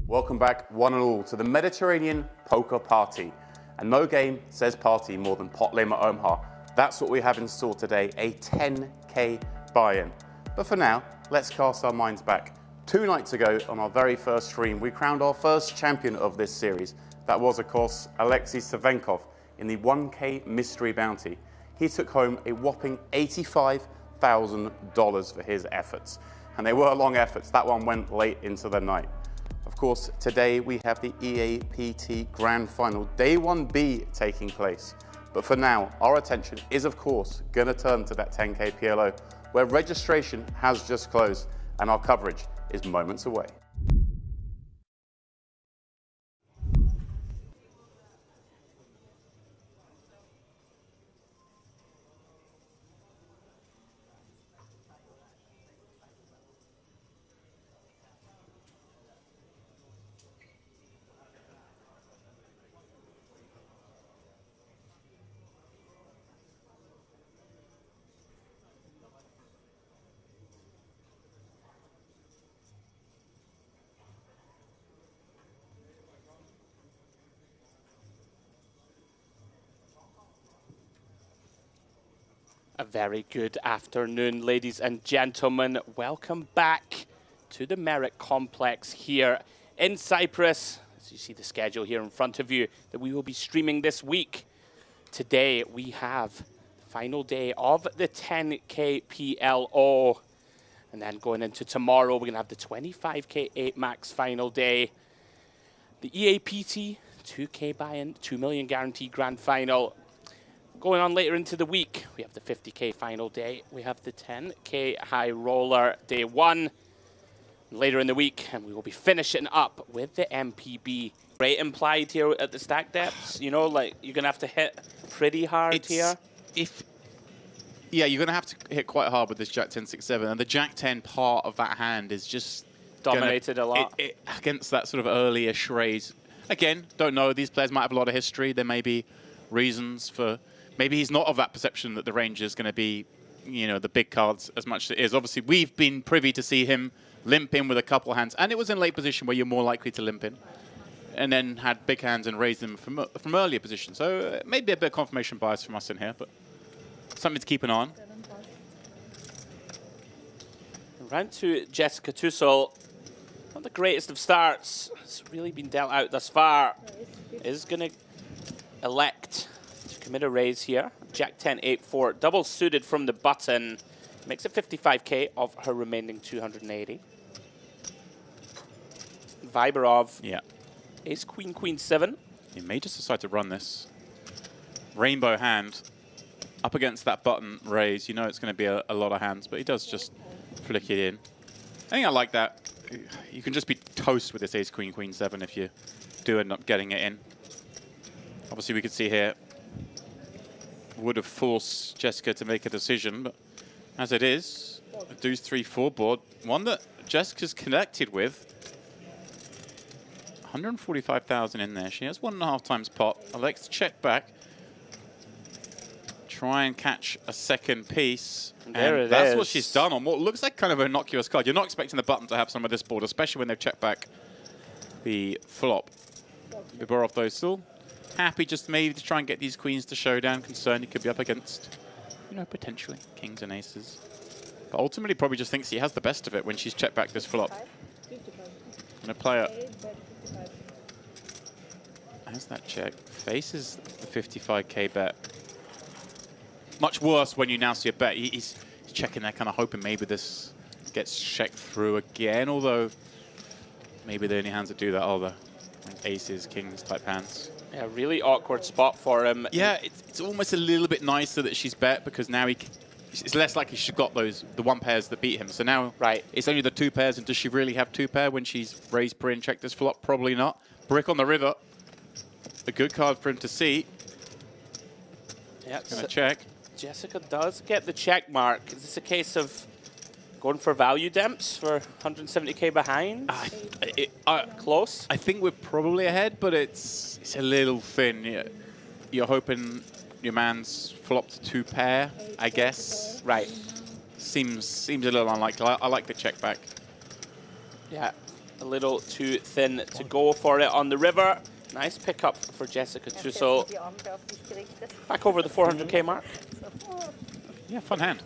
Welcome back, one and all, to the Mediterranean Poker Party. And no game says party more than Pot Limit Omaha. That's what we have in store today, a 10K buy-in. But for now, let's cast our minds back. 2 nights ago, on our very first stream, we crowned our first champion of this series. That was, of course, Alexei Savenkov in the 1K Mystery Bounty. He took home a whopping $85,000 for his efforts. And they were long efforts. That one went late into the night. Of course, today we have the EAPT Grand Final, Day 1B taking place. But for now, our attention is, of course, going to turn to that 10K PLO, where registration has just closed and our coverage is moments away. A very good afternoon, ladies and gentlemen. Welcome back to the Merit Complex here in Cyprus. As you see the schedule here in front of you that we will be streaming this week. Today we have the final day of the 10K PLO. And then going into tomorrow, we're going to have the 25K 8 max final day. The EAPT 2K buy-in, 2 million guaranteed grand final. Going on later into the week, we have the 50K final day. We have the 10K High Roller Day 1 later in the week, and we will be finishing up with the MPP. Rate implied here at the stack depths, you know, like you're going to have to hit pretty hard here. Yeah, you're going to have to hit quite hard with this Jack 10, 6, 7, and the Jack 10 part of that hand is just dominated a lot. Against that sort of earlier raise. Again, don't know, these players might have a lot of history. There may be reasons for... Maybe he's not of that perception that the range is going to be, you know, the big cards as much as it is. Obviously, we've been privy to see him limp in with a couple hands, and it was in late position where you're more likely to limp in, and then had big hands and raised them from earlier position. So maybe a bit of confirmation bias from us in here, but something to keep an eye on. Round to Jessica Tussell. Not the greatest of starts. It's really been dealt out thus far. Is going to elect commit a raise here. Jack 10, 8, 4, double suited from the button. Makes it 55K of her remaining 280. Viberov. Yeah. Ace, Queen, Queen, 7. He may just decide to run this rainbow hand up against that button raise. You know it's going to be a lot of hands, but he does just flick it in. I think I like that. You can just be toast with this Ace, Queen, Queen, 7 if you do end up getting it in. Obviously, we could see here would have forced Jessica to make a decision, but as it is, a deuce 3-4 board, one that Jessica's connected with. 145,000 in there. She has 1.5 times pot. Alex check back. Try and catch a second piece. And that's what she's done on what looks like kind of an innocuous card. You're not expecting the button to have some of this board, especially when they've checked back the flop. Viberov though still happy just maybe to try and get these queens to showdown. Concerned he could be up against, you know, potentially kings and aces. But ultimately probably just thinks he has the best of it when she's checked back this flop. Gonna play it. As that check faces the 55K bet. Much worse when you now see a bet. He's checking there, kind of hoping maybe this gets checked through again, although maybe the only hands that do that are the aces, kings type hands. Yeah, really awkward spot for him. Yeah, it's almost a little bit nicer that she's bet because now it's less likely she's got the 1 pairs that beat him. So now it's only the 2 pairs, and does she really have 2 pair when she's raised pre and checked this flop? Probably not. Brick on the river. A good card for him to see. Yeah, gonna check. Jessica does get the check mark. Is this a case of going for value demps for 170K behind? Close? I think we're probably ahead, but it's a little thin. You're hoping your man's flopped 2 pair, I guess. Right. Seems a little unlikely. I like the check back. Yeah. a little too thin to go for it on the river. Nice pickup for Jessica Trussell. Back over the 400k mark. Yeah, fun hand.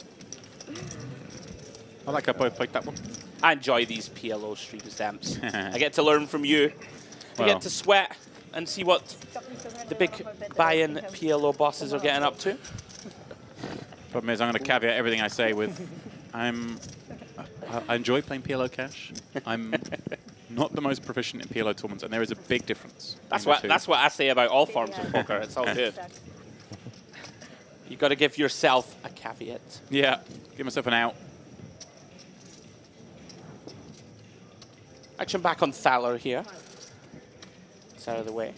I like how both played that one. I enjoy these PLO streams, Demps. I get to learn from you. I get to sweat and see what the big buy-in PLO bosses are getting up to. Problem is, I'm going to caveat everything I say with, I enjoy playing PLO cash. I'm not the most proficient in PLO tournaments, and there is a big difference. That's what I say about all forms of poker. It's all good. You got to give yourself a caveat. Yeah, give myself an out. Action back on Thaler here. It's out of the way.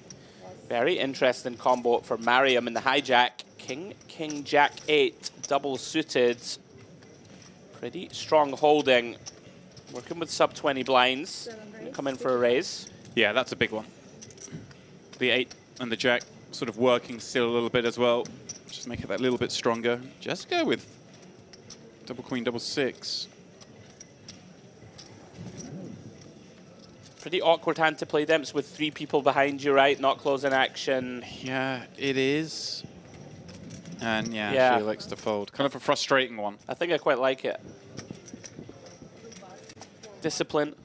Very interesting combo for Mariam in the hijack. King, King, Jack 8, double suited. Pretty strong holding. Working with sub 20 blinds. Come in for a raise. Yeah, that's a big one. The 8 and the Jack sort of working still a little bit as well. Just make it that little bit stronger. Jessica with double queen, double 6. Pretty awkward hand to play, Demps, with 3 people behind you, right? Not closing action. Yeah, it is. And yeah, she likes to fold. Kind of a frustrating one. I think I quite like it. Discipline.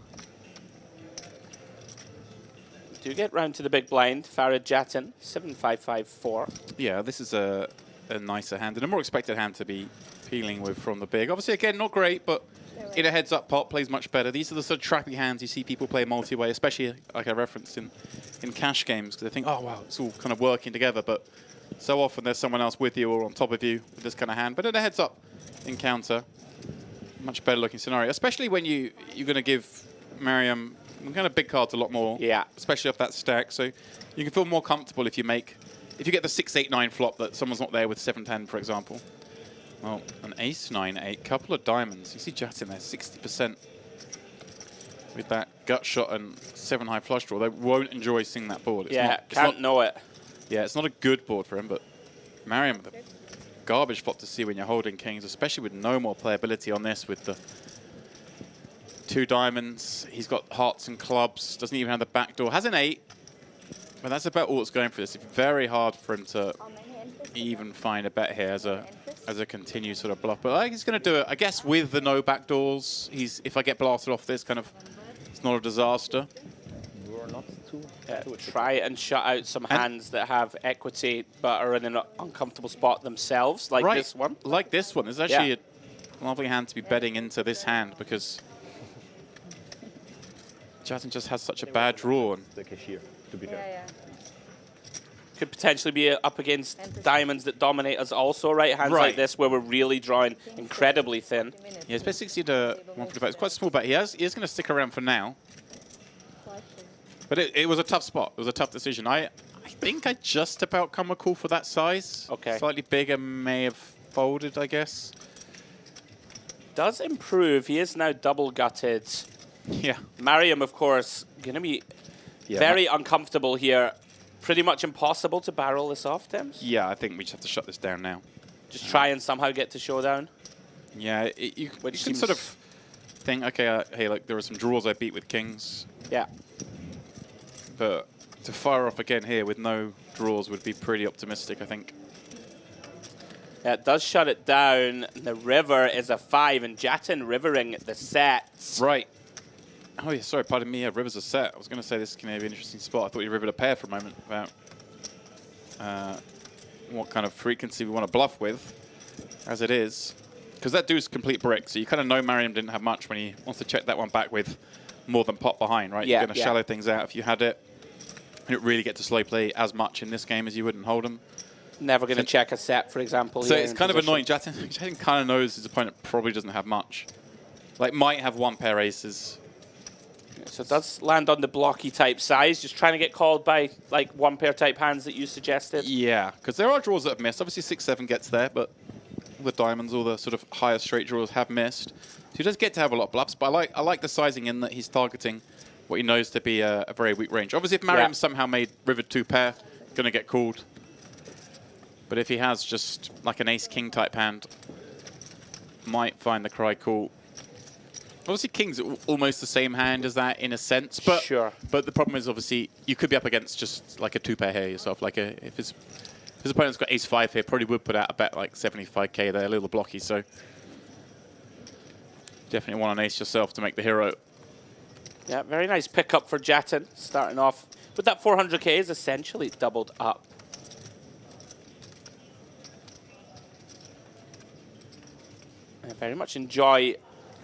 Do get round to the big blind. Farid Jattin, 7-5-5-4. Yeah, this is a nicer hand and a more expected hand to be peeling with from the big. Obviously, again, not great, but in a heads-up pot plays much better. These are the sort of trappy hands you see people play multi-way, especially like I referenced in cash games, because they think, oh, wow, it's all kind of working together, but so often there's someone else with you or on top of you with this kind of hand. But in a heads-up encounter, much better looking scenario, especially when you're going to give Mariam kind of big cards a lot more, especially off that stack. So you can feel more comfortable if you get the 6-8-9 flop that someone's not there with 7-10, for example. Well, an ace-9-8, couple of diamonds. You see Jattin there, 60%. With that gut shot and 7-high flush draw, they won't enjoy seeing that board. It's know it. Yeah, it's not a good board for him, but Mariam, the garbage flop to see when you're holding kings, especially with no more playability on this with the 2 diamonds. He's got hearts and clubs, doesn't even have the back door. Has an 8, but that's about all it's going for this. It's very hard for him to even find a bet here as a continued sort of bluff. But I think he's going to do it, I guess, with the no back doors. If I get blasted off this, kind of, it's not a disaster. Try and shut out some hands that have equity but are in an uncomfortable spot themselves, like this one. Like this one. It's actually a lovely hand to be betting into this hand because Jattin just has such a bad draw. The cashier, to be fair. Could potentially be up against diamonds that dominate us also, right? Hands like this where we're really drawing incredibly thin. Yeah, it's bet 60 to 145. It's quite a small bet. He is going to stick around for now. But it was a tough spot. It was a tough decision. I think I just about come a call for that size. Okay. Slightly bigger, may have folded, I guess. Does improve. He is now double gutted. Yeah. Mariam, of course, going to be very uncomfortable here. Pretty much impossible to barrel this off, Dems? Yeah, I think we just have to shut this down now. Just try and somehow get to showdown? Yeah, you can sort of think, okay, hey, like there are some draws I beat with kings. Yeah. But to fire off again here with no draws would be pretty optimistic, I think. Yeah, it does shut it down. The river is a 5, and Jattin rivering the sets. Right. Oh, yeah, sorry, pardon me. Yeah, river's a set. I was going to say this can be an interesting spot. I thought you rivered a pair for a moment about what kind of frequency we want to bluff with, as it is. Because that does complete brick, so you kind of know Mariam didn't have much when he wants to check that one back with more than pot behind, right? You're going to shallow things out if you had it. You don't really get to slow play as much in this game as you would in Hold'em. Never going to check a set, for example. So it's kind of annoying. Jattin kind of knows his opponent probably doesn't have much. Like, might have 1 pair aces. So it does land on the blocky type size, just trying to get called by like 1 pair type hands that you suggested. Yeah, because there are draws that have missed. Obviously 6-7 gets there, but all the diamonds, all the sort of higher straight draws have missed. So he does get to have a lot of bluffs, but I like the sizing in that he's targeting what he knows to be a very weak range. Obviously if Mariam somehow made river 2 pair, going to get called. But if he has just like an ace-king type hand, might find the cry cool. Obviously, king's almost the same hand as that in a sense, but Sure. But the problem is obviously you could be up against just like a 2-pair here yourself. Like if his opponent's got ace-5 here, probably would put out a bet like 75k there, a little blocky. So definitely want an ace yourself to make the hero. Yeah, very nice pickup for Jattin, starting off with that 400k is essentially doubled up. I very much enjoy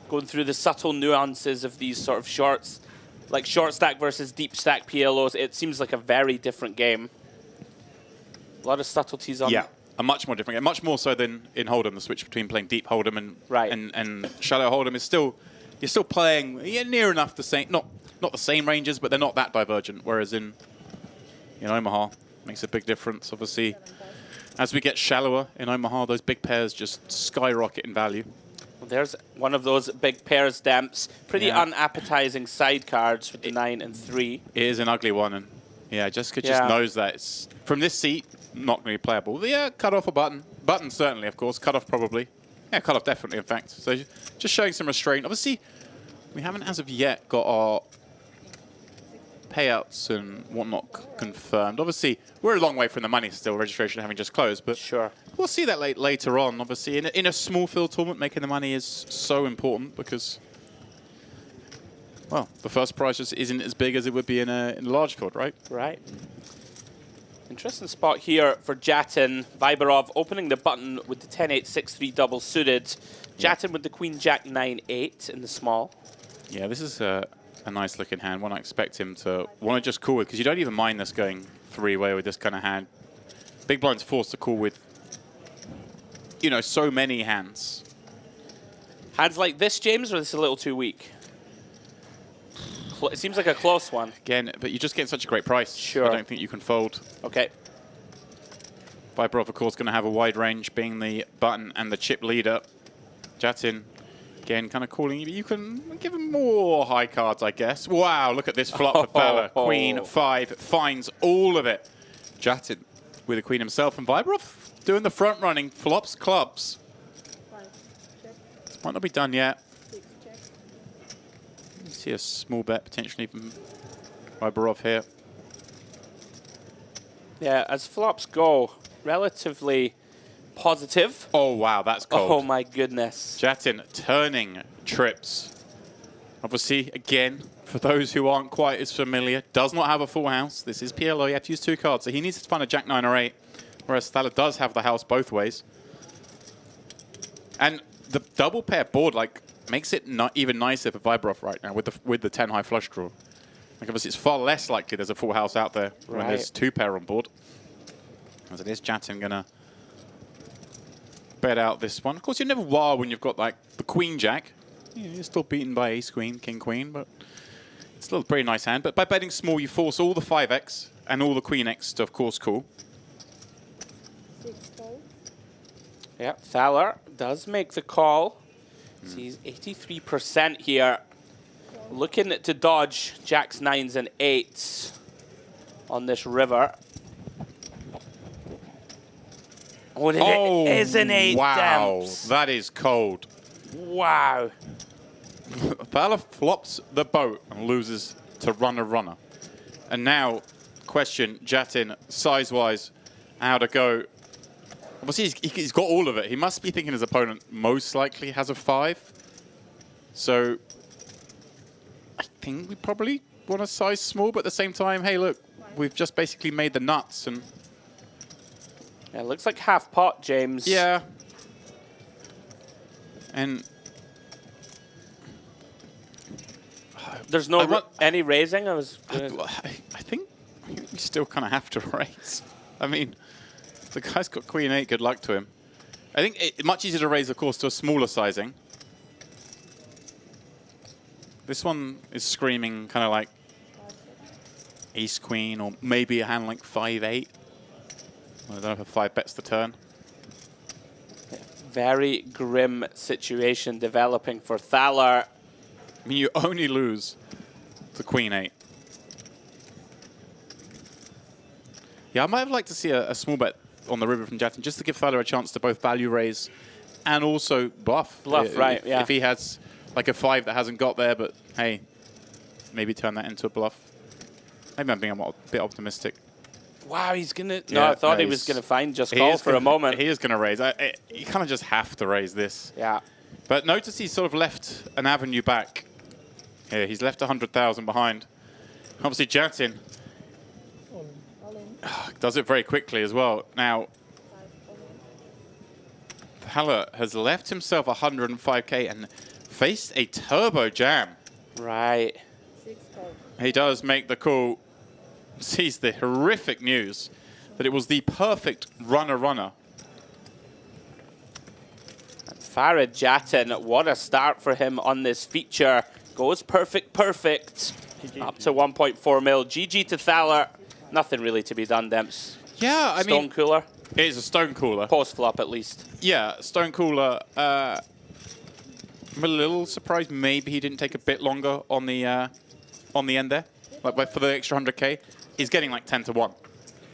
going through the subtle nuances of these sort of shorts, like short stack versus deep stack PLOs. It seems like a very different game. A lot of subtleties on. Yeah, a much more different game, much more so than in Hold'em. The switch between playing deep Hold'em and shallow Hold'em is still, you're still playing near enough the same, not the same ranges, but they're not that divergent. Whereas in Omaha, makes a big difference. Obviously, as we get shallower in Omaha, those big pairs just skyrocket in value. Well, there's one of those big pairs, Demps. Pretty unappetizing side cards with the 9 and 3. It is an ugly one, and yeah, Jessica just knows that it's from this seat not going to be playable. Yeah, cut off a button. Button certainly, of course. Cut off probably. Yeah, cut off definitely, in fact. So just showing some restraint. Obviously, we haven't as of yet got our payouts and whatnot confirmed. Obviously, we're a long way from the money still, registration having just closed, but Sure. we'll see that later on. Obviously, in a small field tournament, making the money is so important because, well, the first prize just isn't as big as it would be in a large field, right? Right. Interesting spot here for Jattin. Viberov opening the button with the 10-8, 6-3 double suited. Jattin with the Queen Jack 9-8 in the small. Yeah, this is a nice looking hand. One I expect him to want to just call with, because you don't even mind this going 3-way with this kind of hand. Big blind's forced to call with, so many hands. Hands like this, James, or is this a little too weak? It seems like a close one. Again, but you're just getting such a great price. Sure. I don't think you can fold. Okay. Viberov, of course, going to have a wide range, being the button and the chip leader. Jattin, again, kind of calling you. You can give him more high cards, I guess. Wow, look at this flop for Thaler. Queen 5 finds all of it. Jattin with the queen himself, and Viberov doing the front running, flops clubs. This might not be done yet. You see a small bet potentially from Viberov here. Yeah, as flops go, relatively positive. Oh, wow, that's cold. Oh, my goodness. Jattin turning trips. Obviously, again, for those who aren't quite as familiar, does not have a full house. This is PLO. You have to use 2 cards, so he needs to find a Jack 9 or 8, whereas Thaler does have the house both ways. And the double pair board, makes it not even nicer for Viberov right now with the 10 high flush draw. Obviously, it's far less likely there's a full house out there when there's 2 pair on board. As it is, Jattin going to bet out this one. Of course, you're never wild when you've got the Queen Jack. You're still beaten by Ace Queen, King Queen, but it's still a pretty nice hand. But by betting small, you force all the 5x and all the Queen X to, of course, call. Yeah, Thaler does make the call. So he's 83% here. Looking to dodge Jacks, 9s, and 8s on this river. Oh, it is an 8. Wow, Demps. that is cold. Wow. Thaler flops the boat and loses to runner. And now, question, Jattin, size-wise, how to go. Obviously, he's got all of it. He must be thinking his opponent most likely has a 5. So I think we probably want to size small, but at the same time, hey, look, we've just basically made the nuts. And yeah, it looks like half pot, James. yeah. And there's no any raising. I think we still kind of have to raise. I mean, the guy's got Queen 8. Good luck to him. I think it's much easier to raise, of course, to a smaller sizing. This one is screaming kind of like Ace Queen, or maybe a hand like 5-8. I don't know if 5 bets the turn. Very grim situation developing for Thaler. I mean, you only lose to Queen 8. Yeah, I might have liked to see a small bet on the river from Jattin, just to give Thaler a chance to both value raise and also bluff. Bluff, right, yeah. If he has like a 5 that hasn't got there, but hey, maybe turn that into a bluff. Maybe I'm being a bit optimistic. Wow, he's going to... Yeah, No, I thought he was going to find just call for a moment. He is going to raise. You kind of just have to raise this. Yeah. But notice he's sort of left an avenue back. Here, he's left 100,000 behind. Obviously, Jattin does it very quickly as well. Now, Haller has left himself 105k and faced a turbo jam. Right. He does make the call, sees the horrific news that it was the perfect runner-runner. Farid Jattin, what a start for him on this feature. Goes perfect, perfect. Up to 1.4 mil. GG to Thaler. Nothing really to be done, Demps. Yeah, I mean... Stone cooler. It is a stone cooler. Post-flop, at least. Yeah, stone cooler. I'm a little surprised maybe he didn't take a bit longer on the end there. Like for the extra 100k. He's getting like 10 to 1.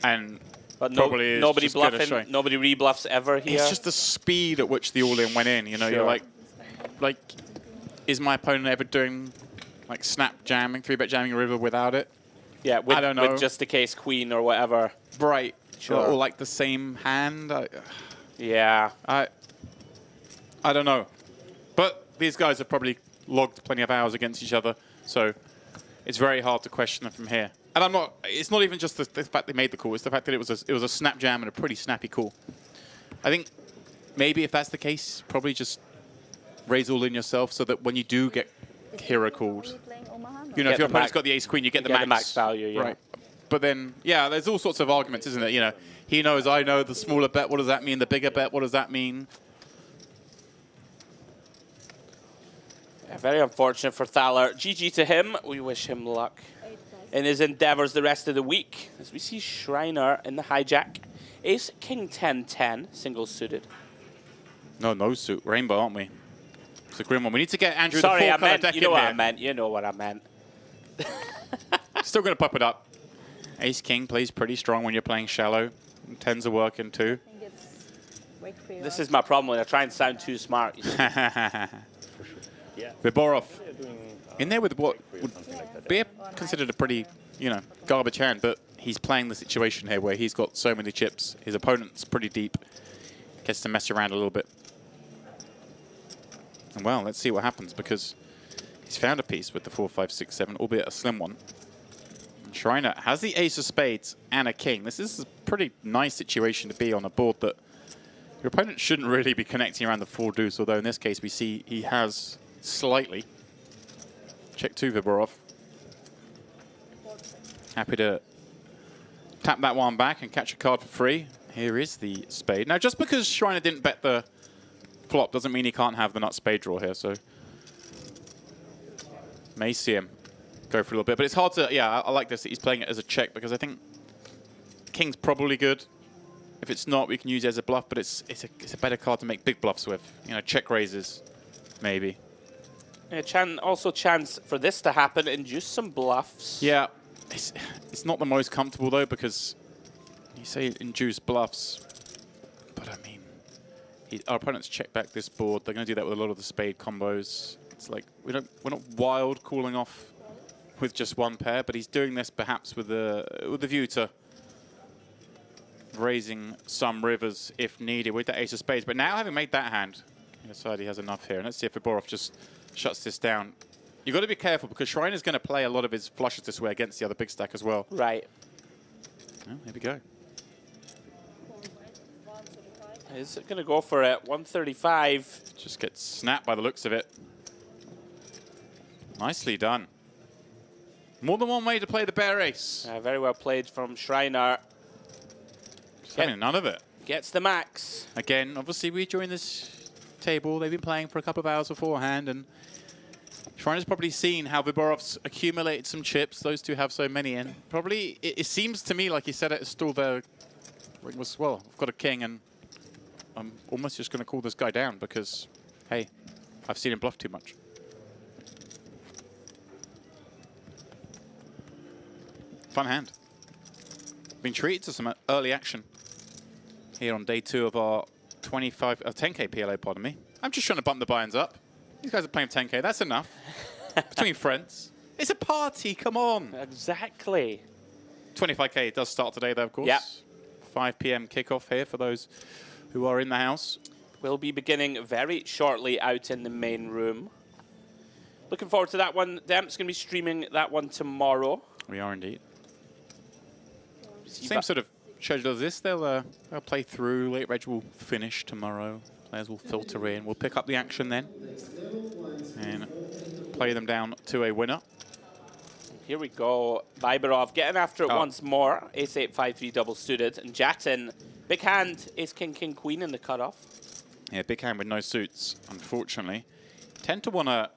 And but probably nobody just bluffing, nobody rebluffs ever here. It's just the speed at which the all-in went in. You know, you're like, is my opponent ever doing like snap jamming, 3-bet jamming a river without it? Yeah, I don't know. With just a case queen or whatever. Right. Sure. Or like the same hand. Yeah. I don't know. But these guys have probably logged plenty of hours against each other, so it's very hard to question them from here. And I'm not. It's not even just the fact they made the call. It's the fact that it was a snap jam and a pretty snappy call. I think maybe if that's the case, probably just raise all in yourself so that when you do get hero called, you know, if your opponent's got the ace queen, you get the max value. Yeah. Right. But then, yeah, there's all sorts of arguments, isn't it? You know, he knows, I know. The smaller bet, what does that mean? The bigger bet, what does that mean? Yeah, very unfortunate for Thaler. GG to him. We wish him luck in his endeavors the rest of the week. As we see Shriner in the hijack. Ace King 10-10, single suited. No suit. Rainbow, aren't we? It's a grim one. We need to get Andrew Sorry, the I full meant, deck you know in what here. I meant. You know what I meant. Still going to pop it up. Ace King plays pretty strong when you're playing shallow. Tens are working too. This is my problem when I try and sound too smart. You see. Viborov in there with what would be considered a pretty, you know, garbage hand, but he's playing the situation here where he's got so many chips. His opponent's pretty deep. Gets to mess around a little bit. And well, let's see what happens because he's found a piece with the 4, 5, 6, 7, albeit a slim one. And Shriner has the ace of spades and a king. This is a pretty nice situation to be on a board that your opponent shouldn't really be connecting around the 4 deuce, although in this case we see he has slightly. Check 2, Viborov. Happy to tap that one back and catch a card for free. Here is the spade. Now, just because Shriner didn't bet the flop doesn't mean he can't have the nut spade draw here, so may see him go for a little bit. But it's hard to, yeah, I like this that he's playing it as a check because I think king's probably good. If it's not, we can use it as a bluff, but it's a better card to make big bluffs with. You know, check raises, maybe. Yeah, also chance for this to happen, induce some bluffs. Yeah, it's not the most comfortable though because you say induce bluffs, but I mean, our opponents check back this board. They're going to do that with a lot of the spade combos. It's like we're not wild calling off with just one pair, but he's doing this perhaps with the view to raising some rivers if needed with the ace of spades. But now having made that hand, he decided he has enough here. And let's see if Viborov just shuts this down. You've got to be careful because Shriner's going to play a lot of his flushes this way against the other big stack as well. Right. Oh, here we go. Is it going to go for it? 135. Just gets snapped by the looks of it. Nicely done. More than one way to play the bear ace. Very well played from Shriner. Just having none of it. Gets the max. Again, obviously we joined this table. They've been playing for a couple of hours beforehand, and Shriner's probably seen how Viborov's accumulated some chips. Those two have so many, and probably it seems to me like he said at a stall there, well, I've got a king, and I'm almost just going to call this guy down because, hey, I've seen him bluff too much. Fun hand. Been treated to some early action here on day 2 of our 10k PLO, pardon me. I'm just trying to bump the buy-ins up. These guys are playing 10K. That's enough. Between friends. It's a party. Come on. Exactly. 25K does start today, though, of course. Yep. 5 p.m. kickoff here for those who are in the house. We'll be beginning very shortly out in the main room. Looking forward to that one. Demp's going to be streaming that one tomorrow. We are indeed. Same sort of schedule as this. They'll play through. Late Reg will finish tomorrow. Players will filter in. We'll pick up the action then and play them down to a winner. Here we go. Viberov getting after it once more. Ace-8, 5-3 double suited. And Jattin, big hand, Ace-King, King-Queen in the cutoff. Yeah, big hand with no suits, unfortunately. Tend to want to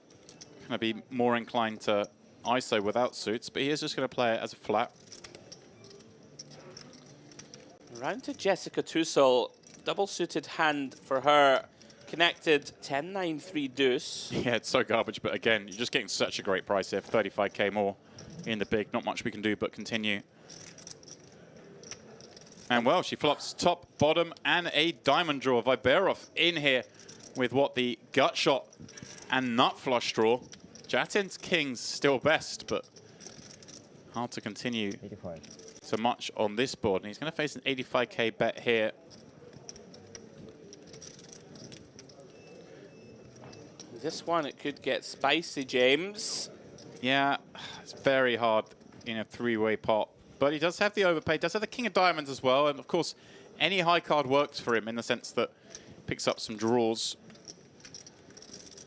kind of be more inclined to ISO without suits, but he is just going to play it as a flat. Round to Jessica Tussell. Double suited hand for her. Connected 10-9-3 deuce. Yeah, it's so garbage, but again, you're just getting such a great price here. 35K more in the big. Not much we can do but continue. And well, she flops top, bottom, and a diamond draw. Viberov in here with what the gut shot and nut flush draw. Jatin's king's still best, but hard to continue 85. so much on this board. And he's going to face an 85K bet here. This one, it could get spicy, James. Yeah, it's very hard in a three-way pot. But he does have the overpay, does have the king of diamonds as well. And of course, any high card works for him in the sense that picks up some draws.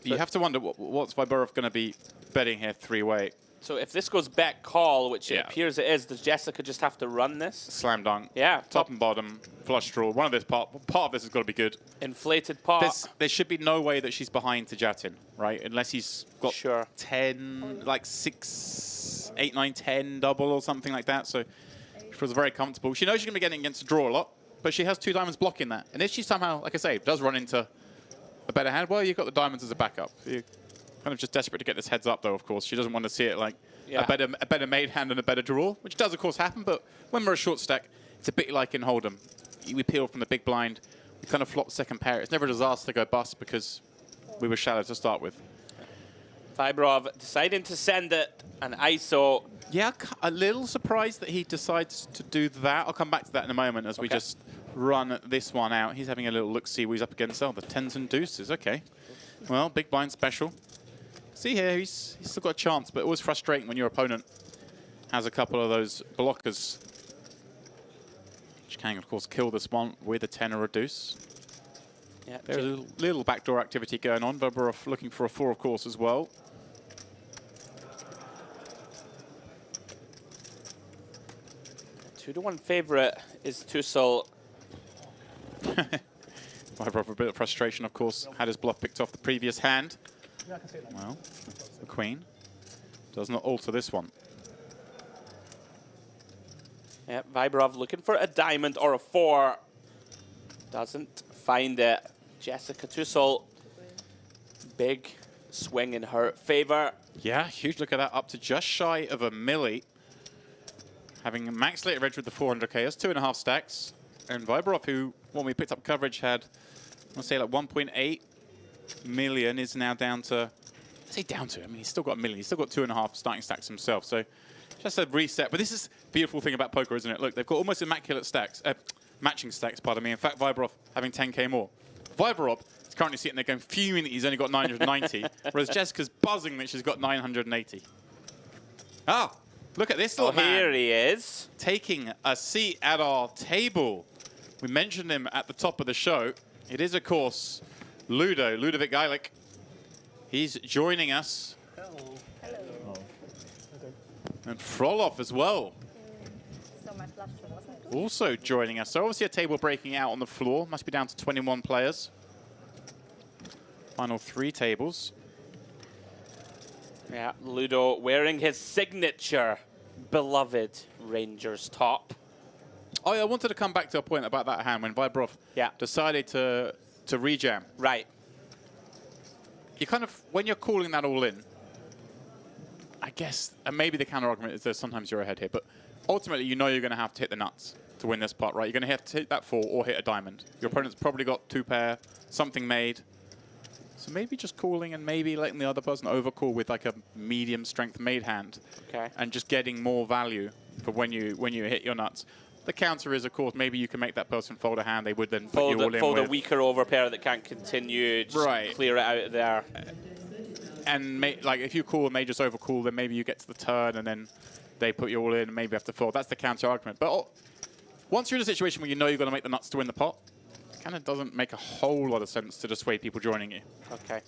You have to wonder what's Viberov going to be betting here three-way. So if this goes back call, which it appears it is, does Jessica just have to run this? Slam dunk. Yeah. Top and bottom, flush draw. One of this part of this has got to be good. Inflated pot. There should be no way that she's behind to Jattin, right? Unless he's got 10, like 6, 8, 9, 10 double or something like that. So she feels very comfortable. She knows she's going to be getting against a draw a lot, but she has 2 diamonds blocking that. And if she somehow, like I say, does run into a better hand, well, you've got the diamonds as a backup. You're kind of just desperate to get this heads up, though, of course. She doesn't want to see it like a better made hand and a better draw, which does, of course, happen. But when we're a short stack, it's a bit like in Hold'em. We peel from the big blind. We kind of flop second pair. It's never a disaster to go bust because we were shallow to start with. Viberov deciding to send it, and ISO. Yeah, a little surprised that he decides to do that. I'll come back to that in a moment as we just run this one out. He's having a little look-see what he's up against. Oh, the 10s and deuces. Okay. Well, big blind special. See here, he's still got a chance, but it was frustrating when your opponent has a couple of those blockers. Which can, of course, kill this one with a 10 or a deuce. Yeah, there's a little backdoor activity going on. Viberov looking for a 4, of course, as well. Two-to-one favorite is Tussell. Viberov, a bit of frustration, of course. Had his bluff picked off the previous hand. Well, the queen does not alter this one. Yeah, Viberov looking for a diamond or a 4. Doesn't find it. Jessica Tussell, big swing in her favor. Yeah, huge look at that, up to just shy of a milli. Having max later edge with the 400K, that's 2.5 stacks. And Viberov, who, when we picked up coverage, had, I want to say, like 1.8 million, is now down to, I mean, he's still got a million. He's still got 2.5 starting stacks himself. So just a reset. But this is the beautiful thing about poker, isn't it? Look, they've got almost immaculate stacks, matching stacks, pardon me. In fact, Viberov having 10K more. Viberov is currently sitting there going fuming that he's only got 990, whereas Jessica's buzzing that she's got 980. Ah, look at this little man. Here he is. Taking a seat at our table. We mentioned him at the top of the show. It is, of course, Ludovic Geilich. He's joining us. Hello. And Frolov as well. So my flush draw wasn't good. Also joining us. So obviously a table breaking out on the floor. Must be down to 21 players. Final 3 tables. Yeah, Ludo wearing his signature beloved Rangers top. Oh, yeah, I wanted to come back to a point about that hand when Viberov decided to rejam. Right. You kind of, when you're calling that all in, I guess, and maybe the counter argument is that sometimes you're ahead here, but ultimately you know you're going to have to hit the nuts to win this pot, right? You're going to have to hit that 4 or hit a diamond. Your opponent's probably got 2 pair, something made. So maybe just calling and maybe letting the other person overcall with like a medium strength made hand. Okay. And just getting more value for when you hit your nuts. The counter is, of course, maybe you can make that person fold a hand. They would then put you all in fold with. a weaker overpair that can't continue. Just clear it out of there. And like if you call and they just overcall, then maybe you get to the turn and then they put you all in and maybe have to fold. That's the counter argument. But once you're in a situation where you know you're going to make the nuts to win the pot, it kind of doesn't make a whole lot of sense to dissuade people joining you. Okay.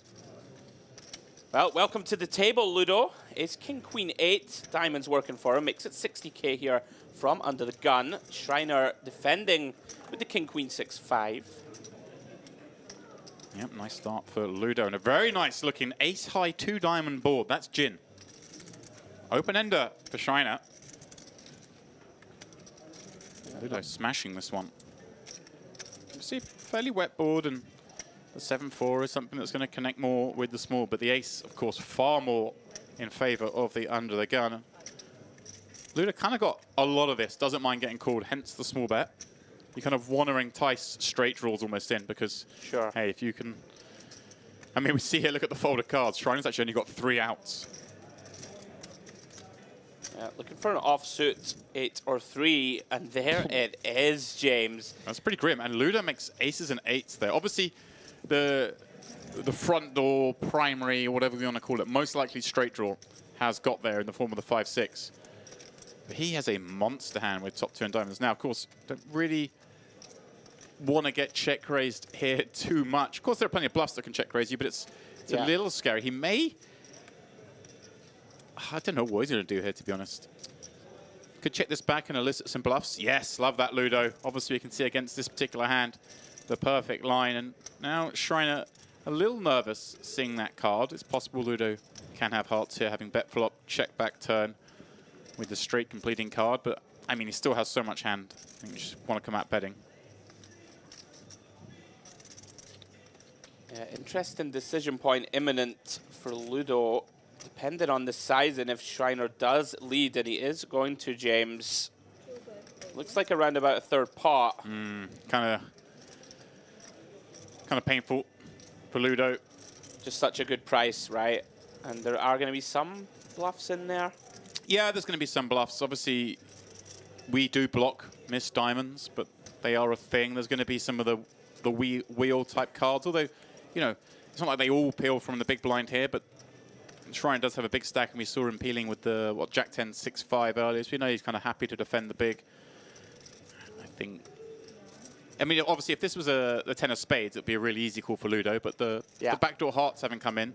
Well, welcome to the table, Ludo. It's King Queen 8. Diamonds working for him. Makes it 60k here from under the gun. Shriner defending with the King Queen 6-5. Yep, nice start for Ludo. And a very nice looking ace-high 2-diamond board. That's Gin. Open-ender for Shriner. Ludo smashing this one. You see, fairly wet board, and the 7-4 is something that's going to connect more with the small. But the ace, of course, far more in favor of the under the gun. Ludo kind of got a lot of this. Doesn't mind getting called, hence the small bet. You kind of want to entice straight draws almost in because, hey, if you can... I mean, we see here, look at the folded cards. Shriner's actually only got 3 outs. Looking for an offsuit 8 or 3, and there it is, James. That's pretty grim. And Ludo makes aces and 8s there. Obviously, the front door, primary, whatever you want to call it, most likely straight draw has got there in the form of the 5-6. But he has a monster hand with top 2 and diamonds. Now, of course, don't really want to get check raised here too much. Of course, there are plenty of bluffs that can check raise you, but it's a little scary. He may... I don't know what he's going to do here, to be honest. Could check this back and elicit some bluffs. Yes, love that, Ludo. Obviously, you can see against this particular hand the perfect line. And now Shriner a little nervous seeing that card. It's possible Ludo can have hearts here, having bet flop, check back turn with the straight completing card. But, I mean, he still has so much hand. I think you just want to come out betting. Interesting decision point imminent for Ludo, depending on the size and if Shriner does lead, and he is going to, James. Looks like around about a 3rd pot. Kind of painful for Ludo. Just such a good price, right? And there are going to be some bluffs in there. Yeah, there's going to be some bluffs. Obviously, we do block missed diamonds, but they are a thing. There's going to be some of the wheel type cards, although, you know, it's not like they all peel from the big blind here, but Shrine does have a big stack, and we saw him peeling with the, Jack 10, 6-5 earlier, so we know he's kind of happy to defend the big. I mean, obviously, if this was the 10 of spades, it would be a really easy call for Ludo, but the backdoor hearts having come in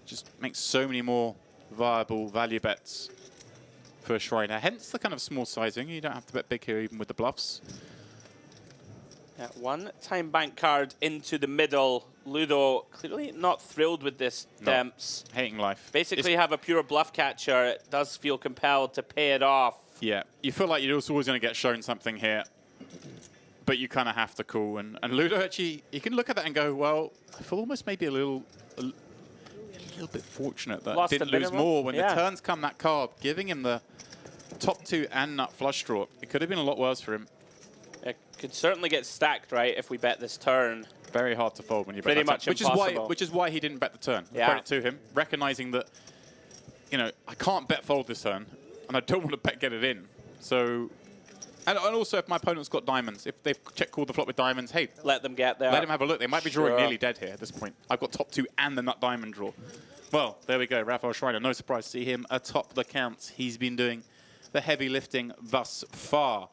just makes so many more viable value bets for Shriner. Hence the kind of small sizing. You don't have to bet big here, even with the bluffs. One time bank card into the middle. Ludo clearly not thrilled with this, Demps. Hating life. Basically have a pure bluff catcher. It does feel compelled to pay it off. Yeah, you feel like you're always going to get shown something here, but you kind of have to call. And Ludo actually, you can look at that and go, well, I feel almost maybe a little bit fortunate that didn't lose more when the turns come that card, giving him the top 2 and nut flush draw. It could have been a lot worse for him. It could certainly get stacked, right, if we bet this turn. Very hard to fold when you bet Pretty that much turn. impossible. Which is why he didn't bet the turn. Yeah. Credit to him, recognizing that, you know, I can't bet fold this turn, and I don't want to bet get it in. So, and also if my opponent's got diamonds, if they've check called the flop with diamonds, hey, let them get there. Let them have a look. They might be drawing nearly dead here at this point. I've got top 2 and the nut diamond draw. Well, there we go. Raphael Shriner. No surprise to see him atop the counts. He's been doing the heavy lifting thus far.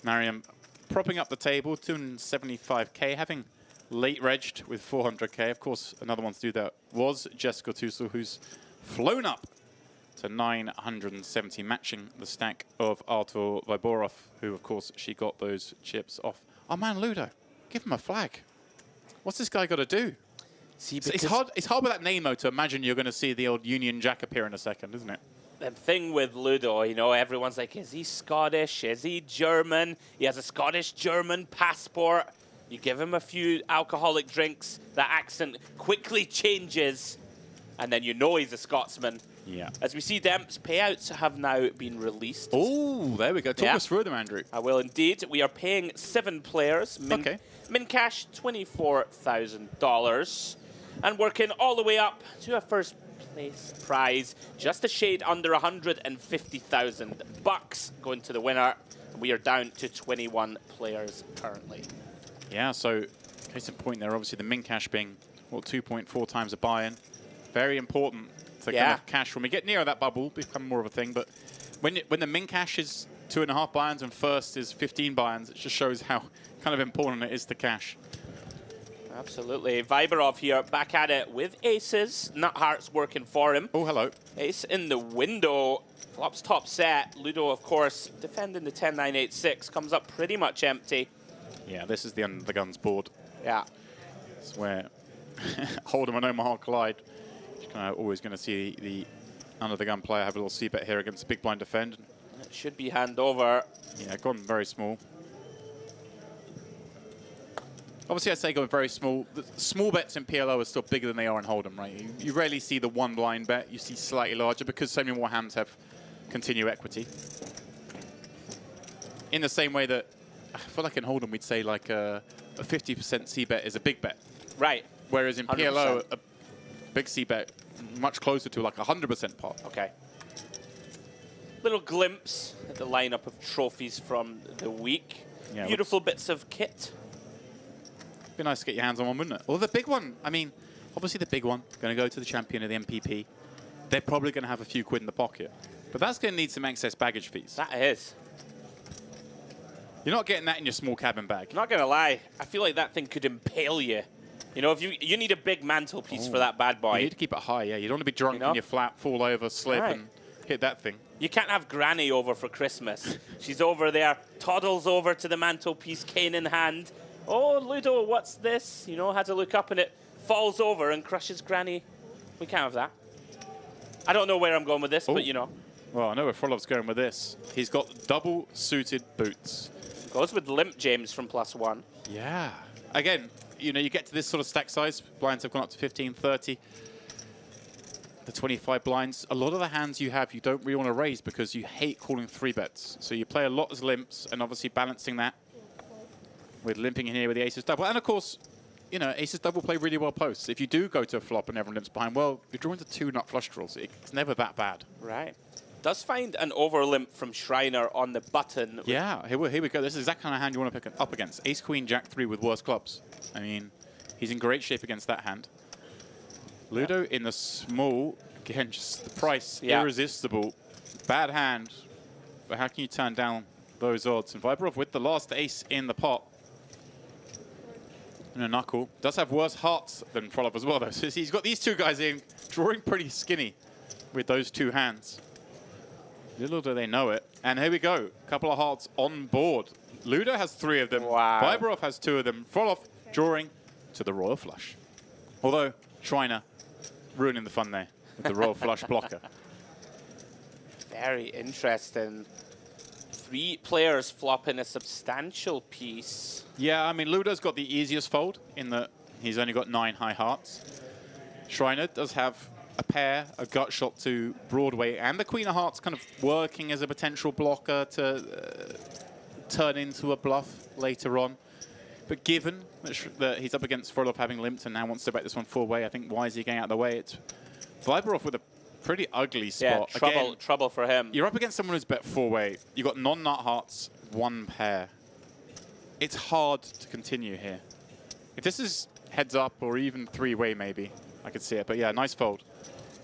Mariam propping up the table, 275k, having late regged with 400k. Of course, another one to do that was Jessica Tussle, who's flown up to 970, matching the stack of Artur Viborov, who, of course, she got those chips off. Oh, man, Ludo, give him a flag. What's this guy got to do? See, it's hard with that name, though, to imagine you're going to see the old Union Jack appear in a second, isn't it? The thing with Ludo, you know, everyone's like, is he Scottish? Is he German? He has a Scottish-German passport. You give him a few alcoholic drinks, that accent quickly changes, and then you know he's a Scotsman. Yeah. As we see, Demps payouts have now been released. Oh, there we go. Talk us through them, Andrew. I will indeed. We are paying 7 players. Min cash, $24,000. and working all the way up to a first place prize, just a shade under 150,000 bucks going to the winner. We are down to 21 players currently. Yeah, so case in point there, obviously the min cash being, what, 2.4 times a buy-in. Very important to kind of cash. When we get nearer that bubble, become more of a thing. But when the min cash is 2.5 buy-ins and first is 15 buy-ins, it just shows how kind of important it is to cash. Absolutely. Viberov here back at it with aces. Nut hearts working for him. Oh, hello. Ace in the window. Flops top set. Ludo, of course, defending the 10-9-8-6. Comes up pretty much empty. Yeah, this is the under the guns board. Yeah. It's where Hold'em and Omaha collide. You're kind of always going to see the under the gun player have a little c-bet here against the big blind defend. It should be hand over. Yeah, gone very small. Obviously, I say go very small. The small bets in PLO are still bigger than they are in Hold'em, right? You rarely see the one blind bet. You see slightly larger because so many more hands have continue equity. In the same way that I feel like in Hold'em we'd say like a 50% c-bet is a big bet. Right. Whereas in 100%. PLO, a big c-bet much closer to like 100% pot. Okay. Little glimpse at the lineup of trophies from the week. Yeah, beautiful bits of kit. Be nice to get your hands on one, wouldn't it? Well, the big one, I mean, obviously the big one, going to go to the champion of the MPP. They're probably going to have a few quid in the pocket. But that's going to need some excess baggage fees. That is. You're not getting that in your small cabin bag. Not going to lie, I feel like that thing could impale you. You know, if you need a big mantelpiece for that bad boy. You need to keep it high, yeah. You don't want to be drunk in your flat, fall over, slip, and hit that thing. You can't have Granny over for Christmas. She's over there, toddles over to the mantelpiece, cane in hand. Oh, Ludo, what's this? You know, had to look up and it falls over and crushes Granny. We can't have that. I don't know where I'm going with this, but you know. Well, I know where Frolov's going with this. He's got double suited boots. Goes with limp James from +1. Yeah. Again, you know, you get to this sort of stack size. Blinds have gone up to 15, 30. The 25 blinds. A lot of the hands you have, you don't really want to raise because you hate calling 3-bets. So you play a lot as limps and obviously balancing that with limping in here with the aces double. And of course, you know, aces double play really well posts. If you do go to a flop and everyone limps behind, well, you're drawing to 2 nut flush draws. It's never that bad. Right. Does find an over limp from Shriner on the button. Yeah, here we go. This is that kind of hand you want to pick up against. Ace, Queen, Jack 3 with worse clubs. I mean, he's in great shape against that hand. Ludo in the small, again, just the price, irresistible. Bad hand, but how can you turn down those odds? And Viberov with the last ace in the pot. And a knuckle. Does have worse hearts than Frolov as well, though. So he's got these two guys in, drawing pretty skinny with those two hands. Little do they know it. And here we go. Couple of hearts on board. Ludo has 3 of them. Wow. Viberov has 2 of them. Frolov drawing to the royal flush. Although, Shriner ruining the fun there with the royal flush blocker. Very interesting. 3 players flopping a substantial piece. Yeah, I mean, Ludo's got the easiest fold in that he's only got 9 high hearts. Shriner does have a pair, a gut shot to Broadway, and the Queen of Hearts kind of working as a potential blocker to turn into a bluff later on. But given that he's up against Frolov having limped and now wants to bet this one 4-way, I think why is he getting out of the way? It's Viberov with a pretty ugly spot. Yeah, trouble for him. You're up against someone who's bet 4-way. You've got non-nut hearts, 1 pair. It's hard to continue here. If this is heads up or even 3-way maybe, I could see it. But yeah, nice fold.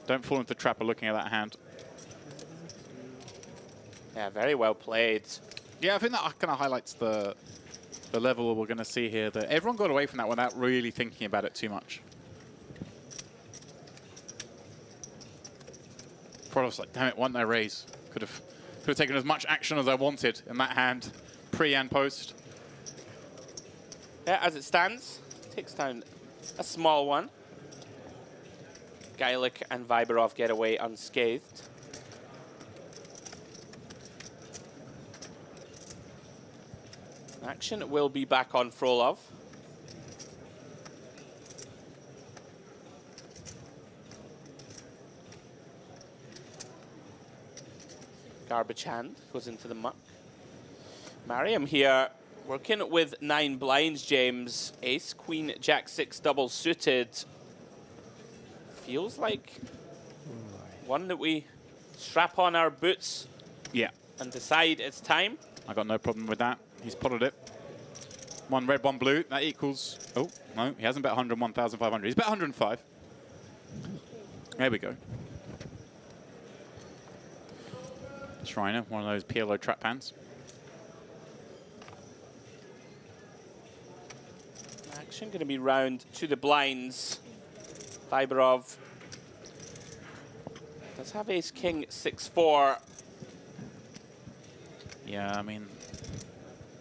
Don't fall into the trap of looking at that hand. Yeah, very well played. Yeah, I think that kind of highlights the level we're going to see here. That everyone got away from that without really thinking about it too much. Frolov's like, damn it, why didn't I raise? Could have taken as much action as I wanted in that hand, pre and post. Yeah, as it stands, takes down a small one. Geilich and Viberov get away unscathed. Action will be back on Frolov. Garbage hand goes into the muck. Mariam here working with 9 blinds, James. Ace, Queen, Jack 6 double suited. Feels like one that we strap on our boots Yeah. and decide it's time. I got no problem with that. He's potted it. 1 red, 1 blue. That equals... Oh, no, he hasn't bet 100, 1,500. He's bet 105. There we go. Shriner, one of those PLO trap hands. Action going to be round to the blinds. Viberov does have ace-king 6-4. Yeah, I mean,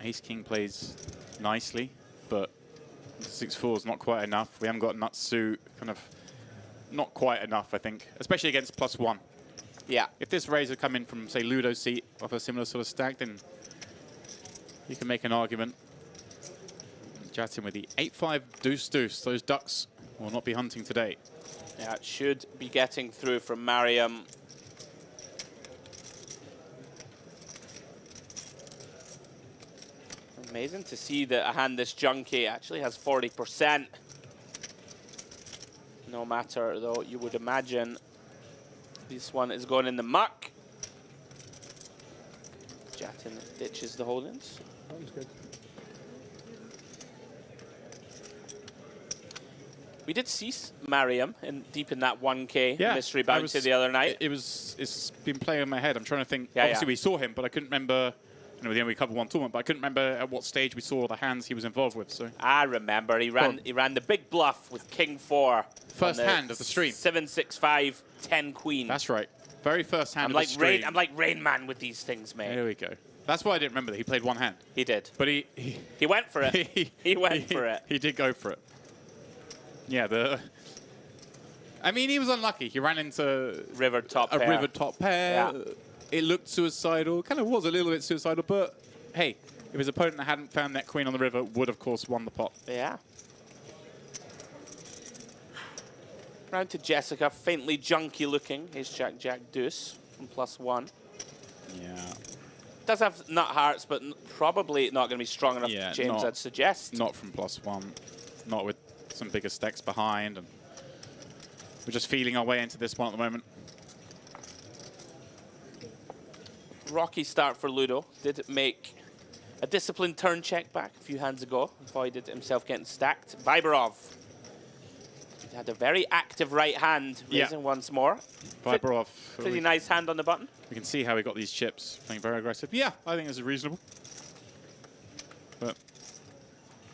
ace-king plays nicely, but 6-4 is not quite enough. We haven't got nut suit, kind of not quite enough, I think, especially against +1. Yeah. If this raise had come in from, say, Ludo's seat off a similar sort of stack, then you can make an argument. Jattin with the 8-5 deuce-deuce. Those ducks will not be hunting today. Yeah, it should be getting through from Mariam. Amazing to see that a hand this junky actually has 40%. No matter, though, you would imagine this one is going in the muck. Jattin ditches the hold-ins. That was good. We did see Mariam deep in that 1K mystery I bounty the other night. It's been playing in my head. I'm trying to think. Yeah, Obviously, we saw him, but I couldn't remember. You know, we covered one tournament, but I couldn't remember at what stage we saw the hands he was involved with. So I remember he ran the big bluff with King 4. First hand of the stream. 7-6-5, 10 Queen. that's right. Very first hand I'm of the stream. I'm like Rain Man with these things, mate. There we go. That's why I didn't remember that he played one hand. He did. But he went for it. He went for it. He did go for it. Yeah, I mean, he was unlucky. He ran into River top a pair. river top pair. Yeah. It looked suicidal. Kind of was a little bit suicidal, but hey, if his opponent hadn't found that queen on the river, would of course won the pot. Yeah. Round to Jessica, faintly junky looking. Ace Jack Jack Deuce from +1. Yeah. Does have nut hearts, but probably not going to be strong enough, Yeah, James, I'd suggest. Not from +1. Not with some bigger stacks behind. And we're just feeling our way into this one at the moment. Rocky start for Ludo. Did make a disciplined turn check back a few hands ago. Avoided himself getting stacked. Viberov. He had a very active right hand, raising once more. Viberov. Pretty nice hand on the button. We can see how he got these chips, playing very aggressive. Yeah, I think this is reasonable. But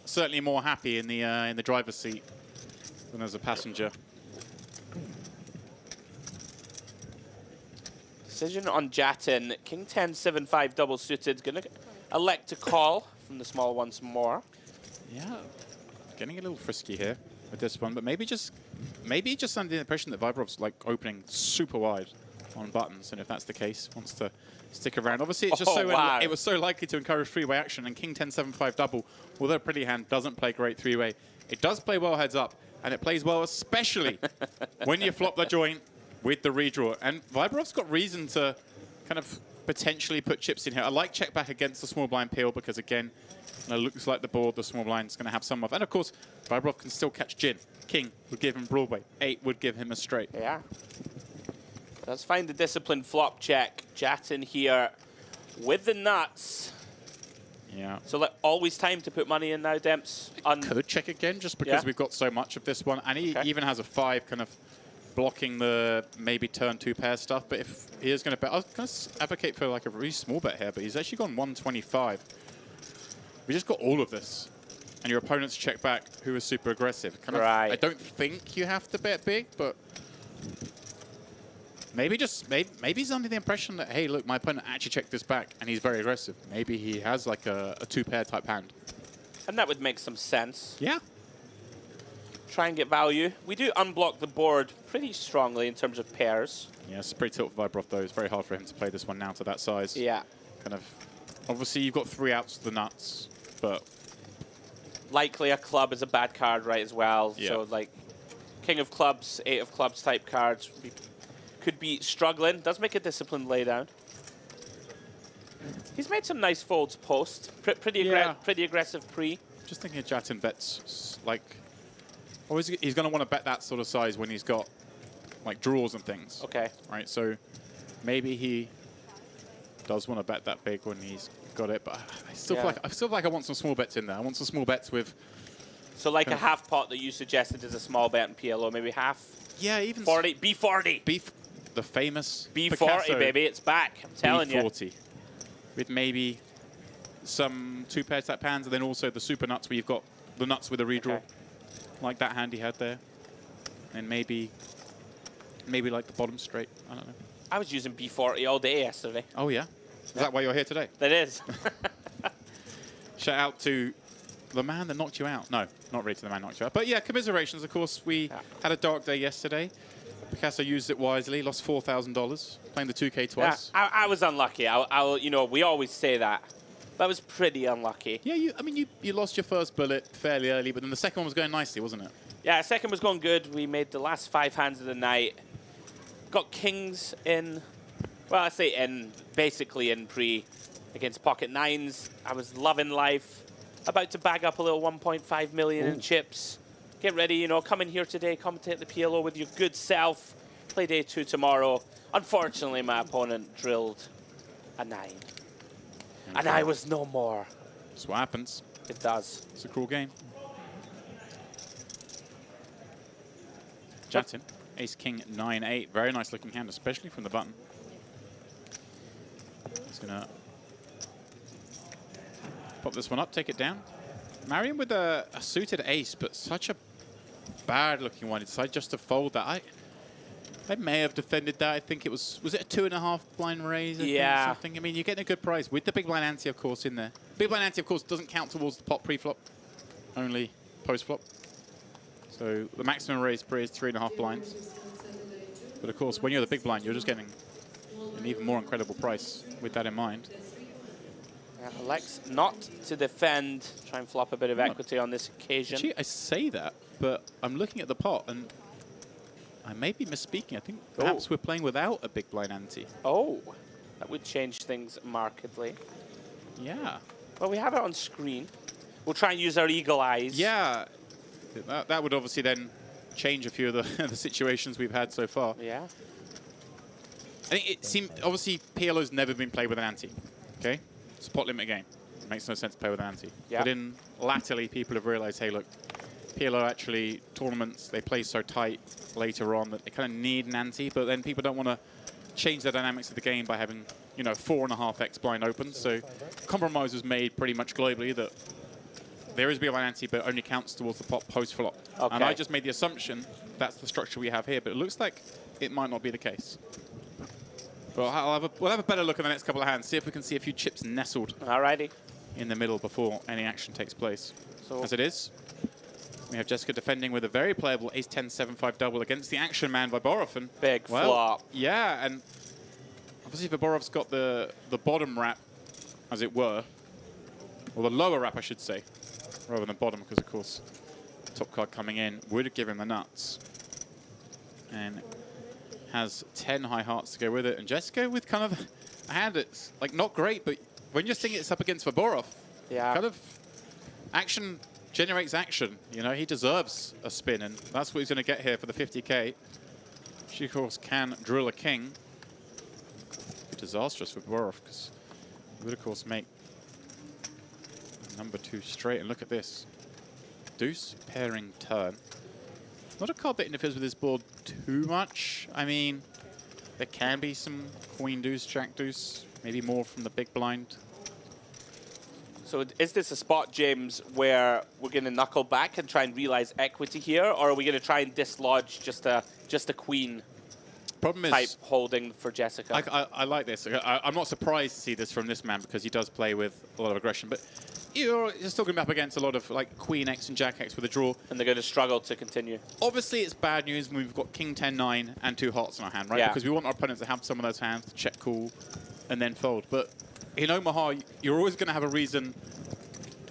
certainly more happy in the driver's seat than as a passenger. Decision on Jattin. King 10, 7-5 double suited. Gonna elect to call from the small once more. Yeah, getting a little frisky here with this one, but maybe just under the impression that Viberov's like opening super wide on buttons, and if that's the case, wants to stick around. Obviously, it's just it was so likely to encourage three-way action, and King 10, 7-5 double, although a pretty hand, doesn't play great three-way. It does play well heads up, and it plays well especially when you flop the joint with the redraw. And Viberov's got reason to kind of potentially put chips in here. I like check back against the small blind peel because, again, it looks like the board, the small blind's going to have some of. And, of course, Viberov can still catch gin. King would give him Broadway. 8 would give him a straight. Yeah. Let's find the disciplined flop check. Jattin here with the nuts. Yeah. So always time to put money in now, Demps. Could check again just because we've got so much of this one. And he even has a 5 kind of blocking the maybe turn 2 pair stuff. But if he is going to bet, I was going to advocate for like a really small bet here, but he's actually gone 125. We just got all of this. And your opponent's check back, who is super aggressive. Kind of, I don't think you have to bet big, but maybe he's under the impression that, hey, look, my opponent actually checked this back and he's very aggressive. Maybe he has like a 2-pair type hand. And that would make some sense. Yeah. Try and get value. We do unblock the board pretty strongly in terms of pairs. Yeah, it's a pretty tilt for Viberov, though. It's very hard for him to play this one now to that size. Yeah. Kind of, obviously, you've got 3 outs to the nuts, but likely a club is a bad card, right, as well. Yeah. So, like, King of Clubs, 8 of Clubs type cards could be struggling. Does make a disciplined laydown. He's made some nice folds post. Pretty aggressive pre. Just thinking of Jattin bets, like, he's going to want to bet that sort of size when he's got like draws and things. Okay. Right, so maybe he does want to bet that big when he's got it, but I still feel like I want some small bets in there. I want some small bets with. So like a half pot that you suggested is a small bet in PLO, maybe half. Yeah, even 40, B40. The famous B40, Picasso baby, it's back. I'm telling you. B40, with maybe some 2 pairs type hands, and then also the super nuts where you've got the nuts with a redraw, like that hand he had there, and maybe like the bottom straight. I don't know. I was using B40 all day yesterday. Oh yeah, is that why you're here today? That is. Shout out to the man that knocked you out. No, not really to the man that knocked you out. But yeah, commiserations, of course. We had a dark day yesterday. Picasso used it wisely, lost $4,000, playing the 2K twice. Yeah, I was unlucky. You know, we always say that. That was pretty unlucky. Yeah, you lost your first bullet fairly early, but then the second one was going nicely, wasn't it? Yeah, second was going good. We made the last 5 hands of the night. Got kings in, well, I say in, basically in pre against pocket nines. I was loving life. About to bag up a little 1.5 million in chips. Get ready, you know, come in here today, commentate the PLO with your good self. Play day 2 tomorrow. Unfortunately, my opponent drilled a 9. And I was no more. That's what happens. It does. It's a cruel game. Jattin, ace king 9-8. Very nice looking hand, especially from the button. He's gonna pop this one up, take it down. Marry him with a suited ace, but such a bad looking one. He decided just to fold that. I may have defended that. I think it was it a 2.5 blind raise? Yeah. Something. I mean, you're getting a good price with the big blind ante, of course, in there. Big blind ante, of course, doesn't count towards the pot pre-flop, only post-flop. So the maximum raise pre is 3.5 blinds. But of course, when you're the big blind, you're just getting an even more incredible price with that in mind. Alex not to defend, try and flop a bit of equity on this occasion. Actually, I say that, but I'm looking at the pot and I may be misspeaking. I think perhaps we're playing without a big blind ante. Oh, that would change things markedly. Yeah. Well, we have it on screen. We'll try and use our eagle eyes. Yeah. That would obviously then change a few of the situations we've had so far. Yeah. I think it seemed, obviously, PLO's never been played with an ante. Okay? It's a pot limit game. It makes no sense to play with an ante. Yeah. But latterly, people have realized, hey, look, PLO actually, tournaments, they play so tight later on that they kind of need an ante, but then people don't want to change the dynamics of the game by having, you know, 4.5x blind opens. So compromise was made pretty much globally that there is a big blind ante, but it only counts towards the pot post-flop. Okay. And I just made the assumption that's the structure we have here, but it looks like it might not be the case. But we'll have a better look at the next couple of hands, see if we can see a few chips nestled Alrighty. in the middle before any action takes place. So as it is, we have Jessica defending with a very playable ace-10-7-5 double against the action man Viborov. And big flop. Yeah, and obviously Viborov's got the bottom wrap, as it were, or the lower wrap, I should say, rather than bottom, because of course, top card coming in would give him the nuts. And has 10 high hearts to go with it. And Jessica with kind of a hand that's like not great, but when you're seeing it's up against Viborov, kind of action generates action. You know, he deserves a spin, and that's what he's going to get here for the 50K. She, of course, can drill a king. Be disastrous for Viborov, because he would, of course, make number 2 straight. And look at this. Deuce pairing turn. Not a card that interferes with this board too much. I mean, there can be some queen deuce, jack deuce, maybe more from the big blind. So is this a spot, James, where we're going to knuckle back and try and realize equity here, or are we going to try and dislodge just a queen Problem is, type holding for Jessica? I like this. I'm not surprised to see this from this man because he does play with a lot of aggression, but you're still going to be up against a lot of like Queen X and Jack X with a draw. And they're going to struggle to continue. Obviously, it's bad news when we've got King 10-9 and 2 hearts in our hand, right? Yeah. Because we want our opponents to have some of those hands to check call and then fold. But in Omaha, you're always going to have a reason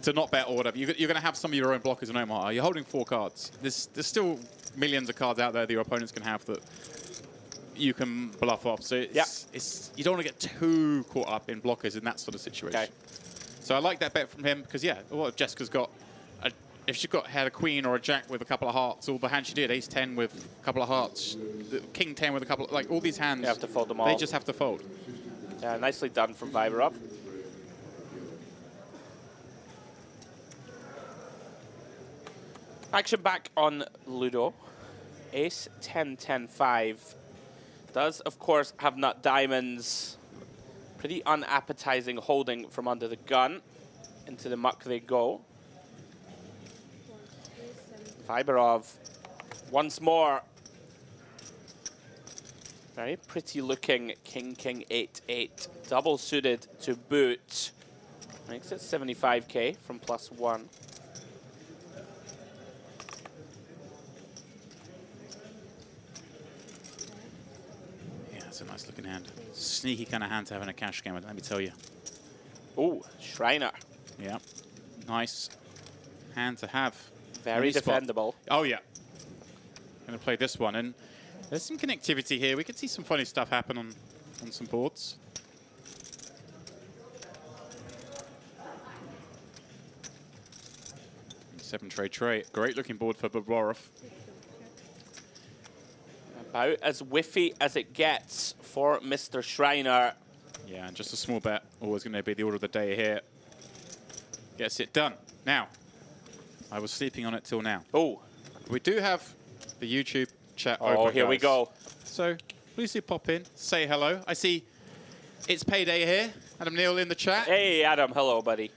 to not bet or whatever. You're going to have some of your own blockers in Omaha. You're holding 4 cards. There's still millions of cards out there that your opponents can have that you can bluff off. So it's you don't want to get too caught up in blockers in that sort of situation. Okay. So I like that bet from him because, yeah, what if Jessica's got a if she had a queen or a jack with a couple of hearts, all the hands she did, ace 10 with a couple of hearts, king 10 with a couple of, like all these hands, You have to fold them all. they just have to fold. Yeah, nicely done from Viberov. Action back on Ludo. Ace 10, 10, 5. Does, of course, have nut diamonds. Pretty unappetizing holding from under the gun. Into the muck they go. Viberov once more. Very pretty looking king, king, 8, 8. Double suited to boot. Makes it 75k from +1. Yeah, that's a nice looking hand. Sneaky kind of hand to have in a cash game, let me tell you. Ooh, Shriner. Yeah, nice hand to have. Very defendable. Oh yeah. Going to play this one, and there's some connectivity here. We could see some funny stuff happen on some boards. Seven tray. Great looking board for Viberov. About as whiffy as it gets for Mr. Shriner. Yeah, and just a small bet. Always going to be the order of the day here. Gets it done. Now, I was sleeping on it till now. Oh. We do have the YouTube chat open, Oh, here we guys. go. So, please do pop in, say hello. I see it's payday here. Adam Neal in the chat. Hey, Adam. Hello, buddy.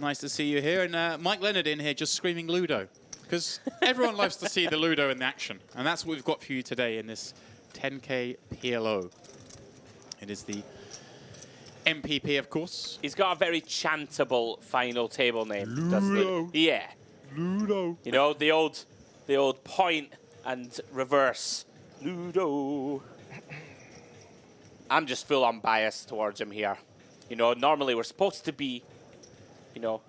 Nice to see you here. And Mike Leonard in here just screaming Ludo. Because everyone loves to see the Ludo in the action. And that's what we've got for you today in this 10K PLO. It is the MPP, of course. He's got a very chantable final table name. Ludo. Doesn't he? Yeah. Ludo. You know, the old point and reverse. Ludo. I'm just full on biased towards him here. You know, normally we're supposed to be, you know,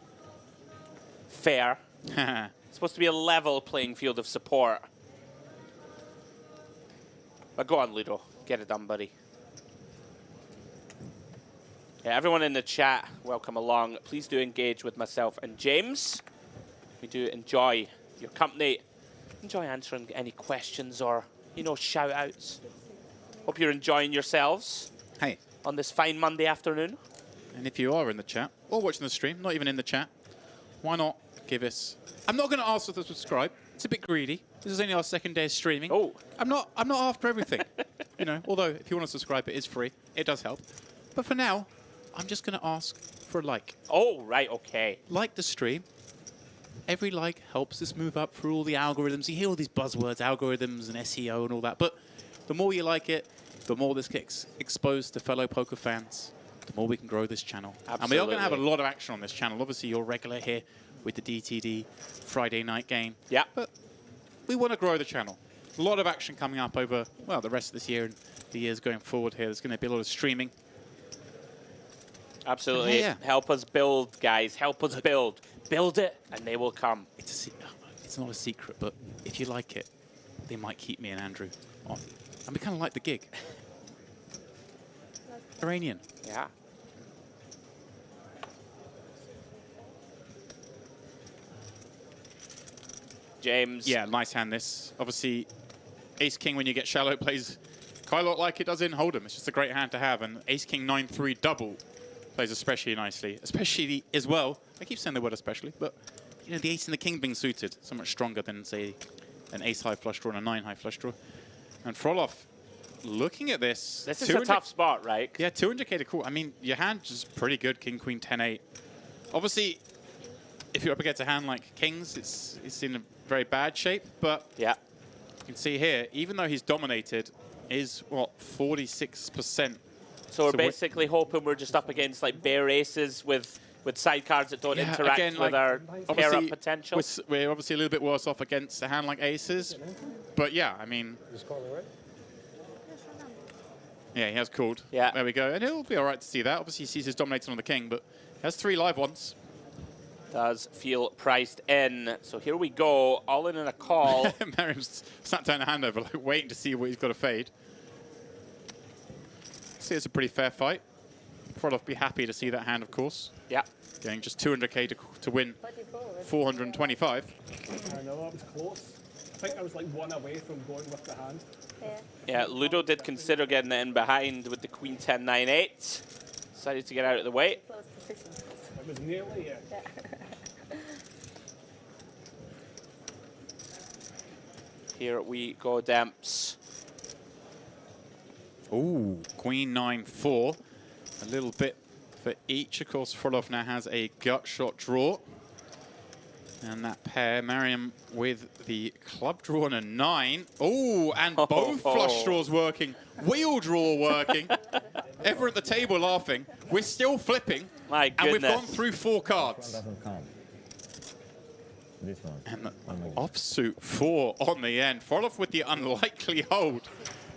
fair. It's supposed to be a level playing field of support. But go on, Ludo. Get it done, buddy. Yeah, everyone in the chat, welcome along. Please do engage with myself and James. We do enjoy your company. Enjoy answering any questions or, you know, shout-outs. Hope you're enjoying yourselves. Hey. On this fine Monday afternoon. And if you are in the chat, or watching the stream, not even in the chat, why not give us... I'm not going to ask you to subscribe. It's a bit greedy. This is only our second day of streaming. Oh. I'm not after everything. You know, although if you want to subscribe, it is free. It does help. But for now, I'm just going to ask for a like. Oh, right, okay. Like the stream. Every like helps us move up through all the algorithms. You hear all these buzzwords, algorithms and SEO and all that. But the more you like it, the more this gets exposed to fellow poker fans, the more we can grow this channel. Absolutely. And we are going to have a lot of action on this channel. Obviously, you're regular here with the DTD Friday night game. Yeah. But we want to grow the channel. A lot of action coming up over, well, the rest of this year and the years going forward here. There's going to be a lot of streaming. Absolutely. Yeah. Help us build, guys. Help us build. Build it, and they will come. It's not a secret, but if you like it, they might keep me and Andrew on. And we kind of like the gig. Iranian. Yeah. James. Yeah, nice hand this. Obviously, Ace-King, when you get shallow, plays quite a lot like it does in Hold'em. It's just a great hand to have. And Ace-King 9-3 double plays especially nicely. Especially as well. I keep saying the word especially, but you know, the Ace and the King being suited so much stronger than, say, an Ace-high flush draw and a 9-high flush draw. And Frolov, looking at this... This is a tough spot, right? Yeah, 200k call. I mean, your hand is pretty good, King, Queen, 10-8. Obviously, if you're up against a hand like King's, it's in a very bad shape, but yeah, you can see here, even though he's dominated, is, what, 46%. So we're basically hoping we're just up against, like, bare aces with sidecards that don't interact again, with our pair-up potential. We're obviously a little bit worse off against a hand like aces, but yeah, I mean... Yeah, he has called. Yeah. There we go. And it'll be all right to see that. Obviously, he sees his dominating on the king, but he has 3 live ones. Does feel priced in. So here we go, all in a call. Merriam's sat down a hand over, like, waiting to see what he's got to fade. See, it's a pretty fair fight. Frolov be happy to see that hand, of course. Yeah. Getting just 200k to win 425. I know, that was close. I think I was like one away from going with the hand. Yeah, Ludo did consider getting it in behind with the Queen 10, 9, 8. Decided to get out of the way. It was nearly, yeah. Here we go, Demps. Ooh, Queen 9, 4. A little bit for each. Of course, Frolov now has a gut shot draw. And that pair, Mariam with the club draw and a 9. Oh, and both flush draws working. Wheel draw working. Everyone at the table laughing. We're still flipping. My goodness. And we've gone through 4 cards. Doesn't count. This one. And the offsuit 4 on the end. Frolov with the unlikely hold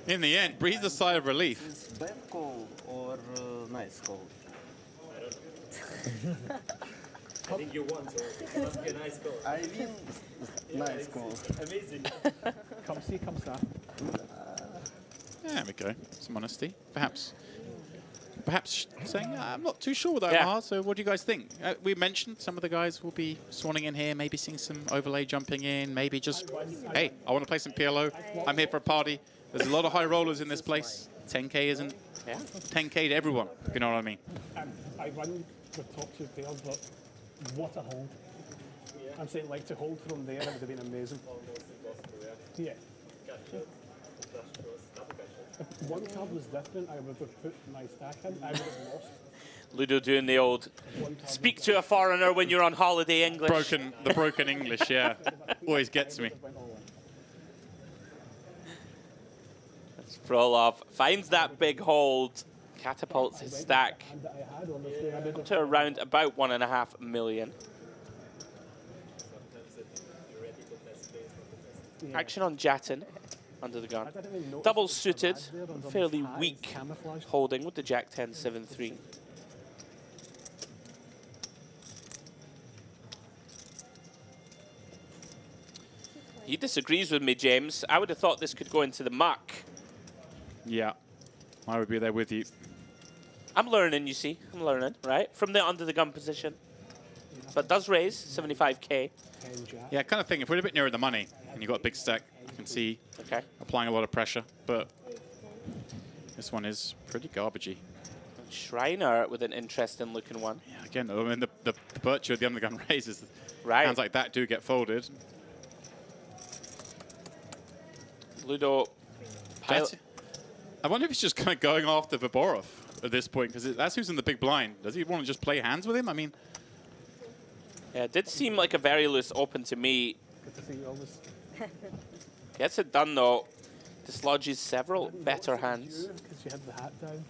in the end. Breathes a sigh of relief. Is bad call or nice call? I think you won, so it must be a nice goal. I mean, nice call. Amazing. Come see, come staff. There we go. Some honesty. Perhaps saying, I'm not too sure with that, Yeah. so what do you guys think? We mentioned some of the guys will be swanning in here, maybe seeing some overlay jumping in, maybe just, hey, I want to play some PLO. I'm here for a party. There's a lot of high rollers in this place. 10k isn't 10k to everyone, if you know what I mean. I run with top 2 pairs, but what a hold. I'm saying, like, to hold from there, it would have been amazing. Yeah. If one card was different, I would have put my stack in, I would have lost. Ludo doing the old speak to a foreigner when you're on holiday English. The broken English, yeah. Always gets me. Frolov finds that big hold, catapults his stack to around about 1.5 million. Action on Jattin under the gun. Double suited, fairly weak holding with the Jack 10, 7, 3. He disagrees with me, James. I would have thought this could go into the muck. Yeah, I would be there with you. I'm learning, you see. I'm learning, right? From the under the gun position. But does raise 75k. Yeah, kind of thing. If we're a bit nearer the money and you've got a big stack, you can see applying a lot of pressure. But this one is pretty garbagey. Shriner with an interesting looking one. Yeah, again, I mean, the virtue of the under the gun raises. Right. Hands like that do get folded. Ludo. I wonder if he's just kind of going after Viborov at this point, because that's who's in the big blind. Does he want to just play hands with him? I mean, yeah, it did seem like a very loose open to me. Gets it done though. Dislodges several better hands. Because you had the hat down.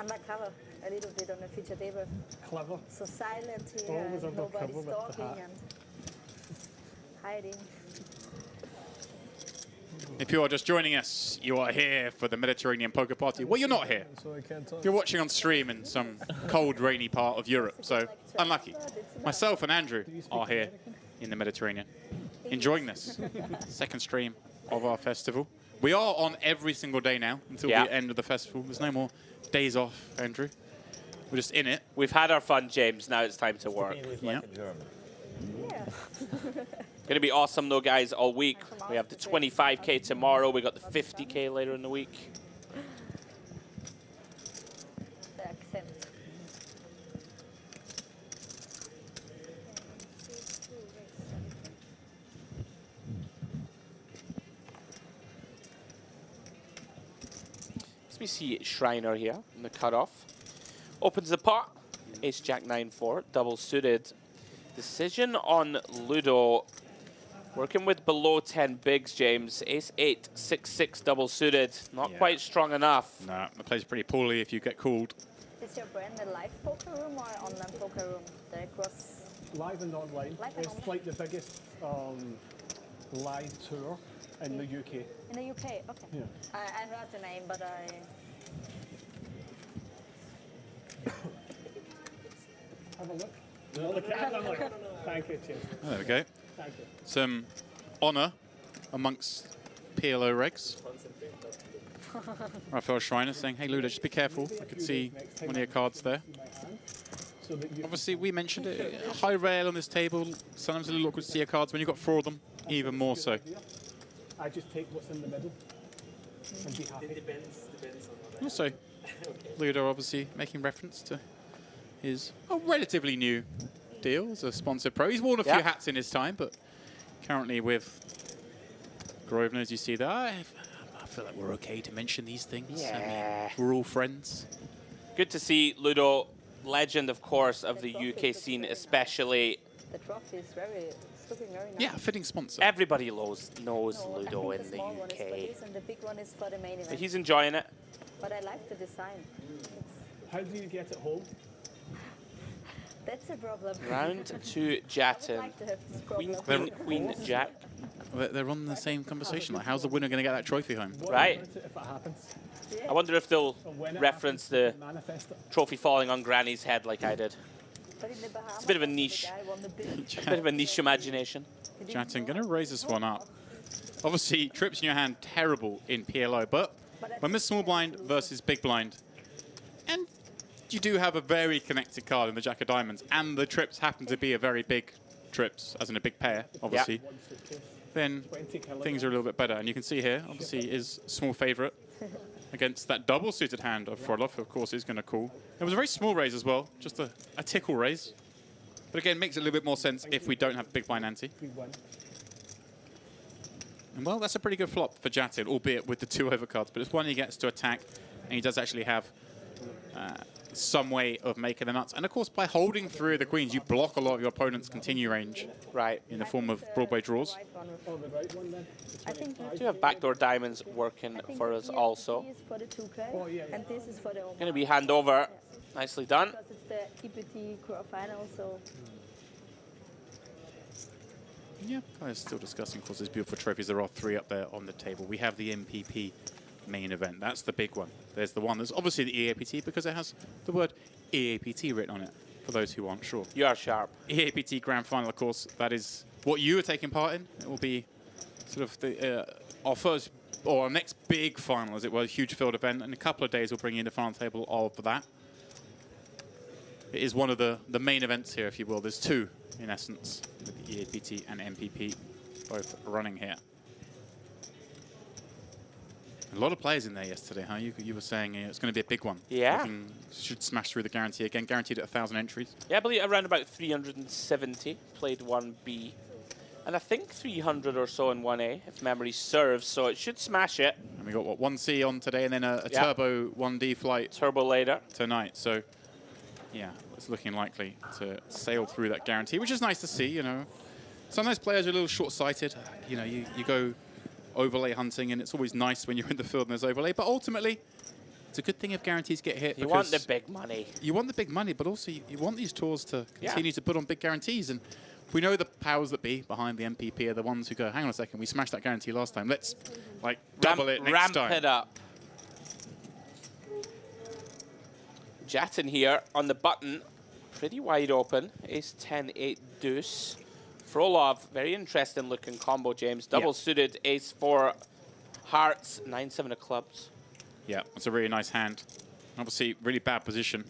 Undercover, a little bit on the feature table. Clever. So silent here, Always and undercover nobody's with the talking hat. and hiding. if you are just joining us, you are here for the Mediterranean Poker Party. Well, you're not here. So I can't talk. You're watching on stream in some cold, rainy part of Europe, so unlucky. Myself and Andrew are here in the Mediterranean, enjoying this second stream of our festival. We are on every single day now until the end of the festival. There's no more days off, Andrew. We're just in it. We've had our fun, James. Now it's time to work. Yeah. Going to be awesome, though, guys, all week. We have the 25k tomorrow. We got the 50k later in the week. The accent. As we see Shriner here in the cutoff. Opens the pot. Ace Jack 9-4, double suited. Decision on Ludo. Working with below 10 bigs, James. Ace 8, 6-6 double suited. Not quite strong enough. No, it plays pretty poorly if you get called. Is your brand a live poker room or online poker room? The cross. Live and online. Live and It's online. like the biggest live tour in the UK. In the UK, okay. Yeah. I heard the name, but I. Have a look. No, look at it. Look. Thank you, cheers. Oh, there we go. Thank you. Some honour amongst PLO regs. Raphael Shriner saying, hey Ludo, just be careful. I could see one of your cards there. So so that you Obviously, we mentioned it. A high rail on this table. Sometimes a little awkward to see your cards. When you've got 4 of them, even more so. I just take what's in the middle and be happy. It depends on what I Also, Ludo obviously making reference to his relatively new deal as a sponsored pro. He's worn a few hats in his time, but currently with Grosvenor, as you see there, I feel like we're okay to mention these things. Yeah. I mean, we're all friends. Good to see Ludo, legend, of course, of the UK scene, especially. The trophy is it's looking very nice. Yeah, fitting sponsor. Everybody knows No, Ludo I in think the small one is for UK. this and the big one is for the main event. He's enjoying it. But I like the design. How do you get it home? That's a problem. Round 2, I would Jattin. like to have this Queen, problem. Queen, Jack. They're on the same conversation. Like, how's the winner going to get that trophy home? What Right. about it if it happens? I wonder if they'll And when it reference happens, the manifest it. trophy falling on Granny's head like I did. But in the Bahamas, It's a bit of a the niche. guy won the big. A bit of a niche imagination. Jatan going to raise this one up. Obviously, trips in your hand, terrible in PLO, but when there's small blind versus big blind, and you do have a very connected card in the Jack of Diamonds, and the trips happen to be a very big trips, as in a big pair, obviously, One suitcase, then 20 kilograms. things are a little bit better. And you can see here, obviously, is small favourite against that double-suited hand of Frodloff, of course, is going to call. It was a very small raise as well, just a tickle raise. But again, makes it a little bit more sense if we don't have big blind ante. We win. And well, that's a pretty good flop for Jattin, albeit with the 2 overcards. But it's one he gets to attack, and he does actually have some way of making the nuts. And of course, by holding through the queens, you block a lot of your opponent's continue range Right. in the form of Broadway draws. Oh, the right one then? I think We do have backdoor diamonds working for us also. This is for the 2K, Oh, yeah, yeah. and this is for the Going to be handover. Nicely done. because it's the EPT quarterfinal, so Yeah, guys, still discussing, of course, these beautiful trophies. There are 3 up there on the table. We have the MPP main event. That's the big one. There's the one that's obviously the EAPT because it has the word EAPT written on it, for those who aren't sure. You are sharp. EAPT Grand Final, of course, that is what you are taking part in. It will be sort of the, our first, or our next big final, as it were, a huge field event. In a couple of days, we'll bring you in the final table of that. It is one of the main events here, if you will. There's 2, in essence, with the EAPT and MPP both running here. A lot of players in there yesterday, huh? You were saying it's going to be a big one. Yeah. Looking, should smash through the guarantee again. Guaranteed at 1,000 entries. Yeah, I believe around about 370 played 1B. And I think 300 or so in 1A, if memory serves, so it should smash it. And we got, what, 1C on today and then a Yeah. turbo 1D flight Turbo later. tonight. So, yeah, it's looking likely to sail through that guarantee, which is nice to see, you know. Sometimes players are a little short-sighted. You know, you go overlay hunting, and it's always nice when you're in the field and there's overlay. But ultimately, it's a good thing if guarantees get hit. You want the big money. You want the big money, but also you want these tours to continue to put on big guarantees. And we know the powers that be behind the MPP are the ones who go, hang on a second, we smashed that guarantee last time. Let's, like, double it next time. Ramp it up. Jattin here on the button. Pretty wide open. Ace 10, 8 deuce. Frolov, very interesting looking combo, James. Double suited, ace 4 hearts, 9, 7 of clubs. Yeah, it's a really nice hand. Obviously, really bad position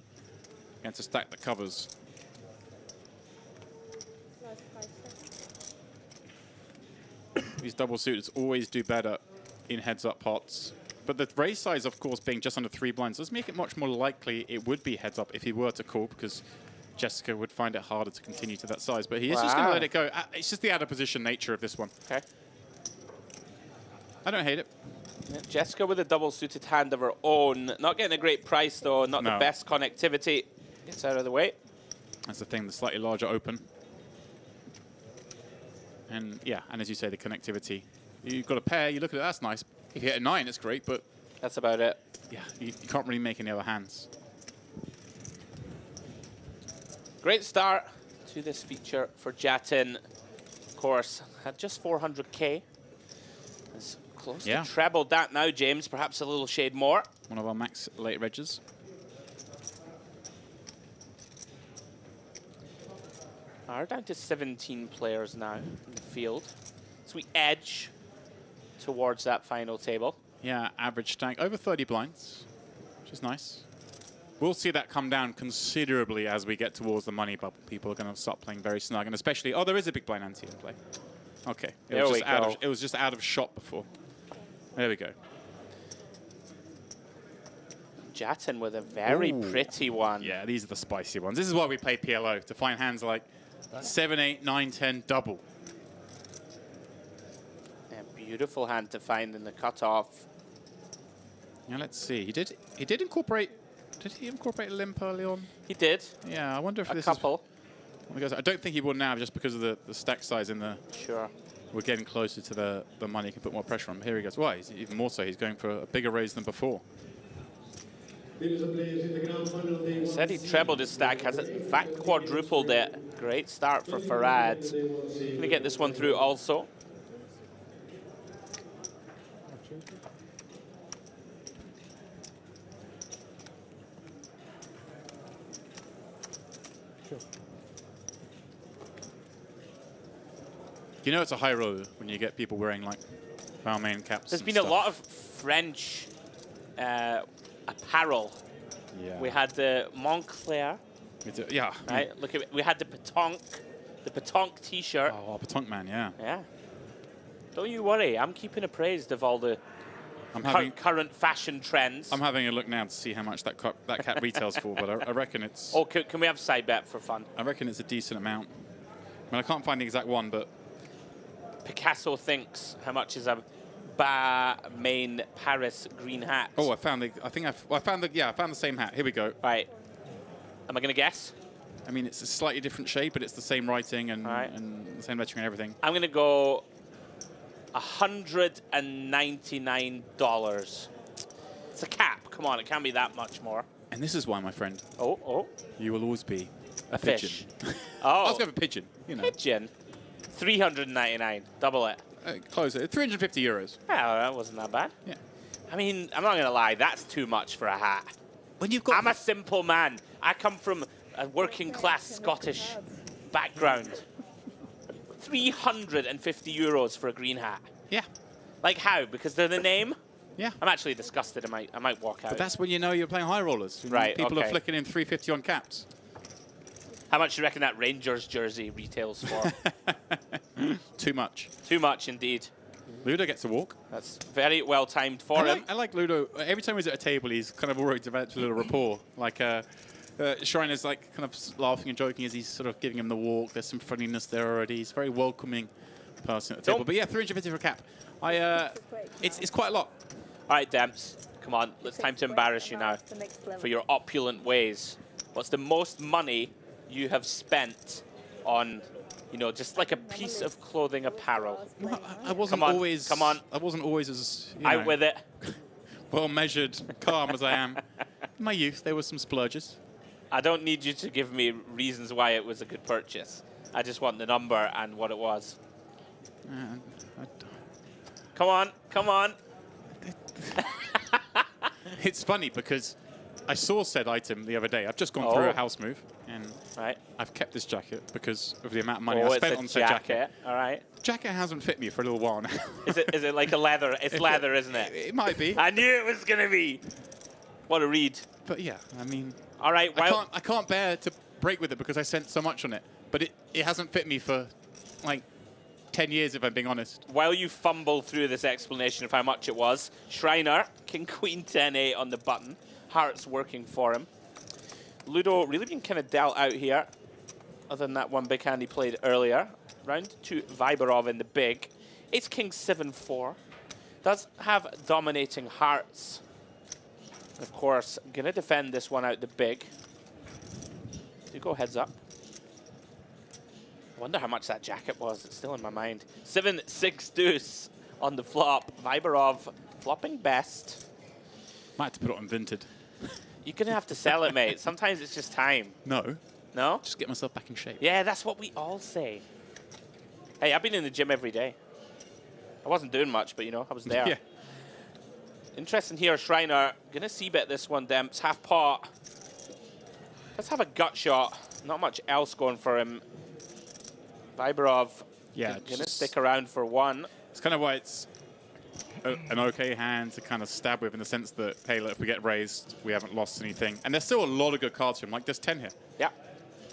against a stack that covers. These double suiteds always do better in heads-up pots. But the raise size, of course, being just under 3 blinds, does make it much more likely it would be heads-up if he were to call, because Jessica would find it harder to continue to that size. But he is just going to let it go. It's just the out-of-position nature of this one. Okay. I don't hate it. Yeah, Jessica with a double suited hand of her own. Not getting a great price, though. Not the best connectivity. Gets out of the way. That's the thing, the slightly larger open. And yeah, and as you say, the connectivity. You've got a pair, you look at it, that's nice. If you hit a 9, it's great, but that's about it. Yeah, you can't really make any other hands. Great start to this feature for Jattin. Of course, had just 400k. It's close to trebled that now, James. Perhaps a little shade more. One of our max late regs. Are down to 17 players now in the field. So we edge towards that final table. Yeah, average stack. Over 30 blinds, which is nice. We'll see that come down considerably as we get towards the money bubble. People are going to start playing very snug, and especially, oh, there is a big blind ante in play. Okay, it was just out of shot before. There we go. Jattin with a very pretty one. Yeah, these are the spicy ones. This is why we play PLO, to find hands like 7, 8, 9, 10, double. Yeah, beautiful hand to find in the cutoff. Now let's see. He did incorporate. Did he incorporate a limp early on? He did. Yeah, I wonder if a this couple. Is. I don't think he will now, just because of the stack size in the. Sure. We're getting closer to the money. He can put more pressure on. Here he goes. Why? Even more so. He's going for a bigger raise than before. Said he trebled his stack, has in fact quadrupled it. Great start for Farid. Gonna get this one through also. You know it's a high roller when you get people wearing like Balmain caps. There's been a lot of French apparel. Yeah. We had the Montclair. Yeah. Right. Look at it. We had the Petanque T-shirt. Oh, Petanque man, yeah. Yeah. Don't you worry. I'm keeping appraised of all the current fashion trends. I'm having a look now to see how much that cap retails for, but I reckon it's. Oh, can we have side bet for fun? I reckon it's a decent amount. I mean, I can't find the exact one, but. Picasso thinks how much is a Balmain Paris green hat? Oh, I found the same hat. Here we go. Right. Am I going to guess? I mean, it's a slightly different shade, but it's the same writing and the same lettering and everything. I'm going to go $199. It's a cap. Come on, it can't be that much more. And this is why, my friend. Oh. You will always be a fish. pigeon. Oh. I was going for pigeon. You know. Pigeon. 399. Double it. Close it. 350 euros. Yeah, that wasn't that bad. Yeah. I mean, I'm not going to lie. That's too much for a hat. When you've got. I'm a simple man. I come from a working class Scottish background. 350 euros for a green hat. Yeah. Like how? Because they're the name? Yeah. I'm actually disgusted. I might walk out. But that's when you know you're playing high rollers. Right. People are flicking in 350 on caps. How much do you reckon that Rangers jersey retails for? Too much. Too much indeed. Ludo gets a walk. That's very well timed for him. I like Ludo. Every time he's at a table, he's kind of already developed a little rapport. Like Shriner's like kind of laughing and joking as he's sort of giving him the walk. There's some friendliness there already. He's a very welcoming person at the table. But yeah, 350 for a cap. It's quite a lot. All right, Demps. Come on. It's time to embarrass you now for your opulent ways. What's the most money you have spent on, you know, just like a piece of clothing apparel? Well, I wasn't always. Come on. I wasn't always as Out with it. Well measured, calm as I am. In my youth, there were some splurges. I don't need you to give me reasons why it was a good purchase. I just want the number and what it was. Come on, come on. It's funny because I saw said item the other day. I've just gone through a house move, and I've kept this jacket because of the amount of money I spent on said jacket. All right. Jacket hasn't fit me for a little while now. Is it like a leather? It's leather, isn't it? It might be. I knew it was gonna be. What a read. But yeah, I mean. All right. I can't bear to break with it because I spent so much on it. But it hasn't fit me for like 10 years, if I'm being honest. While you fumble through this explanation of how much it was, Shriner, King Queen 10-8 on the button. Hearts working for him. Ludo really been kind of dealt out here, other than that one big hand he played earlier. Round to Viberov in the big. Ace King 7-4. Does have dominating hearts. Of course, going to defend this one out the big. Do go heads up. I wonder how much that jacket was. It's still in my mind. 7-6 deuce on the flop. Viberov flopping best. Might have to put it on Vinted. You're going to have to sell it, mate. Sometimes it's just time. No. No? Just get myself back in shape. Yeah, that's what we all say. Hey, I've been in the gym every day. I wasn't doing much, but, you know, I was there. Yeah. Interesting here, Shriner. Going to c-bet this one, Demps. Half pot. Let's have a gut shot. Not much else going for him. Viberov. Yeah. Going to stick around for one. It's kind of why it's an okay hand to kind of stab with in the sense that, hey, look, if we get raised, we haven't lost anything. And there's still a lot of good cards for him. Like, there's 10 here. Yeah.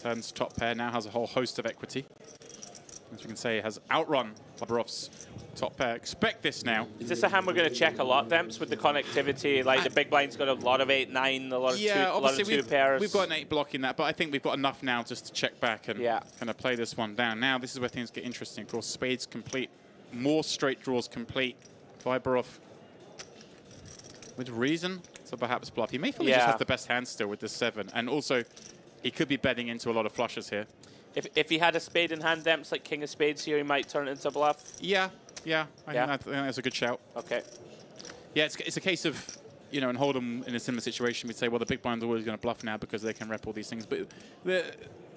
Turns top pair, now has a whole host of equity. As you can say, has outrun Barov's top pair. Expect this now. Is this a hand we're going to check a lot, Demps, with the connectivity? Like, the big blind's got a lot of 8-9, a lot of two pairs. We've got an 8 blocking that, but I think we've got enough now just to check back and kind of play this one down. Now, this is where things get interesting. Of course, spades complete. More straight draws complete. Viborov with reason to perhaps bluff. He may feel he just has the best hand still with this 7. And also, he could be betting into a lot of flushes here. If he had a spade in hand, Demps, like king of spades here, he might turn it into a bluff. I think that's a good shout. Okay. Yeah, it's a case of, you know, in Hold'em, in a similar situation, we'd say, well, the big blind's always going to bluff now because they can rep all these things. But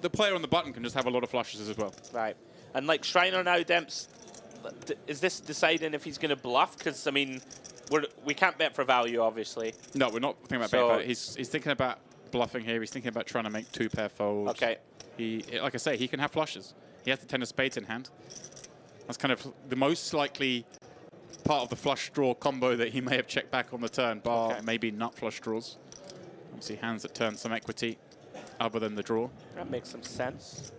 the player on the button can just have a lot of flushes as well. Right. And like Shriner now, Demps, is this deciding if he's going to bluff? Because, I mean, we can't bet for value, obviously. No, we're not thinking about betting value. He's thinking about bluffing here. He's thinking about trying to make 2-pair folds. Okay. Like I say, he can have flushes. He has the 10 of spades in hand. That's kind of the most likely part of the flush draw combo that he may have checked back on the turn, bar maybe nut flush draws. Obviously, hands that turn some equity other than the draw. That makes some sense.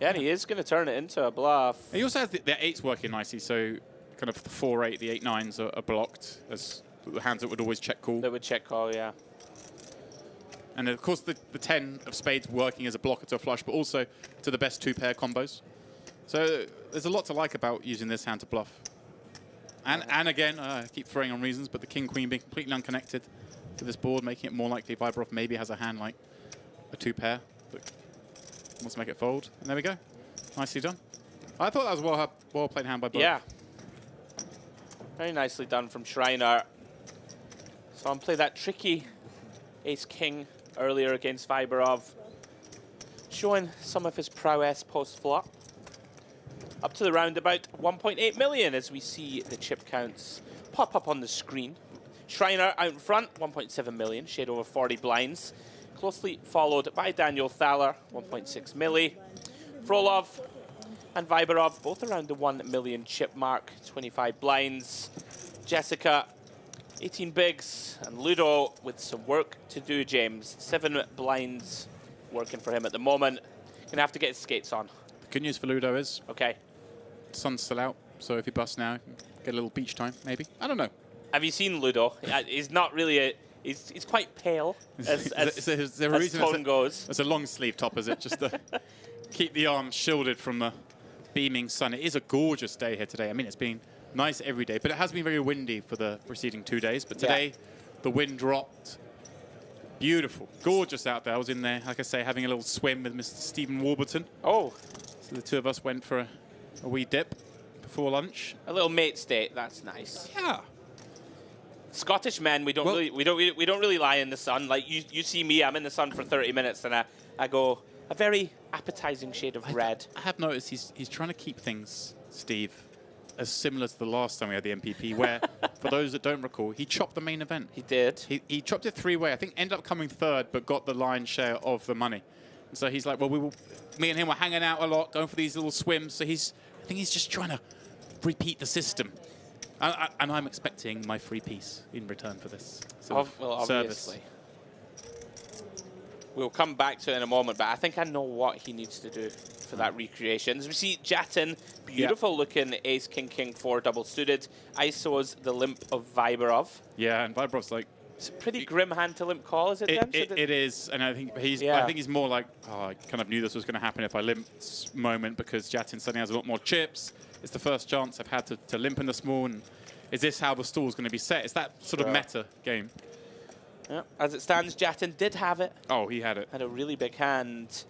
Yeah, and he is going to turn it into a bluff. He also has the 8s working nicely, so kind of the 4-8, the 8-9s are blocked as the hands that would always check call. That would check call, yeah. And of course, the 10 of spades working as a blocker to a flush, but also to the best 2-pair combos. So there's a lot to like about using this hand to bluff. And again, I keep throwing on reasons, but the king-queen being completely unconnected to this board, making it more likely Viborov maybe has a hand like a 2-pair that wants to make it fold. And there we go. Nicely done. I thought that was a well-played hand by both. Yeah. Very nicely done from Shriner. So I'm playing that tricky ace-king earlier against Viborov, showing some of his prowess post-flop. Up to the roundabout 1.8 million as we see the chip counts pop up on the screen. Shriner out in front, 1.7 million, shade over 40 blinds. Closely followed by Daniel Thaler, 1.6 milli. Frolov and Viborov, both around the 1 million chip mark, 25 blinds. Jessica, 18 bigs, and Ludo with some work to do, James. 7 blinds working for him at the moment. Gonna have to get his skates on. The good news for Ludo is the sun's still out, so if he busts now, he can get a little beach time, maybe. I don't know. Have you seen Ludo? He's not really a... He's quite pale as tone goes. It's a long sleeve top, is it? Just to keep the arms shielded from the beaming sun. It is a gorgeous day here today. I mean, it's been nice every day, but it has been very windy for the preceding 2 days. But today, the wind dropped. Beautiful. Gorgeous out there. I was in there, like I say, having a little swim with Mr. Stephen Warburton. Oh. So the two of us went for a wee dip before lunch. A little mate state. That's nice. Yeah. Scottish men, we don't really lie in the sun. Like you see me, I'm in the sun for 30 minutes, and I go a very appetizing shade of red. I have noticed he's trying to keep things, Steve, as similar to the last time we had the MPP, where for those that don't recall, he chopped the main event. He did. He chopped it 3-way. I think ended up coming 3rd, but got the lion's share of the money. And so he's like, well, me and him were hanging out a lot, going for these little swims. So I think he's just trying to repeat the system. And I'm expecting my free piece in return for this well, obviously. We'll come back to it in a moment, but I think I know what he needs to do for that recreation. As we see Jattin, beautiful looking ace, king, king, 4 double suited. ISO's the limp of Viborov. Yeah, and Viborov's like... It's a pretty grim hand to limp call, is it, Dem? It is, and I think he's more like, oh, I kind of knew this was going to happen if I limped moment, because Jattin suddenly has a lot more chips. It's the first chance I've had to limp in the small, and is this how the stall's going to be set? It's that sort of meta game. Yeah. As it stands, Jattin did have it. Oh, he had it. Had a really big hand.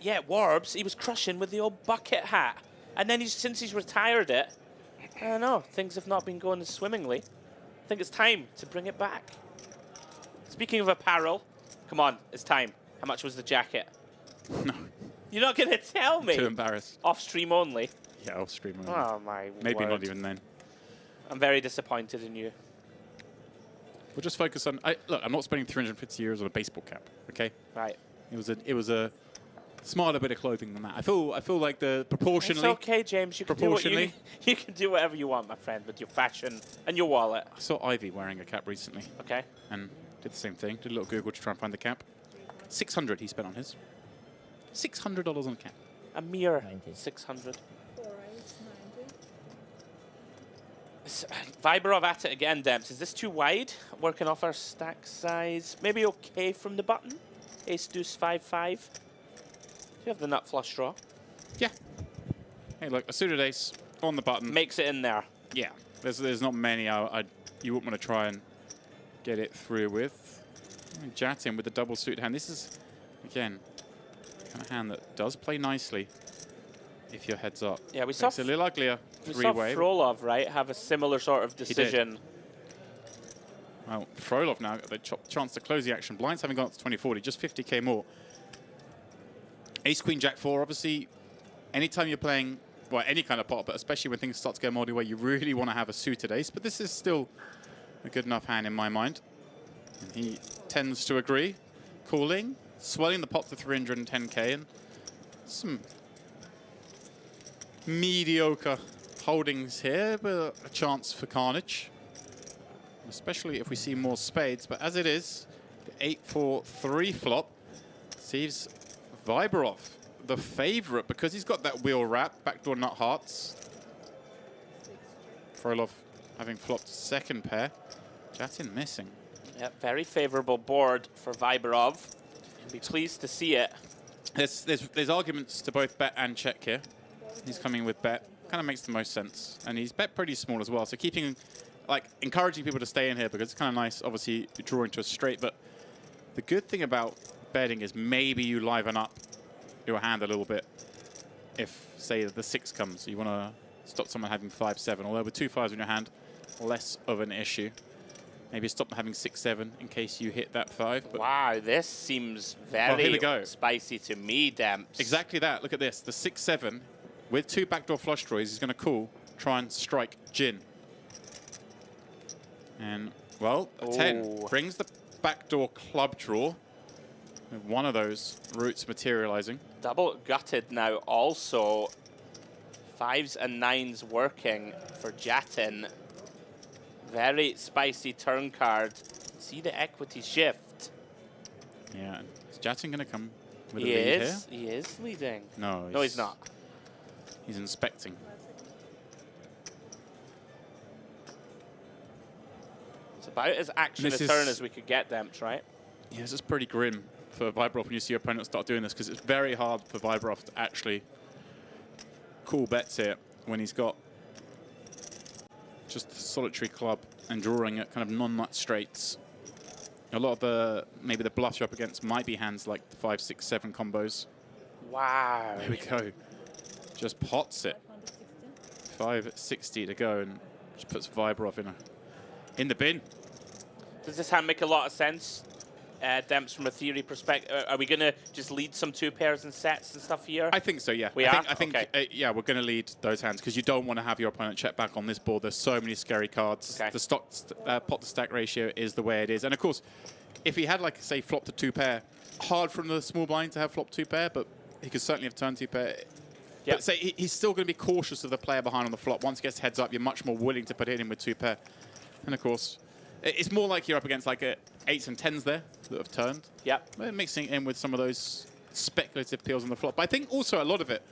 Yeah, Warbs, he was crushing with the old bucket hat. And then since he's retired it, I don't know, things have not been going as swimmingly. I think it's time to bring it back. Speaking of apparel, come on, it's time. How much was the jacket? No. You're not going to tell me? Too embarrassed. Off stream only? Yeah, off stream only. Oh, my Maybe word. not even then. I'm very disappointed in you. We'll just focus on... look, I'm not spending 350 euros on a baseball cap, okay? Right. It was a smarter bit of clothing than that. I feel like the proportionally. It's okay, James. You can do what you can do whatever you want, my friend, with your fashion and your wallet. I saw Ivy wearing a cap recently. Okay. And did the same thing. Did a little Google to try and find the cap. 600 he spent on his. $600 on a cap. A mere 90. 600. 4 eyes, 90. Viberov at it again, Demps. Is this too wide? Working off our stack size. Maybe okay from the button. Ace, deuce, 5-5. Do you have the nut flush draw? Yeah. Hey, look, a suited ace on the button. Makes it in there. Yeah. There's not many you wouldn't want to try and get it through with. Jattin with the double suited hand. This is, again, kind of hand that does play nicely if your head's up. Yeah, we saw It's a little uglier. We saw Three-way. Frolov, right, have a similar sort of decision. Well, Frolov now got the chance to close the action. Blinds having gone up to 2040, just 50k more. Ace, Queen, Jack 4, obviously, anytime you're playing, well, any kind of pot, but especially when things start to go moldy way, you really want to have a suited ace, but this is still a good enough hand in my mind. And he tends to agree. Calling, swelling the pot to 310k, and some mediocre holdings here, but a chance for carnage. Especially if we see more spades, but as it is, the 8-4-3 flop sees Viberov, the favorite, because he's got that wheel wrap, backdoor nut hearts. Frolov having flopped second pair. Jattin missing. Yep, very favorable board for Viberov. You'll be pleased to see it. There's arguments to both bet and check here. He's coming with bet. Kind of makes the most sense. And he's bet pretty small as well. So keeping, like, encouraging people to stay in here because it's kind of nice, obviously, drawing to a straight. But the good thing about betting is maybe you liven up your hand a little bit if, say, the 6 comes. You want to stop someone having 5-7. Although with 2 5s in your hand, less of an issue. Maybe stop them having 6-7 in case you hit that 5. But wow, this seems very spicy to me, Demps. Exactly that. Look at this. The 6-7 with 2 backdoor flush draws. He's going to call, try and strike Jin. And, well, a 10 brings the backdoor club draw. With one of those roots materializing. Double gutted now also. 5s and 9s working for Jattin. Very spicy turn card. See the equity shift. Yeah, is Jattin going to come with a lead here? He is leading. No, he's not. He's inspecting. It's about as action a turn as we could get, Demps, right? Yeah, this is pretty grim for Viberov when you see your opponent start doing this because it's very hard for Viberov to actually call bets here when he's got just a solitary club and drawing at kind of non-nut straights. A lot of the, maybe the bluffs you're up against might be hands like the 5, 6, 7 combos. Wow. There we go. Just pots it. 560 to go and just puts Viberov in the bin. Does this hand make a lot of sense, Demps, from a theory perspective? Are we going to just lead some 2 pairs and sets and stuff here? I think so, yeah. I think yeah, we're going to lead those hands because you don't want to have your opponent check back on this board. There's so many scary cards. Okay. The pot to stack ratio is the way it is. And of course, if he had, like, say, flop to 2 pair, hard from the small blind to have flop 2 pair, but he could certainly have turned 2 pair. Yep. But say he's still going to be cautious of the player behind on the flop. Once he gets heads up, you're much more willing to put it in with 2 pair. And of course, it's more like you're up against like 8s and 10s there that have turned. Yeah. Mixing in with some of those speculative peels on the flop. But I think also a lot of it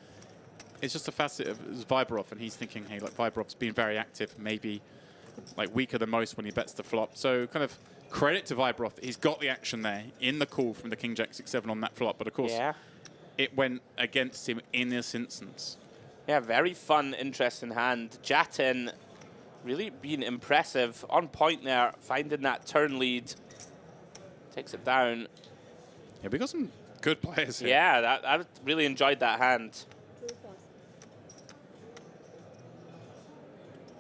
is just a facet of Viberov, and he's thinking, hey, like Viberov's been very active, maybe like weaker than most when he bets the flop. So kind of credit to Viberov. He's got the action there in the call from the King Jack 6-7 on that flop. But of course, it went against him in this instance. Yeah, very fun, interesting hand. Jattin really being impressive. On point there, finding that turn lead. Takes it down. Yeah, we got some good players here. Yeah, I really enjoyed that hand.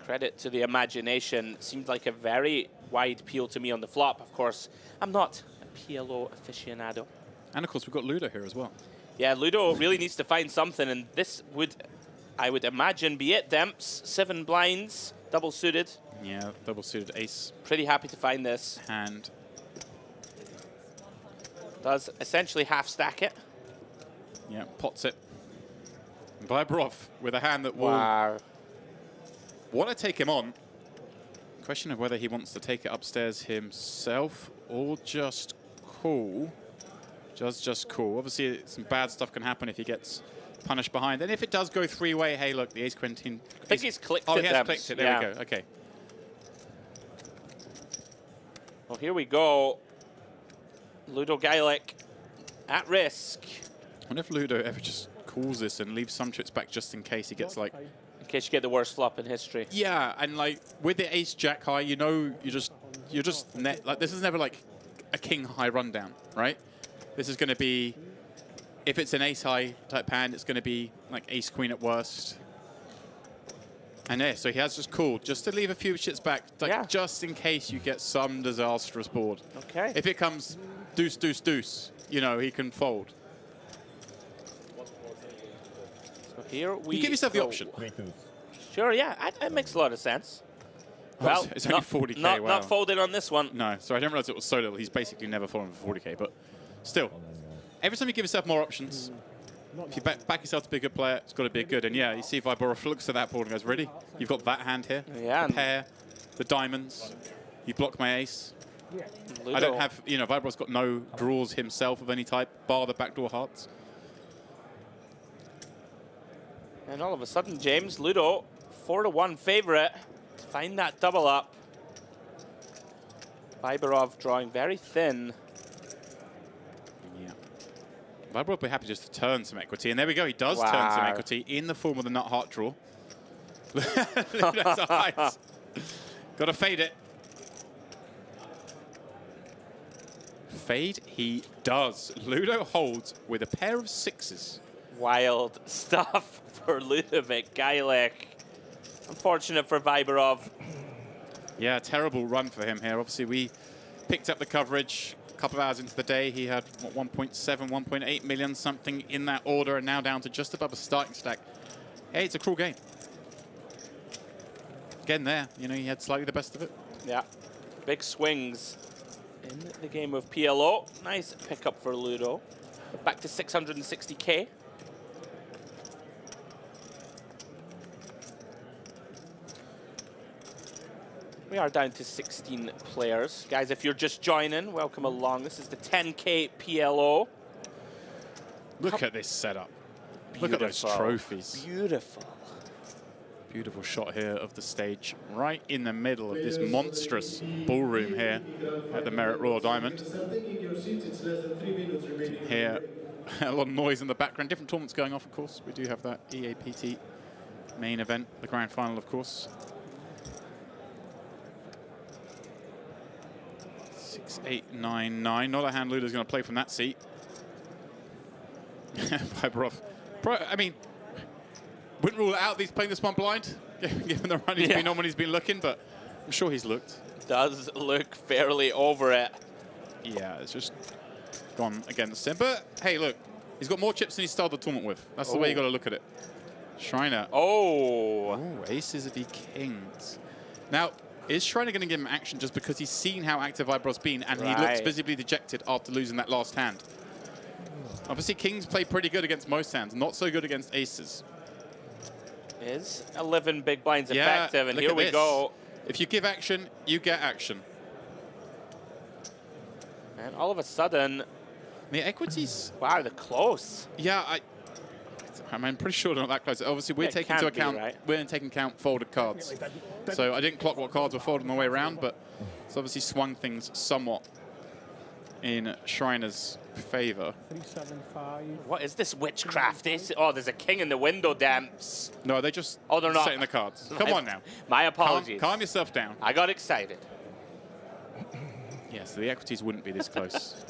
Credit to the imagination. Seemed like a very wide peel to me on the flop. Of course, I'm not a PLO aficionado. And of course, we've got Ludo here as well. Yeah, Ludo really needs to find something, and this would, I would imagine, be it. Demps, 7 blinds, double suited. Yeah, double suited ace. Pretty happy to find this. Hand. Does essentially half stack it. Yeah, pots it. Vibrov with a hand that will want to take him on. Question of whether he wants to take it upstairs himself or just call. Just call. Obviously, some bad stuff can happen if he gets punished behind. And if it does go three-way, hey, look, the ace queen. I think he's clicked it. Oh, he has clicked it. There we go. Okay. Well, here we go. Ludo Geilich at risk. I wonder if Ludo ever just calls this and leaves some chips back just in case he gets like... In case you get the worst flop in history. Yeah, and like with the ace jack high, you know, you're just net, like this is never like a king high rundown, right? This is going to be, if it's an ace high type hand, it's going to be like ace queen at worst. And yeah, so he has just called just to leave a few shits back, like just in case you get some disastrous board. Okay. If it comes deuce, deuce, deuce, you know, he can fold. So here we You give yourself the option. Sure, yeah, that makes a lot of sense. Well, it's only 40k. Not, wow. not folded on this one. No, sorry, I didn't realize it was so little. He's basically never fallen for 40k, but still, every time you give yourself more options, if you back yourself to be a good player, it's got to be a good. And yeah, you see Viborov looks at that board and goes, "Ready? You've got that hand here. Yeah. The pair, the diamonds. You block my ace. Ludo. I don't have, you know, Viborov's got no draws himself of any type, bar the backdoor hearts." And all of a sudden, James, Ludo, 4-1 favorite to find that double up. Viborov drawing very thin. Yeah. Viborov will be happy just to turn some equity. And there we go. He does turn some equity in the form of the nut heart draw. Ludo's eyes. Got to fade it. Fade he does. Ludo holds with a pair of sixes. Wild stuff for Ludovic Geilich. Unfortunate for Viborov. Yeah, terrible run for him here. Obviously, we picked up the coverage a couple of hours into the day. He had, what, 1.7, 1.8 million, something in that order, and now down to just above a starting stack. Hey, it's a cruel game. Again there, you know, he had slightly the best of it. Yeah, big swings in the game of PLO. Nice pickup for Ludo. Back to 660k. We are down to 16 players. Guys, if you're just joining, welcome along. This is the 10K PLO. Look at this setup. Look at those trophies. Beautiful. Beautiful shot here of the stage, right in the middle of this monstrous ballroom here at the Merit Royal Diamond. Here, a lot of noise in the background. Different tournaments going off, of course. We do have that EAPT main event, the grand final, of course. 6-8-9-9. Not a hand Ludo's going to play from that seat. Viborov. I mean, wouldn't rule it out that he's playing this one blind, given the run he's been on when he's been looking, but I'm sure he's looked. Does look fairly over it. Yeah, it's just gone against him. But hey, look, he's got more chips than he started the tournament with. That's the way you got to look at it. Shriner. Oh, aces of the kings. Now, is Shriner going to give him action just because he's seen how active Viborov's been and he looks visibly dejected after losing that last hand? Obviously, kings play pretty good against most hands, not so good against aces. Is 11 big blinds effective, and here we go. If you give action, you get action. And all of a sudden, the equities. Wow, they're close. Yeah, I'm pretty sure they're not that close. Obviously, we're taking into account we're taking account folded cards. So I didn't clock what cards were folded on the way around, but it's obviously swung things somewhat in Shriner's favor. 375. What is this witchcraft? Oh, there's a king in the window, Demps. No, they just they're not setting the cards. Come on now. My apologies. Calm yourself down. I got excited. Yes, the equities wouldn't be this close.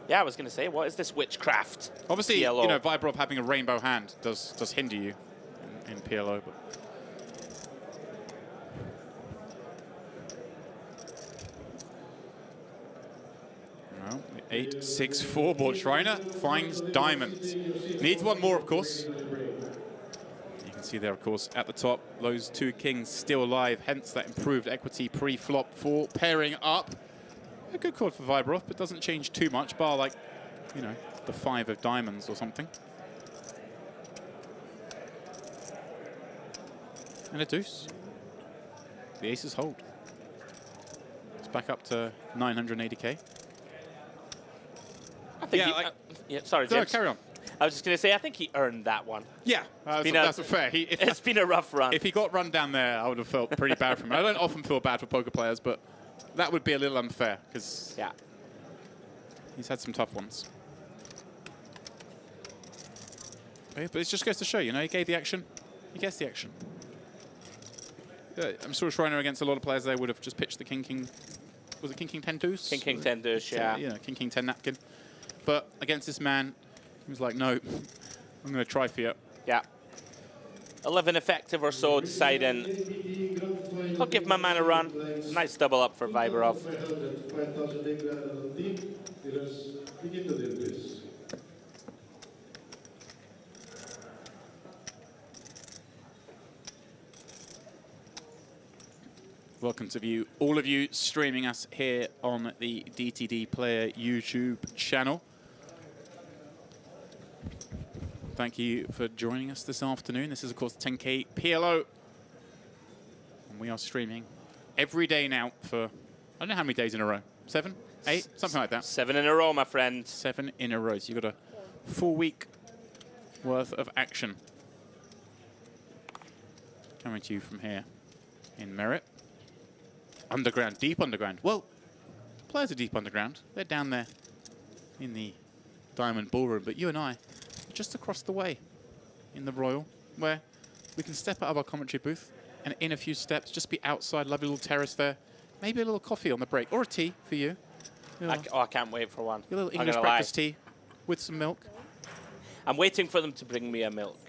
Yeah, I was going to say, what is this witchcraft? Obviously, PLO. you know, Viborov having a rainbow hand does hinder you in PLO, but. Well, 8-6-4 board. Shriner finds diamonds. Needs one more, of course. You can see there, of course, at the top, those two kings still alive, hence that improved equity pre-flop for pairing up. A good call for Viborov, but doesn't change too much, bar like, you know, the 5 of diamonds or something. And a deuce. The aces hold. It's back up to 980k. I think yeah, sorry, James. Carry on. I was just going to say, I think he earned that one. Yeah, that's fair. It's been a rough run. If he got run down there, I would have felt pretty bad for him. I don't often feel bad for poker players, but that would be a little unfair because he's had some tough ones. But it just goes to show, you know, he gave the action, he gets the action. I'm sure Shriner against a lot of players there would have just pitched the king. Was it king 10 deuce? King 10 deuce, yeah. You know, king 10 napkin. But against this man, he was like, no, I'm going to try for you. Yeah. 11 effective or so deciding. I'll give my man a run. Nice double up for Viberov. Welcome to all of you streaming us here on the DTD Player YouTube channel. Thank you for joining us this afternoon. This is, of course, 10K PLO. And we are streaming every day now for, I don't know how many days in a row. 7? 8? Something like that. 7 in a row, my friend. 7 in a row. So you've got a full week worth of action coming to you from here in Merit. Underground, deep underground. Well, players are deep underground. They're down there in the Diamond Ballroom. But you and I are just across the way in the Royal, where we can step out of our commentary booth and in a few steps, just be outside, lovely little terrace there. Maybe a little coffee on the break, or a tea for you. I can't wait for one. A little English breakfast tea with some milk. I'm waiting for them to bring me a milk.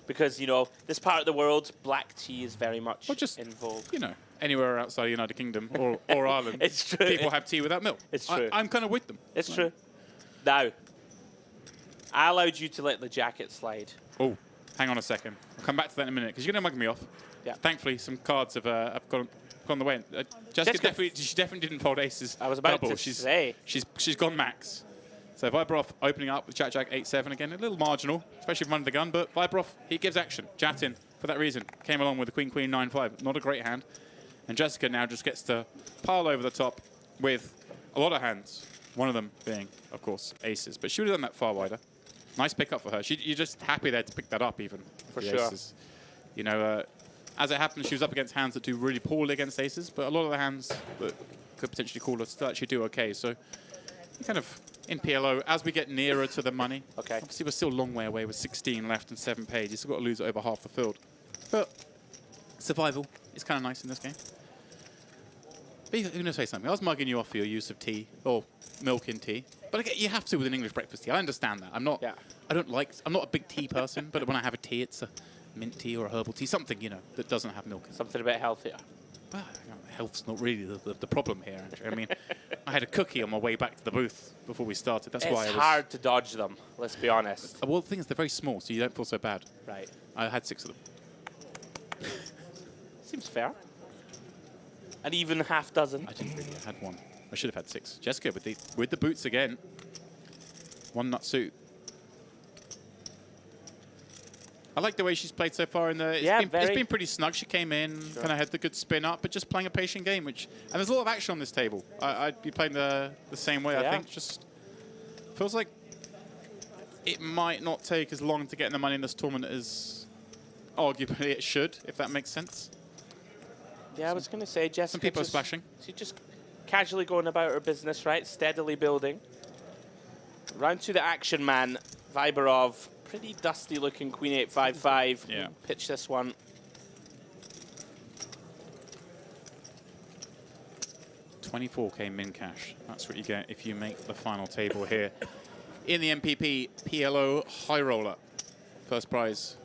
Because, you know, this part of the world, black tea is very much in vogue. You know, anywhere outside the United Kingdom or Ireland, it's true. People have tea without milk. It's true. I'm kind of with them. It's true. Now, I allowed you to let the jacket slide. Oh, hang on a second. I'll come back to that in a minute because you're going to mug me off. Yeah. Thankfully, some cards have gone the way. Jessica definitely didn't fold aces. I was about double. to say. She's gone max. So Viberov opening up with Jack 8-7 again, a little marginal, especially from under the gun, but Viberov, he gives action. Jattin, for that reason, came along with the Queen 9-5. Not a great hand. And Jessica now just gets to pile over the top with a lot of hands. One of them being, of course, aces. But she would have done that far wider. Nice pickup for her. You're just happy there to pick that up, even. For sure. Aces. You know, as it happens, she was up against hands that do really poorly against aces, but a lot of the hands that could potentially call her still actually do okay. So you kind of, in PLO, as we get nearer to the money, obviously we're still a long way away with 16 left and 7 paid. You've still got to lose over half the field. But survival is kind of nice in this game. But you're going to say something. I was mugging you off for your use of tea, or milk in tea. But again, you have to with an English breakfast tea. I understand that. I'm not a big tea person, but when I have a tea, it's a mint tea or a herbal tea, something, you know, that doesn't have milk in it. Something a bit healthier. Well, health's not really the problem here, actually. I mean, I had a cookie on my way back to the booth before we started. That's why it's hard to dodge them, let's be honest. Well, the thing is, they're very small, so you don't feel so bad. Right. I had 6 of them. Seems fair. An even half dozen. I didn't really. I had 1. I should have had 6. Jessica with the boots again. 1 nut suit. I like the way she's played so far in the. It's been pretty snug. She came in, kind of had the good spin up, but just playing a patient game. And there's a lot of action on this table. I'd be playing the same way. I think just feels like it might not take as long to get in the money in this tournament as arguably it should, if that makes sense. Yeah, I was going to say, Jessica. Some people are splashing. She's just casually going about her business, right? Steadily building. Round to the action man, Viberov. Pretty dusty looking Queen 8-5-5. Yeah. Pitch this one. $24K min cash. That's what you get if you make the final table here in the MPP PLO High Roller. First prize,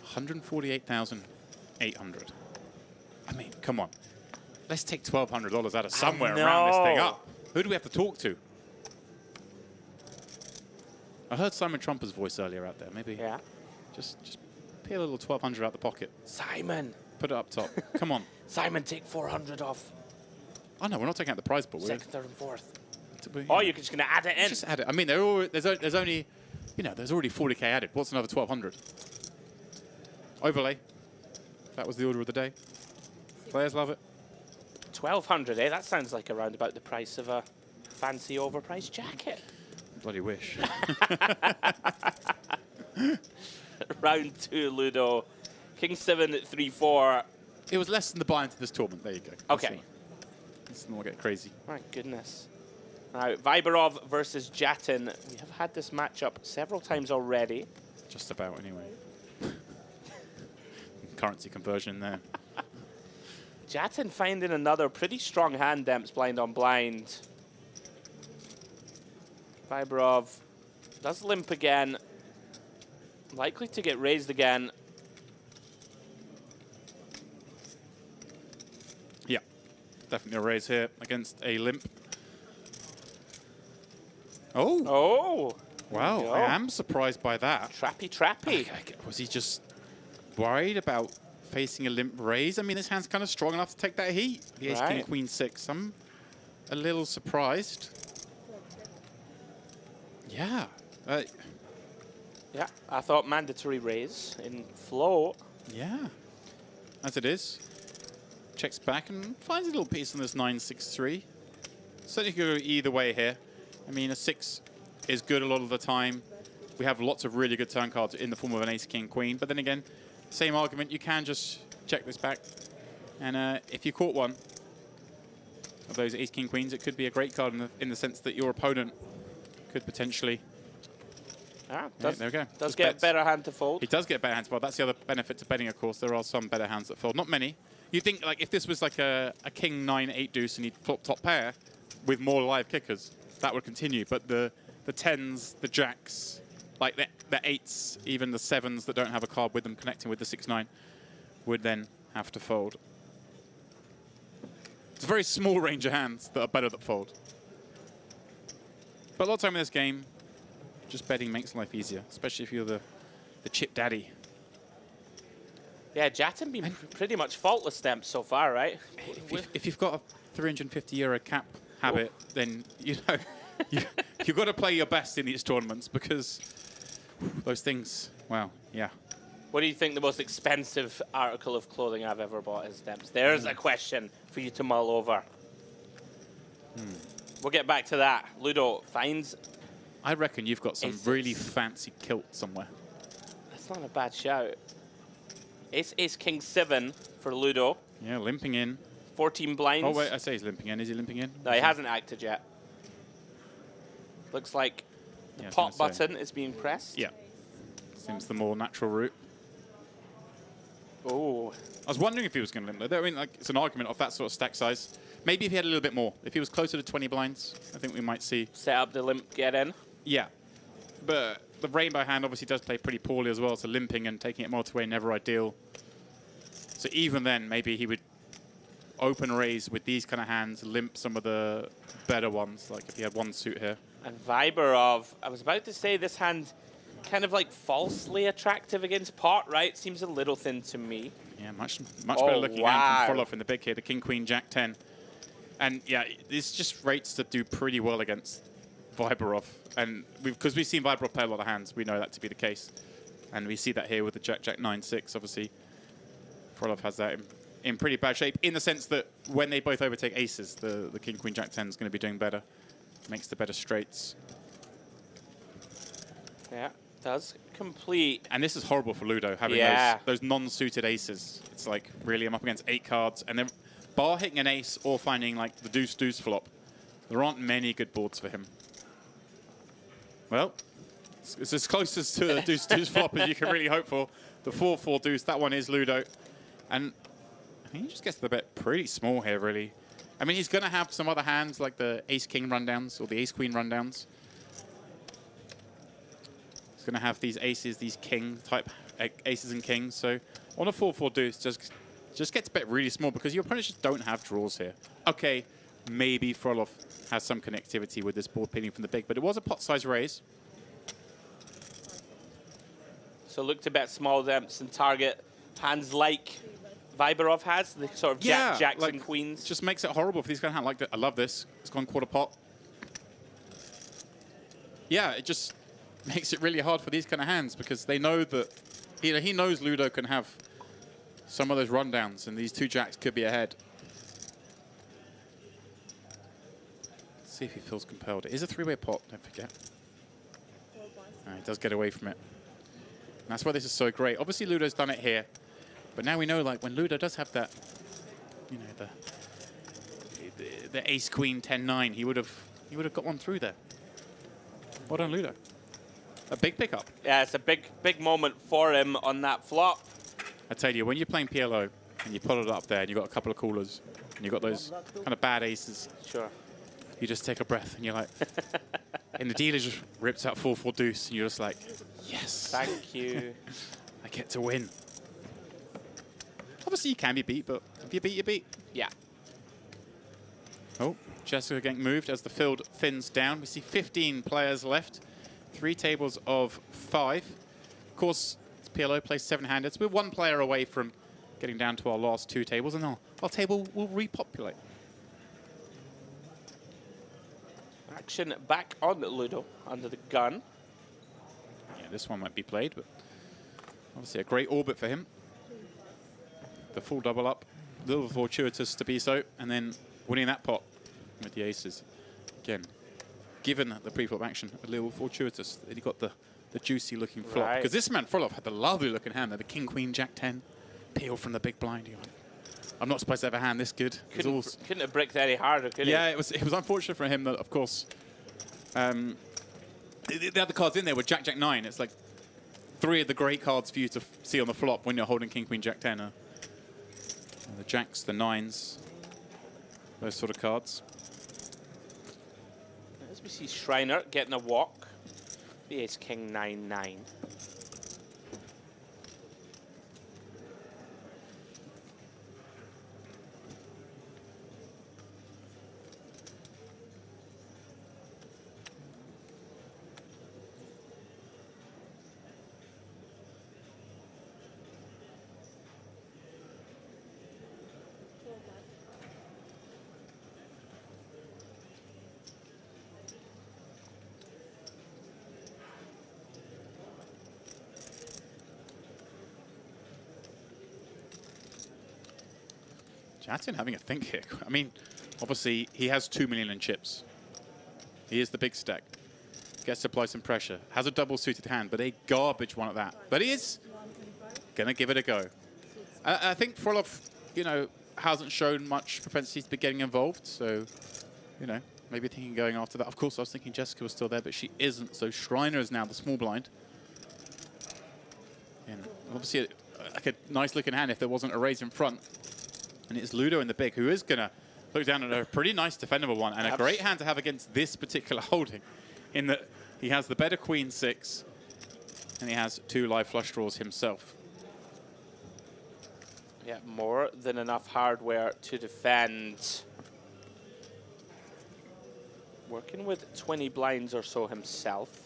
$148,800. I mean, come on. Let's take $1,200 out of somewhere around this thing up. Who do we have to talk to? I heard Simon Trumper's voice earlier out there. Maybe just peel a little 1,200 out the pocket. Simon. Put it up top. Come on. Simon, take 400 off. Oh, no, we're not taking out the prize pool. Second, third, and fourth. Oh, you're just going to add it in. Just add it. I mean, there's only, you know, there's already 40k added. What's another 1,200? Overlay. That was the order of the day. Players love it. 1,200, eh? That sounds like around about the price of a fancy overpriced jacket. Bloody wish. Round 2, Ludo. King 7, 3-4. It was less than the buy into this tournament. There you go. Okay. Let's not get crazy. My goodness. Now, Viberov versus Jattin. We have had this matchup several times already. Just about, anyway. Currency conversion there. Jattin finding another pretty strong hand, Demps, blind on blind. Viberov does limp again. Likely to get raised again. Yeah, definitely a raise here against a limp. Oh. Oh. Wow, I am surprised by that. Trappy. Was he just worried about facing a limp raise? I mean, this hand's kind of strong enough to take that heat. The ace, king, queen, 6. I'm a little surprised. Yeah. Yeah, I thought mandatory raise in flow. Yeah, as it is. Checks back and finds a little piece on this 9-6-3. Certainly could go either way here. I mean, a 6 is good a lot of the time. We have lots of really good turn cards in the form of an ace, king, queen. But then again, same argument, you can just check this back. And if you caught one of those ace, king, queens, it could be a great card in the sense that your opponent could potentially... Ah, there we go. Does get a better hand to fold. He does get better hands to fold. That's the other benefit to betting, of course. There are some better hands that fold. Not many. You think, like, if this was like a king 9-8 deuce and he'd flop top pair with more live kickers, that would continue. But the 10s, the jacks, like the 8s, even the 7s that don't have a card with them connecting with the 6-9 would then have to fold. It's a very small range of hands that are better that fold. But a lot of time in this game, just betting makes life easier, especially if you're the chip daddy. Yeah, Jattin been pretty much faultless Demps so far, right? If you've got a €350 cap habit, then you know you've got to play your best in these tournaments because those things. Wow, yeah. What do you think the most expensive article of clothing I've ever bought is, Demps? There's a question for you to mull over. We'll get back to that. Ludo finds. I reckon you've got some really fancy kilt somewhere. That's not a bad shout. Ace king 7 for Ludo. Yeah, limping in. 14 blinds. Oh wait, I say he's limping in. Is he limping in? No, he hasn't acted yet. Looks like the pot button is being pressed. Yeah. Seems the more natural route. Oh. I was wondering if he was going to limp. I mean, like, it's an argument of that sort of stack size. Maybe if he had a little bit more. If he was closer to 20 blinds, I think we might see. Set up the limp, get in. Yeah. But the rainbow hand obviously does play pretty poorly as well, so limping and taking it multi-way, never ideal. So even then, maybe he would open raise with these kind of hands, limp some of the better ones, like if he had one suit here. And Viberov, I was about to say this hand kind of like falsely attractive against pot, right? Seems a little thin to me. Yeah, much better looking hand from Frolov in the big here, the king, queen, jack 10. And yeah, this just rates to do pretty well against Viberov. And because we've seen Viberov play a lot of hands, we know that to be the case. And we see that here with the jack, jack 9-6, obviously. Frolov has that in pretty bad shape, in the sense that when they both overtake aces, the king, queen, jack 10 is going to be doing better. Makes the better straights. Yeah, does complete. And this is horrible for Ludo, having those non-suited aces. It's like, really, I'm up against 8 cards, and then bar hitting an ace or finding like the deuce-deuce flop. There aren't many good boards for him. Well, it's as close as to the deuce-deuce flop as you can really hope for. The 4-4 deuce, that one is Ludo. And he just gets the bet pretty small here, really. I mean, he's going to have some other hands like the ace-king rundowns or the ace-queen rundowns. He's going to have these aces, these king-type aces and kings. So on a 4-4 deuce, just gets bet really small because your opponents just don't have draws here. Okay, maybe Frolov has some connectivity with this board pinning from the big, but it was a pot-size raise. So look to bet small Demps and target hands like Viberov has, the sort of jacks like, and queens. Just makes it horrible for these kind of hands. Like I love this. It's gone quarter pot. yeah, it just makes it really hard for these kind of hands because they know that, you know, he knows Ludo can have some of those rundowns and these two jacks could be ahead. Let's see if he feels compelled. It is a three-way pot, don't forget. He does get away from it. And that's why this is so great. Obviously, Ludo's done it here. But now we know, like, when Ludo does have that, you know, the ace, queen, 10-9, he would have got one through there. Well done, Ludo. A big pickup. Yeah, it's a big moment for him on that flop. I tell you, when you're playing PLO and you pull it up there and you've got a couple of callers and you've got those kind of bad aces, sure, you just take a breath and you're like, and the dealer just rips out 4-4 deuce and you're just like, yes. Thank you. I get to win. Obviously, you can be beat, but if you beat, you beat. Yeah. Oh, Jessica getting moved as the field thins down. We see 15 players left, 3 tables of 5. Of course, PLO plays 7-handed, so we're 1 player away from getting down to our last 2 tables, and our table will repopulate. Action back on Ludo under the gun. Yeah, this one might be played, but obviously a great orbit for him. The full double up, a little fortuitous to be so, and then winning that pot with the aces. Again, given the pre-flop action, a little fortuitous that he got the juicy looking flop. Because this man, Frolov, had the lovely looking hand there, the king, queen, jack 10, peel from the big blind. I'm not supposed to have a hand this good. Couldn't have bricked any harder, could he? Yeah, it was unfortunate for him that, of course, the other cards in there were jack, jack 9. It's like 3 of the great cards for you to see on the flop when you're holding king, queen, jack 10. The jacks, the 9s, those sort of cards. As we see Shriner getting a walk. The ace, king, 9-9. Jattin having a think here. I mean, obviously, he has 2 million in chips. He is the big stack. Gets to apply some pressure. Has a double-suited hand, but a garbage one at that. But he is going to give it a go. I think Frolov, you know, hasn't shown much propensity to be getting involved. So, you know, maybe thinking going after that. Of course, I was thinking Jessica was still there, but she isn't. So Shriner is now the small blind. And obviously, like a nice-looking hand if there wasn't a raise in front. And it's Ludo in the big, who is going to look down at a pretty nice defendable one. And a great hand to have against this particular holding, in that he has the better queen 6, and he has 2 live flush draws himself. Yeah, more than enough hardware to defend. Working with 20 blinds or so himself.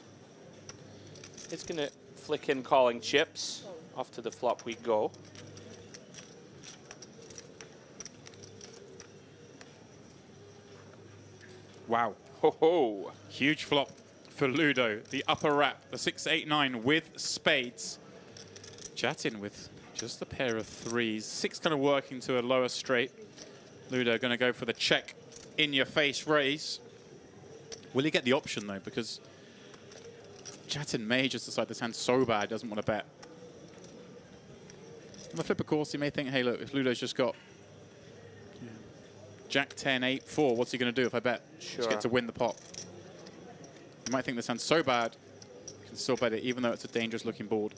It's going to flick in calling chips. Off to the flop we go. Wow. Ho ho. Huge flop for Ludo. The upper wrap, the 6-8-9 with spades. Jattin with just a pair of 3s. 6 kind of working to a lower straight. Ludo going to go for the check in your face raise. Will he get the option though? Because Jattin may just decide this hand's so bad, doesn't want to bet. On the flip, of course, he may think, hey, look, if Ludo's just got Jack 10, 8, 4, what's he going to do if I bet? Sure. Just get to win the pot. You might think this hand's so bad, you can still bet it, even though it's a dangerous looking board.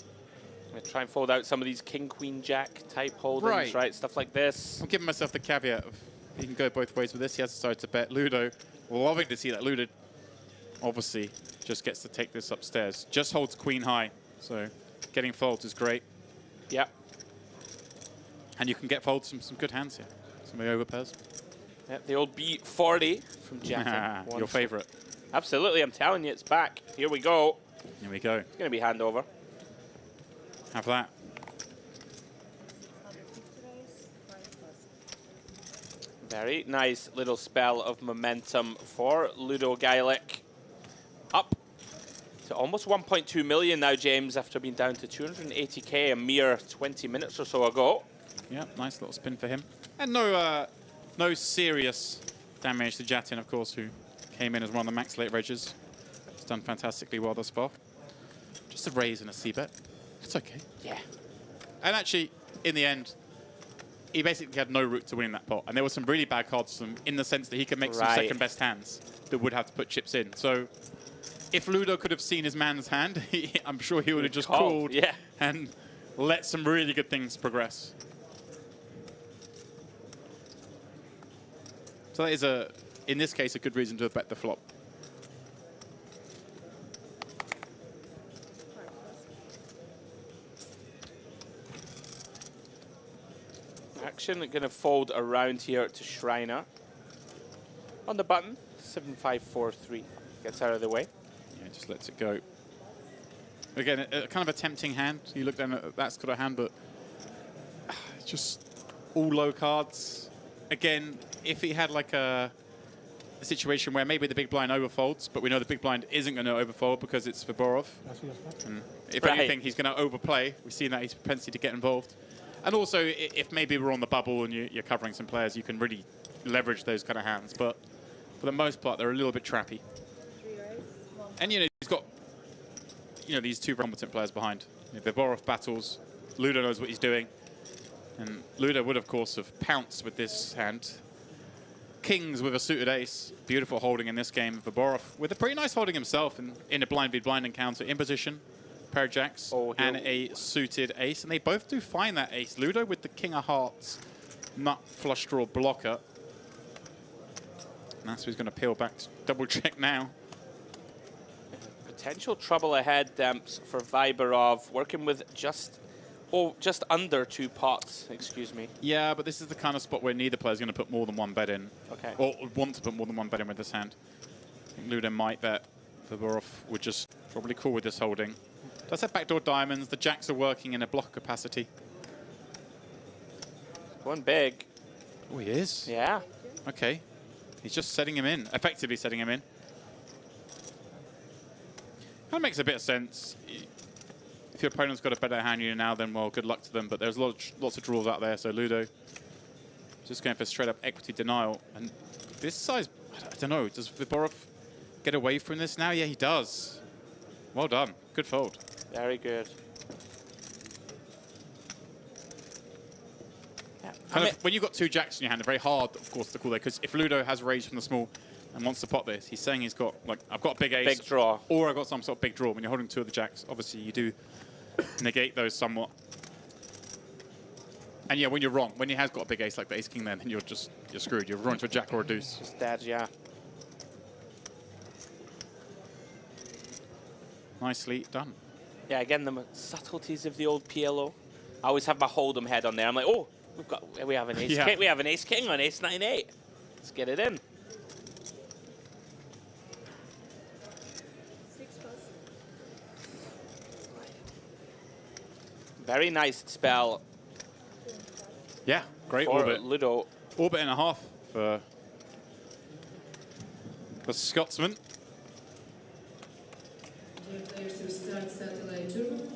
I'm going to try and fold out some of these king, queen, jack type holdings, right? Stuff like this. I'm giving myself the caveat of he can go both ways with this. He has decided to bet. Ludo, loving to see that. Ludo obviously just gets to take this upstairs. Just holds queen high, so getting folds is great. Yep. And you can get folds from some good hands here. Somebody over pairs. Yep, the old B40 from Jatan. Your favorite. Absolutely, I'm telling you, it's back. Here we go. Here we go. It's going to be hand over. Have that. Very nice little spell of momentum for Ludo Geilich. Up to almost 1.2 million now, James, after being down to 280k a mere 20 minutes or so ago. Yeah, nice little spin for him. And no serious damage to Jattin, of course, who came in as one of the max late regs. He's done fantastically well thus far. Just a raise and a c-bet. It's okay. Yeah. And actually, in the end, he basically had no route to winning that pot. And there were some really bad cards from, in the sense that he could make some second best hands that would have to put chips in. So if Ludo could have seen his man's hand, I'm sure he would have just called and let some really good things progress. So that is, in this case, a good reason to bet the flop. Action going to fold around here to Shriner. On the button, 7543. Gets out of the way. Yeah, just lets it go. Again, a kind of a tempting hand. You look down at that sort of hand, but just all low cards. Again, if he had like a situation where maybe the big blind overfolds, but we know the big blind isn't going to overfold because it's Viborov. And if anything, he's going to overplay. We've seen that he's propensity to get involved. And also, if maybe we're on the bubble and you're covering some players, you can really leverage those kind of hands. But for the most part, they're a little bit trappy. And, you know, he's got, you know, these two competent players behind. You know, Viborov battles. Ludo knows what he's doing. And Ludo would, of course, have pounced with this hand. Kings with a suited ace. Beautiful holding in this game. Viborov with a pretty nice holding himself in a blind v blind encounter in position. Pair of jacks and a suited ace. And they both do find that ace. Ludo with the king of hearts, nut flush draw blocker. And that's who's going to peel back to double check now. Potential trouble ahead, Demps, for Viborov, working with just under 2 pots, excuse me. Yeah, but this is the kind of spot where neither player's going to put more than one bet in. Okay. Or want to put more than one bet in with this hand. I think Ludo might bet. Viborov would just probably call with this holding. Does have backdoor diamonds. The jacks are working in a block capacity. Going big. Oh, he is? Yeah. Okay. He's just setting him in, effectively setting him in. That makes a bit of sense. If your opponent's got a better hand you now, then, well, good luck to them. But there's lots of draws out there, so Ludo just going for straight-up equity denial. And this size, I don't know, does Viborov get away from this now? Yeah, he does. Well done. Good fold. Very good. Yeah. When you've got 2 jacks in your hand, they're very hard, of course, to call there. Because if Ludo has raised from the small and wants to pot this, he's saying he's got, like, I've got a big ace. Big draw. Or I've got some sort of big draw. When you're holding 2 of the jacks, obviously you do negate those somewhat. And yeah, when you're wrong, when he has got a big ace like the ace-king then you're screwed. You're running to a jack or a deuce. Just dead, yeah. Nicely done. Yeah, again, the subtleties of the old PLO. I always have my hold'em head on there. I'm like, oh, we have an ace king. We have an ace king on ace 9-8. Let's get it in. Very nice spell. Yeah, great for orbit. Ludo. Orbit and a half for the Scotsman.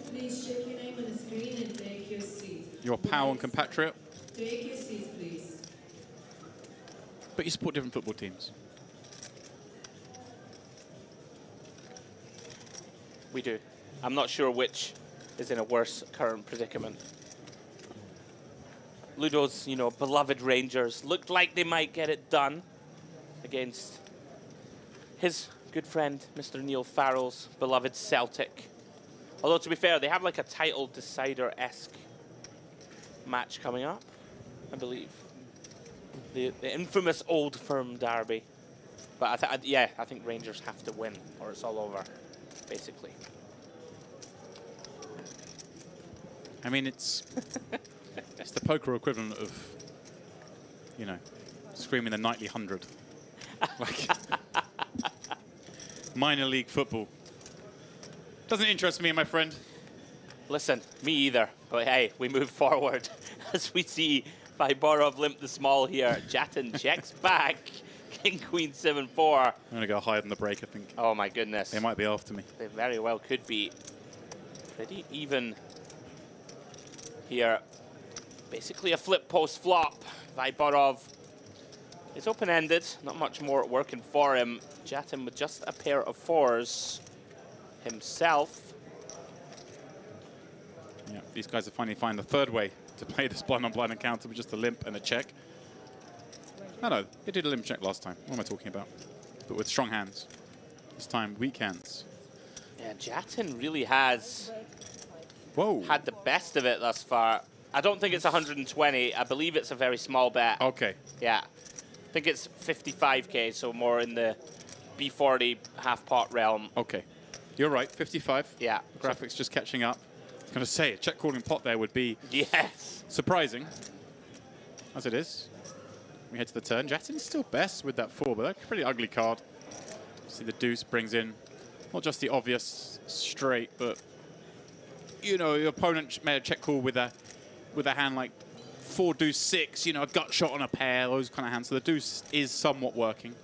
Please check your name on the screen and take your seat. Your pal and compatriot. Take your seat, please. But you support different football teams. We do. I'm not sure which is in a worse current predicament. Ludo's, you know, beloved Rangers looked like they might get it done against his good friend, Mr. Neil Farrell's beloved Celtic. Although, to be fair, they have like a title decider-esque match coming up, I believe. The infamous Old Firm derby. But I think Rangers have to win or it's all over, basically. I mean, it's the poker equivalent of, you know, screaming the nightly 100. Like, minor league football. Doesn't interest me, my friend. Listen, me either. But hey, we move forward as we see Viborov limp the small here. Jatan checks back. King, Queen, 7-4. I'm going to go hide on the break, I think. Oh my goodness. They might be after me. They very well could be. Pretty even here. Basically a flip post flop. Viborov is open-ended. Not much more working for him. Jattin with just a pair of 4s himself. Yeah, these guys have finally found the third way to play this blind-on-blind encounter with just a limp and a check. No, they did a limp check last time. What am I talking about? But with strong hands. This time, weak hands. Yeah, Jattin really has Whoa. had the best of it thus far. I don't think it's 120. I believe it's a very small bet. Okay. Yeah. I think it's 55K, so more in the B40 half-pot realm. Okay. You're right, 55. Yeah. Graphics just catching up. I was going to say, a check calling pot there would be Yes. surprising, as it is. We head to the turn. Jattin's still best with that 4, but that's a pretty ugly card. See, the deuce brings in not just the obvious straight, but, you know, your opponent made a check call with a hand like 4 deuce 6, you know, a gut shot on a pair, those kind of hands. So the deuce is somewhat working.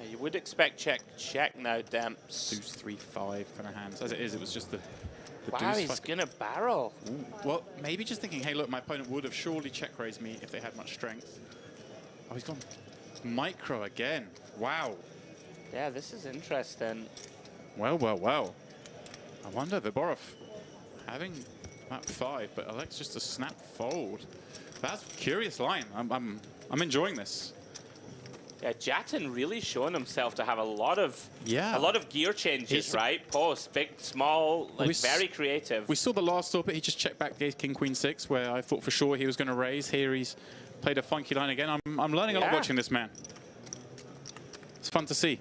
You would expect check now, Demps. Deuce 3 5 kind of hands. As it is, it was just the Wow, deuce. he's gonna barrel. Ooh. Well, maybe just thinking, hey, look, my opponent would have surely check raised me if they had much strength. Oh, he's gone micro again. Wow. Yeah, this is interesting. Well, well, well. I wonder, Viborov having that 5, but Alex just a snap fold. That's a curious line. I'm enjoying this. Yeah, Jattin really showing himself to have a lot of gear changes, It's right? Post, big, small, like very creative. We saw the last stop, but he just checked back the King Queen 6, where I thought for sure he was going to raise. Here he's played a funky line again. I'm learning a lot watching this man. It's fun to see.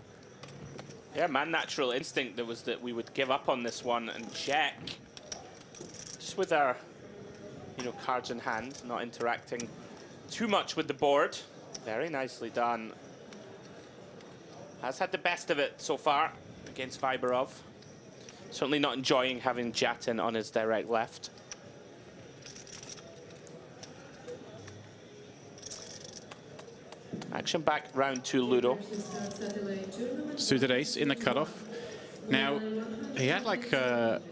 Yeah, man, natural instinct that was that we would give up on this one and check. Just with our, you know, cards in hand, not interacting too much with the board. Very nicely done. Has had the best of it so far against Viborov. Certainly not enjoying having Jattin on his direct left. Action back round to Ludo. Suited ace in the cutoff. Now, he had like a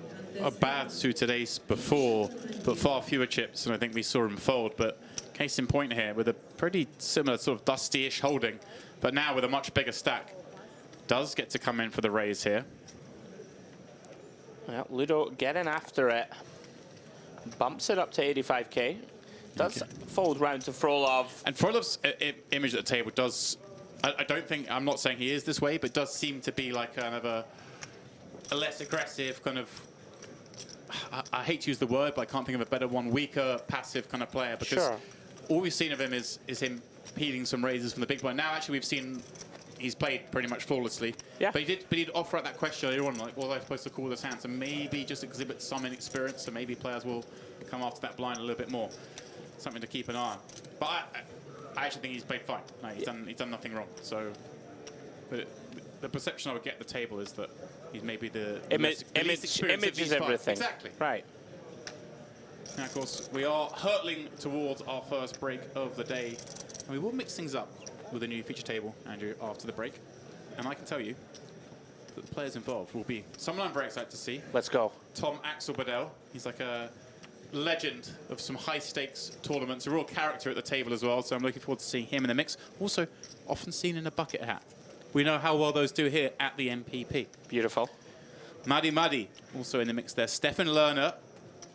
bad suited ace before, but far fewer chips, and I think we saw him fold. But case in point here, with a pretty similar sort of dusty-ish holding, but now with a much bigger stack. Does get to come in for the raise here. Well, Ludo getting after it. Bumps it up to 85K. Does fold round to Frolov. And Frolov's image at the table does, I don't think, I'm not saying he is this way, but does seem to be like kind of a less aggressive kind of, I hate to use the word, but I can't think of a better one, weaker, passive kind of player. Because all we've seen of him is him peeling some raises from the big blind. Now, actually, we've seen he's played pretty much flawlessly. Yeah. But he did offer up that question earlier on, like, what was I supposed to call this hand? So maybe just exhibit some inexperience, so maybe players will come after that blind a little bit more. Something to keep an eye on. But I actually think he's played fine. No, he's done nothing wrong. So the perception I would get at the table is that he's maybe the image is everything. Exactly. Right. Now, of course, we are hurtling towards our first break of the day. And we will mix things up with a new feature table, Andrew, after the break. And I can tell you that the players involved will be someone I'm very excited to see. Let's go. Tom Axel Bedell. He's like a legend of some high-stakes tournaments, a real character at the table as well, so I'm looking forward to seeing him in the mix. Also, often seen in a bucket hat. We know how well those do here at the MPP. Beautiful. Madi, also in the mix there. Stefan Lerner,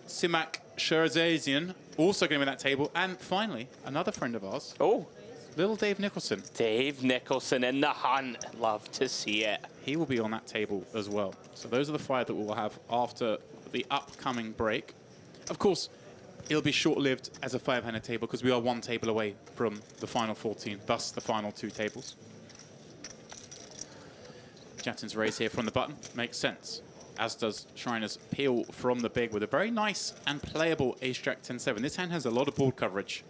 Simak Sherzazian, also going to be at that table. And finally, another friend of ours. Oh. Little Dave Nicholson. Dave Nicholson in the hunt. Love to see it. He will be on that table as well. So those are the 5 that we'll have after the upcoming break. Of course, it'll be short-lived as a 5-handed table because we are 1 table away from the final 14, thus the final 2 tables. Jattin's raise here from the button makes sense, as does Schreiner's peel from the big with a very nice and playable ace-jack 10-7. This hand has a lot of board coverage.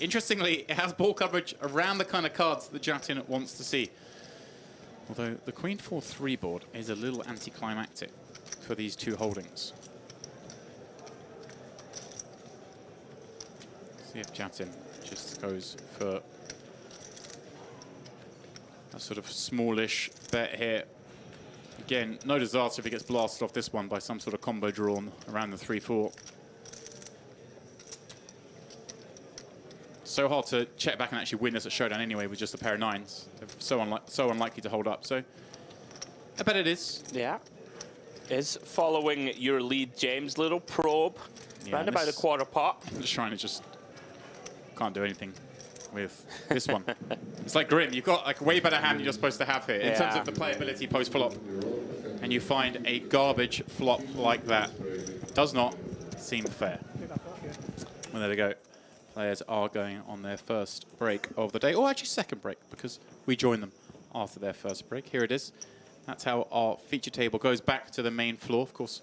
Interestingly, it has ball coverage around the kind of cards that Jattin wants to see. Although the Queen 4-3 board is a little anticlimactic for these 2 holdings. See if Jattin just goes for a sort of smallish bet here. Again, no disaster if he gets blasted off this one by some sort of combo drawn around the 3-4. So hard to check back and actually win this at Showdown anyway with just a pair of 9s. They're so unlikely to hold up. So I bet it is. Yeah. Is following your lead, James. Little probe. Yeah, Round about a quarter pot. I'm just trying to can't do anything with this one. It's like Grim. You've got like a way better hand you're supposed to have here in terms of the playability post-flop. And you find a garbage flop like that. Does not seem fair. Well, there we go. Players are going on their first break of the day. Or actually second break, because we join them after their first break. Here it is. That's how our feature table goes back to the main floor. Of course,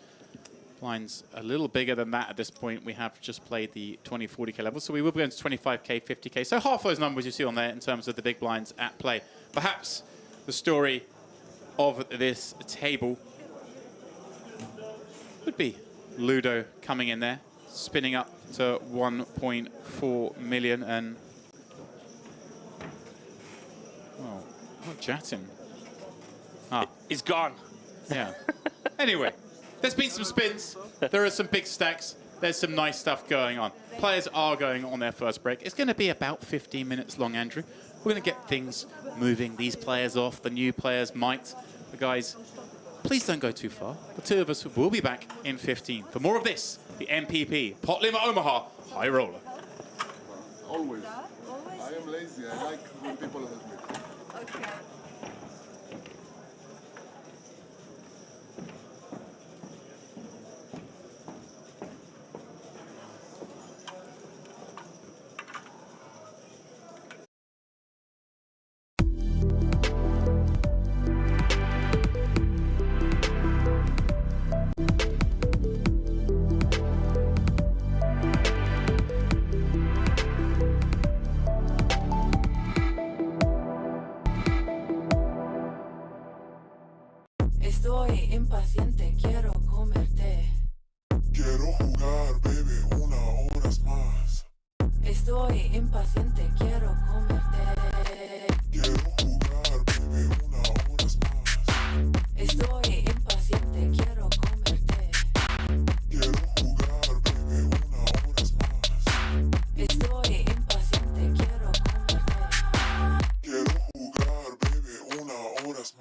blinds a little bigger than that at this point. We have just played the 20, 40K level, so we will be going to 25K, 50K. So half those numbers you see on there in terms of the big blinds at play. Perhaps the story of this table would be Ludo coming in there, spinning up to 1.4 million, and well, Jattin. Ah, he's gone. Yeah. Anyway, there's been some spins. There are some big stacks. There's some nice stuff going on. Players are going on their first break. It's going to be about 15 minutes long, Andrew. We're going to get things moving. These players off. The new players might. The guys, please don't go too far. The two of us will be back in 15 for more of this. The MPP Pot Limit Omaha High Roller. Always. I am lazy. I like when people help me. Okay. Estoy impaciente, quiero comerte. Quiero jugar, baby, 1 hora más. Estoy impaciente, quiero comerte. Quiero jugar, baby, 1 hora más. Estoy impaciente, quiero comerte. Quiero jugar, baby, 1 hora más. Estoy impaciente, quiero comerte. Quiero jugar, baby, 1 hora más.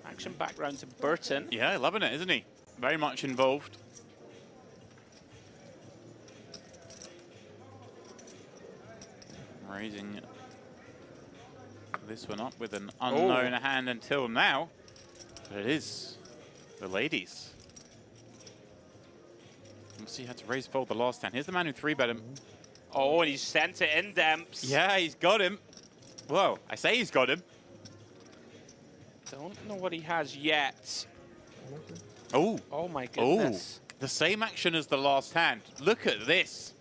Action back round to Burton. Yeah, loving it, isn't he? Very much involved. Raising this one up with an unknown hand until now. But it is the ladies. We'll see how to raise fold the last hand. Here's the man who 3-bet him. Oh, and he sent it in, Demps. Yeah, he's got him. Whoa, I say he's got him. Don't know what he has yet. Oh. Oh, my goodness. Oh, the same action as the last hand. Look at this.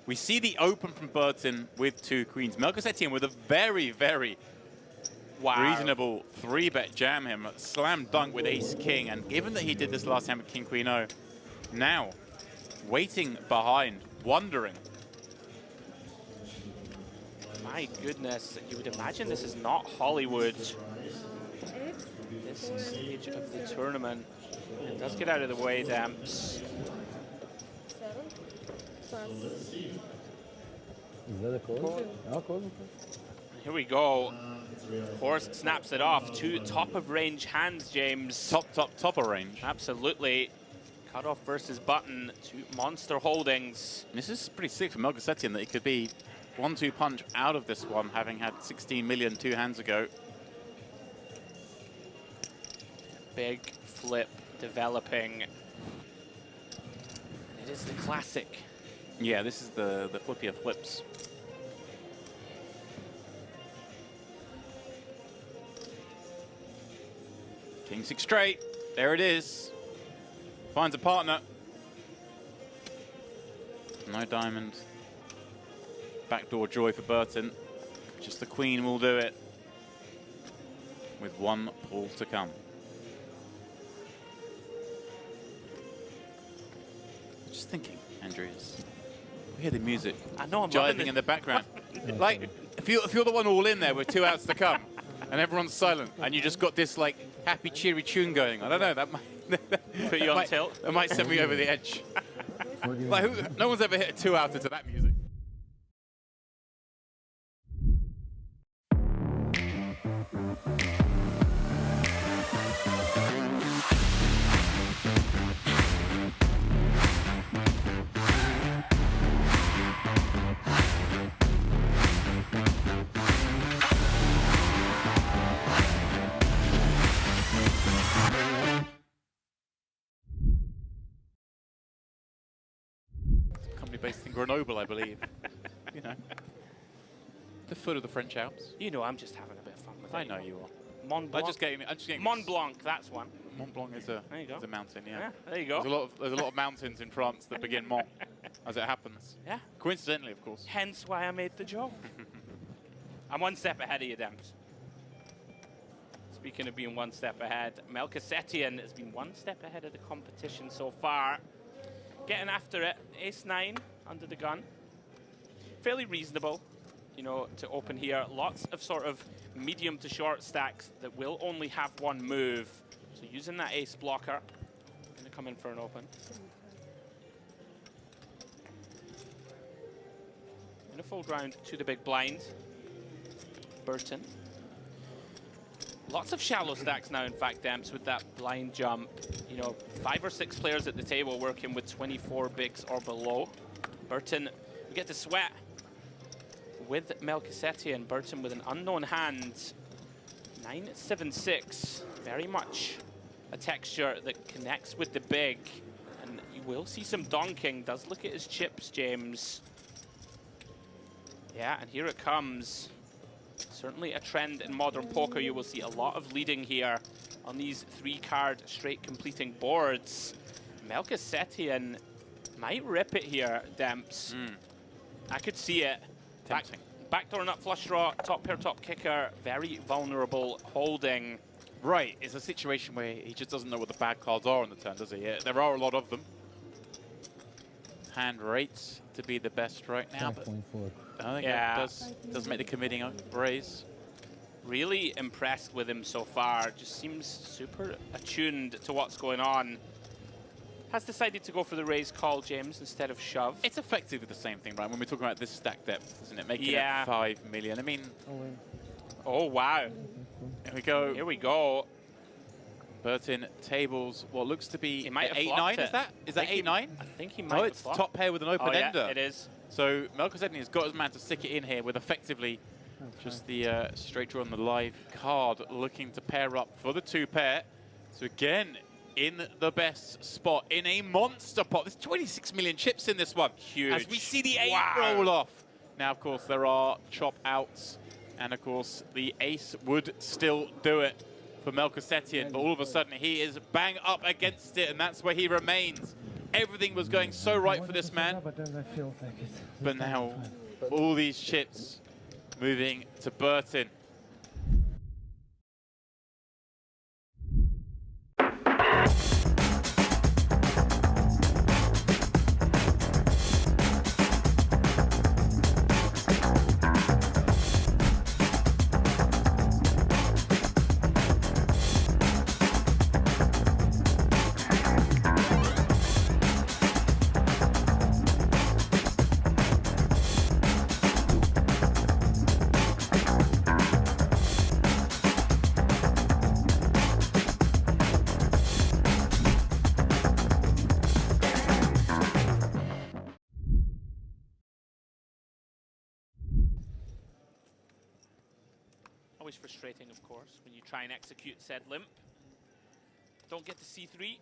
We see the open from Burton with 2 queens. Melchizedek with a very, very reasonable 3-bet jam him. Slam dunk with ace-king. And given that he did this last hand with king-queen-o, now waiting behind, wondering. My goodness, you would imagine this is not Hollywood. This stage of the tournament. It does get out of the way, Demps. Is that a call? No, call. Here we go. Horse snaps it off. 2 top-of-range hands, James. Top of range. Absolutely. Cutoff versus button. 2 monster holdings. This is pretty sick for Melchizedek that he could be 1-2 punch out of this one, having had 16 million 2 hands ago. Big flip developing. It is the classic. Yeah, this is the flippier flips. King 6 straight. There it is. Finds a partner. No diamond. Backdoor joy for Burton. Just the queen will do it. With 1 pull to come. just thinking, Andrew, is we hear the music I know, I'm jiving in the background. Like, if you're the one all in there with 2 outs to come, and everyone's silent, and you just got this like happy, cheery tune going, I don't know, that might put you on tilt. That might send me over the edge. Like, no one's ever hit a 2-outer to that music. Based in Grenoble, I believe. You know, the foot of the French Alps. You know, I'm just having a bit of fun with it. I know you are. Mont Blanc. I'm just getting Mont Blanc, that's one. Mont Blanc is a mountain, yeah. Yeah, there you go. There's a lot of mountains in France that begin Mont, as it happens. Yeah. Coincidentally, of course. Hence why I made the joke. I'm one step ahead of you, Demps. Speaking of being one step ahead, Melchizedek has been one step ahead of the competition so far. Getting after it, ace-9 under the gun. Fairly reasonable, you know, to open here. Lots of sort of medium to short stacks that will only have one move. So using that ace blocker, gonna come in for an open. In a fold round to the big blind. Burton. Lots of shallow stacks now, in fact, Demps, with that blind jump. You know, 5 or 6 players at the table working with 24 bigs or below. Burton, we get to sweat with Melchizedek, and Burton with an unknown hand. 9-7-6, very much a texture that connects with the big. And you will see some donking. Does look at his chips, James. Yeah, and here it comes. Certainly a trend in modern poker. You will see a lot of leading here on these 3-card straight completing boards. Melchizedek might rip it here, Demps. I could see it. Backdoor nut flush draw, top pair, top kicker, very vulnerable holding. Right, it's a situation where he just doesn't know what the bad cards are on the turn, does he? Yeah, there are a lot of them. Hand rates to be the best right now, but I think that does make the committing raise. Really impressed with him so far. Just seems super attuned to what's going on. Has decided to go for the raise call, James, instead of shove. It's effectively the same thing, right? When we're talking about this stack depth, isn't it? Making it 5 million. I mean, oh wow. Here we go. Here we go. Burton tables what looks to be 8-9. Is that 8-9? I think he might. Oh, it's top pair with an open ender. Yeah, it is. So Melchizedek has got his man to stick it in here with effectively just the straight draw on the live card, looking to pair up for the 2-pair. So again, in the best spot, in a monster pot. There's 26 million chips in this one. Huge. As we see the 8 roll off. Now, of course, there are chop outs. And, of course, the ace would still do it for Melchizedek. But all of a sudden, he is bang up against it. And that's where he remains. Everything was going so right for this man. But now, all these chips moving to Burton. Always frustrating, of course, when you try and execute said limp. Don't get to C3.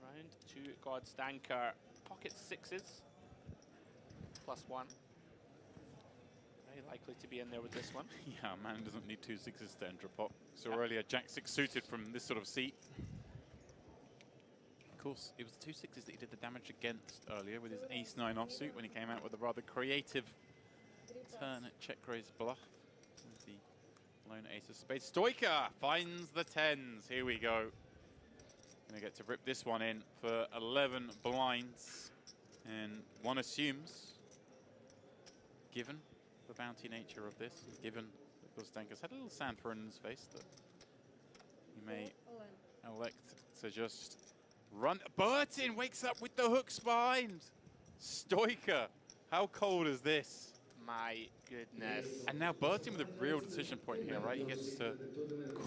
Round 2, God's Danker. Pocket 6s. +1. Very likely to be in there with this one. Yeah, man doesn't need 2 6s to enter a pot. So earlier, Jack 6 suited from this sort of seat. Of course, it was the 2 6s that he did the damage against earlier with his ace-9 offsuit when he came out with a rather creative turn at check raise bluff. With the lone ace of spades. Stoica finds the 10s. Here we go. Gonna get to rip this one in for 11 blinds. And one assumes, given the bounty nature of this, given that Gosdanka's had a little sand thrown in his face, that he may elect to just run. Burton wakes up with the hooks behind. Stoica, how cold is this? My goodness. And now Burton with a real decision point here, right? He gets to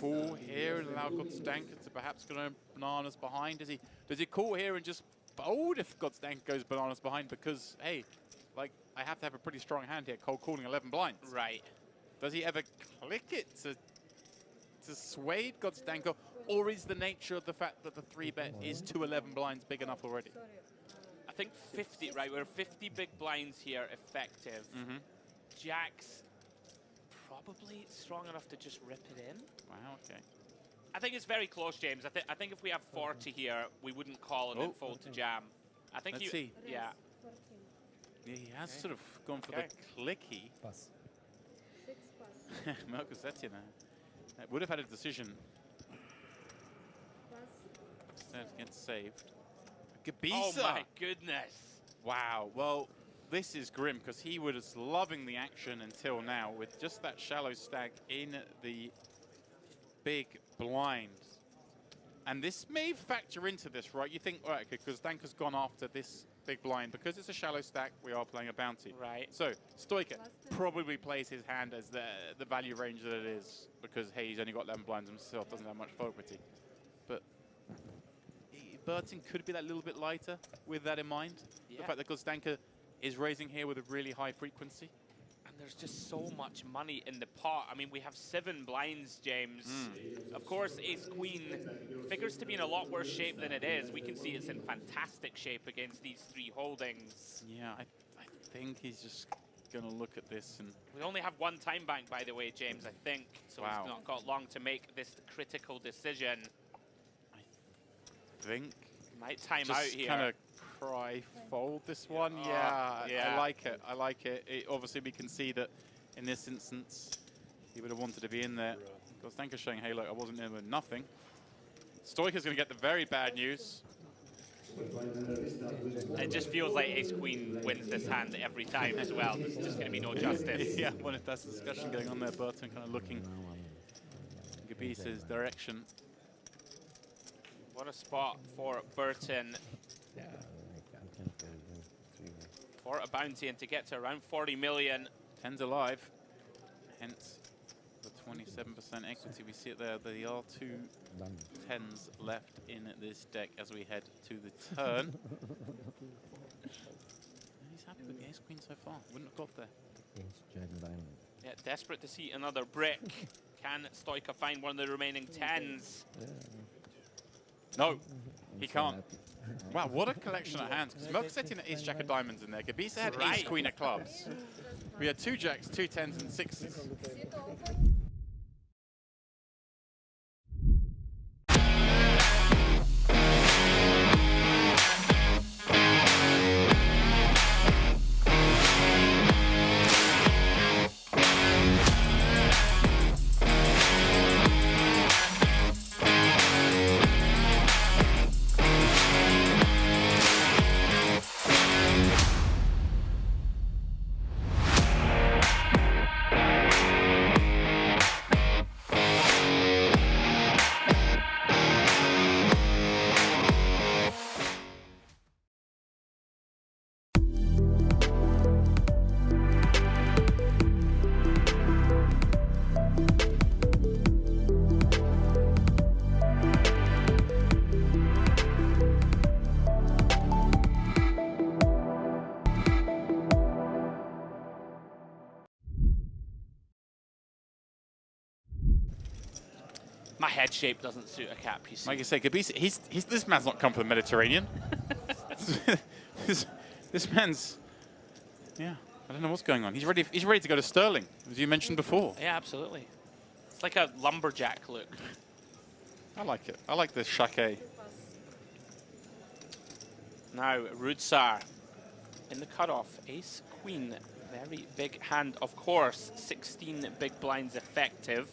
call here and allow Gosdanka to perhaps go bananas behind. Does he call here and just fold if Gosdanka goes bananas behind? Because, hey, like, I have to have a pretty strong hand here, cold calling 11 blinds. Right. Does he ever click it to sway Gosdanka, or is the nature of the fact that the 3-bet is 11 blinds big enough already? I think 50, right? We're 50 big blinds here, effective. Jack's probably strong enough to just rip it in. Wow, okay. I think it's very close, James. I think if we have 40 here, we wouldn't call and then fold to jam. I think Let's see. Yeah. Yeah, he has sort of gone for the clicky. Pass. 6 pass. Marcus Jattin would have had a decision. Pass. Instead gets saved. Gabisa! Oh my goodness. Wow. Well, this is grim because he was loving the action until now with just that shallow stack in the big blind. And this may factor into this, right? You think, all right, okay, because Danka's gone after this big blind. Because it's a shallow stack, we are playing a bounty. Right. So, Stoica probably plays his hand as the value range that it is. Because, hey, he's only got 11 blinds himself, doesn't have much fold equity. But Burton could be that little bit lighter with that in mind. Yeah. The fact that Gosdanka is raising here with a really high frequency. And there's just so much money in the pot. I mean, we have 7 blinds, James. Of course, ace-queen figures to be in a lot worse shape than it is. We can see it's in fantastic shape against these 3 holdings. Yeah, I think he's just going to look at this and... We only have 1 time bank, by the way, James, I think. So Wow. he's not got long to make this critical decision. think might time just out here. kind of cry fold this one. Yeah, I like it. I like it. Obviously, we can see that in this instance, he would have wanted to be in there. Gosdanka's showing, hey, look, I wasn't in with nothing. Stoica's going to get the very bad news. It just feels like ace-queen wins this hand every time as well. There's just going to be no justice. Yeah, well, if that's the discussion going on there, Burton kind of looking in Gabisa's direction. What a spot for Burton for a bounty and to get to around 40 million. 10's alive, hence the 27% equity. We see it there. There are 2 10s left in this deck as we head to the turn. He's happy with the ace-queen so far. Wouldn't have got there. Yeah, desperate to see another brick. Can Stoica find one of the remaining 10s? No, he can't. Wow, what a collection of hands. Because Merc set in ace jack of diamonds in there. Gabisa had ace queen of clubs. We had 2 jacks, 2 10s, and 6s. My head shape doesn't suit a cap, you see. Like you say, Gabisa, this man's not come from the Mediterranean. this man's, yeah, I don't know what's going on. He's ready to go to Sterling, as you mentioned before. Yeah, absolutely. It's like a lumberjack look. I like it. I like this shake. Now, Rudsar in the cutoff. Ace, queen, very big hand, of course. 16 big blinds effective.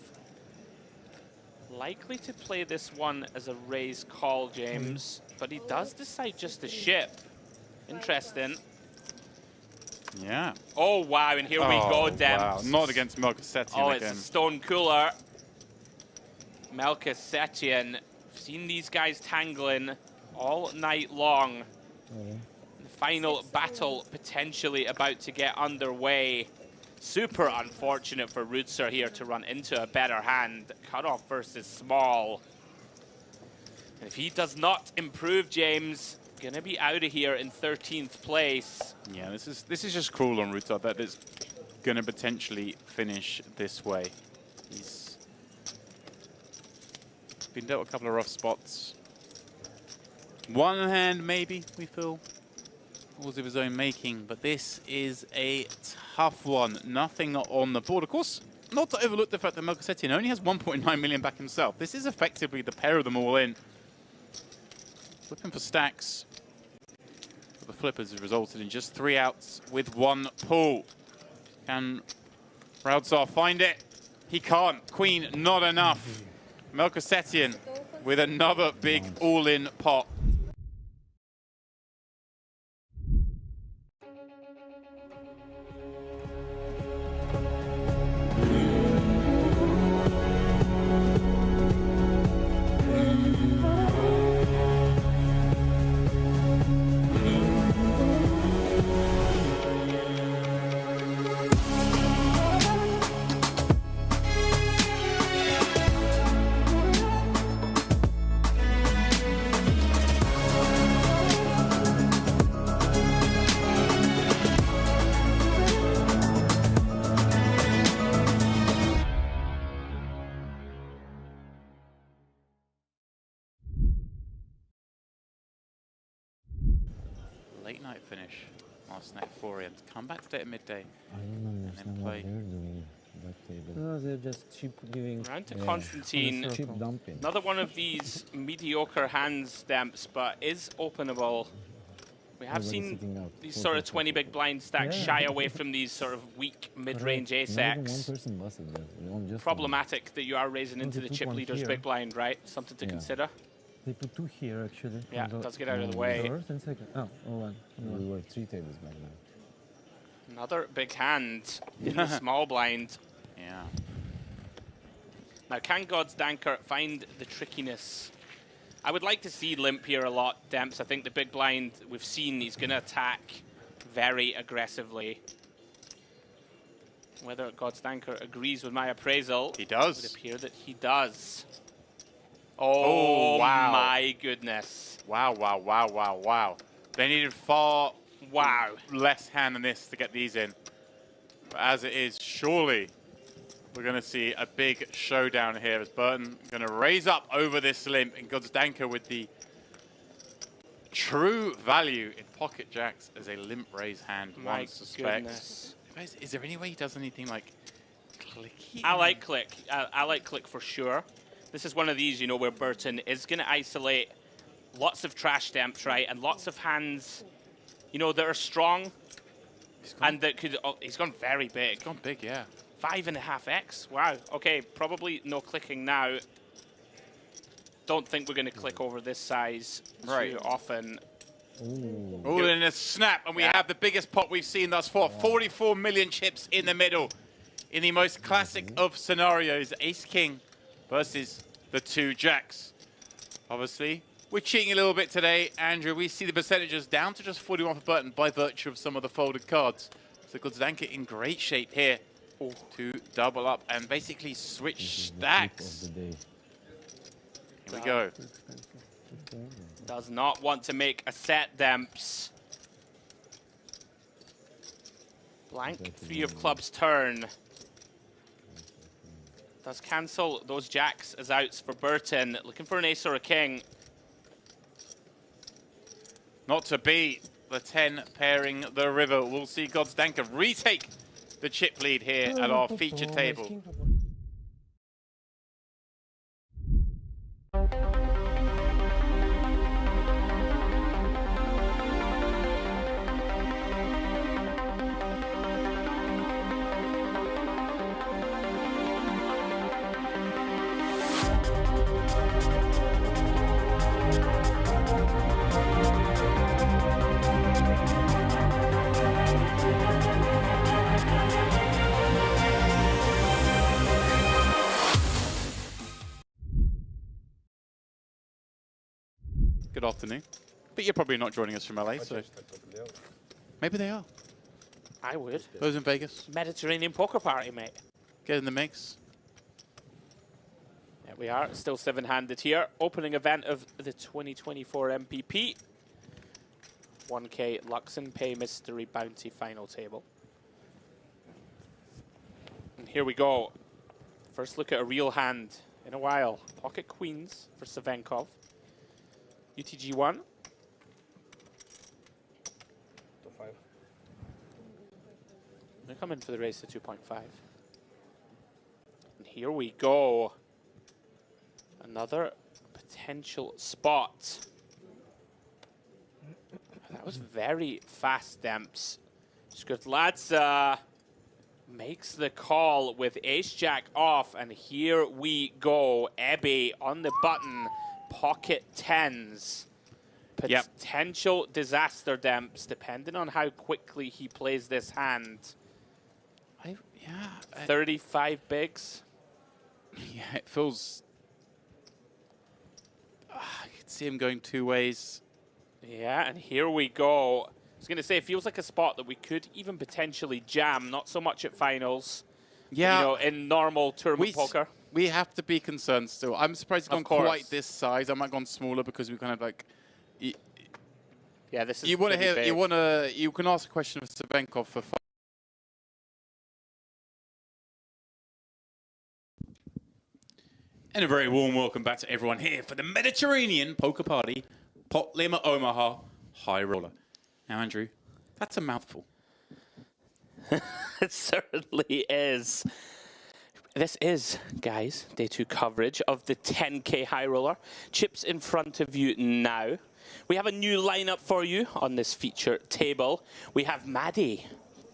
Likely to play this one as a raise call, James, but he does decide just to ship. Interesting. Yeah. Oh, wow, and here we go, Demps. Wow. Not against Melchizedek Oh, again. it's a stone cooler. Melchizedek. Seen these guys tangling all night long. The final battle potentially about to get underway. Super unfortunate for Rutzer here to run into a better hand. Cutoff versus small. And if he does not improve, James, gonna be out of here in 13th place. Yeah, this is just cruel on Rutzer that it's gonna potentially finish this way. He's been dealt a couple of rough spots. One hand, maybe, we feel, was of his own making, but this is a tough one. Nothing on the board. Of course, not to overlook the fact that Melchizedek only has 1.9 million back himself. This is effectively the pair of them all in. Flipping for stacks. But the flippers have resulted in just 3 outs with 1 pull. Can Raudzar find it? He can't. Queen, not enough. Melchizedek with another big all-in pot. Late night finish last night at 4 AM. Come back today at midday. I don't understand what they're doing that table. No, they're just cheap giving. Round to Constantine. Cheap dumping. Another one of these mediocre hands, Demps, but is openable. We have Everybody's sitting seen out. these sort of 20 big blind stacks shy away from these sort of weak mid-range Not even one ace-X. person busted that. Just Problematic that you are raising into they the put chip one leader's here. big blind, right? Something to Yeah. consider. They put 2 here actually. Yeah, On the does get out of the way. First and second. Oh, one. We were 3 tables back then. Another big hand in the small blind. Yeah. Now, can God's Danker find the trickiness? I would like to see Limp here a lot, Demps. I think the big blind we've seen, he's going to attack very aggressively. Whether God's Danker agrees with my appraisal, He it does. would appear that he does. Oh, wow. my goodness. Wow, wow, wow, wow, wow. They needed far less hand than this to get these in. But as it is, surely we're going to see a big showdown here as Burton going to raise up over this limp and God's Danker with the true value in pocket jacks as a limp raise hand, My one suspects. goodness. Guys, is there any way he does anything like clicky? I like click. I like click for sure. This is one of these, you know, where Burton is going to isolate lots of trash Demps, right? And lots of hands, you know, that are strong. And that could, he's gone very big. He's gone big, yeah. 5.5x. Wow. Okay, probably no clicking now. Don't think we're going to click over this size too often. All in a snap, and we have the biggest pot we've seen thus far. 44 million chips in the middle. In the most classic of scenarios, Ace King versus the 2 jacks. Obviously, we're cheating a little bit today, Andrew. We see the percentages down to just 41 for Burton by virtue of some of the folded cards. So God's Danker in great shape here to double up and basically switch stacks. Here we go. Does not want to make a set, Demps. Blank 3 of clubs turn. Does cancel those jacks as outs for Burton. Looking for an ace or a king. Not to be the 10 pairing the river. We'll see God's Danker retake the chip lead here at our feature table. Good afternoon. But you're probably not joining us from LA, so maybe they are. I would. Those in Vegas. Mediterranean poker party, mate. Get in the mix. There we are, still seven-handed here. Opening event of the 2024 MPP. 1K Luxon Pay Mystery Bounty final table. And here we go. First look at a real hand in a while. Pocket queens for Savenkov. UTG1. They're coming for the raise to 2.5. And here we go. Another potential spot. That was very fast, Demps. Skutladze makes the call with ace-jack off, and here we go. Ebbe on the button, pocket tens. Potential disaster, Demps, depending on how quickly he plays this hand. 35 bigs. Yeah, it feels... I could see him going two ways. Yeah, and here we go. I was going to say, it feels like a spot that we could even potentially jam, not so much at finals. Yeah. You know, in normal tournament poker. We have to be concerned still. I'm surprised it's gone quite this size. I might have gone smaller because we kind of like... Yeah, this is you want to hear, big. you can ask a question of Savenkov for fun. And a very warm welcome back to everyone here for the Mediterranean Poker Party, Pot Lima Omaha High Roller. Now, Andrew, that's a mouthful. It certainly is. This is, guys, day 2 coverage of the 10K High Roller. Chips in front of you now. We have a new lineup for you on this feature table. We have Maddie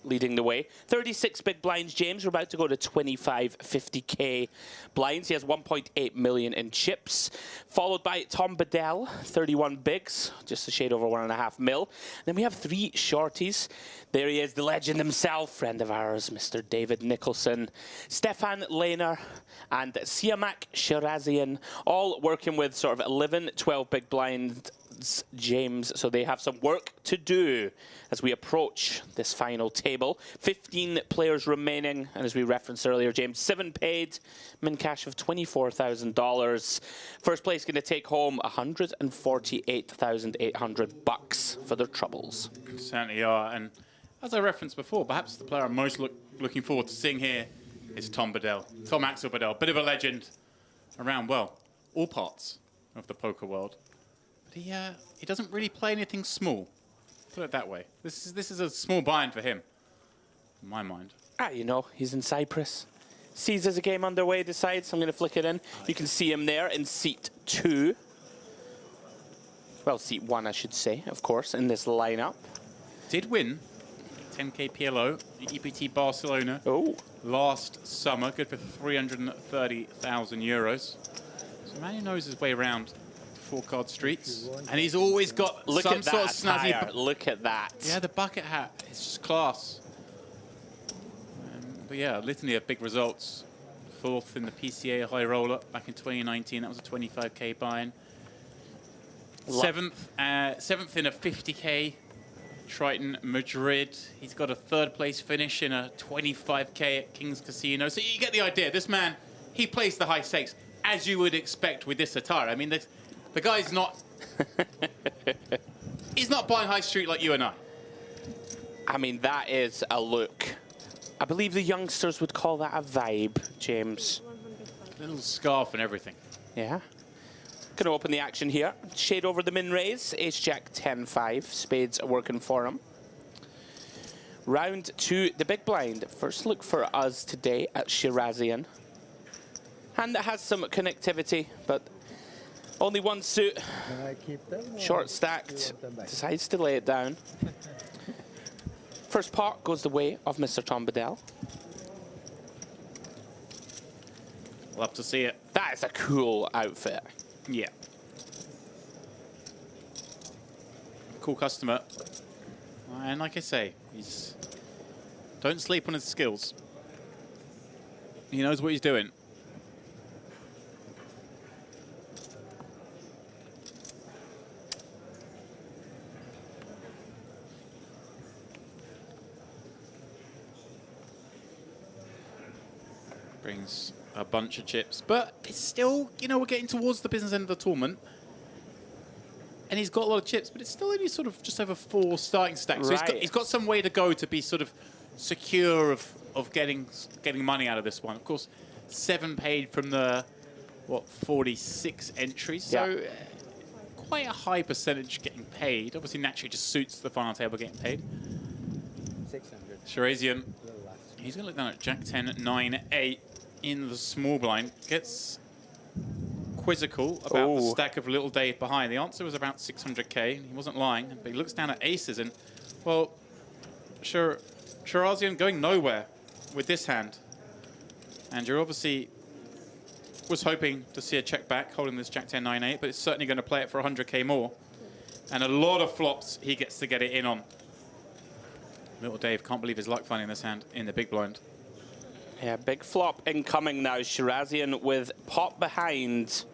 leading the way. 36 big blinds, James. We're about to go to 25 50K blinds. He has 1.8 million in chips. Followed by Tom Bedell, 31 bigs, just a shade over 1.5 mil. Then we have 3 shorties. There he is, the legend himself, friend of ours, Mr. David Nicholson, Stefan Lehner, and Siamak Shirazian, all working with sort of 11, 12 big blinds, James, so they have some work to do as we approach this final table. 15 players remaining, and as we referenced earlier, James, 7 paid, min cash of $24,000. First place going to take home $148,800 for their troubles. Certainly are, and as I referenced before, perhaps the player I'm most looking forward to seeing here is Tom Bedell. Tom Axel Bedell, bit of a legend around, well, all parts of the poker world. He doesn't really play anything small. Put it that way. This is a small bind for him, in my mind. You know, he's in Cyprus. Sees there's a game underway, decides I'm going to flick it in. You can see him there in seat 2. Well, seat 1, I should say, of course, in this lineup. Did win 10K PLO, EPT Barcelona last summer. Good for 330,000 euros. So man who knows his way around 4-card streets, and he's always got some sort of snazzy. Look at that. Yeah, the bucket hat. It's just class. But yeah, litany of big results. 4th in the PCA High Roller back in 2019. That was a 25K buy-in. 7th in a 50K Triton Madrid. He's got a 3rd place finish in a 25K at King's Casino. So you get the idea. This man, he plays the high stakes as you would expect with this attire. I mean, the guy's not... he's not buying high street like you and I. I mean, that is a look. I believe the youngsters would call that a vibe, James. Little scarf and everything. Yeah. Going to open the action here. Shade over the min raise. Ace-Jack 10-5. Spades are working for him. Round 2, the big blind. First look for us today at Shirazian. Hand that has some connectivity, but only one suit. Short stacked. Decides to lay it down. First pot goes the way of Mr. Tom Bedell. Love to see it. That is a cool outfit. Yeah. Cool customer. And like I say, he's don't sleep on his skills. He knows what he's doing. Brings a bunch of chips, but it's still, you know, we're getting towards the business end of the tournament. And he's got a lot of chips, but it's still only sort of just over 4 starting stacks. So he's got some way to go to be sort of secure of getting money out of this one. Of course, 7 paid from the, what, 46 entries. So quite a high percentage getting paid. Obviously, naturally just suits the final table getting paid. 600. Shirazian, he's going to look down at Jack 10, 9, 8 in the small blind. Gets quizzical about the stack of Little Dave behind. The answer was about 600k. He wasn't lying, but he looks down at aces and, well, Shirazian going nowhere with this hand. Andrew obviously was hoping to see a check back holding this Jack 10, 9, 8, but it's certainly going to play it for 100k more. And a lot of flops he gets to get it in on. Little Dave can't believe his luck finding this hand in the big blind. Yeah, big flop incoming now. Shirazian with pot behind.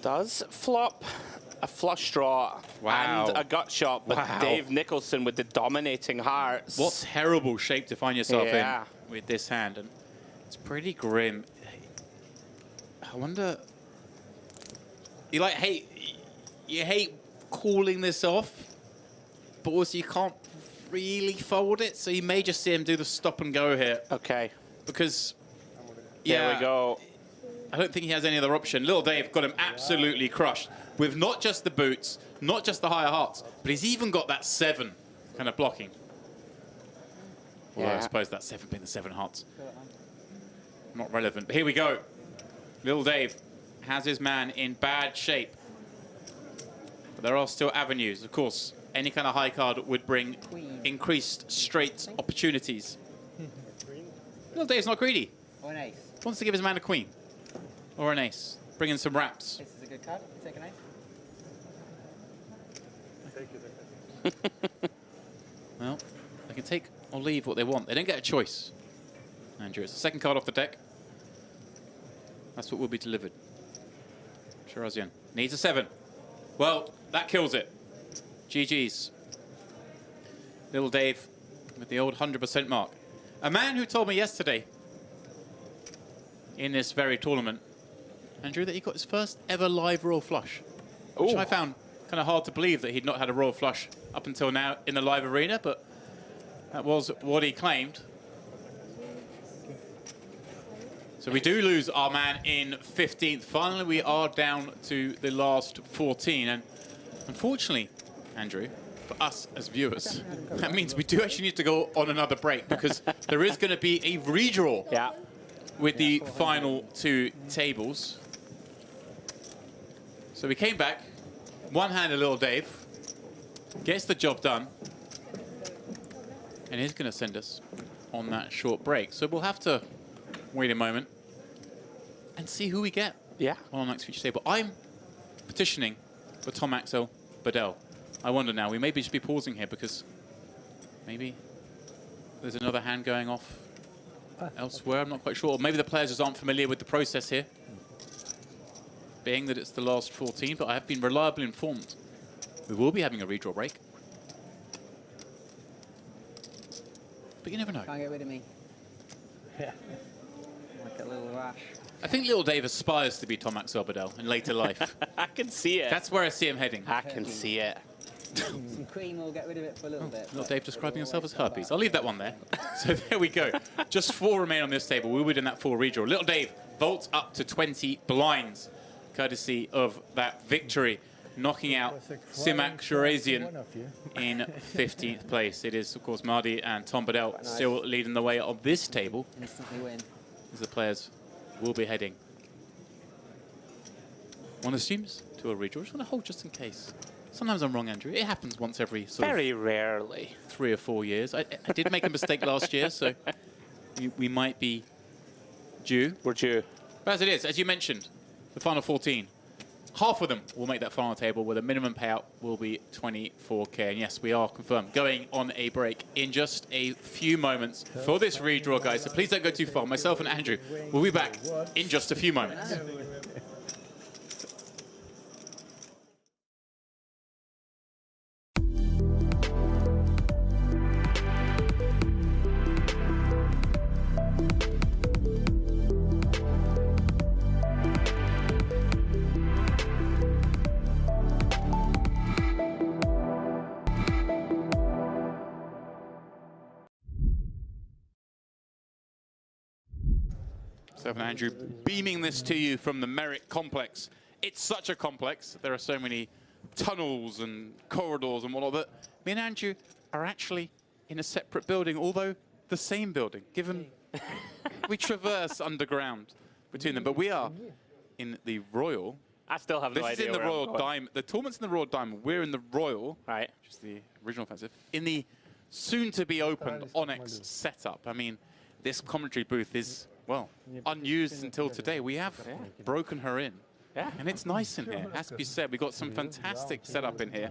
Does flop a flush draw and a gut shot, but Dave Nicholson with the dominating hearts. What terrible shape to find yourself in with this hand, and it's pretty grim. I wonder, you hate calling this off, but also you can't really fold it, so you may just see him do the stop and go here. Okay. Because, there we go. I don't think he has any other option. Little Dave got him absolutely crushed with not just the boots, not just the higher hearts, but he's even got that 7 kind of blocking. Well, I suppose that 7 being the 7 hearts. Not relevant, but here we go. Little Dave has his man in bad shape. But there are still avenues. Of course, any kind of high card would bring increased straight opportunities. Little Dave's not greedy. Or an ace. Wants to give his man a queen. Or an ace. Bring in some wraps. This is a good card. Take an ace. Well, they can take or leave what they want. They don't get a choice. Andrew, it's the second card off the deck. That's what will be delivered. Shirazian needs a 7. Well, that kills it. GG's. Little Dave with the old 100% mark. A man who told me yesterday in this very tournament, Andrew, that he got his first ever live royal flush, which I found kind of hard to believe that he'd not had a royal flush up until now in the live arena, but that was what he claimed. So we do lose our man in 15th. Finally, we are down to the last 14. And unfortunately, Andrew, for us as viewers, that means we do actually need to go on another break because there is going to be a redraw with the final 2 tables. So we came back, one-handed Little Dave, gets the job done, and he's going to send us on that short break. So we'll have to wait a moment and see who we get on our next feature table. I'm petitioning for Tom Axel Bedell. I wonder now, we maybe should be pausing here because maybe there's another hand going off elsewhere. I'm not quite sure. Or maybe the players just aren't familiar with the process here, being that it's the last 14, but I have been reliably informed we will be having a redraw break. But you never know. Can't get rid of me. Yeah. Like a little rash. I think Little Dave aspires to be Tom Axel Bedell in later life. I can see it. That's where I see him heading. I can see it. Some cream will get rid of it for a little bit. Little Dave describing himself as herpes. I'll leave that one there. So there we go. Just 4 remain on this table. We'll be doing that 4 redraw. Little Dave vaults up to 20 blinds, courtesy of that victory, knocking out Simak Shirazian in 15th place. It is, of course, Mardi and Tom Bedell still leading the way on this table. Instantly win. As the players will be heading, one assumes, to a redraw. Just want to hold just in case. Sometimes I'm wrong, Andrew. It happens once every very rarely 3 or 4 years. I did make a mistake last year, so we might be due. We're due. But as it is, as you mentioned, the final 14. Half of them will make that final table, where the minimum payout will be 24K. And yes, we are confirmed going on a break in just a few moments for this redraw, guys. So please don't go too far. Myself and Andrew will be back in just a few moments. Myself and Andrew beaming this to you from the Merrick complex. It's such a complex. There are so many tunnels and corridors and whatnot that me and Andrew are actually in a separate building, although the same building, given we traverse underground between them. But we are in the Royal. I still have no idea. This is in the Royal Diamond. The tournament's in the Royal Diamond. We're in the Royal, right? Which is the original offensive. In the soon-to-be-opened Onyx setup. I mean, this commentary booth is, well, unused until today. We have broken her in. Yeah. And it's nice in here, has to be said. We've got some fantastic setup in here.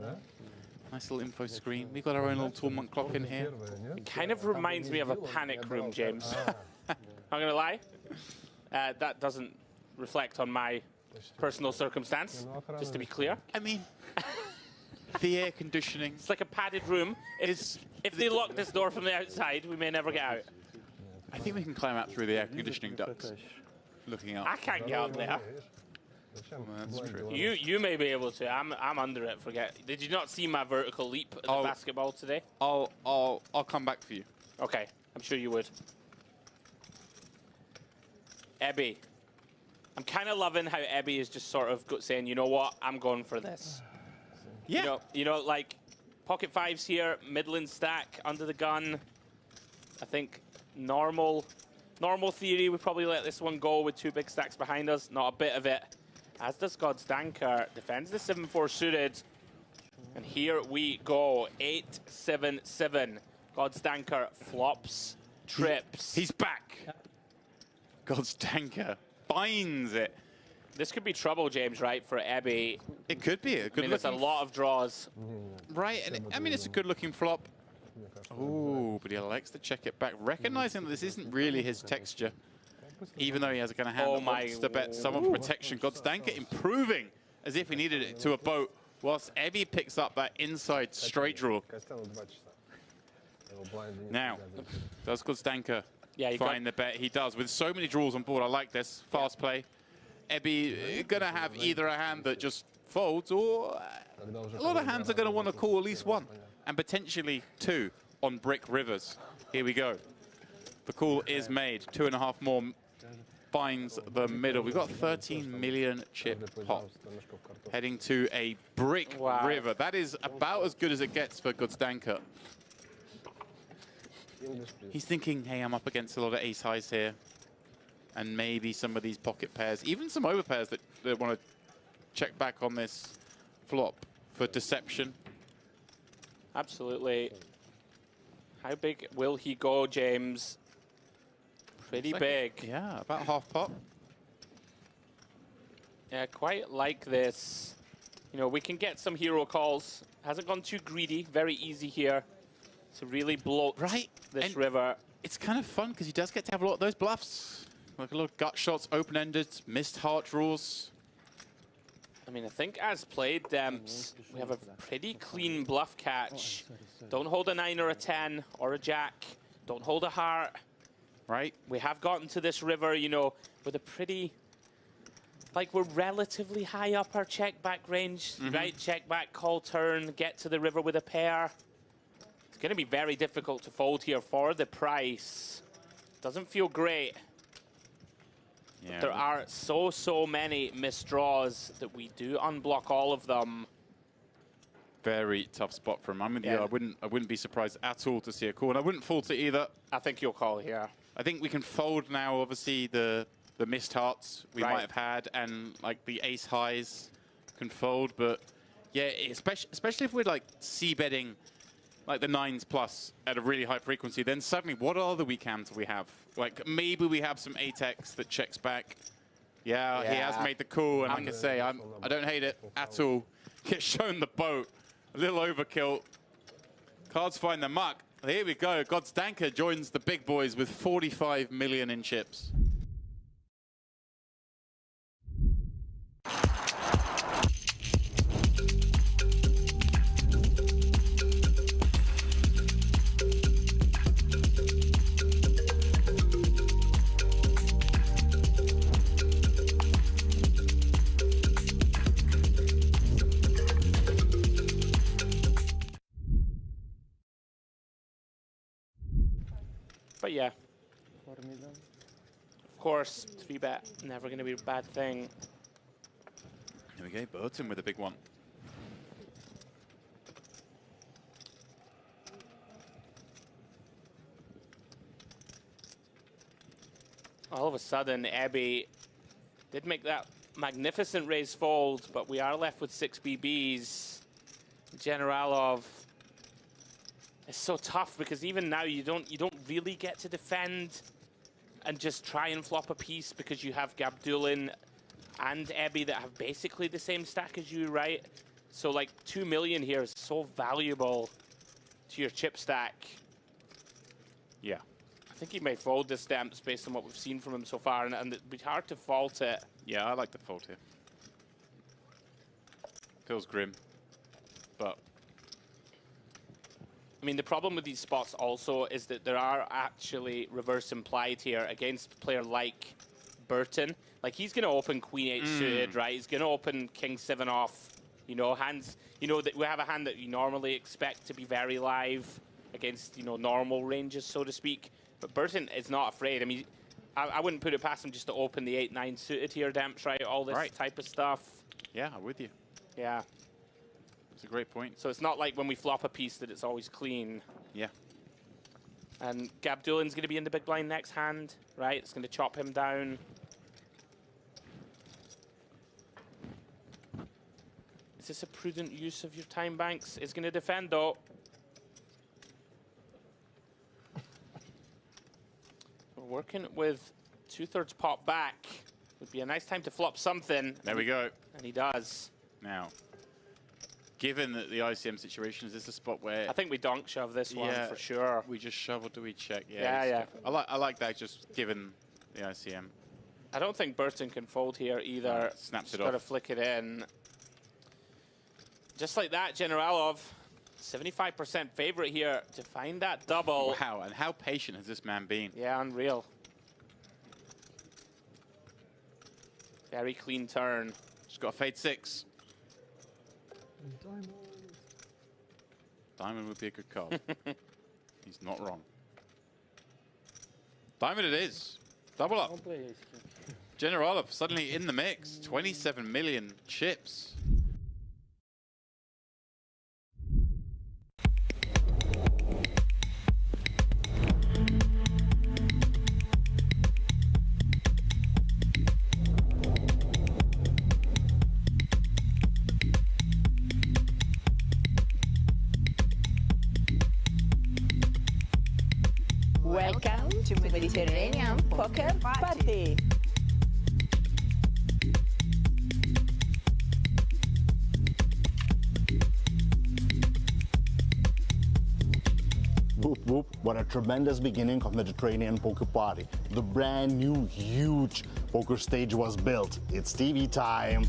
Nice little info screen. We've got our own little tournament clock in here. It kind of reminds me of a panic room, James. I'm going to lie. That doesn't reflect on my personal circumstance, just to be clear. I mean, the air conditioning. It's like a padded room. If they lock this door from the outside, we may never get out. I think we can climb out through the air conditioning ducts. Looking up. I can't get up there. Well, that's true. You may be able to. I'm under it. Forget. Did you not see my vertical leap at the basketball today? I'll come back for you. Okay, I'm sure you would. Ebby. I'm kind of loving how Ebby is just sort of saying, you know what, I'm going for this. Yeah. You know, like pocket fives here, Midland stack under the gun. I think normal theory, we probably let this one go with two big stacks behind us. Not a bit of it. As does God's Danker. Defends the 7-4 suited. And here we go. 8-7-7. God's Danker flops, trips. He's back. God's Danker finds it. This could be trouble, James, right, for Ebby. It could be. There's a lot of draws. Right, and I mean, it's a good-looking flop. Oh, but he likes to check it back, recognizing that this isn't really his texture, even though he has a kind of hand that wants to bet someone for protection. God's Danker improving as if he needed it to a boat, whilst Ebby picks up that inside straight draw. Now, does God's Danker find the bet? He does. With so many draws on board, I like this. Fast play. Ebby going to have either a hand that just folds, or a lot of hands are going to want to call at least one, and potentially two on brick rivers. Here we go. The call is made. 2.5 more finds the middle. We've got 13 million chip pot heading to a brick river. That is about as good as it gets for God's Danker. He's thinking, hey, I'm up against a lot of ace highs here, and maybe some of these pocket pairs, even some over pairs that want to check back on this flop for deception. Absolutely. How big will he go, James? Pretty big. Yeah, about half pot. Yeah, quite like this. You know, we can get some hero calls. Hasn't gone too greedy. Very easy here to really bloat this river. It's kind of fun because he does get to have a lot of those bluffs. Like a lot of gut shots, open-ended, missed heart draws. I mean, I think as played, Demps, we have a pretty clean bluff catch. Don't hold a 9 or a 10 or a jack. Don't hold a heart. Right. We have gotten to this river, you know, with a pretty, like, we're relatively high up our check back range, right? Check back, call turn, get to the river with a pair. It's going to be very difficult to fold here for the price. Doesn't feel great. Yeah. But there are so many misdraws that we do unblock all of them. Very tough spot for him. I'm with you. I wouldn't be surprised at all to see a call, and I wouldn't fault it either. I think you'll call here. I think we can fold now, obviously, the missed hearts we might have had, and like the ace highs can fold, but yeah, especially if we're like c-betting like the 9s plus at a really high frequency, then suddenly what are the weak hands we have? Like maybe we have some 8x that checks back, Yeah, he has made the call, and like I say, I don't hate it at all. Gets shown the boat. A little overkill. Cards find the muck. Here we go. God's Danker joins the big boys with 45 million in chips. But yeah, of course, 3-bet, never going to be a bad thing. Here we go, Burton with a big one. All of a sudden, Ebby did make that magnificent raise fold, but we are left with 6 BBs. Generalov. It's so tough because even now you don't really get to defend and just try and flop a piece because you have Gabdulin and Ebby that have basically the same stack as you, right? So like 2 million here is so valuable to your chip stack. Yeah. I think he may fold this Demps based on what we've seen from him so far, and it'd be hard to fault it. Yeah, I like the fold here. Feels grim, but I mean, the problem with these spots also is that there are actually reverse implied here against a player like Burton. Like, he's going to open Queen 8 suited, right? He's going to open King 7 off. You know, hands, you know, that we have a hand that you normally expect to be very live against, you know, normal ranges, so to speak. But Burton is not afraid. I mean, I wouldn't put it past him just to open the 8-9 suited here, Demps, right? All this type of stuff. Yeah, I'm with you. Yeah. It's a great point. So it's not like when we flop a piece that it's always clean. Yeah. And Gabdulin's going to be in the big blind next hand, right? It's going to chop him down. Is this a prudent use of your time banks? It's going to defend, though. We're working with 2/3 pot back. Would be a nice time to flop something. There we go. And he does. Now, given that the ICM situation, is this a spot where... I think we donk shove this one for sure. We just shove or do we check? Yeah. I like that, just given the ICM. I don't think Burton can fold here either. Snaps it Got to off. flick it in. Just like that, Generalov, 75% favorite here to find that double. Wow, and how patient has this man been? Yeah, unreal. Very clean turn. Just got a fade 6. Diamond would be a good card. He's not wrong. Diamond it is. Double up. Generalov suddenly in the mix. 27 million chips. Welcome to Mediterranean Poker Party. Whoop whoop, what a tremendous beginning of Mediterranean Poker Party. The brand new, huge poker stage was built. It's TV time.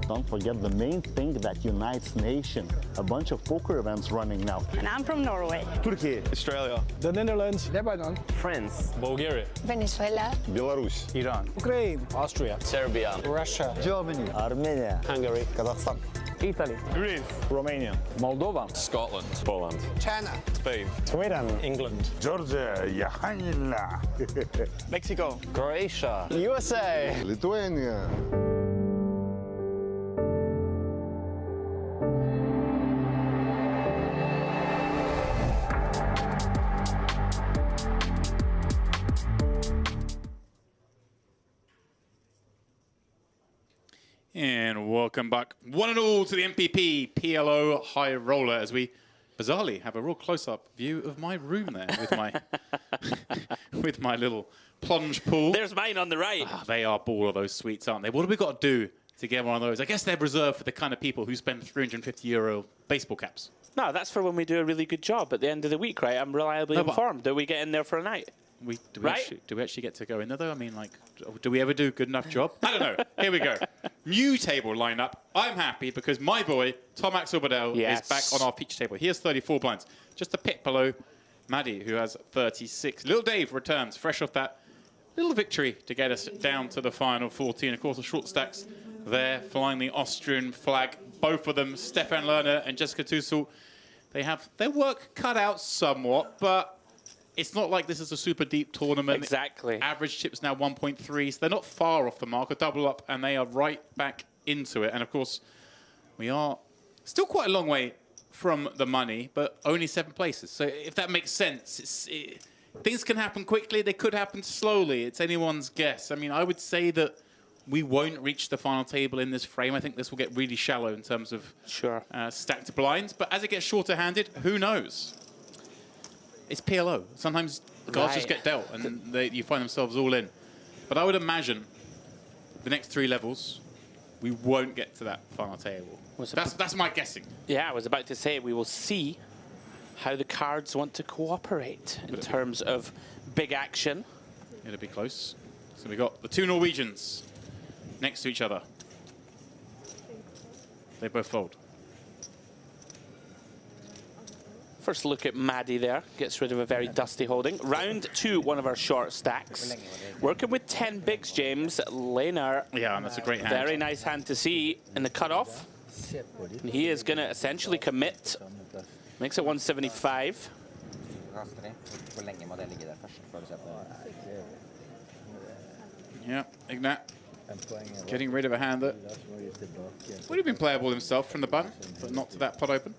Don't forget the main thing that unites nation. A bunch of poker events running now. And I'm from Norway. Turkey, Australia, the Netherlands, Lebanon, France, Bulgaria, Venezuela, Belarus, Iran, Ukraine, Austria, Serbia, Russia, Germany, Armenia, Hungary, Kazakhstan, Italy, Greece, Romania, Moldova, Scotland, Poland, China, Spain, Sweden, England, Georgia, Mexico, Croatia, USA. Lithuania. And welcome back, one and all, to the MPP PLO High Roller as we bizarrely have a real close-up view of my room there with my with my little plunge pool. There's mine on the right. Ah, they are baller, those suites, aren't they? What have we got to do to get one of those? I guess they're reserved for the kind of people who spend €350 baseball caps. No, that's for when we do a really good job at the end of the week, right? I'm reliably informed. Do we get in there for a night? Do we actually get to go in there, though? I mean, like, do we ever do a good enough job? I don't know. Here we go. New table lineup. I'm happy because my boy, Tom Axel Bedell, is back on our feature table. He has 34 blinds. Just a pick below Maddie, who has 36. Little Dave returns, fresh off that little victory to get us down to the final 14. Of course, the short stacks there, flying the Austrian flag. Both of them, Stefan Lerner and Jessica Tussel, they have their work cut out somewhat, but it's not like this is a super deep tournament. Exactly. Average chip's now 1.3, so they're not far off the mark. A double up, and they are right back into it. And, of course, we are still quite a long way from the money, but only 7 places. So if that makes sense, things can happen quickly. They could happen slowly. It's anyone's guess. I mean, I would say that we won't reach the final table in this frame. I think this will get really shallow in terms of stacked blinds. But as it gets shorter-handed, who knows? It's PLO. Sometimes cards just get dealt and you find themselves all in. But I would imagine the next 3 levels, we won't get to that final table. That's my guessing. Yeah, I was about to say we will see how the cards want to cooperate in terms of big action. It'll be close. So we got the 2 Norwegians next to each other. They both fold. First look at Maddie there. Gets rid of a very dusty holding. Round 2, one of our short stacks. Working with 10 bigs, James. Lehner. Yeah, and that's a great hand. Very nice hand to see in the cutoff. And he is going to essentially commit. Makes it 175. Yeah, Ignat getting rid of a hand that would have been playable himself from the button, but not to that pot open.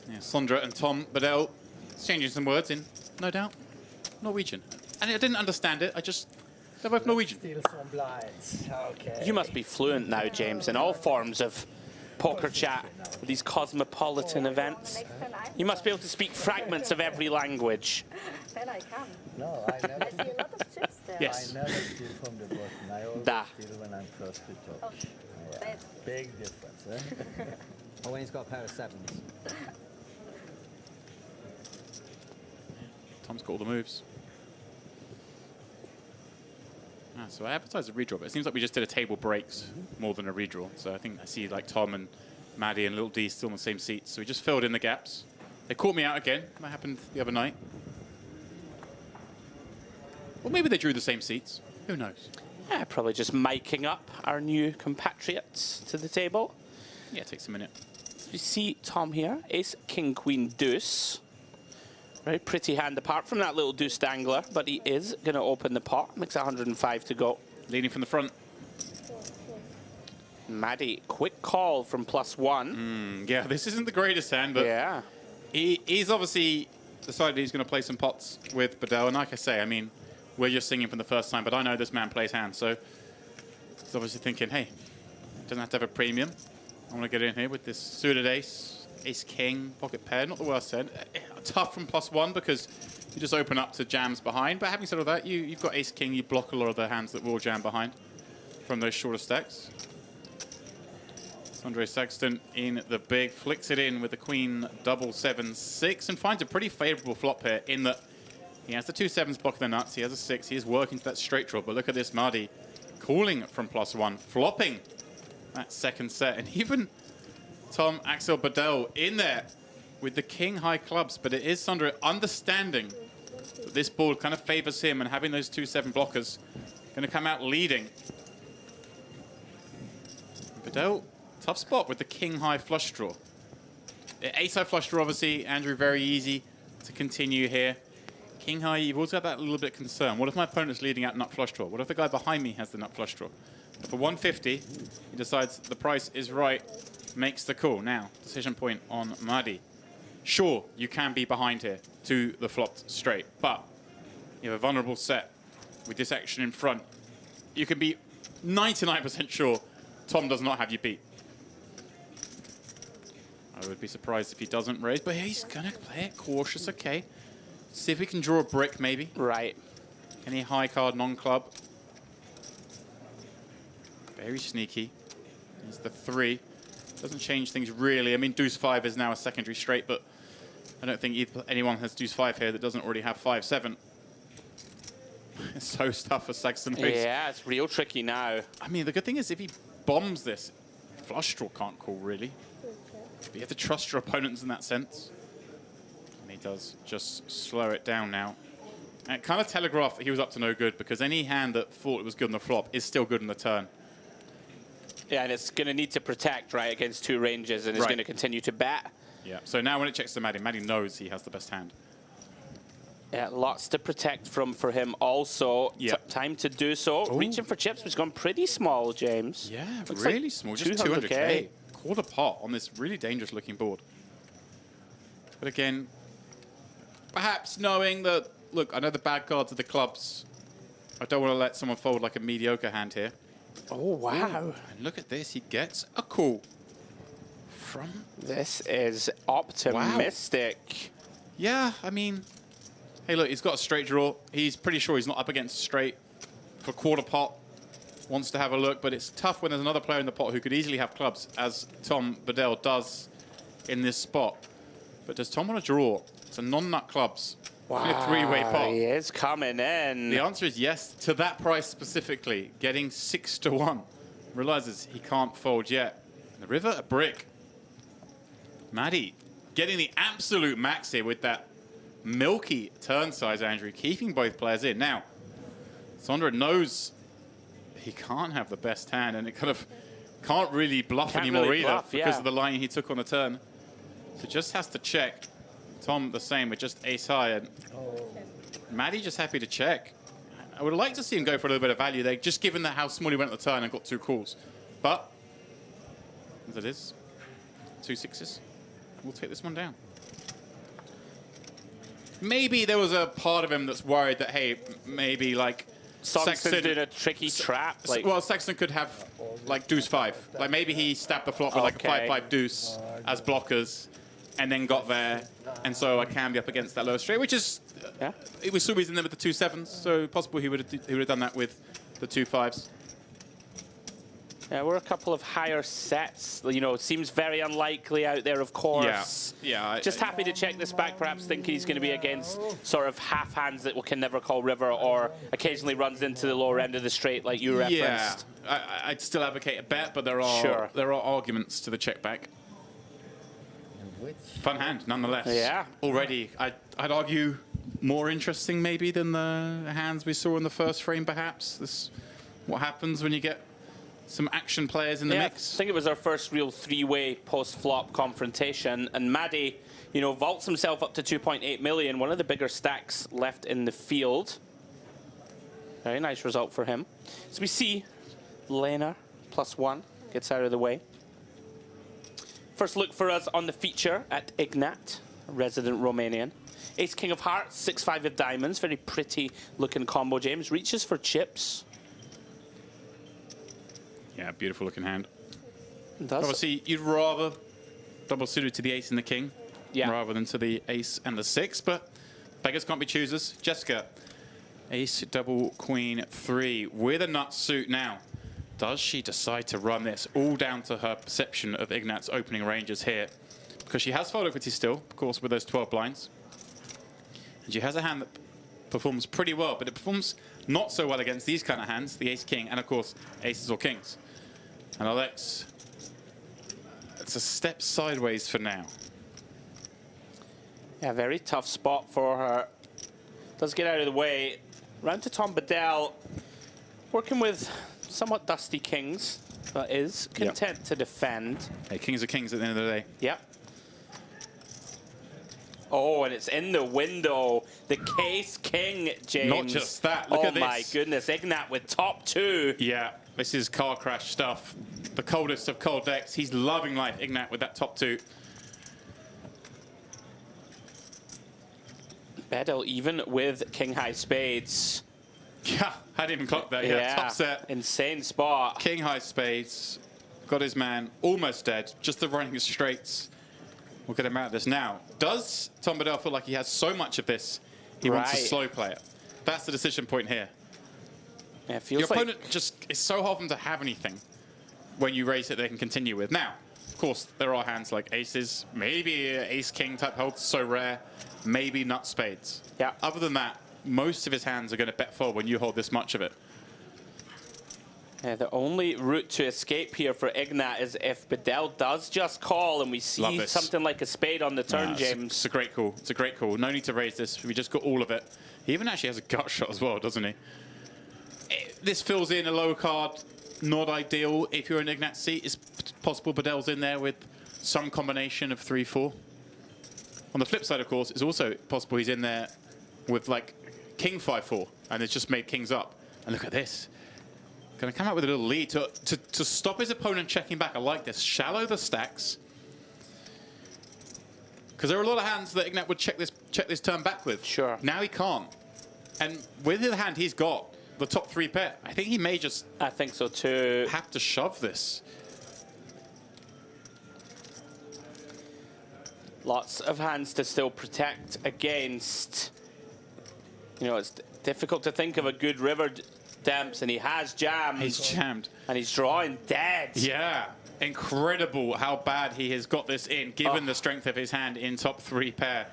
Yeah, Sondra and Tom Bedell exchanging some words in, no doubt, Norwegian. And I didn't understand it, they're both Norwegian. You must be fluent now, James, in all forms of poker chat, these cosmopolitan events. You must be able to speak fragments of every language. Then I can. No, I never. I see a lot of chips there. Yes. I never steal from the bottom. I always steal when I'm close to top. Yeah. Big difference, eh? Or when he's got a pair of 7s. Tom's got all the moves. So I advertised a redraw, but it seems like we just did a table breaks more than a redraw. So I think I see like Tom and Maddie and Little D still in the same seats. So we just filled in the gaps. They caught me out again. That happened the other night. Or maybe they drew the same seats. Who knows? Yeah, probably just miking up our new compatriots to the table. Yeah, it takes a minute. You see Tom here, ace, king, queen, deuce. Very pretty hand apart from that little deuce dangler, but he is going to open the pot. Makes 105 to go. Leading from the front. Maddie, quick call from +1. Yeah, this isn't the greatest hand, but yeah, he's obviously decided he's going to play some pots with Bedell. And like I say, I mean, we're just singing for the first time, but I know this man plays hands, so he's obviously thinking, hey, doesn't have to have a premium. I want to get in here with this suited ace, ace-king, pocket pair, not the worst hand. Tough from +1 because you just open up to jams behind. But having said all that, you've got ace-king, you block a lot of the hands that will jam behind from those shorter stacks. Andre Saxton in the big, flicks it in with the queen, double 7-6, and finds a pretty favorable flop here in that he has the 2 7s blocking the nuts, he has a 6, he is working to that straight draw, but look at this Marty calling from +1, flopping that second set, and even Tom Axel Bedell in there with the king high clubs, but it is Sondra understanding that this board kind of favors him and having those 2 7 blockers going to come out leading. Bedell, tough spot with the king high flush draw. Ace high flush draw, obviously, Andrew, very easy to continue here. King high, you've also got that little bit of concern. What if my opponent's leading out nut flush draw? What if the guy behind me has the nut flush draw? But for 150, he decides the price is right, makes the call. Now, decision point on Mahdi. Sure, you can be behind here to the flopped straight, but you have a vulnerable set with this action in front. You can be 99% sure Tom does not have you beat. I would be surprised if he doesn't raise, but he's going to play it cautious, okay. See if he can draw a brick, maybe. Right. Any high card, non-club. Very sneaky. He's the 3. Doesn't change things really. I mean, deuce 5 is now a secondary straight, but I don't think anyone has deuce 5 here that doesn't already have 5-7. It's so tough for Saxon raise. Yeah, it's real tricky now. I mean, the good thing is if he bombs this, flush draw can't call, really. But you have to trust your opponents in that sense. And he does just slow it down now. And it kind of telegraphed that he was up to no good, because any hand that thought it was good on the flop is still good on the turn. Yeah, and it's going to need to protect, right, against 2 ranges, and it's going to continue to bet. Yeah, so now when it checks to Maddie, Maddie knows he has the best hand. Yeah, lots to protect from for him also. Yep. Time to do so. Ooh. Reaching for chips, was gone pretty small, James. Yeah, Looks really like small, just 200K. 200K. Quarter pot on this really dangerous looking board. But again, perhaps knowing that, look, I know the bad cards are the clubs. I don't want to let someone fold like a mediocre hand here. Oh, wow. Ooh, and look at this, he gets a call from... This is optimistic. Wow. Yeah, I mean, hey, look, he's got a straight draw. He's pretty sure he's not up against straight for quarter pot. Wants to have a look, but it's tough when there's another player in the pot who could easily have clubs, as Tom Bedell does in this spot. But does Tom want to draw? It's a non-nut clubs. Wow, a 3-way pot. He is coming in. The answer is yes, to that price specifically. Getting 6-1. Realizes he can't fold yet. The river, a brick. Maddie getting the absolute max here with that milky turn size, Andrew, keeping both players in. Now, Sondra knows he can't have the best hand, and it kind of can't really bluff anymore really either bluff, because of the line he took on the turn. So just has to check. Tom the same with just ace high, and Maddie just happy to check. I would like to see him go for a little bit of value there, just given that how small he went at the turn and got 2 calls. But as it is, 2 6s. We'll take this one down. Maybe there was a part of him that's worried that, hey, maybe like Sexton's doing a tricky trap. Like, well, Sexton could have like deuce 5. Like maybe he stabbed the flop with like a 5-5 deuce as blockers, and then got there, and so I can be up against that lower straight, which is it was Subi's in there with the 2 7s, so possible he would have done that with the 2 5s. Yeah, we're a couple of higher sets. You know, seems very unlikely out there, of course. Yeah. Just happy to check this back, perhaps thinking he's going to be against sort of half hands that we can never call river, or occasionally runs into the lower end of the straight, like you referenced. Yeah, I'd still advocate a bet, but there are arguments to the check back. Fun hand, nonetheless. Yeah. Already, I'd argue more interesting maybe than the hands we saw in the first frame, perhaps. This what happens when you get some action players in the mix. I think it was our first real 3-way post-flop confrontation, and Maddie, you know, vaults himself up to 2.8 million, one of the bigger stacks left in the field. Very nice result for him. So we see Lena +1 gets out of the way. First look for us on the feature at Ignat, resident Romanian. Ace King of Hearts, 6-5 of diamonds, very pretty looking combo, James. Reaches for chips. Yeah, beautiful looking hand. Does. Obviously, you'd rather double suited to the ace and the king rather than to the ace and the 6, but beggars can't be choosers. Jessica, ace, double, queen, 3 with a nut suit now. Does she decide to run this all down to her perception of Ignat's opening ranges here? Because she has full equity still, of course, with those 12 blinds. And she has a hand that performs pretty well, but it performs not so well against these kind of hands, the ace-king, and of course, aces or kings. And Alex, it's a step sideways for now. Yeah, very tough spot for her. Does get out of the way. Round to Tom Bedell, working with somewhat dusty kings, but is content to defend. Hey, kings are kings at the end of the day. Yep. Oh, and it's in the window. The case king, James. Not just that, look at this. Oh my goodness, Ignat with top 2. Yeah, this is car crash stuff. The coldest of cold decks. He's loving life, Ignat, with that top 2. Bedell even with king high spades. Yeah, hadn't even clocked that. Yeah, top set. Insane spot. King high spades. Got his man almost dead. Just the running straights. will get him out of this now. Does Tom Bedell feel like he has so much of this, he wants to slow play it? That's the decision point here. Yeah, it feels Your opponent just, it's so hard for them to have anything when you raise it they can continue with. Now, of course, there are hands like aces, maybe ace-king type holds, so rare, maybe nut spades. Yeah. Other than that, most of his hands are going to bet fold when you hold this much of it. Yeah, the only route to escape here for Ignat is if Bedell does just call and we see something like a spade on the turn, James. It's a great call. It's a great call. No need to raise this. We just got all of it. He even actually has a gut shot as well, doesn't he? This fills in a low card. Not ideal if you're in Ignat's seat. It's possible Bedell's in there with some combination of 3-4. On the flip side, of course, it's also possible he's in there with like king 5-4 and it's just made kings up. And look at this. Going to come out with a little lead to stop his opponent checking back. I like this. Shallow the stacks. Because there are a lot of hands that Ignat would check this turn back with. Sure. Now he can't. And with the hand he's got, the top 3 pair, I think he may just... I think so too. ...have to shove this. Lots of hands to still protect against. You know, it's difficult to think of a good river Demps, and he has jammed. He's jammed. And he's drawing dead. Yeah. Incredible how bad he has got this in, given the strength of his hand in top 3 pair.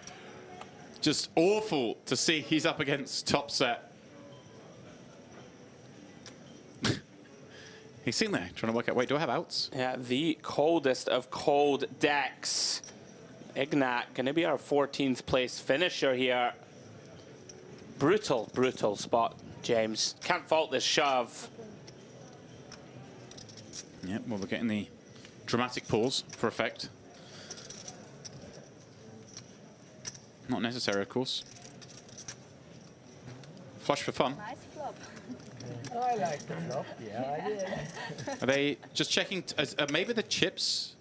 Just awful to see he's up against top set. He's sitting there trying to work out, wait, do I have outs? Yeah, the coldest of cold decks. Ignat going to be our 14th place finisher here. Brutal, brutal spot, James. Can't fault this shove. Yep, well, we're getting the dramatic pause for effect. Not necessary, of course. Flush for fun. Nice flop. I like the flop, yeah, I did. Are they just checking, maybe the chips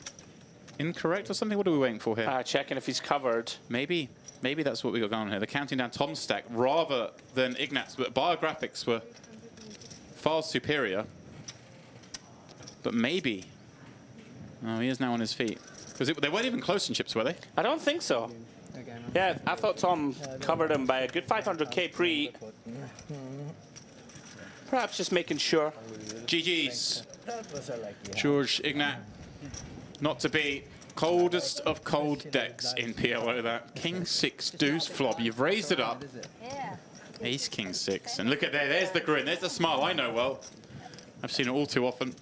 incorrect or something? What are we waiting for here? Checking if he's covered. Maybe that's what we got going on here. They're counting down Tom's stack rather than Ignat's, but biographics were far superior. But maybe. Oh, he is now on his feet. Because they weren't even close in chips, were they? I don't think so. Yeah, I thought Tom covered him by a good 500k pre. Perhaps just making sure. GG's. George Ignat. Not to be coldest of cold decks in PLO. That King 6 deuce flop. You've raised it up. Yeah. Ace King 6. And look at there. There's the grin. There's the smile. I know well. I've seen it all too often.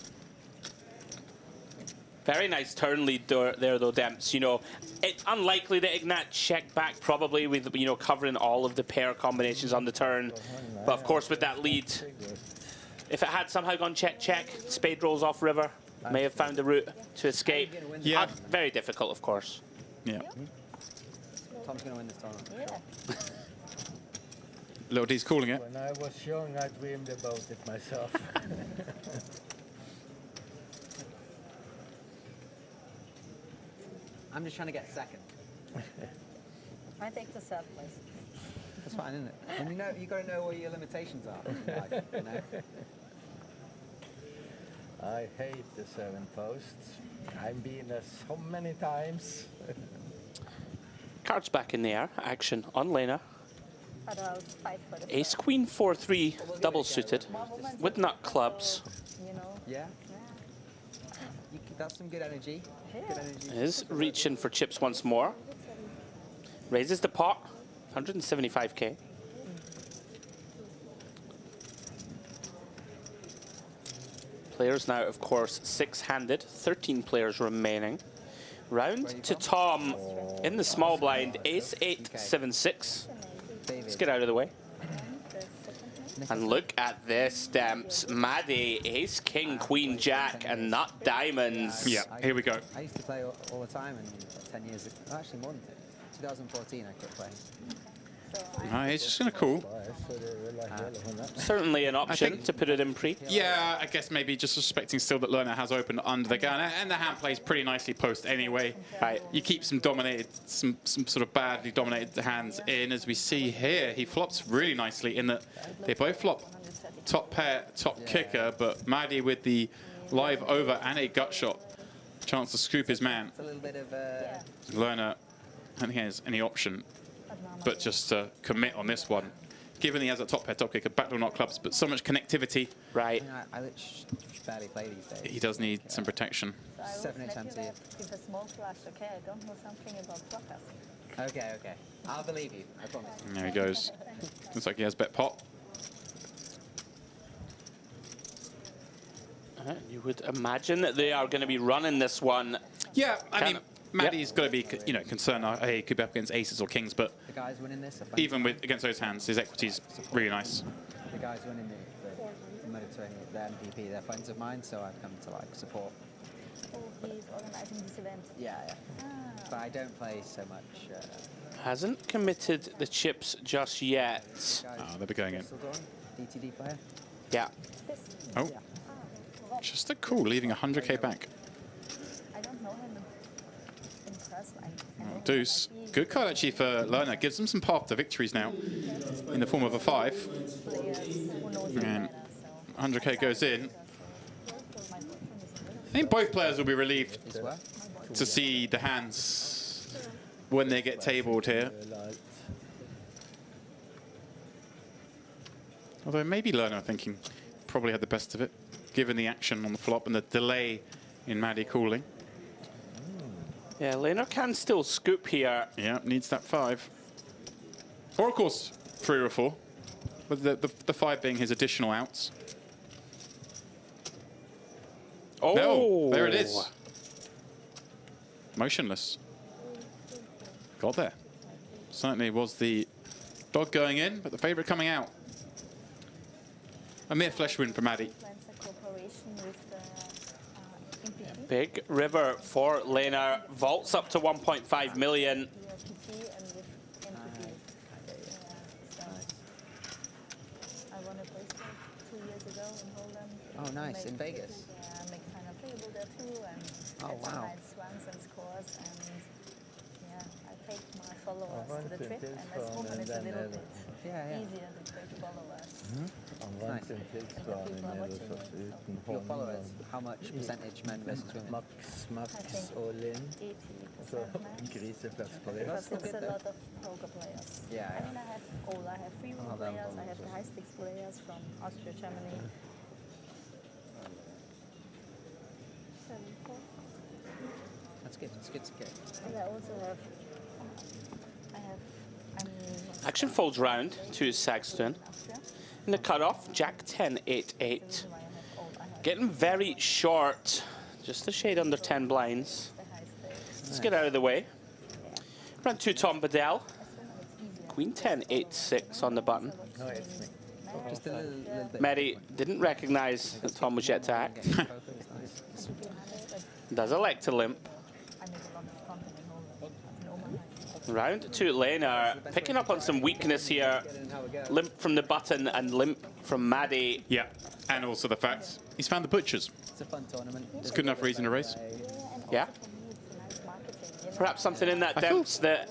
Very nice turn lead there, though, Demps. You know, it's unlikely that Ignat checked back, probably with, you know, covering all of the pair combinations on the turn. But of course, with that lead, if it had somehow gone check, spade rolls off river, may have found a route to escape. Yeah. Very difficult, of course. Yeah. Tom's going to win this tournament. Yeah. Little D's calling it. When I was young, I dreamed about it myself. I'm just trying to get second. I take the third place. That's fine, isn't it? And you know, you got to know what your limitations are in life, you know? I hate the 7 posts. I've been there so many times. Cards back in the air. Action on laner. But I'll fight for the Ace Queen 4-3 double suited with nut clubs. You know. Yeah. That's some good energy. Good energy. Is reaching for chips once more. Raises the pot. 175k. Players now, of course, 6-handed. 13 players remaining. Round to Tom in the small blind. Ace 8, 7-6. Let's get out of the way. And look at this, Demps. Maddie, Ace, King, Queen, Jack, and nut diamonds. Yeah, here we go. I used to play all the time, and 10 years ago, actually more than 2014 I quit playing. He's just going to call. Certainly an option to put it in pre. Yeah, I guess maybe just suspecting still that Lerner has opened under the gun, and the hand plays pretty nicely post anyway. Right. You keep some sort of badly dominated hands in, as we see here. He flops really nicely in that they both flop top pair, top kicker, but Maddie with the live over and a gut shot chance to scoop his man. It's a little bit of Lerner, I don't think he has any option but just to commit on this one. Given he has a top pair, top kicker, backdoor knock clubs, but so much connectivity. Right. I barely play these days. He does need some protection. So 7-inch ante. With a small flash, okay? I don't know something about blockers. Okay, okay. I'll believe you. I promise. There he goes. Looks like he has bet pot. You would imagine that they are going to be running this one. Yeah, I mean, Maddie's got to be, concerned. He could be up against aces or kings, but the guys winning this even against those hands, his equity's really nice. The guys winning the Mediterranean, the MPP, they're friends of mine, so I've come to like support. Oh, he's organizing this event. Yeah, yeah. But I don't play so much. Hasn't committed the chips just yet. They'll be going in. DTD player. Yeah. Oh. Just a cool, leaving 100k back. I don't know him in person. Deuce. Good card actually for Lerner. Gives him some path to victories now in the form of a 5. And 100k goes in. I think both players will be relieved to see the hands when they get tabled here. Although maybe Lerner, thinking, probably had the best of it, given the action on the flop and the delay in Maddie calling. Yeah, Lerner can still scoop here. Yeah, needs that 5. Or, of course, 3 or 4. With the 5 being his additional outs. Oh! No, there it is. Motionless. Got there. Certainly was the dog going in, but the favourite coming out. A mere flesh win for Maddie. Big river for Lerner. Vaults up to 1.5 million. Oh, nice. In Vegas. Oh, wow. And scores, and yeah, I take my followers to the trip, and this woman is a little bit easier to take followers. Your followers, how much percentage men versus women? Max all in. 80% because it's a lot of poker players. Yeah. I mean, I have 3 women players, I have the high stakes players from Austria, Germany. That's good. It's good to get. And I also have. Action folds round to Saxton. In the cutoff, Jack 10, 8, 8. Getting very short, just a shade under 10 blinds. Let's get out of the way. Run to Tom Bedell. Queen 10, 8, 6 on the button. Just a little bit. Mary didn't recognize that Tom was yet to act. Does elect to limp. Round to Lerner, picking up on some weakness here. Limp from the button and limp from Maddie. Yeah, and also the fact he's found the butchers. It's a fun tournament. It's good enough reason to race. Yeah. Perhaps something in that depth that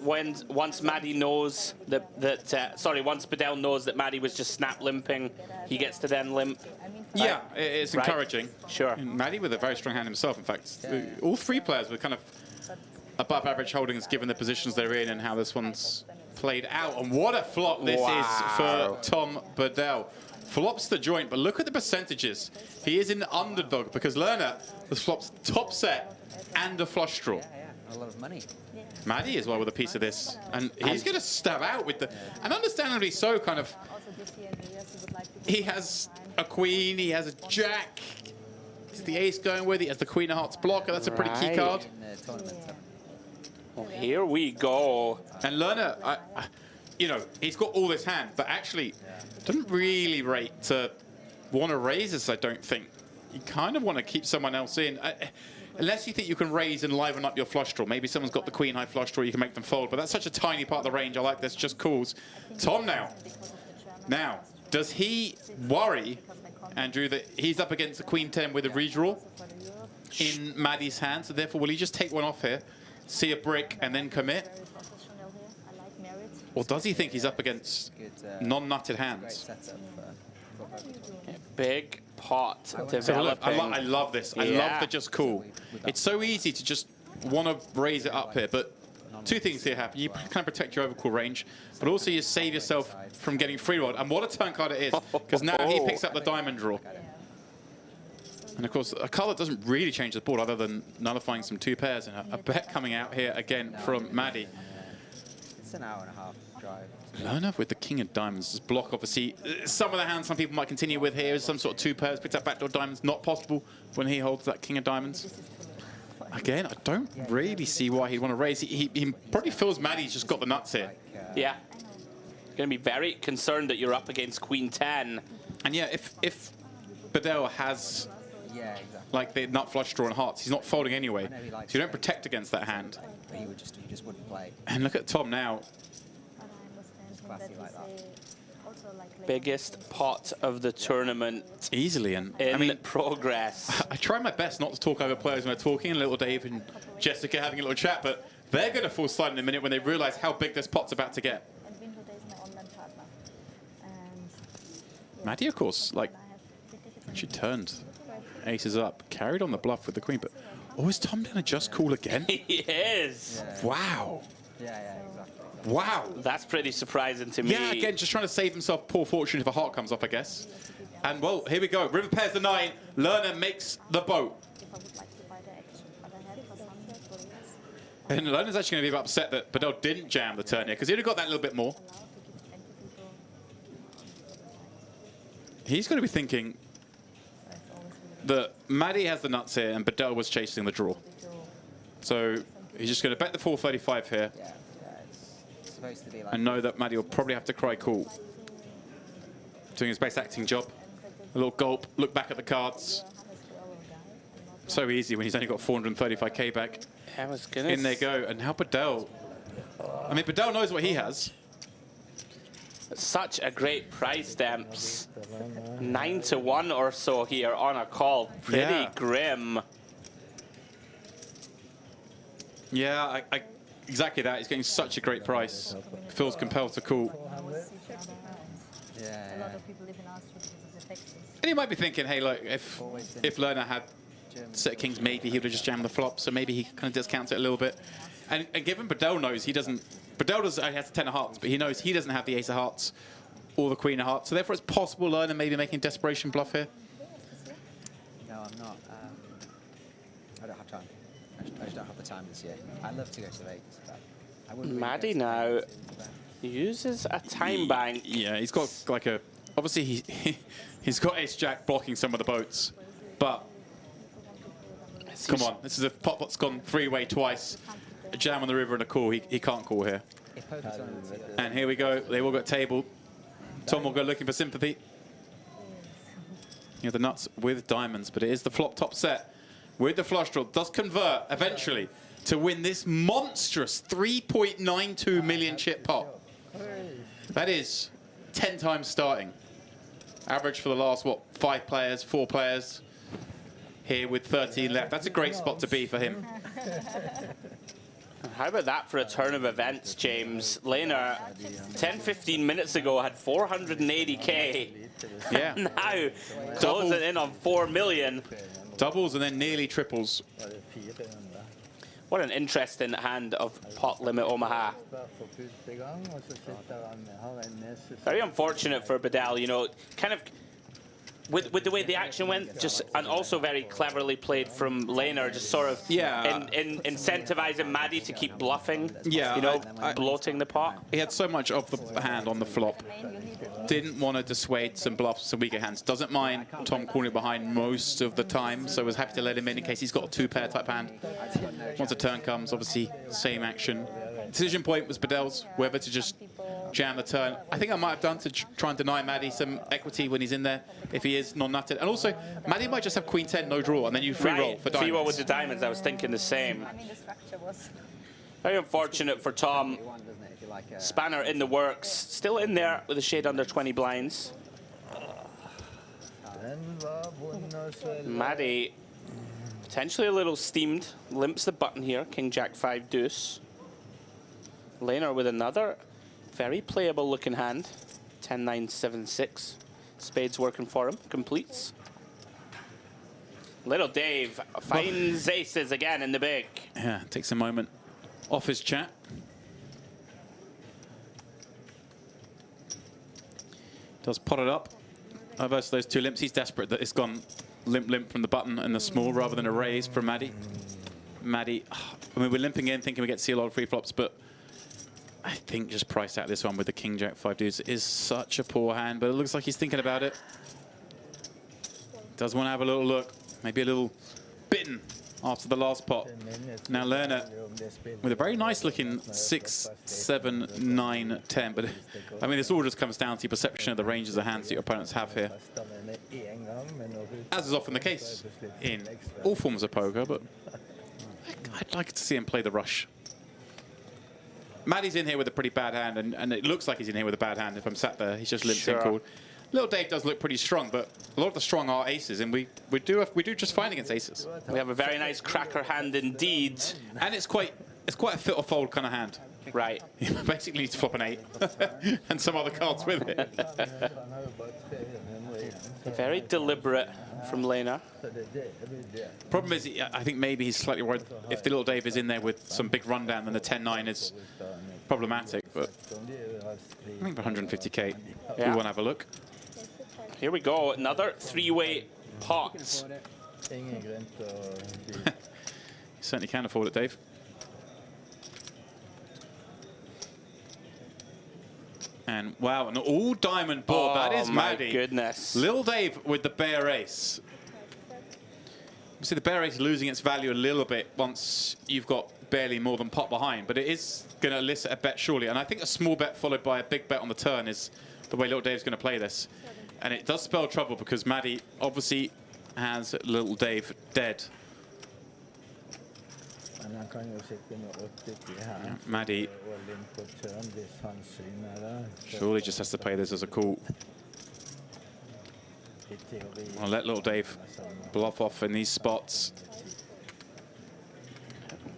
once Maddie knows once Bedell knows that Maddie was just snap limping, he gets to then limp. Yeah, it's encouraging. Sure. And Maddie with a very strong hand himself, in fact. All 3 players were kind of above average holdings given the positions they're in and how this one's played out. And what a flop this is for Tom Bedell. Flops the joint, but look at the percentages. He is in the underdog because Lerner has flopped top set and a flush draw. A lot of money. Maddie as well with a piece of this. And he's going to stab out with the... And understandably so, kind of... He has a queen, he has a jack. Is the ace going with it? He has the queen of hearts blocker. That's a pretty key card. Well, here we go. And Lerner, he's got all this hand, but actually doesn't really rate to want to raise this, I don't think. You kind of want to keep someone else in. Unless you think you can raise and liven up your flush draw. Maybe someone's got the queen high flush draw, you can make them fold. But that's such a tiny part of the range. I like this, just calls. Tom now. Now, does he worry, Andrew, that he's up against the queen 10 with a redraw in Maddie's hand? So therefore, will he just take one off here, see a brick, and then commit? Or does he think he's up against non-nutted hands? Big pot developing. So look, I love this. I love the just call. It's so easy to just want to raise it up here, but two things here happen. You kind of protect your overcall range, but also you save yourself from getting free rolled. And what a turn card it is, because now he picks up the diamond draw. And of course, a card that doesn't really change the board other than nullifying some two pairs, and a bet coming out here again from Maddie. It's an hour and a half drive. Lerner with the king of diamonds. This block, obviously, some of the hands some people might continue with here is some sort of two pairs, picks up backdoor diamonds, not possible when he holds that king of diamonds. Again, I don't really see why he'd want to raise. He probably feels Maddie's just got the nuts here. Yeah. Going to be very concerned that you're up against Queen 10. And yeah, if Bedell has like the nut flush draw and hearts, he's not folding anyway. So you don't protect against that hand. He just wouldn't play. And look at Tom now. Biggest pot of the tournament. Easily. And in progress. I try my best not to talk over players when they're talking. Little Dave and Jessica having a little chat, but they're going to fall silent in a minute when they realize how big this pot's about to get. Maddie, of course, like, she turned aces up, carried on the bluff with the queen, but is Tom going to just call again? He is. Yeah. Wow. Yeah, exactly. Wow. That's pretty surprising to me. Yeah, again, just trying to save himself poor fortune if a heart comes off, I guess. And, well, here we go. River pairs the 9. Lerner makes the boat. And Lerner's actually going to be upset that Bedell didn't jam the turn here, because he'd have got that little bit more. He's going to be thinking that Maddie has the nuts here and Bedell was chasing the draw. So he's just going to bet the 435 here. It's supposed to be like, and know that Maddie will probably have to cry cool. Doing his best acting job. A little gulp, look back at the cards. So easy when he's only got 435k back. I was gonna In they go. And now Bedell. I mean, Bedell knows what he has. Such a great price, Demps. 9-1 or so here on a call. Pretty grim. Yeah, exactly that. He's getting such a great price. Feels compelled to call. And he might be thinking, hey, look, if Lerner had set of kings, maybe he would have just jammed the flop. So maybe he kind of discounts it a little bit. And given Bedell knows he doesn't. Bedell has the 10 of hearts, but he knows he doesn't have the ace of hearts or the queen of hearts. So therefore, it's possible Lerner maybe making a desperation bluff here. No, I'm not. I don't have time. I just don't have the time this year. I'd love to go to Vegas, but I wouldn't. Maddie now uses a time bank. Yeah, he's got like a. Obviously, he's got ace jack blocking some of the boats, but come on, this is a pot that's gone three-way twice. A jam on the river and a call. He can't call here. And here we go. They will get tabled. Tom will go looking for sympathy. You know, the nuts with diamonds, but it is the flop top set with the flush draw. Does convert eventually to win this monstrous 3.92 million chip pot. That is 10 times starting. Average for the last, what, 5 players, 4 players. Here with 13 left. That's a great spot to be for him. How about that for a turn of events, James? Lerner, 10-15 minutes ago, had 480k. Yeah. Now, closing in on 4 million. Doubles and then nearly triples. What an interesting hand of pot limit Omaha. Very unfortunate for Bedell, you know, kind of with the way the action went, just and also very cleverly played from Lerner, just sort of incentivizing Maddie to keep bluffing. Yeah, you know, bloating the pot. He had so much of the hand on the flop. Didn't want to dissuade some bluffs, some weaker hands. Doesn't mind Tom calling behind most of the time, so was happy to let him in case he's got a 2-pair type hand. Once a turn comes, obviously same action. Decision point was Bedell's, whether to just jam the turn. I think I might have done to try and deny Maddie some equity when he's in there, if he is non-nutted. And also, Maddie might just have queen 10, no draw, and then you free roll for diamonds. Free roll with the diamonds, I was thinking the same. Very unfortunate for Tom. Spanner in the works, still in there with a shade under 20 blinds. Maddie, potentially a little steamed, limps the button here, King Jack 5 deuce. Lerner with another very playable looking hand, 10-9-7-6. Spades working for him, completes. Little Dave finds aces again in the big. Yeah, takes a moment off his chat. Does pot it up versus those two limps. He's desperate that it's gone limp from the button and the small rather than a raise from Maddie. Maddie, I mean, we're limping in thinking we get to see a lot of free flops, but I think just priced out this one with the King Jack 5 deuce is such a poor hand, but it looks like he's thinking about it. Does want to have a little look, maybe a little bitten after the last pot. Now Lerner with a very nice looking 6, 7, 9, 10, but I mean this all just comes down to your perception of the ranges of hands that your opponents have here. As is often the case in all forms of poker, but I'd like to see him play the rush. Maddie's in here with a pretty bad hand, and it looks like he's in here with a bad hand if I'm sat there. He's just limped in called. Little Dave does look pretty strong, but a lot of the strong are aces, and we do just fine against aces. We have a very nice cracker hand indeed, and it's quite a fit or fold kind of hand. Right. You basically need to flop an 8 and some other cards with it. Very deliberate from Lena. Problem is, I think maybe he's slightly worried if the Little Dave is in there with some big rundown, then the 10-9 is problematic. But I think for 150k, we want to have a look. Here we go, another three-way pot. You certainly can afford it, Dave. And wow, an all diamond board. That is Maddie. My goodness. Lil Dave with the bare ace. You see the bare ace losing its value a little bit once you've got barely more than pot behind, but it is going to elicit a bet surely. And I think a small bet followed by a big bet on the turn is the way Little Dave's going to play this. And it does spell trouble because Maddie obviously has Little Dave dead. Yeah, Maddie surely just has to play this as a call. I'll let Little Dave bluff off in these spots.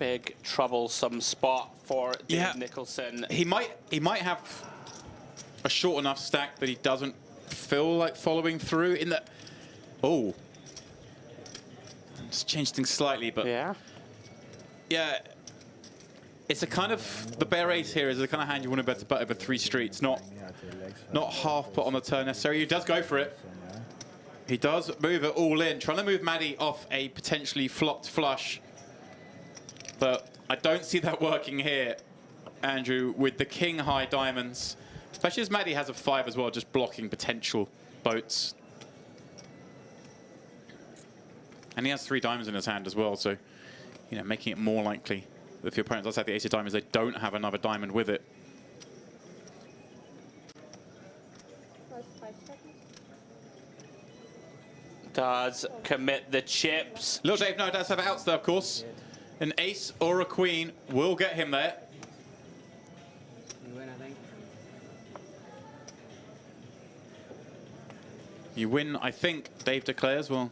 Big troublesome spot for Dave Nicholson. He might have a short enough stack that he doesn't feel like following through in the. Oh, just changed things slightly, but yeah, it's a kind of, the bare ace here is the kind of hand you want to bet to bet over 3 streets, not half put on the turn necessarily. He does go for it. He does move it all in, trying to move Maddie off a potentially flopped flush. But I don't see that working here, Andrew, with the king high diamonds. Especially as Maddie has a 5 as well, just blocking potential boats. And he has 3 diamonds in his hand as well, so, you know, making it more likely that if your opponent does have the ace of diamonds, they don't have another diamond with it. Does commit the chips. Little Dave, no, does have outs there, of course. An ace or a queen will get him there. You win, I think, Dave declares. Well,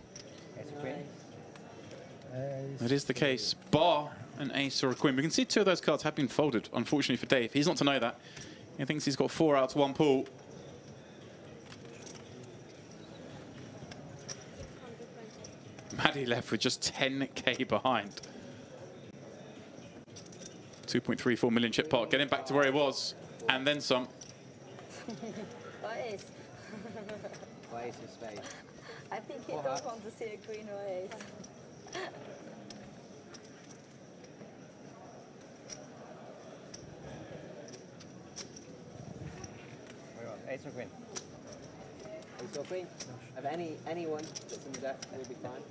that is the case. Bar an ace or a queen. We can see 2 of those cards have been folded, unfortunately for Dave. He's not to know that. He thinks he's got 4 outs, 1 pull. Maddie left with just 10k behind. 2.34 million chip pot. Getting back to where he was, and then some. Ace. Ace of spades. I think he don't want to see a queen or ace. Ace or queen? Ace or queen? Of anyone that's in the deck, will be fine.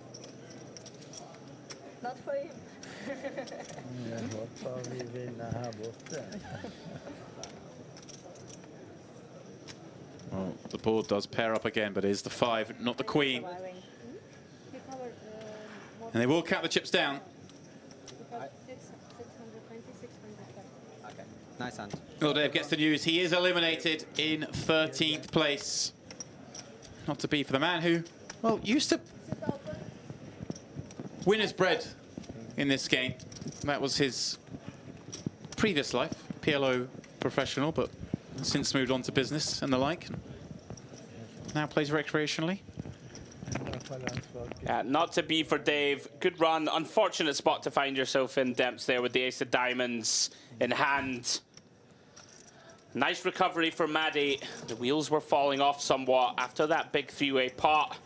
Not for him. Well, the board does pair up again, but it is the 5, not the queen. And they will count the chips down. Okay, nice hand. Little Dave gets the news. He is eliminated in 13th place. Not to be for the man who, well, used to win his bread in this game. That was his previous life, PLO professional, but since moved on to business and the like. Now plays recreationally. Yeah, not to be for Dave. Good run. Unfortunate spot to find yourself in, Demps, there with the ace of diamonds in hand. Nice recovery for Maddie. The wheels were falling off somewhat after that big three-way pot.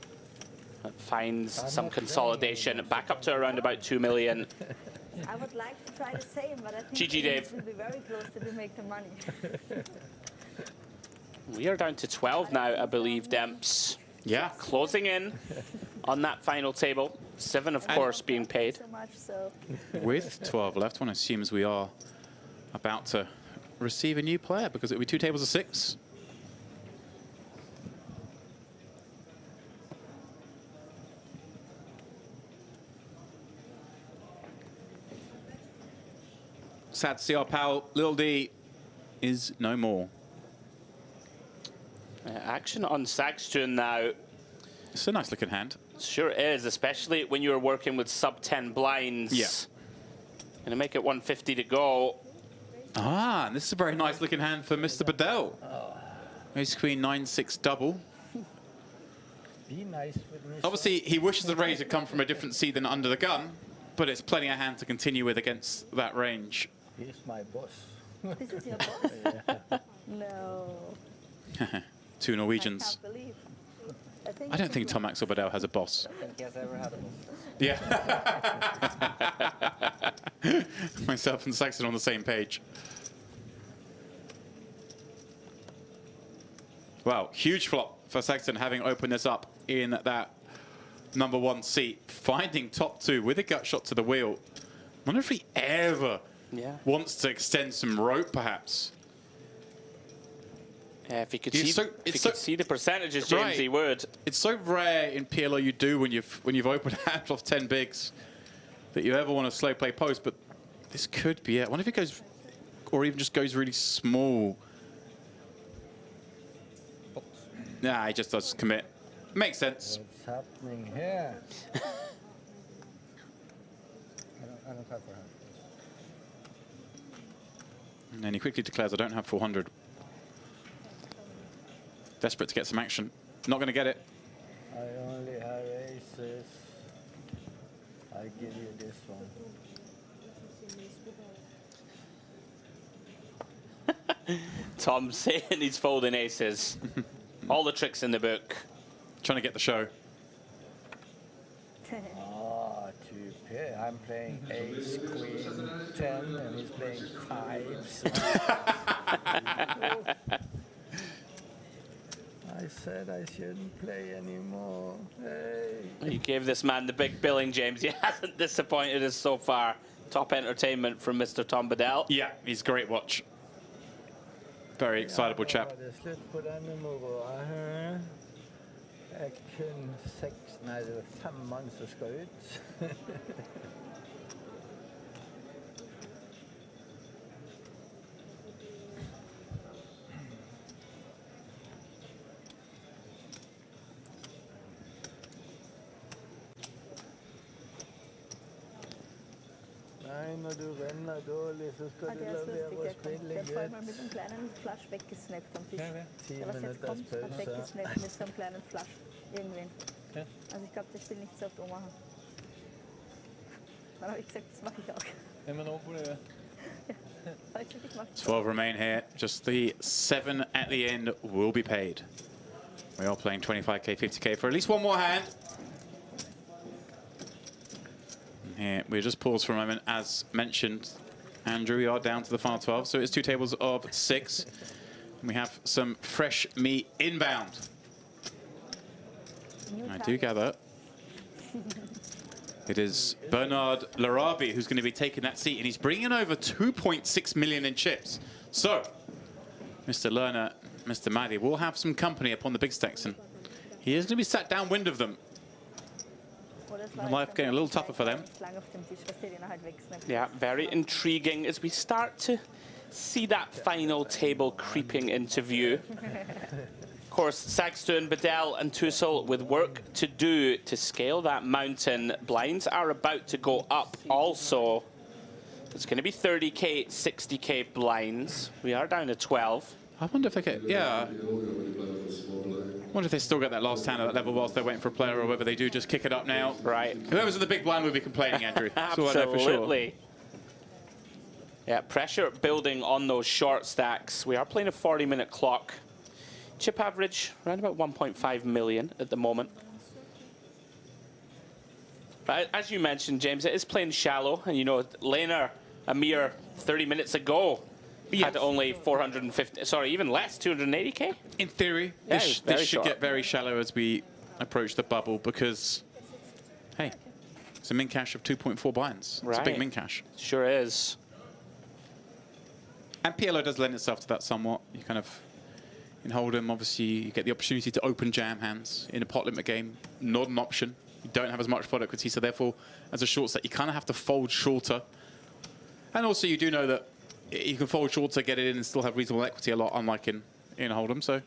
It finds some consolidation back up to around about 2 million. I would like to try the same, but I think GG, Dave. it will be very close to make the money. We are down to 12 now, I believe, Demps. Yeah. Closing in on that final table. 7, of course, being paid. So much so. With 12 left, one assumes we are about to receive a new player because it will be 2 tables of 6. Sad to see our pal Lil D is no more. Action on Sagstuen now. It's a nice looking hand. Sure is, especially when you're working with sub 10 blinds. Yeah. Gonna make it 150 to go. Ah, and this is a very nice looking hand for Mr. Bedell. Ace Queen 9-6 double. Be nice with me. Obviously, he wishes the raise had come from a different seat than under the gun, but it's plenty of hand to continue with against that range. He's my boss. This is your boss? No. 2 Norwegians. I can't believe. I don't think Tom Axel Bedell has a boss. I don't think he has ever had a boss. Yeah. Myself and Saxon on the same page. Wow, huge flop for Saxon having opened this up in that number 1 seat. Finding top 2 with a gut shot to the wheel. Wonder if he ever wants to extend some rope, perhaps. Yeah, if you could see the percentages, James, right. he would. It's so rare in PLO you do when you've opened hand off 10 bigs that you ever want to slow play post, but this could be it. I wonder if it goes, or even just goes really small. Nah, he just does commit. Makes sense. What's happening here? I don't have 400. And then he quickly declares, I don't have 400. Desperate to get some action. Not going to get it. I only have aces. I give you this one. Tom saying he's folding aces. All the tricks in the book. Trying to get the show. Ah, 2 pair. I'm playing ace, queen, 10, and he's playing 5. I said I shouldn't play anymore. Hey. You gave this man the big billing, James. He hasn't disappointed us so far. Top entertainment from Mr. Tom Bedell. Yeah, he's a great watch. Very excitable chap. Det är slut på den nivån. Jag kun 6, nej det var 5 man som ska ut. Nej, när du ränner dåligt så ska du leverera spilling. Der hat mal mit einem kleinen Flasch weggesnappt am Tisch. Der was jetzt kommt, hat weggesnappt mit so einem kleinen Flasch. Irgendwen. Also ich glaube, das will nicht so oft machen. Dann habe ich gesagt, das mache ich auch. Immer noch, ja. 12 remain here. Just the 7 at the end will be paid. We are playing 25k, 50k for at least one more hand. Here, we just pause for a moment. As mentioned, Andrew, we are down to the final 12, so it's 2 tables of 6. We have some fresh meat inbound. I do gather it is Bernard Larabi who's going to be taking that seat, and he's bringing over 2.6 million in chips. So, Mr. Lerner, Mr. Maddy will have some company upon the big stacks, and he is going to be sat downwind of them. Life getting a little tougher for them. Yeah, very intriguing as we start to see that final table creeping into view. Of course, Sagstuen, Bedell and Tussel with work to do to scale that mountain. Blinds are about to go up also. It's going to be 30k, 60k blinds. We are down to 12. I wonder if they get, yeah. Wonder if they still get that last hand at that level whilst they're waiting for a player, or whether they do just kick it up now. Right. Whoever's in the big blind will be complaining, Andrew. That's all I know for sure. Absolutely. Yeah, pressure building on those short stacks. We are playing a 40-minute clock. Chip average around about 1.5 million at the moment. But as you mentioned, James, it is playing shallow, and you know, Laner a mere 30 minutes ago had only 450, sorry, even less, 280k? In theory, yeah, this should get very shallow as we approach the bubble, because, hey, it's a min cash of 2.4 buy-ins. It's a big min cash. Sure is. And PLO does lend itself to that somewhat. You kind of, in Hold'em, obviously, you get the opportunity to open jam hands. In a pot limit game, not an option. You don't have as much pot equity, so therefore, as a short set, you kind of have to fold shorter. And also, you do know that you can fold shorter, get it in, and still have reasonable equity a lot, unlike in Hold'em. So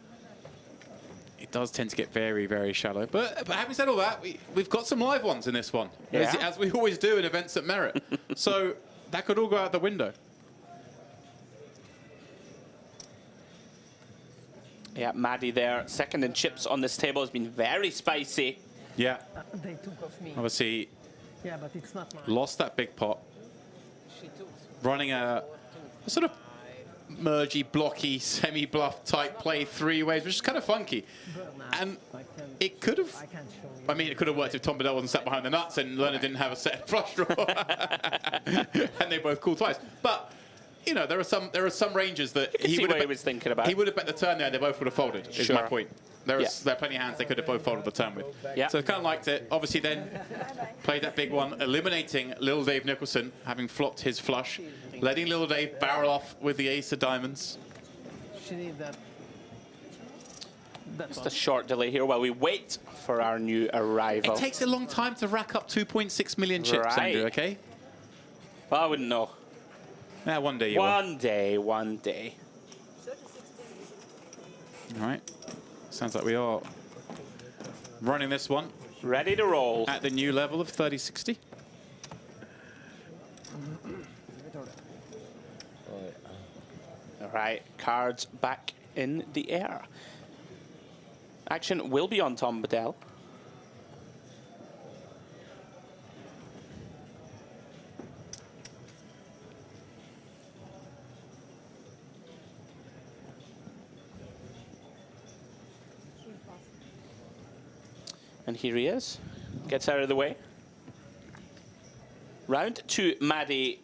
it does tend to get very, very shallow. But having said all that, we've got some live ones in this one, as we always do in events that merit. So that could all go out the window. Yeah, Maddie there, second in chips on this table, has been very spicy. Yeah. They took off me. Obviously, Yeah, but it's not mine. lost that big pot. Running a sort of mergy, blocky, semi-bluff type play 3 ways, which is kind of funky. And it could have, I mean, it could have worked if Tom Bedell wasn't sat behind the nuts and Lerner didn't have a set flush draw. And they both called twice. But, you know, there are some ranges that he was thinking about. He would have bet the turn there and they both would have folded, is my point. There are plenty of hands they could have both folded the turn with. Yeah. So I kind of liked it. Obviously then played that big one, eliminating Little Dave Nicholson, having flopped his flush, letting Little Dave barrel off with the ace of diamonds. She need that. Just a short delay here while we wait for our new arrival. It takes a long time to rack up 2.6 million chips, Andrew, okay? Well, I wouldn't know. Yeah, one day you will. One day. All right. Sounds like we are running this one. Ready to roll. At the new level of 3060. All right, cards back in the air. Action will be on Tom Bedell. And here he is. Gets out of the way. Round to Maddie.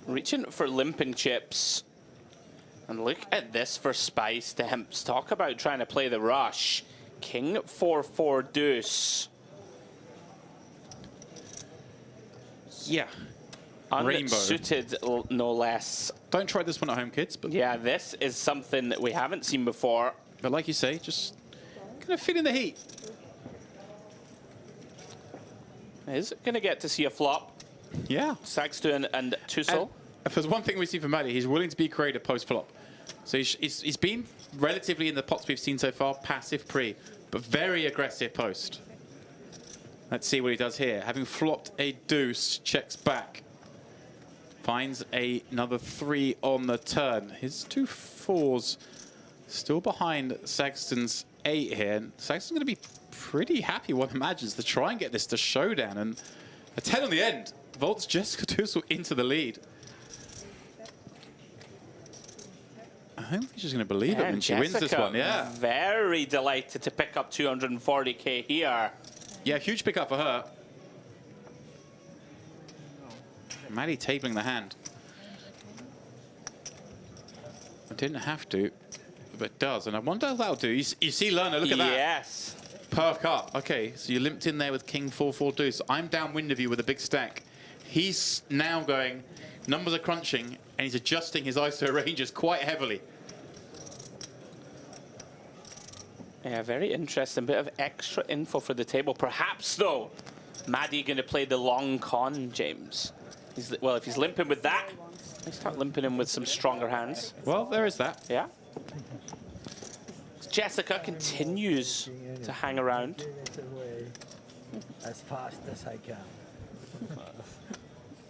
Reaching for limping chips. And look at this for Spice Demps. Talk about trying to play the rush. King 4-4 deuce. Yeah. Unsuited, no less. Don't try this one at home, kids. But yeah, this is something that we haven't seen before. But like you say, just kind of feel in the heat. Is going to get to see a flop. Yeah. Saxton and Tussle. If there's one thing we see from Maddie, he's willing to be creative post-flop. So he's been relatively, in the pots we've seen so far, passive pre, but very aggressive post. Let's see what he does here. Having flopped a deuce, checks back. Finds another 3 on the turn. His 2 4s still behind Saxton's 8 here. And Saxton's going to be pretty happy, one imagines, to try and get this to showdown. And a 10 on the end vaults Jessica Tussle into the lead. I don't think she's going to believe it when she wins this one. Yeah. Very delighted to pick up 240k here. Yeah, huge pickup for her. Maddie tabling the hand. I didn't have to, but it does. And I wonder how that'll do. You see Lerner, look at that. Yes. Perk up. Okay, so you limped in there with King 4-4 deuce. I'm downwind of you with a big stack. He's now going, numbers are crunching, and he's adjusting his ISO ranges quite heavily. Yeah, very interesting. Bit of extra info for the table. Perhaps, though, Maddie going to play the long con, James. Well, if he's limping with that, let's start limping him with some stronger hands. Well, there is that. Yeah. Jessica continues to hang around. As fast as I can.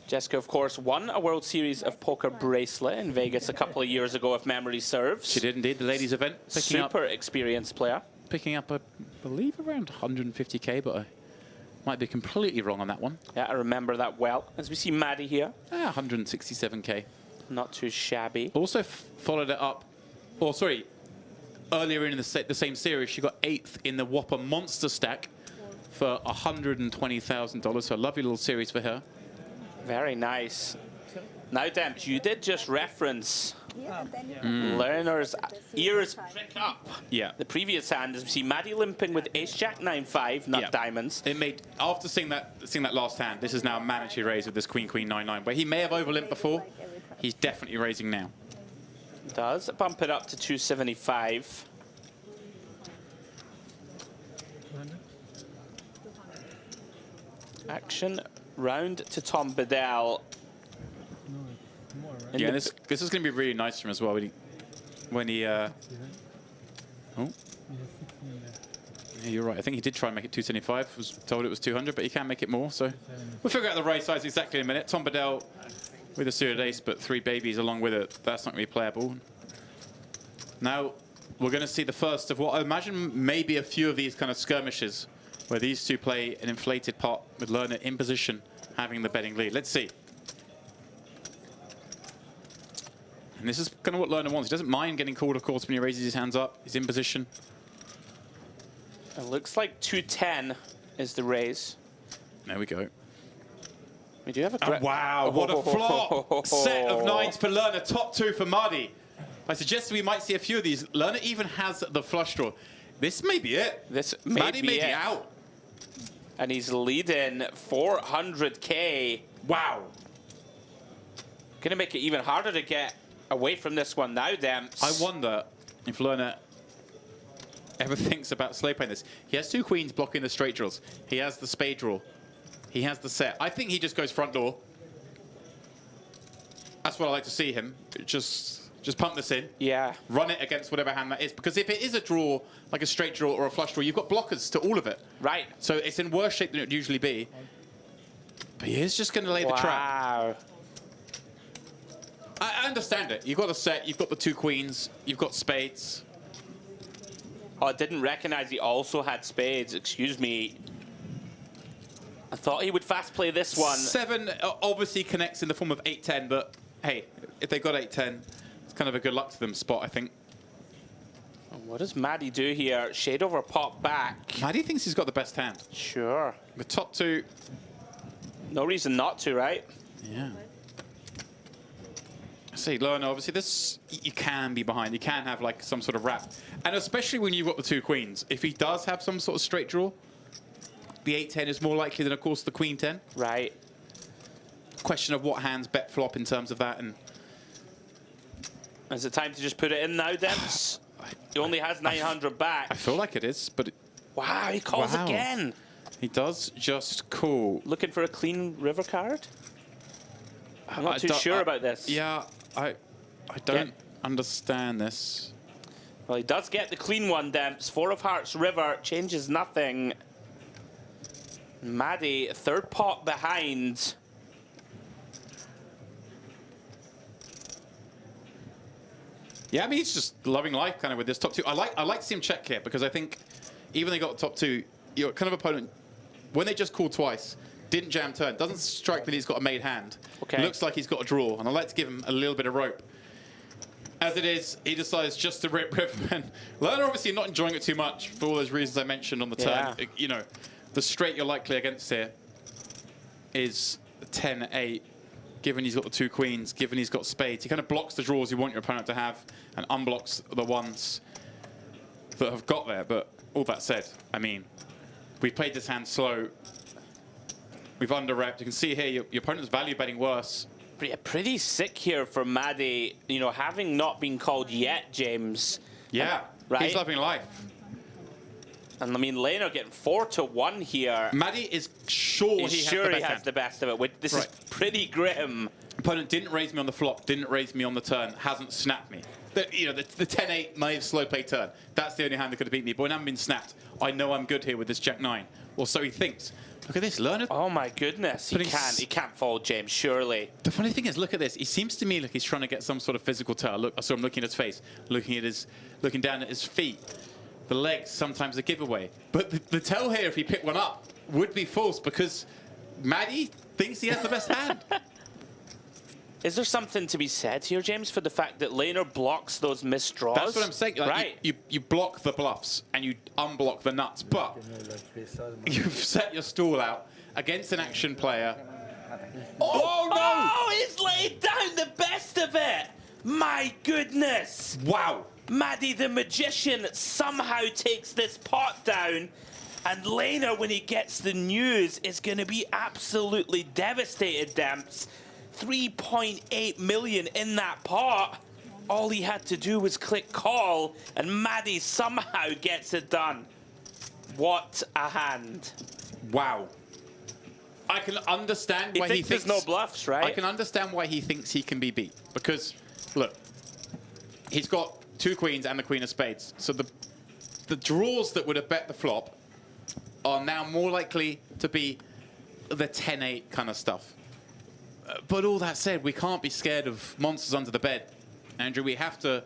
Jessica, of course, won a World Series of Poker bracelet in Vegas a couple of years ago, if memory serves. She did indeed, the ladies' event. Super experienced player. Picking up, I believe, around 150k, but I might be completely wrong on that one. Yeah, I remember that well. As we see Maddie here. 167k. Not too shabby. Also followed it up, or sorry, earlier in the same series, she got 8th in the Whopper Monster Stack for $120,000. So a lovely little series for her. Very nice. Now, Demps, you did just reference learners' ears prick up. Yeah. The previous hand, as we see Maddie limping with Ace-Jack 9-5, nut diamonds. It made, after seeing that last hand, this is now a mandatory raise with this Queen-Queen 9-9, where he may have overlimped before. He's definitely raising now. Does bump it up to 275. Action round to Tom Bedell. Yeah, this is going to be really nice for him as well when he oh. Yeah, you're right. I think he did try and make it 275. Was told it was 200, but he can make it more. So we'll figure out the raise size exactly in a minute. Tom Bedell with a suited ace, but 3 babies along with it. That's not going to be playable. Now we're going to see the first of what I imagine maybe a few of these kind of skirmishes where these two play an inflated pot with Lerner in position, having the betting lead. Let's see. And this is kind of what Lerner wants. He doesn't mind getting called, of course, when he raises his hands up. He's in position. It looks like 210 is the raise. There we go. We do have a... Oh, wow, what a flop! Set of 9s for Lerner, top 2 for Muddy. I suggest we might see a few of these. Lerner even has the flush draw. This may be it. This may Maddie be may it. be out. And he's leading 400k. Wow. Gonna make it even harder to get away from this one now, Demps. I wonder if Lerner ever thinks about slow playing this. He has 2 queens blocking the straight draws. He has the spade draw. He has the set. I think he just goes front door. That's what I like to see him. Just pump this in. Yeah. Run it against whatever hand that is. Because if it is a draw, like a straight draw or a flush draw, you've got blockers to all of it. Right. So it's in worse shape than it would usually be. But he is just going to lay the trap. Wow. I understand it. You've got a set, you've got the 2 queens, you've got spades. Oh, I didn't recognize he also had spades. Excuse me. I thought he would fast play this one. 7 obviously connects in the form of 8-10, but hey, if they got 8-10, it's kind of a good luck to them spot, I think. What does Maddie do here? Shade over pop back. Maddie thinks he's got the best hand. Sure. The top 2. No reason not to, right? Yeah. I say, Lerner, obviously this, you can be behind. You can have like some sort of wrap. And especially when you've got the 2 queens. If he does have some sort of straight draw, the 8-10 is more likely than, of course, the queen 10. Right. Question of what hands bet flop in terms of that. And is it time to just put it in now, Demps? He only has 900 back. I feel like it is, but... Wow, he calls again. He does just call. Looking for a clean river card? I'm not too sure about this. Yeah, I don't understand this. Well, he does get the clean one, Demps. 4 of hearts river, changes nothing. Maddie, 3rd pot behind. Yeah, I mean, he's just loving life kind of with this top 2. I like to see him check here because I think even they got the top 2, your kind of opponent, when they just call twice, didn't jam turn, doesn't strike that he's got a made hand. Okay. Looks like he's got a draw, and I like to give him a little bit of rope. As it is, he decides just to rip Riverman. Lerner obviously not enjoying it too much for all those reasons I mentioned on the turn. You know, the straight you're likely against here is 10-8. Given he's got the 2 queens, given he's got spades, he kind of blocks the draws you want your opponent to have and unblocks the ones that have got there. But all that said, I mean, we've played this hand slow. We've under-repped. You can see here your opponent's value betting worse. Pretty sick here for Maddie, you know, having not been called yet, James. Yeah, right? He's loving life. And I mean, Lerner getting 4-1 here. Maddie is sure he has the best of it. This is pretty grim. Opponent didn't raise me on the flop, didn't raise me on the turn, hasn't snapped me. The 10-8 naive slow play turn. That's the only hand that could have beat me. But when I haven't been snapped, I know I'm good here with this Jack 9. Or so he thinks. Look at this, Lerner. Oh my goodness, he can't fold, James, surely. The funny thing is, look at this. He seems to me like he's trying to get some sort of physical tell. Look, I saw him looking at his face, looking down at his feet. The legs, sometimes a giveaway. But the tell here, if he picked one up, would be false because Maddie thinks he has the best hand. Is there something to be said here, James, for the fact that Laner blocks those missed draws? That's what I'm saying. Like, right. You block the bluffs and you unblock the nuts, but you've set your stall out against an action player. Oh, no! Oh, he's laid down the best of it! My goodness! Wow! Maddie the Magician somehow takes this pot down, and Laner, when he gets the news, is going to be absolutely devastated, Demps. 3.8 million in that pot. All he had to do was click call, and Maddie somehow gets it done. What a hand. Wow. I can understand why he thinks there's no bluffs, right? I can understand why he thinks he can be beat. Because, look, he's got 2 queens and the queen of spades. So the draws that would have bet the flop are now more likely to be the 10-8 kind of stuff. But all that said, we can't be scared of monsters under the bed. Andrew, we have to,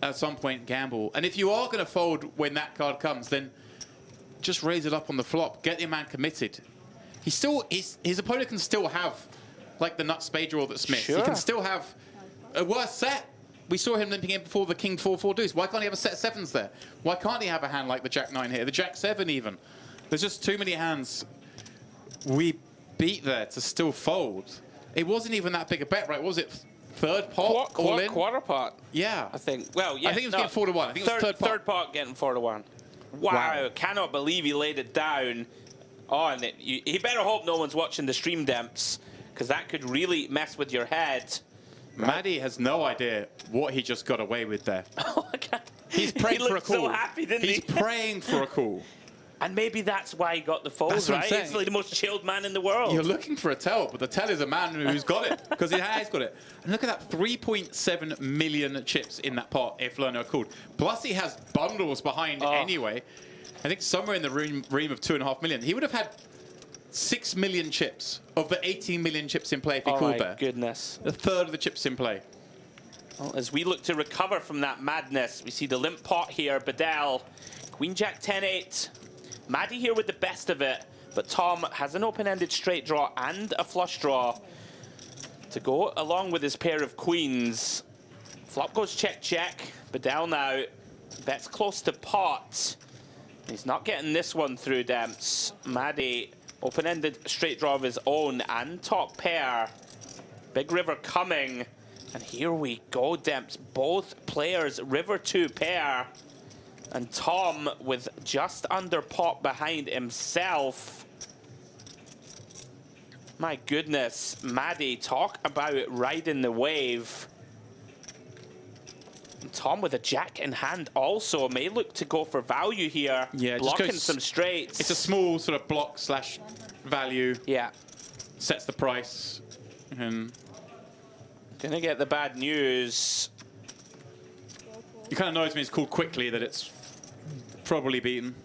at some point, gamble. And if you are going to fold when that card comes, then just raise it up on the flop. Get your man committed. His opponent can still have, like, the nut spade draw that Smith. Sure. He can still have a worse set. We saw him limping in before the king 4-4 deuce. Why can't he have a set of sevens there? Why can't he have a hand like the jack 9 here? The jack 7 even. There's just too many hands we beat there to still fold. It wasn't even that big a bet, right? Was it third pot all in? Quarter pot. Yeah. I think. Well, yeah. I think it was getting 4 to 1. I think it was third pot getting 4 to 1. Wow. Cannot believe he laid it down. Oh, and he better hope no one's watching the stream, Demps, because that could really mess with your head. Maddie has no idea what he just got away with there. He's praying for a call. So happy, didn't He's praying for a call. And maybe that's why he got the fold, right? He's like the most chilled man in the world. You're looking for a tell, but the tell is a man who's got it, because he has got it. And look at that, 3.7 million chips in that pot if Lerner called. Plus he has bundles behind anyway. I think somewhere in the ream of 2.5 million. He would have had 6 million chips of the 18 million chips in play if he called there. Oh my goodness. A third of the chips in play. Well, as we look to recover from that madness, we see the limp pot here, Bedell, Queen Jack 10-8. Maddie here with the best of it, but Tom has an open-ended straight draw and a flush draw to go along with his pair of queens. Flop goes check, check. Bedell now bets close to pot. He's not getting this one through, Demps. Maddie, open-ended straight draw of his own and top pair. Big river coming. And here we go, Demps. Both players, river 2 pair. And Tom with just under pot behind himself. My goodness, Maddie, talk about riding the wave. And Tom with a jack in hand also may look to go for value here. Yeah, blocking some straights. It's a small sort of block slash value. Yeah. Sets the price. And gonna get the bad news. It kind of annoys me it's called quickly that it's probably beaten.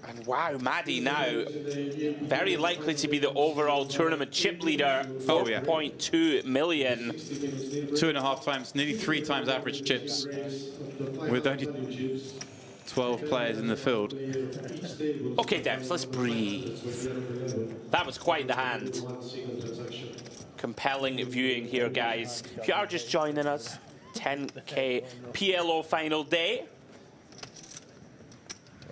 And wow, Maddie now very likely to be the overall tournament chip leader. 4.2 million. 2.5 times, nearly 3 times average chips with only 12 players in the field. Okay, Demps, let's breathe. That was quite the hand. Compelling viewing here, guys. If you are just joining us, 10K PLO final day.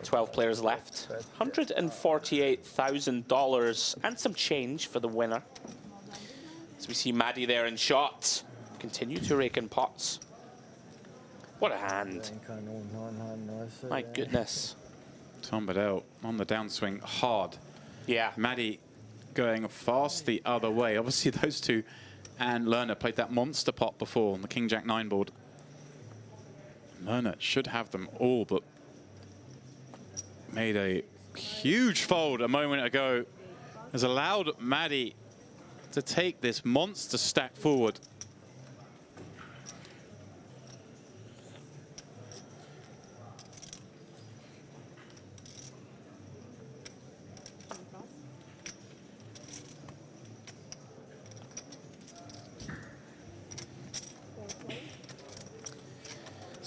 12 players left. $148,000 and some change for the winner. As we see Maddie there in shot. Continue to rake in pots. What a hand. My goodness. Tom Bedell on the downswing hard. Yeah. Maddie going fast the other way. Obviously those two and Lerner played that monster pot before on the King Jack 9 board. Lerner should have them all, but made a huge fold a moment ago. Has allowed Maddie to take this monster stack forward.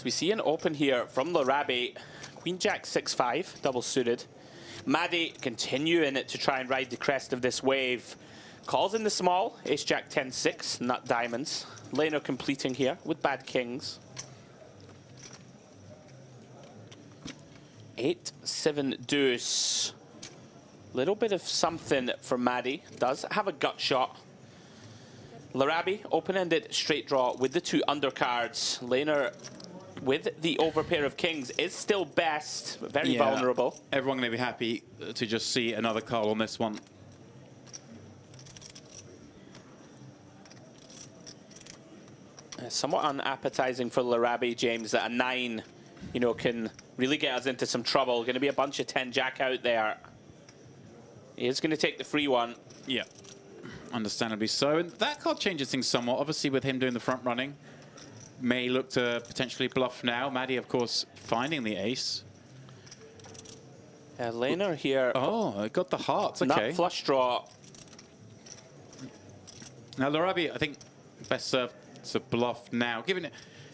So we see an open here from Larabi. Queen Jack 6-5, double suited. Maddie continuing it to try and ride the crest of this wave. Calls in the small, Ace Jack 10-6, nut diamonds. Laner completing here with bad kings. 8-7 deuce. Little bit of something for Maddie. Does have a gut shot. Larabi, open-ended straight draw with the 2 undercards. Laner with the overpair of kings is still best, but very vulnerable. Everyone going to be happy to just see another card on this one. Somewhat unappetizing for Larabi, James, that a 9, you know, can really get us into some trouble. Going to be a bunch of 10 Jack out there. He is going to take the free one. Yeah, understandably so. And that card changes things somewhat. Obviously, with him doing the front running, may look to potentially bluff now. Maddie, of course, finding the ace. Laner here. Oh, got the hearts. Okay. Nut flush draw. Now, Larabi, I think, best served to bluff now. Given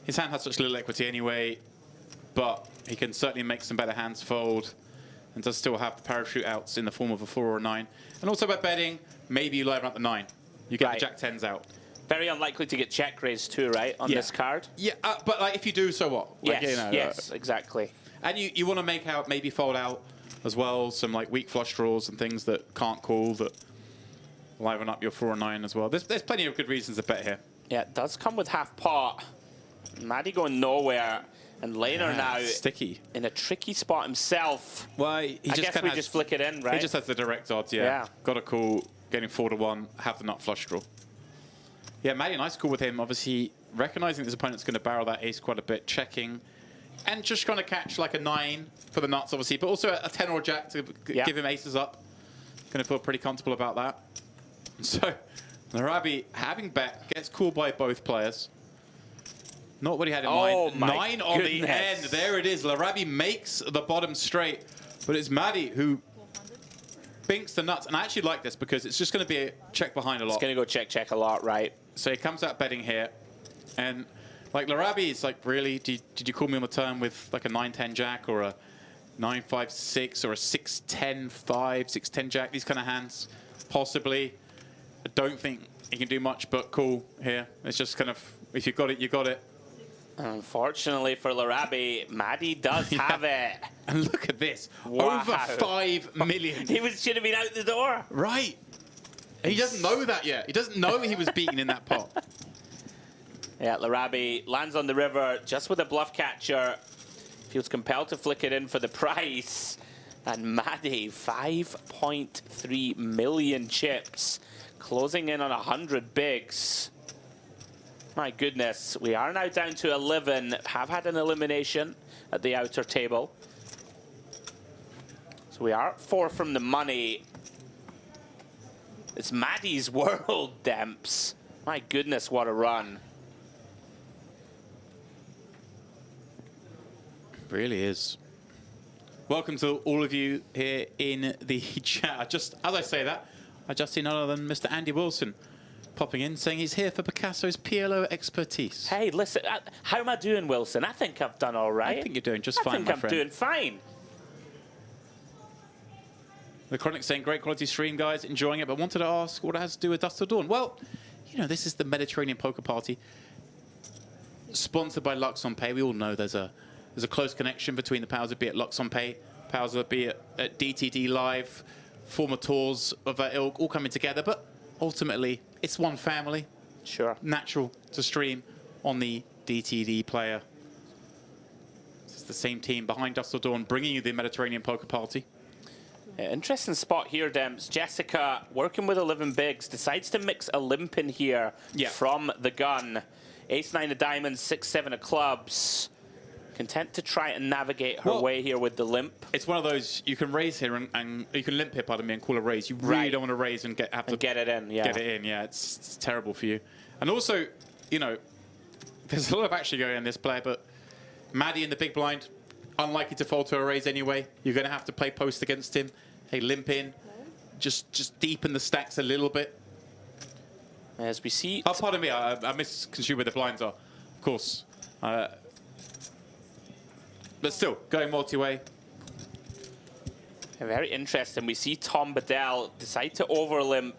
his hand has such little equity anyway, but he can certainly make some better hands fold and does still have the parachute outs in the form of a 4 or a 9. And also by betting, maybe you liven up the 9. You get the Jack 10s out. Very unlikely to get check raised too, right, on this card? Yeah, but like if you do, so what? Like, Yes, you know, yes, exactly. And you want to make out, maybe fold out as well, some like weak flush draws and things that can't call, that liven up your 4 or 9 as well. There's plenty of good reasons to bet here. Yeah, it does come with half pot. Maddie going nowhere. And Laner now sticky in a tricky spot himself. Well, I guess we just flick it in, right? He just has the direct odds, yeah. Got a call, getting 4 to 1, have the nut flush draw. Yeah, Maddie, nice call with him. Obviously, recognizing his opponent's going to barrel that ace quite a bit, checking, and just trying to catch like a 9 for the nuts, obviously, but also a 10 or a jack to give him aces up. Going to feel pretty comfortable about that. So, Larabi, having bet, gets called by both players. Not what he had in mind. 9 on the end. There it is. Larabi makes the bottom straight. But it's Maddie who binks the nuts. And I actually like this because it's just going to be a check behind a lot. It's going to go check, check a lot, right? So he comes out betting here. And like Larabi is like, really? Did you call me on the turn with like a 9-10 jack or a 9-5-6 or a 6-10-5, 6-10 jack? These kind of hands. Possibly. I don't think he can do much but call here. It's just kind of, if you got it, you got it. Unfortunately for Larabi, Maddie does have it. And look at this. Wow. Over 5 million. He should have been out the door. Right. And he doesn't know that yet. He doesn't know he was beaten in that pot. Yeah, Larabi lands on the river just with a bluff catcher. Feels compelled to flick it in for the price. And Maddie, 5.3 million chips. Closing in on 100 bigs. My goodness, we are now down to 11. Have had an elimination at the outer table. So we are 4 from the money. It's Maddie's world, Demps. My goodness, what a run. Really is. Welcome to all of you here in the chat. Just as I say that, I just see none other than Mr. Andy Wilson popping in, saying he's here for Picasso's PLO expertise. Hey, listen, how am I doing, Wilson? I think I've done all right. I think you're doing just fine, my friend. I think I'm doing fine. The Chronic saying, great quality stream, guys, enjoying it, but wanted to ask what it has to do with Dust of Dawn. Well, you know, this is the Mediterranean Poker Party, sponsored by Lux on Pay. We all know there's a close connection between the powers that be at Lux on Pay, powers that be at DTD Live, former tours of that ilk, all coming together, but ultimately, it's one family. Sure. Natural to stream on the DTD player. This is the same team behind Dust of Dawn, bringing you the Mediterranean Poker Party. Yeah, interesting spot here, Demps. Jessica, working with 11 bigs, decides to mix a limp in here from the gun. Ace-9 of diamonds, 6-7 of clubs. Content to try and navigate her way here with the limp. It's one of those, you can raise here and you can limp here, pardon me, and call a raise. You really don't want to raise and have to get it in, Get it in, yeah. It's terrible for you. And also, you know, there's a lot of action going on in this player, but Maddie in the big blind, unlikely to fall to a raise anyway. You're going to have to play post against him. Hey, limp in. Just deepen the stacks a little bit. As we see... Oh, pardon me, I misconstrued where the blinds are. Of course. but still, going multi-way. Very interesting. We see Tom Bedell decide to overlimp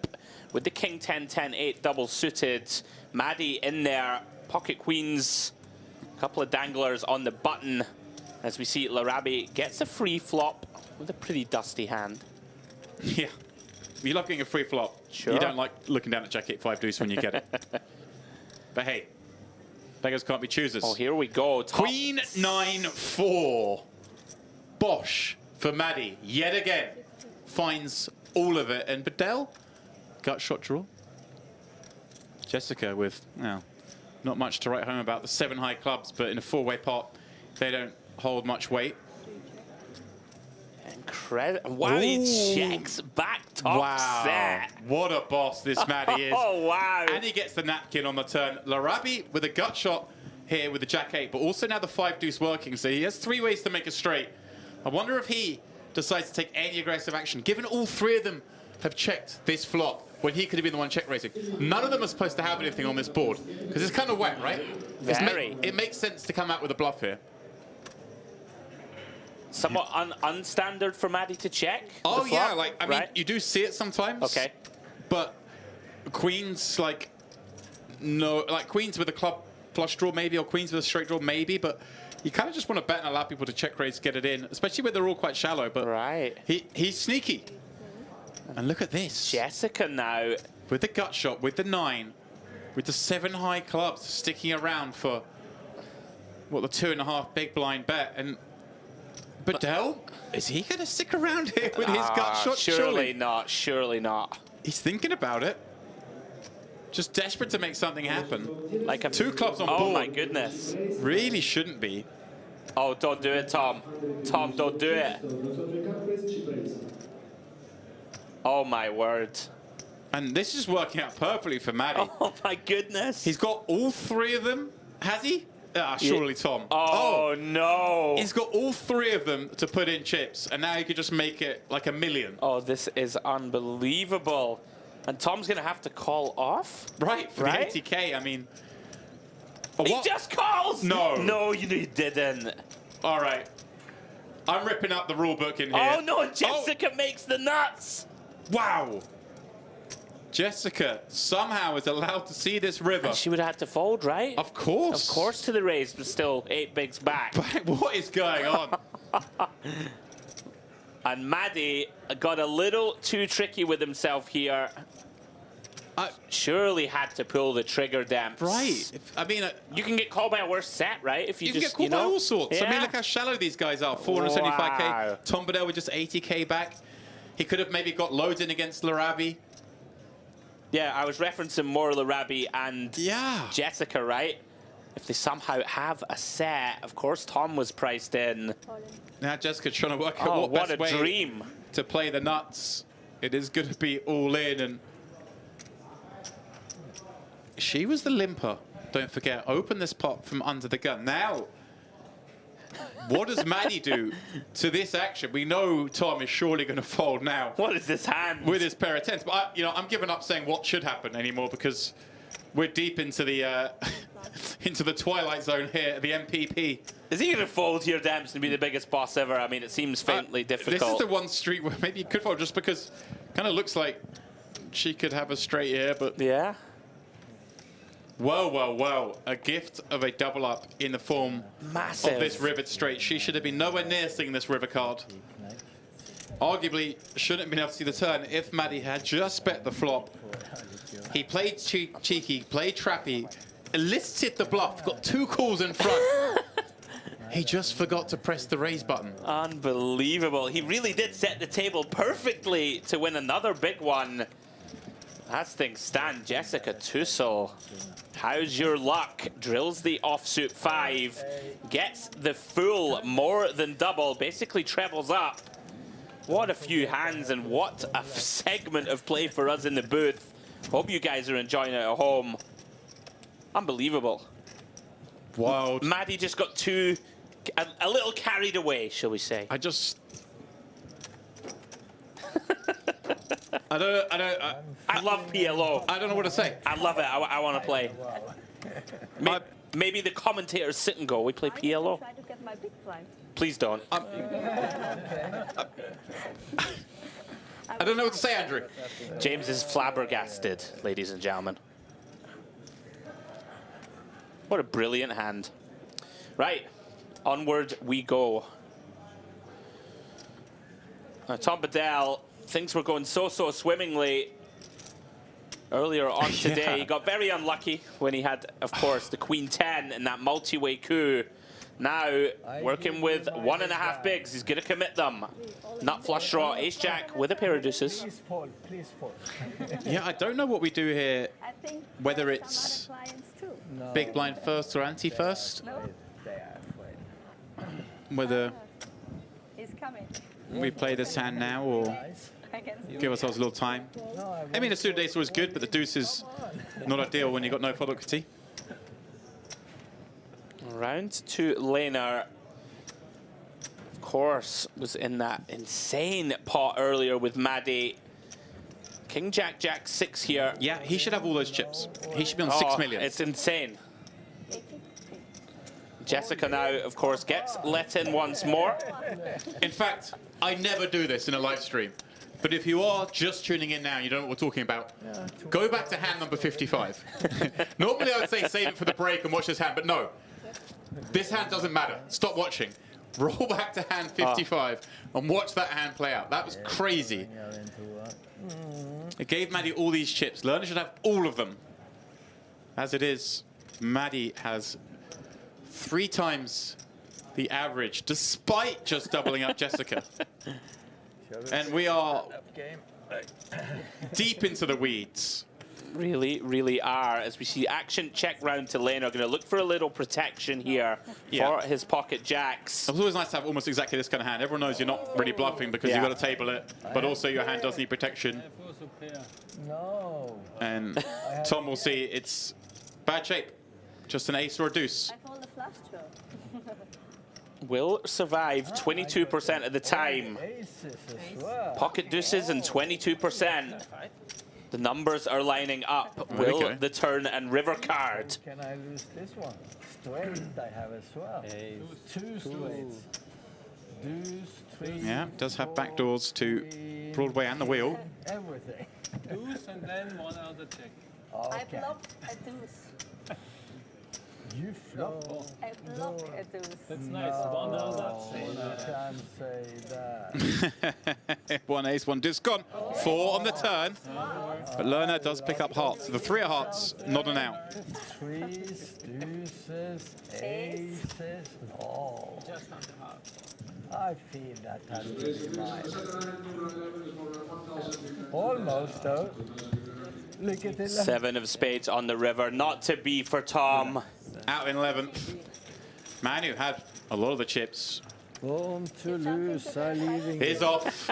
with the king 10, 10, 8 double suited. Maddie in there, pocket queens, a couple of danglers on the button. As we see Larabi gets a free flop with a pretty dusty hand. Yeah. You love getting a free flop. Sure. You don't like looking down at Jack 8 5 deuce when you get it. But hey, beggars can't be choosers. Oh, here we go. Queen 9 4. Bosh for Maddie yet again. Finds all of it. And Bedell, gut shot draw. Jessica with, well, not much to write home about the 7 high clubs, but in a 4-way pot, they don't hold much weight. Incredible. Wow, he checks back top set. What a boss this Maddie is. Oh, wow. And he gets the napkin on the turn. Larabi with a gut shot here with the Jack 8, but also now the 5 deuce working, so he has 3 ways to make a straight. I wonder if he decides to take any aggressive action, given all 3 of them have checked this flop when he could have been the one check raising. None of them are supposed to have anything on this board, because it's kind of wet, right? Very. It makes sense to come out with a bluff here. Somewhat unstandard for Maddie to check. Oh yeah, like I mean, you do see it sometimes. Okay. But queens, like, no, like queens with a club flush draw maybe, or queens with a straight draw maybe, but you kind of just want to bet and allow people to check raise, get it in, especially when they're all quite shallow. But he's sneaky. And look at this. Jessica now with the gut shot, with the 9, with the 7 high clubs sticking around for what, the 2.5 big blind bet. And Bedell, is he going to stick around here with his gut shot? Surely not. Surely not. He's thinking about it. Just desperate to make something happen. Like 2 clubs on board. Oh my goodness. Really shouldn't be. Oh, don't do it, Tom. Tom, don't do it. Oh my word. And this is working out perfectly for Maddie. Oh my goodness. He's got all 3 of them. Has he? Ah, surely Tom. Oh, no. He's got all 3 of them to put in chips, and now he could just make it like a million. Oh, this is unbelievable. And Tom's going to have to call off? Right, for the 80K, I mean. He just calls! No. No, you didn't. All right. I'm ripping up the rule book in here. Oh, no, Jessica makes the nuts. Wow. Jessica somehow is allowed to see this river. And she would have to fold, right? Of course. Of course to the raise, but still 8 bigs back. What is going on? And Maddie got a little too tricky with himself here. Surely had to pull the trigger, Demps. Right. I mean, you can get called by a worse set, right? If you can just, get called by all sorts. Yeah. I mean, look how shallow these guys are. 475K. Wow. Tom Bedell with just 80K back. He could have maybe got loads in against Larabi. Yeah, I was referencing more Larabi and Jessica, right? If they somehow have a set, of course Tom was priced in. Now Jessica trying to work out what best way dream to play the nuts. It is going to be all in, and she was the limper. Don't forget, open this pot from under the gun. Now, what does Maddie do to this action? We know Tom is surely going to fold now. What is this hand? With his pair of 10s. But, I'm giving up saying what should happen anymore, because we're deep into the into the twilight zone here, the MPP. Is he going to fold here, Dempsey, and be the biggest boss ever? I mean, it seems faintly difficult. This is the one street where maybe you could fold, just because it kind of looks like she could have a straight here, but... Yeah. Whoa, whoa, whoa. A gift of a double up in the form Massive. of this river straight. She should have been nowhere near seeing this river card. Arguably, shouldn't have been able to see the turn if Maddie had just bet the flop. He played cheeky, played trappy, elicited the bluff, got 2 calls in front. He just forgot to press the raise button. Unbelievable. He really did set the table perfectly to win another big one. As things stand, Jessica Tussle, how's your luck? Drills the offsuit 5, gets the full more than double, basically trebles up. What a few hands and what a segment of play for us in the booth. Hope you guys are enjoying it at home. Unbelievable. Wild. Maddie just got a little carried away, shall we say. I love PLO. I don't know what to say. I love it. I want to play. Maybe the commentators sit and go, we play PLO. Try to get my big blind. Please don't. I don't know what to say, Andrew. James is flabbergasted, ladies and gentlemen. What a brilliant hand. Right, onward we go. Now, Tom Bedell, things were going so swimmingly earlier on today. He got very unlucky when he had, of course, the Queen 10 in that multi-way coup. Now, working with 1.5 bigs, he's going to commit them. Nut flush draw, ace jack with a pair of deuces. Please fold, please fold. Yeah, I don't know what we do here, I think whether it's some other clients too. No. big blind first or ante first. No, They are afraid. Whether he's coming. we play this hand now or Against give ourselves a little time. I mean, a suited ace was good, but the deuce is not ideal when you've got no follow critique. Round to Lehner. Of course, was in that insane pot earlier with Maddie. King, Jack, Jack, 6 here. Yeah, he should have all those chips. He should be on 6 million. It's insane. Jessica now, of course, gets let in once more. In fact, I never do this in a live stream. But if you are just tuning in now, you don't know what we're talking about, go back to hand number 55. Normally I would say save it for the break and watch this hand, but no. This hand doesn't matter. Stop watching. Roll back to hand 55 and watch that hand play out. That was crazy. It gave Maddie all these chips. Lerner should have all of them. As it is, Maddie has 3 times the average, despite just doubling up Jessica. And we are deep into the weeds. Really, really are. As we see action check round to Lehner. Going to look for a little protection here for his pocket jacks. It's always nice to have almost exactly this kind of hand. Everyone knows you're not really bluffing because you've got to table it, but also your hand does need protection. No. And Tom will see it's bad shape. Just an ace or a deuce. I fold the flush draw. Will survive 22% of the time. Pocket deuces and 22%. The numbers are lining up. Will the turn and river card? Can I lose this one? Straight I have as well. 2 straights. Deuce, 3. Yeah, does have backdoors to Broadway and the wheel. Everything. Deuce and then 1 other check. I flop a deuce. You flop? I flop a deuce. That's nice. 1 other. You can't say that. 1 ace, 1 deuce, gone. 4 on the turn. But Lerner does pick up hearts. The 3 of hearts, not an out. 3s, deuces, aces. No. Just on the heart. I feel that has to be mine. Almost though. Look at it. 7 of spades on the river. Not to be for Tom. Out in 11th. Manu had a lot of the chips. Born to lose, I'm leaving. He's off.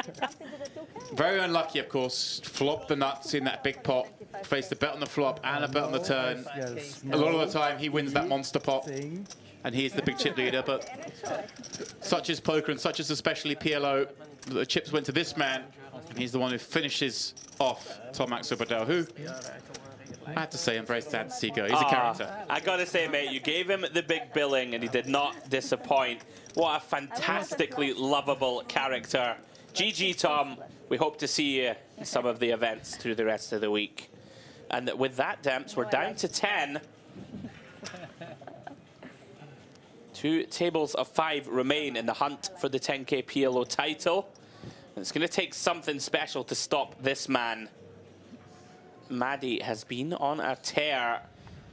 Very unlucky, of course. Flopped the nuts in that big pot. Faced a bet on the flop and a bet on the turn. A lot of the time, he wins that monster pot. And he's the big chip leader. But such is poker and such is especially PLO. The chips went to this man. And he's the one who finishes off Tom Axel Bedell, who I have to say, embraced Antigo. He's a character. I gotta say, mate, you gave him the big billing and he did not disappoint. What a fantastically lovable character. GG, Tom. We hope to see you in some of the events through the rest of the week. And with that, Demps, we're down to 10. 2 tables of 5 remain in the hunt for the 10K PLO title. And it's going to take something special to stop this man. Maddie has been on a tear.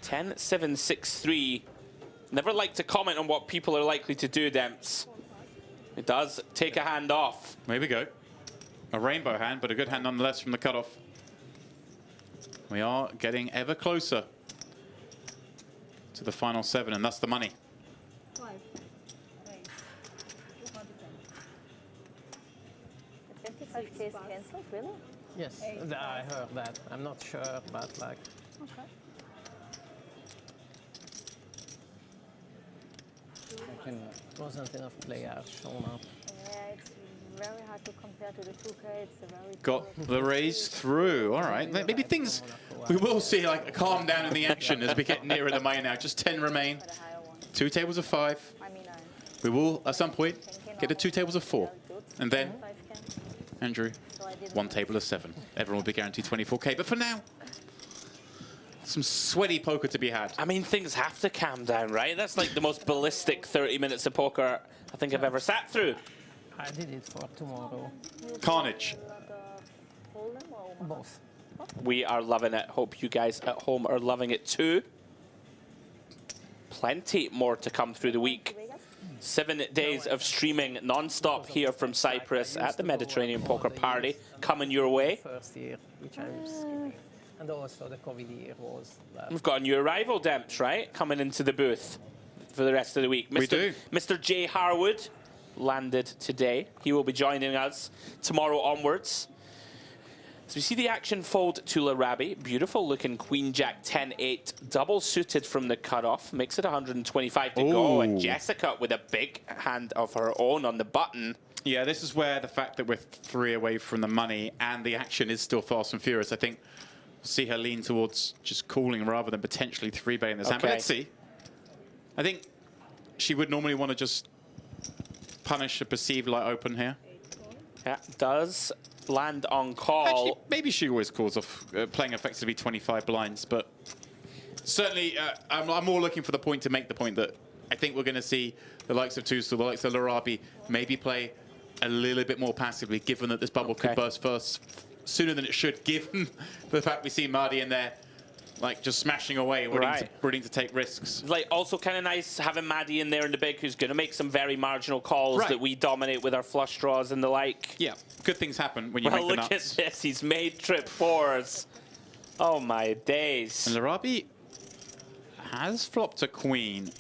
10, 7, 6, 3. Never like to comment on what people are likely to do, Demps. It does take a hand off. There we go. A rainbow hand, but a good hand nonetheless from the cutoff. We are getting ever closer to the final 7, and that's the money. 5. The 25K is cancelled, really? Yes, I heard that. I'm not sure, but like. Okay. Wasn't enough players shown up. Yeah, it's very hard to compare to the 2K. It's a very Got the raise through. All right. Maybe things, we will see like a calm down in the action as we get nearer the money now. Just 10 remain. 2 tables of 5. We will, at some point, get to 2 tables of 4. And then, Andrew, 1 table of 7. Everyone will be guaranteed 24K. But for now, some sweaty poker to be had. I mean, things have to calm down, right? That's like the most ballistic 30 minutes of poker I think I've ever sat through. I did it for tomorrow. Carnage. Both. We are loving it. Hope you guys at home are loving it too. Plenty more to come through the week. 7 days of streaming non-stop here from Cyprus at the Mediterranean Poker Party coming your way. First year, which I'm skipping. And also the COVID year was... We've got a new arrival, Demps, right? Coming into the booth for the rest of the week. We do. Mr. J. Harwood landed today. He will be joining us tomorrow onwards. So we see the action fold to Larabi. Beautiful looking Queen Jack 10-8, double suited from the cutoff. Makes it 125 to go. And Jessica with a big hand of her own on the button. Yeah, this is where the fact that we're 3 away from the money and the action is still fast and furious, I think we'll see her lean towards just calling rather than potentially 3-betting this hand. But let's see. I think she would normally want to just punish a perceived light open here. Yeah, does land on call. Actually, maybe she always calls off playing effectively 25 blinds, but certainly I'm more looking for the point to make the point that I think we're going to see the likes of Tussle, the likes of Larabi maybe play a little bit more passively, given that this bubble could burst first sooner than it should, given the fact we see Marty in there like just smashing away, willing to take risks. Like also kind of nice having Maddie in there in the big, who's going to make some very marginal calls that we dominate with our flush draws and the like. Yeah, good things happen when you make the nuts. Look at this, he's made trip 4s. Oh my days. And Larabi has flopped a queen.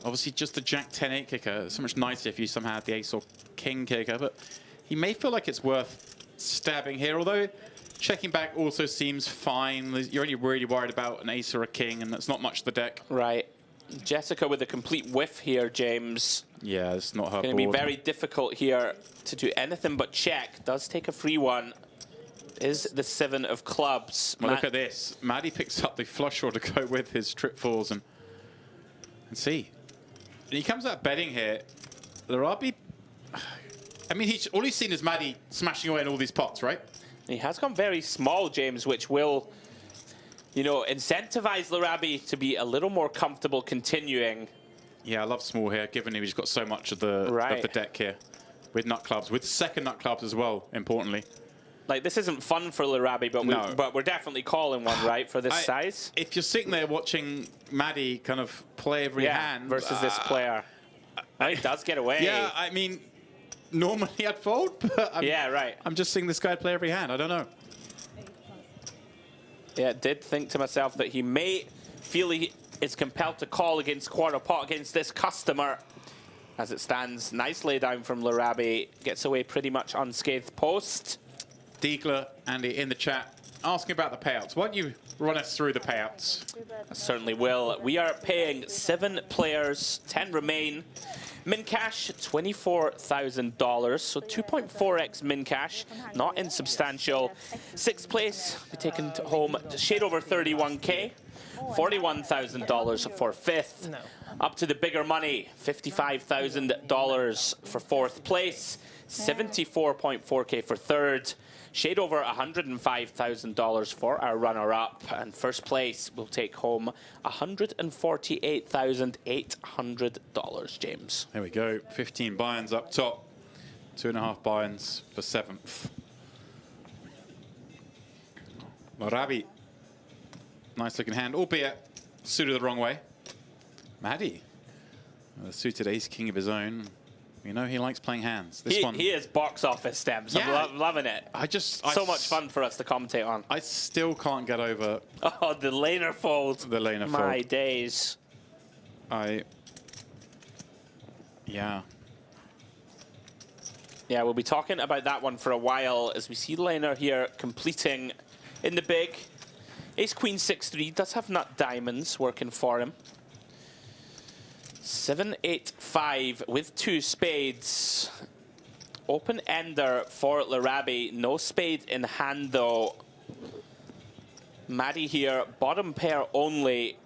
Obviously just the Jack 10-8 kicker. So much nicer if you somehow had the ace or king kicker, but he may feel like it's worth stabbing here, although checking back also seems fine. You're only really worried about an ace or a king, and that's not much the deck. Right. Jessica with a complete whiff here, James. Yeah, it's not her board. It's going to be very difficult here to do anything but check. Does take a free one. Is the 7 of clubs. Well, look at this. Maddie picks up the flush draw to go with his trip 4s and see. And he comes out betting here. Larabi, I mean, all he's seen is Maddie smashing away in all these pots, right? He has gone very small, James, which will, you know, incentivize Larabi to be a little more comfortable continuing. Yeah, I love small here, given he's got so much of the deck here. With nut clubs, with second nut clubs as well, importantly. Like, this isn't fun for Larabi, but we're definitely calling one, right, for this size. If you're sitting there watching Maddie kind of play every hand... versus this player. He does get away. Yeah, I mean... Normally I'd fold, but I'm just seeing this guy play every hand. I don't know. Yeah, did think to myself that he may feel he is compelled to call against quarter pot against this customer. As it stands, nice lay down from Larabi. Gets away pretty much unscathed post. Diegler, Andy, in the chat, asking about the payouts. Why don't you run us through the payouts? I certainly will. We are paying 7 players, 10 remain. Min cash, $24,000, so 2.4x min cash, not insubstantial. 6th place, we taken home shade over 31K, $41,000 for 5th. Up to the bigger money, $55,000 for 4th place, 74.4K for 3rd. Shade over $105,000 for our runner-up, and 1st place will take home $148,800, James. There we go, 15 buy-ins up top, 2.5 buy-ins for 7th. Larabi, nice looking hand, albeit suited the wrong way. Maddie, a suited ace-king of his own. You know, he likes playing hands. This one. He is box office, Stems. Yeah. I'm loving it. So much fun for us to commentate on. I still can't get over... Oh, the laner fold. The laner fold. My days. Yeah. Yeah, we'll be talking about that one for a while as we see laner here completing in the big. Ace Queen 6-3 does have nut diamonds working for him. 7-8-5 with 2 spades. Open ender for Larabi. No spade in hand though. Maddie here, bottom pair only.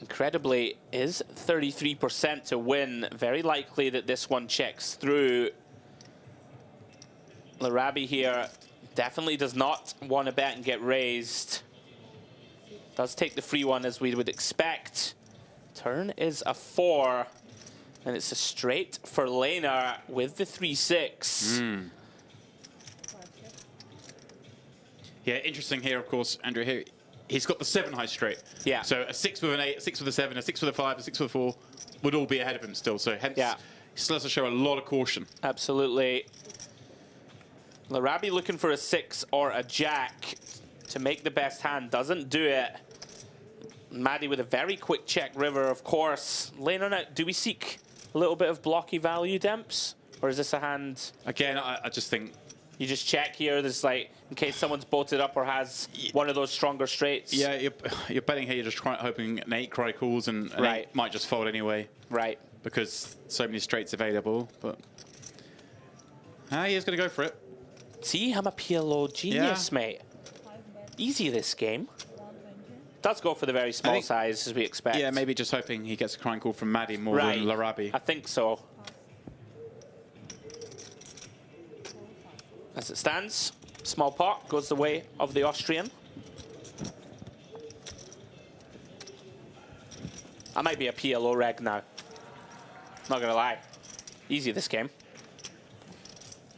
incredibly, is 33% to win. Very likely that this one checks through. Larabi here definitely does not want to bet and get raised. Does take the free one as we would expect. Turn is a 4, and it's a straight for Lena with the 3-6. Yeah, interesting here, of course, Andrew. Here, he's got the 7 high straight. Yeah. So a 6 with an 8, a 6 with a 7, a 6 with a 5, a 6 with a 4 would all be ahead of him still. So hence, he still has to show a lot of caution. Absolutely. Larabi looking for a 6 or a jack to make the best hand. Doesn't do it. Maddie with a very quick check river, of course. Lena, now, do we seek a little bit of blocky value, Demps? Or is this a hand? Again, I just think... You just check here, there's like, in case someone's bolted up or has one of those stronger straights. Yeah, you're betting here, you're just hoping an 8 cry calls and an 8 might just fold anyway. Right. Because so many straights available, but... he is going to go for it. See, I'm a PLO genius, mate. Easy this game. Does go for the very small size, as we expect. Yeah, maybe just hoping he gets a crying call from Maddie more than Larabi. I think so. As it stands, small pot goes the way of the Austrian. I might be a PLO reg now. Not gonna lie. Easy this game.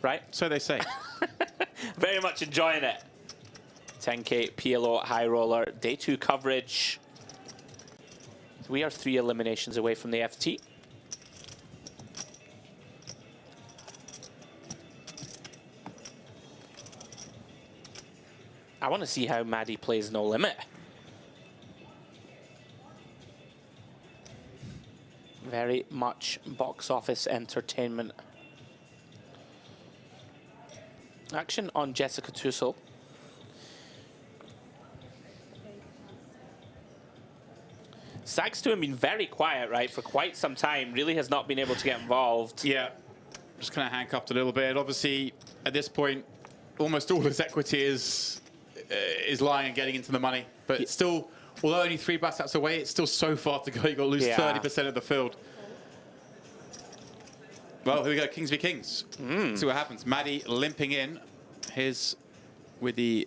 Right? So they say. Very much enjoying it. 10K PLO High Roller, day 2 coverage. We are 3 eliminations away from the FT. I want to see how Maddie plays No Limit. Very much box office entertainment. Action on Jessica Tussle. Sags to him been very quiet, right, for quite some time. Really has not been able to get involved. Yeah, just kind of handcuffed a little bit. Obviously, at this point, almost all his equity is lying and getting into the money. But it's still, although only 3 bats outs away, it's still so far to go. You've got to lose 30% of the field. Well, here we go, Kings v Kings. See what happens. Maddie limping in. His with the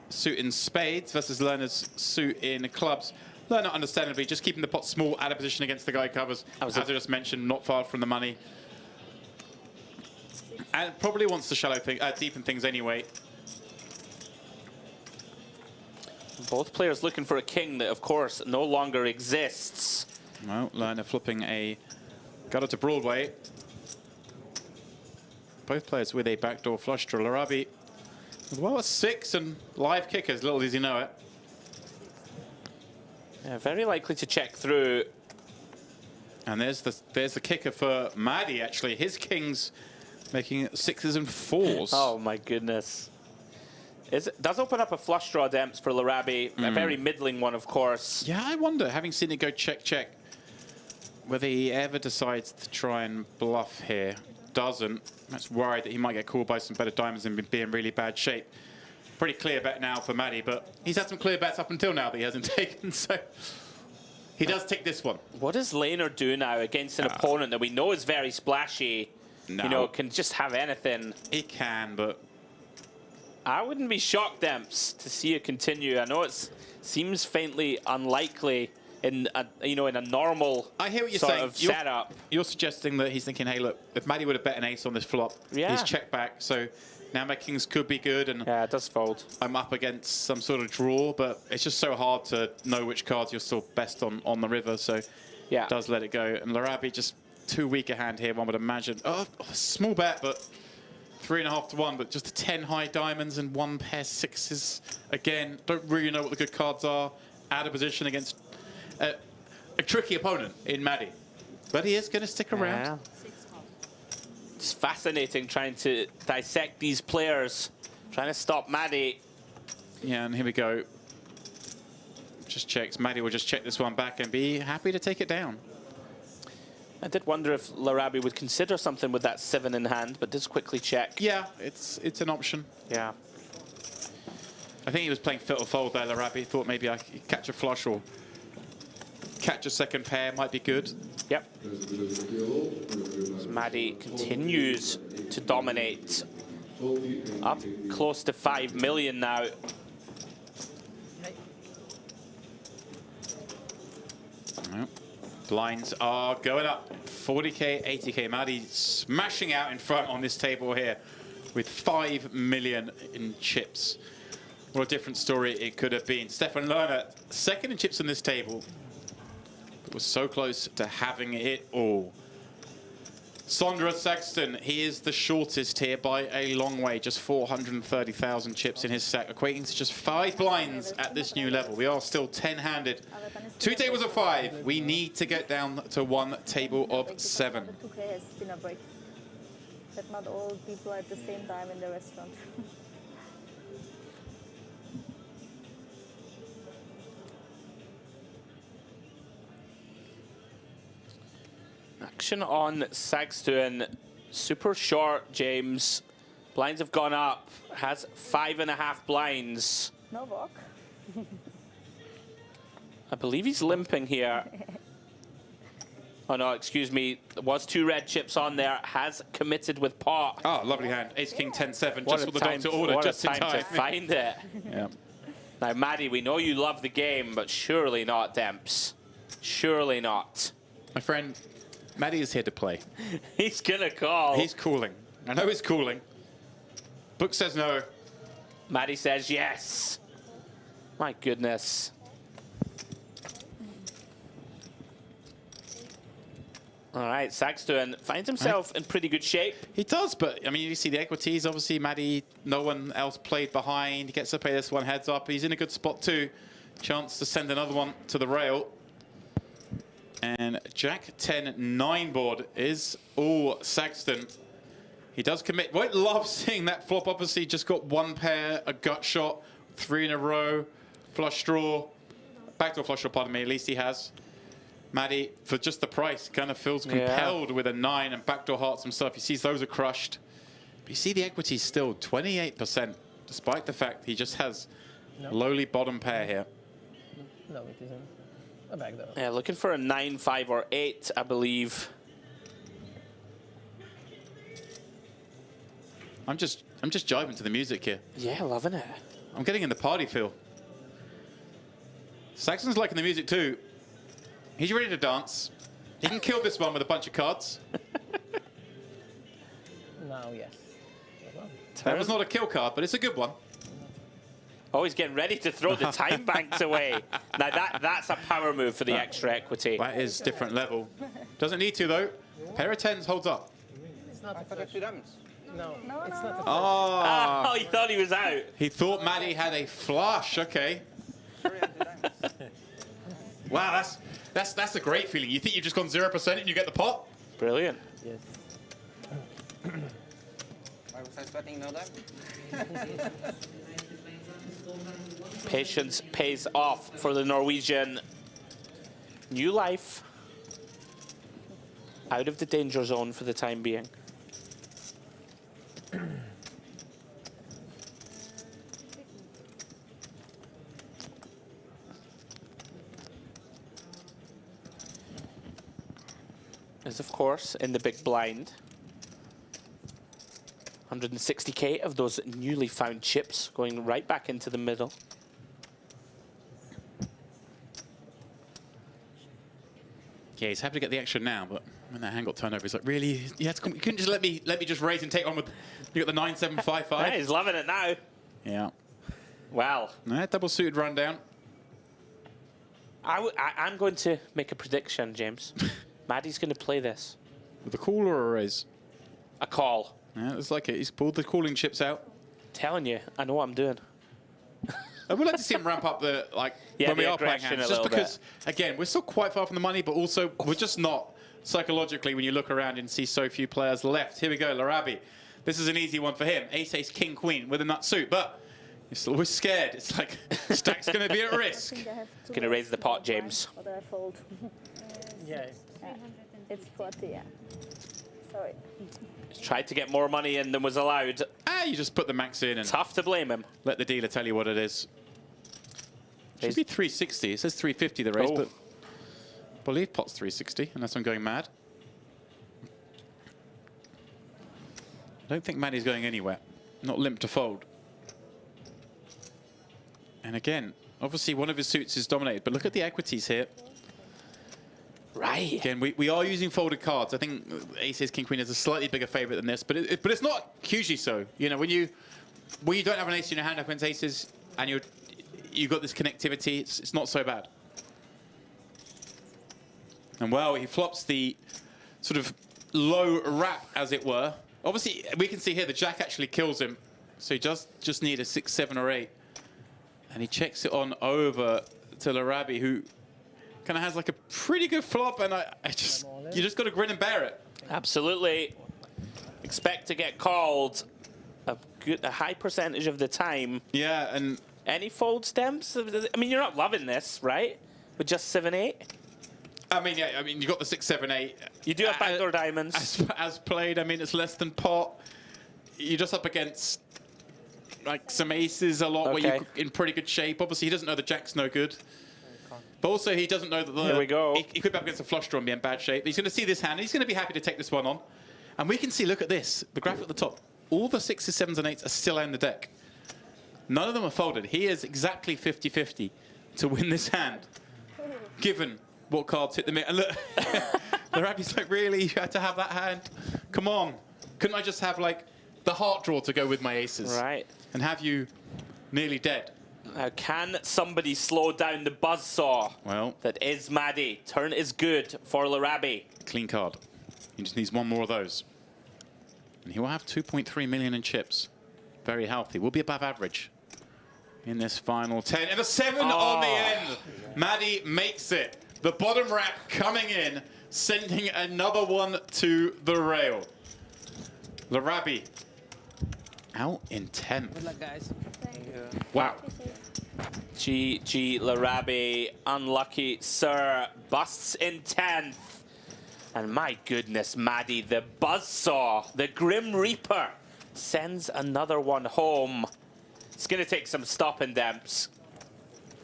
suit in spades versus Lerner's suit in clubs. Lerner, understandably, just keeping the pot small, out of position against the guy covers. As I just mentioned, not far from the money. And probably wants to deepen things anyway. Both players looking for a king that, of course, no longer exists. Well, Lerner flipping a gutter to Broadway. Both players with a backdoor flush draw. Larabi, well, a 6 and live kickers, little does he know it. Yeah, very likely to check through. And there's the kicker for Maddie, actually. His kings making 6s and 4s. Oh, my goodness. Does open up a flush draw, Demps, for Larabi. A very middling one, of course. Yeah, I wonder, having seen it go check, check, whether he ever decides to try and bluff here. Doesn't. That's worried that he might get called by some better diamonds and be in really bad shape. Pretty clear bet now for Maddie, but he's had some clear bets up until now that he hasn't taken, so he does take this one. What does Lehner do now against an opponent that we know is very splashy? No. You know, can just have anything. He can, but I wouldn't be shocked, Demps, to see it continue. I know it seems faintly unlikely in a normal I hear what you're sort saying. of setup. You're suggesting that he's thinking, hey, look, if Maddie would have bet an ace on this flop, he's checked back, so now my kings could be good, and yeah, it does fold. I'm up against some sort of draw, but it's just so hard to know which cards you're still best on the river, so yeah, does let it go. And Larabi just too weak a hand here, one would imagine. Oh, small bet, but 3.5 to 1, but just 10 high diamonds and 1 pair 6s. Again, don't really know what the good cards are. Out of position against a tricky opponent in Maddie, but he is going to stick around. Yeah. It's fascinating trying to dissect these players, trying to stop Maddie. Yeah, and here we go. Just checks. Maddie will just check this one back and be happy to take it down. I did wonder if Larabi would consider something with that 7 in hand, but does quickly check. Yeah, it's an option. Yeah. I think he was playing fit or fold there, Larabi. Thought maybe I could catch a flush or catch a second pair might be good. Yep. As Maddie continues to dominate. Up close to 5 million now. Blinds are going up. 40k, 80k. Maddie smashing out in front on this table here with 5 million in chips. What a different story it could have been. Stefan Lerner, second in chips on this table, but was so close to having it all. Sondra Saxton, he is the shortest here by a long way, just 430,000 chips in his sack, equating to just 5 blinds at this new level. We are still 10-handed. 2 tables of 5. We need to get down to 1 table of 7. That not all people at the same time in the restaurant. Action on Saxton. Super short, James. Blinds have gone up. Has 5.5 blinds. No walk. I believe he's limping here. Oh no, excuse me. There was 2 red chips on there. Has committed with pot. Oh, lovely hand. Ace King 10-7. Just what the doctor ordered, just in time. What a time to find it. Yeah. Now, Maddie, we know you love the game, but surely not, Demps. Surely not. My friend, Maddie is here to play. He's gonna call. He's cooling. I know he's cooling. Book says no. Maddie says yes. My goodness. All right, Saxton finds himself in pretty good shape. He does, but I mean, you see the equities. Obviously, Maddie, no one else played behind. He gets to play this one heads up. He's in a good spot too. Chance to send another one to the rail. And Jack 10-9 board is all Saxton. He does commit. Won't love seeing that flop. Obviously, just got 1 pair, a gut shot, 3 in a row, flush draw, backdoor flush draw. Pardon me. At least he has. Maddie, for just the price, kind of feels compelled with a 9 and backdoor hearts himself. He sees those are crushed. But you see the equity still 28%, despite the fact he just has lowly bottom pair here. No, it isn't. A backdoor. Yeah, looking for a 9, 5, or 8, I believe. I'm just jiving to the music here. Yeah, loving it. I'm getting in the party feel. Saxon's liking the music too. He's ready to dance. He can kill this one with a bunch of cards. Now, yes. That was not a kill card, but it's a good one. Oh, he's getting ready to throw the time banks away. Now, that's a power move for the extra equity. That is different level. Doesn't need to, though. Pair of 10s holds up. It's not the first 2 diamonds. No, it's not the Oh, he thought he was out. He thought Maddie had a flush. Okay. Wow, that's a great feeling. You think you've just gone 0% and you get the pot? Brilliant. Yes. Why was I sweating no diamond? Patience pays off for the Norwegian. New life. Out of the danger zone for the time being. Is of course in the big blind. 160k of those newly found chips going right back into the middle. Yeah, he's happy to get the extra now, but when that hand got turned over, he's like, really? You couldn't just let me just raise and take on with. You got the 9-7-5-5. Yeah, he's loving it now. Yeah. Wow. Double suited rundown. I'm going to make a prediction, James. Maddie's going to play this. With a call or a raise? A call. Yeah, it's like it. He's pulled the calling chips out. Telling you, I know what I'm doing. I would like to see him ramp up the when we are playing hands, just because again we're still quite far from the money, but also we're just not psychologically when you look around and see so few players left. Here we go, Larabi. This is an easy one for him. Ace, Ace, King, Queen with a nut suit, but he's always scared. It's like stack's going to be at risk. Going to raise the pot, James. What do I fold? Yeah. It's 40, yeah. Sorry. Tried to get more money in than was allowed. You just put the max in and tough to blame him. Let the dealer tell you what it is. Should be 360. It says 350 the raise, but believe pot's 360, unless I'm going mad. I don't think Maddie's going anywhere. Not limp to fold. And again, obviously one of his suits is dominated, but look at the equities here. Right. Again, we are using folded cards. I think aces, king, queen is a slightly bigger favorite than this, but it's not hugely so. You know, when you don't have an ace in your hand up against aces and you've got this connectivity, it's not so bad. And well, he flops the sort of low wrap, as it were. Obviously, we can see here the jack actually kills him, so he just need a 6, 7, or 8. And he checks it on over to Larabi, who kind of has like a pretty good flop, and you just got to grin and bear it. Absolutely. Expect to get called a high percentage of the time. Yeah, and any fold stems? I mean, you're not loving this, right? With just 7, 8. I mean, yeah. I mean, you got the 6, 7, 8. You do have backdoor diamonds. As played, I mean, it's less than pot. You're just up against like some aces a lot, where you're in pretty good shape. Obviously, he doesn't know the jack's no good. But also, he doesn't know that Here we go. He could be up against a flush draw and be in bad shape. He's going to see this hand, and he's going to be happy to take this one on. And we can see, look at this, the graph at the top. All the 6s, 7s, and 8s are still in the deck. None of them are folded. He is exactly 50-50 to win this hand, given what cards hit the middle. And look, the Rabbi's like, really? You had to have that hand? Come on. Couldn't I just have, like, the heart draw to go with my aces? Right. And have you nearly dead? Now, can somebody slow down the buzzsaw? Well, that is Maddie. Turn is good for Larabi. Clean card. He just needs one more of those. And he will have 2.3 million in chips. Very healthy. Will be above average in this final 10. And a 7 on the end. Maddie makes it. The bottom rack coming in, sending another one to the rail. Larabi out in 10th. Good luck, guys. Thank you. Wow. GG Larabi, unlucky sir, busts in 10th. And my goodness, Maddie, the buzzsaw, the Grim Reaper, sends another one home. It's going to take some stopping, Demps.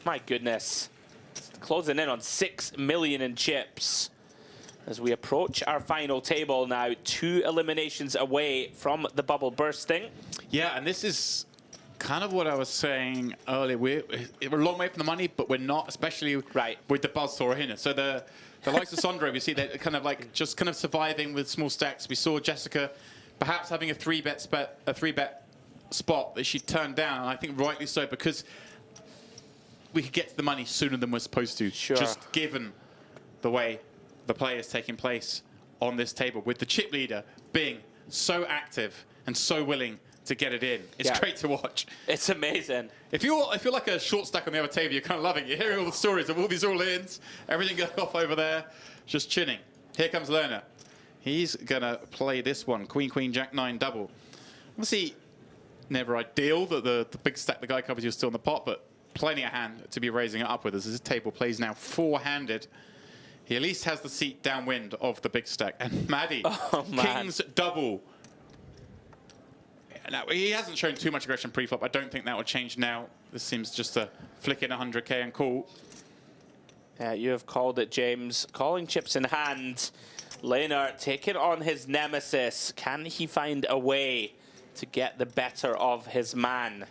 My goodness. Closing in on 6 million in chips. As we approach our final table now, 2 eliminations away from the bubble bursting. Yeah, and this is kind of what I was saying earlier. We're a long way from the money, but we're not, especially with the buzzsaw here. So the likes of Sondre, we see they're kind of like just kind of surviving with small stacks. We saw Jessica perhaps having a 3-bet spot that she turned down, and I think rightly so, because we could get to the money sooner than we're supposed to. Sure. Just given the way the play is taking place on this table, with the chip leader being so active and so willing to get it in. It's great to watch. It's amazing. If you're like a short stack on the other table, you're kind of loving it. You're hearing all the stories of all these all-ins, everything going off over there, just chinning. Here comes Lerner. He's going to play this one, Queen, Queen, Jack, 9 double. Obviously, never ideal that the big stack the guy covers you still in the pot, but plenty of hand to be raising it up with, as this table plays now 4-handed. He at least has the seat downwind of the big stack. And Maddie, King's double. Now, he hasn't shown too much aggression pre-flop. I don't think that will change now. This seems just a flick in 100k and call. Yeah, you have called it, James. Calling chips in hand. Leonard taking on his nemesis. Can he find a way to get the better of his man?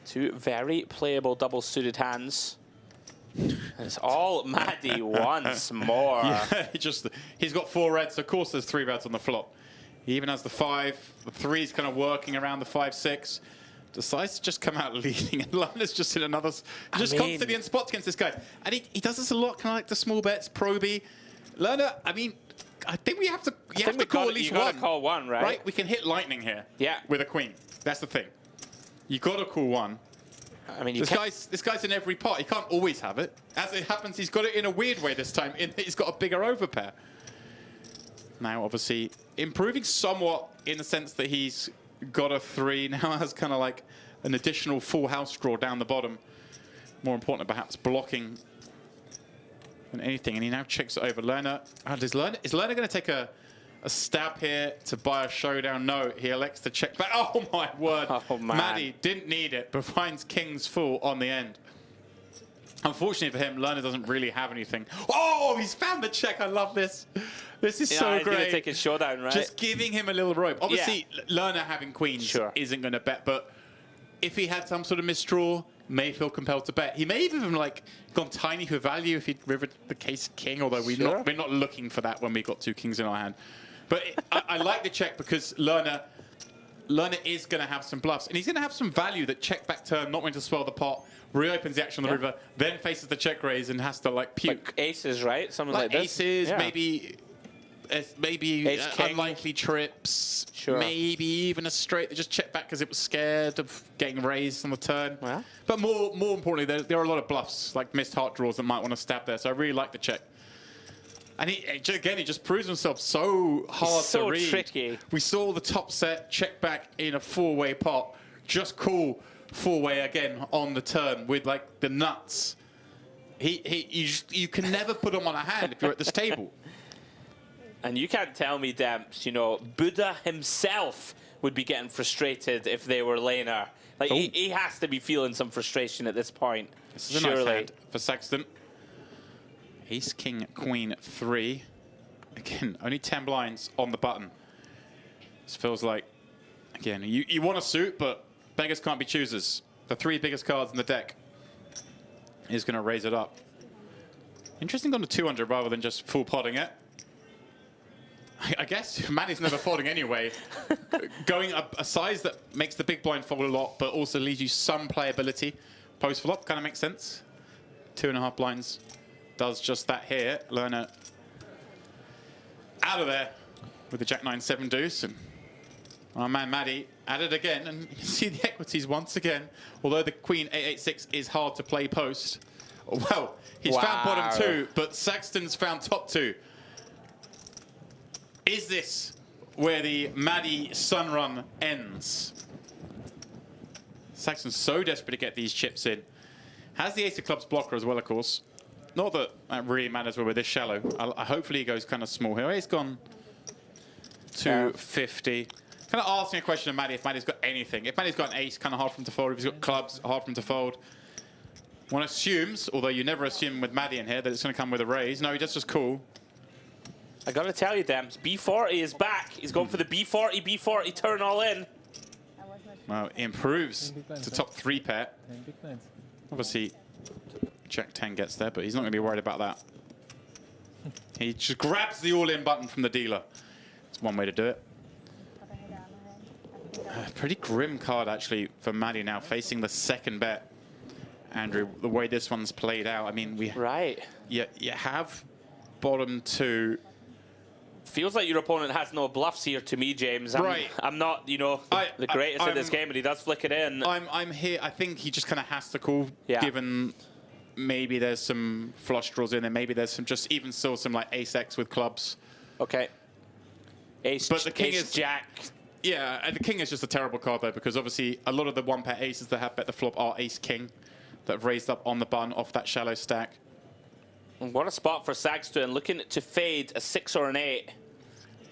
2 very playable double-suited hands. It's all Maddie once more. Yeah, he's got 4 reds. Of course, there's 3 reds on the flop. He even has the 5. The 3's kind of working around the 5, 6. Decides to just come out leading, and Lerner's just in another. Just constantly in spots against this guy, and he does this a lot, kind of like the small bets, Proby. Lerner, I mean, I think we have to. You have to call at least one. You got to call one, right? Right, we can hit lightning here. Yeah. With a queen. That's the thing. You got to call one. I mean, this guy's in every pot. He can't always have it. As it happens, he's got it in a weird way this time. He's got a bigger overpair. Now, obviously, improving somewhat in the sense that he's got a 3. Now has kind of like an additional full house draw down the bottom. More important, perhaps, blocking than anything. And he now checks it over. Lerner, is Lerner going to take a stab here to buy a showdown? No, he elects to check back. Oh, my word. Oh, man. Maddie didn't need it, but finds King's full on the end. Unfortunately for him, Lerner doesn't really have anything. Oh, he's found the check. I love this. This is so he's great. Going to take his showdown, right? Just giving him a little rope. Obviously, Lerner having queens isn't going to bet, but if he had some sort of misdraw, may feel compelled to bet. He may have even like gone tiny for value if he'd rivered the case king, although we're not looking for that when we got 2 kings in our hand. But I like the check because Lerner is going to have some bluffs, and he's going to have some value that check back turn, not going to swell the pot, reopens the action on the river, then faces the check raise and has to like puke. Like aces, right? Something like this. Aces, maybe unlikely trips, maybe even a straight that just checked back because it was scared of getting raised on the turn. Well. But more importantly, there are a lot of bluffs, like missed heart draws that might want to stab there. So I really like the check. And he just proves himself so hard to read. So tricky. We saw the top set, check back in a 4-way pot. Just cool 4-way again on the turn with like the nuts. You can never put him on a hand if you're at this table. And you can't tell me, Demps, you know, Buddha himself would be getting frustrated if they were laner. Like, he has to be feeling some frustration at this point. This is a nice hand for Sexton. Ace, King, Queen, 3. Again, only 10 blinds on the button. This feels like, again, you want a suit, but beggars can't be choosers. The 3 biggest cards in the deck is going to raise it up. Interesting on the 200 rather than just full potting it. I guess Manny's never folding anyway. Going a size that makes the big blind fold a lot, but also leaves you some playability. Post flop kind of makes sense. 2.5 blinds does just that here. Lerner out of there with the Jack 9-7 deuce. And our man Maddie at it again. And you see the equities once again. Although the Queen 8-8-6 is hard to play post. Well, he's found bottom 2, but Saxton's found top 2. Is this where the Maddie Sun Run ends? Saxton's so desperate to get these chips in. Has the Ace of Clubs blocker as well, of course. Not that that really matters when we're this shallow. Hopefully he goes kind of small here. He's gone 250. Kind of asking a question of Maddie if Maddie's got anything. If Maddie's got an ace, kind of hard for him to fold. If he's got clubs, hard for him to fold. One assumes, although you never assume with Maddie in here, that it's going to come with a raise. No, he does just call. I gotta tell you, Demps, B40 is back. He's going for the B40, B40 turn all in. Well, improves to top 3 pair. Obviously, Jack 10 gets there, but he's not going to be worried about that. He just grabs the all-in button from the dealer. It's one way to do it. Pretty grim card, actually, for Maddie now, facing the second bet. Andrew, the way this one's played out, I mean, you have bottom 2. Feels like your opponent has no bluffs here to me, James. I'm not, you know, the greatest at this game, but he does flick it in. I'm here. I think he just kind of has to call, given maybe there's some flush draws in there. Maybe there's some just even still some like ace-X with clubs. Okay. But the king is Jack. Yeah, and the king is just a terrible card, though, because obviously a lot of the one-pair aces that have bet the flop are ace-king that have raised up on the button off that shallow stack. And what a spot for Saxton, looking to fade a 6 or an 8.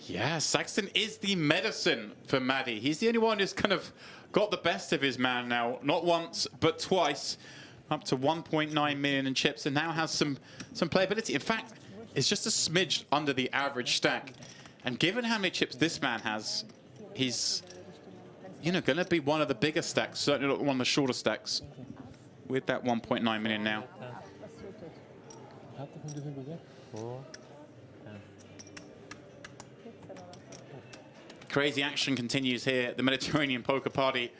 Yeah, Saxton is the medicine for Maddie. He's the only one who's kind of got the best of his man now. Not once, but twice. Up to 1.9 million in chips and now has some playability. In fact, it's just a smidge under the average stack. And given how many chips this man has, he's, you know, going to be one of the bigger stacks, certainly not one of the shorter stacks, with that 1.9 million now. Crazy action continues here at the Mediterranean Poker Party.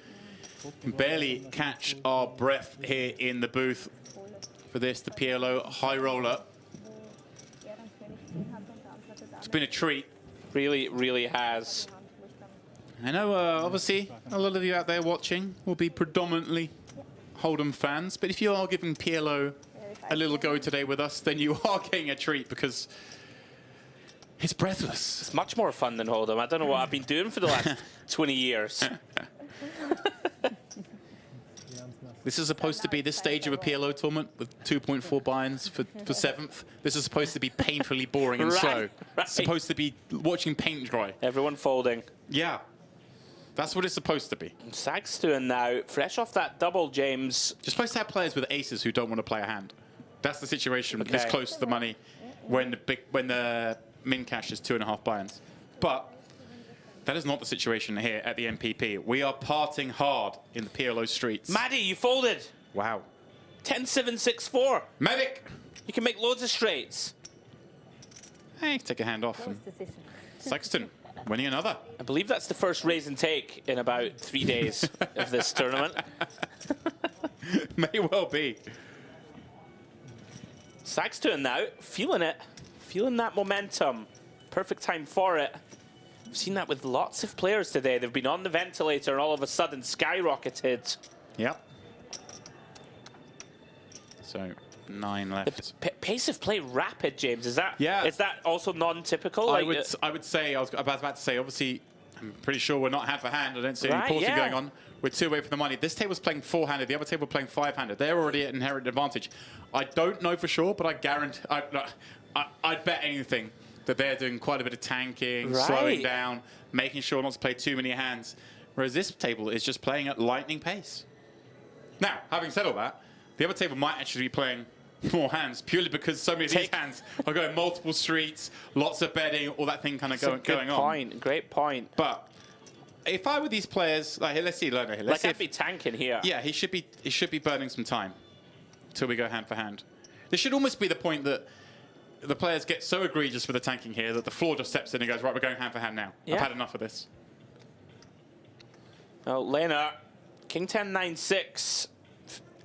Can barely catch our breath here in the booth for this, the PLO High Roller. It's been a treat. Really, really has. I know, obviously, a lot of you out there watching will be predominantly Hold'em fans, but if you are giving PLO a little go today with us, then you are getting a treat because it's breathless. It's much more fun than Hold'em. I don't know what I've been doing for the last 20 years. This is supposed to be this stage of a PLO tournament with 2.4 buy-ins for 7th. This is supposed to be painfully boring and slow. It's supposed to be watching paint dry. Everyone folding. Yeah. That's what it's supposed to be. Saxton now, fresh off that double, James. You're supposed to have players with aces who don't want to play a hand. That's the situation this close to the money when the min cash is 2.5 buy-ins. But that is not the situation here at the MPP. We are parting hard in the PLO streets. Maddie, you folded. Wow. 10-7-6-4. Medic! You can make loads of straights. Hey, take a hand off. And Sexton winning another. I believe that's the first raise and take in about 3 days of this tournament. May well be. Sexton now, feeling it. Feeling that momentum. Perfect time for it. I've seen that with lots of players today. They've been on the ventilator and all of a sudden skyrocketed. Yep. So 9 left. The pace of play rapid, James. Is that Yeah. Is that also non-typical? I would say, I was about to say, obviously, I'm pretty sure we're not hand for hand. I don't see any pausing going on. We're 2 away from the money. This table's playing 4-handed. The other table playing 5-handed. They're already at inherent advantage. I don't know for sure, but I guarantee, I'd bet anything that they're doing quite a bit of tanking, slowing down, making sure not to play too many hands. Whereas this table is just playing at lightning pace. Now, having said all that, the other table might actually be playing more hands purely because so many of these hands are going multiple streets, lots of betting, all that thing kind of going on. Great point. But if I were these players, like, let's see Ludo here. Let's be tanking here. Yeah, he should be burning some time until we go hand for hand. This should almost be the point that the players get so egregious with the tanking here that the floor just steps in and goes, right, we're going hand for hand now. I've had enough of this. Oh, Lena, King 10-9-6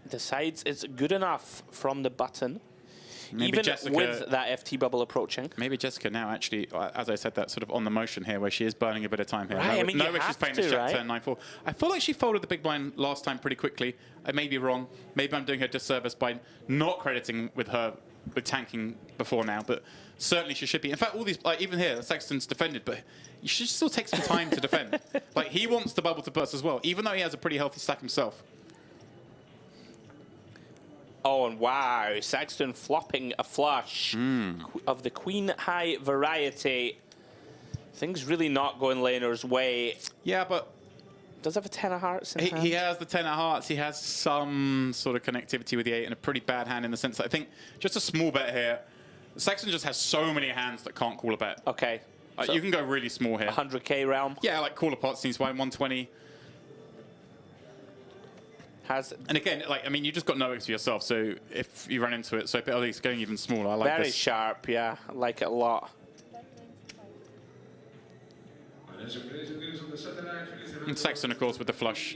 decides it's good enough from the button. Maybe even Jessica, with that FT bubble approaching. Maybe Jessica now actually, as I said, that sort of on the motion here where she is burning a bit of time here. Right, I mean, no way she's playing this shot turn 9-4. I feel like she folded the big blind last time pretty quickly. I may be wrong. Maybe I'm doing her disservice by not crediting with her with tanking before now, but certainly she should be. In fact, all these, like even here, Sexton's defended, but you should still take some time to defend. Like he wants the bubble to burst as well, even though he has a pretty healthy stack himself. Oh, and wow, Sexton flopping a flush of the queen high variety. Things really not going Lena's way. Yeah, but does have a 10 of hearts in hand? He has the 10 of hearts. He has some sort of connectivity with the 8 and a pretty bad hand in the sense that I think just a small bet here. Sexton just has so many hands that can't call a bet. Okay. So you can go really small here. 100k realm? Yeah, like call a pot seems fine, 120. And again, like I mean, you just got no X for yourself, so if you run into it, so at least going even smaller. I like Very this. sharp, yeah. I like it a lot. And Sexton, of course, with the flush.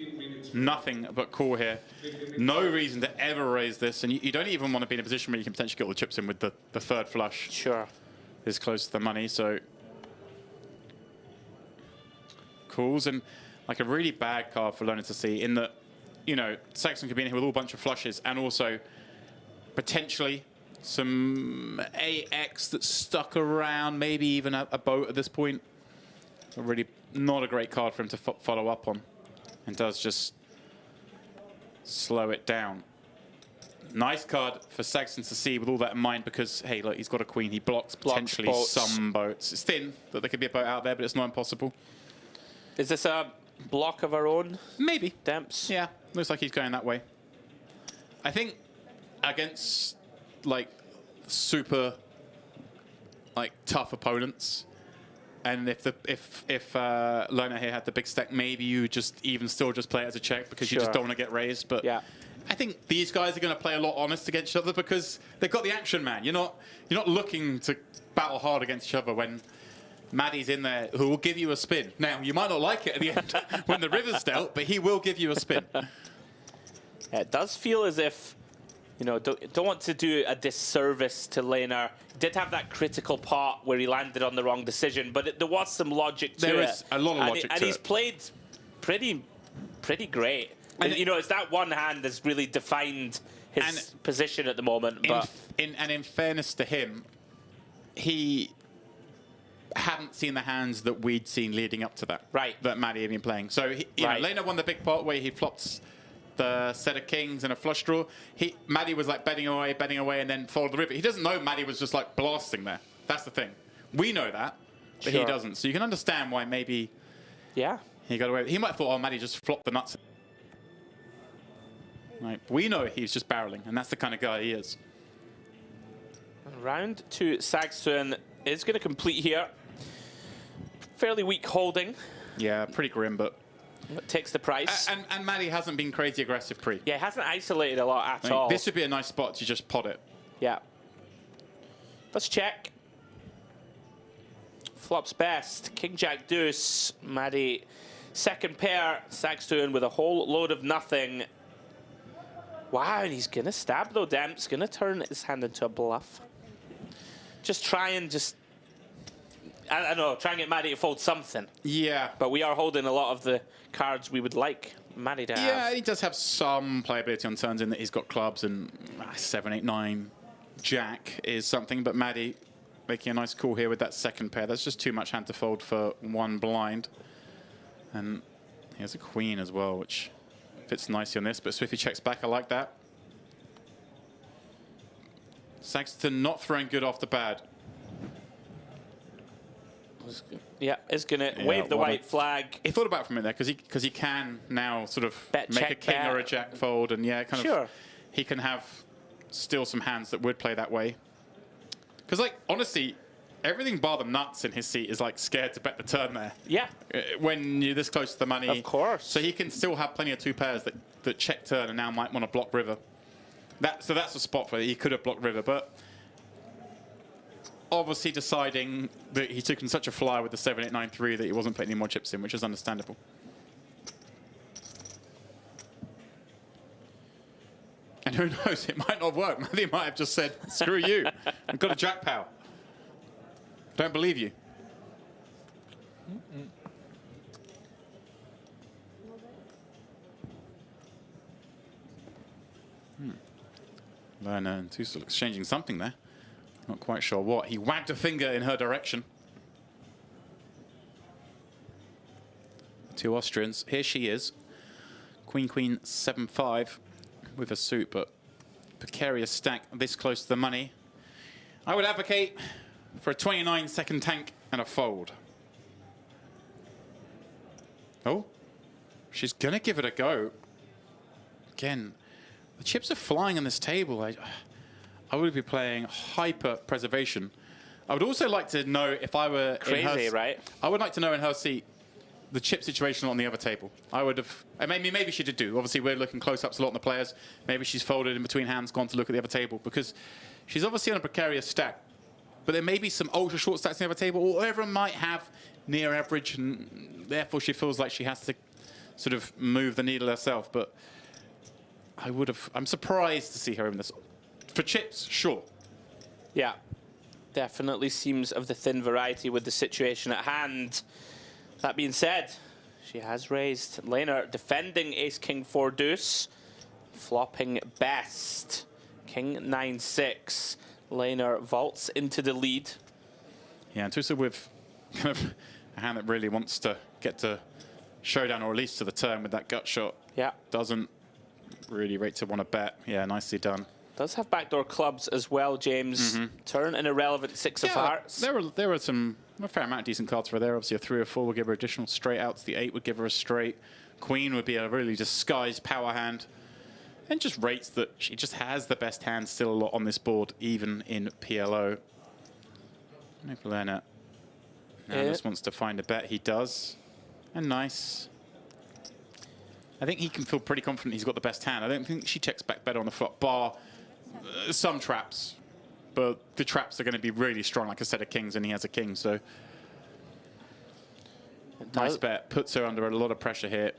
Nothing but call here. No reason to ever raise this, and you don't even want to be in a position where you can potentially get all the chips in with the third flush. Sure. This close to the money, so calls, and like a really bad card for Lona to see in that, you know, Sexton could be in here with all a bunch of flushes and also potentially some AX that's stuck around, maybe even a boat at this point. So really not a great card for him to follow up on, and does just slow it down. Nice card for Sexton to see with all that in mind because, hey, look, he's got a queen. He blocks potentially some boats. It's thin that there could be a boat out there, but it's not impossible. Is this a block of our own? Maybe. Demps? Yeah, looks like he's going that way. I think against, like, super, like, tough opponents, and if Lona here had the big stack, maybe you just still play it as a check because you just don't want to get raised. But yeah. I think these guys are going to play a lot honest against each other because they've got the action, man. You're not looking to battle hard against each other when Maddie's in there, who will give you a spin. Now, you might not like it at the end when the river's dealt, but he will give you a spin. Yeah, it does feel as if, you know, don't want to do a disservice to Lena. Did have that critical part where he landed on the wrong decision, but there was some logic to it. There is a lot of logic to it. And he's played pretty great. And, you know, it's that one hand that's really defined his position at the moment. But in fairness to him, he hadn't seen the hands that we'd seen leading up to that. Right. That Maddie had been playing. So, you know, Lena won the big pot where he flops the set of kings and a flush draw. Maddie was like betting away, and then followed the river. He doesn't know Maddie was just like blasting there. That's the thing. We know that, but he doesn't. So you can understand why maybe he got away. He might have thought, oh, Maddie just flopped the nuts. Right. We know he's just barreling, and that's the kind of guy he is. Round 2 Sagstuen is going to complete here. Fairly weak holding. Yeah, pretty grim, but... Takes the price. And Maddie hasn't been crazy aggressive pre. Yeah, hasn't isolated a lot at all. This would be a nice spot to just pot it. Yeah. Let's check. Flops best. King Jack Deuce. Maddie second pair. Sagstuen with a whole load of nothing. Wow, and he's going to stab though, Demps. Going to turn his hand into a bluff. Just try and I don't know, try and get Maddie to fold something. Yeah. But we are holding a lot of the cards we would like Maddie to have. Yeah, he does have some playability on turns in that he's got clubs and 7, 8, 9 Jack is something. But Maddie making a nice call here with that second pair. That's just too much hand to fold for one blind. And he has a queen as well, which fits nicely on this. But Swiffy checks back. I like that. Saxton not throwing good off the bat. Yeah, is going to wave the white flag. He thought about it for a minute there because he can now sort of make a king or a jack fold, and yeah, kind of he can have still some hands that would play that way. Because like honestly, everything bar the nuts in his seat is like scared to bet the turn there. Yeah. When you're this close to the money. Of course. So he can still have plenty of two pairs that check turn and now might want to block river. So that's a spot for he could have blocked river, but obviously deciding that he took in such a flyer with the 7, 8, 9, 3 that he wasn't putting any more chips in, which is understandable. And who knows, it might not work. Maddie might have just said, screw you, I've got a jack pal. Don't believe you. Lerner and Tussle exchanging something there. Not quite sure what. He wagged a finger in her direction. Two Austrians. Here she is. Queen, Queen, 7-5 with a suit, but precarious stack this close to the money. I would advocate for a 29-second tank and a fold. Oh, she's going to give it a go. Again, the chips are flying on this table. I would be playing hyper preservation. I would also like to know if I were crazy, right? I would like to know in her seat the chip situation on the other table. I would have, and maybe she did do. Obviously, we're looking close-ups a lot on the players. Maybe she's folded in between hands, gone to look at the other table because she's obviously on a precarious stack. But there may be some ultra short stacks on the other table, or everyone might have near average, and therefore she feels like she has to sort of move the needle herself. But I'm surprised to see her in this. For chips, sure. Yeah, definitely seems of the thin variety with the situation at hand. That being said, she has raised. Laner defending ace king 4 deuce, flopping best. King 9-6. Laner vaults into the lead. Yeah, and Tussle with kind of a hand that really wants to get to showdown or at least to the turn with that gut shot. Yeah. Doesn't really rate to want to bet. Yeah, nicely done. Does have backdoor clubs as well, James. Turn an irrelevant 6 of hearts. There were a fair amount of decent cards for there. Obviously, a 3 or 4 would give her additional straight outs. The 8 would give her a straight. Queen would be a really disguised power hand. And just rates that she just has the best hand still a lot on this board, even in PLO. Nicolena now just wants to find a bet. He does. And nice. I think he can feel pretty confident he's got the best hand. I don't think she checks back better on the flop, bar some traps. But the traps are going to be really strong. Like I said, a kings, and he has a king, so nice bet. Puts her under a lot of pressure here.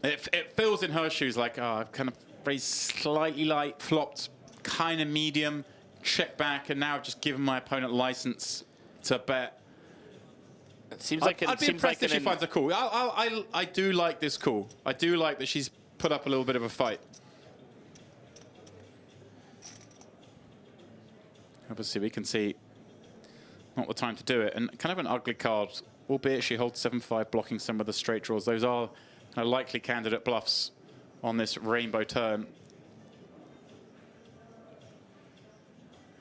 It feels in her shoes like, I've kind of raised slightly light, flopped kind of medium, check back, and now I've just given my opponent license to bet. It seems like I'd be impressed if she finds a call. I do like this call. I do like that she's put up a little bit of a fight. Obviously, we can see not the time to do it. And kind of an ugly card, albeit she holds 7-5, blocking some of the straight draws. Those are likely candidate bluffs on this rainbow turn.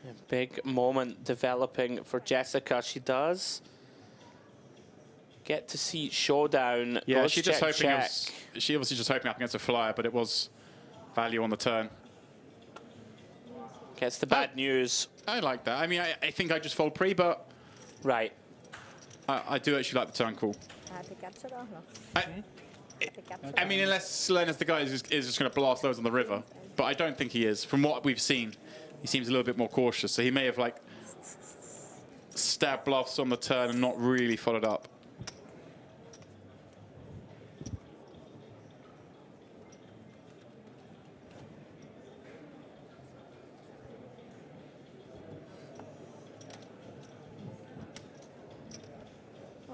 A big moment developing for Jessica. She does get to see showdown. Yeah, she's just hoping she obviously just hoping up against a flyer, but it was value on the turn. Gets the bad news. I like that. I mean, I think I just fold pre, but... Right. I do actually like the turn call. I mean, unless Leonard's the guy is just going to blast loads on the river. But I don't think he is. From what we've seen, he seems a little bit more cautious. So he may have, like, stabbed bluffs on the turn and not really followed up.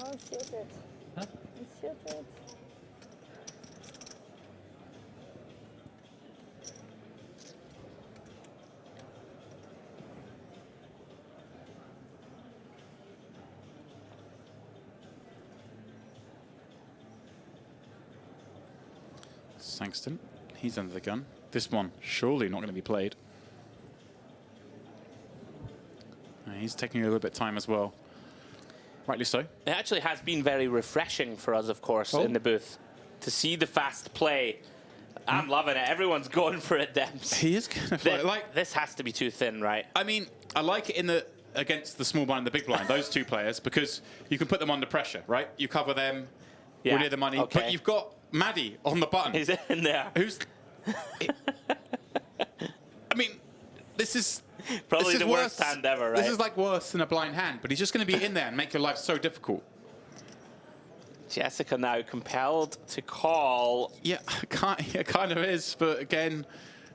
Oh, shoot it. Huh? Shoot it. Sangston, he's under the gun. This one, surely not going to be played. He's taking a little bit of time as well. Rightly so. It actually has been very refreshing for us, of course, in the booth. To see the fast play. I'm loving it. Everyone's going for it, Demps. He is going to like this has to be too thin, right? I mean, I like it against the small blind and the big blind, those two players, because you can put them under pressure, right? You cover them, we're near the money, but you've got Maddie on the button. He's in there. Who's... I mean, this is... Probably the worst hand ever, right? This is like worse than a blind hand, but he's just going to be in there and make your life so difficult. Jessica now compelled to call. Yeah, it kind of is, but again,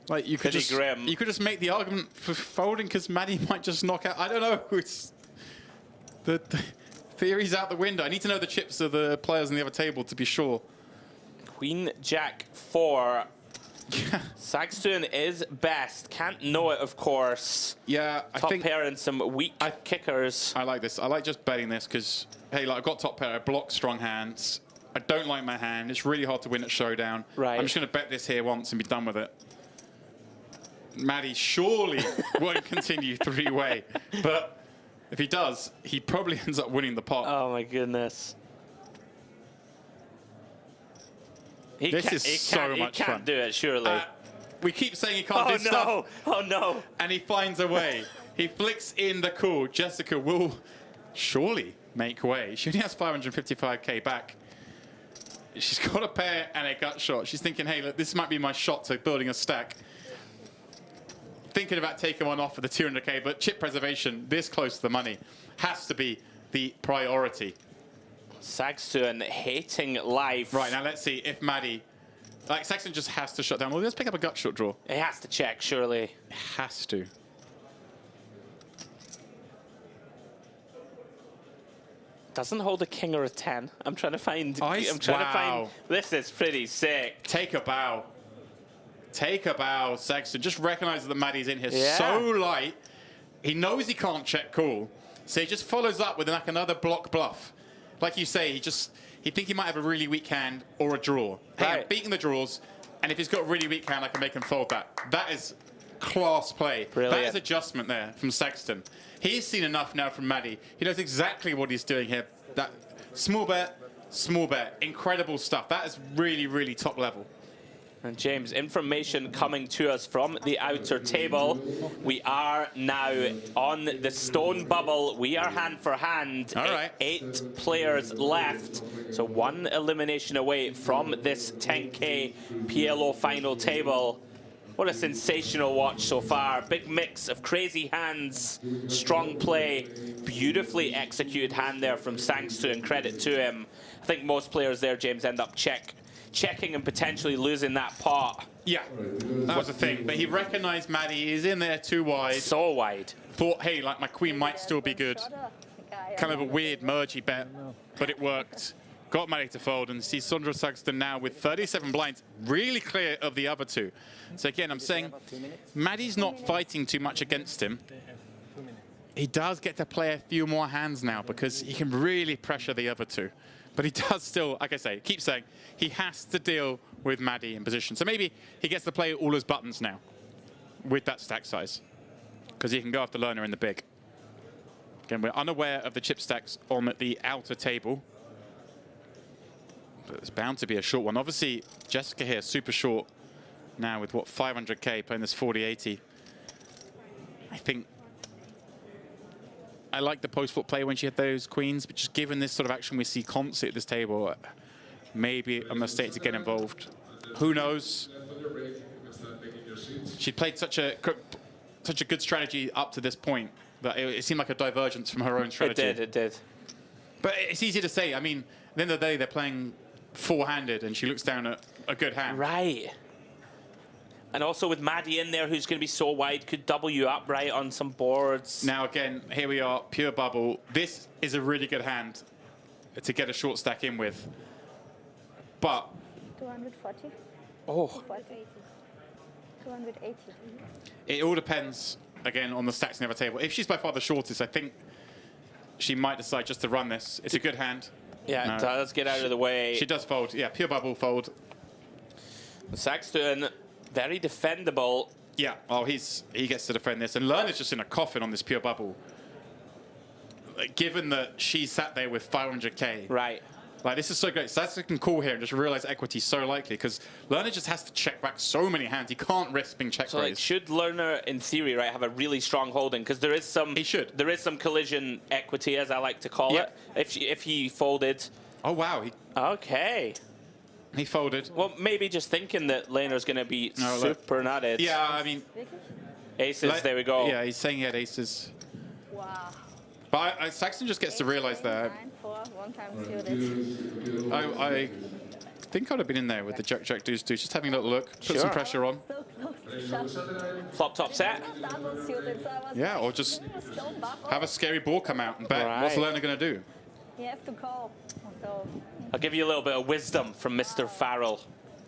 like you could just make the argument for folding because Maddie might just knock out. I don't know. It's the theory's out the window. I need to know the chips of the players on the other table to be sure. Queen Jack 4. Saxton is best. Can't know it, of course. Yeah, top pair and some weak kickers. I like this. I like just betting this because, hey, like I've got top pair. I block strong hands. I don't like my hand. It's really hard to win at showdown. Right. I'm just going to bet this here once and be done with it. Maddie surely won't continue three-way, but if he does, he probably ends up winning the pot. Oh my goodness. This is so much fun. He can't do it, surely. We keep saying he can't do stuff. Oh no. And he finds a way. He flicks in the call. Jessica will surely make way. She only has 555k back. She's got a pair and a gut shot. She's thinking, hey, look, this might be my shot to building a stack. Thinking about taking one off for the 200k, but chip preservation, this close to the money, has to be the priority. Saxton hating life. Right, now let's see if Maddie... Like, Saxton just has to shut down. Well, let's pick up a gut shot draw. He has to check, surely. Has to. Doesn't hold a king or a 10. I'm trying to find... I'm trying to find... This is pretty sick. Take a bow. Take a bow, Saxton. Just recognizes that Maddie's in here so light. He knows he can't check call. So he just follows up with like another block bluff. Like you say, he think he might have a really weak hand or a draw. Hey, I'm beating the draws, and if he's got a really weak hand, I can make him fold that. That is class play. Brilliant. That is adjustment there from Saxton. He's seen enough now from Maddie. He knows exactly what he's doing here. That small bet, incredible stuff. That is really, really top level. And James, information coming to us from the outer table. We are now on the stone bubble. We are hand for hand. All right. 8 players left. So 1 elimination away from this 10K PLO final table. What a sensational watch so far. Big mix of crazy hands, strong play, beautifully executed hand there from Sangston. Credit to him. I think most players there, James, end up checking and potentially losing that pot. Yeah, that was the thing. But he recognized Maddie is in there too wide. So wide. Thought, hey, like my queen might still be good. Kind of a weird mergey bet, but it worked. Got Maddie to fold, and see Sondra Saxton now with 37 blinds, really clear of the other two. So again, I'm saying Maddie's not fighting too much against him. He does get to play a few more hands now because he can really pressure the other two. But he does still, like I say, keep saying, he has to deal with Maddie in position. So maybe he gets to play all his buttons now with that stack size because he can go after Lerner in the big. Again, we're unaware of the chip stacks on the outer table. But it's bound to be a short one. Obviously, Jessica here, super short now with, what, 500k playing this 40-80. I think I like the post-flop play when she had those queens, but just given this sort of action we see constantly at this table, maybe a mistake to get involved. Who knows? She played such a good strategy up to this point that it seemed like a divergence from her own strategy. It did. But it's easy to say. I mean, at the end of the day, they're playing four-handed, and she looks down at a good hand. Right. And also with Maddie in there, who's going to be so wide, could double you up right on some boards. Now again, here we are, pure bubble. This is a really good hand to get a short stack in with. But 240. Oh. 280. It all depends, again, on the stacks in the other table. If she's by far the shortest, I think she might decide just to run this. It's a good hand. Yeah, No. it does get out of the way. She does fold. Yeah, pure bubble fold. Saxton, very defendable. Yeah, oh, he gets to defend this. And Lerner's just in a coffin on this pure bubble. Like, given that she sat there with 500k. Right. Like, this is so great. So that's looking cool here and just realize equity so likely because Lerner just has to check back so many hands. He can't risk being check So, like, raised. should Lerner, in theory, right, have a really strong holding? Because there is some... He should. There is some collision equity, as I like to call it, if he folded. Oh, wow. Okay. He folded. Well, maybe just thinking that Lerner's going to be super nutted. Yeah, I mean... Aces, there we go. Yeah, he's saying he had aces. Wow. But Saxton just gets to realize that. 9-4, one time suited. I think I'd have been in there with the jack, jack, deuce, deuce, just having a little look, put some pressure on. So close to shut. Flop top set. Double suited, so I was Yeah, like, or just don't buckle. have a scary ball come out and bet. What's the learner going to do? You have to call. So I'll give you a little bit of wisdom from Mr. Farrell.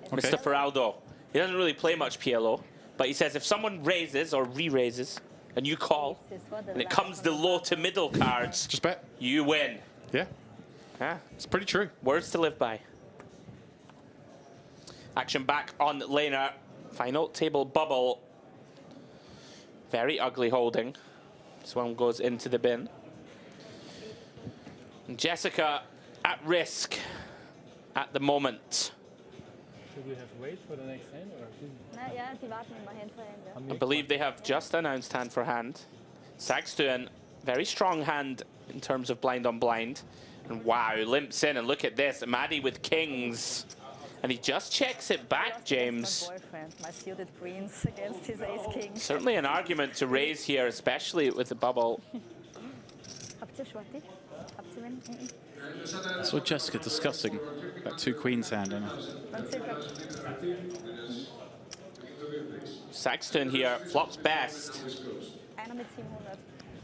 Mr. Faraldo. He doesn't really play much PLO, but he says if someone raises or re-raises and you call, and it comes the low to middle cards, just bet. You win. Yeah. Yeah. It's pretty true. Words to live by. Action back on Lena. Final table bubble. Very ugly holding. This one goes into the bin. And Jessica at risk at the moment. Should we have wait for the next hand? Or? ja, die warten immer Hand for Hand. I believe they have just announced hand for hand. Saxton, very strong hand in terms of blind on blind. And wow, limps in and look at this. Maddie with kings. And he just checks it back, James. My boyfriend, my suited queens against his ace king. Certainly an argument to raise here, especially with the bubble. Habt ihr Schwartig? Habt ihr wen? I saw Jessica discussing that two queens hand. Saxton here, flops best. Einer mit 700.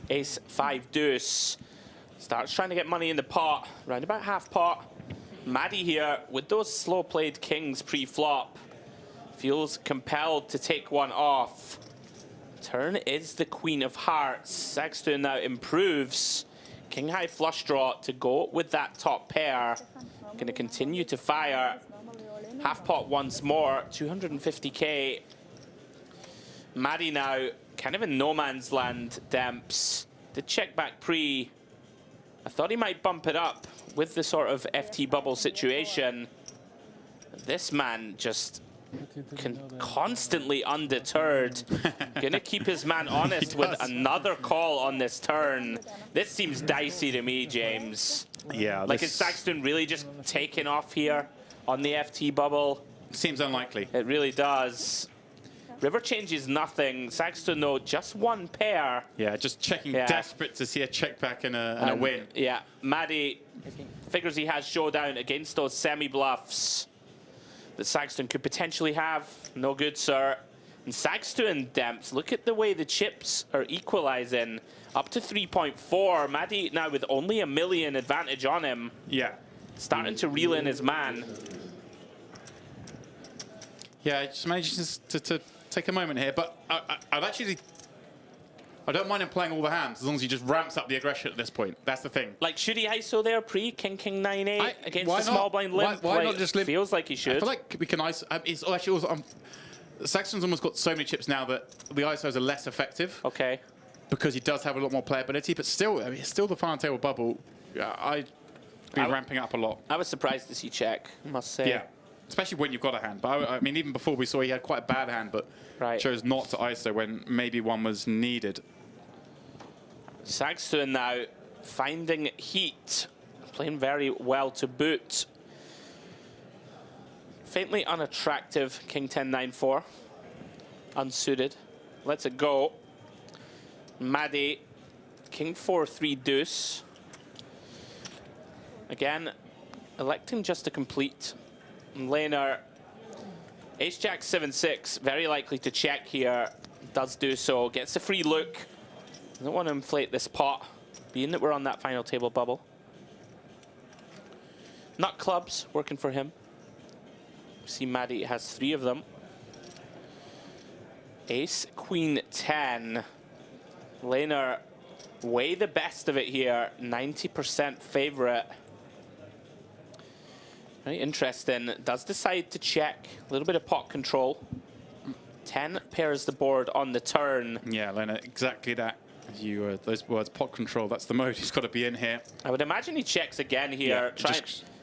Ace 5 deuce. Starts trying to get money in the pot, round about half pot. Maddie here with those slow played kings pre-flop. Feels compelled to take one off. Turn is the queen of hearts. Saxton now improves. King high flush draw to go with that top pair. Going to continue to fire. Half pot once more, 250k. Maddie now kind of in no man's land, Demps. The check back pre. I thought he might bump it up with the sort of FT bubble situation. This man just constantly undeterred. Gonna keep his man honest with another call on this turn. This seems dicey to me, James. Yeah. Like, is Saxton really just taking off here on the FT bubble? Seems unlikely. It really does. River changes nothing. Saxton, though, just one pair. Yeah, just checking, desperate to see a check back and a win. Yeah, Maddie figures he has showdown against those semi-bluffs that Saxton could potentially have. No good, sir. And Saxton, Demps, look at the way the chips are equalizing. Up to 3.4. Maddie now with only $1 million advantage on him. Yeah. Starting to reel in his man. Yeah, just manages to take a moment here, but I've actually... I don't mind him playing all the hands as long as he just ramps up the aggression at this point. That's the thing. Like, should he ISO there pre King 9-8 against why the small not? blind limp? Why like, not just limp? Feels like he should. I feel like we can ISO. It's actually also, Saxton's almost got so many chips now that the ISOs are less effective. Okay. Because he does have a lot more playability, but still, I mean, it's still the final table bubble. I'd be ramping up a lot. I was surprised to see check, I must say. Yeah. especially when you've got a hand. But I mean, even before we saw he had quite a bad hand, but chose not to ISO when maybe one was needed. Sagstuen now finding heat, playing very well to boot. Faintly unattractive King 10-9-4, unsuited. Lets it go. Maddie, King 4-3 deuce. Again, electing just to complete. And Lehner, Ace-Jack 7-6, very likely to check here. Does do so, gets a free look. Don't want to inflate this pot, being that we're on that final table bubble. Nut clubs working for him. See Maddie has 3 of them. Ace, Queen 10. Lehner way the best of it here, 90% favorite. Very interesting. Does decide to check. A little bit of pot control. 10 pairs the board on the turn. Yeah, Lehner, exactly that. You those words, pot control. That's the mode he's got to be in here. I would imagine he checks again here. Yeah,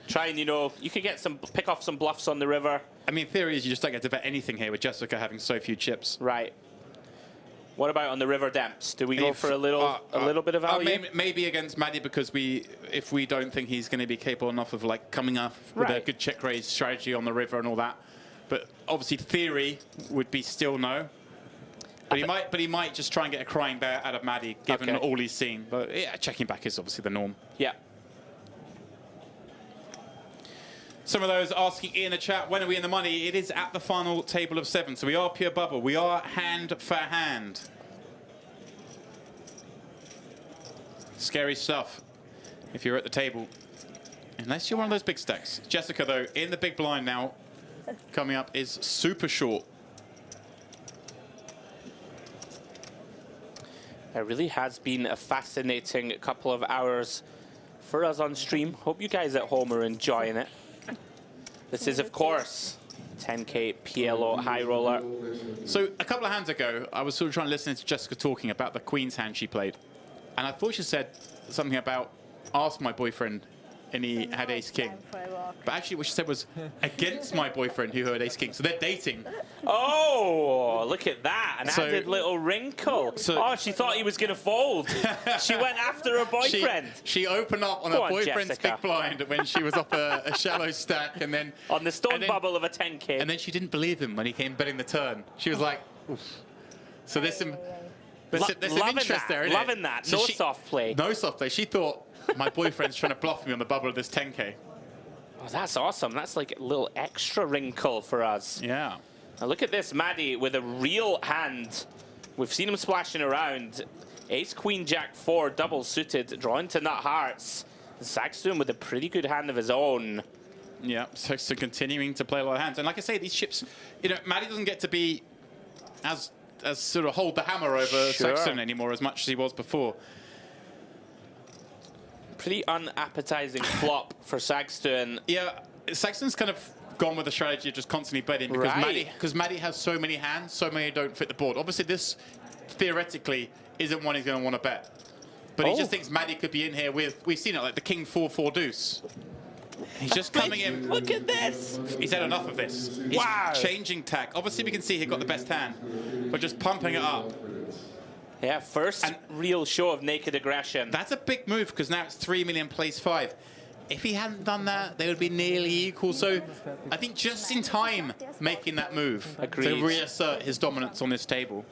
trying, you know, you could get pick off some bluffs on the river. I mean, theory is you just don't get to bet anything here with Jessica having so few chips. Right. What about on the river Demps? Do we go for a little bit of value? Maybe against Maddie, because if we don't think he's going to be capable enough of like coming up with a good check raise strategy on the river and all that. But obviously theory would be still no. But he might just try and get a crying bear out of Maddie, given all he's seen. But yeah, checking back is obviously the norm. Yeah. Some of those asking in the chat, when are we in the money? It is at the final table of 7. So we are pure bubble. We are hand for hand. Scary stuff if you're at the table. Unless you're one of those big stacks. Jessica, though, in the big blind now, coming up is super short. It really has been a fascinating couple of hours for us on stream. Hope you guys at home are enjoying it. This is, of course, 10K PLO High Roller. So a couple of hands ago, I was sort of trying to listen to Jessica talking about the Queen's hand she played. And I thought she said something about, ask my boyfriend, and he had ace king. But actually what she said was against my boyfriend who had ace king. So they're dating. Oh, look at that. An added little wrinkle. Oh, she thought he was going to fold. She went after her boyfriend. She opened up on her boyfriend's big blind when she was off a shallow stack. And then on the stone bubble of a 10K. And then she didn't believe him when he came betting the turn. She was like, oof. So there's some interest there, isn't it? Loving that. No soft play. No soft play. She thought, my boyfriend's trying to bluff me on the bubble of this 10K. Oh, that's awesome. That's like a little extra wrinkle for us. Yeah. Now look at this, Maddie with a real hand. We've seen him splashing around. Ace, Queen, Jack 4, double suited, drawing to nut hearts. Sagstuen with a pretty good hand of his own. Yeah, so continuing to play a lot of hands. And like I say, these chips, you know, Maddie doesn't get to be as sort of hold the hammer over Sagstuen anymore as much as he was before. Pretty unappetizing flop for Sagstuen. Yeah, Sagstuen's kind of gone with the strategy of just constantly betting because Maddie has so many hands, so many don't fit the board. Obviously, this theoretically isn't one he's going to want to bet. But he just thinks Maddie could be in here with, we've seen it, like the King 4-4 deuce. He's just coming in. Look at this. He's had enough of this. He's changing tack. Obviously, we can see he got the best hand, but just pumping it up. Yeah, first real show of naked aggression. That's a big move because now it's 3 million plays 5. If he hadn't done that, they would be nearly equal. So I think just in time making that move to reassert his dominance on this table.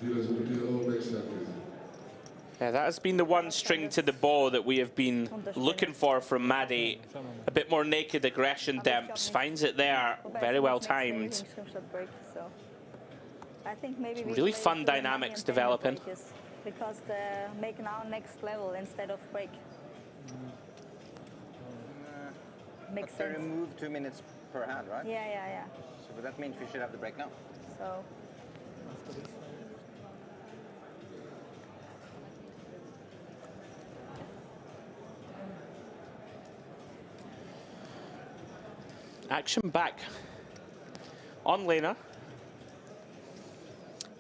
Yeah, that has been the one string to the bow that we have been looking for from Maddie. A bit more naked aggression, Demps. Finds it there. Very well timed. Really fun dynamics developing. Because they make now next level instead of break. Makes sense. They remove 2 minutes per hand, right? Yeah. So that means we should have the break now. So. Action back on Lehner.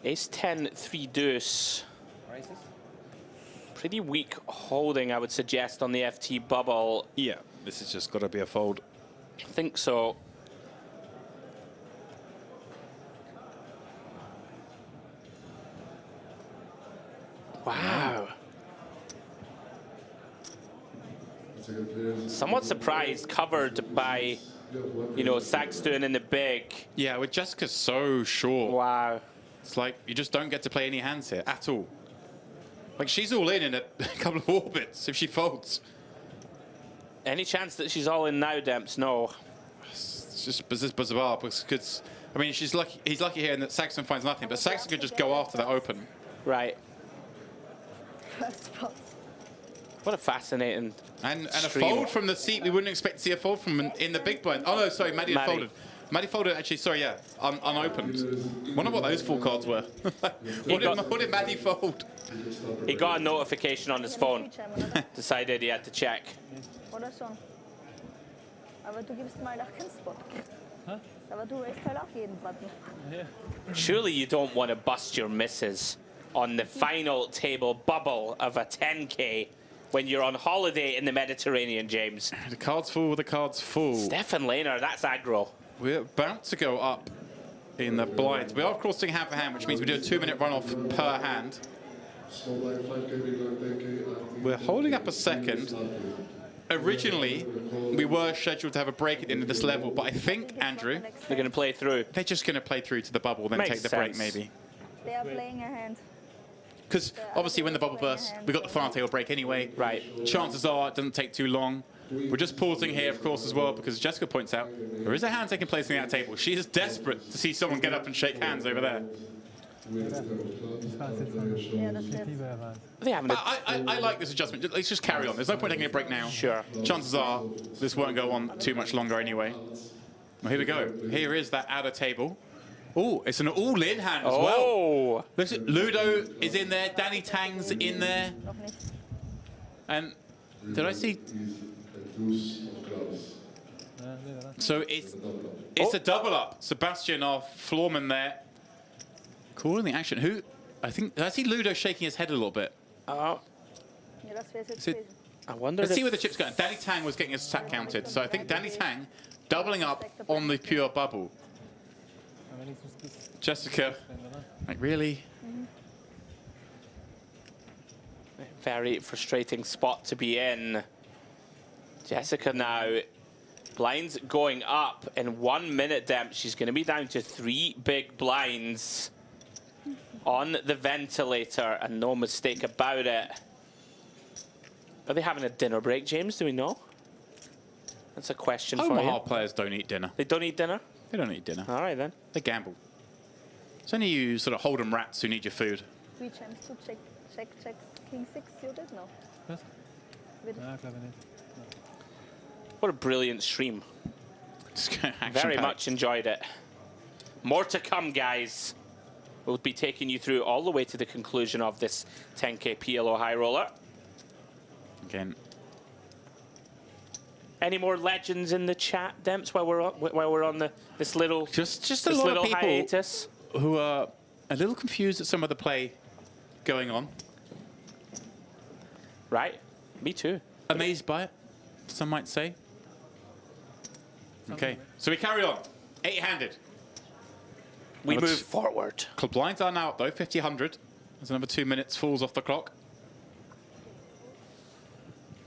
Ace 10, 3 deuce. Pretty weak holding, I would suggest, on the FT bubble. Yeah, this has just got to be a fold. I think so. Wow. Somewhat surprised, covered by, you know, Sagstuen in the big. Yeah, with Jessica's so short. Wow. It's like you just don't get to play any hands here at all. Like she's all in a couple of orbits if she folds. Any chance that she's all in now, Demps? No. It's just bizarre because I mean she's lucky. He's lucky here in that Saxon finds nothing, but Saxon could just go after that open. Right. What a fascinating and a stream. fold from the seat. We wouldn't expect to see a fold from in the big blind. Oh no, sorry, Maddie had folded. Maddie folded actually. Sorry, yeah, unopened. Wonder what those full cards were. what did Maddie fold? He got a notification on his phone. Decided he had to check. Oder schon? Aber du gibst mal nach keinen Spot. Aber du raced halt auch jeden Button. Surely you don't want to bust your misses on the final table bubble of a 10K when you're on holiday in the Mediterranean, James. The card's full, the card's full. Stefan Lehner, that's aggro. We're about to go up in the blinds. We are crossing hand for hand, which means we do a 2-minute runoff per hand. We're holding up a second. Originally, we were scheduled to have a break at the end of this level, but I think, Andrew... They're going to play through. They're just going to play through to the bubble, then take the break, maybe. They are playing a hand. Because obviously when the bubble bursts, we got the final table break anyway. Right. Chances are it doesn't take too long. We're just pausing here, of course, as well, because Jessica points out there is a hand taking place in that table. She is desperate to see someone get up and shake hands over there. I like this adjustment. Let's just carry on. There's no point taking a break now. Sure. Chances are this won't go on too much longer anyway. Well, here we go. Here is that outer table. Oh, it's an all-in hand as well. Look at Ludo is in there. Danny Tang's in there. And did I see? So it's a double up. Sebastian off, Florman there. Calling the action. Who? I see Ludo shaking his head a little bit. I wonder. Let's see where the chip's going. Danny Tang was getting his attack counted. So I think Danny Tang doubling up on the pure bubble. Jessica, like really? Very frustrating spot to be in. Jessica now, blinds going up in 1 minute, Demp. She's going to be down to 3 big blinds on the ventilator, and no mistake about it. Are they having a dinner break, James? Do we know? That's a question for you. Omaha players don't eat dinner. They don't eat dinner? They don't eat dinner. All right, then. They gamble. It's only you sort of Hold'em rats who need your food. 3 champs to check King 6 suited? No. Was? What a brilliant stream. Very much enjoyed it. More to come, guys. We'll be taking you through all the way to the conclusion of this 10K PLO High Roller. Again. Any more legends in the chat, Demps, while we're on this little just a lot of people hiatus? Who are a little confused at some of the play going on. Right. Me too. Amazed by it, some might say. Okay, so we carry on. 8-handed. We move forward. Club blinds are now up though, 50-100. There's another 2 minutes, falls off the clock.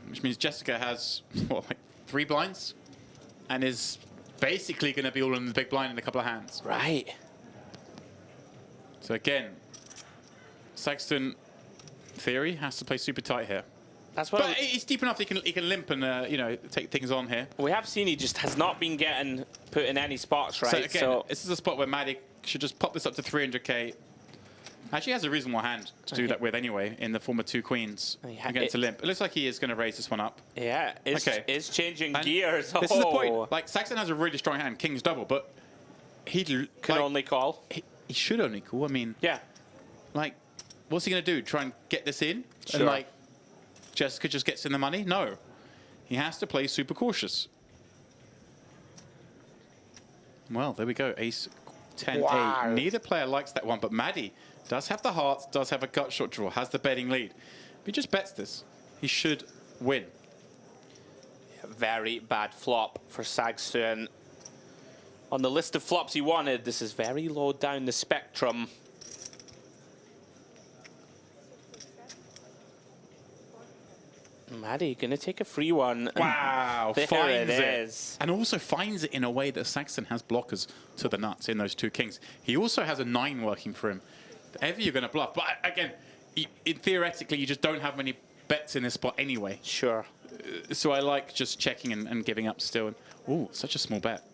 Which means Jessica has, what, like 3 blinds? And is basically going to be all in the big blind in a couple of hands. Right. So again, Saxton, theory, has to play super tight here. That's what. But it's deep enough he can limp and you know, take things on here. We have seen he just has not been getting put in any spots, right? So again, this is a spot where Maddie should just pop this up to 300k. Actually has a reasonable hand to do that with anyway, in the form of 2 queens. And get it to limp. It looks like he is going to raise this one up. Yeah, it's changing gears. This is the point. Like, Saxton has a really strong hand, king's double, but he can only call. He should only call. I mean, yeah. Like, what's he going to do? Try and get this in? Sure. And like, Jessica just gets in the money? No. He has to play super cautious. Well, there we go. Ace 10-8. Wow. Neither player likes that one, but Maddie does have the hearts, does have a gut shot draw, has the betting lead. If he just bets this, he should win. Very bad flop for Sagstuen. On the list of flops he wanted, this is very low down the spectrum. Maddie going to take a free one. Wow, there finds it is. And also finds it in a way that Saxton has blockers to the nuts in those 2 kings. He also has a 9 working for him. If ever you're going to bluff. But again, theoretically, you just don't have many bets in this spot anyway. Sure. So I like just checking and giving up still. And, ooh, such a small bet.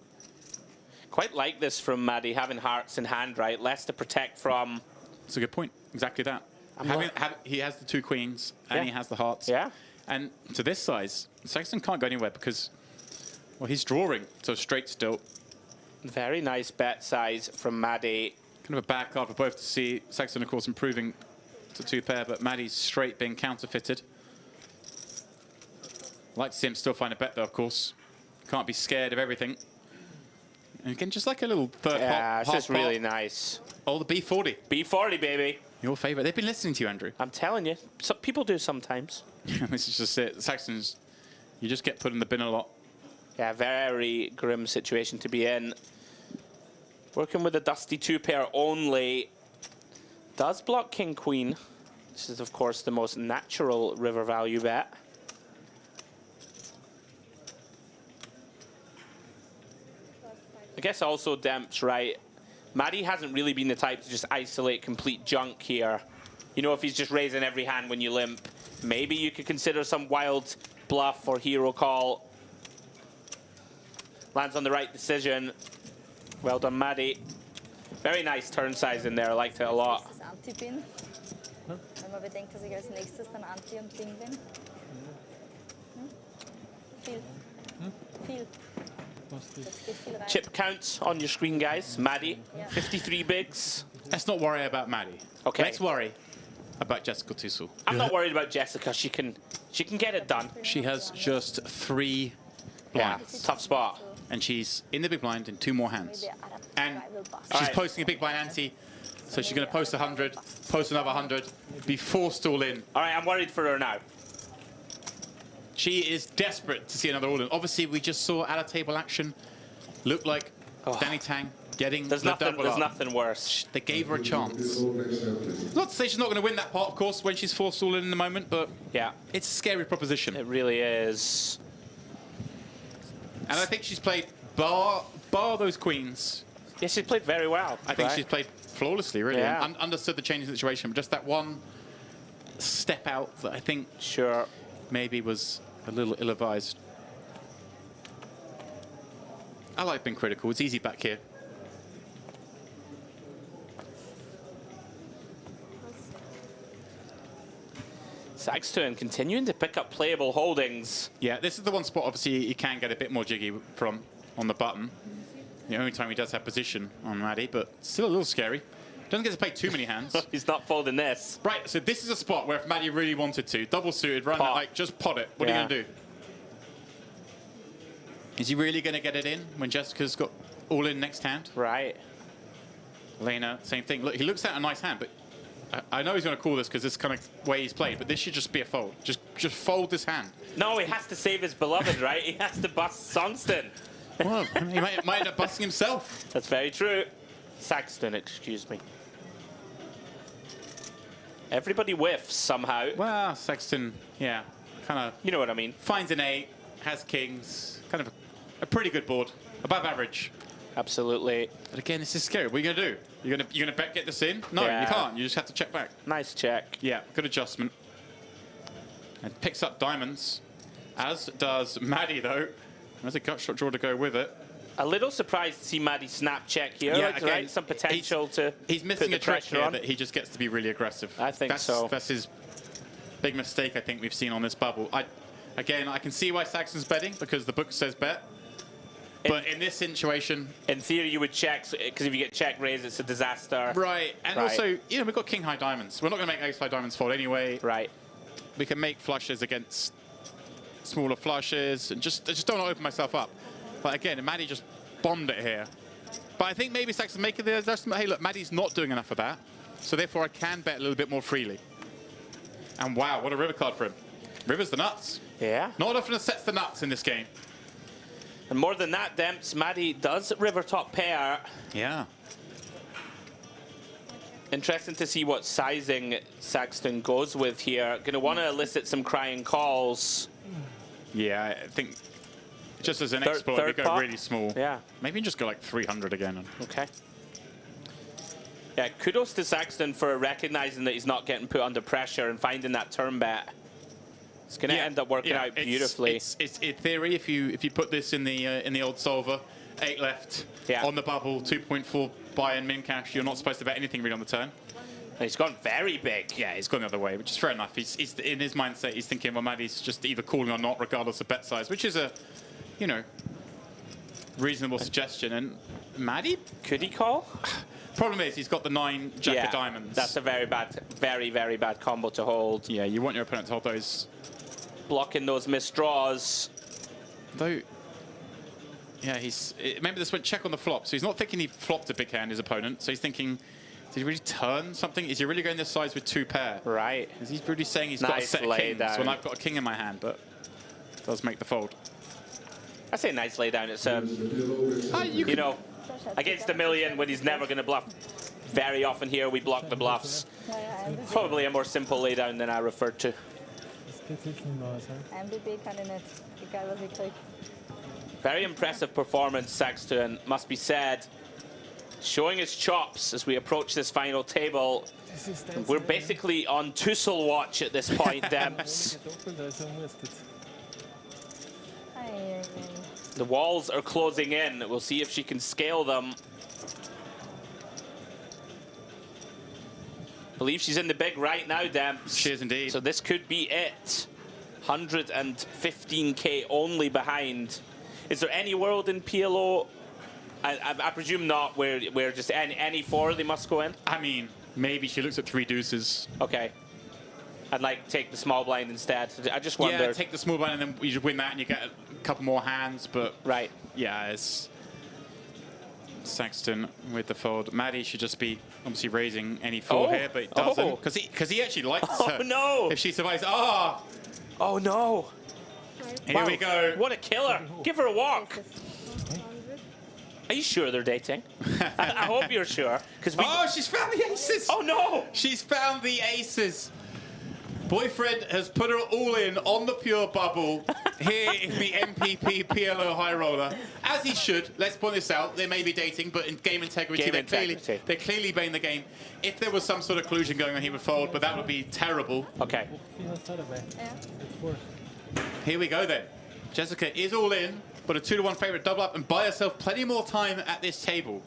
Quite like this from Maddie, having hearts in hand, right? Less to protect from. That's a good point. Exactly that. He has the 2 queens and he has the hearts. Yeah. And to this size, Saxton can't go anywhere because, well, he's drawing, so straight still. Very nice bet size from Maddie. Kind of a bad card for both to see. Saxton, of course, improving to 2 pair, but Maddie's straight being counterfeited. Like to see him still find a bet, though, of course. Can't be scared of everything. And again, just like a little third pot. Yeah, this is really nice. Oh, the B40. B40, baby. Your favourite. They've been listening to you, Andrew. I'm telling you. Some people do sometimes. This is just it. Saxton's, you just get put in the bin a lot. Yeah, very grim situation to be in. Working with a dusty 2 pair only. Does block king queen. This is, of course, the most natural river value bet. I guess also Demps, right? Maddie hasn't really been the type to just isolate complete junk here. You know, if he's just raising every hand when you limp, maybe you could consider some wild bluff or hero call. Lands on the right decision. Well done, Maddie. Very nice turn size in there. I liked it a lot. Das Anti-Bin. Wenn man bedenkt, dass ich als nächstes dann Anti und Ding bin. Viel. Viel. Chip counts on your screen, guys. Maddie, 53 bigs. Let's not worry about Maddie. Okay. Let's worry about Jessica Tusu. I'm not worried about Jessica. She can get it done. She has just 3 blinds. Yeah, tough spot. And she's in the big blind in 2 more hands. And she's posting a big blind ante. So she's going to post 100, post another 100, be forced all in. All right, I'm worried for her now. She is desperate to see another all-in. Obviously, we just saw at a table action. Looked like Danny Tang getting the double There's up. nothing worse. They gave her a chance. Not to say she's not going to win that part, of course, when she's forced all in the moment, but yeah, it's a scary proposition. It really is. And I think she's played, bar those queens. Yeah, she's played very well. I think she's played flawlessly, really. Yeah. And understood the changing situation, but just that one step out that I think maybe was a little ill-advised. I like being critical. It's easy back here. Saxton continuing to pick up playable holdings. Yeah, this is the one spot, obviously, you can get a bit more jiggy from on the button. The only time he does have position on Maddie, but still a little scary. Doesn't get to play too many hands. He's not folding this. Right, so this is a spot where if Maddie really wanted to, double suited, run that, like, just pot it. What are you going to do? Is he really going to get it in when Jessica's got all in next hand? Right. Lena, same thing. Look, he looks at a nice hand, but I know he's going to call this because this is kind of way he's played, but this should just be a fold. Just fold this hand. No, he has to save his beloved, right? He has to bust Songsten. Well, he might end up busting himself. That's very true. Saxton, excuse me. Everybody whiffs somehow. Well, Saxton, yeah, kind of. You know what I mean. Finds an 8, has kings, kind of a pretty good board, above average. Absolutely. But again, this is scary. What are you gonna do? You're gonna bet get this in? No, you can't. You just have to check back. Nice check. Yeah, good adjustment. And picks up diamonds, as does Maddie though. There's a gut shot draw to go with it. A little surprised to see Maddie snap check here. Yeah, like, again, right? Some potential to He's missing put a the trick pressure here on. that he just gets to be really aggressive. I think so. That's his big mistake I think we've seen on this bubble. Again, I can see why Saxton's betting because the book says bet. But in this situation... In theory, you would check, because if you get check raised, it's a disaster. Right, and also, you know, we've got king high diamonds. We're not going to make ace high diamonds fold anyway. Right. We can make flushes against smaller flushes, and just don't want to open myself up. But again, Maddie just bombed it here. But I think maybe Saxton's making the adjustment. Hey, look, Maddie's not doing enough of that, so therefore I can bet a little bit more freely. And wow, what a river card for him. River's the nuts. Yeah. Not often sets the nuts in this game. And more than that, Demps, Maddie does river top pair. Yeah. Interesting to see what sizing Saxton goes with here. Going to want to elicit some crying calls. Yeah, I think just as an exploit, we go pot? really small. Yeah. Maybe just go like 300 again. Okay. Yeah, kudos to Saxton for recognizing that he's not getting put under pressure and finding that turn bet. It's going to end up working out beautifully. It's in theory, if you put this in the old solver, 8 left on the bubble, 2.4 buy-in min cash, you're not supposed to bet anything really on the turn. And he's gone very big. Yeah, he's gone the other way, which is fair enough. He's in his mindset, he's thinking, well, Maddie's just either calling or not, regardless of bet size, which is a, you know, reasonable suggestion. And Maddie, could he call? Problem is, he's got the 9 jack of diamonds. That's a very bad, very, very bad combo to hold. Yeah, you want your opponent to hold those. Blocking those missed draws. Though, yeah, maybe this went check on the flop, so he's not thinking he flopped a big hand, his opponent, so he's thinking, did he really turn something? Is he really going this size with 2 pair? Right. Is he really saying he's got a set of kings when I've got a king in my hand, but does make the fold? I say nice laydown. It's you know, against a million when he's never going to bluff. Very often here we block the bluffs. Probably a more simple laydown than I referred to. MPP kann ich nicht, egal was ich krieg. Very impressive performance, Saxton, must be said. Showing his chops as we approach this final table. We're basically on Tussle watch at this point, Demps. The walls are closing in. We'll see if she can scale them. I believe she's in the big right now, Demps. She is indeed. So this could be it. 115k only behind. Is there any world in PLO? I presume not, where just any 4 they must go in? I mean, maybe she looks at 3 deuces. Okay. I'd like take the small blind instead. I just wonder. Yeah, take the small blind and then you just win that and you get a couple more hands, but right. Yeah, it's Saxton with the fold. Maddie should just be obviously raising any 4 here, but it doesn't because he actually likes her. Oh no! If she survives, oh no! Here we go. What a killer! Give her a walk. Are you sure they're dating? I hope you're sure. Oh, she's found the aces! Oh no! She's found the aces. Boyfriend has put her all in on the pure bubble here in the MPP PLO High Roller. As he should. Let's point this out. They may be dating, but in game integrity, they're clearly playing the game. If there was some sort of collusion going on, he would fold, but that would be terrible. Okay. Here we go then. Jessica is all in, but a 2-to-1 favorite double up and buy herself plenty more time at this table.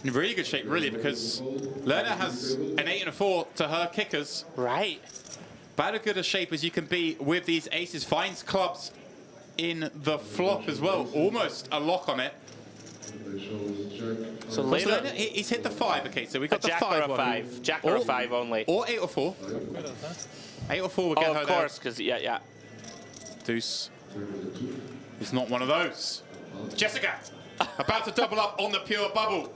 In really good shape, really, because Lerner has an 8 and a 4 to her kickers. Right. About as good a shape as you can be with these aces. Finds clubs in the flop as well. Almost a lock on it. So later, he's hit the 5. Okay, so we got the jack 5 or a 5. Jack or a 5 only. Or 8 or 4. 8 or 4 will get her there. Of course, because yeah. Deuce is not one of those. Jessica about to double up on the pure bubble.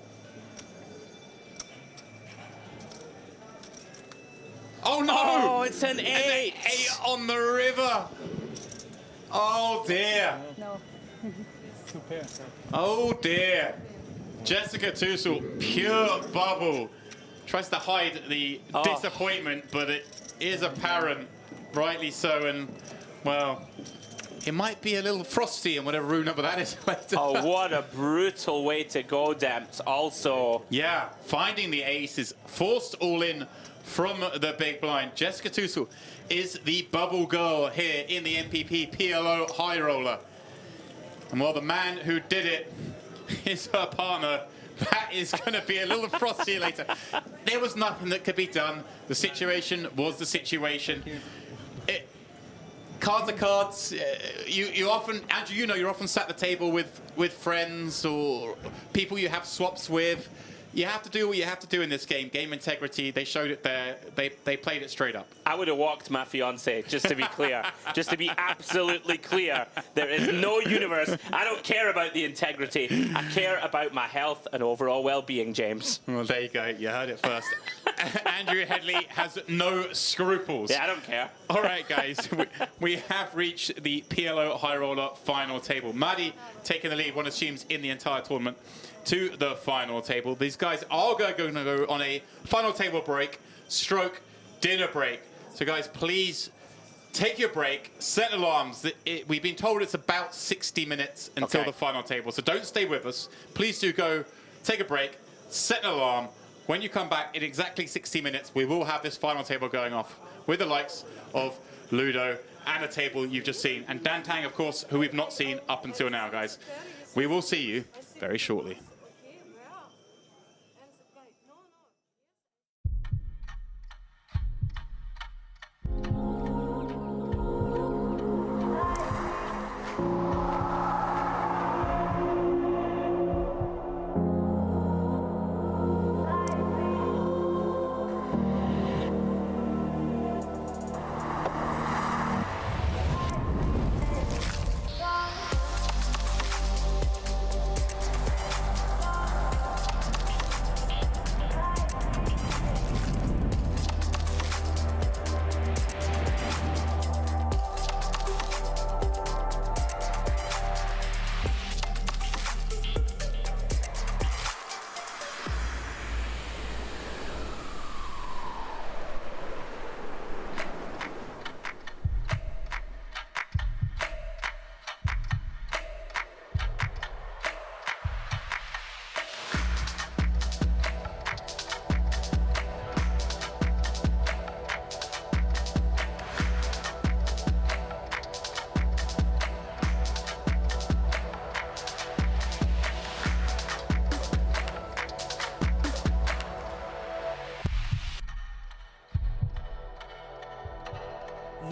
Oh no! Oh, it's an 8. It's an 8 on the river. Oh dear. No. Oh dear. Jessica Tussle, pure bubble. Tries to hide the disappointment, but it is apparent, rightly so, and well, it might be a little frosty in whatever room number that is later. Oh, what a brutal way to go, Demps. Also. Yeah, finding the aces, forced all in from the big blind. Jessica Tussle is the bubble girl here in the MPP PLO High Roller. And while the man who did it is her partner, that is going to be a little frosty later. There was nothing that could be done. The situation was the situation. Cards are cards. You often, Andrew, you know, you're often sat at the table with friends or people you have swaps with. You have to do what you have to do in this game. Game integrity, they showed it there. They played it straight up. I would have walked my fiance, just to be clear. Just to be absolutely clear. There is no universe. I don't care about the integrity. I care about my health and overall well-being, James. Well, there you go. You heard it first. Andrew Hedley has no scruples. Yeah, I don't care. All right, guys, we have reached the PLO High Roller final table. Maddie taking the lead, one assumes, in the entire tournament to the final table. These guys are going to go on a final table break, stroke dinner break. So, guys, please take your break, set alarms. We've been told it's about 60 minutes until the final table, so don't stay with us. Please do go take a break, set an alarm. When you come back in exactly 60 minutes, we will have this final table going off with the likes of Ludo and a table you've just seen. And Tang, of course, who we've not seen up until now, guys. We will see you very shortly.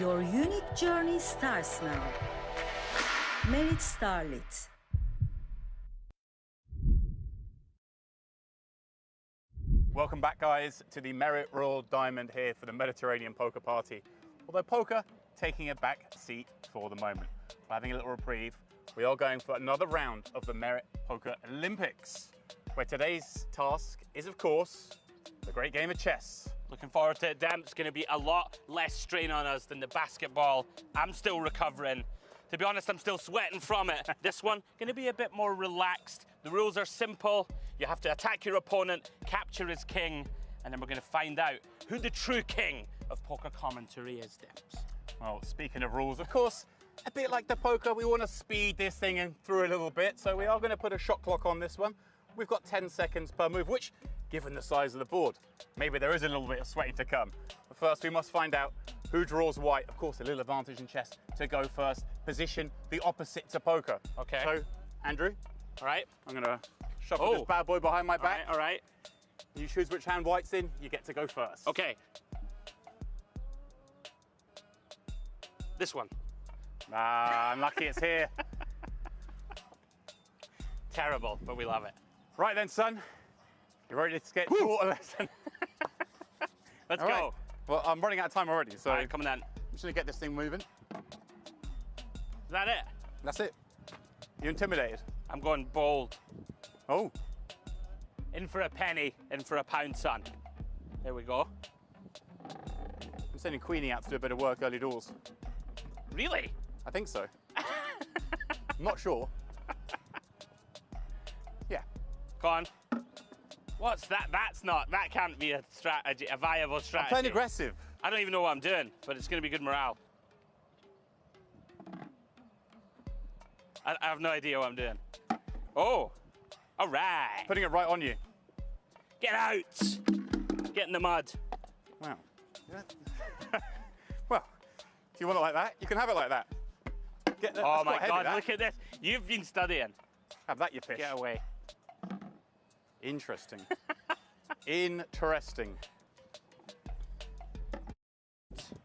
Your unique journey starts now. Merit Starlit. Welcome back, guys, to the Merit Royal Diamond here for the Mediterranean Poker Party. Although poker taking a back seat for the moment. We're having a little reprieve. We are going for another round of the Merit Poker Olympics, where today's task is, of course, the great game of chess. Looking forward to it, Dem. It's going to be a lot less strain on us than the basketball. I'm still recovering. To be honest, I'm still sweating from it. This one, going to be a bit more relaxed. The rules are simple. You have to attack your opponent, capture his king, and then we're going to find out who the true king of poker commentary is, Demps. Well, speaking of rules, of course, a bit like the poker, we want to speed this thing in through a little bit, so we are going to put a shot clock on this one. We've got 10 seconds per move, which, given the size of the board, maybe there is a little bit of sweating to come. But first, we must find out who draws white. Of course, a little advantage in chess to go first. Position the opposite to poker. Okay. So, Andrew. All right. I'm going to shuffle this bad boy behind my back. All right. You choose which hand white's in, you get to go first. Okay. This one. Ah, unlucky it's here. Terrible, but we love it. Right then, son. You ready to get taught a lesson? Let's All go. Right. Well, I'm running out of time already, so all right, come on then. I'm just going to get this thing moving. Is that it? That's it. You intimidated? I'm going bold. Oh. In for a penny, in for a pound, son. There we go. I'm sending Queenie out to do a bit of work early doors. Really? I think so. I'm not sure. Yeah. Go on. What's that? That can't be a strategy, a viable strategy. I'm playing aggressive. I don't even know what I'm doing, but it's going to be good morale. I have no idea what I'm doing. Oh, all right. Putting it right on you. Get out. Get in the mud. Wow. Well, if you want it like that, you can have it like that. Oh my God, look at this. You've been studying. Have that, you fish. Get away. Interesting. Interesting.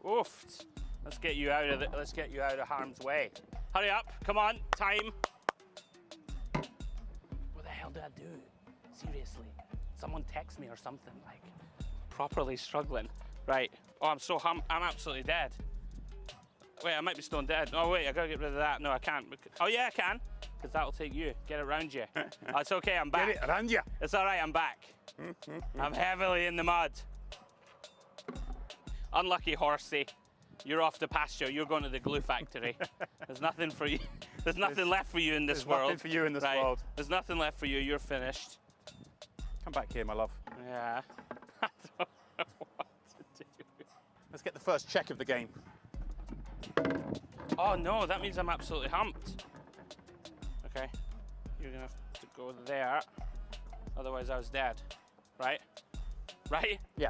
Oof. Let's get you out of harm's way. Hurry up. Come on. Time. What the hell did I do? Seriously. Someone text me or something, like properly struggling. Right. Oh, I'm absolutely dead. Wait, I might be stone dead. Oh wait, I gotta get rid of that. No, I can't. Oh yeah, I can. Because that'll take you. Get it around you. Oh, it's okay, I'm back. Get it around you. It's all right, I'm back. I'm heavily in the mud. Unlucky horsey. You're off the pasture. You're going to the glue factory. There's nothing for you. There's nothing left for you in this world. Nothing for you in this world. There's nothing left for you. You're finished. Come back here, my love. Yeah. I don't know what to do. Let's get the first check of the game. Oh no, that means I'm absolutely humped. Okay. You're going to have to go there. Otherwise I was dead. Right? Right? Yeah.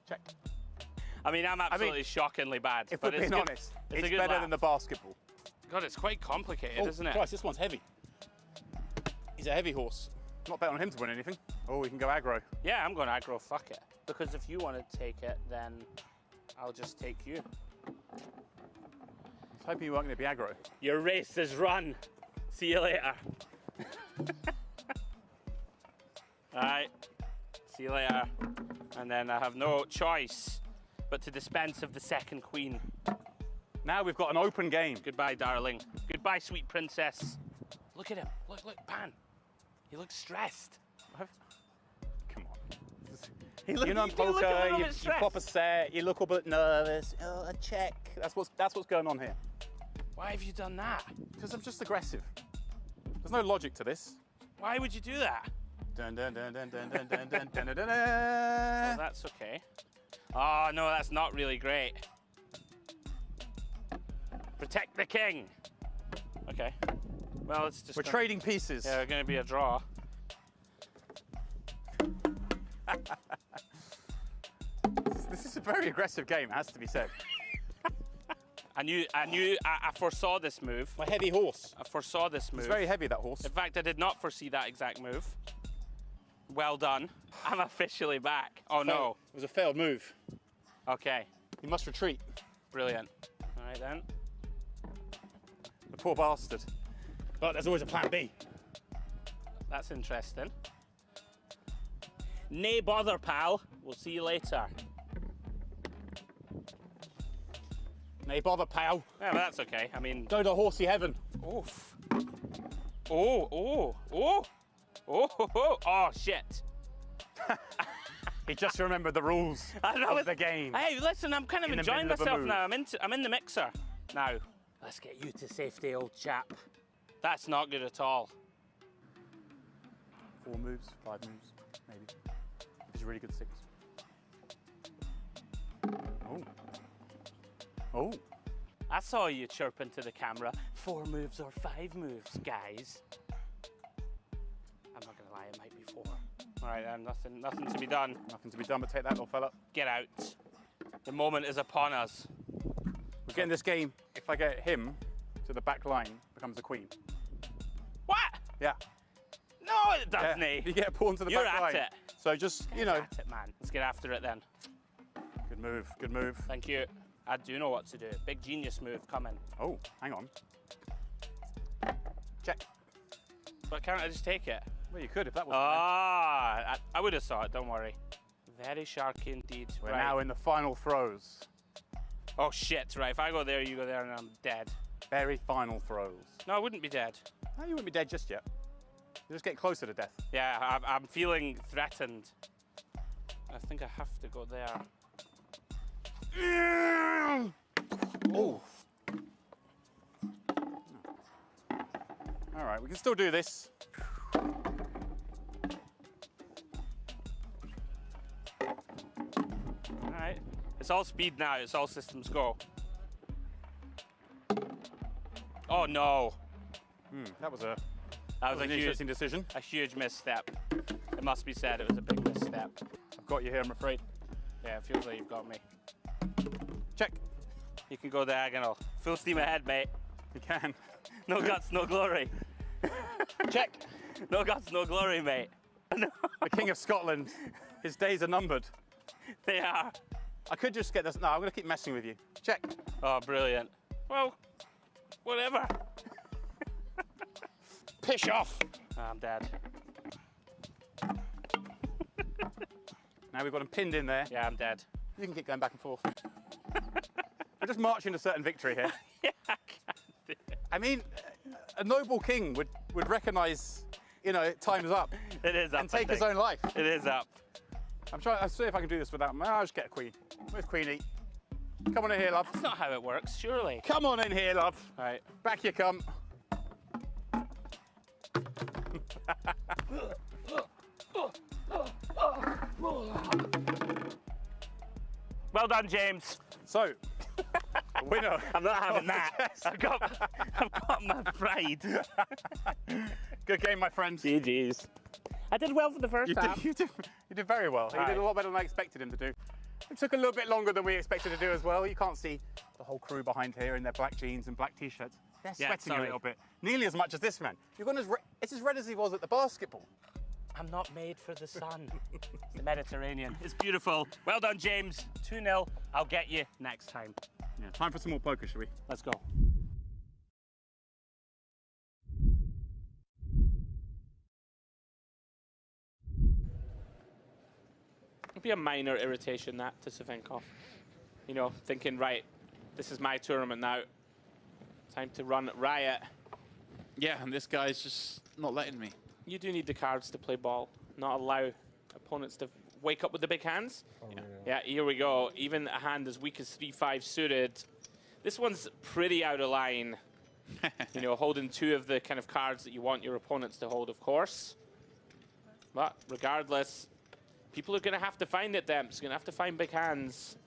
Check. I mean, I'm absolutely shockingly bad. If we're being honest, it's better than the basketball. God, it's quite complicated, isn't it? Christ, this one's heavy. He's a heavy horse. Not bet on him to win anything. Oh, we can go aggro. Yeah, I'm going aggro, fuck it. Because if you want to take it, then I'll just take you. I was hoping you weren't going to be aggro. Your race is run. See you later. Alright, see you later. And then I have no choice but to dispense of the second queen. Now we've got an open game. Goodbye, darling. Goodbye, sweet princess. Look at him. Look, pan. He looks stressed. Come on. You know, poker, you pop a set, you look a bit nervous. Oh, a check. That's what's going on here. Why have you done that? Because I'm just aggressive. There's no logic to this. Why would you do that? Dun, dun, dun, dun, dun, dun, dun, dun, dun, dun, dun. Oh, that's okay. Oh, no, that's not really great. Protect the king. Okay. Well, it's just... We're trading pieces. Yeah, we're going to be a draw. This is a very aggressive game, it has to be said. I foresaw this move. My heavy horse. I foresaw this move. It's very heavy, that horse. In fact, I did not foresee that exact move. Well done. I'm officially back. Oh, no. It was a failed move. Okay. You must retreat. Brilliant. All right, then. The poor bastard. But there's always a plan B. That's interesting. Nay bother, pal. We'll see you later. Nay bother, pal. Yeah, but that's okay. I mean... Go to horsey heaven. Oof. Oh, shit. He just remembered the rules of the game. Hey, listen, I'm kind of enjoying myself now. I'm in the mixer. Now, let's get you to safety, old chap. That's not good at all. 4 moves, 5 moves, maybe. If it's a really good 6. Oh. Oh. I saw you chirping to the camera. 4 moves or 5 moves, guys. I'm not gonna lie, it might be 4. All right, then, nothing to be done. Nothing to be done but take that, little fella. Get out. The moment is upon us. We're getting this game. If I get him to the back line, becomes the queen. What? Yeah. No, it doesn't. Yeah. You get a pawn to the back line. You're at it. So just, you know. At it, man. Let's get after it then. Good move, good move. Thank you. I do know what to do. Big genius move coming. Oh, hang on. Check. But can't I just take it? Well, you could if that was. I would have saw it, don't worry. Very sharky indeed. We're now in the final throws. Oh shit, right. If I go there, you go there, and I'm dead. Very final throws. No, I wouldn't be dead. No, you wouldn't be dead just yet. You just get closer to death. Yeah, I'm feeling threatened. I think I have to go there. Oh. All right, we can still do this. All right. It's all speed now. It's all systems go. Oh no. That was a huge, interesting decision. A huge misstep. It must be said, it was a big misstep. I've got you here, I'm afraid. Yeah, it feels like you've got me. Check. You can go diagonal. Full steam ahead, mate. You can. No guts, no glory. Check. No guts, no glory, mate. No. The King of Scotland, his days are numbered. They are. I could just get this. No, I'm going to keep messing with you. Check. Oh, brilliant. Well, whatever. Pish off. Oh, I'm dead. Now we've got him pinned in there. Yeah, I'm dead. You can keep going back and forth. We're just marching to certain victory here. Yeah, I can't do it. I mean, a noble king would recognise, you know, time's up. It is up. And take his own life. It is up. I'm trying. I'll see if I can do this without. I'll just get a queen. Where's Queenie? Come on in here, love. That's not how it works, surely. Come on in here, love. All right. Back you come. Well done, James. So, winner. I'm not having that. I've got my pride. Good game, my friend. GG's. I did well for the first half. You did very well. He did a lot better than I expected him to do. It took a little bit longer than we expected to do as well. You can't see the whole crew behind here in their black jeans and black t-shirts. They're sweating a little bit. Nearly as much as this man. You've gone it's as red as he was at the basketball. I'm not made for the sun. It's the Mediterranean. It's beautiful. Well done, James. 2-0. I'll get you next time. Yeah, time for some more poker, shall we? Let's go. It'd be a minor irritation, that, to Savenkov. You know, thinking, right, this is my tournament now. Time to run riot. Yeah, and this guy's just not letting me. You do need the cards to play ball, not allow opponents to wake up with the big hands. Yeah, here we go. Even a hand as weak as 3-5 suited. This one's pretty out of line. You know, holding two of the kind of cards that you want your opponents to hold, of course. But regardless, people are going to have to find it, Demps. Going to have to find big hands.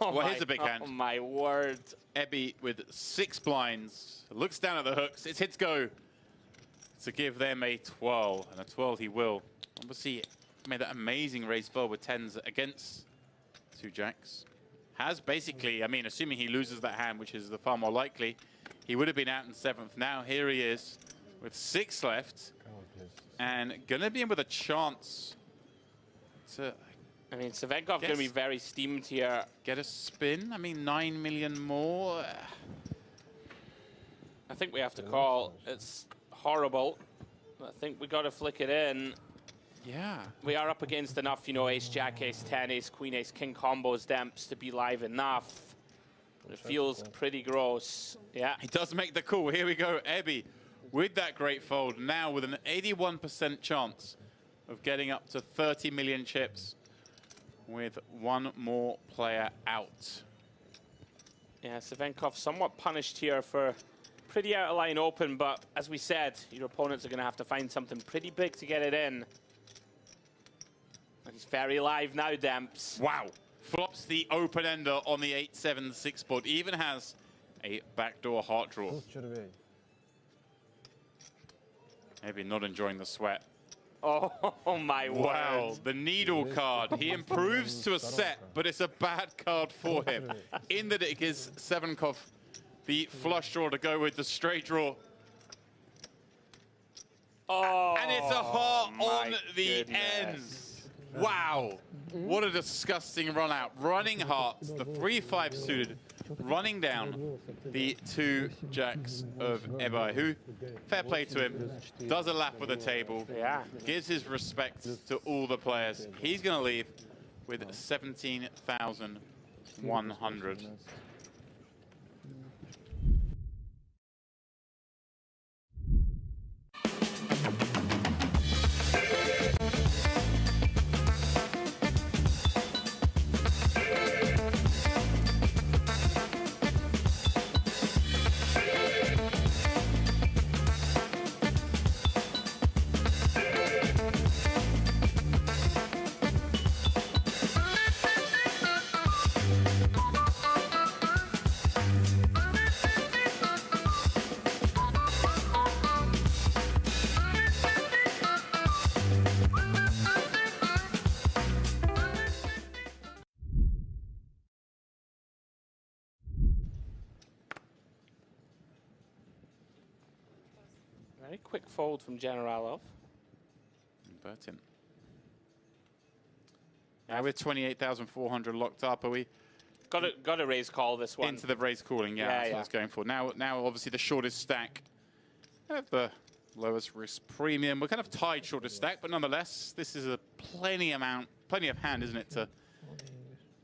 Well, here's a big hand. Oh, my word. Ebby with 6 blinds. Looks down at the hooks. It's hits go to give them a 12. And a 12 he will. Obviously, made that amazing raise ball with 10s against 2 jacks. Has basically, I mean, assuming he loses that hand, which is the far more likely, he would have been out in 7th. Now here he is with 6 left. And going to be in with a chance to... I mean, Savenkov going to be very steamed here. Get a spin. I mean, 9 million more. I think we have to call. It's horrible. I think we got to flick it in. Yeah. We are up against enough, you know, ace, jack, ace, 10, ace, queen, ace, king combos, Demps to be live enough. It feels pretty gross. Yeah. He does make the call. Here we go. Ebby with that great fold. Now with an 81% chance of getting up to 30 million chips, with one more player out. Yeah, Savenkov somewhat punished here for pretty out of line open, but as we said, your opponents are going to have to find something pretty big to get it in. And he's very live now, Demps. Wow. Flops the open-ender on the 8-7-6 board. Even has a backdoor heart draw. Maybe not enjoying the sweat. Oh my word. Wow, the needle card. He improves to a set, but it's a bad card for him. In that it gives Savenkov the flush draw to go with the straight draw. Oh, and it's a heart on the goodness. end. Wow, what a disgusting run out. Running hearts, the 3-5 suited, running down the 2 jacks of Ebay, who, fair play to him, does a lap with the table, gives his respect to all the players. He's going to leave with 17,100. Very quick fold from Generalov. Burton. Now with 28,400 locked up, are we? Got to raise call this one. Into the raise calling, that's what I was going for. Now obviously the shortest stack. I have the lowest risk premium. We're kind of tied shortest stack, but nonetheless, this is a plenty of hand, isn't it, to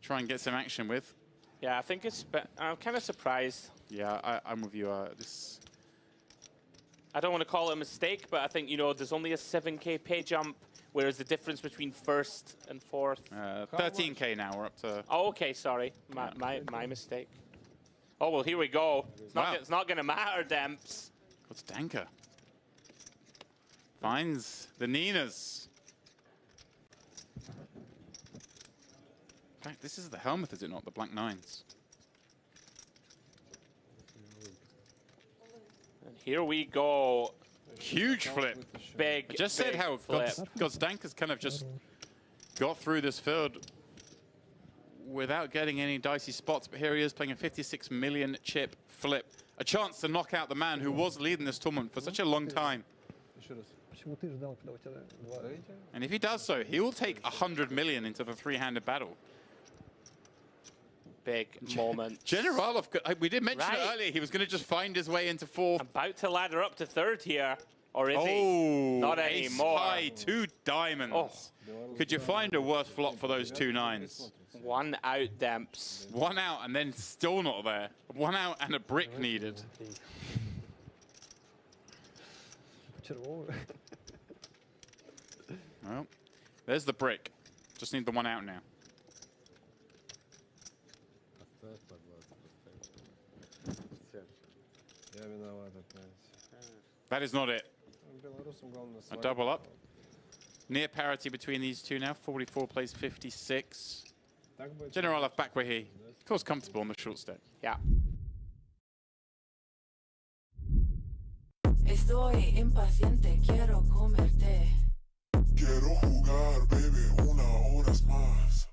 try and get some action with. Yeah, I think it's. I'm kind of surprised. Yeah, I'm with you. I don't want to call it a mistake, but I think, you know, there's only a 7K pay jump Whereas the difference between first and fourth? 13K now, we're up to... Oh, okay, sorry. My mistake. Oh, well, here we go. It's not going to matter, Demps. What's Danker? Finds the Ninas. In fact, this is the Helmuth, is it not? The Black Nines. And here we go. Huge flip. Big, I just said how Danker's kind of just got through this field without getting any dicey spots, but here he is playing a 56 million chip flip. A chance to knock out the man who was leading this tournament for such a long time. And if he does so, he will take 100 million into the three-handed battle. Big moment. Generalov, we did mention it earlier, he was going to just find his way into fourth. About to ladder up to third here. Or is he? Not anymore. High, 2 diamonds. Oh. Could you find a worse flop for those 2 nines? 1 out, Demps. 1 out and then still not there. 1 out and a brick needed. Well, there's the brick. Just need the 1 out now. That is not it. A double up. Near parity between these two now. 44 plays 56. Generalov back where he feels comfortable on the short stack. Yeah. Estoy impaciente, quiero comerte. Quiero jugar, baby, una horas más.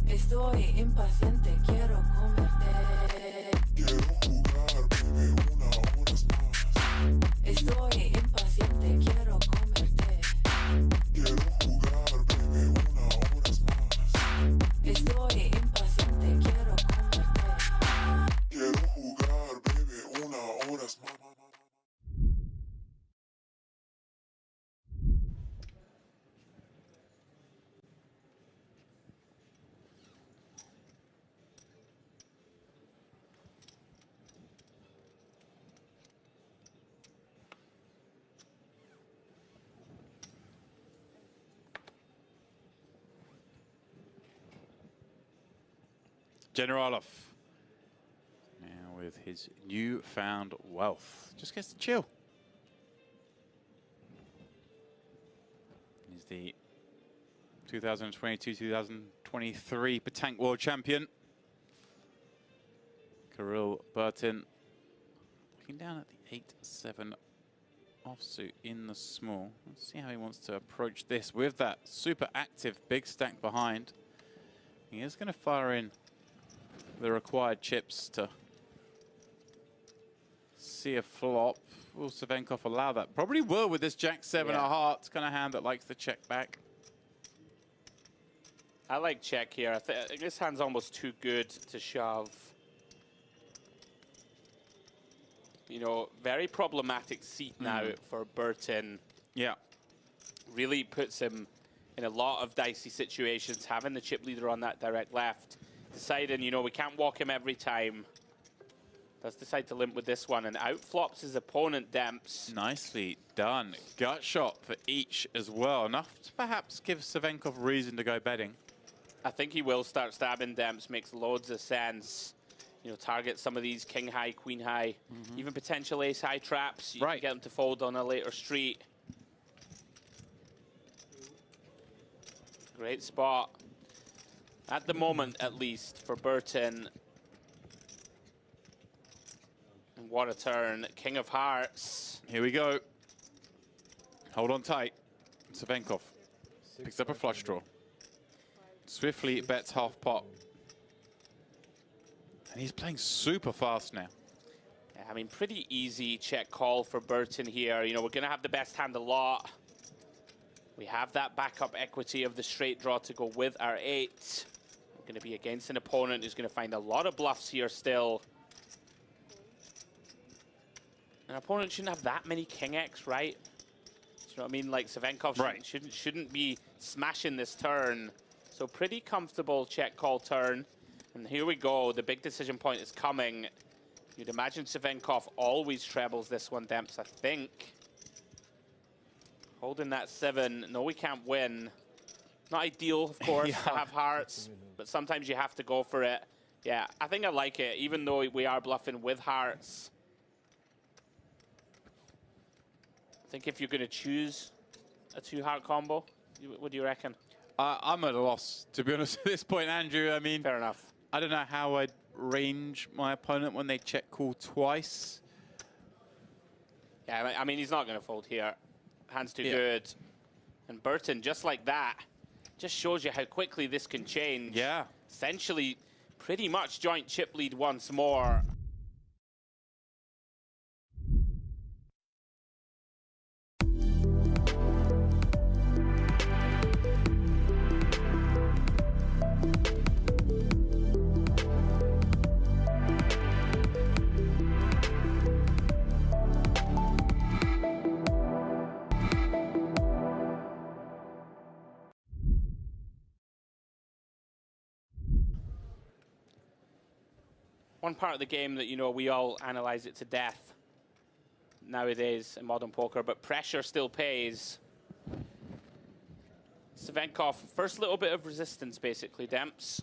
Estoy impaciente, quiero comerte. Quiero jugar, baby, una horas más. Estoy impaciente, quiero comerte. Quiero jugar, baby, una horas más. Estoy impaciente, quiero comerte. Quiero jugar, baby, una horas más. Generalov, now with his newfound wealth, just gets to chill. He's the 2022-2023 Petanque World Champion. Kirill Burton looking down at the 8-7 offsuit in the small. Let's see how he wants to approach this with that super active big stack behind. He is going to fire in the required chips to see a flop. Will Savenkov allow that? Probably will with this Jack-7 of hearts, kind of hand that likes to check back. I like check here. I think this hand's almost too good to shove. You know, very problematic seat now for Burton. Yeah. Really puts him in a lot of dicey situations, having the chip leader on that direct left. Deciding, you know, we can't walk him every time. Does decide to limp with this one and outflops his opponent, Demps. Nicely done. Gut shot for each as well. Enough to perhaps give Savenkov reason to go betting. I think he will start stabbing Demps. Makes loads of sense. You know, target some of these king high, queen high, even potential ace high traps. You can get them to fold on a later street. Great spot. At the moment, at least, for Burton. And what a turn. King of Hearts. Here we go. Hold on tight. Savenkov picks up a flush draw. Swiftly bets half pot. And he's playing super fast now. Yeah, I mean, pretty easy check call for Burton here. You know, we're going to have the best hand a lot. We have that backup equity of the straight draw to go with our 8. We're going to be against an opponent who's going to find a lot of bluffs here still. An opponent shouldn't have that many king X, right? Do you know what I mean? Like Savenkov shouldn't be smashing this turn. So pretty comfortable check call turn. And here we go. The big decision point is coming. You'd imagine Savenkov always trebles this one, Demps, I think. Holding that 7. No, we can't win. Not ideal, of course, to have hearts, but sometimes you have to go for it. Yeah, I think I like it, even though we are bluffing with hearts. I think if you're going to choose a 2-heart combo, what do you reckon? I'm at a loss, to be honest, at this point, Andrew. I mean, fair enough. I don't know how I'd range my opponent when they check call twice. Yeah, I mean, he's not going to fold here. Hand's too good. And Burton, just like that, just shows you how quickly this can change. Yeah. Essentially, pretty much joint chip lead once more. One part of the game that, you know, we all analyze it to death nowadays in modern poker, but pressure still pays. Savenkov, first little bit of resistance, basically, Demps.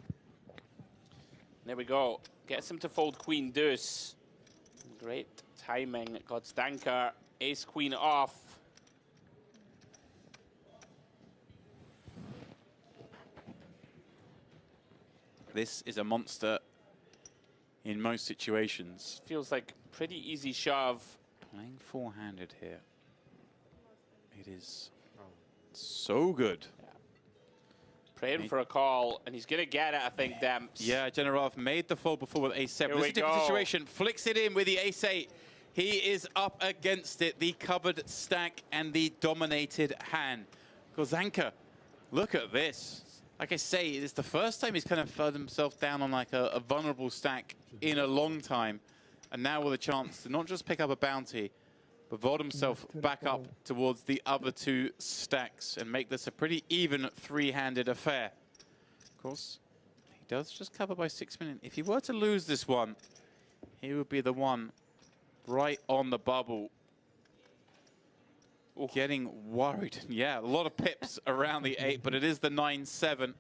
There we go. Gets him to fold queen deuce. Great timing. Godstanker, ace queen off. This is a monster in most situations. Feels like pretty easy shove. Playing four-handed here. It is so good. Yeah. Praying for a call, and he's going to get it, I think, Demps. Yeah, Generalov made the fold before with ace-7. This is a different situation. Flicks it in with the ace-8. He is up against it, the covered stack and the dominated hand. Kozanka, look at this. Like I say, it's the first time he's kind of found himself down on like a vulnerable stack in a long time. And now with a chance to not just pick up a bounty, but vault himself back up towards the other 2 stacks and make this a pretty even 3-handed affair. Of course, he does just cover by 6 minutes. If he were to lose this one, he would be the one right on the bubble. Getting worried. Yeah, a lot of pips around the 8, but it is the 9-7.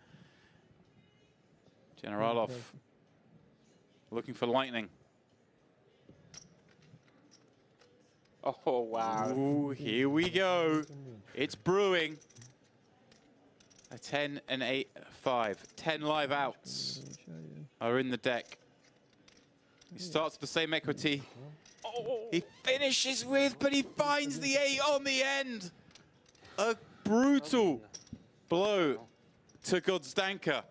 Generalov looking for lightning. Oh, wow. Ooh, here we go. It's brewing. A 10 and 8, 5. 10 live outs are in the deck. He starts with the same equity. He finishes with, but he finds the 8 on the end. A brutal blow to Godstanker,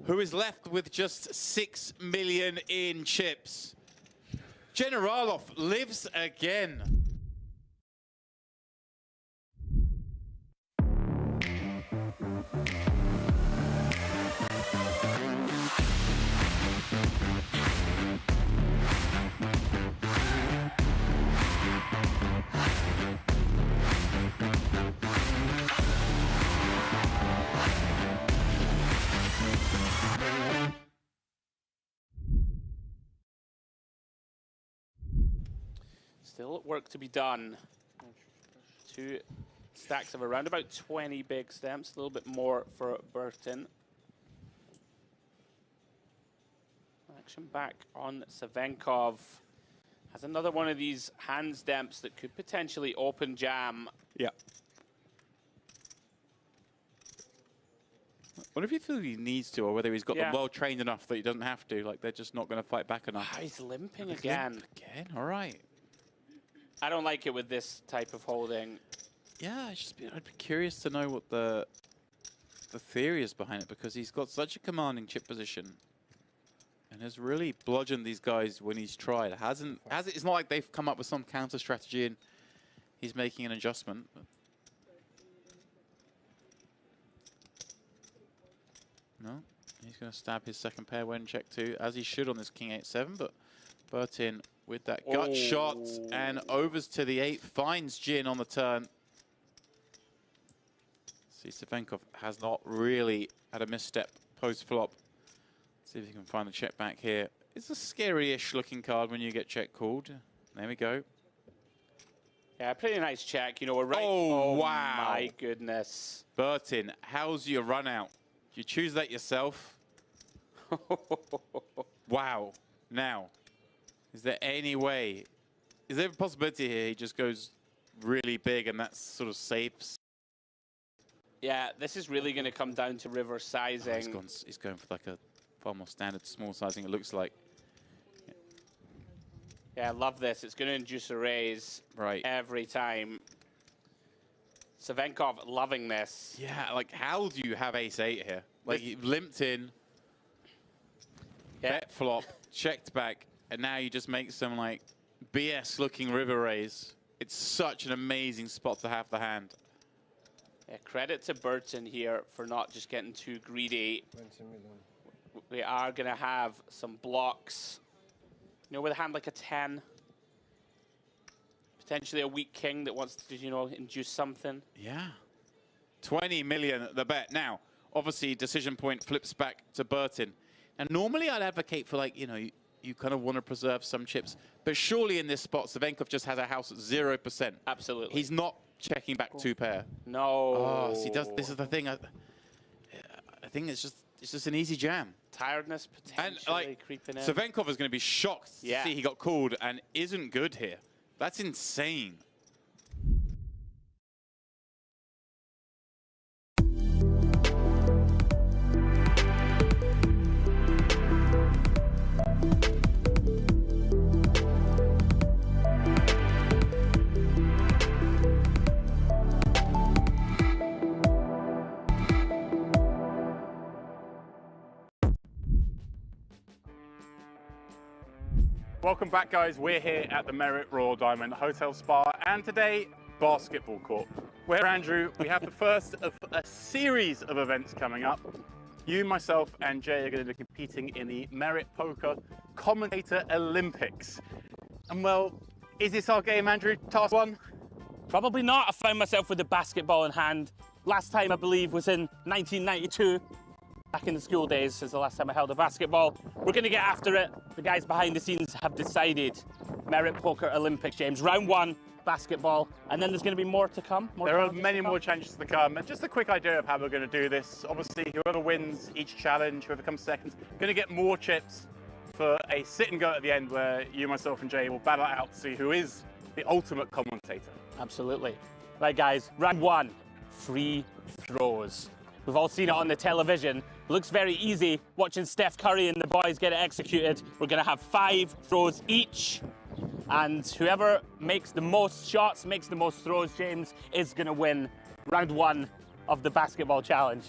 who is left with just 6 million in chips. Generalov lives again. Still work to be done. 2 stacks of around about 20 big stamps, a little bit more for Burton. Action back on Savenkov. Has another one of these hand stamps that could potentially open jam. Yeah. What if you feel he needs to, or whether he's got them well trained enough that he doesn't have to, like they're just not going to fight back enough? Ah, he's limping again. Again, all right. I don't like it with this type of holding. Yeah, I'd be curious to know what the theory is behind it, because he's got such a commanding chip position and has really bludgeoned these guys when he's tried. It's not like they've come up with some counter strategy and he's making an adjustment. No, he's going to stab his second pair when check 2, as he should on this King 8-7, but Burton with that gut shot and overs to the 8, finds Jin on the turn. See, Savenkov has not really had a misstep post-flop. See if he can find the check back here. It's a scary-ish looking card when you get check called. There we go. Yeah, pretty nice check. You know, we're right. Oh, wow. My goodness. Bertin, how's your run out? Do you choose that yourself? Wow. Now, is there any way? Is there a possibility here he just goes really big and that's sort of safe? Yeah, this is really going to come down to river sizing. Oh, he's going for like a far more standard small sizing, it looks like. Yeah, I love this. It's going to induce a raise every time. Savenkov loving this. Yeah, like how do you have ace-8 here? Like you've limped in, bet flop, checked back, and now you just make some like BS-looking river raise. It's such an amazing spot to have the hand. Yeah, credit to Bertin here for not just getting too greedy. We are going to have some blocks. You know, with a hand like a 10. Potentially a weak king that wants to, you know, induce something. Yeah. 20 million at the bet. Now, obviously, decision point flips back to Bertin. And normally I'd advocate for, like, you know, you kind of want to preserve some chips. But surely in this spot, Savenkov just has a house at 0%. Absolutely. He's not checking back 2 pair. No. Oh, see, this is the thing. I think it's just an easy jam. Tiredness potentially creeping in. Savenkov is going to be shocked to see he got called and isn't good here. That's insane. Welcome back, guys. We're here at the Merit Royal Diamond Hotel Spa, and today, basketball court. We're here, Andrew. We have the first of a series of events coming up. You, myself, and Jay are going to be competing in the Merit Poker Commentator Olympics. And well, is this our game, Andrew? Task 1? Probably not. I found myself with the basketball in hand. Last time, I believe, was in 1992. Back in the school days is the last time I held a basketball. We're going to get after it. The guys behind the scenes have decided. Merit Poker Olympics, James. Round 1, basketball. And then there's going to be more to come. There are many more challenges to come. And just a quick idea of how we're going to do this. Obviously, whoever wins each challenge, whoever comes second, going to get more chips for a sit and go at the end where you, myself, and Jay will battle it out to see who is the ultimate commentator. Absolutely. Right, guys, round 1, free throws. We've all seen it on the television. Looks very easy watching Steph Curry and the boys get it executed. We're going to have 5 throws each. And whoever makes the most shots, makes the most throws, James, is going to win round 1 of the basketball challenge.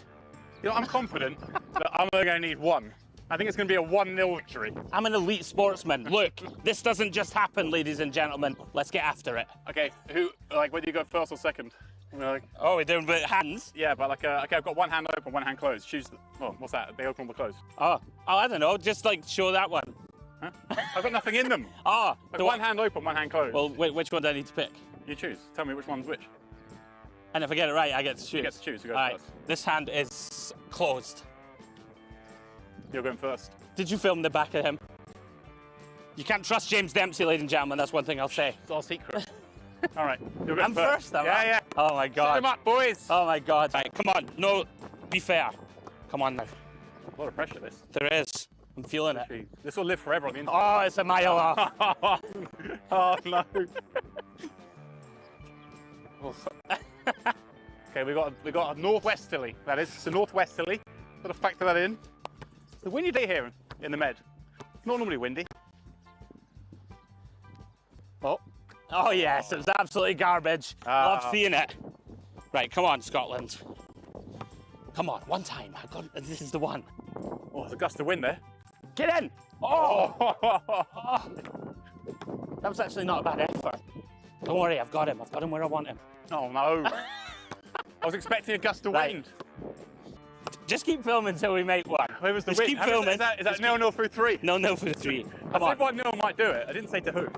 You know, I'm confident that I'm only going to need 1. I think it's going to be a 1-0 victory. I'm an elite sportsman. Look, this doesn't just happen, ladies and gentlemen. Let's get after it. Okay, whether you go first or second? Oh, we're doing with hands? Yeah, but like, okay, I've got one hand open, one hand closed. Choose what's that? They open or closed? Oh, I don't know. Just like show that one. Huh? I've got nothing in them. Oh, like one hand open, one hand closed. Well, which one do I need to pick? You choose. Tell me which one's which. And if I get it right, I get to choose. You get to choose. Who goes All first? Right. This hand is closed. You're going first. Did you film the back of him? You can't trust James Dempsey, ladies and gentlemen. That's one thing I'll say. It's our secret. All right, you're I'm first, am I? Yeah. Oh my God. Set them up, boys. Oh my God. Right, come on. No, be fair. Come on now. A lot of pressure, this. There is. I'm feeling it. This will live forever on the internet. Oh, it's a mile off. Oh no. Okay, we got a northwesterly. That is, it's a northwesterly. Got to factor that in. It's a windy day here in the Med. It's not normally windy. Oh yes, it was absolutely garbage. Love seeing it. Right, come on, Scotland. Come on, one time. This is the one. Oh, there's a gust of wind there. Get in! Oh! That was actually not a bad effort. Don't worry, I've got him. I've got him where I want him. Oh no. I was expecting a gust of wind. Just keep filming until we make one. Where was the Just wind? keep filming. Is that 0-0 through 3? 0-0 through 3. Come I on. said 1-0 might do it. I didn't say to who.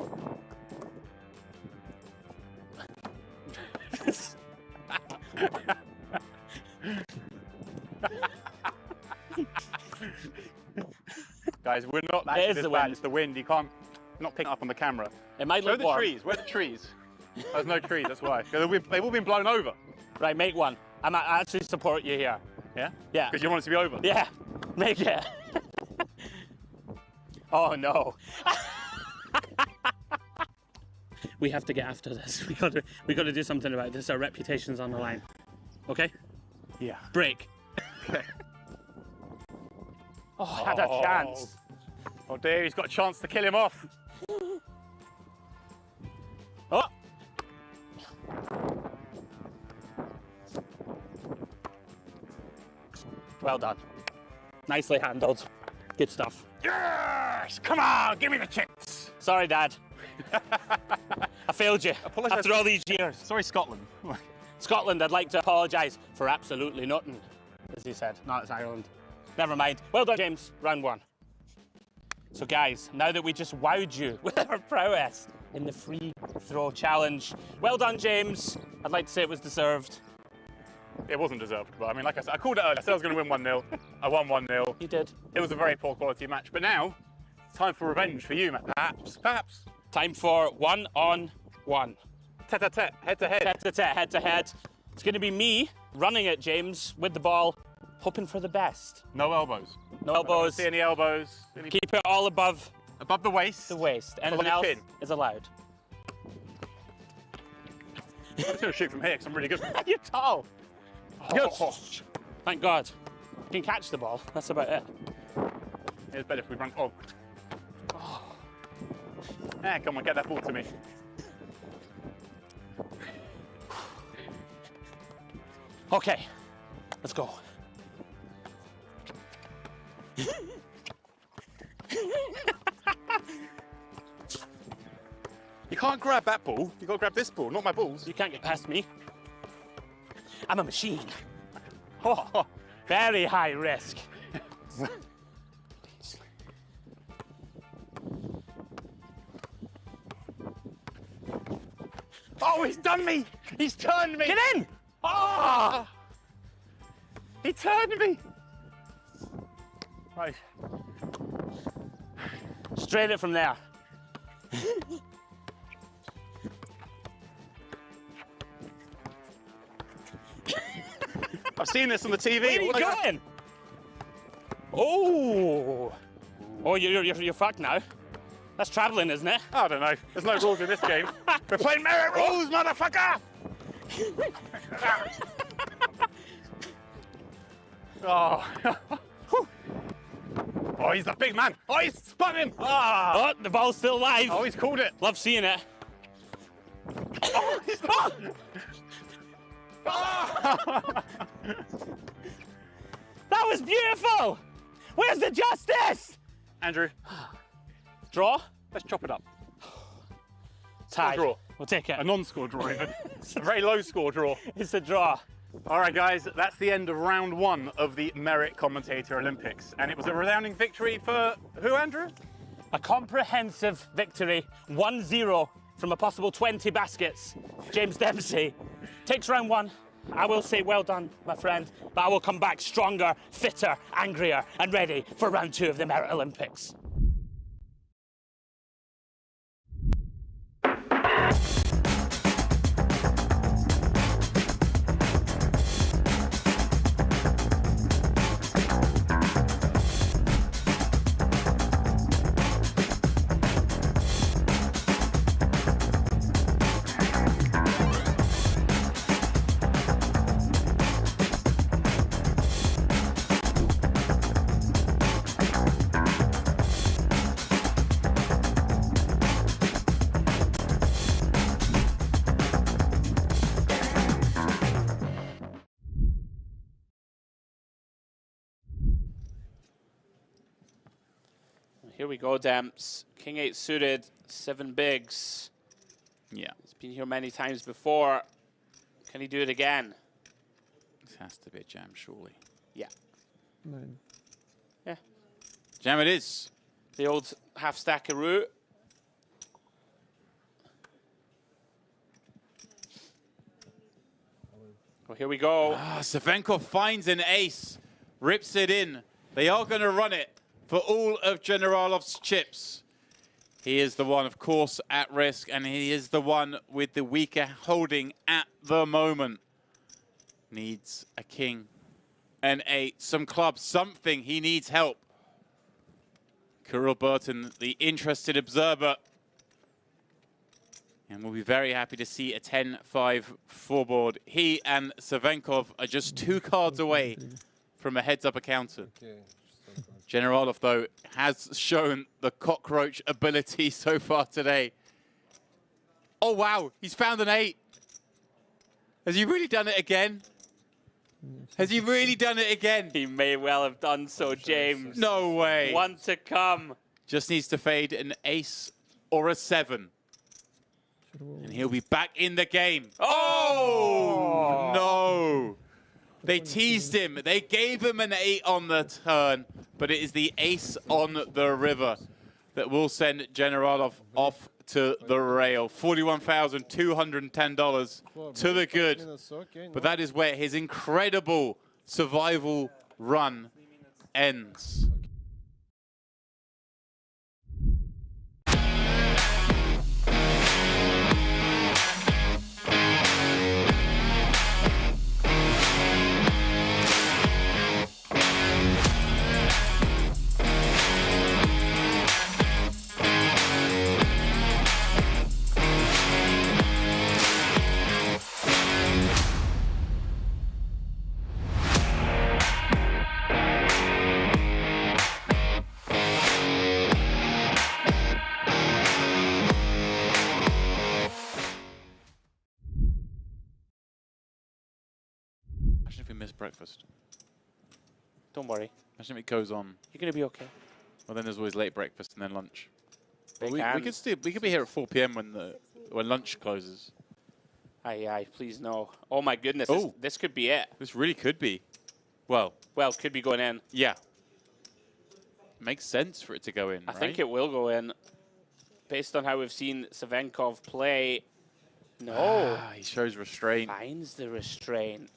Guys, we're not actually this bad. It's the wind. You can't not pick it up on the camera. It might Show look the warm. trees. Where are the trees? There's no trees, that's why. They've all been blown over. Right, make one. I actually support you here. Yeah? Yeah. Because you want it to be over? Yeah, make it. Oh no. We have to get after this. We got to do something about this. Our reputation's on the line. Okay? Yeah. Break. Okay. Oh, I had a chance. Oh dear, he's got a chance to kill him off. Oh. Well done. Nicely handled. Good stuff. Yes! Come on, give me the chips. Sorry, Dad. I failed you Apologise after all these years. Sorry, Scotland. Scotland, I'd like to apologise for absolutely nothing, as he said. No, it's Ireland. Never mind. Well done, James. Round one. So, guys, now that we just wowed you with our prowess in the free throw challenge, well done, James. I'd like to say it was deserved. It wasn't deserved, but I mean, like I said, I called it earlier. I said I was going to win 1-0. I won 1-0. You did. It was a very poor quality match, but now it's time for revenge for you, perhaps. Time for 1-on-1. Tete-a-tete, head-to-head. Tete-a-tete, head-to-head. It's going to be me running at James with the ball, hoping for the best. No elbows. No elbows. See any elbows? Keep it all above the waist. The waist. Anything else is allowed. I'm just going to shoot from here because I'm really good. You're tall. Oh, thank God. You can catch the ball. That's about it. It's better if we run. Oh. Ah, come on, get that ball to me. Okay, let's go. You can't grab that ball. You got to grab this ball, not my balls. You can't get past me. I'm a machine. Oh, very high risk. Oh, he's done me! He's turned me! Get in! Oh! He turned me! Right. Straight it from there. I've seen this on the TV. Where are you going? Oh! Oh, you're fucked now. That's travelling, isn't it? I don't know. There's no rules in this game. We're playing merit rules, motherfucker! Oh. Oh, he's the big man. Oh, he's spun him. Oh, the ball's still live. Oh, he's called it. Love seeing it. Oh, he's not. Oh. That was beautiful. Where's the justice? Andrew. Draw? Let's chop it up. Tie. Draw. We'll take it. A non-score draw, even. A very low score draw. It's a draw. All right, guys, that's the end of round one of the Merit Commentator Olympics. And it was a resounding victory for who, Andrew? A comprehensive victory, 1-0 from a possible 20 baskets. James Dempsey takes round one. I will say well done, my friend, but I will come back stronger, fitter, angrier, and ready for round two of the Merit Olympics. Here we go, Demps. King 8 suited, 7 bigs. Yeah. He's been here many times before. Can he do it again? This has to be a jam, surely. Yeah. Yeah. Jam it is. The old half stack of root. Well, here we go. Savenkov finds an ace, rips it in. They are going to run it for all of Generalov's chips. He is the one, of course, at risk, and he is the one with the weaker holding at the moment. Needs a king, an 8, some clubs, something. He needs help. Kirill Burton, the interested observer. And we'll be very happy to see a 10-5 four-board. He and Savenkov are just 2 cards away from a heads-up encounter. Generalov, though, has shown the cockroach ability so far today. Oh, wow, he's found an 8. Has he really done it again? Has he really done it again? He may well have done so, James. No way. 1 to come. Just needs to fade an ace or a 7. And he'll be back in the game. Oh, no. They teased him. They gave him an 8 on the turn, but it is the ace on the river that will send Generalov off to the rail. $41,210 to the good. But that is where his incredible survival run ends. Imagine if we miss breakfast. Don't worry. Imagine if it goes on. You're going to be okay. Well, then there's always late breakfast and then lunch. Big We could be here at 4 p.m. when lunch closes. Aye, please no. Oh my goodness, this could be it. This really could be. Well, could be going in. Yeah. Makes sense for it to go in, I think it will go in. Based on how we've seen Savenkov play. No. He shows restraint. Finds the restraint.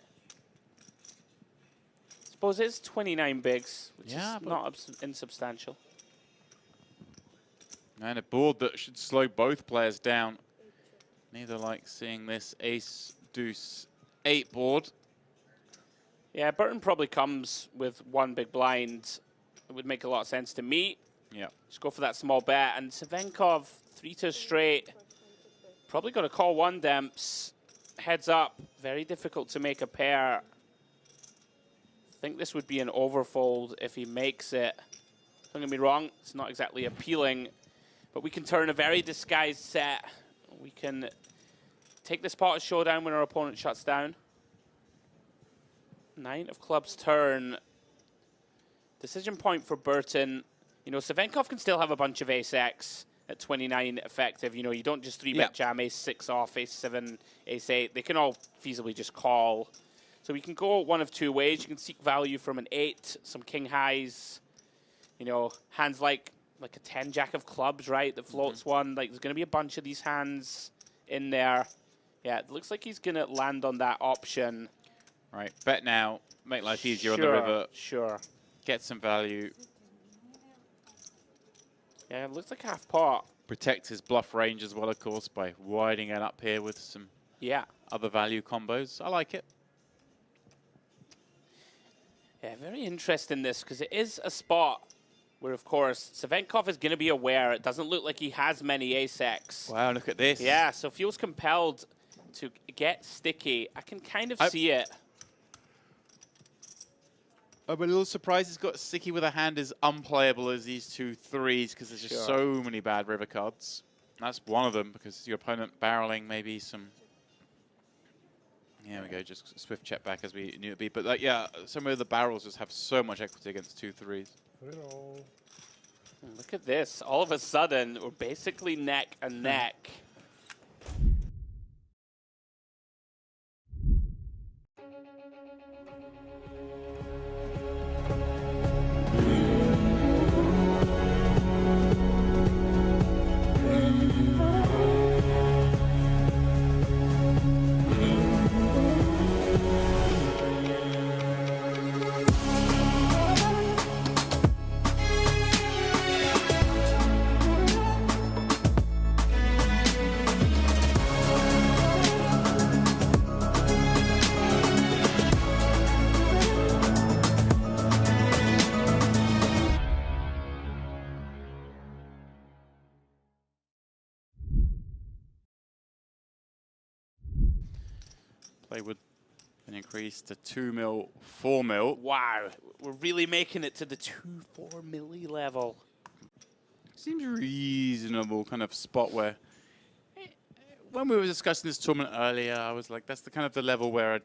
Suppose it's 29 bigs, which is not insubstantial. And a board that should slow both players down. Neither like seeing this ace, deuce, 8 board. Yeah, Burton probably comes with 1 big blind. It would make a lot of sense to me. Yeah. Just go for that small bet. And Savenkov, 3 to straight. Probably got to call 1 Demps. Heads up. Very difficult to make a pair. I think this would be an overfold if he makes it. Don't get me wrong, it's not exactly appealing, but we can turn a very disguised set. We can take this part of showdown when our opponent shuts down. 9 of clubs turn. Decision point for Burton. You know, Savenkov can still have a bunch of ace-X at 29 effective. You know, you don't just 3-bet jam ace-6 off, ace-7, ace-8. They can all feasibly just call. So we can go one of 2 ways. You can seek value from an 8, some king highs. You know, hands like a 10 jack of clubs, right? That floats 1. Like, there's going to be a bunch of these hands in there. Yeah, it looks like he's going to land on that option. Right, bet now, make life easier on the river. Sure. Get some value. Yeah, it looks like half pot. Protect his bluff range as well, of course, by widening it up here with some other value combos. I like it. Yeah, very interesting this, because it is a spot where, of course, Savenkov is going to be aware. It doesn't look like he has many ace-X. Wow, look at this. Yeah, so feels compelled to get sticky. I can kind of see it. I'm a little surprised he's got sticky with a hand as unplayable as these 2 3s, because there's just so many bad river cards. And that's one of them, because your opponent barreling maybe some... Here we go, just swift check back as we knew it'd be. But yeah, some of the barrels just have so much equity against 2 3s. Look at this. All of a sudden, we're basically neck and neck. They would then increase to 2 mil, 4 mil. Wow, we're really making it to the 2-4 milli level. Seems reasonable kind of spot where, when we were discussing this tournament earlier, I was like, that's the kind of the level where I'd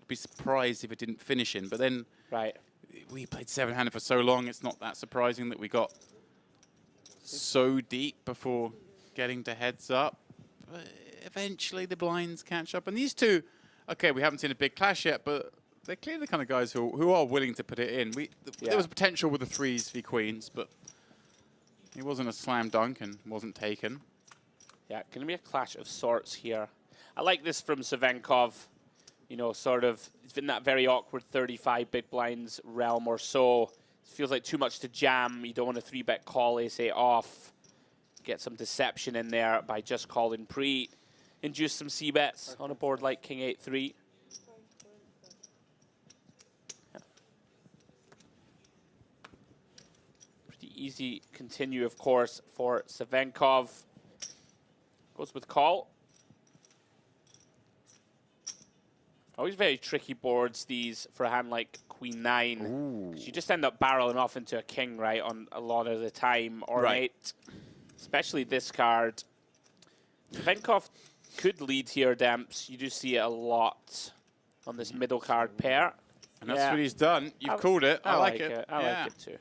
be surprised if it didn't finish in. But then we played 7-handed for so long, it's not that surprising that we got so deep before getting to heads up. But eventually the blinds catch up. And these two, okay, we haven't seen a big clash yet, but they're clearly the kind of guys who are willing to put it in. There was potential with the 3s v queens, but it wasn't a slam dunk and wasn't taken. Yeah, going to be a clash of sorts here. I like this from Savenkov. You know, sort of, it's been that very awkward 35 big blinds realm or so. It feels like too much to jam. You don't want a 3-bet call ace-8 off. Get some deception in there by just calling pre. Induce some c-bets on a board like King 8-3. Easy continue, of course, for Savenkov. Goes with call. Always very tricky boards, these, for a hand like Queen 9. You just end up barreling off into a king, right, on a lot of the time, or an 8. Especially this card. Savenkov could lead here, Demps. You do see it a lot on this middle card pair. And that's what he's done. You've called it. I like it. I like it too.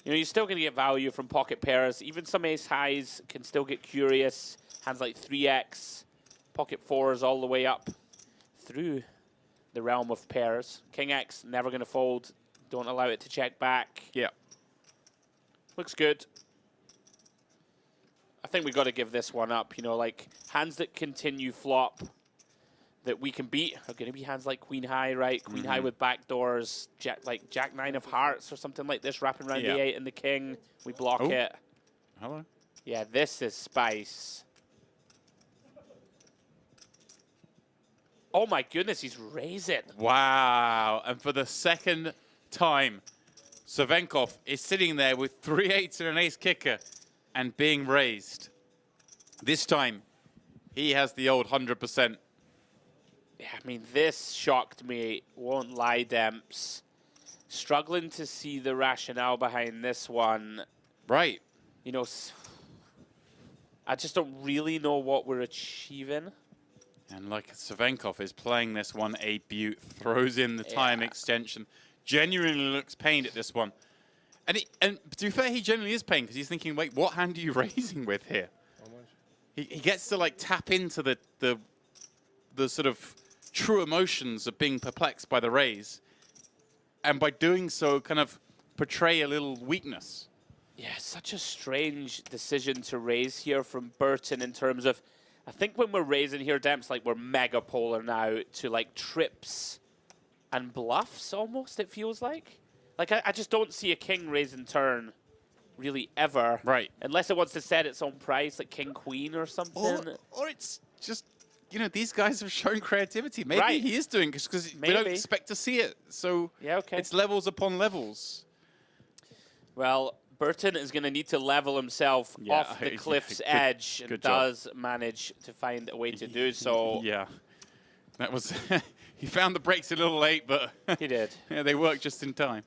You know, you're still going to get value from pocket pairs. Even some ace highs can still get curious. Hands like 3x, pocket 4s all the way up through the realm of pairs. King X, never going to fold. Don't allow it to check back. Yeah. Looks good. I think we've got to give this one up. You know, like hands that continue flop that we can beat are going to be hands like Queen High, right? Queen High with backdoors, like Jack 9 of Hearts or something like this, wrapping around the 8 and the King. We block it. Hello. Yeah, this is spice. Oh my goodness, he's raising. Wow. And for the second time, Savenkov is sitting there with 3 8s and an ace kicker and being raised. This time, he has the old 100%. Yeah, I mean, this shocked me, won't lie, Demps. Struggling to see the rationale behind this one. Right. You know, I just don't really know what we're achieving. And like Savenkov is playing this one a beaut, throws in the time extension, genuinely looks pained at this one. And to be fair, he genuinely is pained because he's thinking, wait, what hand are you raising with here? He gets to like tap into the sort of true emotions of being perplexed by the raise, and by doing so kind of portray a little weakness. Yeah, such a strange decision to raise here from Burton in terms of, I think when we're raising here, Demps, like we're mega polar now to like trips and bluffs almost, it feels like. Like I just don't see a king raising turn really ever. Right. Unless it wants to set its own price, like king queen or something. Or it's just, you know, these guys have shown creativity. Maybe he is doing it because we don't expect to see it. So it's levels upon levels. Well, Burton is going to need to level himself off the cliff's edge and does manage to find a way to do so. Yeah. That was, he found the brakes a little late, but he did. Yeah, they worked just in time.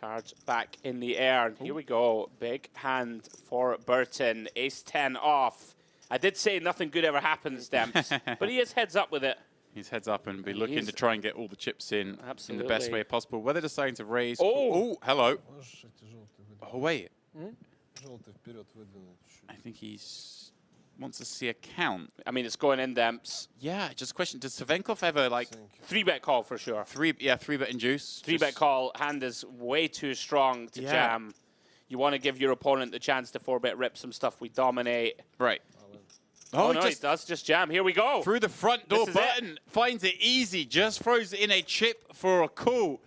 Cards back in the air. And here we go. Big hand for Burton. Ace-10 off. I did say nothing good ever happens, Demps, but he is heads up with it. He's heads up and be looking to try and get all the chips in the best way possible. Whether deciding to raise... Oh, hello. Oh, wait. I think he's... wants to see a count. I mean, it's going in, Demps. Yeah, just a question. Does Savenkov ever, like... 3-bet call for sure. 3-bet induce. 3-bet call. Hand is way too strong to jam. You want to give your opponent the chance to 4-bit rip some stuff we dominate. Right. Oh, no, he does just jam. Here we go. Through the front door button. Finds it easy. Just throws in a chip for a call.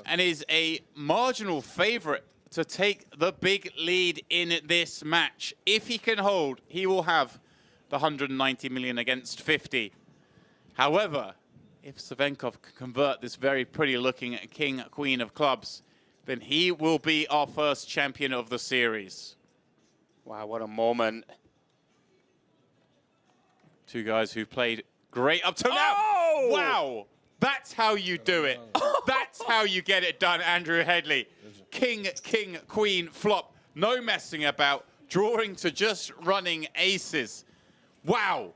And is a marginal favorite to take the big lead in this match. If he can hold, he will have the 190 million against 50. However, if Savenkov can convert this very pretty looking king, queen of clubs, then he will be our first champion of the series. Wow, what a moment. Two guys who've played great up till now. Wow, that's how you do it. That's how you get it done, Andrew Hedley. King, king, queen, flop. No messing about. Drawing to just running aces. Wow.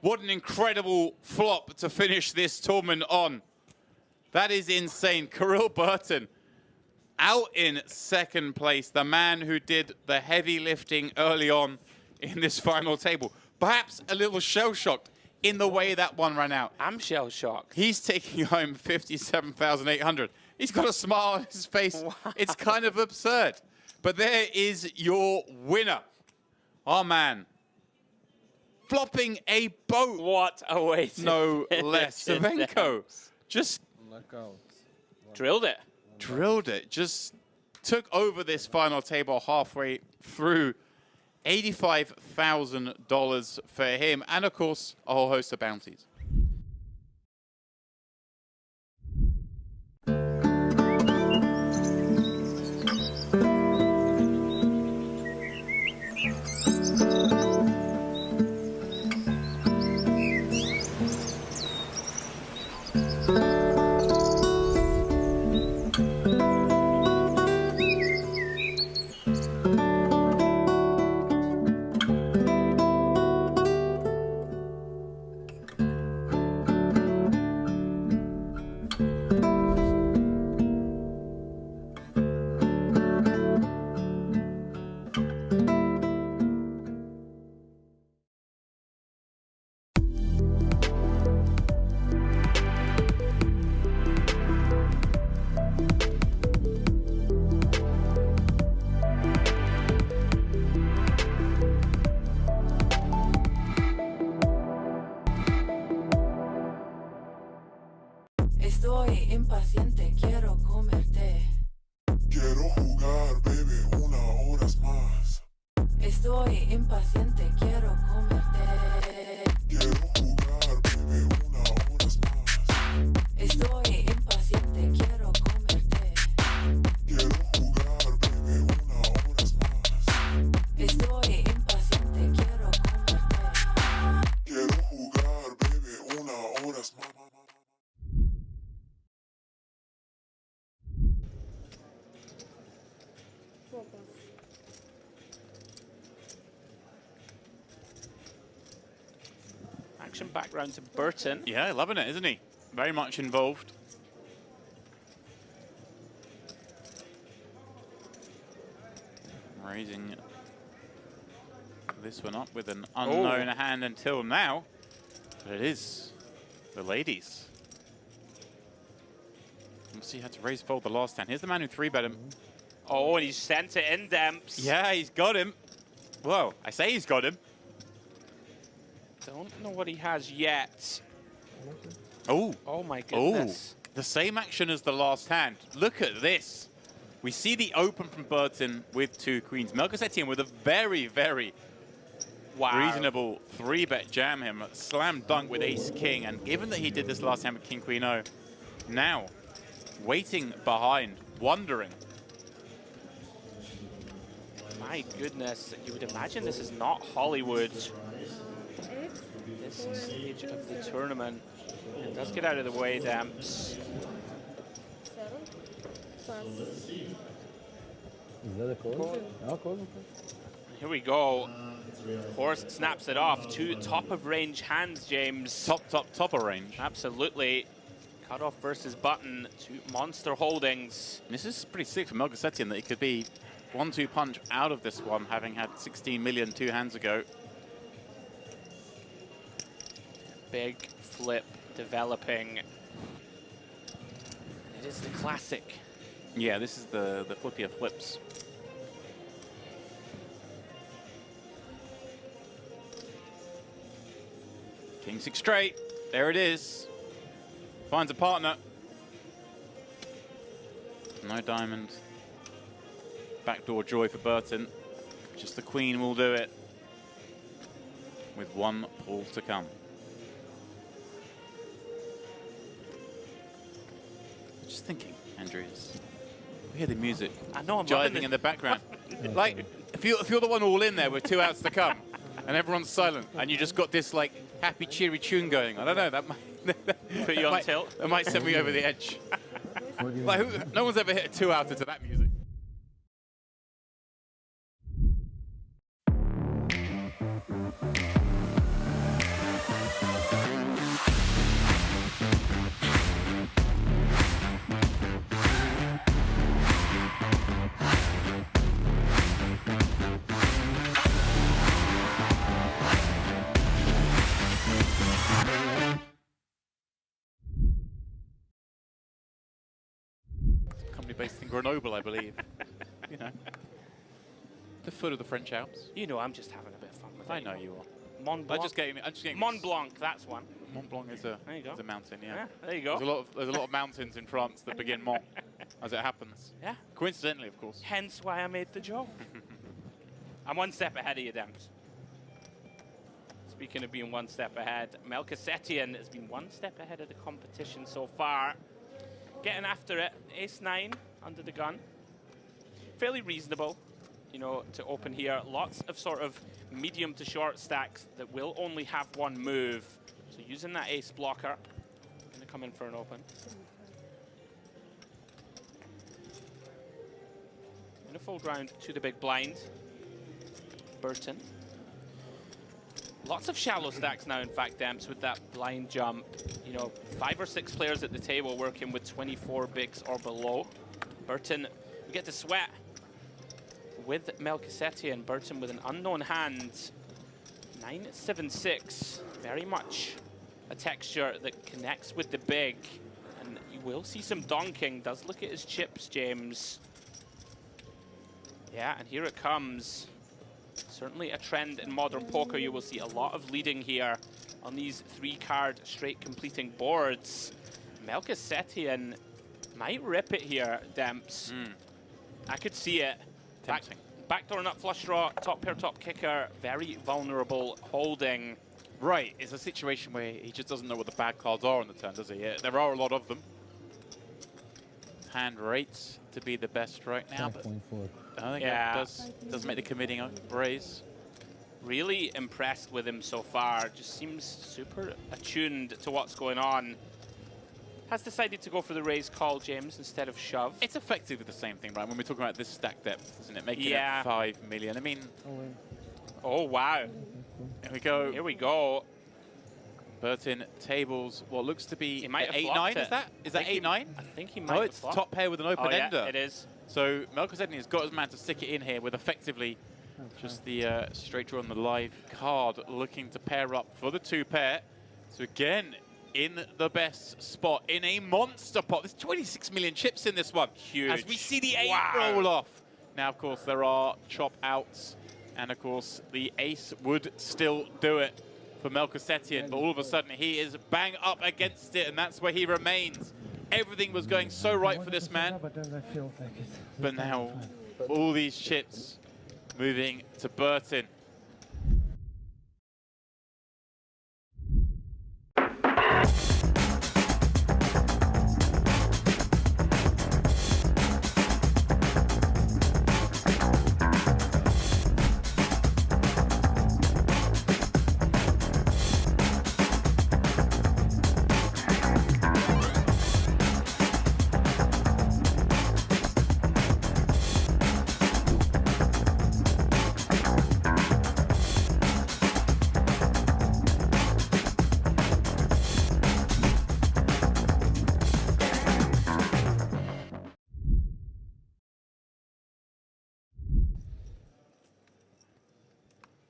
What an incredible flop to finish this tournament on. That is insane. Kirill Burton out in second place. The man who did the heavy lifting early on in this final table. Perhaps a little shell-shocked in the way that one ran out. I'm shell-shocked. He's taking home 57,800. He's got a smile on his face. Wow. It's kind of absurd. But there is your winner. Our man. Flopping a boat. What a way to no less. Savenko just drilled it. Drilled it. Just took over this final table halfway through. $85,000 for him. And, of course, a whole host of bounties. Estoy impaciente, quiero comerte. Quiero jugar, baby, una horas más. Estoy impaciente, quiero comerte. Quiero jugar, baby, una horas más. Estoy impaciente, quiero comerte. Quiero jugar, baby, una horas más. Estoy impaciente, quiero comerte. Quiero jugar, baby, una horas más. Action back round to Burton. Yeah, loving it, isn't he? Very much involved. Raising this one up with an unknown hand until now. But it is the ladies. Let's see how to raise fold the last hand. Here's the man who 3-bet him. Oh, and he sent it in, Demps. Yeah, he's got him. Whoa, I say he's got him. Don't know what he has yet. Oh. Oh, my goodness. Oh, the same action as the last hand. Look at this. We see the open from Burton with 2 queens. Melchizedek with a very, very reasonable 3-bet jam him. Slam dunk with ace-king. And given that he did this last hand with king-queen-o, now waiting behind, wondering. My goodness, you would imagine this is not Hollywood. This stage of the tournament. It does get out of the way, Demps. Is that a call? No, call. Here we go. Horst snaps it off. 2 top-of-range hands, James. Top of range. Absolutely. Cutoff versus button. 2 monster holdings. This is pretty sick for Melchizedek that he could be 1-2 punch out of this one, having had 16 million 2 hands ago. Big flip developing. And it is the classic. Yeah, this is the flippy of flips. King 6 straight. There it is. Finds a partner. No diamond. Backdoor joy for Burton. Just the queen will do it. With one pull to come. Just thinking, Andrew, we hear the music. I know, I'm jiving in the background. Like, if you're the one all in there with 2 outs to come, and everyone's silent, and you just got this like happy, cheery tune going, I don't know, that might put you on tilt. That might send me over the edge. Like, no one's ever hit a 2-outer to that music. Based in Grenoble, I believe. You know, the foot of the French Alps. You know, I'm just having a bit of fun with it. I know you are. Mont Blanc. I'm just getting Mont Blanc, that's one. Mont Blanc is a mountain, yeah. There you go. There's a lot of mountains in France that begin Mont, as it happens. Yeah. Coincidentally, of course. Hence why I made the joke. I'm one step ahead of you, Demps. Speaking of being one step ahead, Melchizedek has been one step ahead of the competition so far. Getting after it, ace-9 under the gun. Fairly reasonable, you know, to open here. Lots of sort of medium to short stacks that will only have one move. So using that ace blocker, gonna come in for an open. In a full ground to the big blind, Burton. Lots of shallow stacks now, in fact, Demps, with that blind jump. You know, 5 or 6 players at the table working with 24 bigs or below. Burton, we get to sweat with Melchizedek, and Burton with an unknown hand. 9-7-6, very much a texture that connects with the big. And you will see some donking. Does look at his chips, James. Yeah, and here it comes. Certainly a trend in modern poker. You will see a lot of leading here on these 3-card straight completing boards. Melchizedek might rip it here, Demps. I could see it. Backdooring up flush draw, top pair, top kicker, very vulnerable holding. Right, it's a situation where he just doesn't know what the bad cards are on the turn, does he? There are a lot of them. Hand rates to be the best right now, but I think it does make the committing raise. Really impressed with him so far. Just seems super attuned to what's going on. Has decided to go for the raise call, James, instead of shove. It's effectively the same thing, right? When we're talking about this stack depth, isn't it? Making it 5 million. I mean, oh wow! Here we go. Here we go. Burton tables what looks to be 8-9. Is that 8-9? I think he might. Oh, it's top pair with an open ender. Yeah, it is. So Melchizedek has got his man to stick it in here with effectively just the straight draw on the live card, looking to pair up for the 2-pair. So again, in the best spot, in a monster pot. There's 26 million chips in this one. Huge. As we see the 8 roll off. Now, of course, there are chop outs. And, of course, the ace would still do it for Melchizedek. But all of a sudden, he is bang up against it. And that's where he remains. Everything was going so right for this man. But now, all these chips moving to Burton.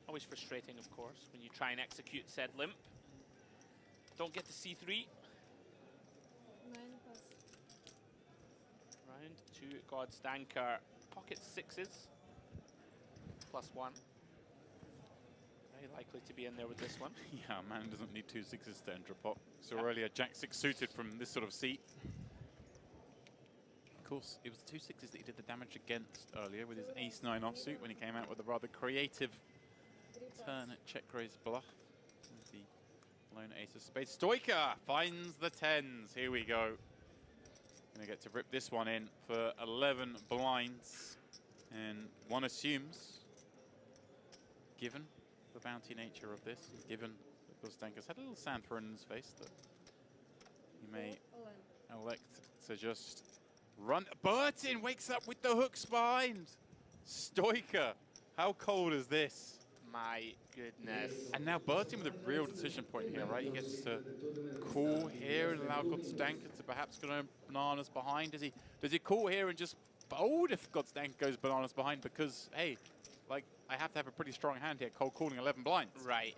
Always frustrating, of course, when you try and execute said limp. Don't get to C3. Round to God's Danker. Pocket 6s. +1. Very likely to be in there with this one. Yeah, man doesn't need 2 6s to enter a pot. So earlier, Jack 6 suited from this sort of seat. Of course, it was the 2 6s that he did the damage against earlier with his ace 9 offsuit when he came out with a rather creative turn at check raise bluff. With the lone ace of spades. Stoica finds the 10s. Here we go. Gonna get to rip this one in for 11 blinds. And one assumes, given the bounty nature of this, given that Gozdanka's had a little sand thrown in his face, that he may elect to just run. Burton wakes up with the hooks behind. Stoica, how cold is this? My goodness. And now Burton with a real decision point here, right? He gets to call here and allow Gozdanka to perhaps go bananas behind. Does he call here and just fold if Gozdanka goes bananas behind? Because, hey, like, I have to have a pretty strong hand here, cold calling 11 blinds. Right.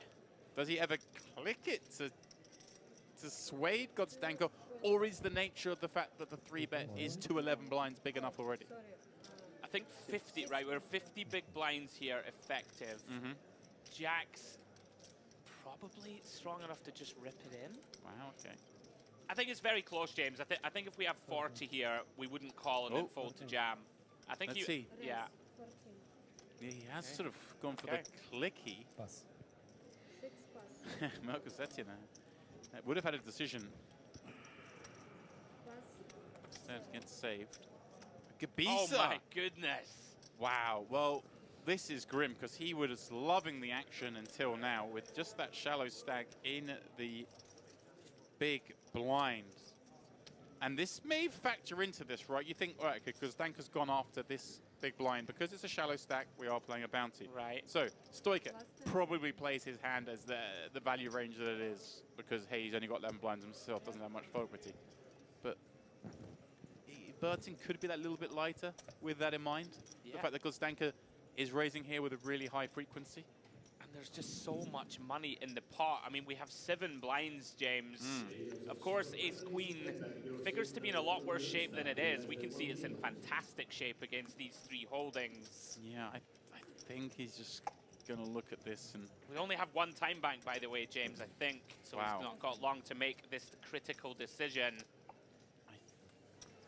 Does he ever click it to sway Gozdanka? Or is the nature of the fact that the 3-bet is to 11 blinds big enough already? I think 50, right? We're 50 big blinds here, effective. Jack's probably strong enough to just rip it in. Wow, okay. I think it's very close, James. I think if we have 40 here, we wouldn't call and then fold to jam. I think Let's see. Yeah. Yeah, he has sort of gone for the clicky. Pass. 6 pass. Marcus Jattin would have had a decision. Pass. Instead gets saved. Gabisa. Oh my goodness. Wow. Well, this is grim because he was loving the action until now with just that shallow stack in the big blind. And this may factor into this, right? You think, all right, because Danka's gone after this big blind. Because it's a shallow stack, we are playing a bounty. Right. So Stoica probably plays his hand as the value range that it is because, hey, he's only got 11 blinds himself, doesn't have much fold equity. But Burton could be that little bit lighter with that in mind. Yeah. The fact that Gozdanka is raising here with a really high frequency. And there's just so much money in the pot. I mean, we have 7 blinds, James. Of course, ace-queen figures to be in a lot worse shape than it is. We can see it's in fantastic shape against these 3 holdings. Yeah, I think he's just going to look at this and... We only have 1 time bank, by the way, James, I think. So Wow. He's not got long to make this critical decision.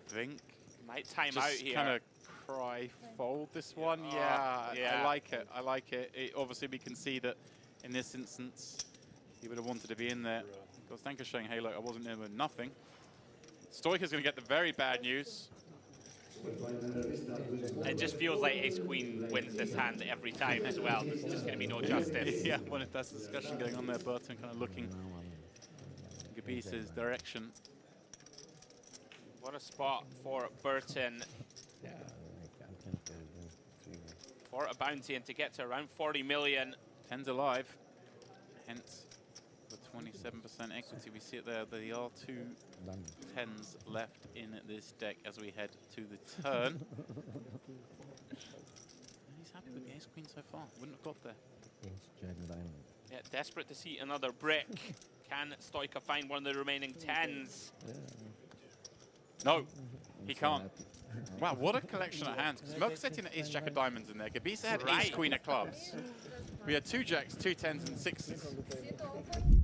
Think might time just out here. Kind of cry fold this one. Yeah, I like it. I like it. Obviously, we can see that in this instance, he would have wanted to be in there. Gozdanka's showing, hey, look, I wasn't in with nothing. Stoica's going to get the very bad news. It just feels like ace-queen wins this hand every time as well. There's just going to be no justice. Yeah, well, if that's the discussion going on there, Burton kind of looking in Gabisa's direction. What a spot for Burton. For a bounty and to get to around 40 million. 10's alive, hence the 27% equity. We see it there. There are 2 10s left in this deck as we head to the turn. He's happy with the ace-queen so far. Wouldn't have got there. Yeah, desperate to see another brick. Can Stoica find one of the remaining 10s? No, he can't. Wow, what a collection of hands. Because Merck set in ace jack of diamonds in there. Gabisa had ace queen of clubs. We had 2 jacks, 2 10s, and 6s.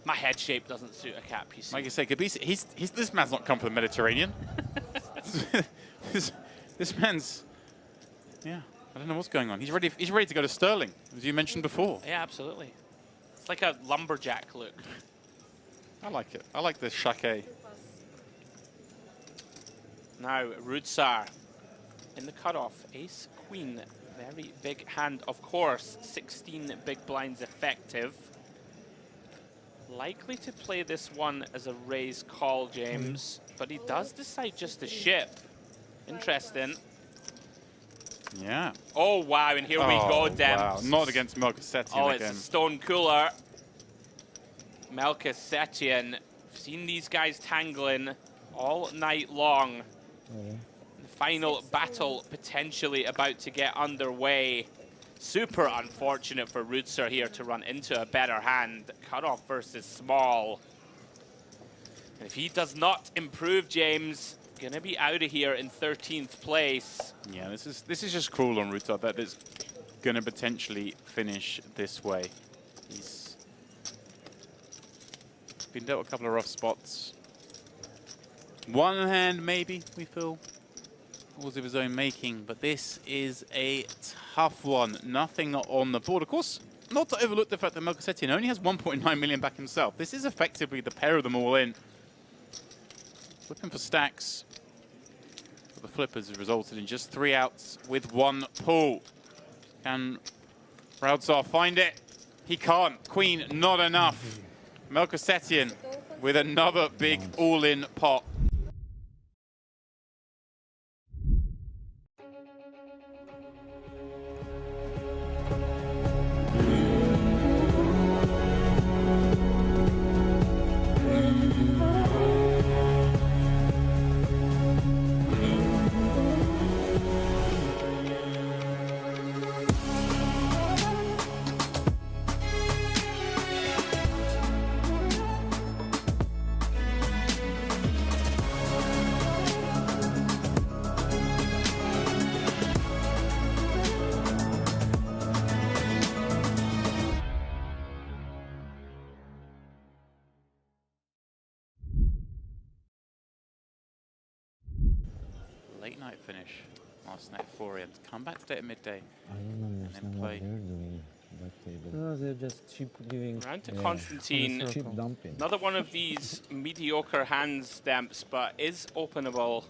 My head shape doesn't suit a cap, you see. Like you say, Gabisa, this man's not come from the Mediterranean. this man's, yeah. I don't know what's going on. He's ready to go to Sterling, as you mentioned before. Yeah, absolutely. It's like a lumberjack look. I like it. I like the shake. Now, Rudsar in the cutoff. Ace, queen. Very big hand, of course. 16 big blinds effective. Likely to play this one as a raise call, James. But he does decide just to ship. Interesting. Yeah. Oh, wow, and here we go, Demps. Wow. Not against Melchizedek it's again. a stone cooler. Melchizedek. Seen these guys tangling all night long. The final battle potentially about to get underway. Super unfortunate for Rudsar here to run into a better hand. Cutoff versus small. And if he does not improve, James, gonna be out of here in 13th place. Yeah, this is just cruel on Rudsar that it's gonna potentially finish this way. He's been dealt a couple of rough spots. One hand, maybe, we feel, was of his own making, but this is a tough one. Nothing on the board. Of course, not to overlook the fact that Melchizedek only has 1.9 million back himself. This is effectively the pair of them all in. Looking for stacks. But the flippers have resulted in just 3 outs with 1 pull. Can Rudsar find it? He can't. Queen, not enough. Melchizedek with another big all-in pot. Late night finish last night at 4 a.m. Come back today at midday. I don't understand what they're doing. No, they're just cheap giving. Round to Constantine. Cheap dumping. Another one of these mediocre hand stamps, but is openable.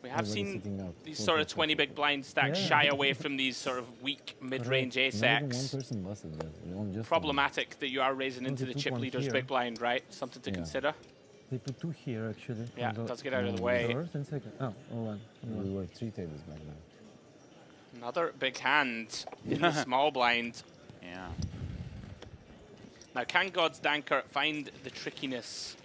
We have seen these sort of 20 big blind stacks shy away from these sort of weak mid-range ace-X. Problematic that you are raising into the chip leader's big blind, right? Something to consider. They put 2 here, actually. Yeah, let's get out of the way. Oh, one. We were 3 tables back then. Another big hand in the small blind. Yeah. Now, can God's Danker find the trickiness?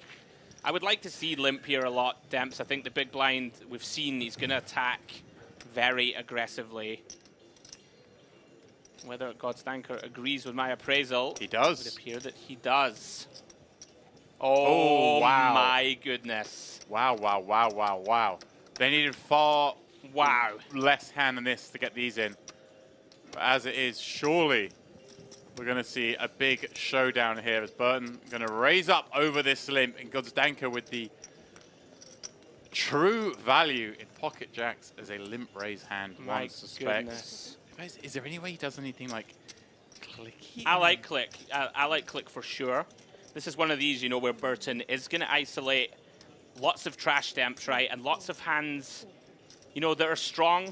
I would like to see limp here a lot, Demps. I think the big blind, we've seen he's going to attack very aggressively. Whether God's Danker agrees with my appraisal. He does. It would appear that he does. Oh, wow. My goodness. Wow, wow, wow, wow, wow. They needed far less hand than this to get these in. But as it is, surely we're going to see a big showdown here as Burton going to raise up over this limp, and God's Danker with the true value in pocket jacks as a limp raise hand, one suspects. Is there any way he does anything like clicky? I like click. I like click for sure. This is one of these, you know, where Burton is going to isolate lots of trash stamps, right, and lots of hands, you know, that are strong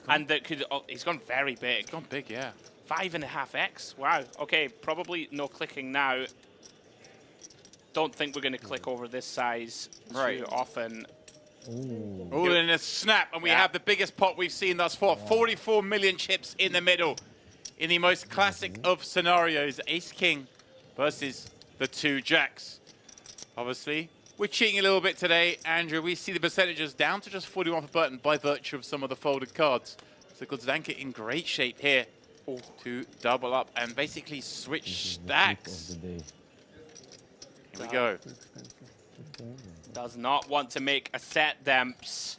and that could. Oh, he's gone very big. He's gone big, yeah. 5.5x. Wow. Okay, probably no clicking now. Don't think we're going to click over this size too often. All in a snap, and we have the biggest pot we've seen thus far. 44 million chips in the middle. In the most classic of scenarios, Ace King versus the 2 jacks. Obviously, we're cheating a little bit today, Andrew. We see the percentages down to just 41 for Burton by virtue of some of the folded cards. So God's Danker in great shape here to double up and basically switch stacks. Here we go. Does not want to make a set, Demps.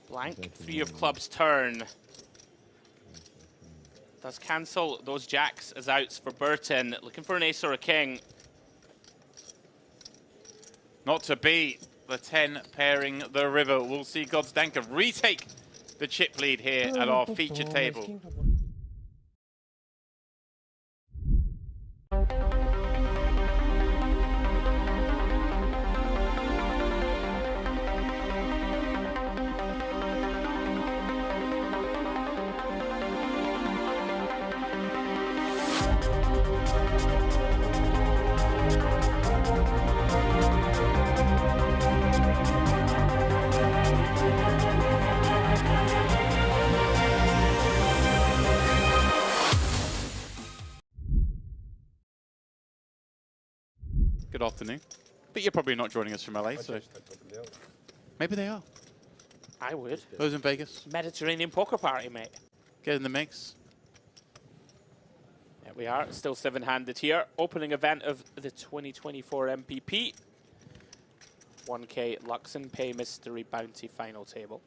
Blank 3 of clubs turn. Does cancel those jacks as outs for Burton. Looking for an ace or a king. Not to be. the 10 pairing the river. We'll see Godsdanka retake the chip lead here at our featured table. Good afternoon. But you're probably not joining us from LA, so maybe they are. I would. Those in Vegas. Mediterranean poker party, mate. Get in the mix. There we are, still seven-handed here. Opening event of the 2024 MPP. 1K Luxon Pay Mystery Bounty final table.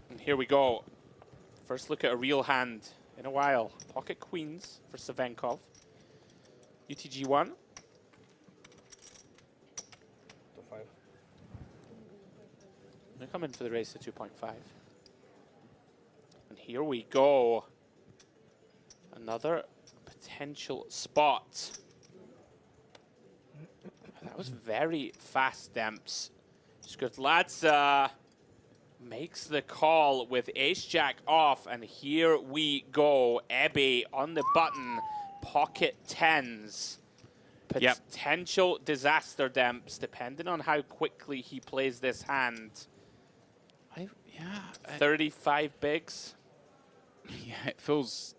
And here we go. First look at a real hand in a while. Pocket queens for Savenkov. UTG1. 5. They come in for the race to 2.5. And here we go. Another potential spot. That was very fast, Demps. Skutladze makes the call with ace-jack off, and here we go. Ebbe on the button, pocket tens. Potential disaster, Demps, depending on how quickly he plays this hand. 35 bigs. Yeah, it feels...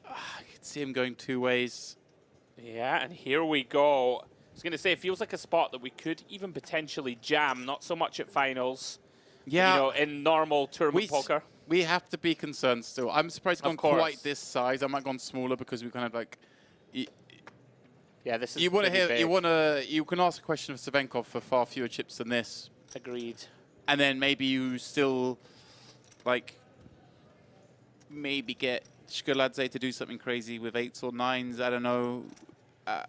I could see him going two ways. Yeah, and here we go. I was going to say, it feels like a spot that we could even potentially jam, not so much at finals. Yeah. You know, in normal tournament poker. We have to be concerned still. I'm surprised it's gone quite this size. I might have gone smaller because we kind of like... Yeah, this is you want to hear, big. you can ask a question of Savenkov for far fewer chips than this. Agreed. And then maybe you still, like, maybe get Skutladze to do something crazy with 8s or 9s. I don't know. I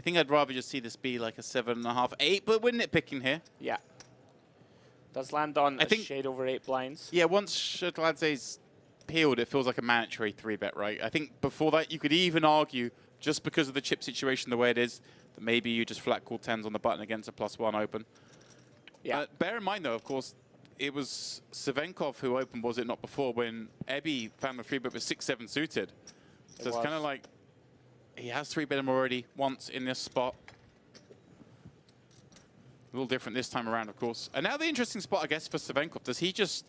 think I'd rather just see this be like a 7.5, 8, but we're nitpicking here. Yeah. Does land on a shade over 8 blinds. Yeah, once Skutladze's peeled, it feels like a mandatory 3-bet, right? I think before that, you could even argue, just because of the chip situation the way it is, that maybe you just flat call 10s on the button against a +1 open. Yeah. Bear in mind, though, of course, it was Savenkov who opened, was it not, before, when Ebbe found the 3-bet with 6-7 suited. So it's kind of like he has 3-bet him already once in this spot. A little different this time around, of course. And now the interesting spot, I guess, for Savenkov. Does he just,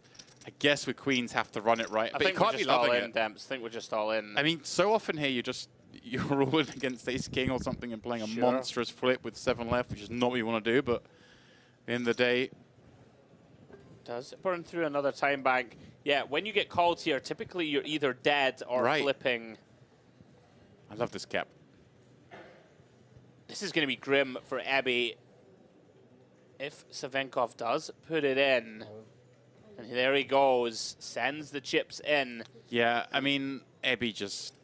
I guess with queens, have to run it right? I but think he can't we're be just all loving in, it. Demps. I think we're just all in. I mean, so often here you're all in against ace-king or something and playing a monstrous flip with 7 left, which is not what you want to do, but at the end of the day... Does it burn through another time bank? Yeah, when you get called here, typically you're either dead or flipping. I love this cap. This is going to be grim for Ebbe if Savenkov does put it in. And there he goes, sends the chips in. Yeah, I mean, Ebbe just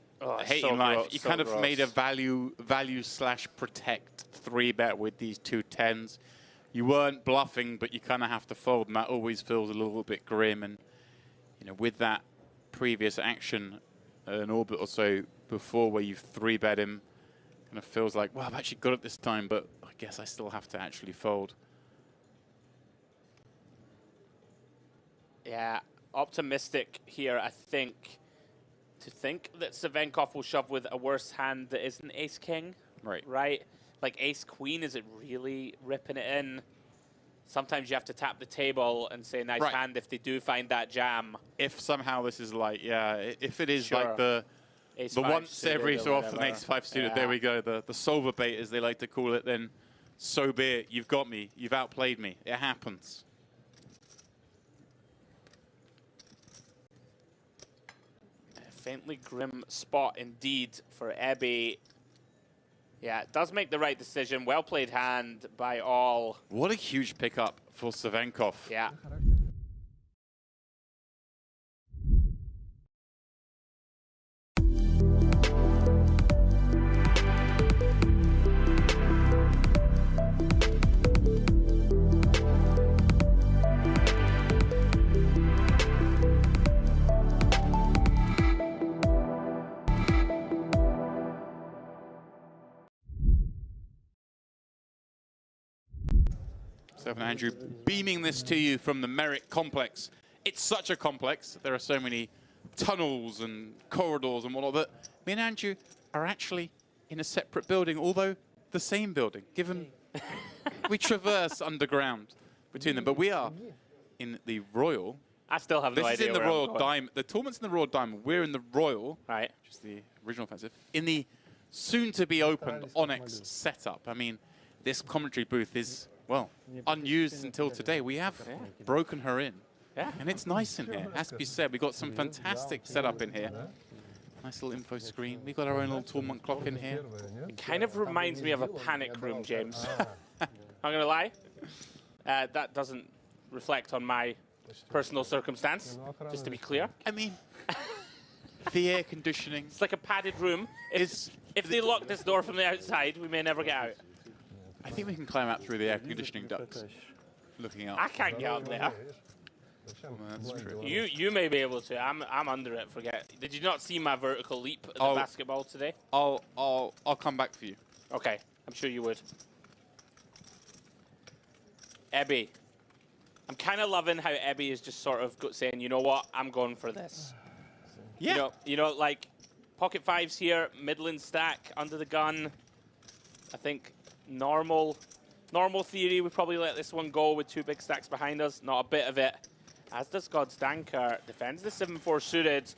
hating life. You kind of made a value/protect 3-bet with these 2 10s. You weren't bluffing, but you kind of have to fold, and that always feels a little bit grim. And you know, with that previous action, an orbit or so before where you've 3-bet him, kind of feels like, well, I've actually got it this time, but I guess I still have to actually fold. Yeah, optimistic here, I think. To think that Savenkov will shove with a worse hand that isn't ace-king. Right? Like ace-queen, is it really ripping it in? Sometimes you have to tap the table and say nice hand if they do find that jam. If somehow this is like, if it is like the once every so often ace-5 suited, there we go, the solver bait as they like to call it, then so be it. You've got me. You've outplayed me. It happens. Faintly grim spot indeed for Ebbe. Yeah, it does make the right decision. Well played hand by all. What a huge pickup for Savenkov. Yeah. Myself and Andrew beaming this to you from the Merrick complex. It's such a complex. There are so many tunnels and corridors and whatnot that me and Andrew are actually in a separate building, although the same building, given we traverse underground between them. But we are in the Royal. I still have no idea. This is in the Royal Diamond. The tournament's in the Royal Diamond. We're in the Royal, right? Which is the original offensive. In the soon-to-be-opened Onyx setup. I mean, this commentary booth is, well, unused until today. We have broken her in. Yeah. And it's nice in here. As we said, we've got some fantastic setup in here. Nice little info screen. We've got our own little tournament clock in here. It kind of reminds me of a panic room, James. I'm going to lie. That doesn't reflect on my personal circumstance, just to be clear. I mean, the air conditioning. It's like a padded room. If they lock this door from the outside, we may never get out. I think we can climb out through the air conditioning ducts. Looking up. I can't get up there. Well, that's true. You may be able to. I'm under it. Forget. Did you not see my vertical leap at the basketball today? I'll come back for you. Okay, I'm sure you would. Ebby. I'm kind of loving how Ebby is just sort of saying, you know what, I'm going for this. Yeah. You know, like pocket fives here, Midland stack under the gun. I think normal theory, we probably let this one go with two big stacks behind us. Not a bit of it. As does God's Danker. Defends the 7-4 suited.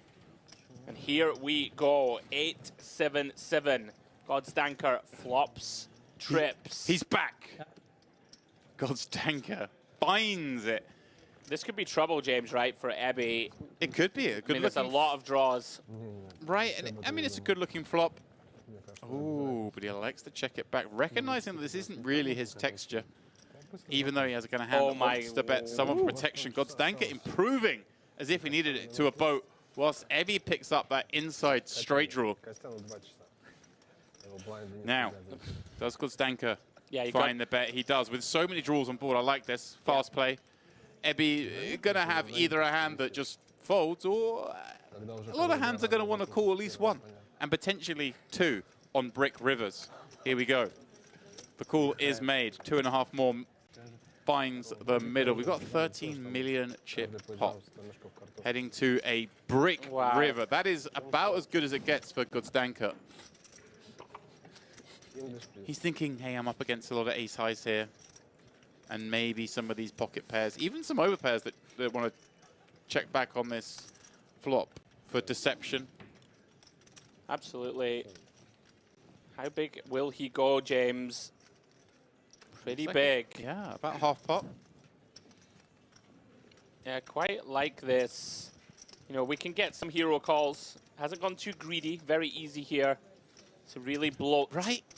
And here we go. 8-7-7. God's Danker flops, trips. He's back. God's Danker finds it. This could be trouble, James, right, for Ebby. It could be a good there's a lot of draws. Right, and I mean, it's a good-looking flop. Ooh, but he likes to check it back, recognizing that this isn't really his texture. Even though he has a kind of hand wants to bet someone for protection. God's Danker improving as if he needed it to a boat, whilst Ebby picks up that inside straight draw. Now, does God's Danker find the bet? He does. With so many draws on board, I like this. Fast play. Ebby going to have either a hand that just folds, or a lot of hands are going to want to call at least one, and potentially two on brick rivers. Here we go. The call is made. 2.5 more. Finds the middle. We've got 13 million chip pot. Heading to a brick river. That is about as good as it gets for God's Danker. He's thinking, hey, I'm up against a lot of ace highs here. And maybe some of these pocket pairs, even some over pairs that want to check back on this flop for deception. Absolutely. How big will he go, James? Pretty big. Yeah, about half pot. Yeah, quite like this. You know, we can get some hero calls. Hasn't gone too greedy. Very easy here to really bloat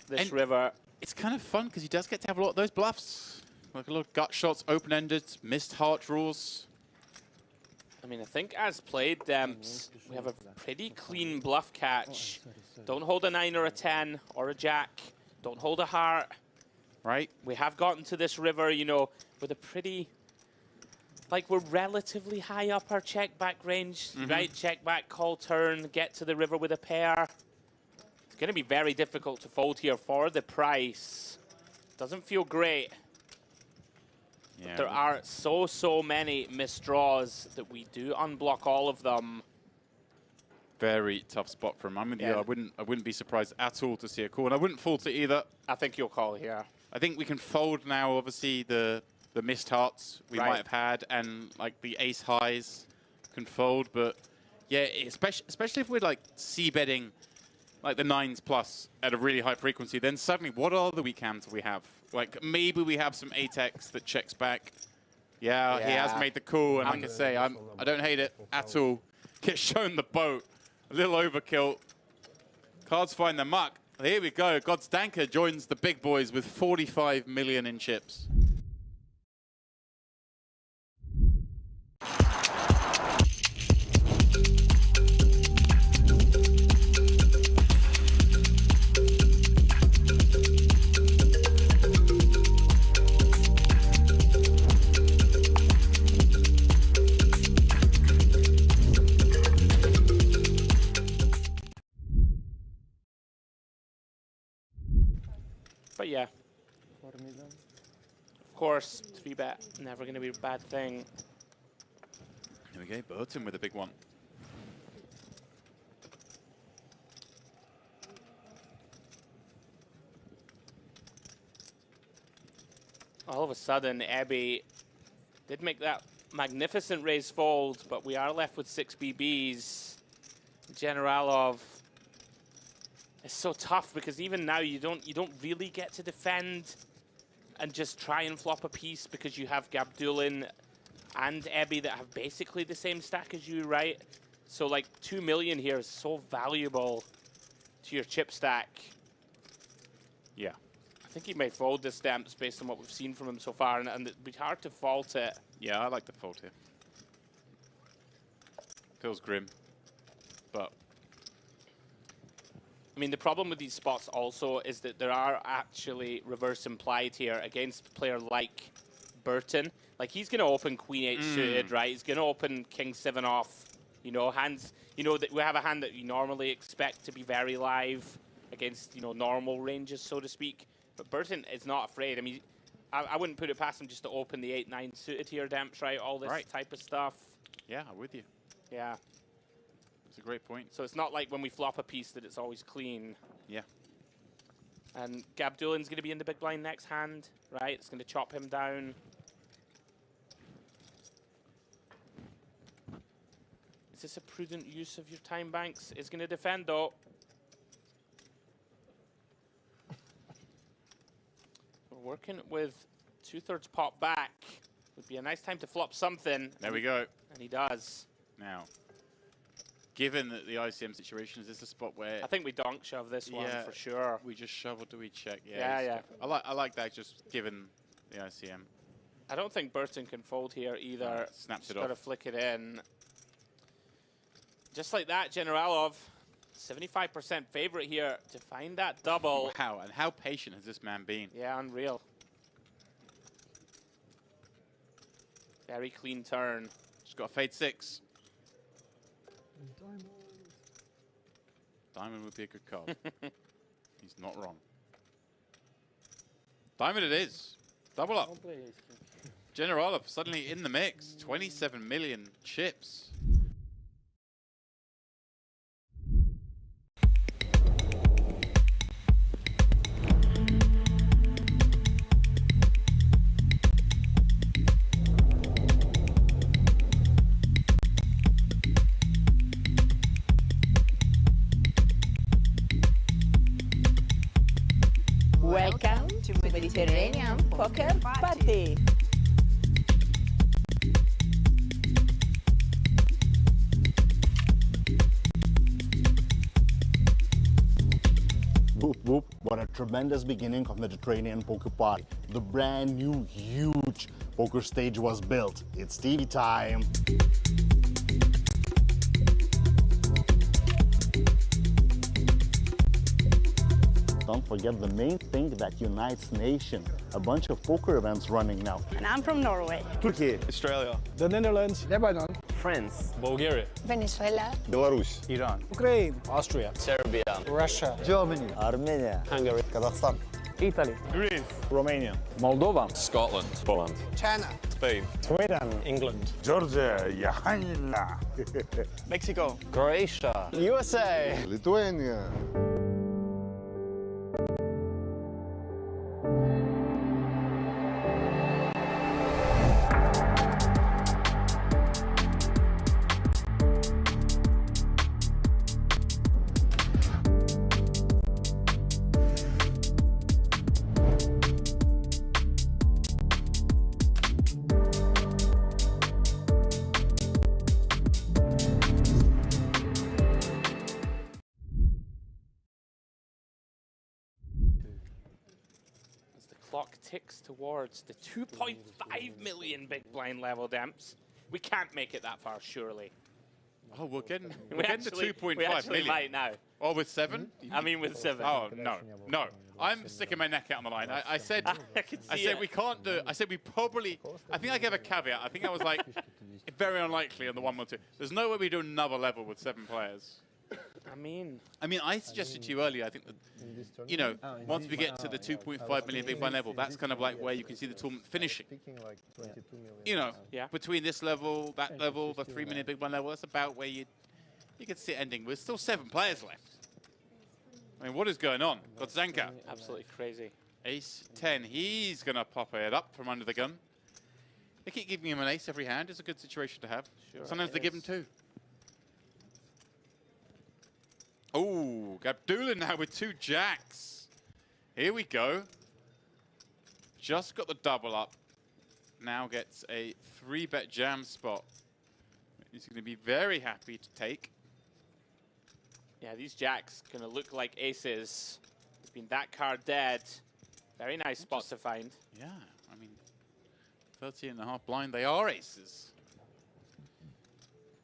this river. It's kind of fun because he does get to have a lot of those bluffs. Like a lot of gut shots, open-ended, missed heart draws. I mean, I think as played, Demps, we have a pretty clean bluff catch. Don't hold a 9 or a 10 or a jack. Don't hold a heart. Right. We have gotten to this river, you know, with a pretty, like we're relatively high up our check back range, right? Check back, call turn, get to the river with a pair. It's going to be very difficult to fold here for the price. Doesn't feel great. Yeah. But there are so many misdraws that we do unblock all of them. Very tough spot for him. I'm with you. I wouldn't be surprised at all to see a call, and I wouldn't fault it either. I think you'll call here. I think we can fold now, obviously, the missed hearts we might have had, and like the ace highs can fold. But yeah, especially if we're like c-betting like the 9s plus at a really high frequency, then suddenly what are the weak hands we have? Like maybe we have some 8x that checks back. Yeah, he has made the call, and like I say, I don't hate it at all. Get shown the boat. A little overkill. Cards find the muck. Here we go. God's Danker joins the big boys with 45 million in chips. But yeah, course, 3-bet, never going to be a bad thing. Here we go, Burton with a big one. All of a sudden, Ebby did make that magnificent raise fold, but we are left with 6 BBs. Generalov is so tough because even now you don't really get to defend and just try and flop a piece because you have Gabdulin and Ebby that have basically the same stack as you, right? So like 2 million here is so valuable to your chip stack. Yeah. I think he may fold this Demps based on what we've seen from him so far, and it'd be hard to fault it. Yeah, I like the fold here. Feels grim, but... I mean, the problem with these spots also is that there are actually reverse implied here against a player like Burton. Like, he's going to open Queen 8 suited, right? He's going to open King 7 off. You know, hands, you know, that we have a hand that you normally expect to be very live against, you know, normal ranges, so to speak. But Burton is not afraid. I mean, I wouldn't put it past him just to open the 8-9 suited here, Demps, right? All this type of stuff. Yeah, I'm with you. Yeah. It's a great point. So it's not like when we flop a piece that it's always clean. Yeah. And Gabdulin's going to be in the big blind next hand, right? It's going to chop him down. Is this a prudent use of your time banks? It's going to defend, though. We're working with 2/3 pot back. Would be a nice time to flop something. There we go. And he does. Now, given that the ICM situation, is this a spot where... I think we donk shove this one for sure. We just shove or do we check? Yeah. I like that just given the ICM. I don't think Burton can fold here either. Snaps it Got to off. flick it in. Just like that, Generalov, 75% favorite here to find that double. Wow, and how patient has this man been? Yeah, unreal. Very clean turn. Just got a fade 6. Diamond would be a good card. He's not wrong. Diamond it is. Double up. Generalov suddenly in the mix. 27 million chips. Welcome to Mediterranean Poker Party. Whoop whoop, what a tremendous beginning of Mediterranean Poker Party. The brand new huge poker stage was built. It's TV time. Don't forget the main thing that unites nation. A bunch of poker events running now. And I'm from Norway. Turkey, Australia, The Netherlands, Lebanon, France, Bulgaria, Venezuela. Belarus, Iran, Ukraine, Austria, Serbia, Russia, Germany, Armenia, Hungary, Kazakhstan, Italy, Greece, Romania, Moldova, Scotland, Poland, China, Spain, Sweden, England, Georgia, Mexico, Croatia, USA, Lithuania. Clock ticks towards the 2.5 million big blind level, Demps. We can't make it that far, surely. Oh, we're getting to 2.5 we actually million. might now. Oh, with 7? I mean, with 7. Oh, no. I'm sticking my neck out on the line. I said, we can't do it. I said we probably, I think I gave a caveat. I think I was like, very unlikely on the 1-1-2. There's no way we do another level with 7 players. I mean, I suggested to you earlier, I think that, you know, once we get to the 2.5 million big blind level, that's kind of like where you can see the tournament finishing. You know, between this level, that level, the 3 million big blind level, that's about where you could see it ending. There's still 7 players left. I mean, what is going on? Got Zanka. Absolutely crazy. Ace 10. He's going to pop it up from under the gun. They keep giving him an ace every hand. It's a good situation to have. Sure Sometimes they give him 2. Oh, Gabdulin now with 2 jacks. Here we go. Just got the double up. Now gets a 3-bet jam spot. He's going to be very happy to take. Yeah, these jacks going to look like aces. It's been that card dead. Very nice spot to find. Yeah, I mean, 13.5 blind, they are aces.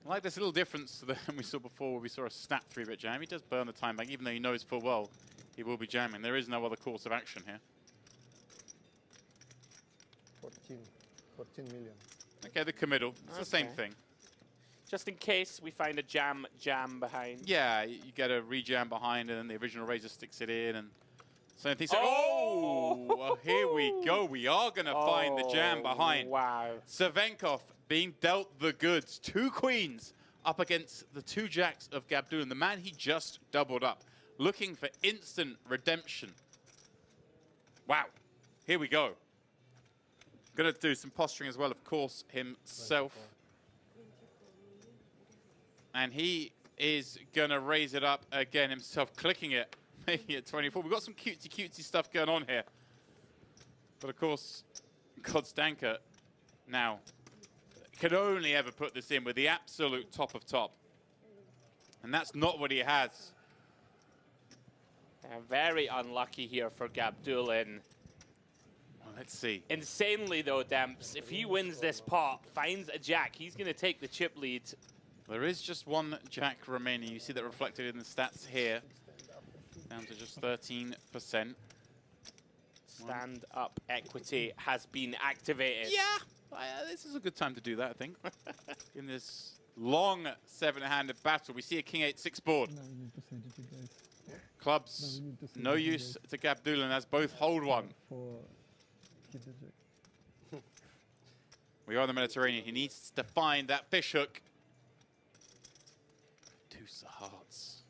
I like this little difference to the one we saw before where we saw a snap 3-bit jam. He does burn the time bank, even though he knows full well he will be jamming. There is no other course of action here. 14 million. Okay, the committal. It's the same thing. Just in case we find a jam behind. Yeah, you get a rejam behind, and then the original razor sticks it in, and so thinks, well, here we go. We are going to find the jam behind. Wow. Cervenkov being dealt the goods. 2 queens up against the 2 jacks of Gabdulin, the man he just doubled up, looking for instant redemption. Wow. Here we go. Going to do some posturing as well, of course, himself. And he is going to raise it up again himself, clicking it, making it 24. We've got some cutesy stuff going on here. But of course, Godstanka now can only ever put this in with the absolute top of top. And that's not what he has. Very unlucky here for Gabdulin. Well, let's see. Insanely though, Demps, if he wins this pot, finds a jack, he's going to take the chip lead. There is just 1 jack remaining. You see that reflected in the stats here. Down to just 13%. Stand-up equity has been activated. Yeah, this is a good time to do that, I think. In this long 7-handed battle, we see a King 8-6 board. Clubs, no use to Gabdulin as both hold 1. We are in the Mediterranean. He needs to find that fish hook. 2 of hearts.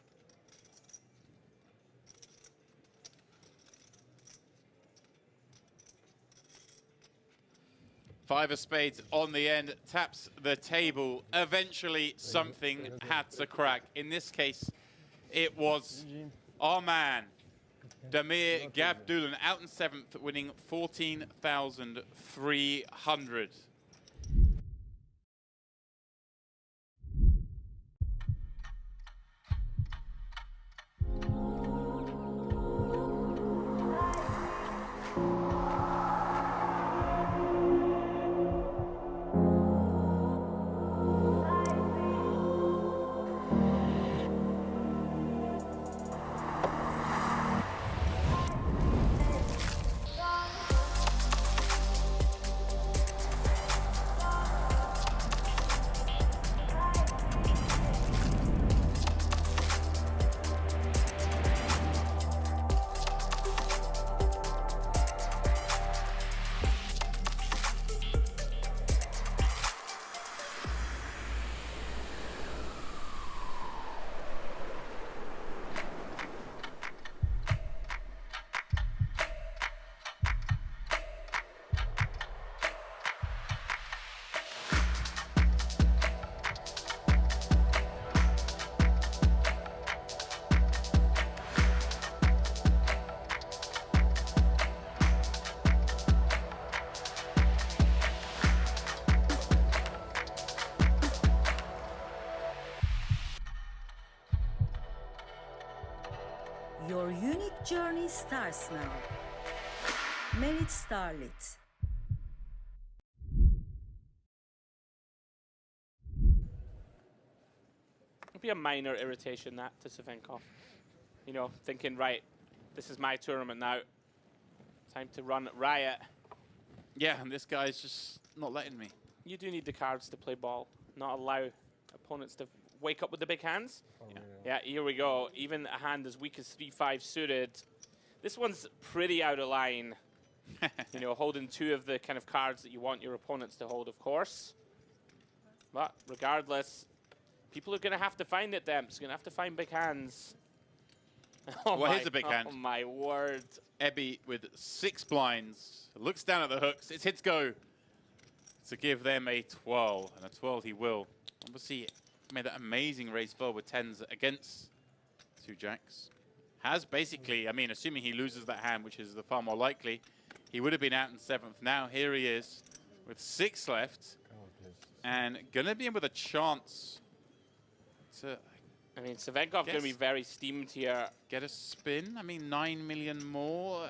Five of spades on the end, taps the table. Eventually, something had to crack. In this case, it was our man, Damir Gabdulin, out in 7th, winning 14,300. Your unique journey starts now. Merit Starlit. It'll be a minor irritation, that, to Cervenkov. You know, thinking, right, this is my tournament now. Time to run riot. Yeah, and this guy's just not letting me. You do need the cards to play ball, not allow opponents to wake up with the big hands. Yeah, here we go. Even a hand as weak as 3-5 suited. This one's pretty out of line. You know, holding two of the kind of cards that you want your opponents to hold, of course. But regardless, people are going to have to find it, Demps. Going to have to find big hands. Oh, well, here's a big hand. Oh, my word. Ebby with 6 blinds. Looks down at the hooks. It's his go to give them a 12. And a 12 he will. Obviously, made that amazing raise forward with 10s against 2 jacks. Has basically, I mean, assuming he loses that hand, which is the far more likely, he would have been out in 7th. Now here he is with 6 left. And going to be in with a chance to... I mean, Savenkov's going to be very steamed here. Get a spin? I mean, 9 million more.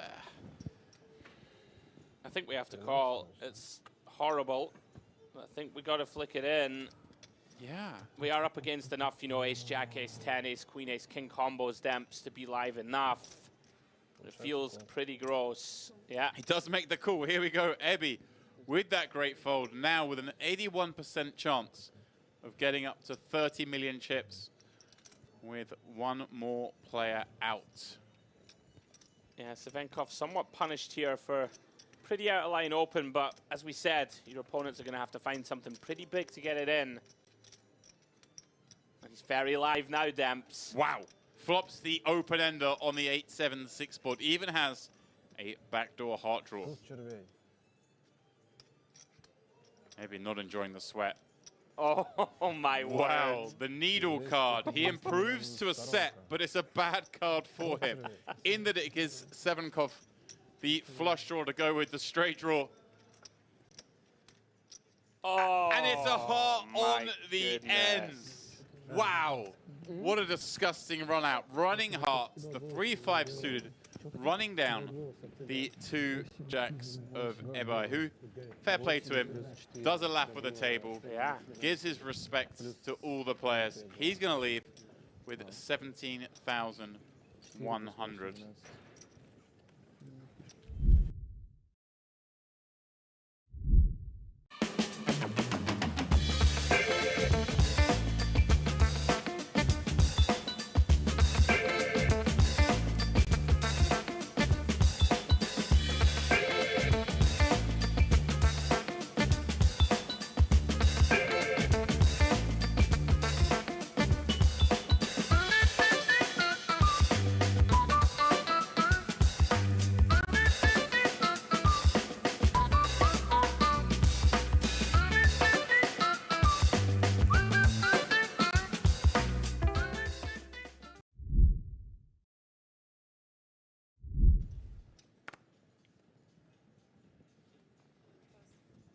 I think we have to call. It's horrible. I think we got to flick it in. Yeah. We are up against enough, you know, ace-jack, ace-10, ace-queen, ace-king combos, Demps, to be live enough. It feels pretty gross. Yeah. He does make the call. Here we go, Ebby, with that great fold. Now with an 81% chance of getting up to 30 million chips with one more player out. Yeah, Savenkov somewhat punished here for pretty out-of-line open, but as we said, your opponents are going to have to find something pretty big to get it in. And he's very live now, Demps. Wow. Flops the open-ender on the 8-7-6 board. Even has a backdoor heart draw. Maybe not enjoying the sweat. Oh my word. Wow, the needle card. He improves to a set, but it's a bad card for him. In that it gives Savenkov the flush draw to go with the straight draw. Oh, and it's a heart on the end. goodness. Wow. What a disgusting run out. Running hearts, the 3-5 suited, running down the 2 jacks of Ebay, who, fair play to him, does a lap with the table, gives his respects to all the players. He's going to leave with 17,100.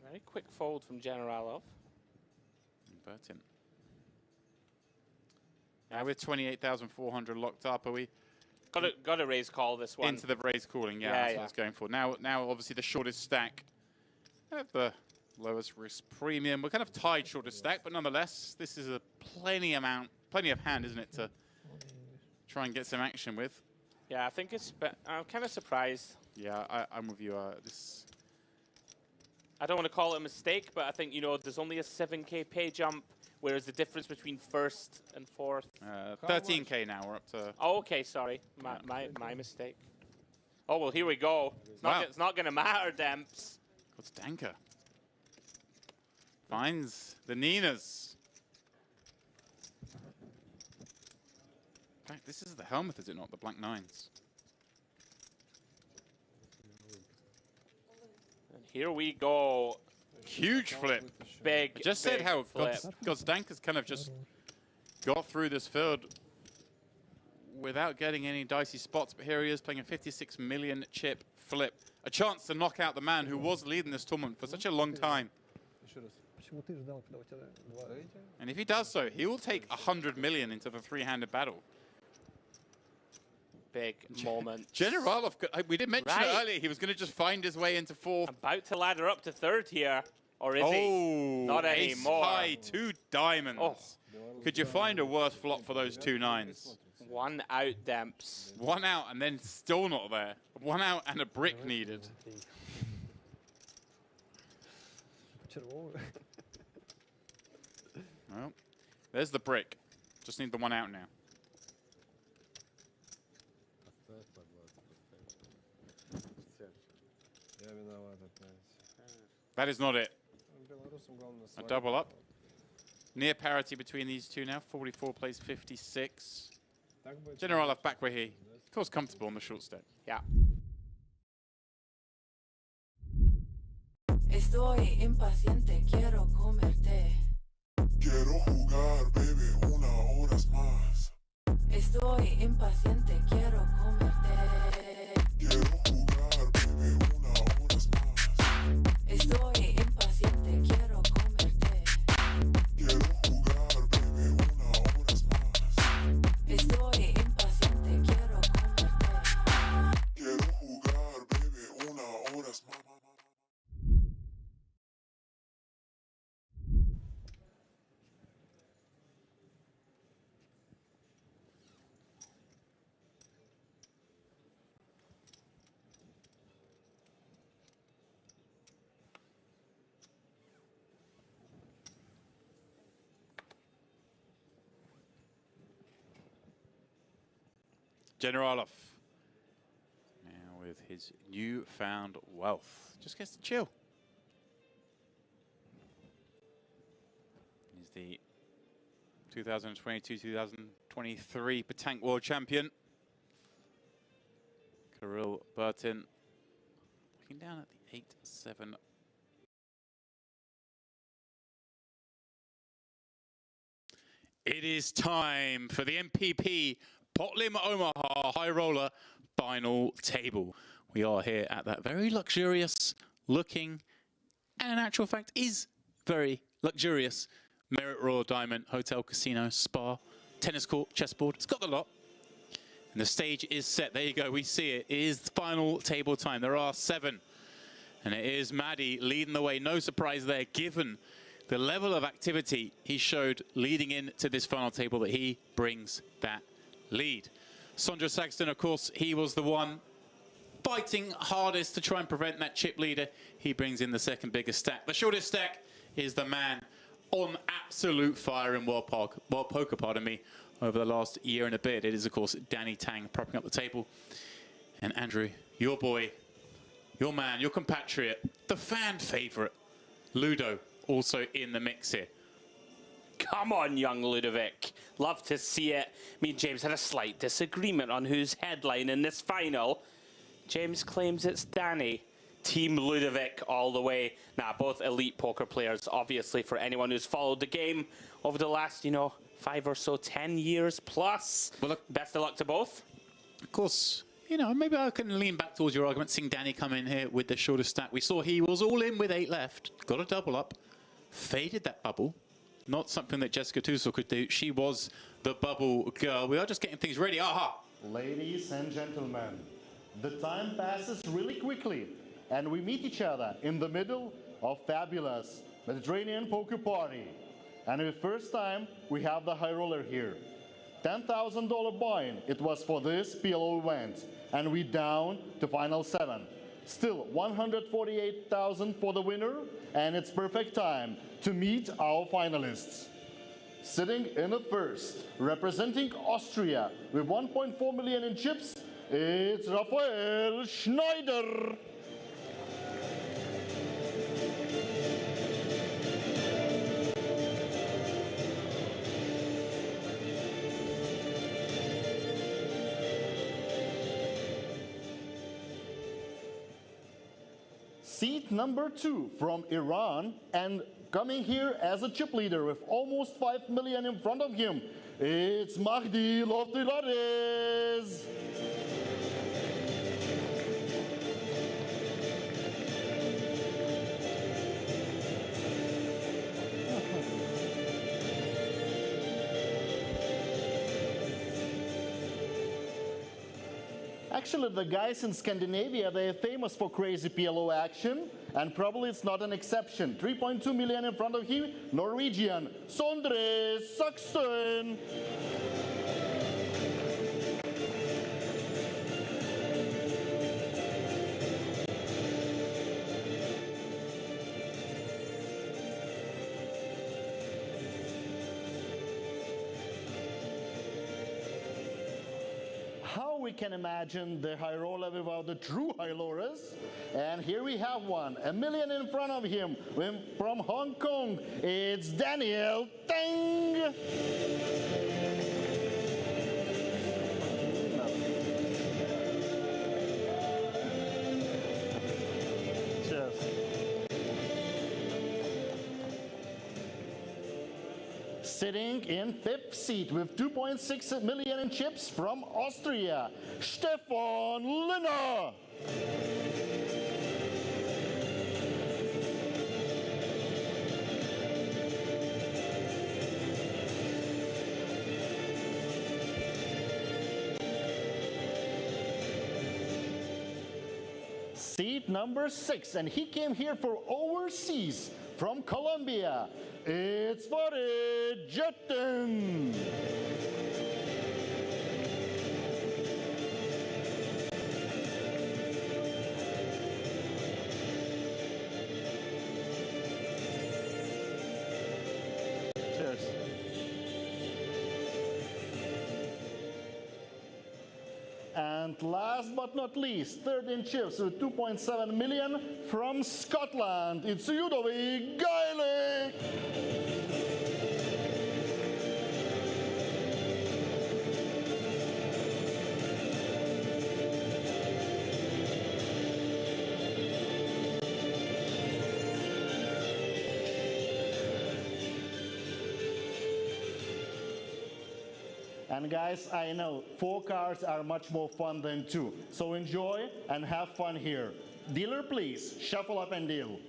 Very quick fold from Generalov. Burton. Now with 28,400 locked up, are we? Got to raise call this one. Into the raise calling, that's what I was going for. Now obviously the shortest stack. Have the lowest risk premium. We're kind of tied shortest stack, but nonetheless, this is a plenty of hand, isn't it, to try and get some action with. Yeah, I think it's. I'm kind of surprised. Yeah, I'm with you. I don't want to call it a mistake, but I think, you know, there's only a 7K pay jump, whereas the difference between 1st and 4th. 13K now. We're up to. Oh, okay, sorry, my mistake. Oh well, here we go. It's not going to matter, Demps. What's Danka? Finds the Ninas. In fact, this is the Helmuth, is it not? The Black 9s. And here we go. Huge flip. Big. I just said how Gosdanka's kind of just got through this field without getting any dicey spots, but here he is playing a 56 million chip flip. A chance to knock out the man who was leading this tournament for such a long time. And if he does so, he will take 100 million into the 3-handed battle. Big moment. Generalov, we did mention it earlier, he was going to just find his way into 4th. About to ladder up to 3rd here. Or is he? Not anymore. High, 2 diamonds. Oh. Could you find a worse flop for those 2 9s? 1 out, Demps. 1 out and then still not there. 1 out and a brick needed. Червоний. Well, there's the brick. Just need the one out now. That is not it. A double up. Near parity between these two now. 44 plays 56. Generalov back where he feels comfortable on the short stack. Yeah. Estoy impaciente, quiero comerte. Quiero jugar, baby, una horas más. Estoy impaciente, quiero comerte. Quiero jugar, baby, una horas más. Estoy impaciente, quiero comerte. Quiero jugar, baby, una horas más. Estoy impaciente, quiero comerte. Quiero jugar, baby, una horas más. Generalov. Now with his newfound wealth. Just gets to chill. He's the 2022-2023 Petanque World Champion. Kirill Burton looking down at the 8-7. It is time for the MPP Potlim Omaha High Roller final table. We are here at that very luxurious looking, and in actual fact is very luxurious, Merit Royal Diamond Hotel, Casino, Spa, tennis court, chessboard. It's got the lot. And the stage is set. There you go. We see it. It is final table time. There are 7. And it is Maddie leading the way. No surprise there, given the level of activity he showed leading into this final table, that he brings that lead. Sondra Saxton, of course, he was the one fighting hardest to try and prevent that chip leader. He brings in the second biggest stack. The shortest stack is the man on absolute fire in World Poker, pardon me, over the last year and a bit. It is, of course, Danny Tang propping up the table. And Andrew, your boy, your man, your compatriot, the fan favorite, Ludo, also in the mix here. Come on, young Ludovic. Love to see it. Me and James had a slight disagreement on who's headline in this final. James claims it's Danny. Team Ludovic all the way. Nah, both elite poker players, obviously, for anyone who's followed the game over the last, 5 or so, 10 years plus. Well, look, best of luck to both. Of course, maybe I can lean back towards your argument, seeing Danny come in here with the shortest stack. We saw he was all in with 8 left, got a double up, faded that bubble. Not something that Jessica Tussell could do. She was the bubble girl. We are just getting things ready. Aha! Ladies and gentlemen, the time passes really quickly, and we meet each other in the middle of fabulous Mediterranean poker party. And for the first time, we have the high roller here. $10,000 buy-in. It was for this PLO event, and we down to final 7. Still, $148,000 for the winner, and it's perfect time to meet our finalists. Sitting in the first, representing Austria with 1.4 million in chips, it's Raphael Schneider. Seat number 2 from Iran, and coming here as a chip leader with almost 5 million in front of him, it's Mahdi Loftilares. Actually, the guys in Scandinavia, they're famous for crazy PLO action, and probably it's not an exception. 3.2 million in front of him, Norwegian, Sondre Saxton. we can imagine the high roller without the true high rollers. And here we have one, $1 million in front of him. From Hong Kong, it's Daniel Tang. Sitting in 5th seat with 2.6 million in chips from Austria, Stefan Linner. Seat number 6, and he came here for overseas from Colombia. It's Farid Jattin. Cheers. And last but not least, third in chips with 2.7 million from Scotland. It's Ludo Geilich. And guys, I know 4 cards are much more fun than 2. So enjoy and have fun here. Dealer, please, shuffle up and deal.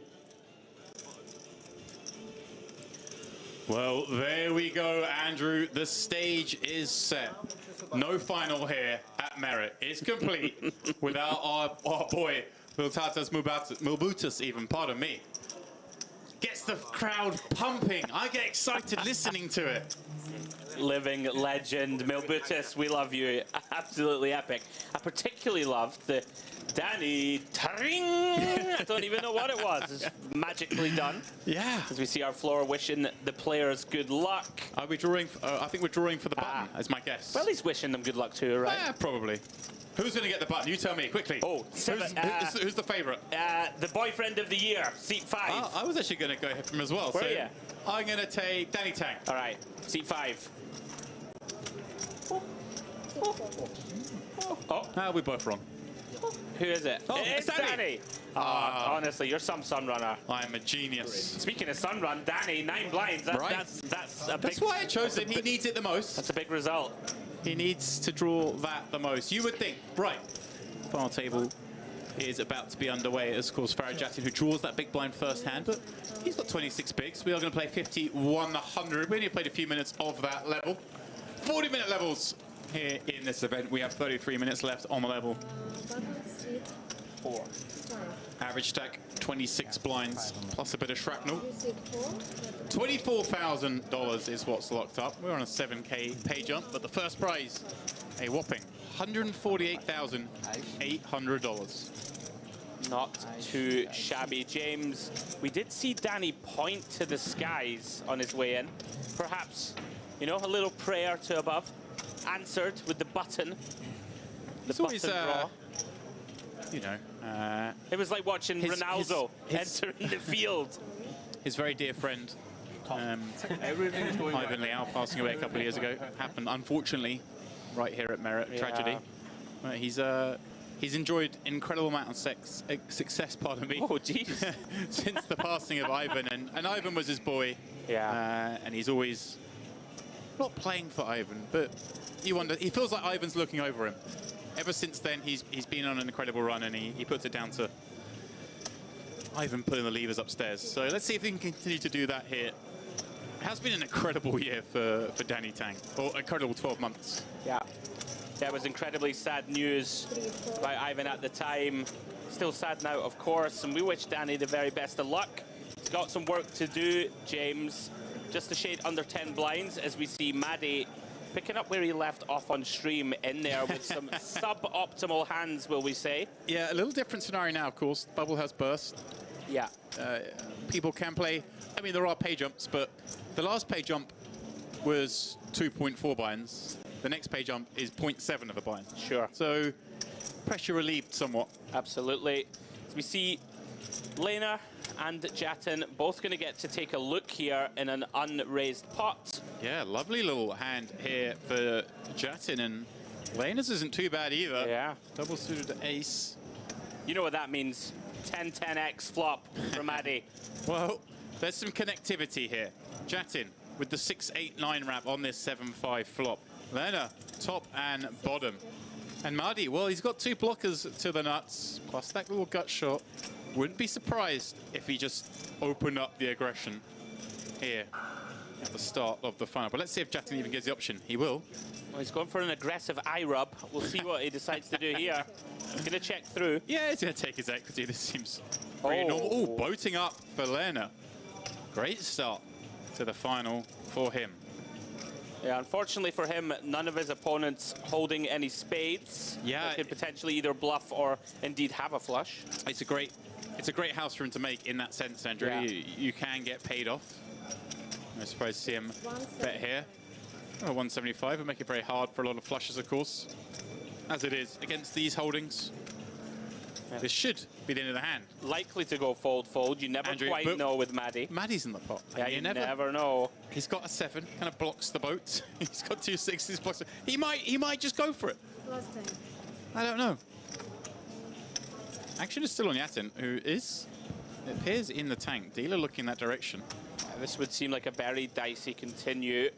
Well, there we go, Andrew. The stage is set. No final here at Merit. It's complete without our boy, Viltatas Mulbutus even, pardon me. Gets the crowd pumping. I get excited listening to it. Living legend, Mulbutus, we love you. Absolutely epic. I particularly loved the Danny Taring. I don't even know what it was. It's magically done. Yeah. As we see our floor wishing the players good luck. Are we drawing? I think we're drawing for the button, as my guess. Well, he's wishing them good luck too, right? Yeah, probably. Who's going to get the button? You tell me, quickly. Oh, who's the favourite? The boyfriend of the year, seat 5. I was actually going to go hit him as well. Where are you? I'm going to take Danny Tang. All right, seat 5. Oh, we're both wrong. Who is it? Oh, it's Danny. Honestly, you're some sun runner. I'm a genius. Speaking of sun run, Danny, 9 blinds. That's a big. That's why I chose him. He needs it the most. That's a big result. He needs to draw that the most. You would think, right? Final table is about to be underway. It's, of course, Farid Jattin, who draws that big blind first hand, but he's got 26 bigs. We are going to play 50-100. We only played a few minutes of that level. 40-minute levels here in this event. We have 33 minutes left on the level. 4. Average stack, 26 blinds, plus a bit of shrapnel. $24,000 is what's locked up. We're on a 7K pay jump, but the first prize, a whopping $148,800. Not too shabby, James. We did see Danny point to the skies on his way in. Perhaps, you know, a little prayer to above. Answered with the button. The button draw. You know, it was like watching Ronaldo enter in the field. His very dear friend, Ivan Leal, passing away a couple of years ago, happened unfortunately right here at Merit. Yeah. Tragedy. He's enjoyed incredible amount of success. Pardon me. Oh, jeez. Since the passing of Ivan, and Ivan was his boy. Yeah. And he's always not playing for Ivan, but you wonder. He feels like Ivan's looking over him. Ever since then, he's been on an incredible run, and he puts it down to Ivan pulling the levers upstairs. So let's see if he can continue to do that here. It has been an incredible year for Danny Tang, or incredible 12 months. Yeah. That was incredibly sad news about Ivan at the time. Still sad now, of course, and we wish Danny the very best of luck. He's got some work to do, James. Just a shade under 10 blinds as we see Maddie picking up where he left off on stream in there with some sub-optimal hands, will we say. Yeah, a little different scenario now, of course. Bubble has burst. Yeah. People can play. I mean, there are pay jumps, but the last pay jump was 2.4 blinds. the next page jump is 0.7 of a buy-in. Sure. So pressure relieved somewhat. Absolutely. So we see Lena and Jattin both going to get to take a look here in an unraised pot. Yeah, lovely little hand here for Jattin, and Lena's isn't too bad either. Yeah. Double suited ace. You know what that means. 10-10x flop from Addy. Well, there's some connectivity here. Jattin with the 6-8-9 wrap on this 7-5 flop. Lena, top and bottom. And Mahdi, well, he's got two blockers to the nuts, plus that little gut shot. Wouldn't be surprised if he just opened up the aggression here at the start of the final. But let's see if Jattin even gives the option. He will. Well, he's going for an aggressive eye rub. We'll see what he decides to do here. He's going to check through. Yeah, he's going to take his equity. This seems pretty normal. Oh, boating up for Lena. Great start to the final for him. Yeah, unfortunately for him, none of his opponents holding any spades. Yeah, could potentially either bluff or indeed have a flush. It's a great house for him to make in that sense, Andrew. Yeah. You can get paid off. I'm surprised to see him bet here. Oh, 175 would make it very hard for a lot of flushes, of course, as it is against these holdings. Yeah. This should be the end of the hand. Likely to go fold-fold. You never Andrew, quite know with Maddie. Maddie's in the pot. Yeah, you never know. He's got a 7, kind of blocks the boat. He's got 2 6s, blocks it. He might just go for it. I don't know. Action is still on Jattin, who is, it appears, in the tank. Dealer looking that direction. This would seem like a very dicey continue.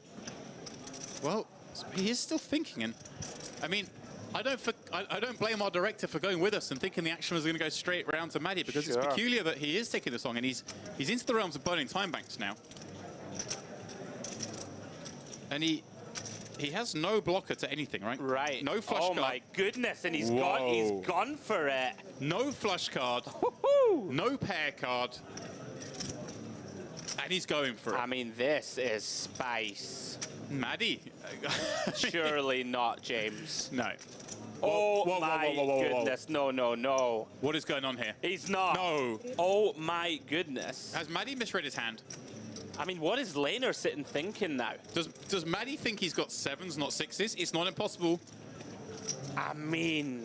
Well, he is still thinking, and I mean, I don't blame our director for going with us and thinking the action was going to go straight round to Maddie, because it's peculiar that he is taking the song, and he's into the realms of burning time banks now. And he has no blocker to anything, right? Right. No flush card. Oh my goodness, and he's gone for it. No flush card. No pair card. And he's going for it. I mean, this is spice. Maddie. Surely not, James. No. Oh my goodness, no, no, no. What is going on here? He's not. No. Oh my goodness. Has Maddie misread his hand? I mean, what is Lehner sitting thinking now? Does Maddie think he's got 7s, not 6s? It's not impossible. I mean,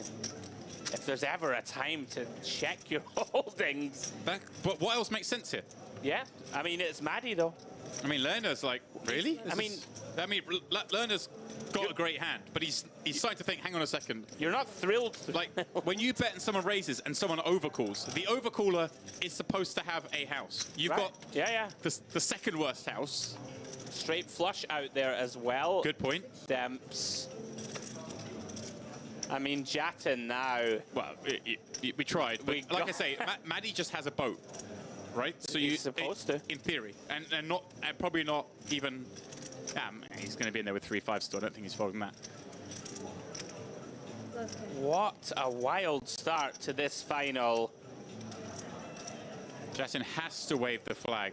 if there's ever a time to check your holdings. But what else makes sense here? Yeah, I mean, it's Maddie though. I mean, Lerner's like, really? Lerner's got a great hand, but he's starting to think, hang on a second. You're not thrilled. Like, when you bet and someone raises and someone overcalls, the overcaller is supposed to have a house. You've got the second worst house. Straight flush out there as well. Good point. Demps. I mean, Jatan now. Well, we tried, but like I say, Maddie just has a boat. Right, so you're supposed to, in theory, and probably not even. He's going to be in there with 3-5 still. I don't think he's folding that. What a wild start to this final. Jattin has to wave the flag.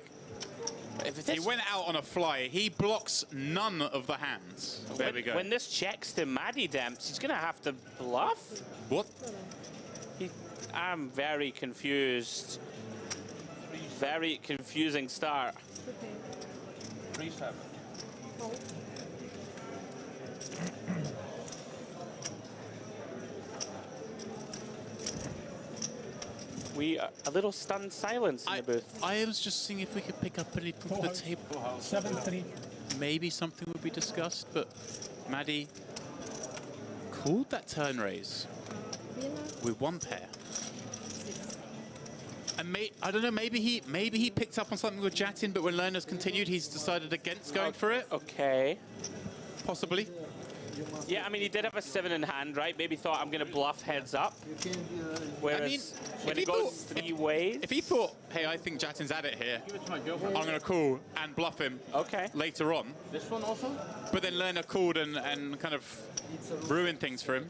He went out on a fly. He blocks none of the hands. There we go. When this checks to Maddie Demps, he's going to have to bluff. What? I'm very confused. Very confusing start. Okay. 3-7. We are a little stunned silence in the booth. I was just seeing if we could pick up anything from the table. 7-3. Maybe something would be discussed, but Maddie called that turn raise with 1 pair. And I don't know, maybe he picked up on something with Jattin, but when Lerner's continued, he's decided against going for it. Okay. Possibly. Yeah, I mean, he did have a 7 in hand, right? Maybe thought, I'm going to bluff heads up. Whereas when it goes 3 ways. If he thought, hey, I think Jattin's at it here, I'm going to call and bluff him later on. This one also? But then Lerner called and kind of ruined things for him.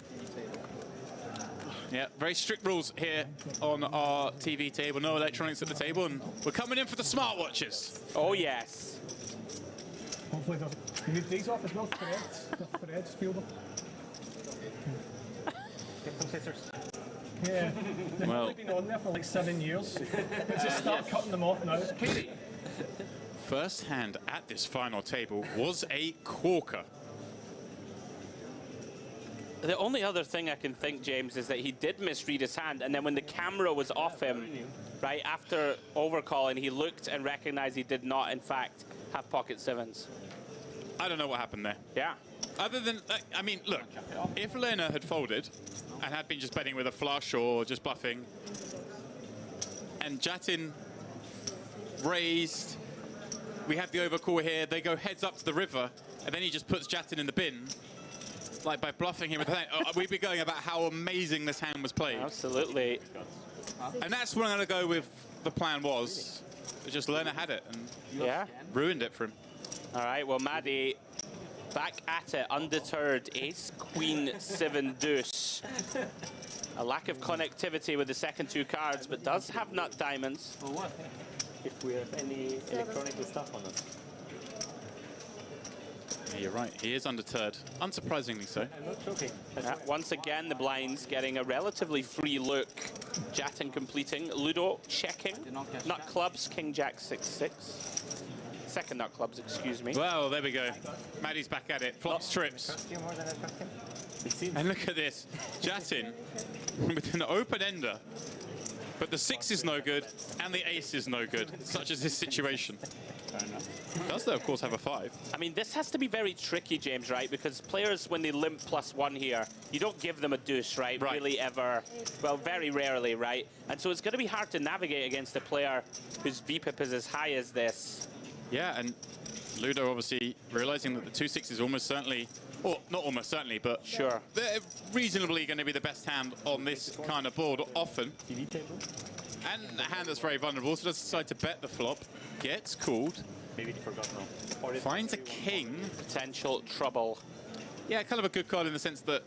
Yeah, very strict rules here on our TV table. No electronics at the table, and we're coming in for the smartwatches. Oh, yes. Hopefully doesn't. You need these off as well for Ed's fielder. Get some scissors. Yeah. They've only been on there for like 7 years. Let's just start cutting them off now. First hand at this final table was a corker. The only other thing I can think, James, is that he did misread his hand, and then when the camera was off him, right, after overcalling, he looked and recognized he did not, in fact, have pocket sevens. I don't know what happened there. Yeah. Other than, I mean, look, if Lena had folded and had been just betting with a flush or just bluffing, and Jattin raised, we have the overcall here, they go heads up to the river, and then he just puts Jattin in the bin, like by bluffing him with the hand, we'd be going about how amazing this hand was played. Absolutely. And that's what I'm going to go with the plan was. Just Lerner had it and ruined it for him. All right, well, Maddie back at it, undeterred. Ace, Queen, 7, deuce. A lack of connectivity with the second two cards, but does have nut diamonds. For what? If we have any electronic stuff on us. Yeah, you're right. He is undeterred. Unsurprisingly so. I'm not joking. Once again, the blinds getting a relatively free look. Jattin completing. Ludo checking. Nut clubs, King, Jack, 6-6. Second nut clubs, excuse me. Well, there we go. Maddie's back at it. Flops, trips. And look at this. Jattin with an open ender. But the 6 is no good, and the ace is no good, such as this situation. Does, though, of course, have a 5. I mean, this has to be very tricky, James, right? Because players, when they limp +1 here, you don't give them a deuce, right? Really ever. Well, very rarely, right? And so it's going to be hard to navigate against a player whose VPIP is as high as this. Yeah, and Ludo obviously realizing that the 2-6 is almost certainly, or not almost certainly, but sure, they're reasonably going to be the best hand on this kind of board often. And a hand that's very vulnerable, so does decide to bet the flop, gets called. Maybe they forgot now. Finds a king. Potential trouble. Yeah, kind of a good card in the sense that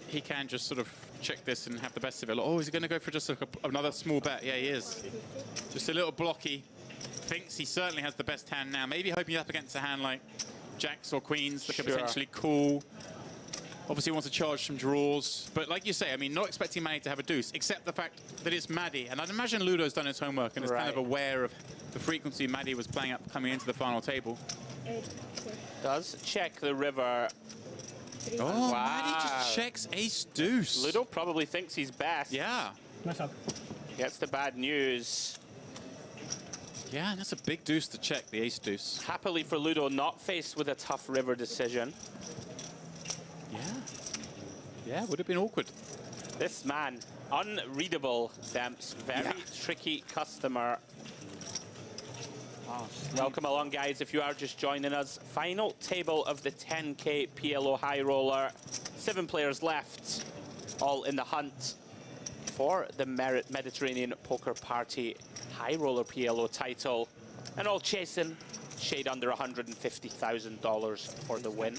he can just sort of check this and have the best of it. Oh, is he going to go for just another small bet? Yeah, he is. Just a little blocky. Thinks he certainly has the best hand now. Maybe hoping up against a hand like jacks or queens that can potentially call. Obviously wants to charge some draws. But like you say, I mean, not expecting Maddie to have a deuce, except the fact that it's Maddie. And I'd imagine Ludo's done his homework and is kind of aware of the frequency Maddie was playing up coming into the final table. Does check the river. Oh, Maddie just checks ace deuce. Ludo probably thinks he's best. Yeah. Gets the bad news. Yeah, and that's a big deuce to check, the ace deuce. Happily for Ludo, not faced with a tough river decision. Yeah. Yeah, would have been awkward. This man, unreadable, Demps. Very tricky customer. Welcome along, guys, if you are just joining us. Final table of the 10K PLO High Roller. 7 players left, all in the hunt for the Mediterranean Poker Party High Roller PLO title. And all chasing shade under $150,000 for the win.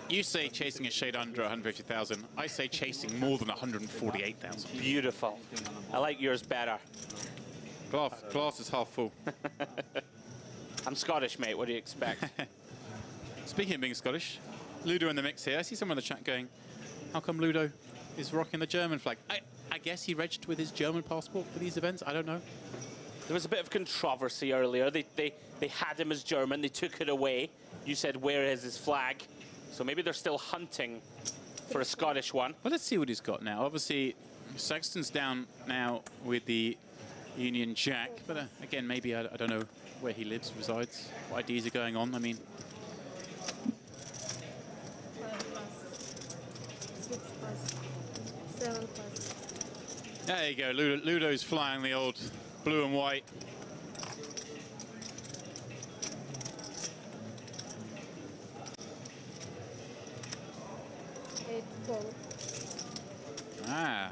You say chasing a shade under 150,000. I say chasing more than 148,000. Beautiful. I like yours better. Glass is half full. I'm Scottish, mate. What do you expect? Speaking of being Scottish, Ludo in the mix here. I see someone in the chat going, how come Ludo is rocking the German flag? I guess he registered with his German passport for these events. I don't know. There was a bit of controversy earlier. They had him as German. They took it away. You said, where is his flag? So maybe they're still hunting for a Scottish one. Well, let's see what he's got now. Obviously, Sexton's down now with the Union Jack. But again, maybe I don't know where he lives, resides, what IDs are going on. I mean, 7+. There you go. Ludo's flying the old blue and white. Ah.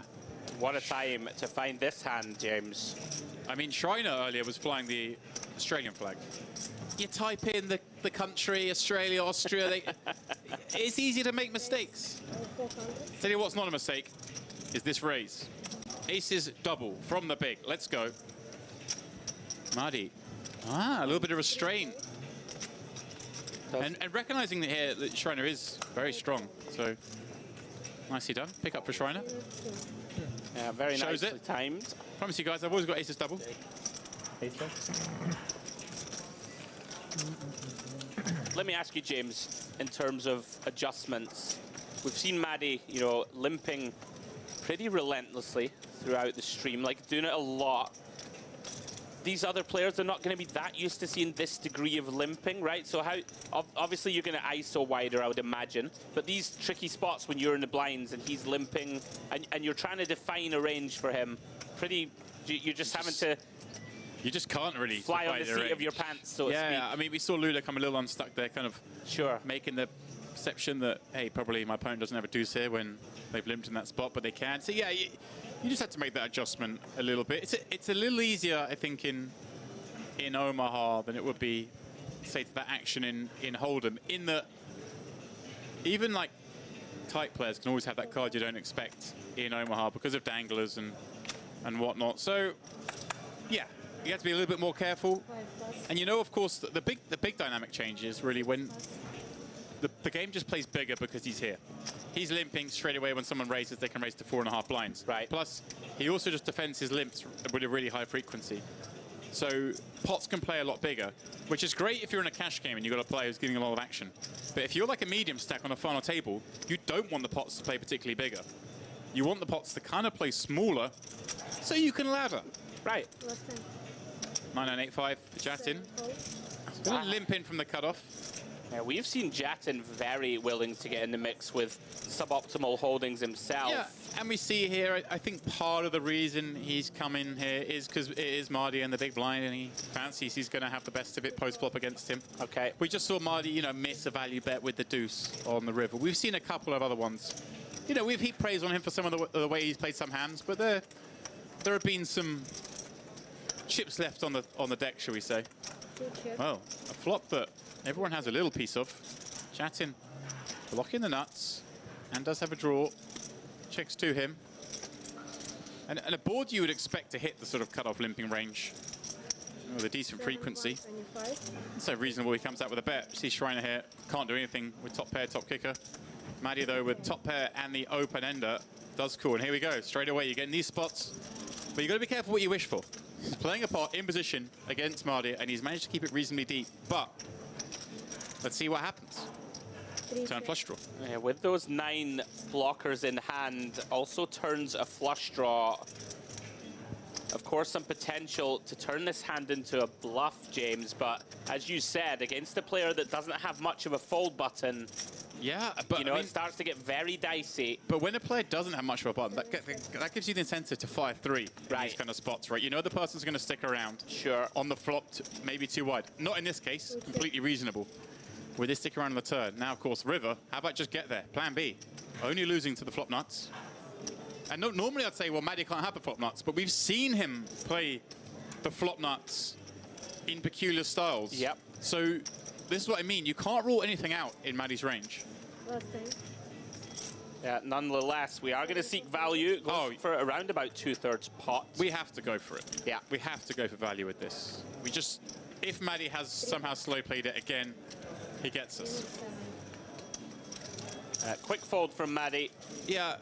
What a time to find this hand, James. I mean, Shriner earlier was flying the Australian flag. You type in the country, Australia, Austria. It's easy to make mistakes. Tell you what's not a mistake is this raise. Aces double from the big. Let's go. Maddie. Ah, a little bit of restraint. And recognizing that here that Shriner is very strong. So nicely done. Pick up for Shriner. Yeah, very Shows nicely it. timed. Promise you guys, I've always got aces double. let me ask you, James, in terms of adjustments, we've seen Maddie, you know, limping pretty relentlessly throughout the stream, like doing it a lot. These other players are not going to be that used to seeing this degree of limping, right? So how, obviously you're going to ISO wider, I would imagine, but these tricky spots when you're in the blinds and he's limping and you're trying to define a range for him, you're just having to... You just can't really fly on the seat of your pants, so to speak. Yeah, I mean, we saw Ludo come a little unstuck there, kind of making the perception that, hey, probably my opponent doesn't have a deuce here when they've limped in that spot, but they can. So yeah, you just have to make that adjustment a little bit. It's a little easier, I think, in Omaha than it would be, say, to that action in Hold'em. In that, even like tight players can always have that card you don't expect in Omaha because of danglers and whatnot. So yeah, you have to be a little bit more careful. And you know, of course, the big dynamic changes really when the game just plays bigger because he's here. He's limping straight away. When someone raises, they can raise to 4.5 blinds. Right. Plus, he also just defends his limps with a really high frequency. So pots can play a lot bigger, which is great if you're in a cash game and you've got a player who's getting a lot of action. But if you're like a medium stack on a final table, you don't want the pots to play particularly bigger. You want the pots to kind of play smaller so you can ladder. Right. 9985 for Jattin. Going to limp in from the cutoff. Yeah, we've seen Jattin very willing to get in the mix with suboptimal holdings himself. Yeah, and we see here, I think part of the reason he's come in here is because it is Mardi and the big blind, and he fancies he's going to have the best of it post-flop against him. Okay. We just saw Mardi, you know, miss a value bet with the deuce on the river. We've seen a couple of other ones. You know, we've heaped praise on him for some of the way he's played some hands, but there have been some chips left on the deck, shall we say. Well, a flop that everyone has a little piece of. Jattin blocking the nuts and does have a draw. Checks to him. And a board you would expect to hit the sort of cut-off limping range with a decent frequency. It's so reasonable he comes out with a bet. See Shriner here, can't do anything with top pair, top kicker. Maddie, though, with top pair and the open ender, does cool. And here we go, straight away. You're getting these spots, but you've got to be careful what you wish for. He's playing a pot in position against Mardi, and he's managed to keep it reasonably deep. But let's see what happens. Turn flush draw. Yeah, with those 9 blockers in hand, also turns a flush draw. Of course, some potential to turn this hand into a bluff, James, but as you said, against a player that doesn't have much of a fold button, yeah, but you know, it starts to get very dicey. But when a player doesn't have much of a button, that gives you the incentive to fire 3 in these kind of spots, right? You know the person's going to stick around. Sure. On the flop, maybe too wide. Not in this case, completely reasonable. With this stick around on the turn. Now, of course, river. How about just get there? Plan B. Only losing to the flop nuts. And normally I'd say, well, Maddie can't have the flop nuts, but we've seen him play the flop nuts in peculiar styles. Yep. So this is what I mean. You can't rule anything out in Maddie's range. Yeah, nonetheless, we are going to seek value. Goes for around about 2/3 pot. We have to go for it. Yeah. We have to go for value with this. We just, if Maddie has somehow slow played it again, he gets us. Quick fold from Maddie. Yeah,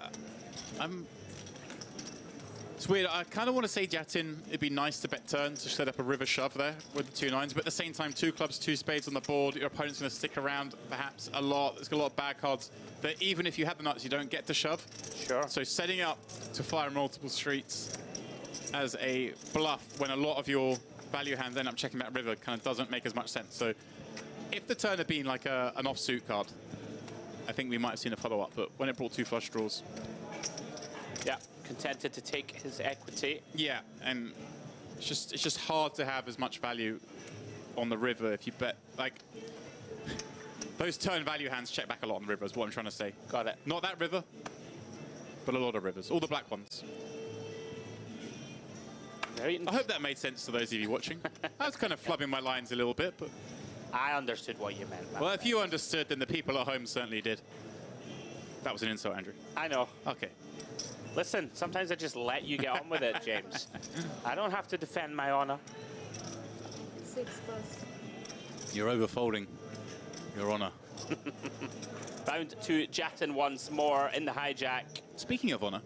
it's weird. I kind of want to say Jattin, it'd be nice to bet turn to set up a river shove there with the 2 9s, but at the same time, 2 clubs, 2 spades on the board. Your opponent's going to stick around perhaps a lot. There's got a lot of bad cards that even if you have the nuts, you don't get to shove. Sure. So setting up to fire multiple streets as a bluff when a lot of your value hands end up checking that river kind of doesn't make as much sense. So if the turn had been like an offsuit card, I think we might have seen a follow-up, but when it brought 2 flush draws. Yeah, contented to take his equity. Yeah, and it's just hard to have as much value on the river if you bet. Like, those turn value hands check back a lot on the river is what I'm trying to say. Got it. Not that river, but a lot of rivers. All the black ones. I hope that made sense to those of you watching. I was kind of flubbing my lines a little bit, but... I understood what you meant. Well, if you understood, then the people at home certainly did. That was an insult, Andrew. I know. Okay. Listen, sometimes I just let you get on with it, James. I don't have to defend my honor. 6+. You're overfolding, Your Honor. Bound to Jattin once more in the hijack. Speaking of honor,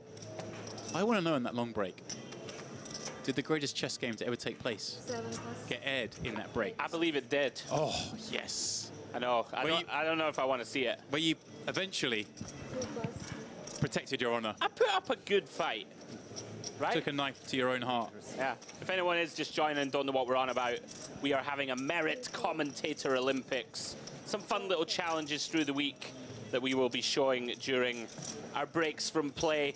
I want to know in that long break, did the greatest chess game to ever take place 7+. get aired in that break? I believe it did. Oh, yes. I know. I don't know if I want to see it. But you eventually protected your honor. I put up a good fight. Right? Took a knife to your own heart. Yeah. If anyone is just joining and don't know what we're on about, we are having a Merit Commentator Olympics. Some fun little challenges through the week that we will be showing during our breaks from play.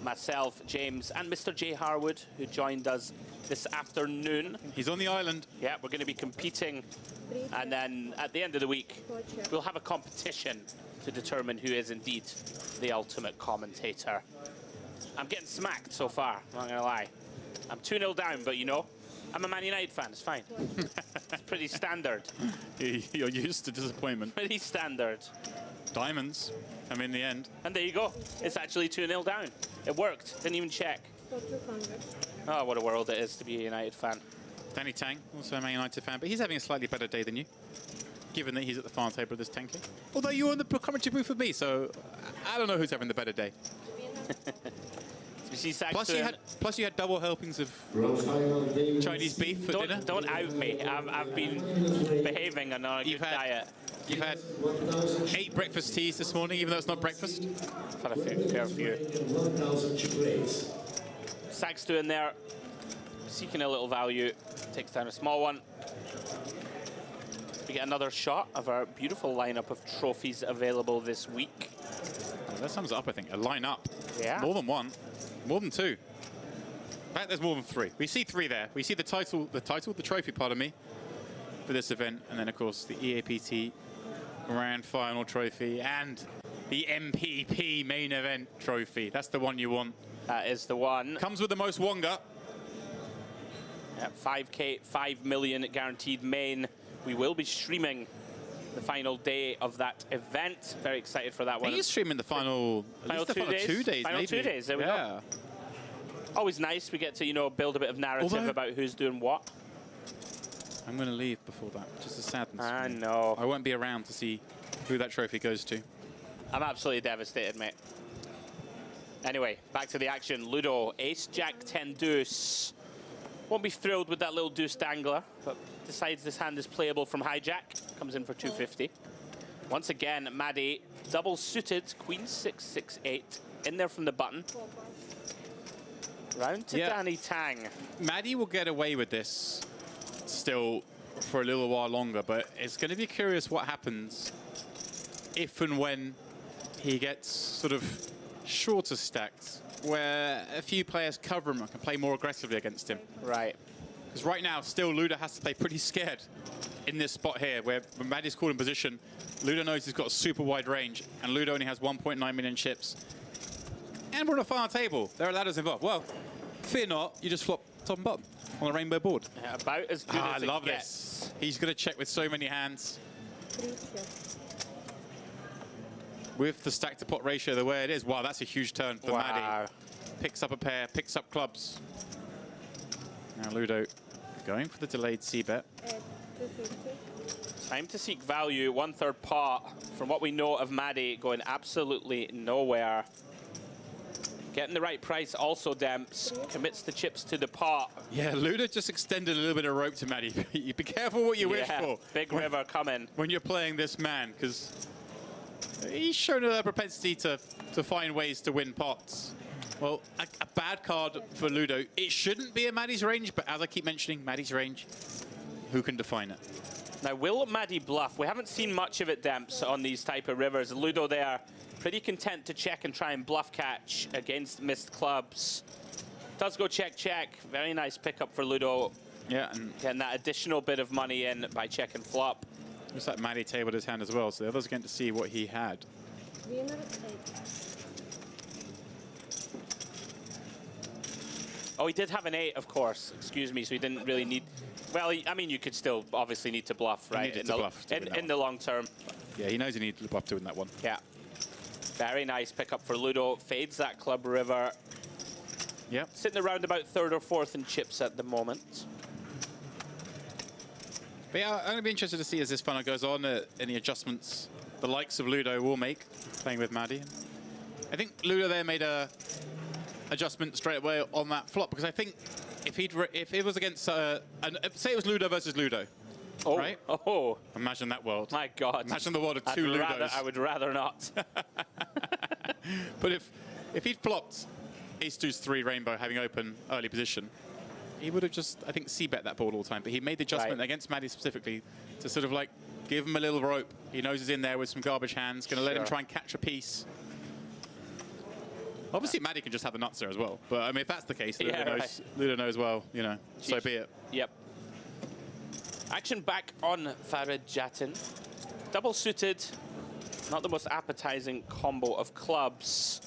Myself, James, and Mr. J. Harwood, who joined us this afternoon. He's on the island. Yeah, we're going to be competing. And then at the end of the week, we'll have a competition to determine who is indeed the ultimate commentator. I'm getting smacked so far, I'm not going to lie. I'm 2-0 down, but you know, I'm a Man United fan, it's fine. It's pretty standard. You're used to disappointment. Pretty standard. Diamonds come in the end. And there you go. It's actually 2-0 down. It worked. Didn't even check. Oh, what a world it is to be a United fan. Danny Tang, also a Man United fan, but he's having a slightly better day than you, given that he's at the final table of this 10K. Although you're on the commentary booth with me, so I don't know who's having the better day. Plus you had double helpings of Chinese beef for dinner. Don't out me. I've been behaving on a good diet. You've had 8 breakfast teas this morning, even though it's not breakfast. I've had a fair few. Sag's doing there, seeking a little value. Takes down a small one. We get another shot of our beautiful lineup of trophies available this week. That sums it up, I think. A lineup. Yeah. More than one. More than 2. In fact, there's more than 3. We see 3 there. We see the trophy, pardon me, for this event. And then, of course, the EAPT Grand Final trophy and the MPP Main Event trophy. That's the one you want. That is the one. Comes with the most Wonga. Yep, 5K, 5 million guaranteed main. We will be streaming the final day of that event. Very excited for that one. Are you streaming the final 2 days? Final maybe. 2 days, there we go. Always nice. We get to, you know, build a bit of narrative about who's doing what. I'm going to leave before that, just a sadness. I know. I won't be around to see who that trophy goes to. I'm absolutely devastated, mate. Anyway, back to the action. Ludo, ace, jack, 10 deuce. Won't be thrilled with that little deuce dangler, but decides this hand is playable from hijack. Comes in for 250. Once again, Maddie, double suited, queen 6, 6, 8. In there from the button. Round to Danny Tang. Maddie will get away with this still for a little while longer, but it's going to be curious what happens if and when he gets sort of shorter stacks, where a few players cover him and can play more aggressively against him. Right. Because right now, still, Ludo has to play pretty scared in this spot here, where when Maddie's called in position, Ludo knows he's got a super wide range, and Ludo only has 1.9 million chips. And we're on a final table. There are ladders involved. Well, fear not, you just flop top and bottom on a rainbow board. Yeah, about as good as I love it gets. this. He's going to check with so many hands. With the stack to pot ratio the way it is. Wow, that's a huge turn for Maddie. Picks up a pair, picks up clubs. Now Ludo going for the delayed C-bet. Time to seek value, 1/3 pot. From what we know of Maddie, going absolutely nowhere. Getting the right price also, Demps. Commits the chips to the pot. Yeah, Ludo just extended a little bit of rope to Maddie. You be careful what you wish for. Big river coming. When you're playing this man, because he's shown a propensity to find ways to win pots. Well, a bad card for Ludo. It shouldn't be a Maddie's range, but as I keep mentioning, Maddie's range, who can define it? Now, will Maddie bluff? We haven't seen much of it, Demps, on these type of rivers. Ludo there, pretty content to check and try and bluff catch against missed clubs. Does go check, check. Very nice pickup for Ludo. Yeah, and getting that additional bit of money in by check and flop. Looks like Maddie tabled his hand as well, so the others are going to see what he had. Oh, he did have an 8, of course. Excuse me, so he didn't really need... Well, I mean, you could still obviously need to bluff, right? In the long term. Yeah, he knows he needs to bluff to win that one. Yeah. Very nice pickup for Ludo. Fades that club river. Yep. Sitting around about 3rd or 4th in chips at the moment. But yeah, I'm going to be interested to see as this final goes on, any adjustments the likes of Ludo will make, playing with Maddie. I think Ludo there made a adjustment straight away on that flop, because I think if it was against, say it was Ludo versus Ludo, Oh, right? Oh. Imagine that world. My God. Imagine the world of two Ludos. I would rather not. But if he'd flopped ace deuce 3 rainbow having open early position, he would have just, I think, c-bet that board all the time. But he made the adjustment against Maddie specifically to sort of like give him a little rope. He knows he's in there with some garbage hands, going to let him try and catch a piece. Obviously, Maddie can just have the nuts there as well. But I mean, if that's the case, Ludo knows well, you know, so be it. Yep. Action back on Farid Jattin. Double suited, not the most appetizing combo of clubs.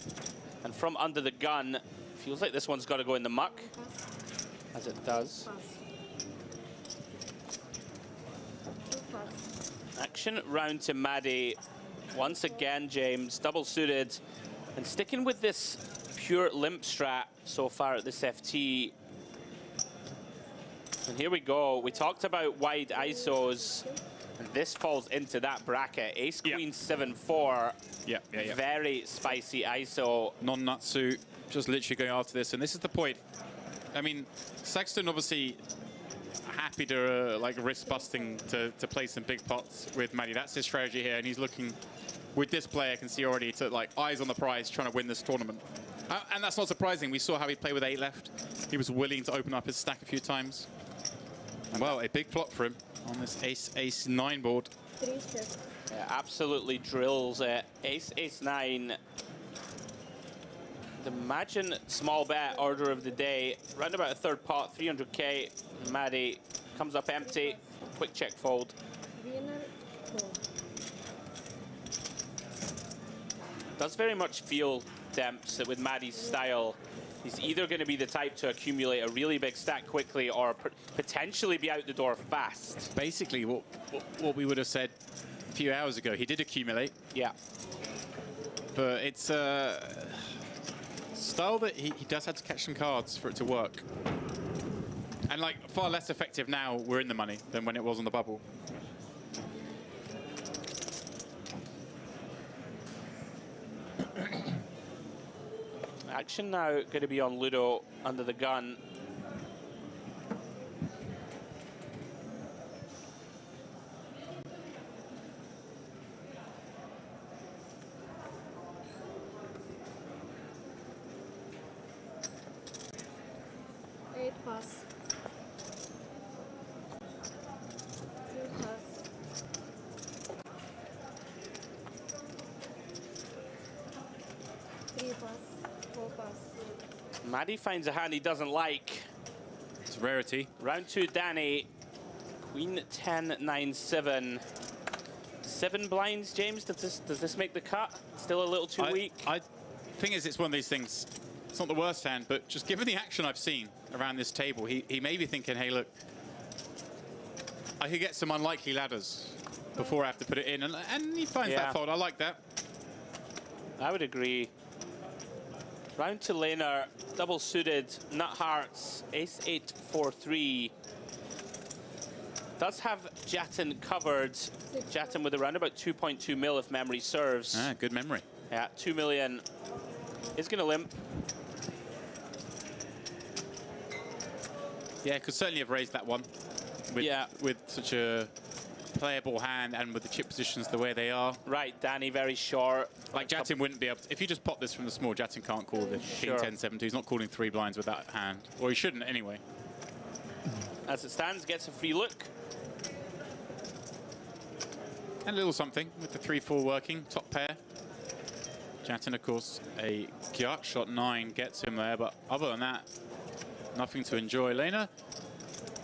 And from under the gun, feels like this one's got to go in the muck, as it does. Action round to Maddie. Once again, James, double suited. And sticking with this pure limp strat so far at this FT. And here we go. We talked about wide ISOs. And this falls into that bracket. Ace, Queen, 7-4. Yeah. Very spicy ISO. Non-nutsu, just literally going after this. And this is the point. I mean, Sexton obviously happy to like risk busting to play some big pots with Maddie. That's his strategy here. And he's looking with this player, I can see already to like eyes on the prize, trying to win this tournament. And that's not surprising. We saw how he played with 8 left. He was willing to open up his stack a few times. And well, a big flop for him on this ace-9 board. Yeah, absolutely drills it. Ace-9. The Imagine small bet order of the day. Round about a third pot, 300k. Maddie comes up empty. Quick check fold. Does very much feel, Demps, that with Maddie's style, he's either going to be the type to accumulate a really big stack quickly or potentially be out the door fast. Basically, what we would have said a few hours ago, he did accumulate. Yeah. But it's a style that he does have to catch some cards for it to work. And like far less effective now we're in the money than when it was on the bubble. Action now going to be on Ludo under the gun. Pass. 2 pass. 3 pass. 4 pass. Maddie finds a hand he doesn't like. It's a rarity. Round 2, Danny. Queen 10, 9, 7. 7 blinds, James. Does this make the cut? Still a little too weak? Thing is, it's one of these things. It's not the worst hand, but just given the action I've seen around this table, he may be thinking, hey, look, I could get some unlikely ladders before I have to put it in. And he finds that fold. I like that. I would agree. Round to laner, double suited, nut hearts, ace 8, 4, 3. Does have Jatan covered. Jatan with around about 2.2 mil if memory serves. Ah, good memory. Yeah, 2 million. Is going to limp. Yeah, could certainly have raised that one. With such a playable hand and with the chip positions the way they are. Right, Danny very short. Like Jattin wouldn't be able to, if you just pop this from the small, Jattin can't call the King 10, 7, 2. He's not calling 3 blinds with that hand. Or he shouldn't anyway. As it stands, gets a free look. And a little something with the 3-4 working, top pair. Jattin, of course, a Gyat shot 9 gets him there, but other than that, nothing to enjoy. Lena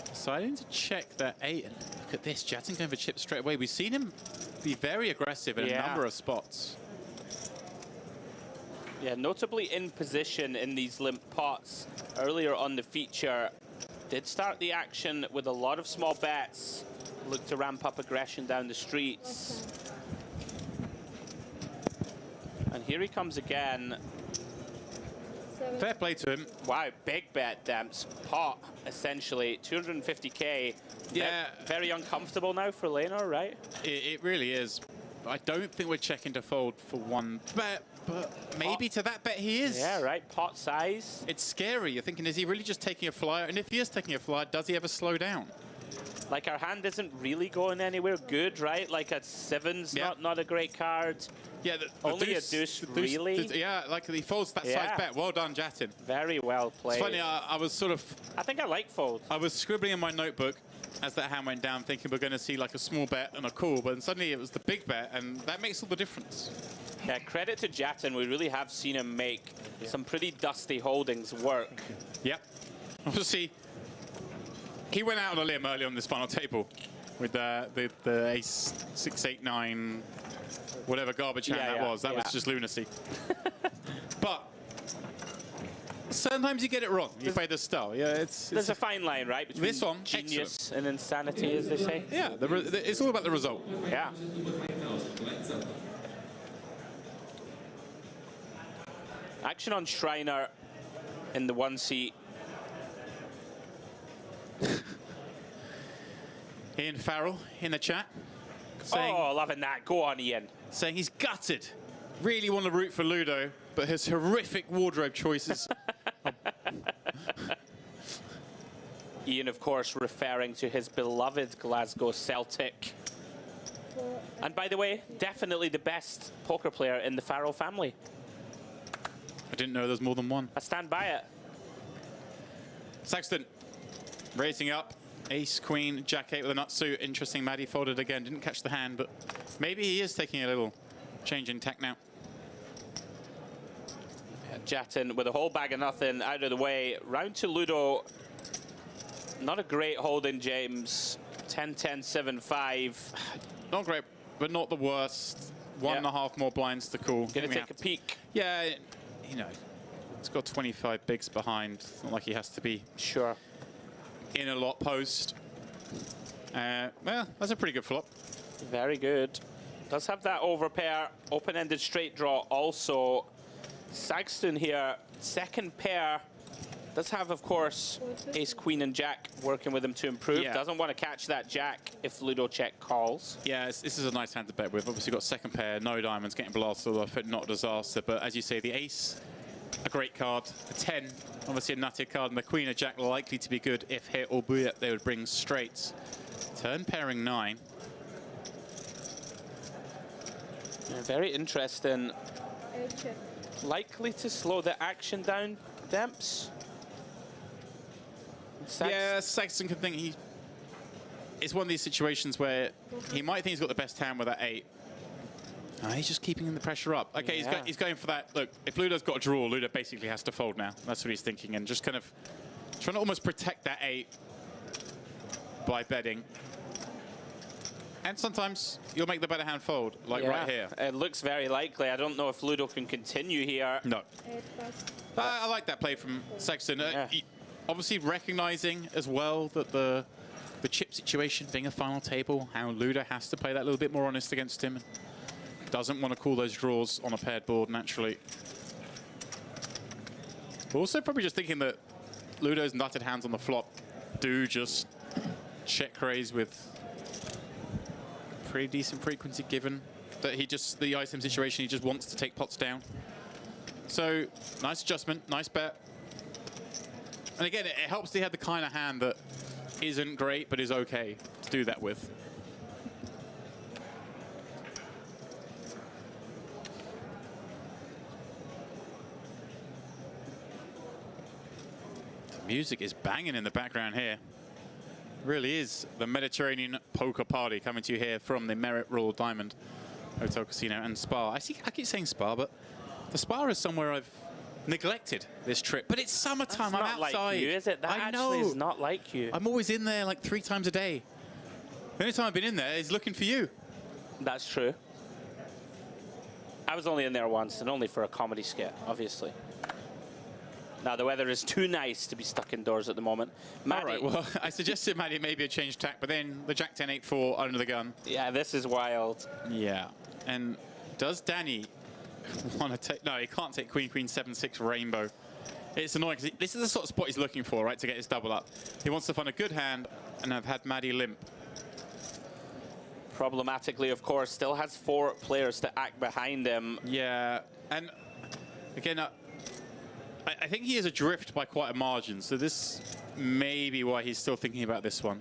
deciding to check that 8. And look at this, Jattin going for chips straight away. We've seen him be very aggressive in a number of spots. Yeah, notably in position in these limp pots. Earlier on the feature, did start the action with a lot of small bets. Look to ramp up aggression down the streets. And here he comes again. Fair play to him. Wow, big bet, Demps. Pot, essentially. 250k. Yeah. Very uncomfortable now for Lena, right? It really is. I don't think we're checking to fold for one bet, but maybe to that bet he is. Yeah, right. Pot size. It's scary. You're thinking, is he really just taking a flyer? And if he is taking a flyer, does he ever slow down? Like, our hand isn't really going anywhere good, right? Like, a 7's not a great card. Yeah, only a deuce, really? Yeah, like he folds that size bet. Well done, Jattin. Very well played. It's funny, I was sort of... I think I like fold. I was scribbling in my notebook as that hand went down, thinking we're going to see like a small bet and a call, but then suddenly it was the big bet, and that makes all the difference. Yeah, credit to Jattin. We really have seen him make some pretty dusty holdings work. Yep. Obviously, he went out on a limb early on this final table with the ace 6, 8, 9, whatever garbage hand that was. That was just lunacy. But sometimes you get it wrong. You play the style. Yeah, there's a fine line, right, between this one, genius and insanity, as they say. Yeah, it's all about the result. Yeah. Action on Shriner in the 1 seat. Ian Farrell in the chat. Saying, loving that. Go on, Ian. Saying he's gutted. Really want to root for Ludo, but his horrific wardrobe choices. Ian, of course, referring to his beloved Glasgow Celtic. And by the way, definitely the best poker player in the Farrell family. I didn't know there's more than one. I stand by it. Sexton raising up. Ace, Queen, Jack 8 with a nut suit. Interesting, Maddie folded again. Didn't catch the hand, but maybe he is taking a little change in tack now. Jattin with a whole bag of nothing out of the way. Round to Ludo. Not a great holding, James. 10-10, 7-5. Not great, but not the worst. 1.5 more blinds to call. Gonna take a peek. Yeah, you know, it's got 25 bigs behind. It's not like he has to be in a lot post. Well, that's a pretty good flop. Very good. Does have that overpair. Open-ended straight draw also. Saxton here, second pair. Does have, of course, ace, queen, and jack working with him to improve. Yeah. Doesn't want to catch that jack if Ludo check calls. Yeah, this is a nice hand to bet with. Obviously got second pair, no diamonds, getting blasted off it, not a disaster. But as you say, the ace, a great card. The 10, obviously a nutty card. And the queen and jack likely to be good if hit, albeit they would bring straights. Turn pairing 9. Yeah, very interesting. Likely to slow the action down, Demps. Yeah, Saxton can think it's one of these situations where he might think he's got the best hand with that 8. He's just keeping the pressure up. Okay, he's going for that. Look, if Ludo's got a draw, Ludo basically has to fold now. That's what he's thinking, and just kind of trying to almost protect that 8 by betting. And sometimes you'll make the better hand fold, like right here. It looks very likely. I don't know if Ludo can continue here. No. I like that play from Sexton. Obviously recognizing as well that the chip situation being a final table, how Ludo has to play that a little bit more honest against him. Doesn't want to call those draws on a paired board naturally. Also probably just thinking that Ludo's nutted hands on the flop do just check raise with pretty decent frequency, given that the item situation, he just wants to take pots down. So nice adjustment, nice bet. And again, it helps that he had the kind of hand that isn't great, but is okay to do that with. The music is banging in the background here. Really is the Mediterranean poker party coming to you here from the Merit Royal Diamond Hotel, Casino and Spa. I keep saying Spa, but the Spa is somewhere I've neglected this trip. But it's summertime. That's I'm not outside. like you, is it? That actually is not like you. I'm always in there like 3 times a day. The only time I've been in there is looking for you. That's true. I was only in there once, and only for a comedy skit, obviously. Now, the weather is too nice to be stuck indoors at the moment. Maddie. All right, well, I suggested Maddie maybe a change tack, but then the Jack 10-8-4 under the gun. Yeah, this is wild. Yeah. And does Danny want to take... No, he can't take Queen, Queen, 7-6 rainbow. It's annoying, because this is the sort of spot he's looking for, right, to get his double up. He wants to find a good hand, and I've had Maddie limp. Problematically, of course, still has 4 players to act behind him. Yeah, and again, I think he is adrift by quite a margin, so this may be why he's still thinking about this one.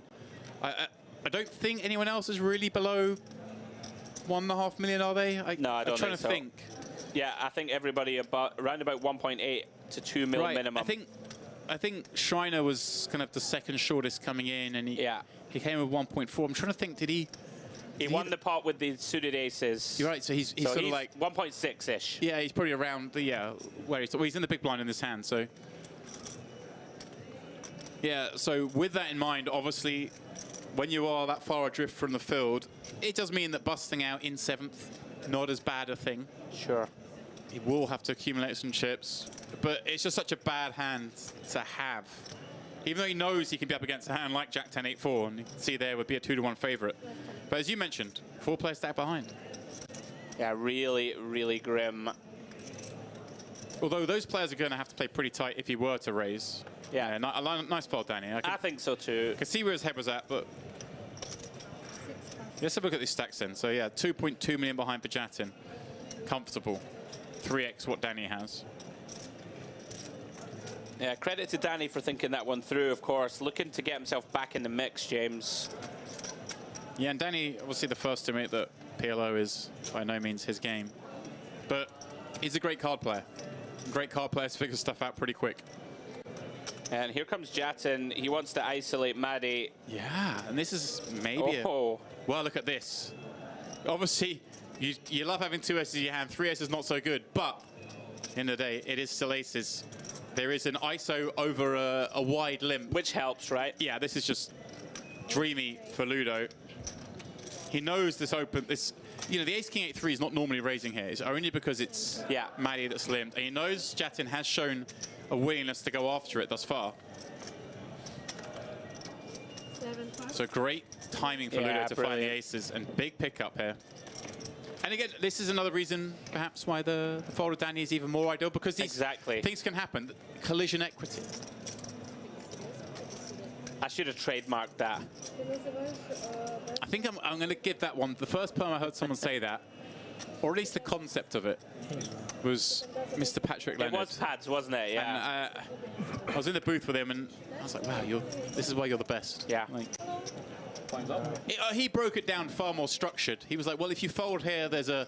I don't think anyone else is really below 1.5 million, are they? No, I don't I'm trying to so. think. Yeah, I think everybody around about 1.8 to 2 mil minimum. I think Schreiner was kind of the second shortest coming in, and he came with 1.4. I'm trying to think, did he? He won the pot with the suited aces. You're right, so he's sort of like 1.6-ish. Yeah, he's probably around the where he's in the big blind in this hand. So yeah, so with that in mind, obviously, when you are that far adrift from the field, it does mean that busting out in 7th, not as bad a thing. Sure. He will have to accumulate some chips, but it's just such a bad hand to have. Even though he knows he can be up against a hand like Jack 10, 8, 4, and you can see there would be a 2-to-1 favorite. But as you mentioned, 4 players stacked behind. Yeah, really, really grim. Although those players are going to have to play pretty tight if he were to raise. Yeah. Nice fold, Danny. I think so too. I can see where his head was at, but let's have a look at these stacks then. So yeah, 2.2 million behind for Jattin. Comfortable. 3x what Danny has. Yeah, credit to Danny for thinking that one through, of course. Looking to get himself back in the mix, James. Yeah, and Danny, obviously the first to admit that PLO is by no means his game. But he's a great card player. Great card players figure stuff out pretty quick. And here comes Jattin. He wants to isolate Maddie. Yeah, and this is maybe well, look at this. Obviously, you love having 2 aces in your hand. 3 aces not so good, but in the day, it is still aces. There is an ISO over a wide limp. Which helps, right? Yeah, this is just dreamy for Ludo. He knows this you know, the ace-king 8-3 is not normally raising here. It's only because it's Maddie that's limped. And he knows Jattin has shown a willingness to go after it thus far. So great timing for Ludo to find the aces, and big pickup here. And again, this is another reason, perhaps, why the fold of Danny is even more ideal, because these things can happen. Collision equity. I should have trademarked that. I think I'm going to give that one. The first time I heard someone say that, or at least the concept of it, was Mr. Patrick Leonard. It was Pads, wasn't it? Yeah. And, I was in the booth with him, and I was like, wow, this is why you're the best. Yeah. Like, he broke it down far more structured. He was like, well, if you fold here, there's a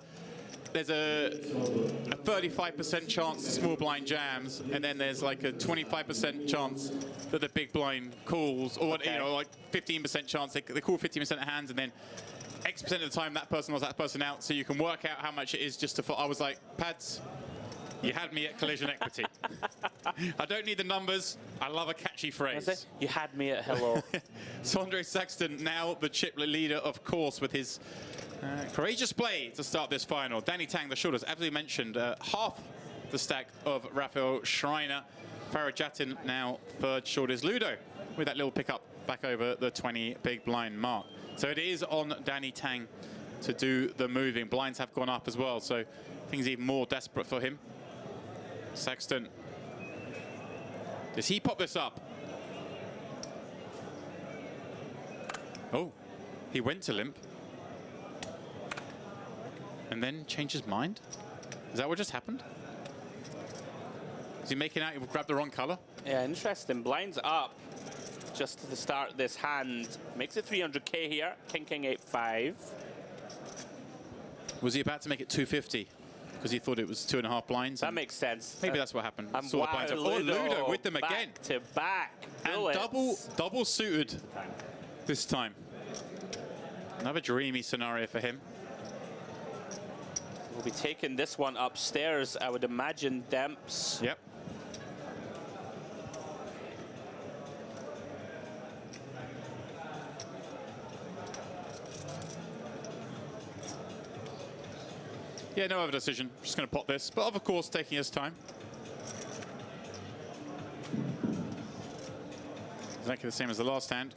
35% chance the small blind jams, and then there's like a 25% chance that the big blind calls, or you know, like 15% chance they call 50% of hands, and then X% of the time that person was that person out, so you can work out how much it is just to fold. I was like, Pads, you had me at collision equity. I don't need the numbers. I love a catchy phrase. You had me at hello. So Andre Saxton, now the chiplet leader, of course, with his courageous play to start this final. Danny Tang, the shortest, as we mentioned, half the stack of Raphael Schreiner. Farid Jattin now third shortest. Ludo with that little pickup back over the 20 big blind mark. So it is on Danny Tang to do the moving. Blinds have gone up as well, so things even more desperate for him. Saxton. Does he pop this up? Oh, he went to limp. And then changed his mind? Is that what just happened? Is he making out he grabbed the wrong color? Yeah, interesting. Blinds up just to the start of this hand. Makes it 300k here. King, 8-5. Was he about to make it 250? Because he thought it was 2.5 blinds. That makes sense. Maybe that's what happened. And Saw the blinds up. Oh, Ludo with them back again. To back. And double suited this time. Another dreamy scenario for him. We'll be taking this one upstairs, I would imagine, Demps. Yep. Yeah, no other decision. Just going to pop this, but of course taking his time. Exactly the same as the last hand.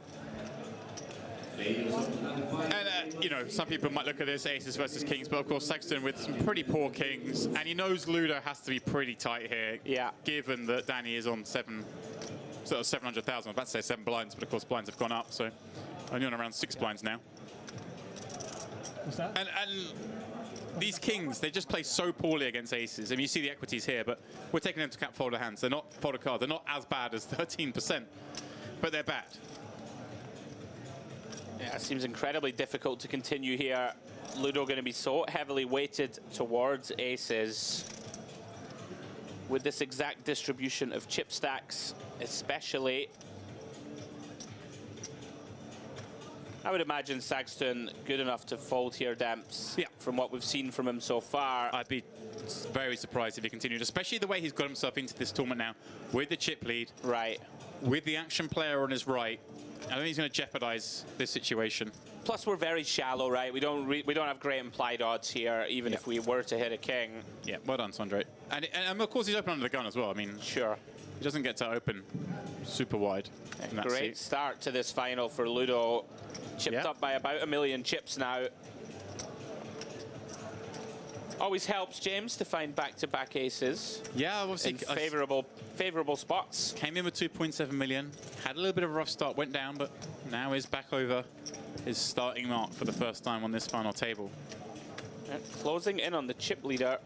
And, you know, some people might look at this aces versus kings, but of course Saxton with some pretty poor kings, and he knows Ludo has to be pretty tight here. Yeah. Given that Danny is on 700,000. I was about to say 7 blinds, but of course blinds have gone up, so only on around 6 blinds now. What's that? And these kings, they just play so poorly against aces. I mean, you see the equities here, but we're taking into account folded hands. They're not folded cards. They're not as bad as 13%, but they're bad. Yeah, it seems incredibly difficult to continue here. Ludo going to be so heavily weighted towards aces. With this exact distribution of chip stacks, especially. I would imagine Saxton good enough to fold here, Demps, from what we've seen from him so far. I'd be very surprised if he continued, especially the way he's got himself into this tournament now, with the chip lead. Right. With the action player on his right. I don't think he's going to jeopardize this situation. Plus, we're very shallow, right? We don't have great implied odds here, even if we were to hit a king. Yeah, well done, Sondre. And of course, he's open under the gun as well. I mean, sure. He doesn't get to open super wide. Great start to this final for Ludo. Chipped up by about 1 million chips now. Always helps, James, to find back-to-back aces. Yeah, obviously. In favorable spots. Came in with 2.7 million. Had a little bit of a rough start, went down, but now is back over his starting mark for the first time on this final table. And closing in on the chip leader.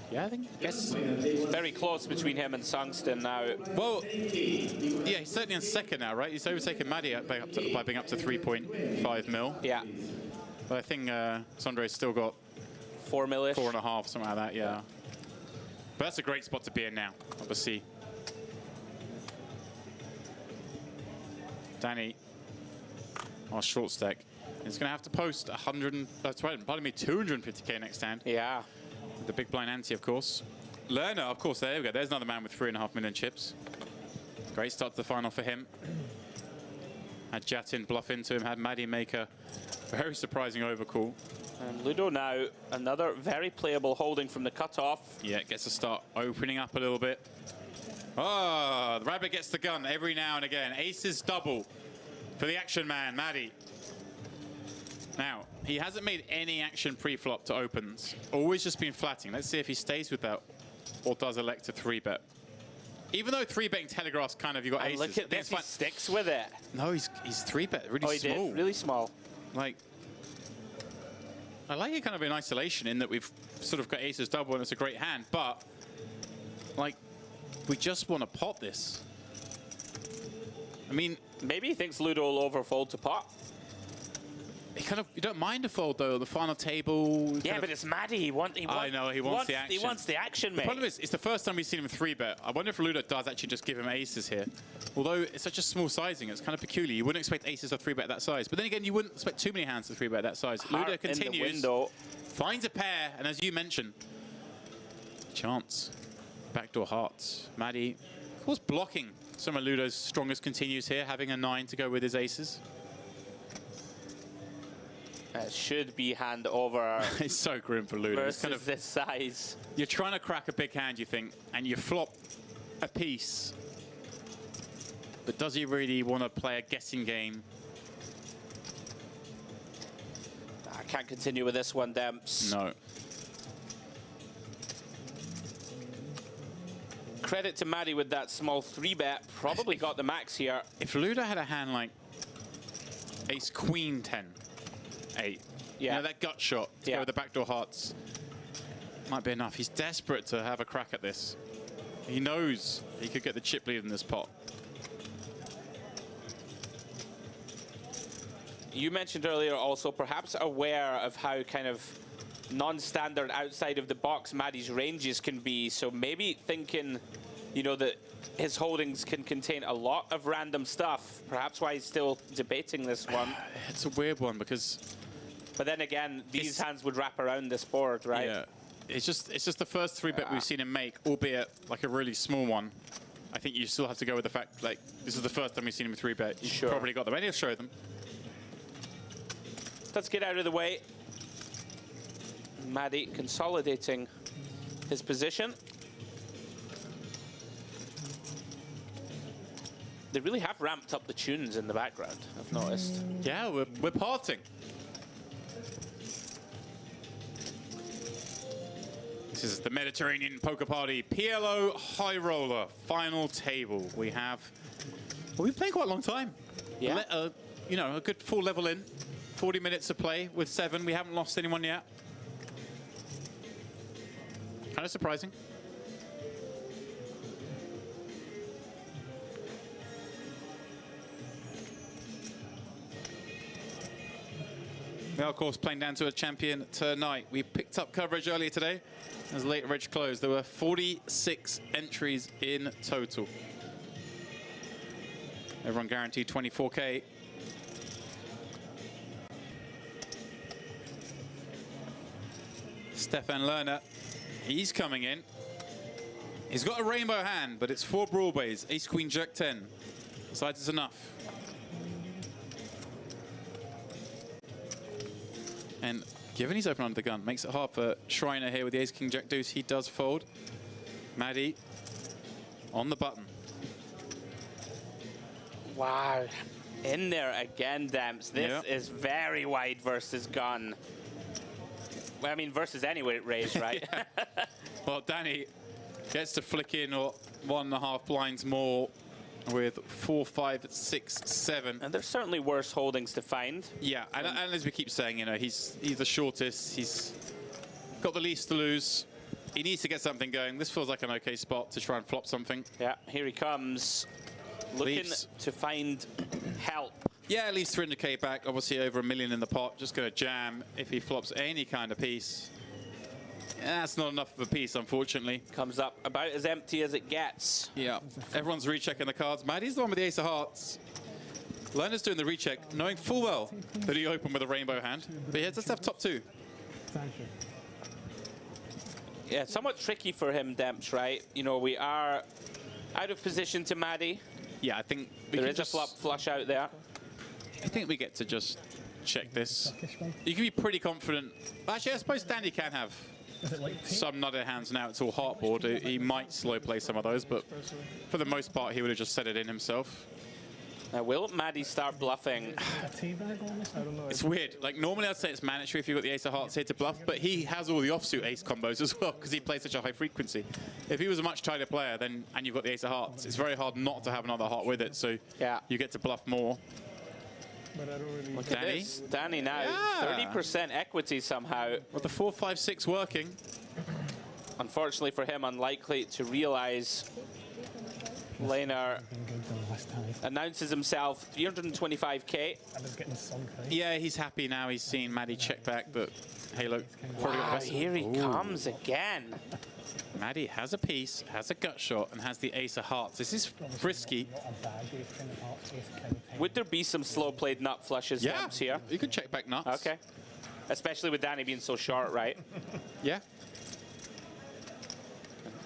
Yeah, I think it's very close between him and Sungston now. Well, yeah, he's certainly in second now, right? He's overtaken Maddie by being up to 3.5 mil. Yeah. But I think Sondre's still got 4 mil-ish. 4.5, something like that, yeah. But that's a great spot to be in now, obviously. Danny, our short stack, is going to have to post 250k next hand. Yeah. The big blind ante, of course. Lerner, of course, there we go. There's another man with 3.5 million chips. Great start to the final for him. Had Jattin bluff into him, had Maddie make a very surprising overcall. And Ludo now, another very playable holding from the cutoff. Yeah, gets to start opening up a little bit. Oh, the rabbit gets the gun every now and again. Aces double for the action man, Maddie. Now, he hasn't made any action pre-flop to opens. Always just been flatting. Let's see if he stays with that or does elect to 3-bet. Even though 3-betting telegraphs kind of, you got aces. Look at this, he sticks with it. No, he's 3-bet, really small. Oh, he did, really small. Like, I like it kind of in isolation in that we've sort of got aces double and it's a great hand, but like, we just want to pot this. I mean, maybe he thinks Ludo will overfold to pot. You don't mind a fold though, the final table. Yeah, but it's Maddie. I know, he wants the action. He wants the action, mate. The problem is, it's the first time we've seen him 3-bet. I wonder if Ludo does actually just give him aces here. Although it's such a small sizing, it's kind of peculiar. You wouldn't expect aces to 3-bet that size. But then again, you wouldn't expect too many hands to 3-bet that size. Ludo continues, finds a pair, and as you mentioned, chance. Backdoor hearts. Maddie, of course, blocking some of Ludo's strongest continues here, having a 9 to go with his aces. Should be hand over. It's so grim for Ludo. Versus kind of this size. You're trying to crack a big hand, you think, and you flop a piece. But does he really want to play a guessing game? I can't continue with this one, Demps. No. Credit to Maddie with that small 3-bet. Probably got the max here. If Ludo had a hand like ace queen 10, 8. Yeah. You know, that gut shot to go with the backdoor hearts might be enough. He's desperate to have a crack at this. He knows he could get the chip lead in this pot. You mentioned earlier also perhaps aware of how kind of non-standard outside of the box Maddie's ranges can be. So maybe thinking, you know, that his holdings can contain a lot of random stuff. Perhaps why he's still debating this one. It's a weird one because... But then again, these hands would wrap around this board, right? Yeah. It's just the first 3-bet we've seen him make, albeit like a really small one. I think you still have to go with the fact, like, this is the first time we've seen him 3-bet. You probably got them. And he'll show them. Let's get out of the way. Maddie consolidating his position. They really have ramped up the tunes in the background, I've noticed. Yeah, we're parting. This is the Mediterranean Poker Party PLO High Roller final table. We've been playing quite a long time. Yeah. You know, a good full level in. 40 minutes of play with 7. We haven't lost anyone yet. Kind of surprising. We are, of course, playing down to a champion tonight. We picked up coverage earlier today as late reg closed. There were 46 entries in total. Everyone guaranteed 24K. Stefan Lerner, he's coming in. He's got a rainbow hand, but it's 4 broadways, ace, queen, jack, 10. Decides it's enough. And given he's open under the gun, makes it hard for Shriner here with the ace, king, jack, deuce. He does fold. Maddie on the button. Wow. In there again, Demps. This is very wide versus gun. Well, I mean, versus any raise, right? Well, Danny gets to flick in 1.5 blinds more with 4, 5, 6, 7. And there's certainly worse holdings to find. Yeah, and as we keep saying, you know, he's the shortest. He's got the least to lose. He needs to get something going. This feels like an okay spot to try and flop something. Yeah, here he comes. Looking to find help. Yeah, at least 300K back. Obviously over $1 million in the pot. Just going to jam if he flops any kind of piece. That's not enough of a piece, unfortunately. Comes up about as empty as it gets. Yeah, everyone's rechecking the cards. Maddie's the one with the ace of hearts. Lerner's doing the recheck, knowing full well that he opened with a rainbow hand. But he has to have top 2. Yeah, somewhat tricky for him, Demps, right? You know, we are out of position to Maddie. Yeah, I think there is a flop flush out there. I think we get to just check this. You can be pretty confident. Actually, I suppose Danny can have some nutted hands now. It's all heartboard. He might slow play some of those, but for the most part, he would have just set it in himself. Now, will Maddie start bluffing? It's weird. Like, normally I'd say it's mandatory if you've got the ace of hearts here to bluff, but he has all the offsuit ace combos as well because he plays such a high frequency. If he was a much tighter player, then and you've got the ace of hearts, it's very hard not to have another heart with it, so you get to bluff more. Look at this. Danny now, 30% equity somehow. With the 4, 5, 6 working. Unfortunately for him, unlikely to realize. Lerner announces himself 325K. Yeah, he's happy now. He's seen Maddie check back, but hey, look. Wow, here he comes again. Maddie has a piece, has a gut shot, and has the ace of hearts. This is frisky. Would there be some slow-played nut flushes here? You could check back nuts. Okay. Especially with Danny being so short, right? Yeah.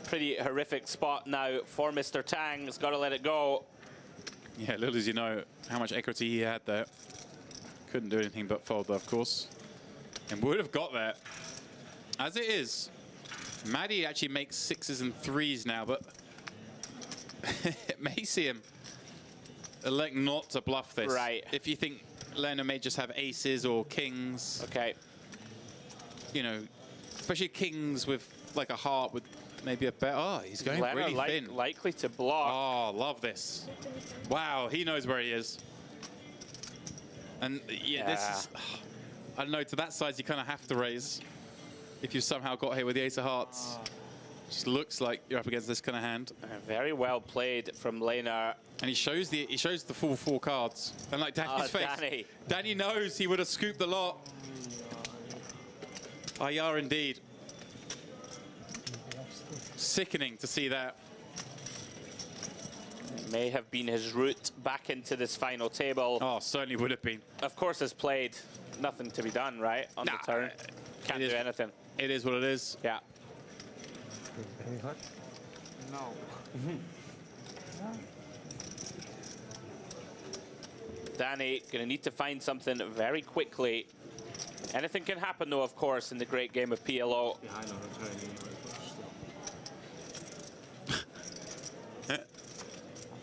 Pretty horrific spot now for Mr. Tang. He's got to let it go. Yeah, little as you know how much equity he had there. Couldn't do anything but fold, of course. And would have got there. As it is, Maddie actually makes 6s and 3s now, but it may see him elect not to bluff this. Right. If you think Lerner may just have aces or kings. Okay. You know, especially kings with like a heart with maybe a bet. Oh, he's going really thin. Likely to block. Oh, love this. Wow, he knows where he is. And yeah, this is, I don't know, to that size you kind of have to raise if you somehow got here with the ace of hearts. Just looks like you're up against this kind of hand. Very well played from Lerner. And he shows the full 4 cards. And like Danny's face, Danny knows he would have scooped the lot. IR indeed. Sickening to see that. It may have been his route back into this final table. Oh, certainly would have been. Of course, as played, nothing to be done, right? On the turn. Can't do anything. It is what it is. Yeah. No. Danny gonna need to find something very quickly. Anything can happen, though, of course, in the great game of PLO. I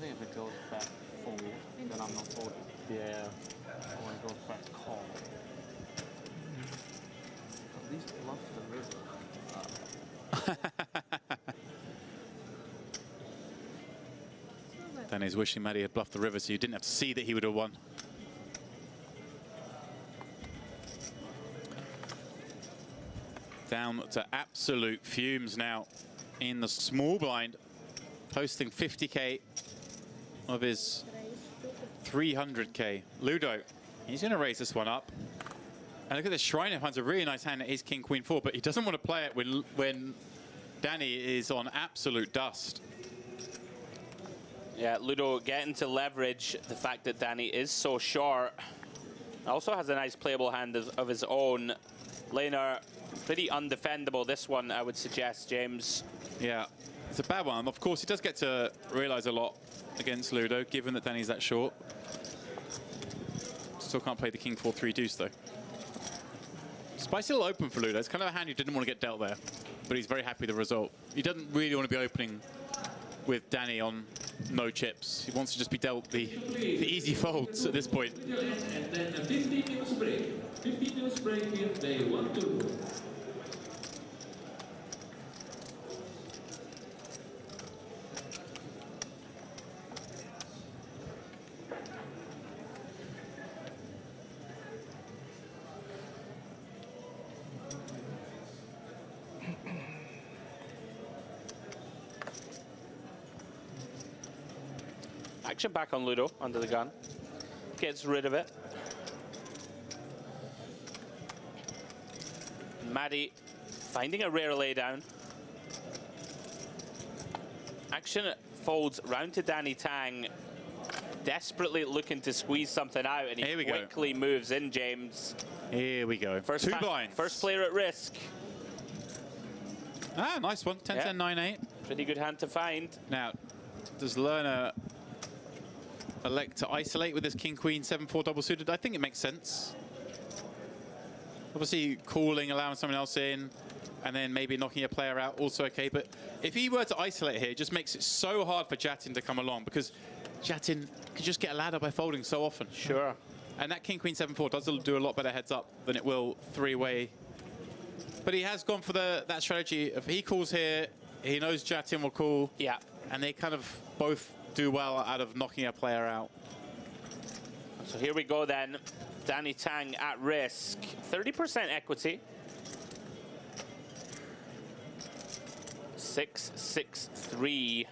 think if it goes back full, then I'm not folding. Yeah. Or it goes back call. At least bluff the river. Danny's wishing Maddie had bluffed the river so you didn't have to see that he would have won. Down to absolute fumes now in the small blind, posting 50K of his 300K. Ludo, he's going to raise this one up. And look at this, Shrine finds a really nice hand at ace, king, queen, 4, but he doesn't want to play it when Danny is on absolute dust. Yeah, Ludo getting to leverage the fact that Danny is so short. Also has a nice playable hand of his own. Laner, pretty undefendable this one, I would suggest, James. Yeah, it's a bad one. Of course, he does get to realize a lot against Ludo, given that Danny's that short. Still can't play the king 4-3 deuce, though. Spy's still open for Ludo. It's kind of a hand he didn't want to get dealt there, but he's very happy with the result. He doesn't really want to be opening with Danny on no chips. He wants to just be dealt the easy folds at this point. And then a 15 minutes break. 15 minutes break in day 1 to Action back on Ludo, under the gun. Gets rid of it. Maddie finding a rare laydown. Action folds round to Danny Tang, desperately looking to squeeze something out, and he quickly moves in, James. Here we go. First Two blinds. First player at risk. Ah, nice one. 10-10, Yeah. 9-8. Pretty good hand to find. Now, does Lerner elect to isolate with this king-queen 7-4 double suited? I think it makes sense. Obviously, calling, allowing someone else in, and then maybe knocking a player out, also okay. But if he were to isolate here, it just makes it so hard for Jattin to come along, because Jattin can just get a ladder by folding so often. Sure. And that king-queen 7-4 does do a lot better heads up than it will three-way. But he has gone for that strategy. If he calls here, he knows Jattin will call. Yeah. And they kind of both do well out of knocking a player out. So here we go then. Danny Tang at risk. 30% equity. 6-6-3.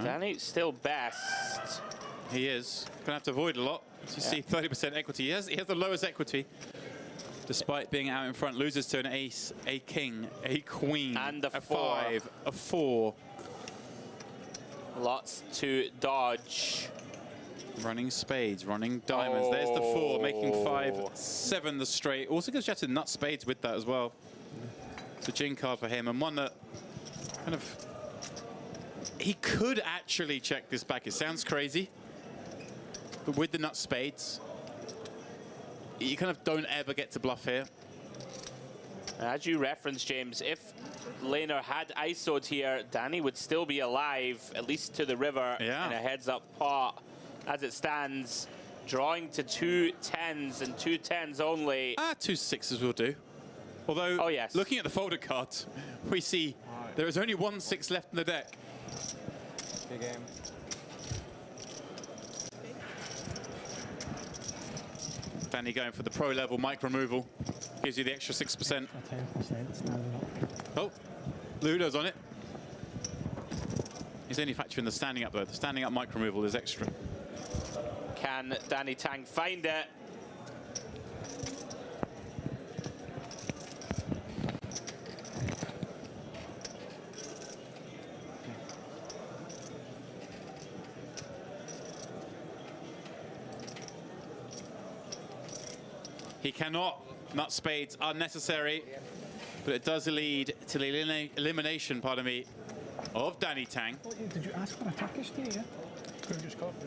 Danny still best. He is. Gonna have to avoid a lot. As you see, 30% equity. He has the lowest equity, despite being out in front. Loses to an ace, a king, a queen, and a 5, a 4. Lots to dodge. Running spades, running diamonds. There's the 4, making 5-7 the straight. Also gives Jattin nut spades with that as well. It's a gin card for him, and one that kind of... He could actually check this back. It sounds crazy, but with the nut spades, you kind of don't ever get to bluff here. As you referenced, James, if Laner had ISO'd here, Danny would still be alive, at least to the river, in a heads-up pot. As it stands, drawing to 2 10s and 2 10s only. 2 6s will do. Although, looking at the folder card, we see there is only 1 6 left in the deck. Big game. Danny going for the pro level mic removal. Gives you the extra 6%. 10%. Oh, Ludo's on it. He's only factoring the standing up though. The standing up mic removal is extra. Can Danny Tang find it? He cannot. Nut spades are necessary, but it does lead to the elimination, pardon me, of Danny Tang. Did you ask for a Turkish tea, yeah?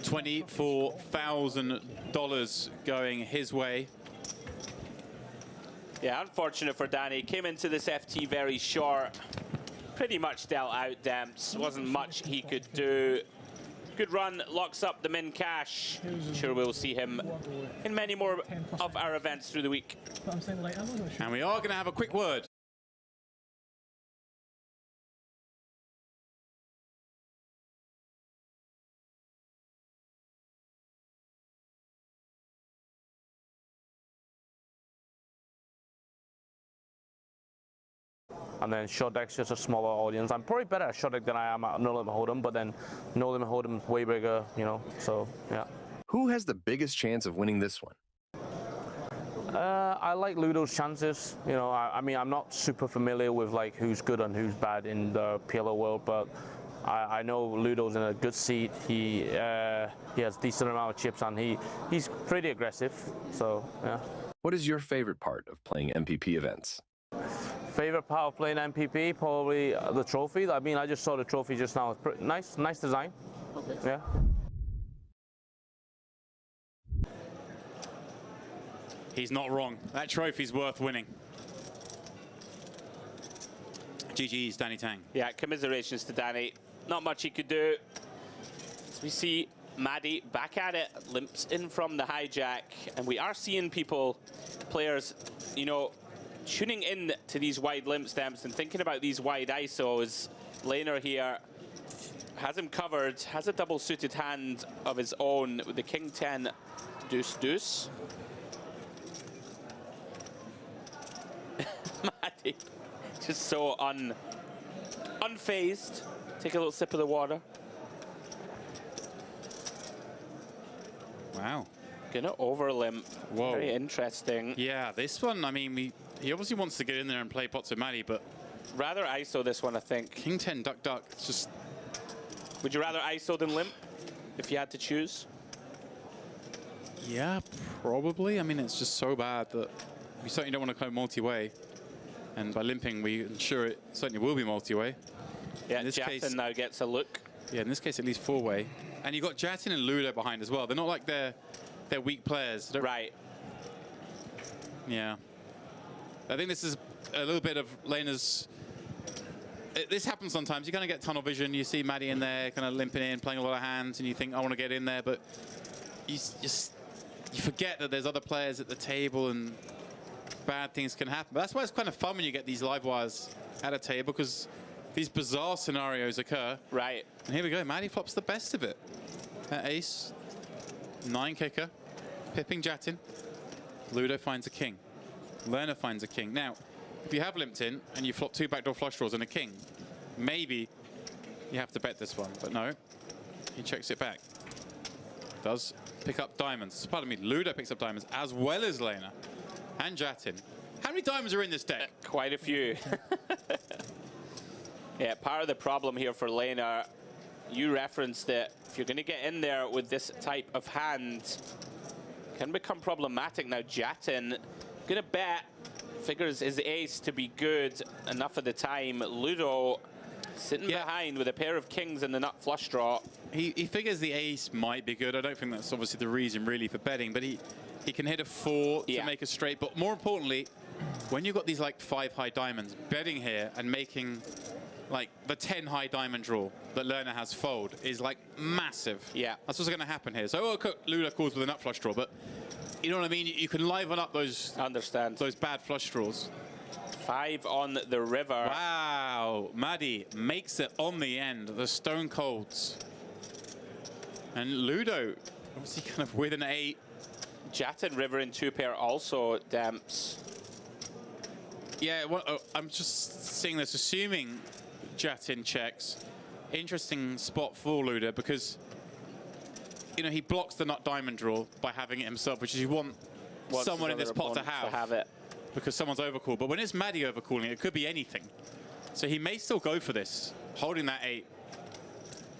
$24,000 going his way. Yeah, unfortunate for Danny. Came into this FT very short. Pretty much dealt out Demps. Wasn't much he could do. Good run, locks up the min cash. Sure we'll see him in many more of our events through the week. And we are going to have a quick word. And then short deck's just a smaller audience. I'm probably better at short deck than I am at no limit hold'em, but then no limit hold'em way bigger, you know. So yeah. Who has the biggest chance of winning this one? I like Ludo's chances. You know, I mean, I'm not super familiar with like who's good and who's bad in the PLO world, but I know Ludo's in a good seat. He has decent amount of chips and he's pretty aggressive. So yeah. What is your favorite part of playing MPP events? Favorite part of playing MPP, probably the trophy. I mean, I just saw the trophy just now. It's pretty nice design. Okay. Yeah. He's not wrong. That trophy's worth winning. GG's, Danny Tang. Yeah, commiserations to Danny. Not much he could do. As we see Maddie back at it, limps in from the hijack, and we are seeing players, you know, tuning in to these wide limp stems and thinking about these wide ISOs. Laner here has him covered, has a double suited hand of his own with the King 10 deuce deuce. Maddie, just so unfazed. Take a little sip of the water. Wow. Gonna overlimp. Whoa. Very interesting. Yeah, this one, I mean, he obviously wants to get in there and play pots with Maddie, but... Rather ISO this one, I think. King 10, duck, duck. It's just... Would you rather ISO than limp, if you had to choose? Yeah, probably. I mean, it's just so bad that we certainly don't want to go multi-way. And by limping, we ensure it certainly will be multi-way. Yeah, Jattin now gets a look. Yeah, in this case, at least 4-way. And you've got Jattin and Ludo behind as well. They're not like they're weak players. Right. Yeah. I think this is a little bit of Lena's... This happens sometimes. You kind of get tunnel vision. You see Maddie in there kind of limping in, playing a lot of hands, and you think, I want to get in there. But you forget that there's other players at the table and bad things can happen. But that's why it's kind of fun when you get these live wires at a table, because these bizarre scenarios occur. Right. And here we go. Maddie flops the best of it. That ace, 9 kicker, pipping Jattin. Ludo finds a king. Lerner finds a king. Now, if you have limped in and you flop 2 backdoor flush draws and a king, maybe you have to bet this one. But no, he checks it back. Does pick up diamonds. Pardon me, Ludo picks up diamonds as well as Lerner and Jattin. How many diamonds are in this deck? Quite a few. Yeah, part of the problem here for Laner, you referenced it, if you're going to get in there with this type of hand, can become problematic. Now Jattin, going to bet, figures his ace to be good enough of the time. Ludo sitting behind with a pair of kings and the nut flush draw. He figures the ace might be good. I don't think that's obviously the reason really for betting, but he can hit a 4 to make a straight. But more importantly, when you've got these like 5 high diamonds, betting here and making like the 10 high diamond draw that Lerner has fold is like massive. Yeah. That's what's going to happen here. So Ludo calls with a nut flush draw, but you know what I mean? You can liven up those bad flush draws. 5 on the river. Wow. Maddie makes it on the end. The stone colds. And Ludo obviously kind of with an 8. Jattin river in 2 pair also, Demps. Yeah, well, I'm just seeing this, assuming Jattin checks. Interesting spot for Ludo because, you know, he blocks the nut diamond draw by having it himself, which is you want someone in this pot to have it. Because someone's overcalled. But when it's Maddie overcalling, it could be anything. So he may still go for this, holding that 8.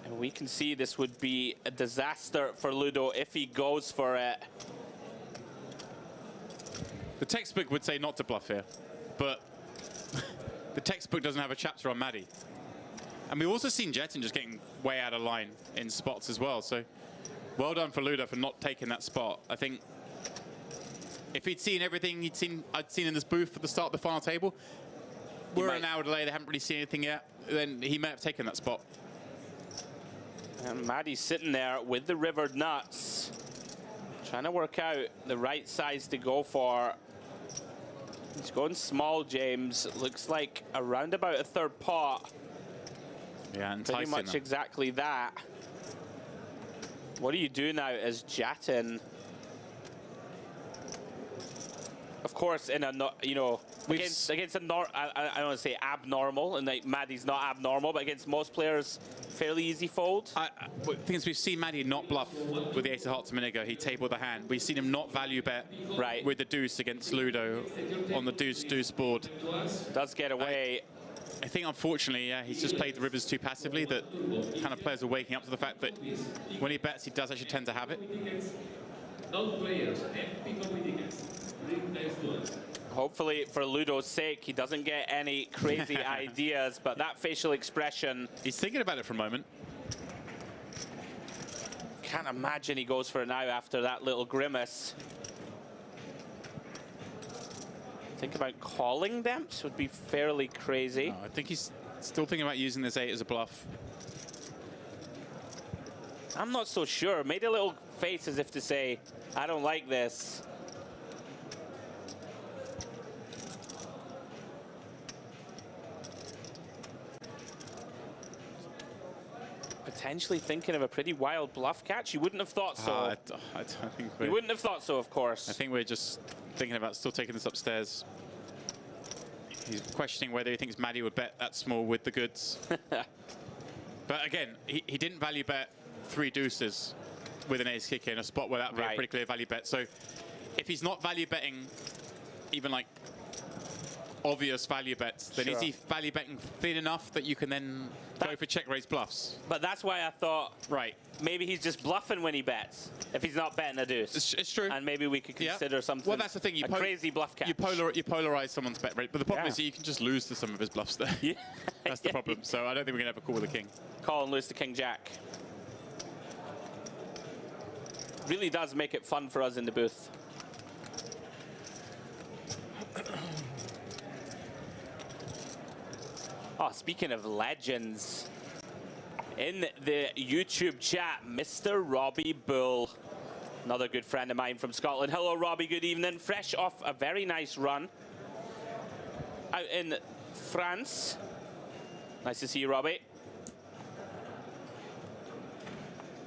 And we can see this would be a disaster for Ludo if he goes for it. The textbook would say not to bluff here, but the textbook doesn't have a chapter on Maddie. And we've also seen Jattin just getting way out of line in spots as well. So well done for Ludo for not taking that spot. I think if he'd seen everything I'd seen in this booth at the start of the final table, we're an hour delay, they haven't really seen anything yet, then he may have taken that spot. And Maddie's sitting there with the rivered nuts, trying to work out the right size to go for. He's going small, James. Looks like around about a 3rd pot. Yeah, pretty much exactly that. What do you do now as Jattin? Of of course, in a against I don't want to say abnormal, and like Maddie's not abnormal, but against most players, fairly easy fold. The thing is, we've seen Maddie not bluff with the ace of hearts a minute ago. He tabled the hand. We've seen him not value bet with the deuce against Ludo on the deuce board. Does get away. I think, unfortunately, yeah, he's just played the rivers too passively. That kind of players are waking up to the fact that when he bets, he does actually tend to have it. Hopefully, for Ludo's sake, he doesn't get any crazy ideas, but that facial expression... He's thinking about it for a moment. Can't imagine he goes for it now after that little grimace. Think about calling Demps would be fairly crazy. No, I think he's still thinking about using this 8 as a bluff. I'm not so sure. Made a little face as if to say, I don't like this. Potentially thinking of a pretty wild bluff catch. You wouldn't have thought so. I don't think you wouldn't have thought so, of course. I think we're just thinking about still taking this upstairs. He's questioning whether he thinks Maddie would bet that small with the goods. But again, he didn't value bet 3 deuces with an ace kick in, a spot where that would be a pretty clear value bet. So if he's not value betting even like obvious value bets, then is he value betting thin enough that you can then go for check raise bluffs? But that's why I thought, maybe he's just bluffing when he bets, if he's not betting a deuce. It's true. And maybe we could consider something, well, that's the thing. a crazy bluff catch. You polarize someone's bet rate, but the problem is that you can just lose to some of his bluffs there. Yeah. That's the problem. So I don't think we're going to have a call with the king. Call and lose to King Jack. Really does make it fun for us in the booth. Oh, speaking of legends, in the YouTube chat, Mr. Robbie Bull, another good friend of mine from Scotland. Hello, Robbie, good evening. Fresh off a very nice run out in France. Nice to see you, Robbie.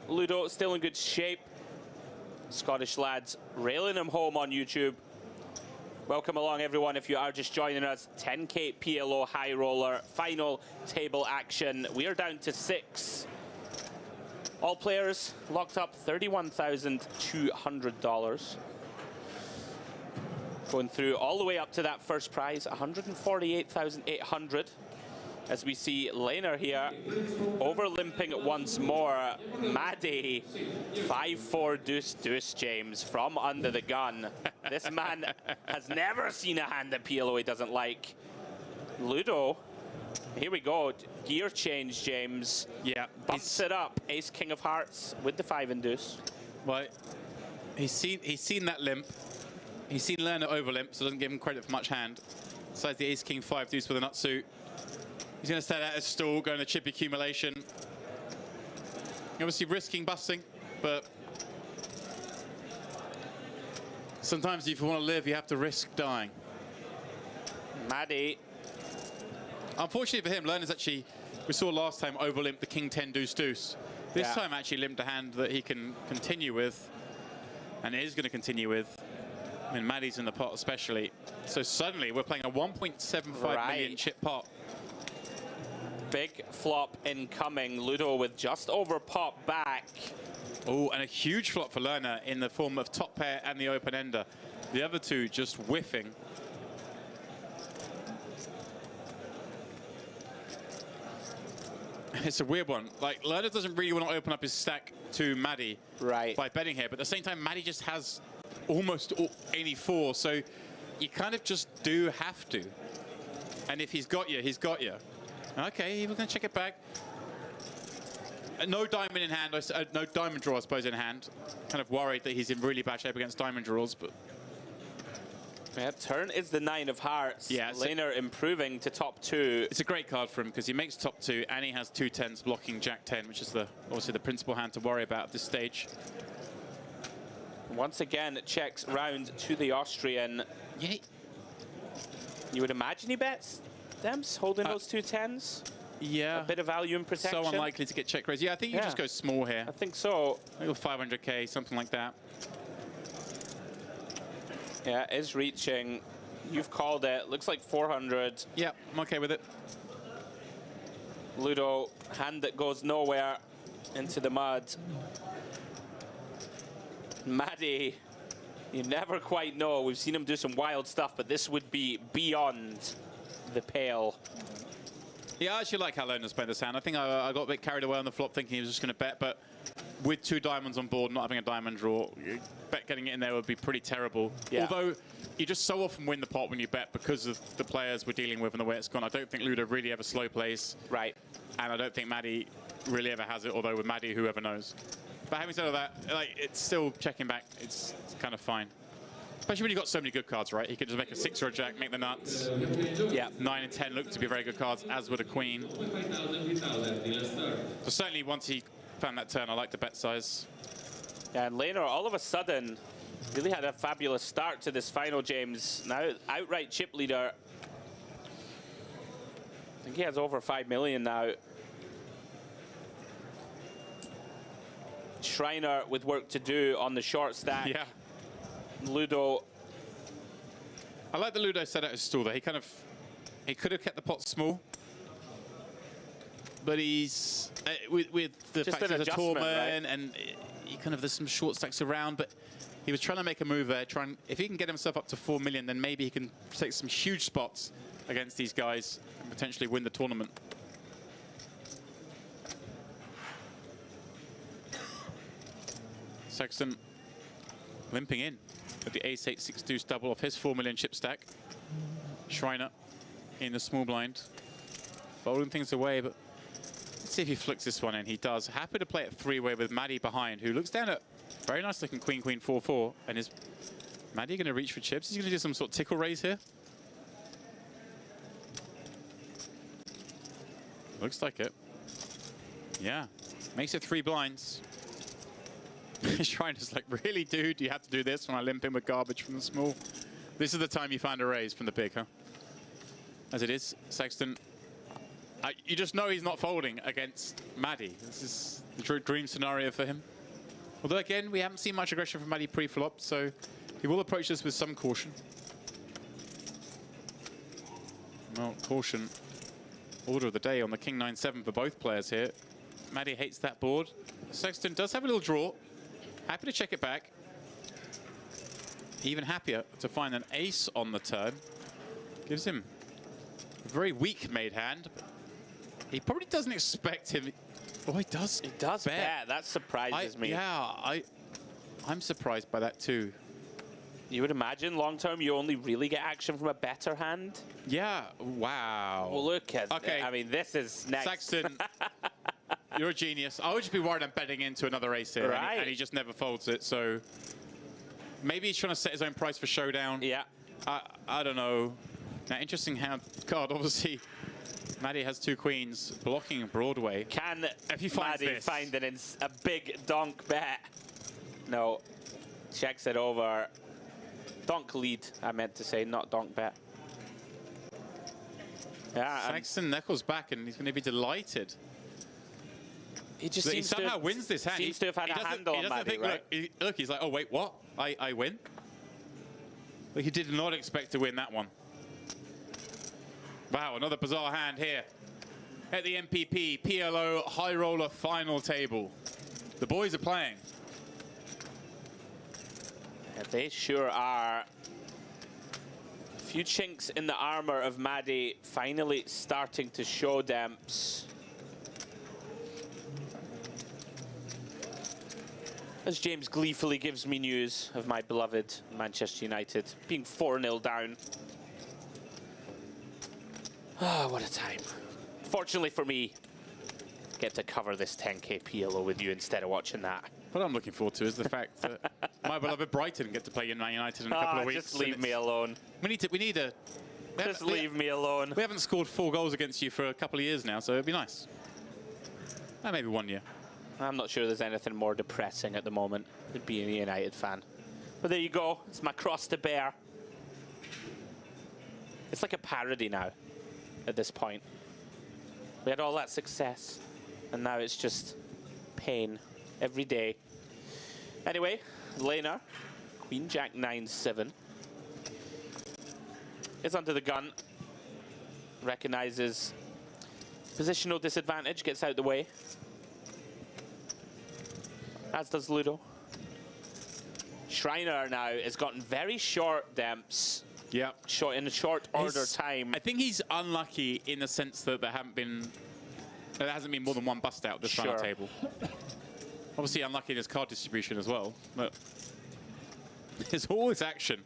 Ludo still in good shape. Scottish lads railing him home on YouTube. Welcome along, everyone, if you are just joining us. 10K PLO High Roller, final table action. We are down to 6. All players locked up $31,200. Going through all the way up to that first prize, $148,800. As we see Laner here, over-limping once more. Maddie, 5-4 deuce, James, from under the gun. This man has never seen a hand that PLO he doesn't like. Ludo, here we go. Gear change, James. Yeah. Bumps it up. Ace, King of Hearts with the 5 and deuce. Well, he's seen that limp. He's seen Lerner over limp, so doesn't give him credit for much hand. Besides the Ace, King, 5 deuce with a nut suit. He's going to stay that as stall, going to chip accumulation. Obviously risking busting, but sometimes if you want to live, you have to risk dying. Maddie. Unfortunately for him, Lerner's actually, we saw last time, over limp the King 10 deuce deuce. This time actually limped a hand that he can continue with, and is going to continue with. I mean, Maddie's in the pot especially. So suddenly we're playing a 1.75 million chip pot. Big flop incoming. Ludo with just over pot back. Oh, and a huge flop for Lerner in the form of top pair and the open ender. The other two just whiffing. It's a weird one. Like, Lerner doesn't really want to open up his stack to Maddie by betting here, but at the same time, Maddie just has almost any 4, so you kind of just do have to. And if he's got you, he's got you. Okay, we're going to check it back. No diamond in hand, no diamond draw, I suppose, in hand. Kind of worried that he's in really bad shape against diamond draws, but... Yeah, turn is the 9 of hearts. Yeah, Laner improving to top 2. It's a great card for him because he makes top 2 and he has 2 10s blocking Jack 10, which is obviously the principal hand to worry about at this stage. Once again, checks round to the Austrian. Yeah. You would imagine he bets Demps, holding those 2 10s? Yeah. A bit of value and protection. So unlikely to get check raised. Yeah, I think you just go small here. I think so. Maybe 500K, something like that. Yeah, is reaching. You've called it. Looks like 400. Yeah, I'm okay with it. Ludo, hand that goes nowhere into the mud. Maddie, you never quite know. We've seen him do some wild stuff, but this would be beyond the pale. Yeah, I actually like how Lona's playing this hand. I think I got a bit carried away on the flop thinking he was just going to bet, but with 2 diamonds on board, not having a diamond draw, bet getting it in there would be pretty terrible. Yeah. Although you just so often win the pot when you bet because of the players we're dealing with and the way it's gone. I don't think Ludo really ever slow plays. Right. And I don't think Maddie really ever has it, although with Maddie, whoever knows. But having said all that, like, it's still checking back. It's kind of fine. Especially when you've got so many good cards, right? He could just make a 6 or a jack, make the nuts. Yeah. 9 and 10 look to be very good cards, as would a queen. So certainly once he found that turn, I like the bet size. Yeah, and Lena, all of a sudden, really had a fabulous start to this final, James. Now outright chip leader. I think he has over 5 million now. Shriner with work to do on the short stack. Yeah. Ludo. I like the Ludo set out his stall there. He could have kept the pot small, but he's with the Just fact an he's a adjustment, tourman, right? and he there's some short stacks around, but he was trying to make a move there. If he can get himself up to 4 million, then maybe he can take some huge spots against these guys and potentially win the tournament. Sexton limping in with the ace-8-6 deuce double off his 4 million chip stack. Shriner in the small blind, folding things away, but let's see if he flicks this one in. He does. Happy to play it 3-way with Maddie behind, who looks down at very nice looking queen, queen, 4-4. And is Maddie going to reach for chips? He's going to do some sort of tickle raise here. Looks like it. Yeah, makes it 3 blinds. Shriner's like, really, dude? You have to do this when I limp in with garbage from the small? This is the time you find a raise from the big, huh? As it is, Sexton. You just know he's not folding against Maddie. This is the dream scenario for him. Although, again, we haven't seen much aggression from Maddie pre-flop, so he will approach this with some caution. Well, caution. Order of the day on the King 9-7 for both players here. Maddie hates that board. Sexton does have a little draw. Happy to check it back. Even happier to find an ace on the turn. Gives him a very weak made hand. He probably doesn't expect him. Oh, he does. He does bet. That surprises me. Yeah, I'm surprised by that too. You would imagine long term you only really get action from a better hand? Yeah, wow. Well, look at okay. I mean, this is next. Sexton, you're a genius. I would just be worried I'm betting into another ace here, right. and he just never folds it. So maybe he's trying to set his own price for showdown. Yeah. I don't know. Now, interesting hand card, obviously. Maddie has 2 queens blocking Broadway. Can if he finds Maddie this. find a big donk bet? No. Checks it over. Donk lead, I meant to say, not donk bet. Yeah, Sexton knuckles back, and he's going to be delighted. He just he somehow wins this hand. Seems to have had a handle on Maddie, right? Look, he's like, oh, wait, what? I win? Like, he did not expect to win that one. Wow, another bizarre hand here at the MPP PLO High Roller final table. The boys are playing. Yeah, they sure are. A few chinks in the armor of Maddie finally starting to show Demps. As James gleefully gives me news of my beloved Manchester United being 4-0 down. Ah, what a time. Fortunately for me, get to cover this 10k PLO with you instead of watching that. What I'm looking forward to is the fact that my beloved Brighton get to play Man United in a couple of weeks. Just leave me alone. Just leave me alone. We haven't scored 4 goals against you for a couple of years now, so it'd be nice. Maybe 1 year. I'm not sure there's anything more depressing at the moment than being a United fan. But there you go. It's my cross to bear. It's like a parody now at this point. We had all that success, and now it's just pain every day. Anyway, Lena, Queen Jack 9-7. Is under the gun. Recognizes positional disadvantage, gets out the way. As does Ludo. Shriner now has gotten very short, Demps. Yeah. Short in a short order time. I think he's unlucky in the sense that there hasn't been more than one bust out this final table. Obviously unlucky in his card distribution as well, but there's all this action.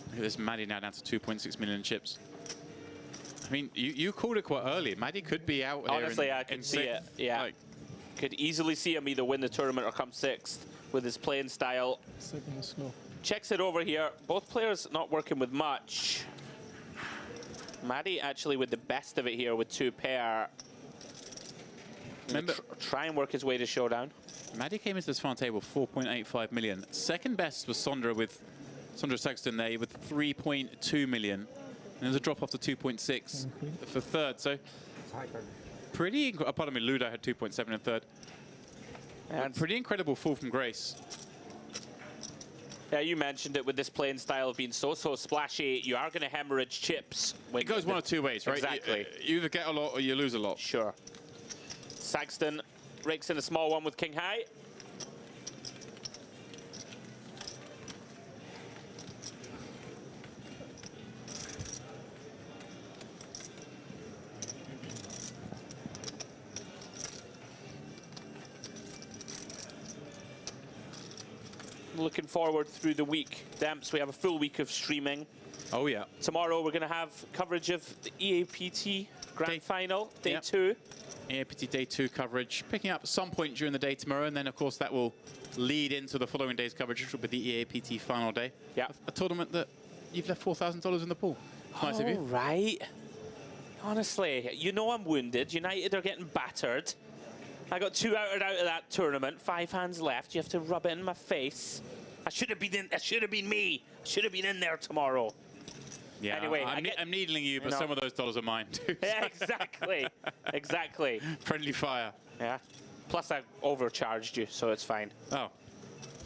Look at this Maddie now down to 2.6 million chips. I mean, you called it quite early. Maddie could be out. Honestly, I can see it. Yeah. Like, could easily see him either win the tournament or come 6th with his playing style. Second is slow. Checks it over here. Both players not working with much. Maddie actually with the best of it here with 2 pair. Remember, try and work his way to showdown. Maddie came into this final table 4.85 million. Second best was Sondra Sexton there with 3.2 million. And there's a drop off to 2.6 for third. So pretty, pardon me, Ludo had 2.7 in third. And pretty incredible fall from Grace. Yeah, you mentioned it with this playing style of being so splashy. You are going to hemorrhage chips. It goes one of 2 ways, right? Exactly. You either get a lot or you lose a lot. Sure. Saxton rakes in a small one with King High. Looking forward through the week. Demps, we have a full week of streaming. Oh, yeah. Tomorrow we're going to have coverage of the EAPT Grand Final, Day 2. EAPT Day 2 coverage, picking up at some point during the day tomorrow, and then, of course, that will lead into the following day's coverage, which will be the EAPT Final Day. Yeah. A tournament that you've left $4,000 in the pool. Nice of you. Right. Honestly, you know I'm wounded. United are getting battered. I got 2 out of that tournament. 5 hands left. You have to rub it in my face. I should have been in. That should have been me. I should have been in there tomorrow. Yeah. Anyway, I'm needling you, but some of those dollars are mine too. Yeah, exactly. Exactly. Friendly fire. Yeah. Plus, I overcharged you, so it's fine. Oh.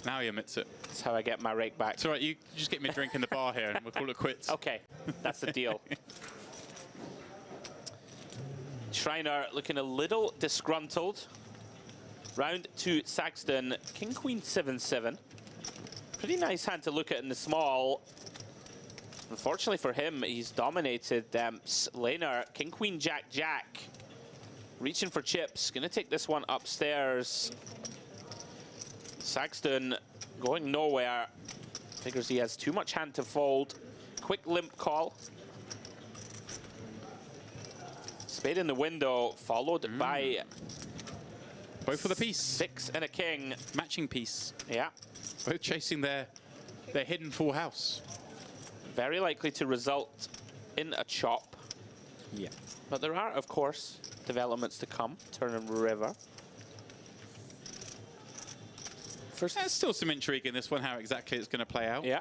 Now he admits it. That's how I get my rake back. It's all right. You just get me a drink in the bar here, and we'll call it quits. Okay. That's the deal. Shriner looking a little disgruntled. Round 2, Saxton, King, Queen, 7-7. Pretty nice hand to look at in the small. Unfortunately for him, he's dominated Demps. Laner, King, Queen, Jack, Jack. Reaching for chips, gonna take this one upstairs. Saxton going nowhere. Figures he has too much hand to fold. Quick limp call. Spade in the window, followed by both for the piece. 6 and a king. Matching piece. Yeah. Both chasing their hidden full house. Very likely to result in a chop. Yeah. But there are, of course, developments to come. Turn and river. First, there's still some intrigue in this one, how exactly it's going to play out. Yeah.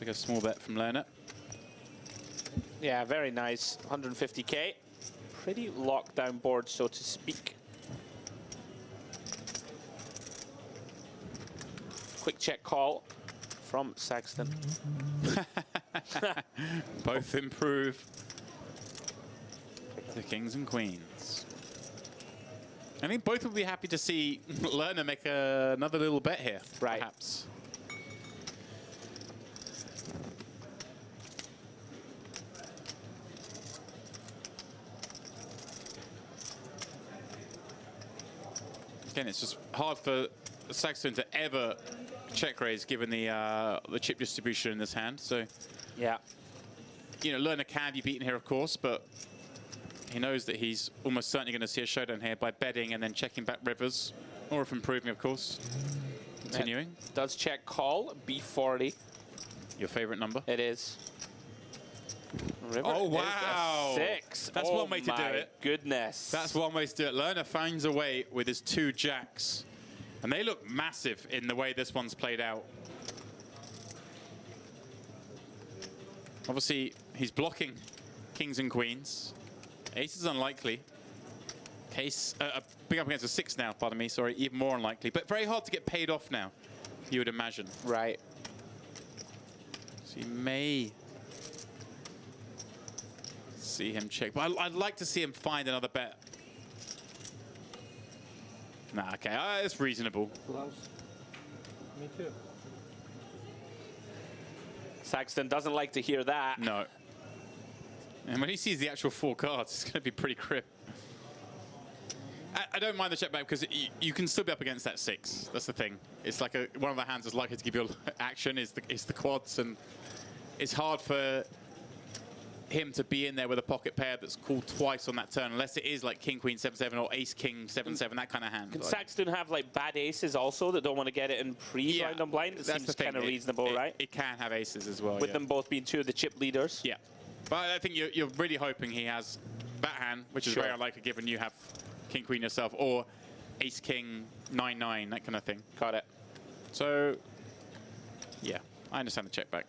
Like a small bet from Lerner. Yeah, very nice. 150k. Pretty locked down board, so to speak. Quick check call from Saxton. Both improve the kings and queens. I think both will be happy to see Lerner make another little bet here, perhaps. Again, it's just hard for Saxton to ever check raise given the chip distribution in this hand. So, yeah, you know, Lerner can be beaten here, of course, but he knows that he's almost certainly going to see a showdown here by betting and then checking back rivers, or if improving, of course. Continuing. It does check call B40. Your favorite number? It is. River oh wow! 6. That's one way to do it. Goodness. That's one way to do it. Lerner finds a way with his 2 jacks. And they look massive in the way this one's played out. Obviously, he's blocking kings and queens. Ace is unlikely. Case, big up against a 6 now, pardon me, sorry, even more unlikely. But very hard to get paid off now, you would imagine. Right. So you may see him check, but I'd like to see him find another bet. Nah, okay, it's reasonable. Me too. Saxton doesn't like to hear that. No. And when he sees the actual 4 cards, it's going to be pretty grim. I don't mind the check back because you can still be up against that 6. That's the thing. It's like one of the hands that's likely to give you action is the quads, and it's hard for him to be in there with a pocket pair that's called twice on that turn, unless it is like King Queen 7-7 or Ace King 7-7, that kind of hand. Can Saxton have like bad aces also that don't want to get it in pre-blind on blind? It seems kind of reasonable, right? It can have aces as well. With them both being 2 of the chip leaders. Yeah, but I think you're really hoping he has that hand, which is very unlikely given you have King Queen yourself, or Ace King 9-9, that kind of thing. Got it. So yeah, I understand the check back.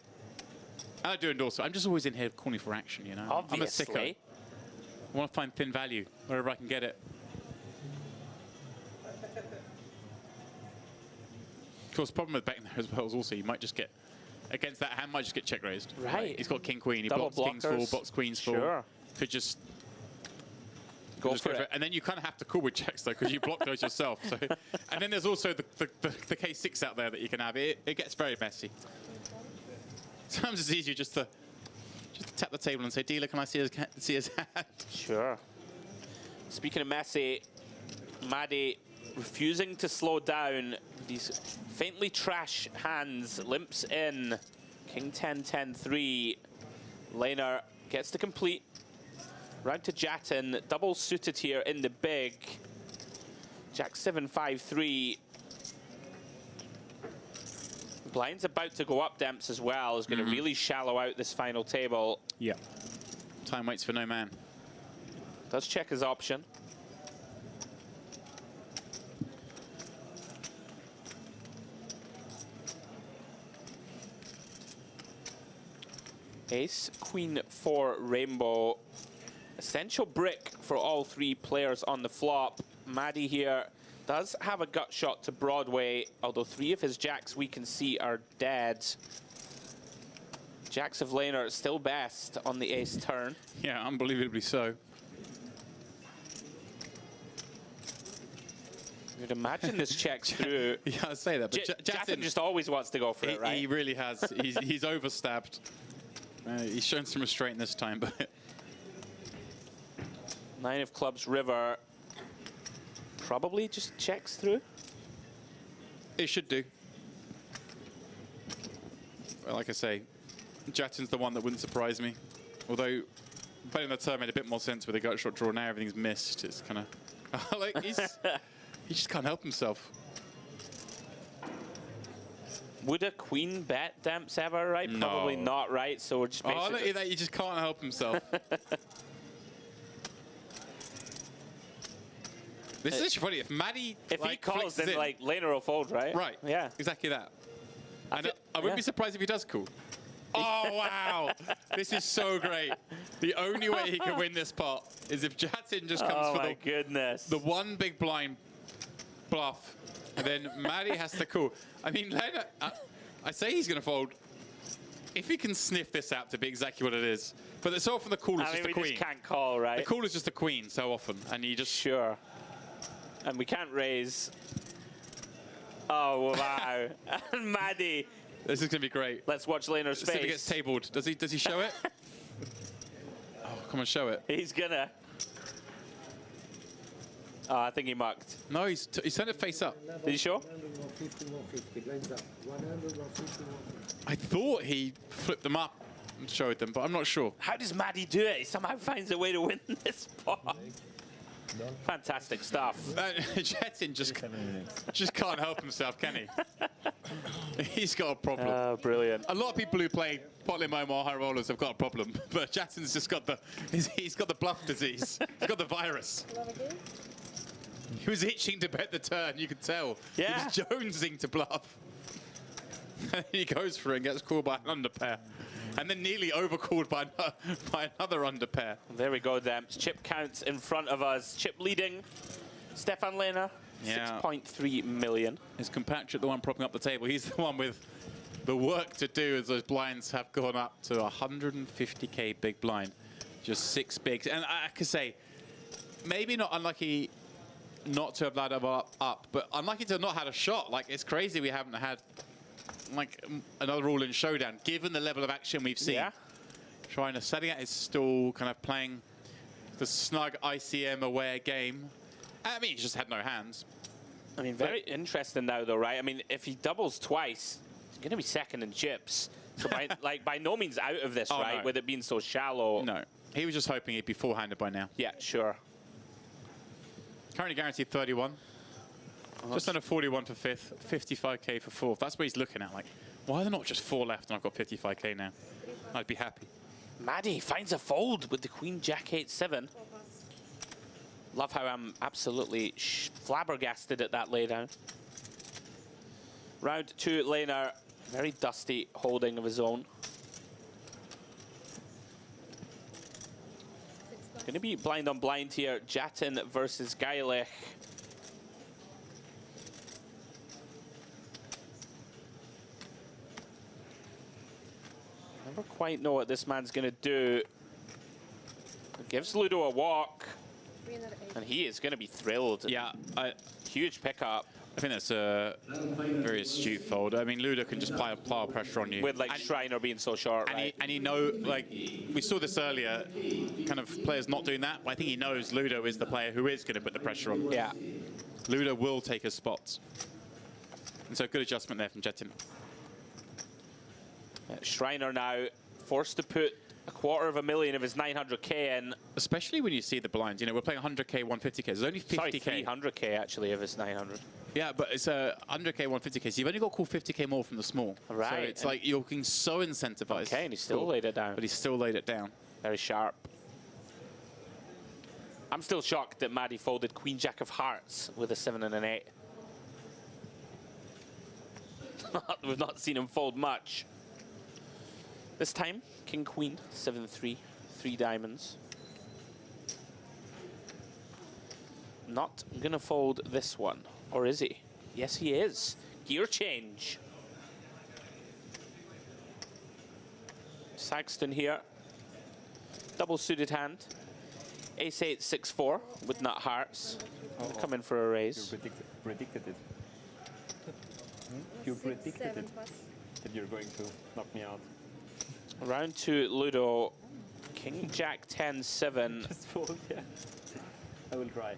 And I do endorse it. I'm just always in here calling for action, you know. Obviously. I'm a sicko. I want to find thin value wherever I can get it. Of course, the problem with betting there as well is also you might just get, against that hand, might just get check raised. Right. He's got King Queen. He Double blocks Kings full, blocks Queens full. Sure. Could just go for it. And then you kind of have to call with checks though, because you block those yourself. So, and then there's also the K6 out there that you can have. It gets very messy. Sometimes it's easier just to tap the table and say, dealer, can I see his hand? Sure. Speaking of messy, Maddie refusing to slow down. These faintly trash hands, limps in. King 10, 10-3. Laner gets to complete. Round to Jattin, double suited here in the big. Jack 7, 5-3. Blind's about to go up, Demps as well. Is going to really shallow out this final table. Yeah. Time waits for no man. Does check his option. Ace, Queen 4, Rainbow. Essential brick for all 3 players on the flop. Maddie here does have a gut shot to Broadway, although 3 of his jacks we can see are dead. Jacks of Laner still best on the ace turn. Yeah, unbelievably so. You'd imagine this checks through. Yeah, I'd say that. But Jattin just always wants to go for it, right? He really has. He's overstabbed. He's shown some restraint this time, but 9 of clubs, river. Probably just checks through. It should do. Well, like I say, Jattin's the one that wouldn't surprise me. Although, betting the turn made a bit more sense with a gut shot draw. Now everything's missed. It's kind of like he just can't help himself. Would a queen bet Demps ever, right? No. Probably not, right? So we're just basically... Oh, that he just can't help himself. This is funny. If Maddie he calls, then like Laner will fold, right? Right. Yeah. Exactly that. I wouldn't be surprised if he does call. Oh wow! This is so great. The only way he can win this pot is if Jattin just comes for goodness. The one big blind bluff, and then Maddie has to call. I mean, Laner, I say he's going to fold if he can sniff this out to be exactly what it is. But so often the call is just the queen. We just can't call, right? The call is just the queen so often, and you just sure. And we can't raise. Oh wow! And Maddie. This is going to be great. Let's watch Laner's face. If he gets tabled, does he show it? Oh, come on, show it. He's gonna. Oh, I think he mucked. No, he's turned it face up. Did you show? I thought he flipped them up and showed them, but I'm not sure. How does Maddie do it? He somehow finds a way to win this pot. Fantastic stuff. Jattin just can't help himself, can he? He's got a problem. Oh, brilliant. A lot of people who play pot limo or high rollers have got a problem, but Jattin's just got he's got the bluff disease. He's got the virus. He was itching to bet the turn, you could tell. Yeah. He was jonesing to bluff. He goes for it and gets called by an underpair. And then nearly overcalled by another underpair. There we go, Demps. Chip counts in front of us. Chip leading. Stefan Laner, 6.3 million. His compatriot, the one propping up the table, he's the one with the work to do as those blinds have gone up to 150k big blind. Just 6 bigs. And I could say, maybe not unlucky not to have laddered up, but unlucky to have not had a shot. Like, it's crazy we haven't had like another all-in showdown, given the level of action we've seen. Yeah. Trying to setting out his stall, kind of playing the snug ICM aware game. I mean, he just had no hands. I mean, very interesting now, though, right? I mean, if he doubles twice, he's going to be second in chips. So, by no means out of this, right? No. With it being so shallow. No, he was just hoping he'd be full-handed by now. Yeah, sure. Currently guaranteed 31. Just under 41 for 5th, 55k for 4th. That's what he's looking at. Like, why are there not just 4 left and I've got 55k now? I'd be happy. Maddie finds a fold with the Queen Jack 8-7. Love how I'm absolutely flabbergasted at that laydown. Round 2 laner, very dusty holding of his own. Going to be blind on blind here. Jattin versus Geilich. Never quite know what this man's going to do. Gives Ludo a walk. And he is going to be thrilled. Yeah. Huge pickup. I think that's a very astute fold. I mean, Ludo can just apply pressure on you. With, like, Shriner being so short, right? And he know, like, we saw this earlier, kind of players not doing that. But I think he knows Ludo is the player who is going to put the pressure on. Yeah. Ludo will take his spots. And so good adjustment there from Jattin. Shriner now forced to put 250,000 of his 900k in. Especially when you see the blinds. You know, we're playing 100k, 150k. There's only 50k. Sorry, 300k actually of his 900. Yeah, but it's 100k, 150k. So you've only got to call 50k more from the small. Right. So it's like you're looking so incentivized. Okay, and he still laid it down. But he still laid it down. Very sharp. I'm still shocked that Maddie folded Queen Jack of Hearts with a 7 and an 8. We've not seen him fold much. This time, King Queen, 7-3, 3 diamonds. Not gonna fold this one, or is he? Yes, he is. Gear change. Saxton here. Double suited hand. Ace-8, 6-4 with nut hearts. Come in for a raise. You predicted it. You predicted it. That you're going to knock me out. Round 2, Ludo. King Jack 10-7. Just fold, yeah. I will try.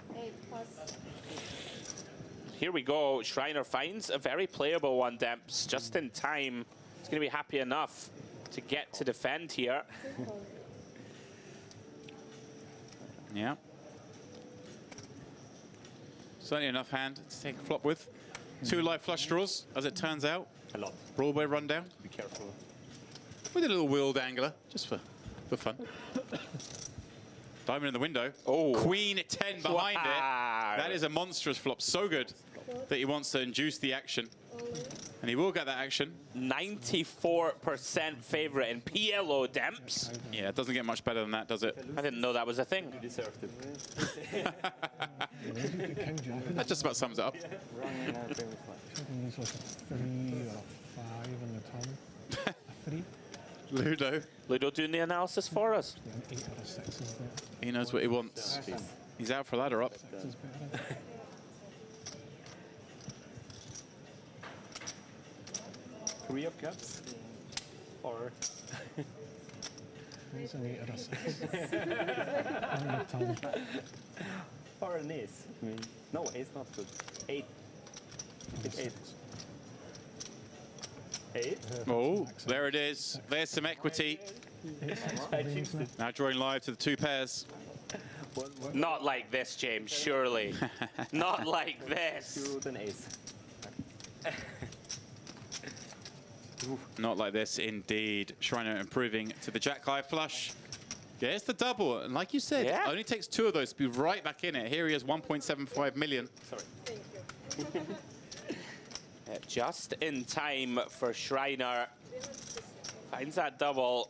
Here we go. Shriner finds a very playable one, Demps, just in time. He's going to be happy enough to get to defend here. Yeah. Certainly enough hand to take a flop with. 2 live flush draws, as it turns out. A lot. Broadway rundown. Be careful. With a little wheeled angler, just for fun. Diamond in the window. Oh. Queen 10 behind it. That is a monstrous flop. So good that he wants to induce the action. And he will get that action. 94% favorite in PLO, Demps. Yeah, it doesn't get much better than that, does it? I didn't know that was a thing. You deserved it. That just about sums it up. He's like a 3 or a 5 in the turn. A 3. Ludo. Ludo doing the analysis for us. Yeah, an 8 or a 6 is better. He knows what he wants. He's out for ladder up. 6 is better. Three of clubs? Or... It's an 8 or a 6. On the turn. Or an ace. I mean, no, ace not good. 8. It's 8. 8? Oh, there it is. There's some equity. Now drawing live to the 2 pairs. Not like this, James, surely. Not like this. Shoot an ace. Not like this, indeed. Shriner improving to the jack high flush. Gets the double, and like you said, it only takes 2 of those to be right back in it. Here he is, 1.75 million. Sorry. Just in time for Shriner. Finds that double.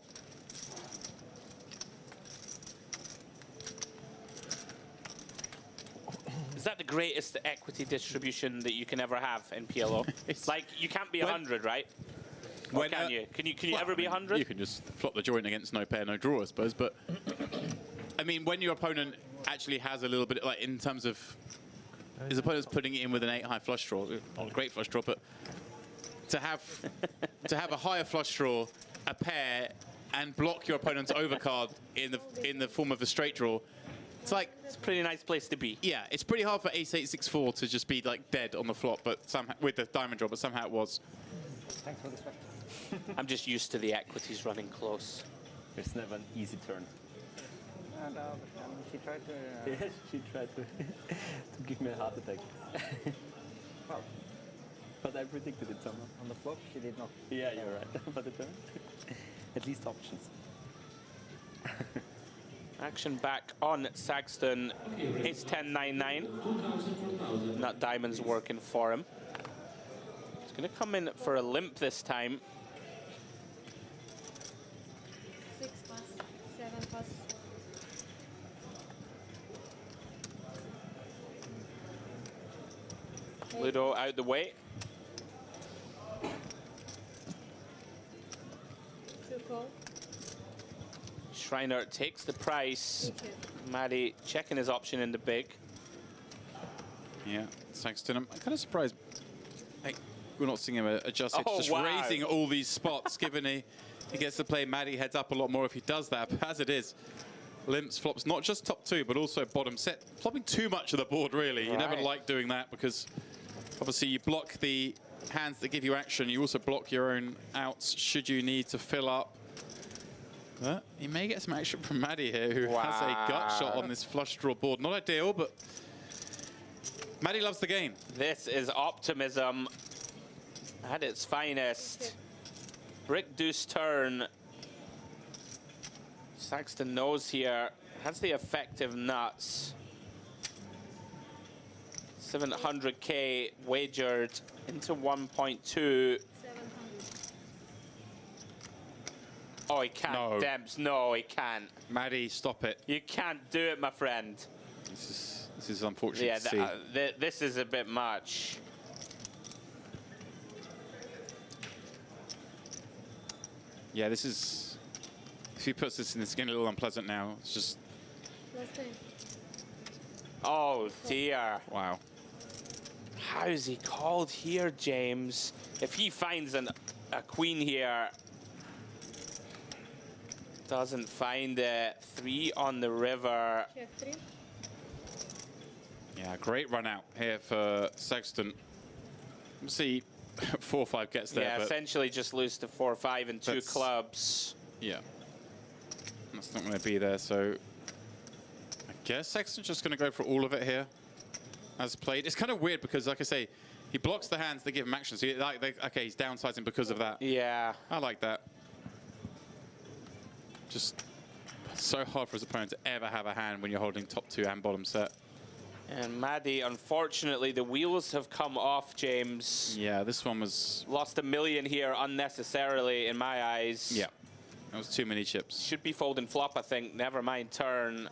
Is that the greatest equity distribution that you can ever have in PLO? It's like, you can't be 100, right? Or can you? Can you ever be 100? You can just flop the joint against no pair, no draw, I suppose. But I mean, when your opponent actually has a little bit, like in terms of his opponent's putting it in with an 8 high flush draw, not a great flush draw, but to have a higher flush draw, a pair, and block your opponent's overcard in the form of a straight draw. It's like it's a pretty nice place to be. Yeah, it's pretty hard for ace 8 6 4 to just be like dead on the flop, but somehow with the diamond draw, but somehow it was. Thanks for the question. I'm just used to the equities running close. There's never an easy turn. No, but she tried to... Yes, she tried to give me a heart attack. Well, but I predicted it somehow. on the flop, she did not. Yeah, you're right. But the turn, at least options. Action back on Saxton. Ace 10 9 9. Nut diamond's working for him. He's going to come in for a limp this time. 6 pass, 7 pass. Ludo out the way. 2 call. Shriner takes the price. Maddie checking his option in the big. Yeah, Saxton, I'm kind of surprised. Like, we're not seeing him adjust. It's just wow. raising all these spots, given he gets to play Maddie heads up a lot more if he does that. But as it is, limps, flops, not just top 2, but also bottom set. Flopping too much of the board, really. You never like doing that because obviously you block the hands that give you action. You also block your own outs should you need to fill up. But he may get some action from Maddie here, who has a gut shot on this flush draw board. Not ideal, but Maddie loves the game. This is optimism at its finest. Brick deuce turn. Saxton knows here, has the effective nuts. 700k wagered into 1.2. Oh, he can't, No. Demps. No, he can't. Maddie, stop it. You can't do it, my friend. This is unfortunate Yeah, to see. this is a bit much. Yeah, this is... If he puts this in, it's getting a little unpleasant now. It's just... Oh, dear. Wow. How is he called here, James? If he finds a queen here, doesn't find it. 3 on the river. Check 3. Yeah, great run out here for Sexton. Let's see, 4-5 gets there. Yeah, but essentially just lose to 4-5 and 2 clubs. Yeah, that's not going to be there. So I guess Sexton's just going to go for all of it here, as played. It's kind of weird because, like I say, he blocks the hands that give him action. So okay, he's downsizing because of that. Yeah, I like that. Just so hard for his opponent to ever have a hand when you're holding top 2 and bottom set. and Maddie, unfortunately, the wheels have come off, James. Yeah, this one was... Lost $1 million here unnecessarily, in my eyes. Yeah, that was too many chips. Should be folding flop, I think. Never mind turn.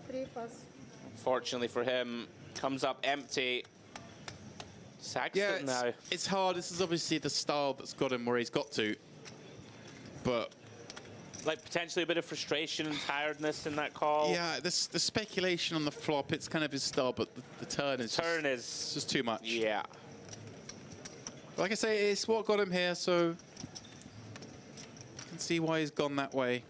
3 pass. Fortunately for him, comes up empty. Saxton now. It's hard. This is obviously the style that's got him where he's got to. But... like potentially a bit of frustration and tiredness in that call. Yeah, the speculation on the flop, it's kind of his style, but the turn is just too much. Yeah. Like I say, it's what got him here, so you can see why he's gone that way.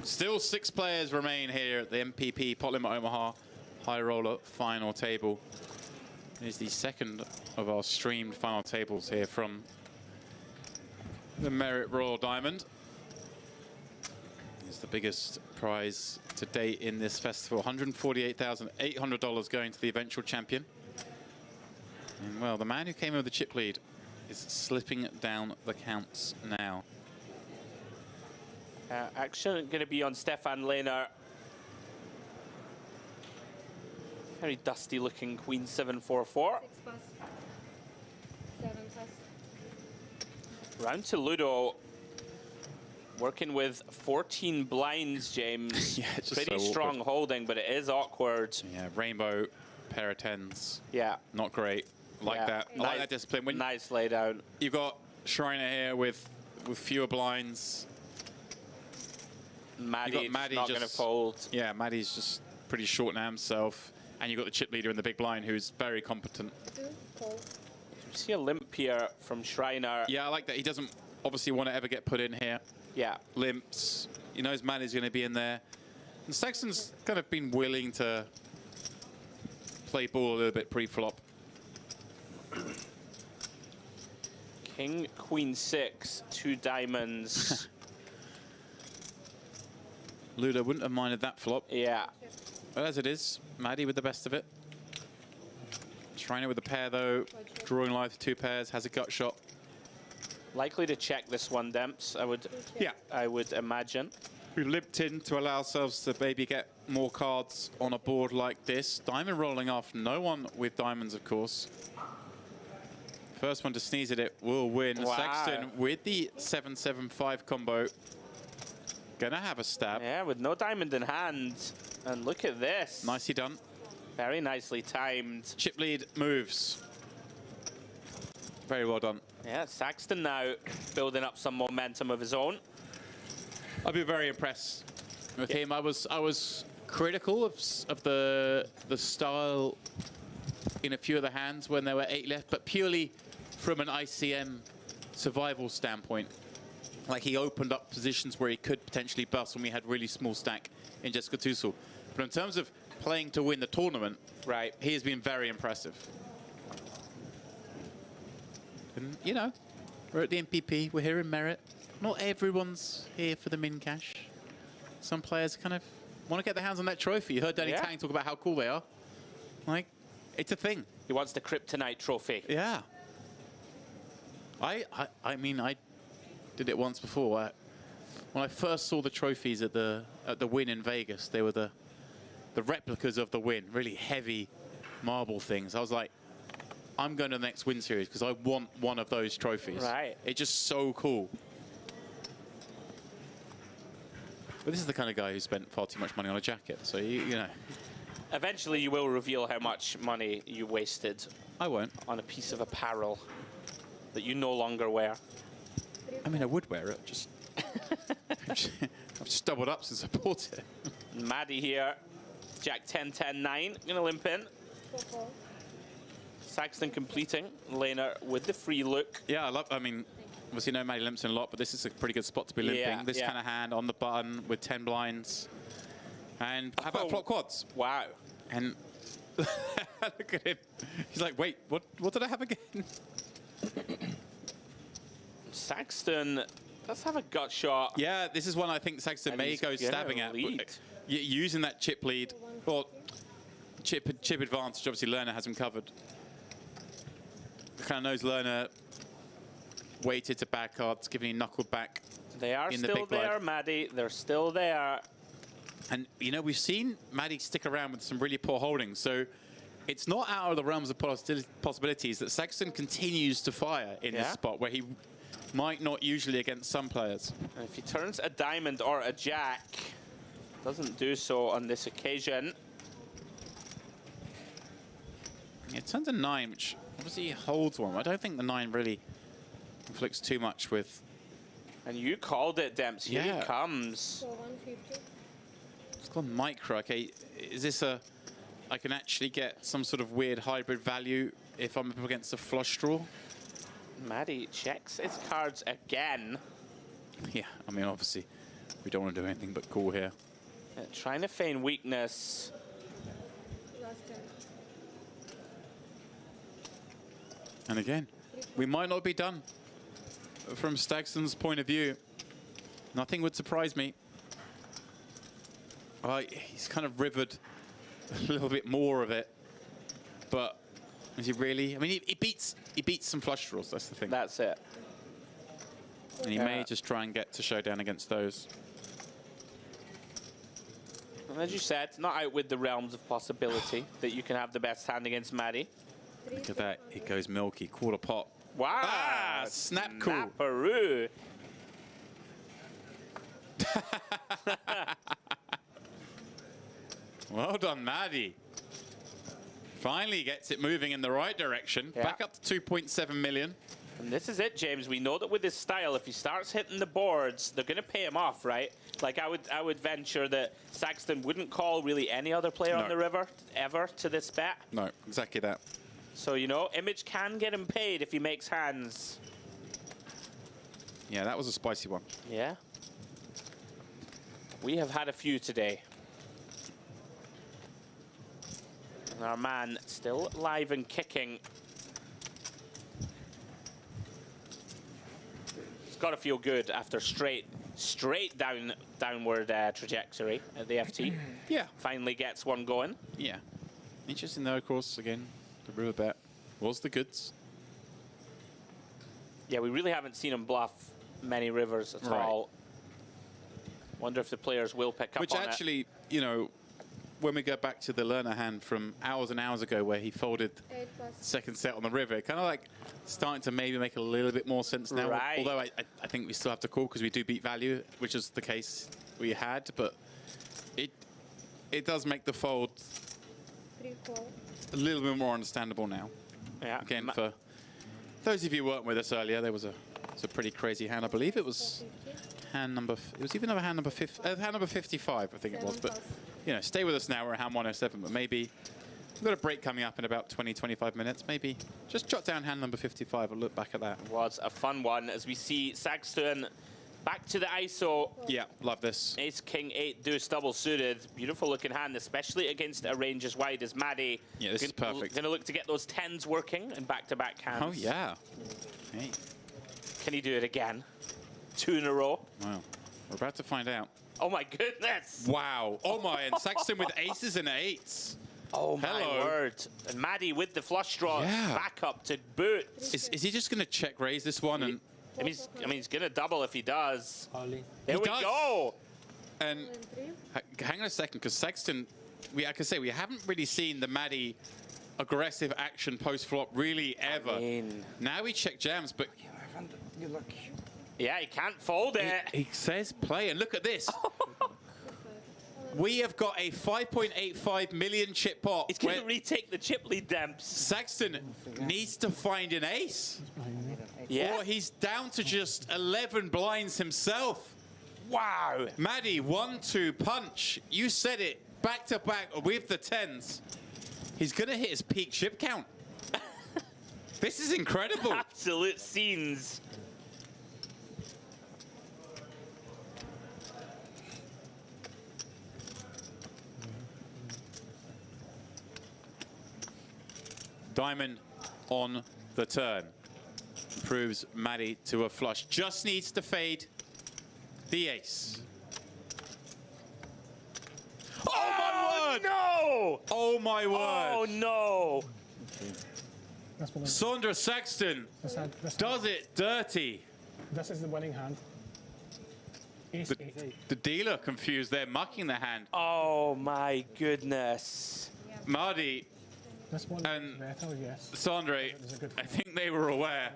Still 6 players remain here at the MPP Pot Limit Omaha High Roller final table. It is the second of our streamed final tables here from the Merit Royal Diamond. It's the biggest prize to date in this festival. $148,800 going to the eventual champion. And well, the man who came in with the chip lead is slipping down the counts now. Action going to be on Stefan Lehner. Very dusty looking Queen 7-4-4. 6 pass. 7 pass. Round to Ludo. Working with 14 blinds, James. Yeah, it's just pretty so strong awkward. holding, but it is awkward. Yeah, rainbow, pair of 10s. Yeah. Not great. like that. I like that discipline. When nice lay down. You've got Shriner here with fewer blinds. Maddie's not going to fold. Yeah, Maddie's just pretty short now himself. And you've got the chip leader in the big blind who's very competent. You see a limp here from Shriner. Yeah, I like that. He doesn't obviously want to ever get put in here. Yeah. Limps. He knows Maddie's going to be in there. And Saxton's kind of been willing to play ball a little bit pre-flop. King, Queen 6, 2 diamonds. Ludo wouldn't have minded that flop. Yeah. But as it is, Maddie with the best of it. Shriner with the pair though, drawing live 2 pairs, has a gut shot. Likely to check this one, Demps, I would imagine. We've limped in to allow ourselves to maybe get more cards on a board like this. Diamond rolling off, no one with diamonds, of course. First one to sneeze at it will win. Wow. Sexton with the 7-7-5 combo. Gonna have a stab. Yeah, with no diamond in hand. And look at this. Nicely done. Very nicely timed. Chip lead moves. Very well done. Yeah, Saxton now building up some momentum of his own. I've been very impressed with him. I was critical of the style in a few of the hands when there were 8 left, but purely from an ICM survival standpoint. Like, he opened up positions where he could potentially bust when we had really small stack in Jessica Tussle. But in terms of playing to win the tournament, right, he has been very impressive. And, you know, we're at the MPP, we're here in Merit. Not everyone's here for the min cash. Some players kind of want to get their hands on that trophy. You heard Danny Tang talk about how cool they are. Like, it's a thing. He wants the Kryptonite trophy. Yeah. I mean, I did it once before. When I first saw the trophies at the Win in Vegas, they were the replicas of the Win, really heavy marble things. I was like, I'm going to the next Win series because I want one of those trophies. Right. It's just so cool. But this is the kind of guy who spent far too much money on a jacket, so you know. Eventually you will reveal how much money you wasted. I won't. On a piece of apparel that you no longer wear. I mean, I would wear it, just... I've just doubled up since I bought it. Maddie here. Jack 10, 10, 9. Gonna limp in. Saxton completing. Laner with the free look. Yeah, I mean, obviously no Maddie limps in a lot, but this is a pretty good spot to be limping. Yeah, this kind of hand on the button with 10 blinds. And how about flop quads? Wow. And look at him. He's like, wait, what did I have again? Saxton does have a gut shot. Yeah, this is one I think Saxton may go stabbing at. Using that chip lead, or chip advantage, obviously Lerner has him covered. Kind of knows Lerner waited to back cards, giving him knuckled back. They are still there, Maddie. They're still there. And, you know, we've seen Maddie stick around with some really poor holdings, so it's not out of the realms of possibilities that Saxton continues to fire in this spot where he might not usually against some players. And if he turns a diamond or a jack, doesn't do so on this occasion. It turns a 9, which obviously holds one. I don't think the 9 really conflicts too much with... And you called it, Dempsey. Here he comes. It's called micro. Okay, is this a... I can actually get some sort of weird hybrid value if I'm up against a flush draw? Maddie checks his cards again. Yeah, I mean, obviously, we don't want to do anything but call here. Trying to feign weakness. And again, we might not be done. From Stagston's point of view, nothing would surprise me. He's kind of rivered a little bit more of it, but is he really? I mean, he beats some flush draws. That's the thing. That's it. And he may just try and get to showdown against those. And as you said, not out with the realms of possibility that you can have the best hand against Maddie. Look at that. It goes milky. Quarter pot. Wow. Ah, snap cool. Snapperoo. Well done, Maddie. Finally gets it moving in the right direction. Yeah. Back up to 2.7 million. And this is it, James. We know that with his style, if he starts hitting the boards, they're going to pay him off, right? Like, I would venture that Saxton wouldn't call really any other player on the river ever to this bet. No, exactly that. So, you know, Image can get him paid if he makes hands. Yeah, that was a spicy one. Yeah. We have had a few today. And our man still live and kicking. It's got to feel good after straight downward trajectory at the FT. Yeah. Finally gets one going. Yeah. Interesting though, of course, again, the river bet was the goods. Yeah, we really haven't seen him bluff many rivers at all. Wonder if the players will pick up on it. Which actually, you know, when we go back to the learner hand from hours and hours ago where he folded second set on the river, kind of like starting to maybe make a little bit more sense now. Right. Although I think we still have to call because we do beat value, which is the case we had. But it does make the fold a little bit more understandable now. Yeah. Again, for those of you who weren't with us earlier, there was a pretty crazy hand. I believe it was hand number. It was even another hand number 55, I think it was. But you know, stay with us now. We're at hand 107. But maybe we've got a break coming up in about 20-25 minutes. Maybe just jot down hand number 55 and look back at that. It was a fun one as we see Saxton back to the ISO. Yeah, love this. Ace, King, 8, deuce, double suited. Beautiful looking hand, especially against a range as wide as Maddie. Yeah, this is perfect. Going to look to get those 10s working in back-to-back hands. Oh, yeah. Hey. Can he do it again? 2 in a row. Wow. We're about to find out. Oh, my goodness. Wow. Oh, my. And Saxton with aces and 8s. Oh, my word. And Maddie with the flush draw back up to boot. Is he just going to check raise this one? And I mean, he's going to double if he does. There we does. go. And hang on a second, because Sexton, like I say, we haven't really seen the Maddie aggressive action post-flop really ever. Now we check jams, but... Yeah, he can't fold it. He says play, and look at this. We have got a 5.85 million chip pot. He's going to retake the chip lead, Demps. Saxton needs to find an ace. Yeah. Or he's down to just 11 blinds himself. Wow. Maddie, 1-2 punch. You said it. Back to back with the 10s. He's going to hit his peak chip count. This is incredible. Absolute scenes. Diamond on the turn. Proves Maddie to a flush. Just needs to fade the ace. Oh, my word! No! Oh, my word! Oh, no! Sondra Saxton does it dirty. This is the winning hand. Ace, The dealer confused. They're mucking the hand. Oh, my goodness. Marty and Sondre, I think they were aware.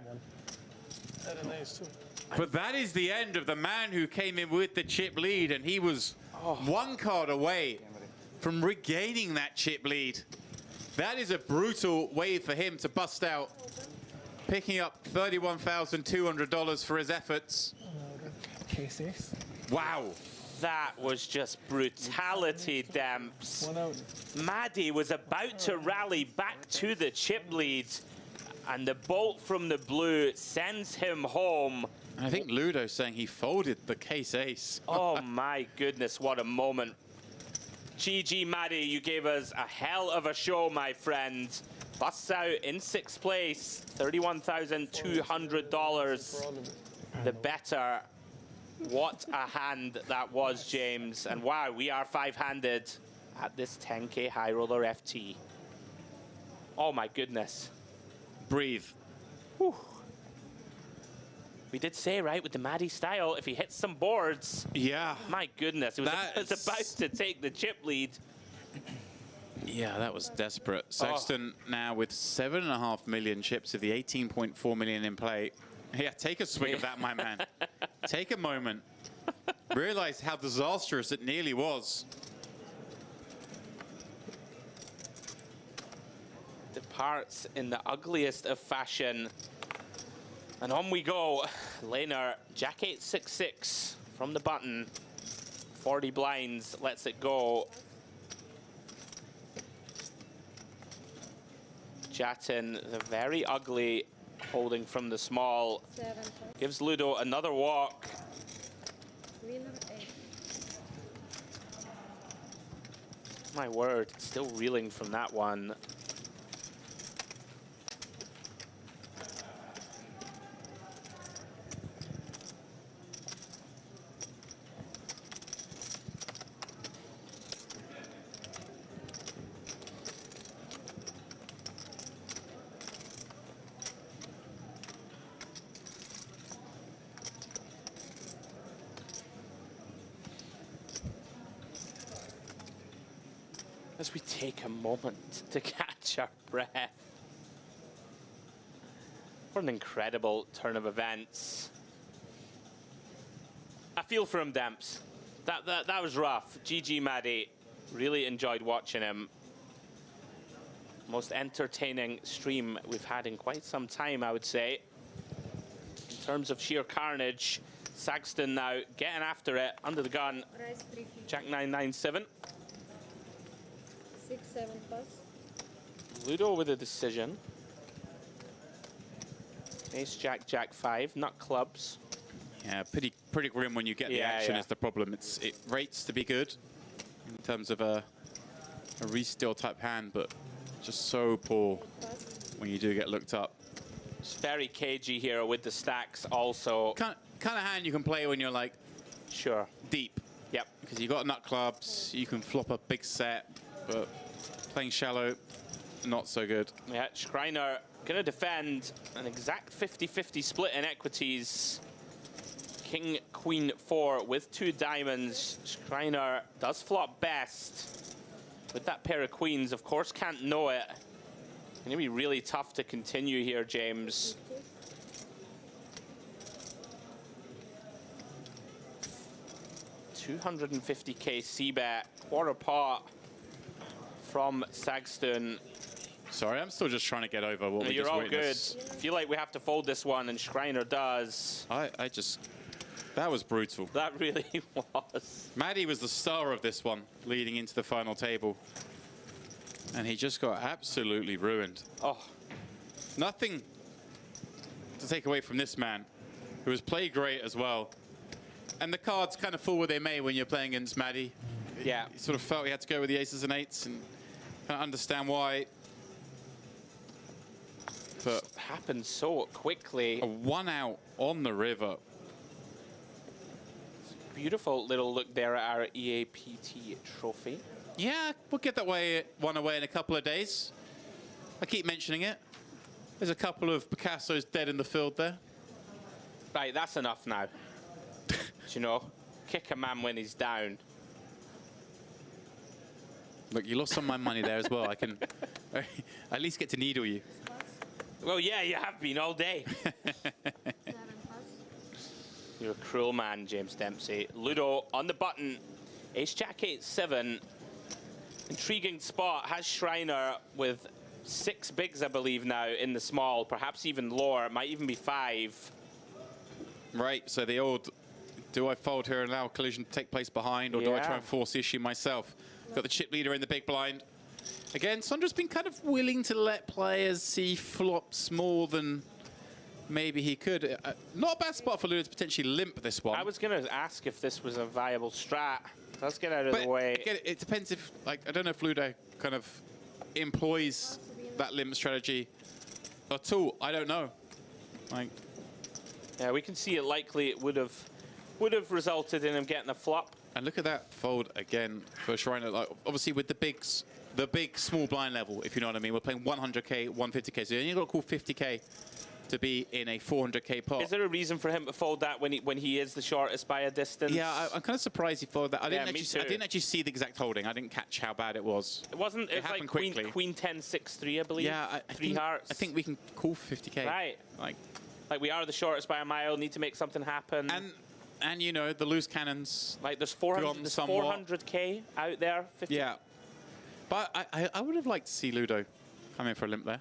But that is the end of the man who came in with the chip lead, and he was one card away from regaining that chip lead. That is a brutal way for him to bust out, picking up $31,200 for his efforts. Wow. That was just brutality, Demps. Maddie was about to rally back to the chip lead, and the bolt from the blue sends him home. I think Ludo saying he folded the case ace. Oh my goodness, what a moment. GG, Maddie, you gave us a hell of a show, my friend. Busts out in 6th place, $31,200. The better. What a hand that was, James. And wow, we are 5-handed at this 10K High Roller FT. Oh my goodness. Breathe. Whew. We did say, right, with the Maddie style, if he hits some boards. Yeah. My goodness, it was about to take the chip lead. Yeah, that was desperate. Sexton now with 7.5 million chips of the 18.4 million in play. Yeah, take a swig of that, my man. Take a moment. Realize how disastrous it nearly was. departs in the ugliest of fashion. And on we go. Laner, Jack 8-6-6 from the button. 40 blinds, lets it go. Jattin, the very ugly, holding from the small. Gives Ludo another walk. My word, still reeling from that one. As we take a moment to catch our breath. What an incredible turn of events. I feel for him, Demps. That was rough. GG, Maddie. Really enjoyed watching him. Most entertaining stream we've had in quite some time, I would say. In terms of sheer carnage, Saxton now getting after it, under the gun. Jack 9-9-7. 6-7 plus. Ludo with a decision. Ace, Jack, Jack 5, nut clubs. Yeah, pretty grim when you get the action is the problem. It rates to be good in terms of a re-steal type hand, but just so poor when you do get looked up. It's very cagey here with the stacks also. Kind of hand you can play when you're like deep. Yep. Because you got nut clubs, you can flop a big set, but playing shallow, not so good. Yeah, Schreiner gonna defend an exact 50-50 split in equities. King, Queen 4 with 2 diamonds. Schreiner does flop best with that pair of queens. Of course, can't know it. Gonna be really tough to continue here, James. $250K C-bet, quarter pot from Saxton. Sorry, I'm still just trying to get over what we You're just all witnessed. good. I feel like we have to fold this one, and Schreiner does. That was brutal. That really was. Maddie was the star of this one, leading into the final table. And he just got absolutely ruined. Oh. Nothing to take away from this man, who has played great as well. And the cards kind of fall where they may when you're playing against Maddie. Yeah. He sort of felt he had to go with the aces and eights, and kind of understand why. But it happened so quickly. A 1 out on the river. Beautiful little look there at our EAPT trophy. Yeah, we'll get that one away in a couple of days. I keep mentioning it. There's a couple of Picassos dead in the field there. Right, that's enough now. You know, kick a man when he's down. Look, you lost some of my money there as well. I can at least get to needle you. Well, yeah, you have been all day. You're a cruel man, James Dempsey. Ludo on the button. Ace-Jack 8-7. Intriguing spot. Has Schreiner with 6 bigs, I believe, now in the small. Perhaps even lower. Might even be 5. Right, so the old, do I fold here and allow collision to take place behind, or do I try and force the issue myself? Got the chip leader in the big blind. Again, Sandra's been kind of willing to let players see flops more than maybe he could. Not a bad spot for Ludo to potentially limp this one. I was going to ask if this was a viable strat. Let's get out of the way. Again, it depends if, like, I don't know if Ludo kind of employs that limp strategy at all. I don't know. Like, yeah, we can see it likely it would have resulted in him getting a flop. And look at that fold again for Schreiner. Like, obviously with the big small blind level, if you know what I mean. We're playing 100K, 150K. So you only got to call 50K to be in a 400K pot. Is there a reason for him to fold that when he is the shortest by a distance? Yeah, I'm kind of surprised he folded that. I didn't actually see the exact holding. I didn't catch how bad it was. It wasn't. It happened like quickly. Queen 10-6-3, I believe. Yeah, three hearts. I think we can call 50K. Right. Like we are the shortest by a mile. Need to make something happen. And you know, the loose cannons. Like there's 400K out there. 50. Yeah. But I would have liked to see Ludo Coming for a limp there.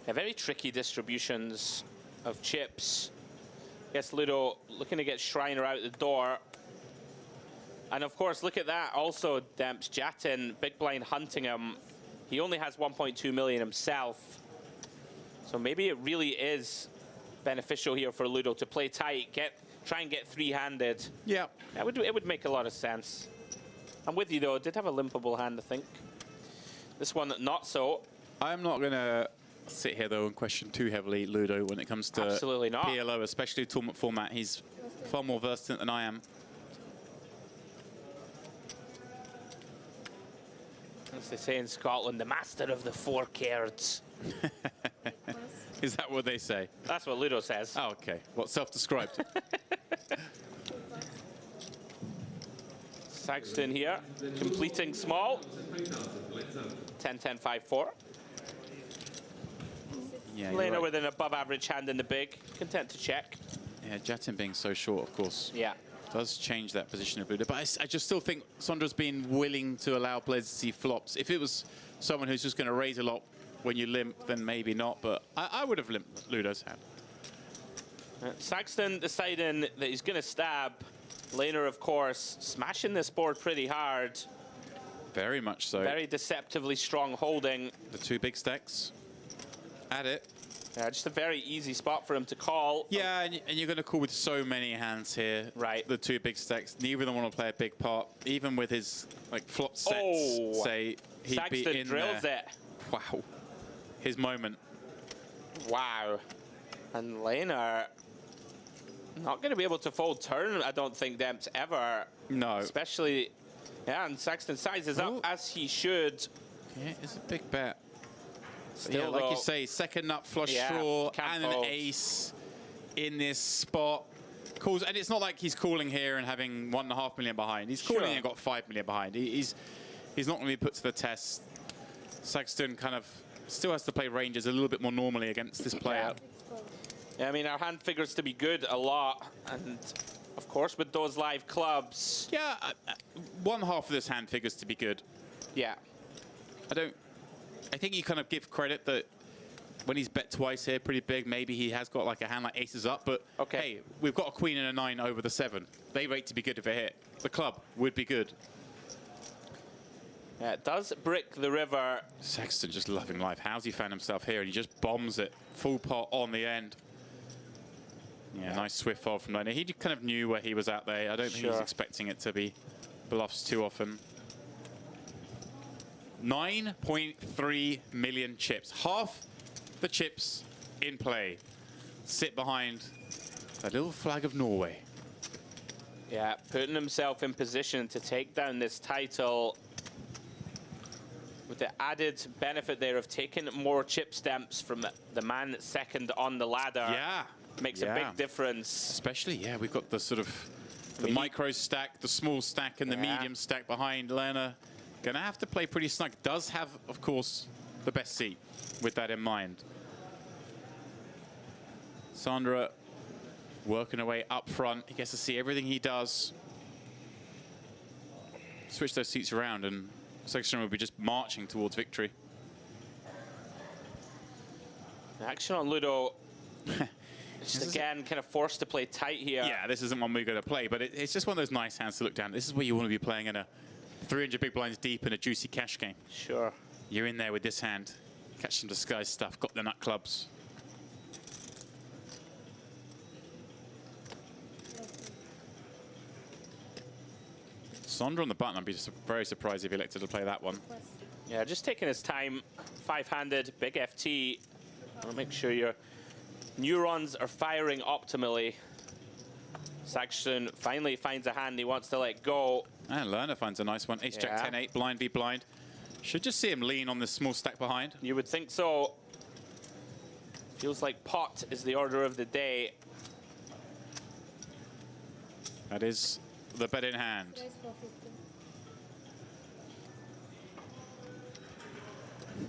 Yeah, very tricky distributions of chips. Guess Ludo looking to get Shriner out the door. And of course, look at that. Also, Demps, Jattin, big blind hunting him. He only has 1.2 million himself. So maybe it really is beneficial here for Ludo to play tight, try and get three-handed. Yeah. It would make a lot of sense. I'm with you, though. It did have a limpable hand, I think. This one, not so. I'm not going to sit here, though, and question too heavily Ludo when it comes to Absolutely not. PLO, especially tournament format. He's far more versed in it than I am. As they say in Scotland, the master of the four cards. Is that what they say? That's what Ludo says. Oh, okay. What, self-described? Saxton here, completing small. 10-10-5-4. Yeah, Lena right. with an above-average hand in the big. Content to check. Yeah, Jattin being so short, of course. Yeah. Does change that position of Ludo. But I just still think Sondra's been willing to allow players to see flops. If it was someone who's just going to raise a lot when you limp, then maybe not. But I would have limped Ludo's hand. Saxton deciding that he's going to stab. Lena, of course, smashing this board pretty hard. Very much so. Very deceptively strong holding. The two big stacks. At it. Yeah, just a very easy spot for him to call. Yeah, and you're going to call with so many hands here. Right. The two big stacks. Neither of them want to play a big part. Even with his flop sets, say he'd Saxton be in drills there. it. Wow. His moment. Wow. And Lena not going to be able to fold turn, I don't think, Demps, ever. No. Especially, yeah, and Saxton sizes up as he should. Yeah, it's a big bet. Still, yeah, like you say, second nut flush draw and an ace in this spot. Calls, and it's not like he's calling here and having 1.5 million behind. He's calling and got 5 million behind. He's not going to be put to the test. Saxton kind of still has to play ranges a little bit more normally against this player. Yeah, I mean, our hand figures to be good a lot, and of course with those live clubs. Yeah, one half of this hand figures to be good. Yeah. I think you kind of give credit that when he's bet twice here, pretty big, maybe he has got like a hand like aces up, but hey, we've got a queen and a 9 over the 7. They rate to be good if it hit. The club would be good. Yeah, it does brick the river. Saxton just loving life. How's he found himself here? And he just bombs it. Full pot on the end. Yeah, nice swift fold from Lena. He kind of knew where he was at there. I don't think he's expecting it to be bluffs too often. 9.3 million chips. Half the chips in play sit behind that little flag of Norway. Yeah, putting himself in position to take down this title with the added benefit there of taking more chip stamps from the man second on the ladder. Yeah. Makes a big difference. Especially, yeah, we've got the sort of the micro stack, the small stack, and the medium stack behind Lena. Gonna have to play pretty snug. Does have, of course, the best seat with that in mind. Sandra working away up front. He gets to see everything he does. Switch those seats around and Saxton will be just marching towards victory. Action on Ludo. Just again, kind of forced to play tight here. Yeah, this isn't one we're going to play, but it's just one of those nice hands to look down. This is where you want to be playing in a 300 big blinds deep in a juicy cash game. Sure. You're in there with this hand. Catch some disguise stuff. Got the nut clubs. Sondra on the button. I'd be just very surprised if he elected to play that one. Yeah, just taking his time. Five-handed, big FT. I want to make sure your neurons are firing optimally. Saxton finally finds a hand he wants to let go. And Lerner finds a nice one. Ace Jack 10-8, blind v blind. Should just see him lean on this small stack behind. You would think so. Feels like pot is the order of the day. That is the bet in hand.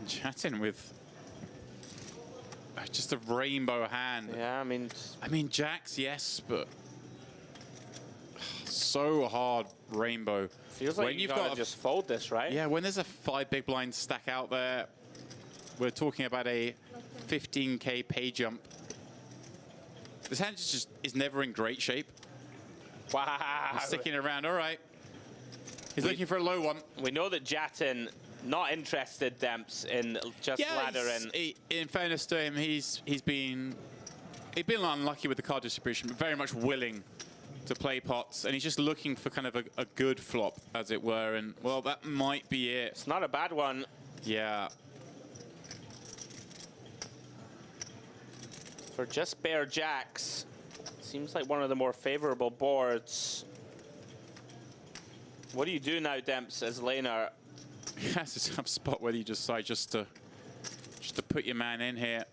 Jattin with just a rainbow hand. Yeah, I mean, jacks, yes, but so hard rainbow. Feels like you've got to just fold this, right? Yeah, when there's a 5 big blind stack out there, we're talking about a 15k pay jump. This hand just is never in great shape. Wow. He's sticking around, all right. He's looking for a low one. We know that Jattin not interested, Demps, in just laddering. In fairness to him, he's been unlucky with the card distribution, but very much willing to play pots, and he's just looking for kind of a good flop, as it were, and, well, that might be it. It's not a bad one. Yeah. For just bare jacks, seems like one of the more favorable boards. What do you do now, Demps, as laner? That's a tough spot whether you decide just to put your man in here.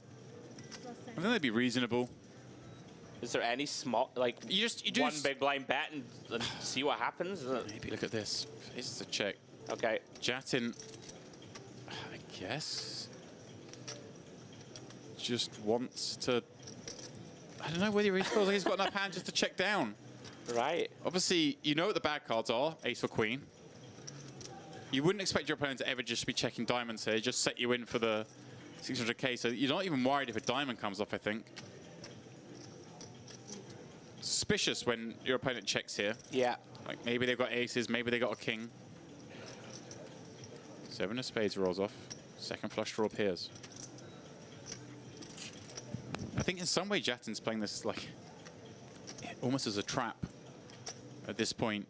I think that'd be reasonable. Is there any small, like, you do one big blind bet and see what happens? Maybe look at this. This is a check. Okay. Jattin, I guess, just wants to. I don't know whether he feels like he's got enough hands just to check down. Right. Obviously, you know what the bad cards are, ace or queen. You wouldn't expect your opponent to ever just be checking diamonds here, just set you in for the 600k, so you're not even worried if a diamond comes off, I think. Suspicious when your opponent checks here. Yeah. Like maybe they've got aces, maybe they got a king. 7 of spades rolls off. Second flush draw appears. I think in some way Jattin's playing this like almost as a trap at this point.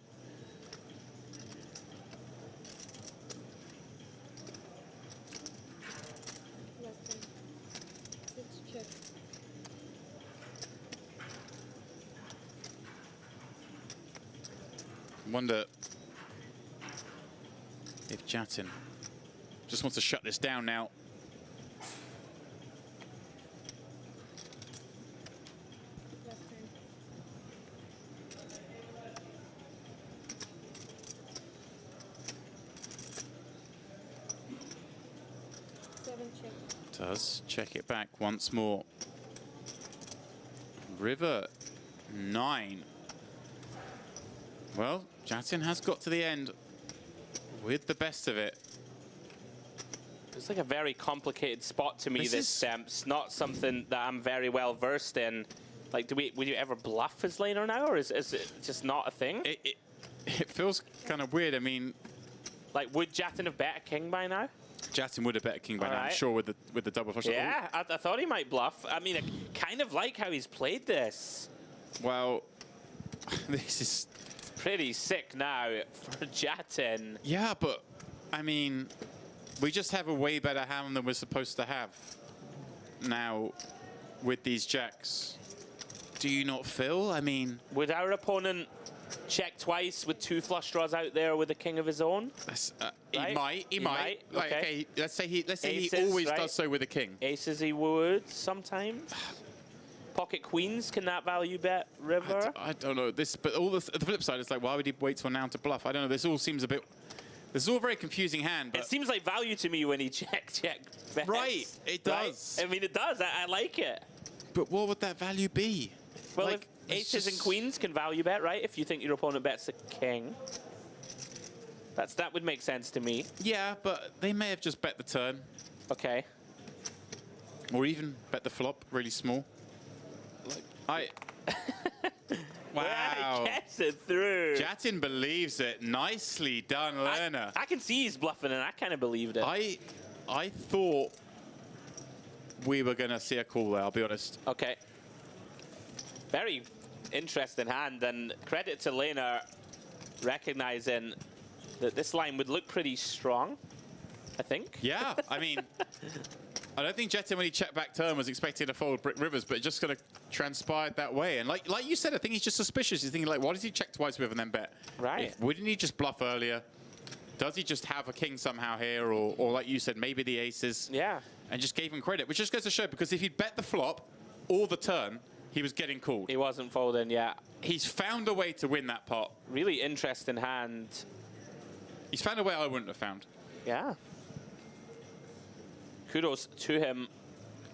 I wonder if Jattin just wants to shut this down now. Does check it back once more. River 9. Well, Jattin has got to the end with the best of it. It's like a very complicated spot to me, this Demps. Not something that I'm very well versed in. Like, would you ever bluff as laner now, or is it just not a thing? It feels kind of weird. I mean, like, would Jattin have bet a king by now? Jattin would have bet a king by now, I'm sure, with the double flush. Yeah, I thought he might bluff. I mean, I kind of like how he's played this. Well, this is pretty sick now for Jattin. Yeah, but I mean, we just have a way better hand than we're supposed to have now with these jacks. Do you not feel? I mean, would our opponent check twice with 2 flush draws out there with a king of his own? Right? He might. Like, okay, let's say he Aces, always does so with a king. Aces he would sometimes. Pocket queens, can that value bet river? I don't know this, but all the flip side is like, why would he wait till now to bluff? I don't know. This all seems a bit. This is all a very confusing hand. But it seems like value to me when he check bets. Right, it does. Right? I mean, it does. I like it. But what would that value be? Well, like, if aces and queens can value bet, right? If you think your opponent bets a king. That would make sense to me. Yeah, but they may have just bet the turn. Okay. Or even bet the flop really small. Wow. He gets it through. Jattin believes it. Nicely done, learner. I can see he's bluffing, and I kind of believed it. I thought we were going to see a call there, I'll be honest. Okay. Very interesting hand, and credit to laner recognizing that this line would look pretty strong, I think. Yeah, I mean, I don't think Jattin, when he checked back turn, was expecting to fold Brick Rivers, but it just kind of transpired that way. And like you said, I think he's just suspicious. He's thinking, like, why does he check twice with and then bet? Right. Wouldn't he just bluff earlier? Does he just have a king somehow here? Or like you said, maybe the aces? Yeah. And just gave him credit, which just goes to show, because if he'd bet the flop or the turn, he was getting called. He wasn't folding, yeah. He's found a way to win that pot. Really interesting hand. He's found a way I wouldn't have found. Yeah. Kudos to him.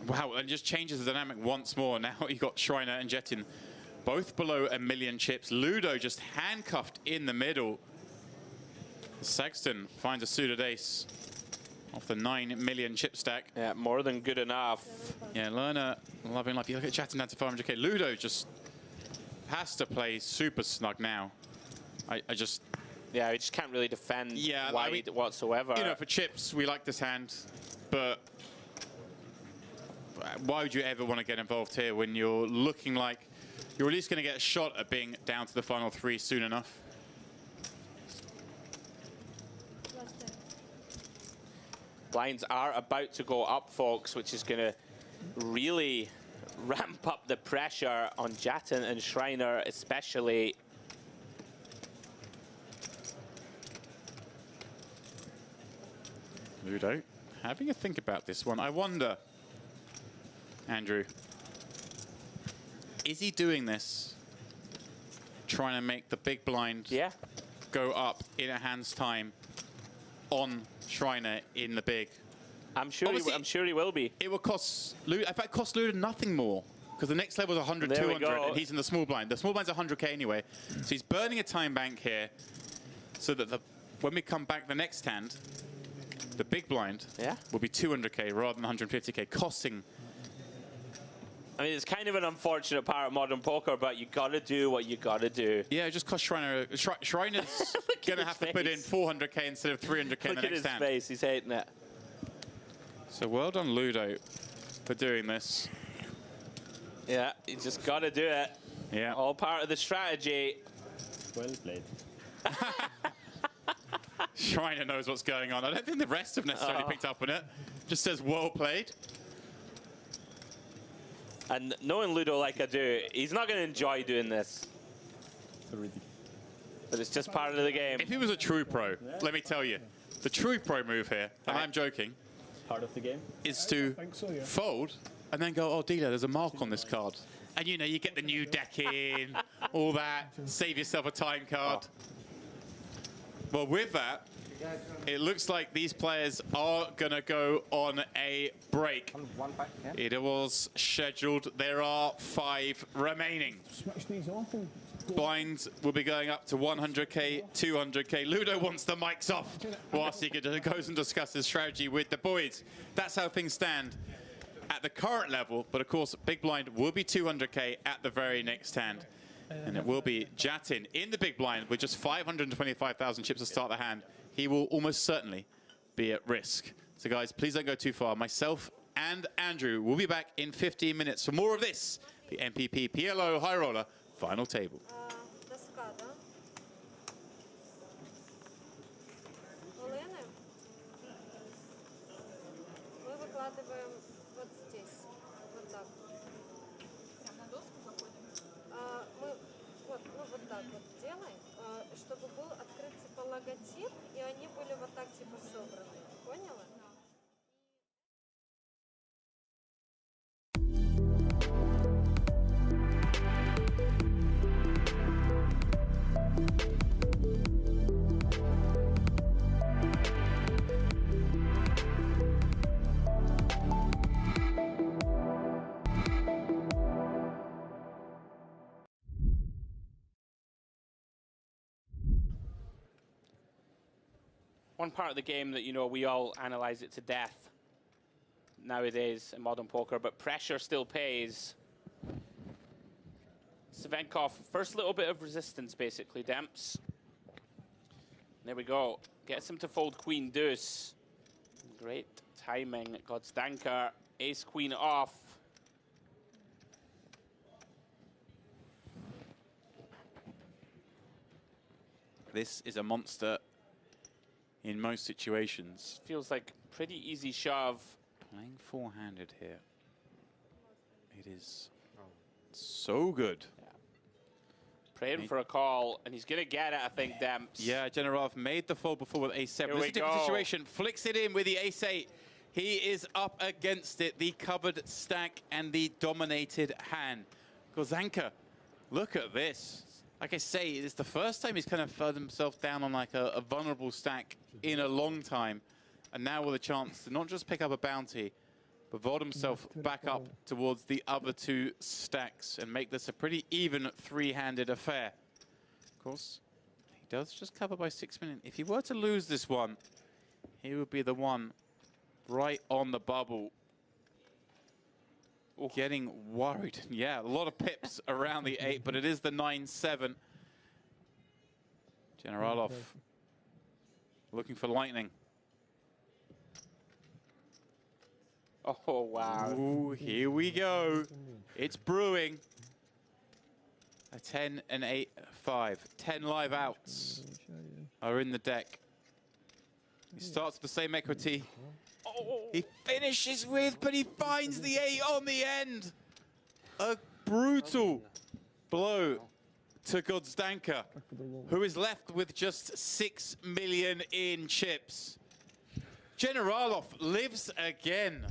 Wow, and just changes the dynamic once more. Now you got Shriner and Jattin both below 1 million chips. Ludo just handcuffed in the middle. Sexton finds a suited ace off the 9 million chip stack. Yeah, more than good enough. Yeah, Lerner loving life. You look at Jattin down to 500k. Ludo just has to play super snug now. Yeah, we just can't really defend wide whatsoever. You know, for chips, we like this hand, but why would you ever want to get involved here when you're looking like you're at least going to get a shot at being down to the final 3 soon enough? Blinds are about to go up, folks, which is going to really ramp up the pressure on Jatan and Schreiner, especially. Ludo having a think about this one. I wonder, Andrew, is he doing this trying to make the big blind go up in a hand's time on Schreiner in the big? I'm sure he will be. It will cost Ludo, in fact, cost Ludo nothing more, because the next level is 100, There we 200, go. and he's in the small blind. The small blind's 100k anyway, so he's burning a time bank here, so that when we come back the next hand, the big blind will be 200k rather than 150k, costing. I mean, it's kind of an unfortunate part of modern poker, but you got to do what you got to do. Yeah, it just cost Schreiner. Schreiner's going to have to put in 400k instead of 300k in the next hand. Look at his face, he's hating it. So well done, Ludo, for doing this. Yeah, you just got to do it. Yeah. All part of the strategy. Well played. Schreiner knows what's going on. I don't think the rest have necessarily picked up on it. Just says well played. And knowing Ludo like I do, he's not going to enjoy doing this. But it's just part of the game. If he was a true pro, let me tell you, the true pro move here, and I'm joking, part of the game, is to fold and then go, oh, dealer, there's a mark on this card. And you know, you get the new deck in, all that, save yourself a time card. Well, with that, it looks like these players are going to go on a break. It was scheduled. There are 5 remaining. Switch these off and Blinds will be going up to 100k, 200k. Ludo wants the mics off whilst he goes and discusses strategy with the boys. That's how things stand at the current level. But of course, big blind will be 200k at the very next hand. And it will be Jattin in the big blind with just 525,000 chips to start the hand. He will almost certainly be at risk. So guys, please don't go too far. Myself and Andrew will be back in 15 minutes for more of this, the MPP PLO High Roller final table. Доска, да? Волыны мы выкладываем вот здесь, вот так. Прямо на доску заходим? Мы вот так вот делаем, чтобы был открыт типа логотип, и они были вот так типа собраны. Поняла? One part of the game that, you know, we all analyze it to death nowadays in modern poker, but pressure still pays. Savenkov, first little bit of resistance, basically, Demps. There we go. Gets him to fold queen deuce. Great timing. Godstanker, ace queen off. This is a monster in most situations. Feels like pretty easy shove. Playing four-handed here. It is so good. Yeah. Praying for a call, and he's going to get it, I think, Demps. Yeah, General made the fold before with ace-7. Here This we is a different go. situation. Flicks it in with the ace-8. He is up against it, the covered stack and the dominated hand. Gozanka, look at this. Like I say, it's the first time he's kind of found himself down on like a vulnerable stack in a long time. And now with a chance to not just pick up a bounty, but vault himself back up towards the other two stacks and make this a pretty even three-handed affair. Of course, he does just cover by 6 million. If he were to lose this one, he would be the one right on the bubble. Getting worried. Yeah, a lot of pips around the 8, but it is the 9-7. Generalov looking for lightning. Oh, wow. Ooh, here we go. It's brewing. A 10 and 8-5. 10 live outs are in the deck. He starts with the same equity. He finishes with, but he finds the 8 on the end. A brutal blow to Godstanka, who is left with just 6 million in chips. Generalov lives again.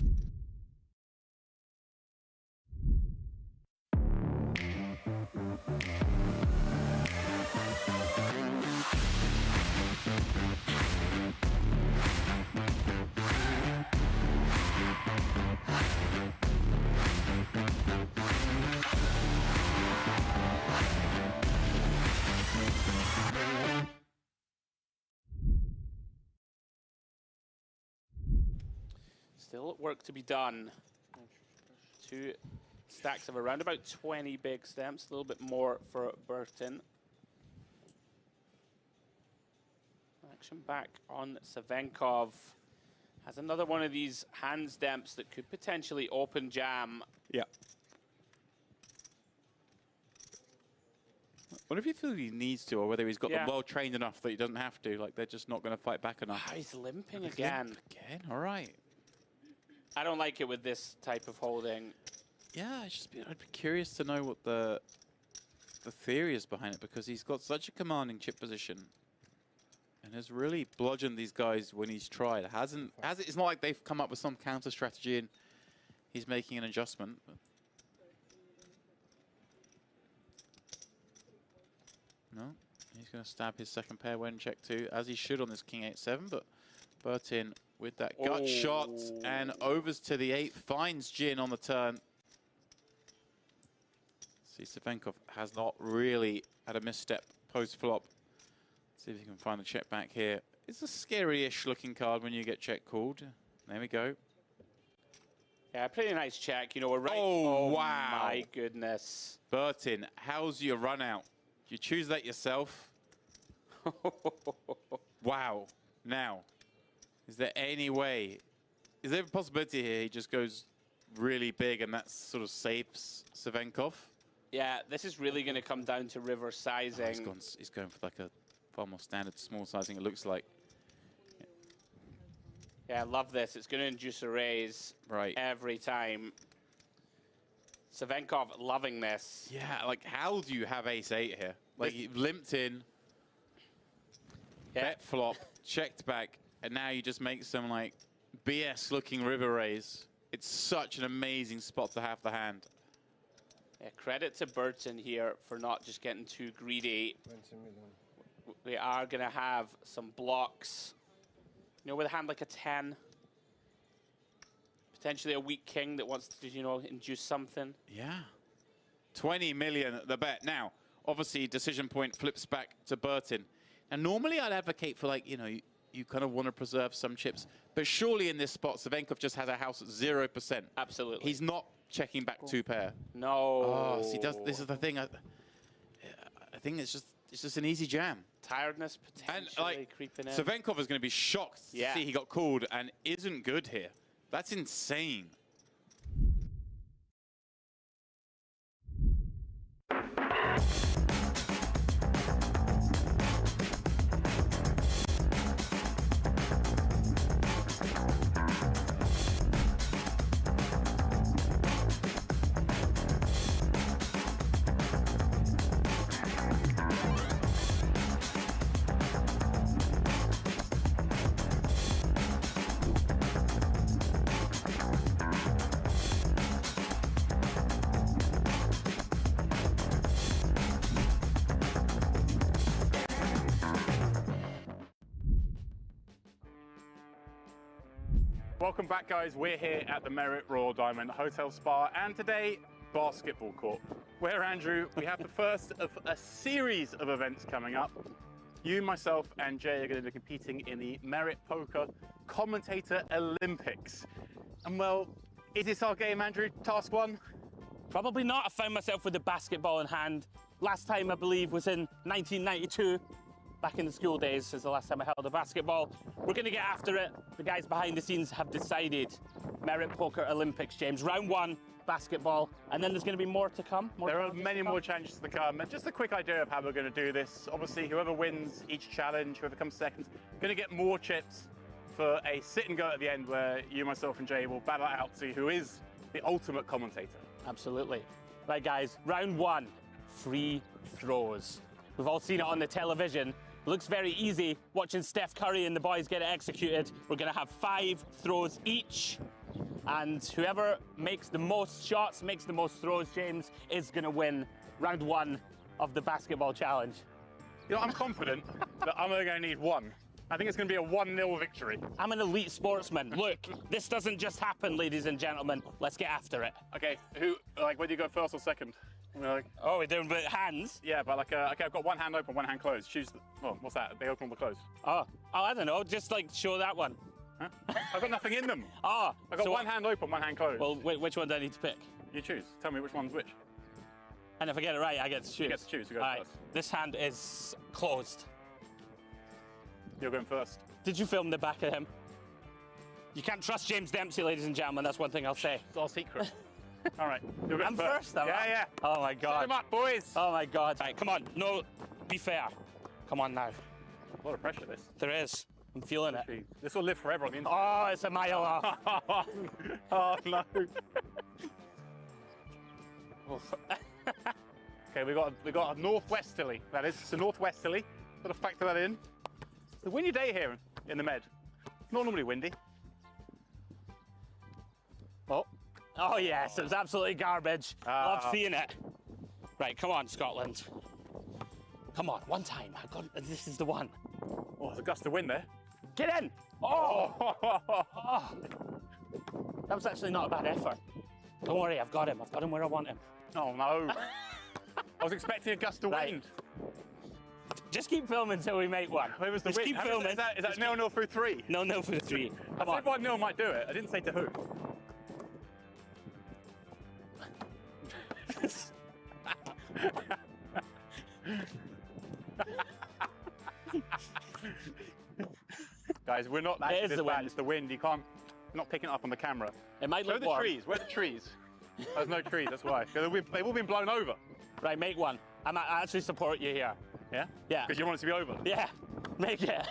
Still work to be done. 2 stacks of around about 20 big stamps, a little bit more for Burton. Action back on Savenkov. Has another one of these hand stamps that could potentially open jam. Yeah. What if you feel he needs to, or whether he's got them well trained enough that he doesn't have to? Like, they're just not going to fight back enough. Ah, he's limping again. Again? All right. I don't like it with this type of holding. Yeah, I'd be curious to know what the theory is behind it, because he's got such a commanding chip position and has really bludgeoned these guys when he's tried. It's not like they've come up with some counter strategy and he's making an adjustment. But no, he's going to stab his second pair when check 2, as he should on this King 8-7, but Burton with that gut shot and overs to the 8, finds Jin on the turn. See, Savenkov has not really had a misstep post-flop. See if he can find the check back here. It's a scary-ish looking card when you get check called. There we go. Yeah, pretty nice check. You know, we're right. Oh, wow. My goodness. Burton, how's your run out? Do you choose that yourself? Wow. Now, is there any way? Is there a possibility here he just goes really big and that sort of saves Savenkov? Yeah, this is really going to come down to river sizing. Oh, he's going for like a far more standard small sizing, it looks like. Yeah, I love this. It's going to induce a raise every time. Savenkov loving this. Yeah, like how do you have ace-8 here? Like he limped in, bet flop, checked back, and now you just make some like BS-looking river raise. It's such an amazing spot to have the hand. Yeah, credit to Burton here for not just getting too greedy. We are going to have some blocks. You know, with a hand like a 10. Potentially a weak king that wants to, you know, induce something. Yeah. 20 million the bet. Now, obviously, decision point flips back to Burton. And normally I'd advocate for, like, you know, you kind of want to preserve some chips. But surely in this spot, Savenkov just has a house at 0%. Absolutely. He's not checking back 2 pair. No. Oh, see, this is the thing. I think it's just an easy jam. Tiredness potentially creeping in. Savenkov is going to be shocked to see he got called and isn't good here. That's insane. Welcome back, guys. We're here at the Merit Royal Diamond Hotel Spa, and today, basketball court. Where, Andrew, we have the first of a series of events coming up. You, myself, and Jay are going to be competing in the Merit Poker Commentator Olympics. And well, is this our game, Andrew? Task one? Probably not. I found myself with the basketball in hand. Last time, I believe, was in 1992. Back in the school days is the last time I held a basketball. We're going to get after it. The guys behind the scenes have decided. Merit Poker Olympics, James. Round one, basketball. And then there's going to be more to come. There are many more challenges to come. And just a quick idea of how we're going to do this. Obviously, whoever wins each challenge, whoever comes second, going to get more chips for a sit and go at the end where you, myself, and Jay will battle it out to see who is the ultimate commentator. Absolutely. Right, guys, round one, free throws. We've all seen it on the television. Looks very easy watching Steph Curry and the boys get it executed. We're going to have 5 throws each, and whoever makes the most shots, makes the most throws, James, is going to win round one of the basketball challenge. You know, I'm confident that I'm only going to need one. I think it's going to be a 1-0 victory. I'm an elite sportsman. Look, this doesn't just happen, ladies and gentlemen. Let's get after it. Okay, whether you go first or second? Oh, we're doing with hands? Yeah, but okay, I've got one hand open, one hand closed. Choose what's that? They open or they close? Oh, I don't know. Just like show that one. Huh? I've got nothing in them. Oh, I've got one hand open, one hand closed. Well, which one do I need to pick? You choose. Tell me which one's which. And if I get it right, I get to choose. You get to choose. You go first. This hand is closed. You're going first. Did you film the back of him? You can't trust James Dempsey, ladies and gentlemen. That's one thing I'll say. It's our secret. All right. You're going I'm first, am I? Yeah. Oh my God. Set them up, boys. Oh my God. Right, come on. No, be fair. Come on now. A lot of pressure, this. There is. I'm feeling it. This will live forever on the internet. Oh, it's a mile off. Oh, no. Okay, we got a northwesterly. That is, it's a northwesterly. Got to factor that in. It's a windy day here in the Med. Not normally windy. Oh yes, it was absolutely garbage. Love seeing it. Right, come on, Scotland. Come on, one time. This is the one. Oh, there's a gust of wind there. Get in! Oh! That was actually not a bad effort. Don't worry, I've got him. I've got him where I want him. Oh no. I was expecting a gust of wind. Just keep filming until we make one. Where was the Just wind? keep filming. Is that 0-0 through 3? 0-0 through 3. I said 1-0 might do it. I didn't say to who. Guys, we're not actually this bad. It's the wind. You can't. You're not picking it up on the camera. It might look warm. Where are the trees? Where are the trees? There's no trees. That's why. They've all been blown over. Right, make one. I actually support you here. Yeah? Yeah. Because you want it to be over? Yeah. Make it.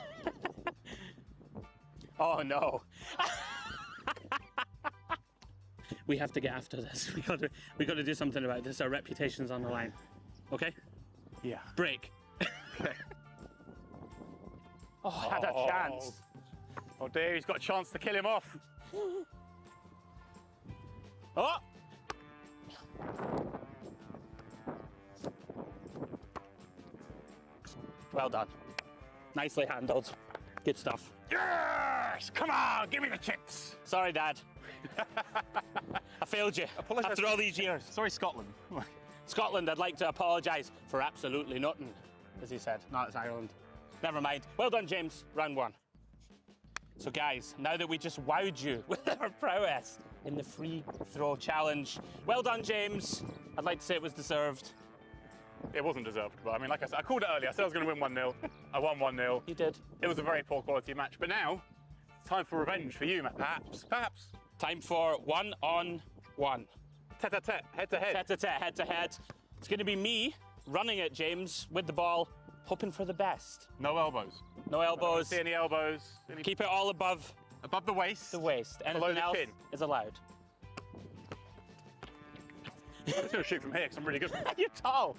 Oh no. We have to get after this. We got to do something about this. Our reputation's on the line. Okay? Yeah. Break. Okay. Oh, I had a chance. Oh dear, he's got a chance to kill him off. Oh! Well done. Nicely handled. Good stuff. Yes! Come on, give me the chips. Sorry, Dad. I failed you after all these years. Sorry, Scotland. Scotland, I'd like to apologise for absolutely nothing, as he said. No, it's Ireland. Never mind. Well done, James. Round one. So, guys, now that we just wowed you with our prowess in the free throw challenge, well done, James. I'd like to say it was deserved. It wasn't deserved, but I mean, like I said, I called it earlier. I said I was going to win 1-0. I won 1-0. You did. It was a very poor quality match, but now it's time for revenge for you, Matt. Perhaps. Time for 1-on-1. Tete-a-tete, head-to-head. Tete-a-tete, head-to-head. It's going to be me running it, James, with the ball, hoping for the best. No elbows. No elbows. I don't see any elbows. Keep it all above the waist. The waist. Anything else is allowed. I'm just going to shoot from here because I'm really good. You're tall.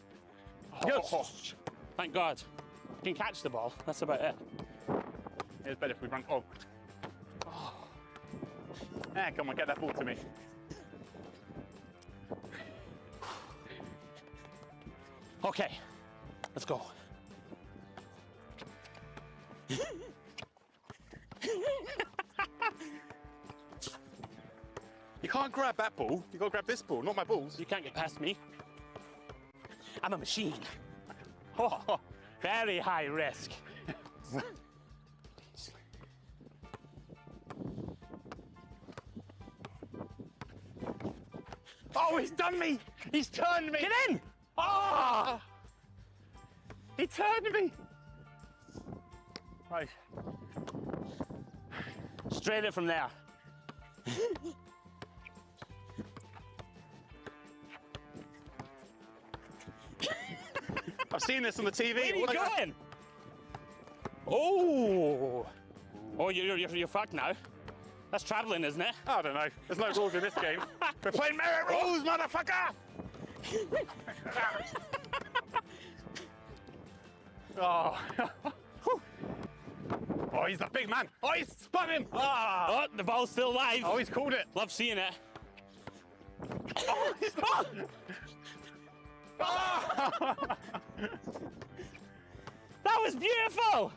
Oh. Thank God. You can catch the ball. That's about it. It's better if we run. Oh. Ah, come on, get that ball to me. Okay, let's go. You can't grab that ball. You got to grab this ball, not my balls. You can't get past me. I'm a machine. Oh, very high risk. Oh, he's done me! He's turned me! Get in! Ah! He turned me! Right. Straight it from there. I've seen this on the TV. Where are you going? Oh! Oh, you're fucked now. That's travelling, isn't it? I don't know. There's no rules in this game. We're playing merit rules, motherfucker! Oh. Oh, he's the big man. Oh, he's spun him. Oh, the ball's still live. Oh, he's called it. Love seeing it. Oh, he's oh. That was beautiful.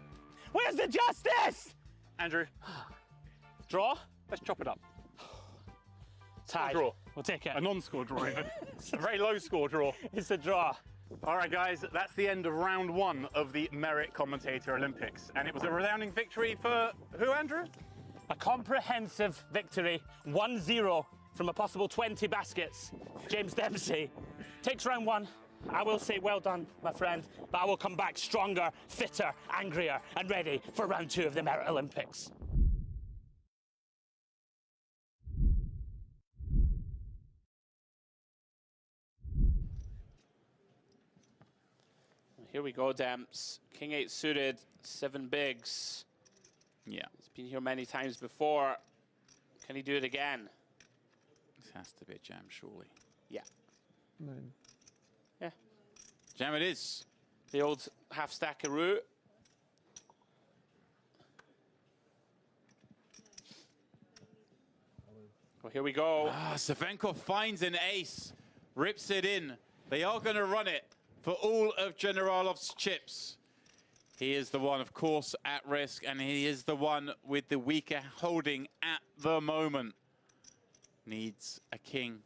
Where's the justice? Andrew. Draw? Let's chop it up. Tie. Draw. We'll take it. A non-score draw even. A very low score draw. It's a draw. All right, guys, that's the end of round 1 of the Merit Commentator Olympics. And it was a resounding victory for who, Andrew? A comprehensive victory, 1-0 from a possible 20 baskets. James Dempsey takes round 1. I will say well done, my friend, but I will come back stronger, fitter, angrier, and ready for round 2 of the Merit Olympics. Here we go, Demps. King 8 suited, 7 bigs. Yeah. He's been here many times before. Can he do it again? This has to be a jam, surely. Yeah. 9. Yeah. Jam it is. The old half stack of root. Well, here we go. Savenkov finds an ace, rips it in. They are going to run it for all of Generalov's chips. He is the one, of course, at risk, and he is the one with the weaker holding at the moment. Needs a king,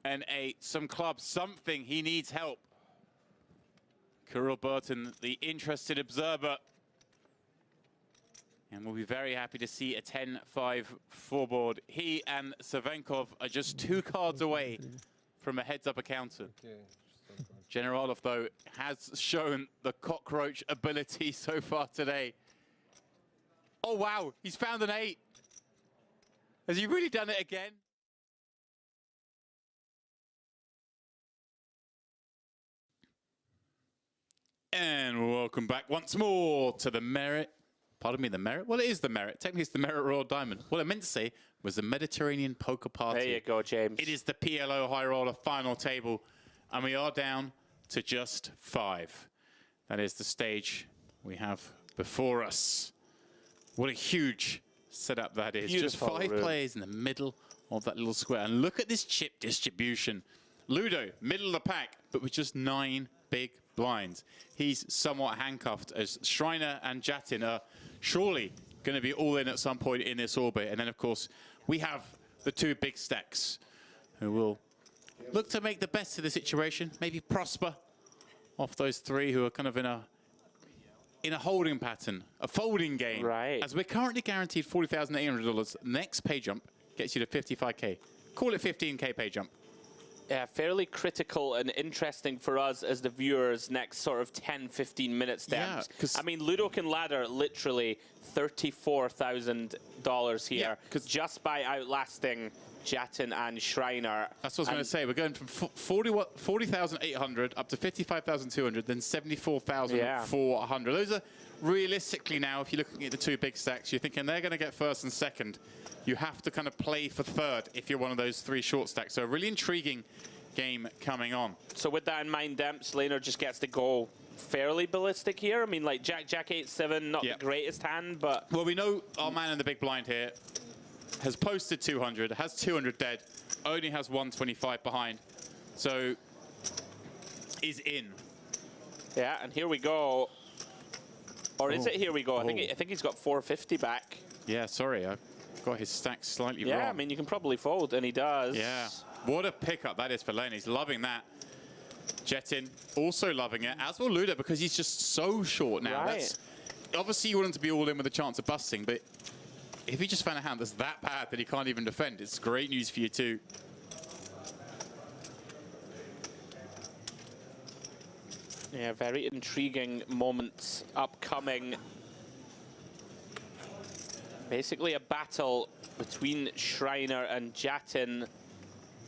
an 8, some clubs, something. He needs help. Kirill Burton, the interested observer. And we'll be very happy to see a 10-5 four-board. He and Savenkov are just 2 cards away from a heads-up encounter. Generalov, though, has shown the cockroach ability so far today. Oh, wow, he's found an 8. Has he really done it again? And welcome back once more to the Merit. Pardon me, the Merit? Well, it is the Merit. Technically, it's the Merit Royal Diamond. What I meant to say was the Mediterranean Poker Party. There you go, James. It is the PLO High Roller final table, and we are down to just 5. That is the stage we have before us. What a huge setup that is. Beautiful just 5 room. players in the middle of that little square. And look at this chip distribution. Ludo, middle of the pack, but with just 9 big blinds. He's somewhat handcuffed as Schreiner and Jattin are surely going to be all in at some point in this orbit. And then, of course, we have the 2 big stacks who will look to make the best of the situation, maybe prosper off those 3 who are kind of in a holding pattern, a folding game. Right. As we're currently guaranteed $40,800. Next pay jump gets you to 55K. Call it 15K pay jump. Yeah, fairly critical and interesting for us as the viewers next sort of 10-15 minutes. Yeah, I mean, Ludo can ladder literally $34,000 here just by outlasting Jatan and Schreiner. That's what I was going to say. We're going from 40,800 up to 55,200, then 74,400. Those are realistically now, if you're looking at the 2 big stacks, you're thinking they're going to get first and second. You have to kind of play for third if you're one of those 3 short stacks. So a really intriguing game coming on. So with that in mind, Demps, Laner just gets to go fairly ballistic here. I mean, like Jack 8-7, not the greatest hand, but... Well, we know our man in the big blind here has posted 200, has 200 dead, only has 125 behind. So is in. Yeah, and here we go. Or is it here we go? I think he's got 450 back. Yeah, sorry. got his stack slightly wrong. Yeah, I mean, you can probably fold, and he does. Yeah. What a pickup that is for Lane. He's loving that. Jattin also loving it, as will Ludo, because he's just so short now. Right. That's, obviously, you want him to be all in with a chance of busting, but if he just found a hand that's that bad that he can't even defend, it's great news for you too. Yeah, very intriguing moments upcoming. Basically a battle between Shriner and Jattin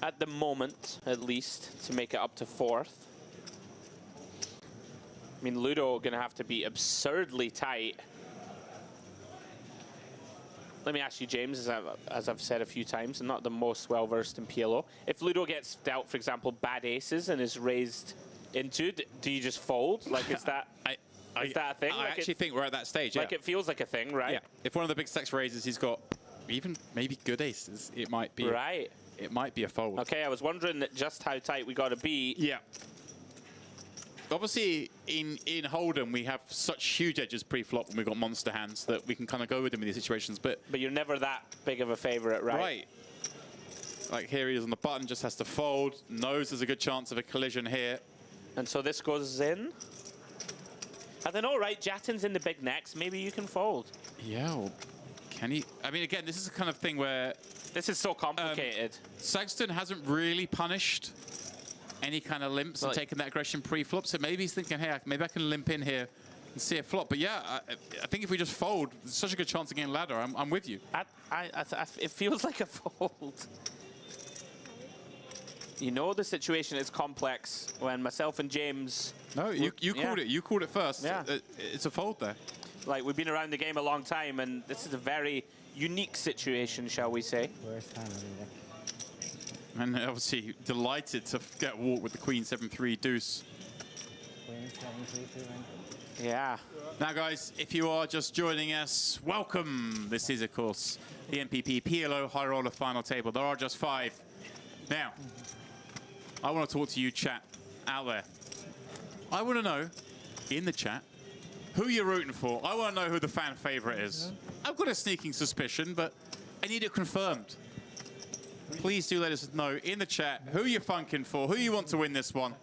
at the moment, at least, to make it up to 4th. I mean, Ludo going to have to be absurdly tight. Let me ask you, James, as I've said a few times, I'm not the most well-versed in PLO. If Ludo gets dealt, for example, bad aces and is raised into, do you just fold? Like, is that is that a thing? I actually think we're at that stage, Like, it feels like a thing, right? Yeah. If one of the big stacks raises, he's got even maybe good aces, it might be. Right. It might be a fold. Okay, I was wondering just how tight we got to be. Yeah. Obviously, in Hold'em, we have such huge edges pre-flop when we've got monster hands that we can kind of go with them in these situations. But you're never that big of a favorite, right? Right. Like here he is on the button, just has to fold. Knows there's a good chance of a collision here. And so this goes in. I don't know, right? Jattin's in the big next. Maybe you can fold. Yeah, well, can he? I mean, again, this is the kind of thing where... This is so complicated. Saxton hasn't really punished any kind of limps and taken that aggression pre-flop, so maybe he's thinking, hey, maybe I can limp in here and see a flop. But yeah, I think if we just fold, there's such a good chance of getting ladder. I'm with you. It feels like a fold. You know the situation is complex when myself and James... No, you called it. You called it first. Yeah. It's a fold there. Like, we've been around the game a long time, and this is a very unique situation, shall we say. And obviously delighted to get a walk with the Queen 7-3 deuce. Yeah. Now, guys, if you are just joining us, welcome. This is, of course, the MPP PLO High Roller final table. There are just 5. Now, I want to talk to you, chat, out there. I want to know, in the chat, who you're rooting for. I want to know who the fan favorite is. I've got a sneaking suspicion, but I need it confirmed. Please do let us know in the chat who you're funking for, who you want to win this one.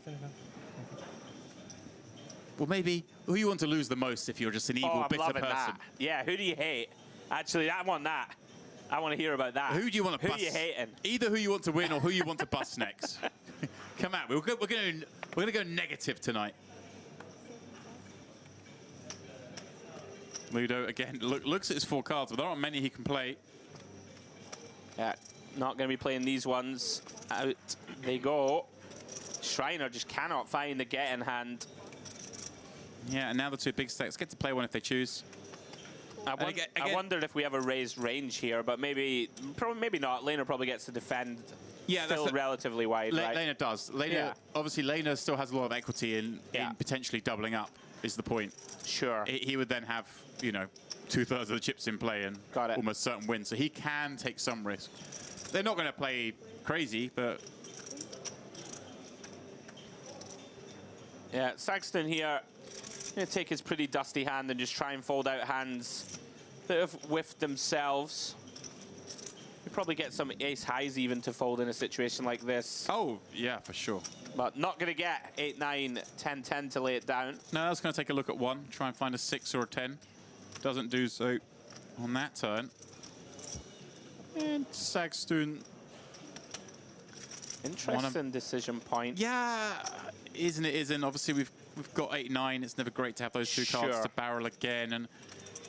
Well, maybe who you want to lose the most if you're just an evil, bitter person. That. Yeah, who do you hate? Actually, I want that. I want to hear about that. Who do you want to bust? Who are you hating? Either who you want to win or who you want to bust next. Come out. We're going to go negative tonight. Ludo, again, looks at his 4 cards, but there aren't many he can play. Yeah, not going to be playing these ones. Out they go. Shriner just cannot find the get-in hand. Yeah, and now the 2 big stacks get to play one if they choose. I wondered if we have a raised range here, but maybe not. Laner probably gets to defend. Yeah, still that's relatively wide, right? Laner does. Laner, obviously, Laner still has a lot of equity in potentially doubling up, is the point. Sure. He would then have, you know, 2/3 of the chips in play and almost certain win. So he can take some risk. They're not going to play crazy, but... Yeah, Saxton here going to take his pretty dusty hand and just try and fold out hands that have whiffed themselves. You probably get some ace highs even to fold in a situation like this. Oh, yeah, for sure. But not going to get 8-9, 10-10 to lay it down. No, that's going to take a look at 1, try and find a 6 or a 10. Doesn't do so on that turn. And Saxton. Interesting decision point. Yeah, isn't it? Isn't. Obviously, we've got 8-9. It's never great to have those 2 cards to barrel again. And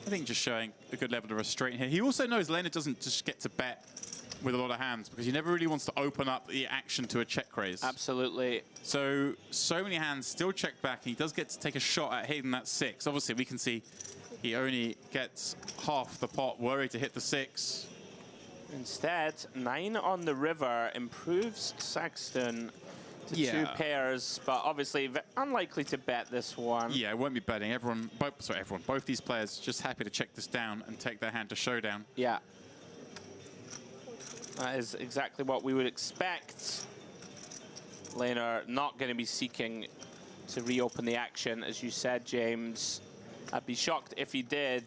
I think just showing a good level of restraint here. He also knows Laner doesn't just get to bet with a lot of hands because he never really wants to open up the action to a check raise. Absolutely. So many hands still check back. And he does get to take a shot at hitting that 6. Obviously, we can see he only gets half the pot. Worried to hit the 6. Instead, 9 on the river improves Saxton to 2 pairs, but obviously unlikely to bet this one. Yeah, it won't be betting. Both these players just happy to check this down and take their hand to showdown. Yeah. That is exactly what we would expect. Laner not going to be seeking to reopen the action, as you said, James. I'd be shocked if he did.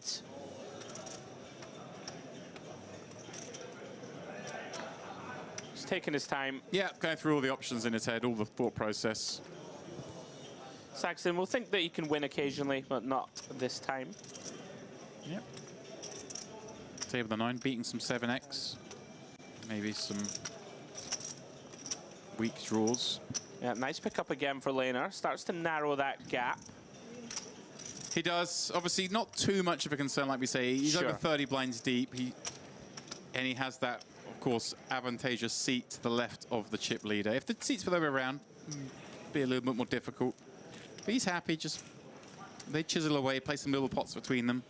taking his time. Yeah, going through all the options in his head, all the thought process. Saxton will think that he can win occasionally, but not this time. Yep. Table the 9, beating some 7x. Maybe some weak draws. Yeah, nice pickup again for Laner. Starts to narrow that gap. He does. Obviously, not too much of a concern, like we say. He's over 30 blinds deep. And he has that, of course, advantageous seat to the left of the chip leader. If the seats were the other way around, it'd be a little bit more difficult. But he's happy. Just they chisel away, play some little pots between them,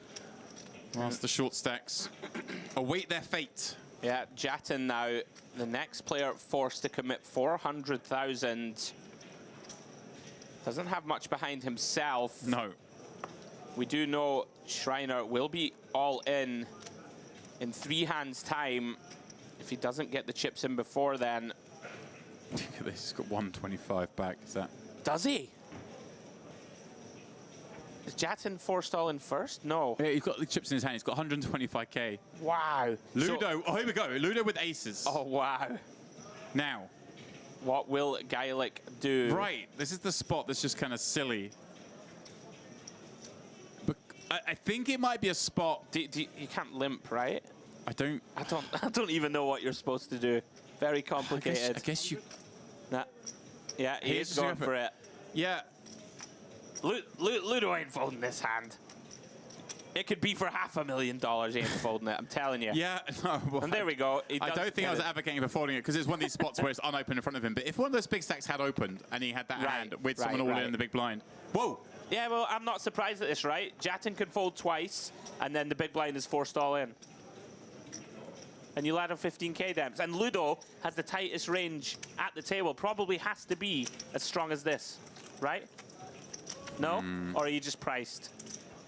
whilst the short stacks await their fate. Yeah, Jattin now, the next player forced to commit 400,000. Doesn't have much behind himself. No. We do know Shriner will be all in 3 hands time. If he doesn't get the chips in before then. Look at this, he's got 125 back. Is that? Does he? Is Jattin forced all in first? No. Yeah, he's got the chips in his hand. He's got 125k. Wow. Ludo, oh, here we go. Ludo with aces. Oh, wow. Now. What will Geilich do? Right, this is the spot that's just kind of silly. But I think it might be a spot. You can't limp, right? I don't even know what you're supposed to do. Very complicated. I guess you. Nah. Yeah, he is going for it. Yeah. Ludo ain't folding this hand. It could be for $500,000. He ain't folding it. I'm telling you. Yeah. No. Well, and there we go. I don't think I was advocating for folding it because it's one of these spots where it's unopened in front of him. But if one of those big stacks had opened and he had that hand with someone all in the big blind, whoa. Yeah, well, I'm not surprised at this, right? Jattin can fold twice, and then the big blind is forced all in. And you'll add a 15k Demps. And Ludo has the tightest range at the table. Probably has to be as strong as this, right? No? Or are you just priced?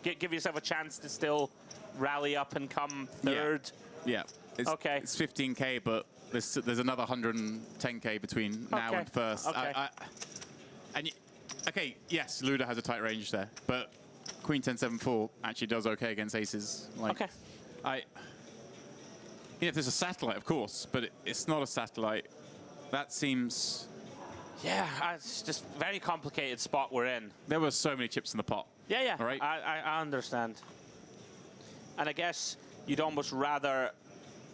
Give yourself a chance to still rally up and come third. Yeah. Okay. It's 15k, but there's another 110k between now and first. Okay. Okay, yes, Ludo has a tight range there, but Queen 10-7-4 actually does okay against aces. Like, okay. If there's a satellite, of course, but it's not a satellite. That seems... Yeah, it's just a very complicated spot we're in. There were so many chips in the pot. Yeah, yeah, right? I understand. And I guess you'd almost rather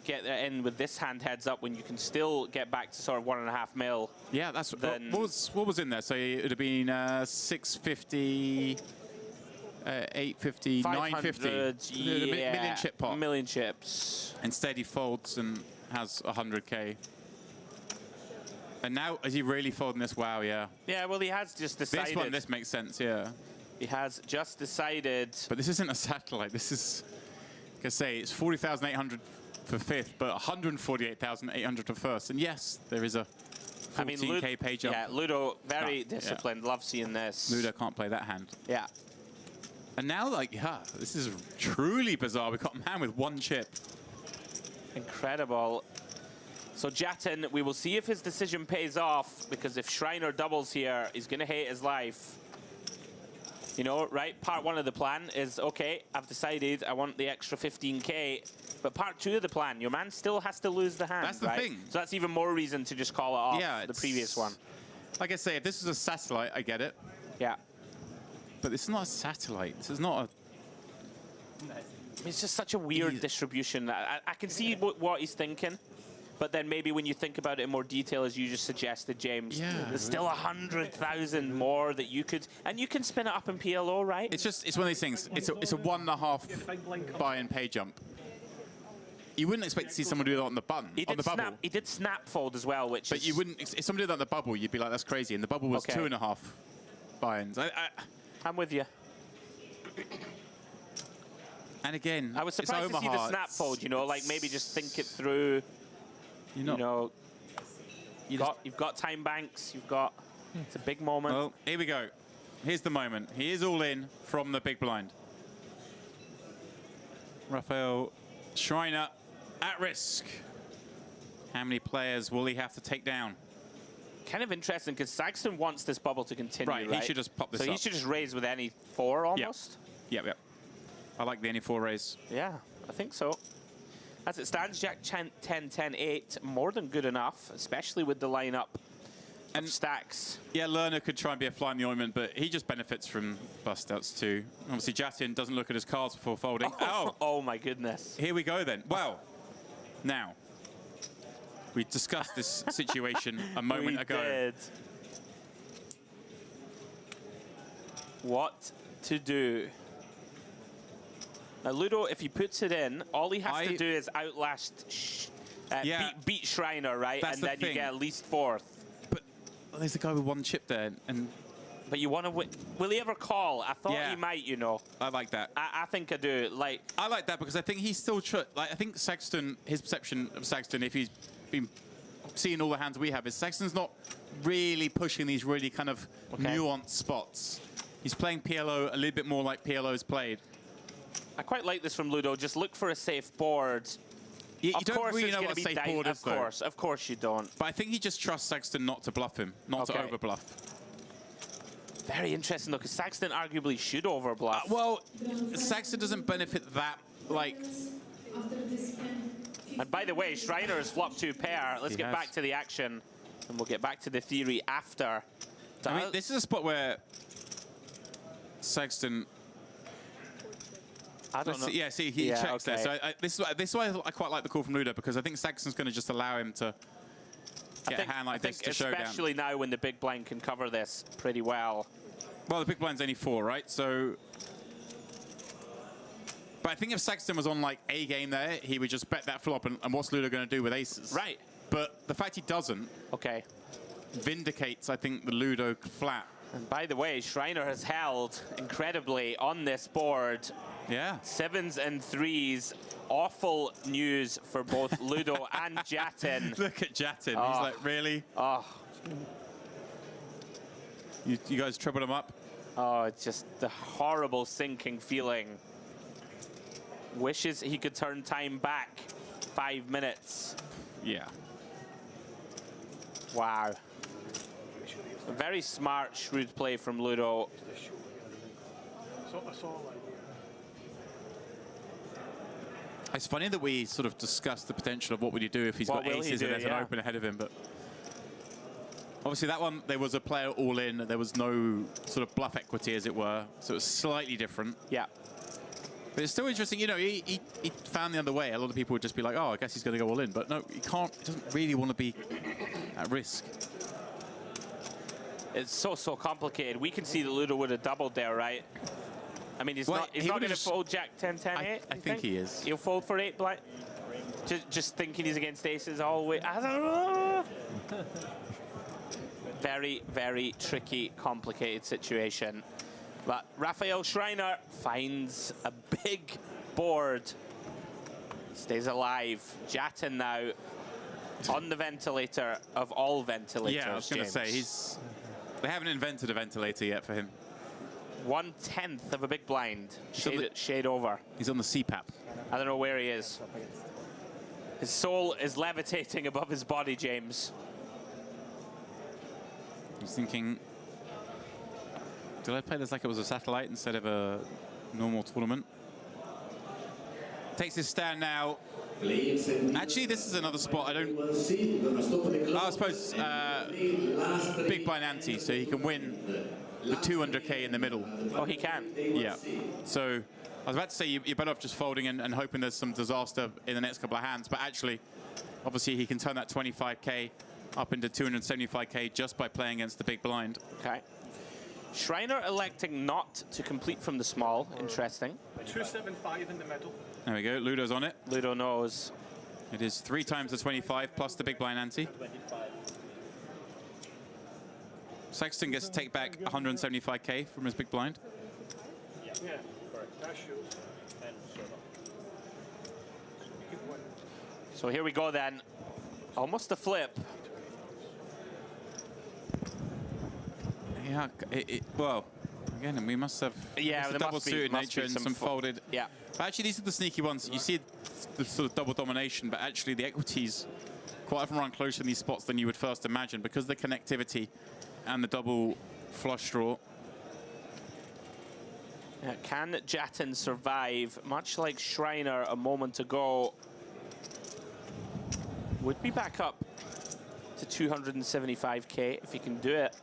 get in with this hand heads up when you can still get back to sort of 1.5 mil. Yeah, that's what was in there. So it would have been 650, 850, 950. Yeah, million chip pot. Million chips. Instead, he folds and has 100k. And now, is he really folding this? Wow, yeah. Yeah, well, he has just decided. This makes sense, yeah. He has just decided. But this isn't a satellite. This is, like I say, it's 40,800 for fifth, but 148,800 for first. And yes, there is a 14k page up. Yeah, Ludo, very disciplined. Love seeing this. Ludo can't play that hand. Yeah. And now, like, yeah, this is truly bizarre. We've got a man with one chip. Incredible. So Jattin, we will see if his decision pays off, because if Shriner doubles here, he's going to hate his life. You know, right? Part 1 of the plan is, okay, I've decided I want the extra 15k. But part 2 of the plan, your man still has to lose the hand, That's the thing. So that's even more reason to just call it off the previous one. Like I say, if this was a satellite, I get it. Yeah. But this is not a satellite. This is not a... It's just such a weird distribution. I can see what he's thinking. But then maybe when you think about it in more detail, as you just suggested, James, there's still 100,000 more that you could... And you can spin it up in PLO, right? It's just, it's one of these things. It's a 1.5 buy-in pay jump. You wouldn't expect to see someone do that on the button, on the bubble. He did snap fold as well, which But you wouldn't... If somebody did that on the bubble, you'd be like, that's crazy. And the bubble was 2.5 buy-ins. I'm with you. And again, I was surprised to see the snap fold, you know, like maybe just think it through. You know, you've got time banks, you've got, it's a big moment. Well, here we go. Here's the moment. He is all in from the big blind. Rafael Shriner at risk. How many players will he have to take down? Kind of interesting, because Saxton wants this bubble to continue, right? He should just pop this up. So he should just raise with any 4 almost? Yep. I like the any 4 raise. Yeah, I think so. As it stands, Jack 10-10-8, more than good enough, especially with the lineup and stacks. Yeah, Lerner could try and be a fly in the ointment, but he just benefits from bust outs too. Obviously, Jattin doesn't look at his cards before folding. Oh my goodness. Here we go then. Well, now, we discussed this situation a moment ago. We did. What to do? Now, Ludo, if he puts it in, all he has to do is outlast, beat Shriner, right? That's and then the you get at least fourth. But there's a guy with one chip there, and but you want to win. Will he ever call? I thought he might, you know. I like that. I think I do. Like, I like that because I think he's still I think Sexton, his perception of Sexton, if he's been seeing all the hands we have, is Sexton's not really pushing these really kind of nuanced spots. He's playing PLO a little bit more like PLO's played. I quite like this from Ludo. Just look for a safe board. You don't really know what a safe board is, though. Of course you don't. But I think he just trusts Sexton not to bluff him, not to overbluff. Very interesting, though, because Sexton arguably should overbluff. Well, Sexton doesn't benefit that, like... And by the way, Shriner has flopped 2 pair. Let's get back to the action, and we'll get back to the theory after. I mean, this is a spot where Sexton... I don't know. Yeah, see, he checks there. So this is why I quite like the call from Ludo, because I think Sexton's going to just allow him to get a hand like this to showdown. Especially now when the big blind can cover this pretty well. Well, the big blind's only 4, right? So... But I think if Sexton was on like a game there, he would just bet that flop, and what's Ludo going to do with aces? Right. But the fact he doesn't vindicates, I think, the Ludo flat. And by the way, Shriner has held incredibly on this board. Yeah. 7s and 3s. Awful news for both Ludo and Jattin. Look at Jattin. He's like, really? You guys tripled him up? Oh, it's just the horrible sinking feeling. Wishes he could turn time back 5 minutes. Yeah. Wow. A very smart, shrewd play from Ludo. It's funny that we sort of discussed the potential of what would he do if he's got aces and there's an open ahead of him, but obviously that one, there was a player all in, there was no sort of bluff equity, as it were, so it was slightly different. Yeah. But it's still interesting, you know, he found the other way. A lot of people would just be like, oh, I guess he's going to go all in, but no, he can't, he doesn't really want to be at risk. It's so complicated. We can see that Ludo would have doubled there, right? I mean, he's not going to fold Jack 10-10-8. I think he is. He'll fold for 8 blind. Just thinking he's against aces all the way. I don't know. Very, very tricky, complicated situation. But Raphael Shriner finds a big board. Stays alive. Jatan now on the ventilator of all ventilators. Yeah, I was going to say, they haven't invented a ventilator yet for him. 1/10 of a big blind. Shade over. He's on the CPAP. I don't know where he is. His soul is levitating above his body, James. He's thinking, did I play this like it was a satellite instead of a normal tournament? Takes his stand now. Actually, this is another spot I don't... I suppose big blind ante, so he can win the 200k in the middle. Oh, he can? Yeah. So I was about to say you're better off just folding and hoping there's some disaster in the next couple of hands, but actually, obviously, he can turn that 25k up into 275k just by playing against the big blind. Okay. Shriner electing not to complete from the small. Interesting. 275 in the middle. There we go. Ludo's on it. Ludo knows. It is 3 times the 25 plus the big blind ante. Sexton gets to take back 175k from his big blind. Yeah, correct. That shows. So here we go then. Almost a flip. Yeah, well, again, we must have a double suited nature and some folded. Yeah. But actually, these are the sneaky ones. You see the sort of double domination, but actually the equities quite often run closer in these spots than you would first imagine because of the connectivity and the double flush draw. Can Jatan survive? Much like Shriner a moment ago, Would be back up to 275k if he can do it.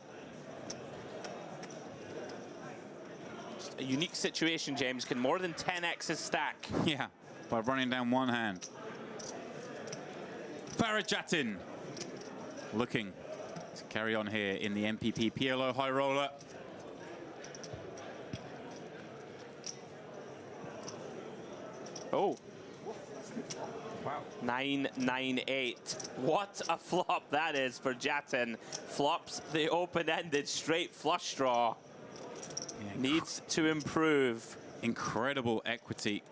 Just a unique situation, James. Can more than 10x his stack. Yeah, by running down one hand. Farid Jattin looking to carry on here in the MPP PLO High Roller. Oh. Wow. 998. What a flop that is for Jatan. Flops the open-ended straight flush draw. Yeah, needs to improve. Incredible equity.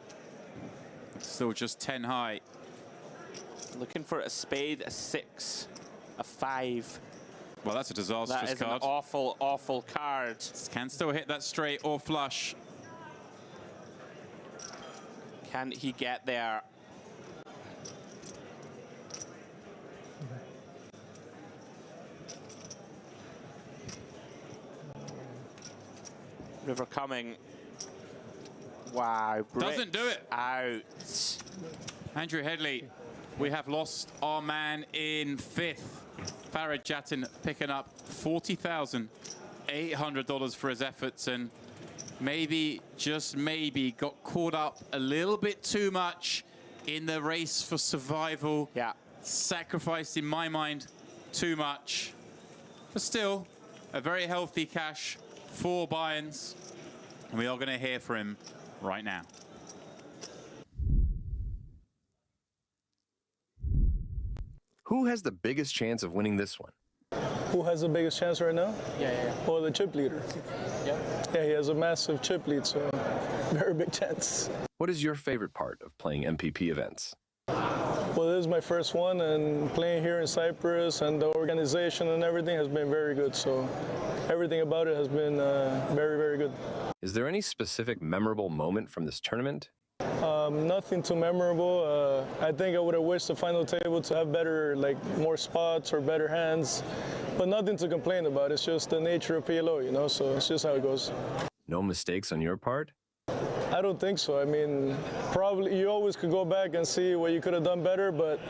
Still just 10 high. Looking for a spade, a 6, a 5. Well, that's a disastrous card. That is an awful, awful card. Can still hit that straight or flush. Can he get there? River coming. Wow. Doesn't do it. Out. Andrew Hedley, we have lost our man in 5th. Farid Jattin picking up $40,800 for his efforts, and maybe, just maybe, got caught up a little bit too much in the race for survival. Yeah. Sacrificed, in my mind, too much. But still, a very healthy cash, 4 buy-ins. And we are going to hear from him right now. Who has the biggest chance of winning this one? Who has the biggest chance right now? Yeah. Well, the chip leader. Yeah, he has a massive chip lead, so very big chance. What is your favorite part of playing MPP events? Well, this is my first one, and playing here in Cyprus and the organization and everything has been very good. So everything about it has been very, very good. Is there any specific memorable moment from this tournament? Nothing too memorable. I think I would have wished the final table to have better, more spots or better hands, but nothing to complain about. It's just the nature of PLO, you know, so it's just how it goes. No mistakes on your part? I don't think so. I mean, probably you always could go back and see what you could have done better, but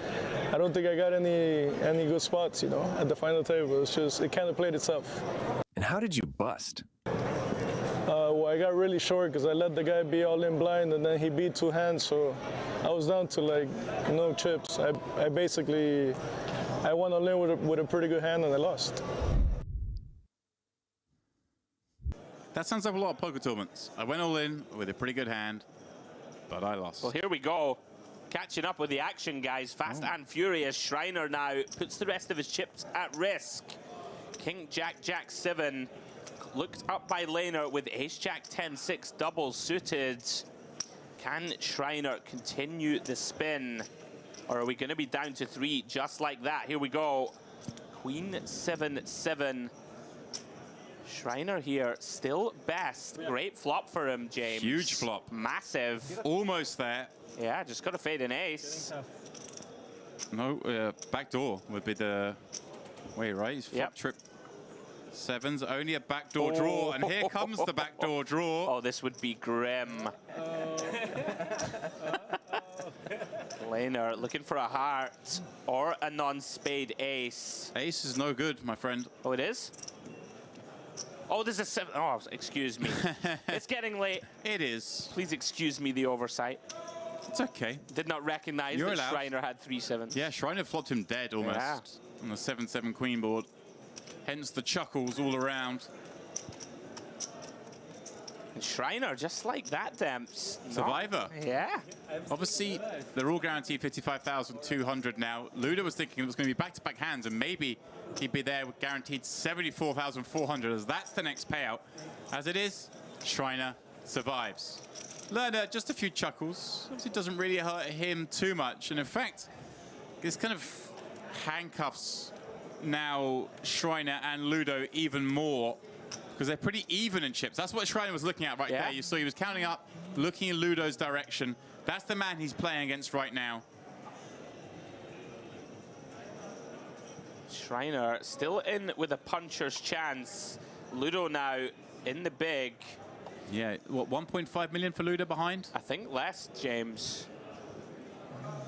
I don't think I got any good spots, you know, at the final table. It's just, it kind of played itself. And how did you bust? Well, I got really short because I let the guy be all in blind, and then he beat 2 hands, so I was down to no chips. I won all in with a pretty good hand, and I lost. That sounds like a lot of poker tournaments. I went all in with a pretty good hand, but I lost. Well, here we go. Catching up with the action, guys. Fast and furious. Shriner now puts the rest of his chips at risk. King Jack, Jack 7. Looked up by Laner with Ace-Jack 10-6 double suited. Can Shriner continue the spin? Or are we going to be down to 3 just like that? Here we go. Queen 7-7. Shriner here, still best. Great flop for him, James. Huge flop. Massive. Almost there. Yeah, just got to fade an ace. No, backdoor would be the way, right? He's flop trip. 7's only a backdoor draw, and here comes the backdoor draw. Oh, this would be grim. Laner looking for a heart or a non-spade ace. Ace is no good, my friend. Oh, it is? Oh, there's a 7. Oh, excuse me. It's getting late. It is. Please excuse me the oversight. It's okay. Did not recognize that Shriner had 3 7s. Yeah, Shriner flopped him dead almost on the 7-7 queen board. Hence the chuckles all around. And Shriner, just like that, Demps. Survivor. Yeah. Obviously, they're all guaranteed 55,200 now. Ludo was thinking it was going to be back-to-back hands, and maybe he'd be there with guaranteed 74,400, as that's the next payout. As it is, Shriner survives. Lerner, just a few chuckles. Obviously, doesn't really hurt him too much. And in fact, this kind of handcuffs now Shriner and Ludo even more, because they're pretty even in chips. That's what Shriner was looking at right there. You saw he was counting up, looking in Ludo's direction. That's the man he's playing against right now. Shriner still in with a puncher's chance. Ludo now in the big. Yeah, what, 1.5 million for Ludo behind? I think less, James.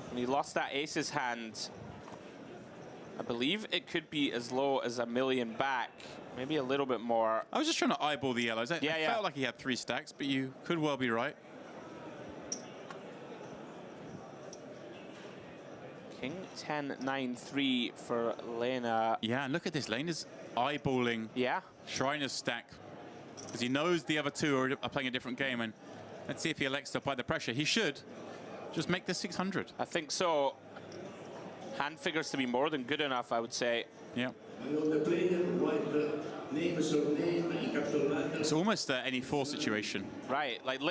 When he lost that ace's hand. I believe it could be as low as $1 million back, maybe a little bit more. I was just trying to eyeball the yellows. I Yeah. felt like he had 3 stacks, but you could well be right. King 10, 9, 3 for Lena. Yeah, and look at this. Lena's eyeballing Schreiner's stack because he knows the other two are playing a different game. And let's see if he elects to apply the pressure. He should just make this 600. I think so. Hand figures to be more than good enough, I would say. Yeah. It's almost any 4 situation. Right, like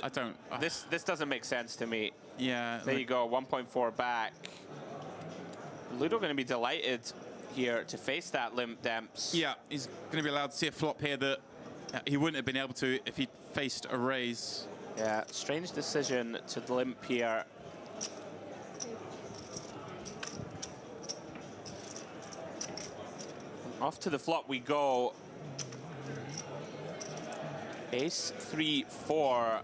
I don't. This doesn't make sense to me. Yeah. There you go, 1.4 back. Ludo going to be delighted here to face that limp Demps. Yeah, he's going to be allowed to see a flop here that he wouldn't have been able to if he faced a raise. Yeah, strange decision to limp here. Off to the flop we go. Ace 3, 4.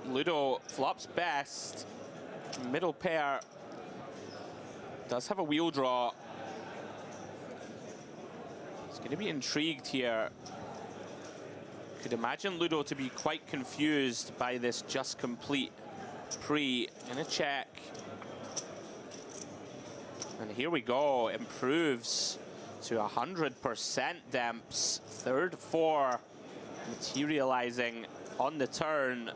Ludo flops best. Middle pair does have a wheel draw. He's going to be intrigued here. Could imagine Ludo to be quite confused by this just complete pre. Gonna check. And here we go. Improves to 100% Demps. Third 4 materializing on the turn.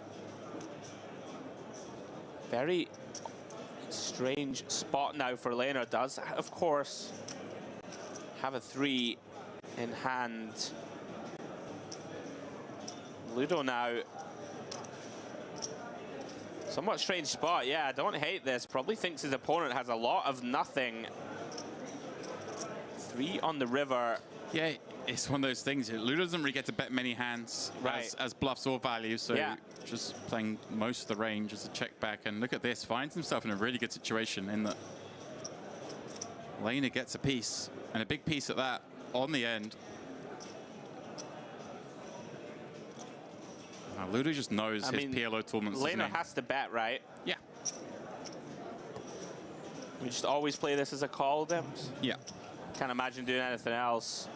Very strange spot now for Lena. Does, of course, have a 3 in hand. Ludo now. Somewhat strange spot. Yeah, I don't hate this. Probably thinks his opponent has a lot of nothing. 3 on the river. Yeah, it's one of those things. Ludo doesn't really get to bet many hands as bluffs or value, so just playing most of the range as a check back. And look at this, finds himself in a really good situation in that Lena gets a piece, and a big piece at that on the end. Now, Ludo just knows his PLO tournaments. Lena has to bet, right? Yeah. We just always play this as a call, Demps? Yeah. Can't imagine doing anything else.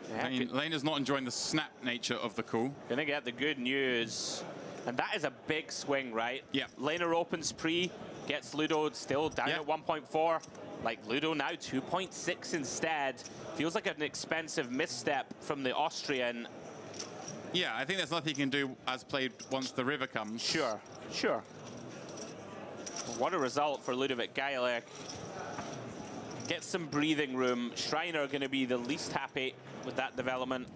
Yeah, Lena's not enjoying the snap nature of the call. Gonna get the good news. And that is a big swing, right? Yeah. Lena opens pre, gets Ludo still down at 1.4. Like Ludo now 2.6 instead. Feels like an expensive misstep from the Austrian. Yeah, I think there's nothing you can do as played once the river comes. Sure, sure. What a result for Ludovic Geilich. Get some breathing room. Schreiner going to be the least happy with that development.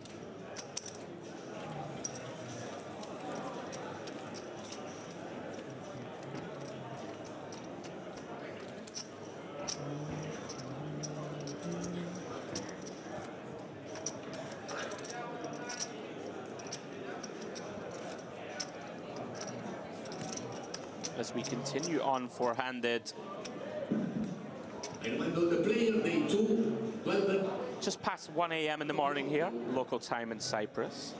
As we continue on four-handed. Just past 1 a.m. in the morning here, local time in Cyprus.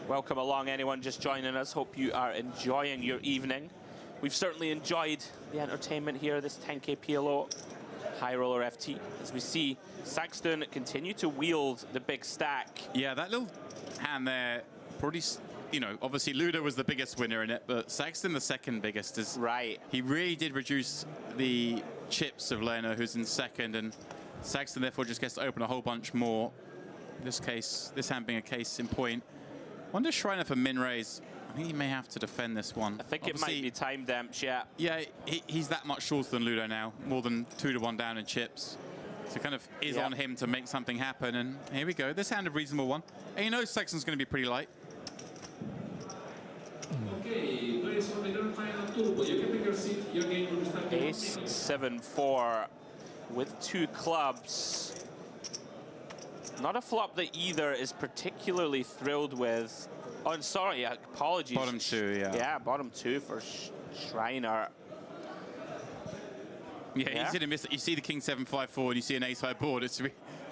Welcome along, anyone just joining us. Hope you are enjoying your evening. We've certainly enjoyed the entertainment here, this 10K PLO High Roller FT. As we see Saxton continue to wield the big stack. Yeah, that little hand there, probably, you know, obviously Ludo was the biggest winner in it, but Saxton the second biggest. Is right. He really did reduce the chips of Lena, who's in second, and Saxton therefore just gets to open a whole bunch more. In this case, this hand being a case in point. Wonder Schreiner for min raise. I think he may have to defend this one. I think obviously, it might be time Demps, yeah. Yeah, he's that much shorter than Ludo now, more than 2 to 1 down in chips. So it kind of is on him to make something happen, and here we go. This hand a reasonable one. And you know Saxton's going to be pretty light. Okay, players for the grand final turbo. You can take your seat. Your game will start. Ace 7-4 with 2 clubs. Not a flop that either is particularly thrilled with. Oh, and sorry, apologies. Bottom 2, yeah. Yeah, bottom 2 for Schreiner. Yeah, easy to miss it. You see the king 7-5-4 and you see an ace high board. It's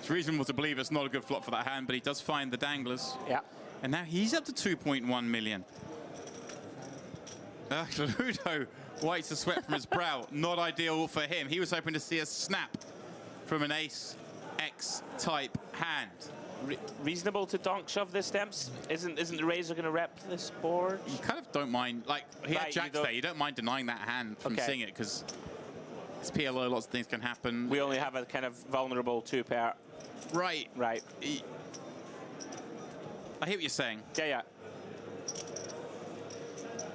reasonable to believe it's not a good flop for that hand, but he does find the danglers. Yeah. And now he's up to 2.1 million. Ludo wipes the sweat from his brow. Not ideal for him. He was hoping to see a snap from an ace X type hand. Reasonable to donk shove this, Demps? Isn't the Razor going to rep this board? You kind of don't mind, like, he had jacks there. You don't mind denying that hand from seeing it, because it's PLO, lots of things can happen. We only have a kind of vulnerable 2-pair. Right. Right. I hear what you're saying. Yeah.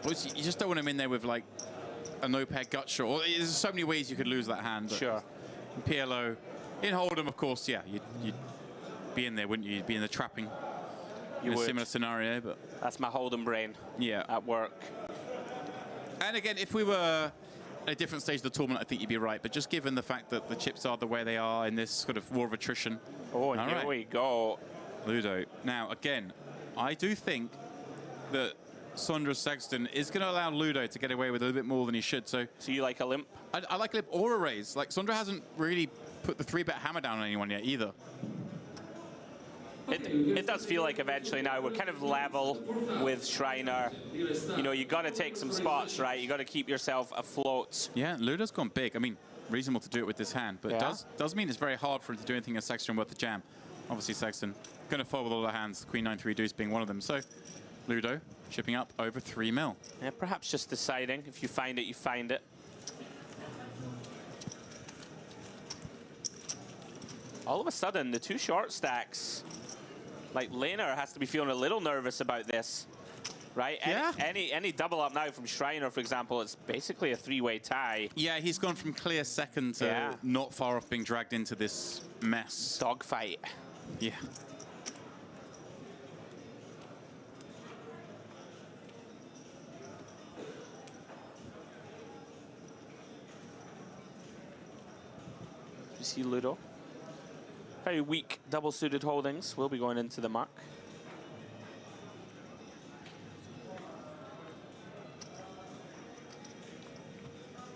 You just don't want him in there with, like, a no-pair gut shot. There's so many ways you could lose that hand. Sure. In PLO, in Hold'em, of course, yeah, you'd be in there, wouldn't you? You'd be in the trapping in a similar scenario, but... That's my Hold'em brain. Yeah. At work. And again, if we were at a different stage of the tournament, I think you'd be right. But just given the fact that the chips are the way they are in this sort of war of attrition... Oh, and here we go. Ludo. Now, again, I do think that Sondra Sexton is going to allow Ludo to get away with a little bit more than he should. So you like a limp? I like a limp or a raise. Like, Sondra hasn't really put the 3-bet hammer down on anyone yet either. It does feel like eventually now we're kind of level with Shriner. You know, you got to take some spots, right? You got to keep yourself afloat. Yeah, Ludo's gone big. I mean, reasonable to do it with this hand, but it does mean it's very hard for him to do anything as Sexton worth the jam. Obviously, Sexton going to fold with all the hands, Queen 9-3 deuce being one of them. So, Ludo chipping up over 3 mil. Yeah, perhaps just deciding. If you find it, you find it. All of a sudden, the 2 short stacks, like Lehner has to be feeling a little nervous about this, right? Yeah. Any double up now from Shriner, for example, it's basically a 3-way tie. Yeah, he's gone from clear second to not far off being dragged into this mess. Dogfight. Yeah. You see Ludo. Very weak double-suited holdings will be going into the muck.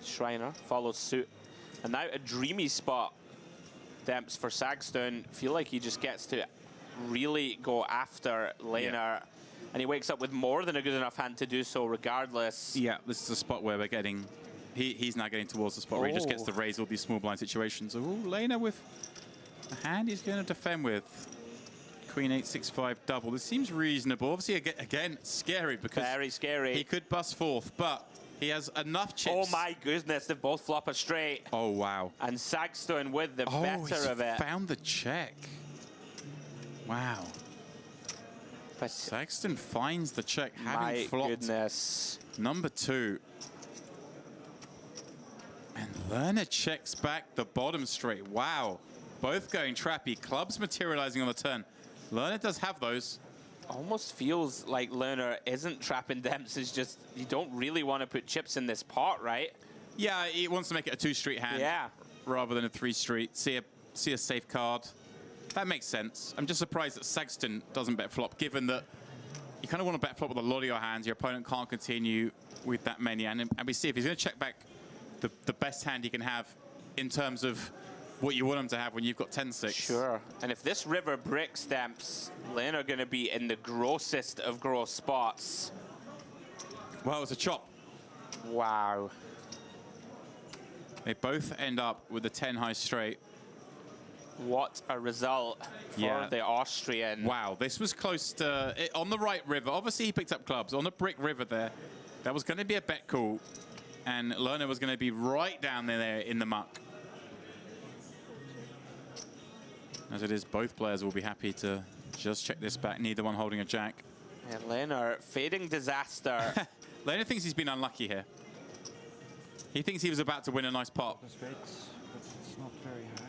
Shriner follows suit. And now a dreamy spot, Demps, for Sagstone. Feel like he just gets to really go after Lehner. Yeah. And he wakes up with more than a good enough hand to do so regardless. Yeah, this is a spot where we're getting... He's now getting towards the spot where he just gets to raise all these small blind situations. So, Lehner with a hand he's going to defend with. Queen 8-6-5 double. This seems reasonable. Obviously, again, scary because... Very scary. He could bust forth, but he has enough chips. Oh my goodness, they both flop a straight. Oh, wow. And Sagstone with the better of it. Found the check. Wow. But Sexton finds the check, having flopped. Goodness. Number 2. And Lerner checks back the bottom straight. Wow. Both going trappy. Clubs materializing on the turn. Lerner does have those. Almost feels like Lerner isn't trapping Demps. It's just you don't really want to put chips in this pot, right? Yeah, he wants to make it a 2-street hand. Yeah. Rather than a 3-street. See a safe card. That makes sense. I'm just surprised that Sexton doesn't bet flop, given that you kind of want to bet flop with a lot of your hands. Your opponent can't continue with that many. And we see if he's going to check back the best hand he can have in terms of what you want him to have when you've got 10-6. Sure. And if this river bricks Demps, Lehner going to be in the grossest of gross spots. Well, it's a chop. Wow. They both end up with a 10 high straight. What a result for the Austrian. Wow, this was close to... on the right river, obviously he picked up clubs. On the brick river there, that was going to be a bet call. And Lerner was going to be right down there in the muck. As it is, both players will be happy to just check this back. Neither one holding a jack. And Lehner, fading disaster. Lehner thinks he's been unlucky here. He thinks he was about to win a nice pot. It's not very high.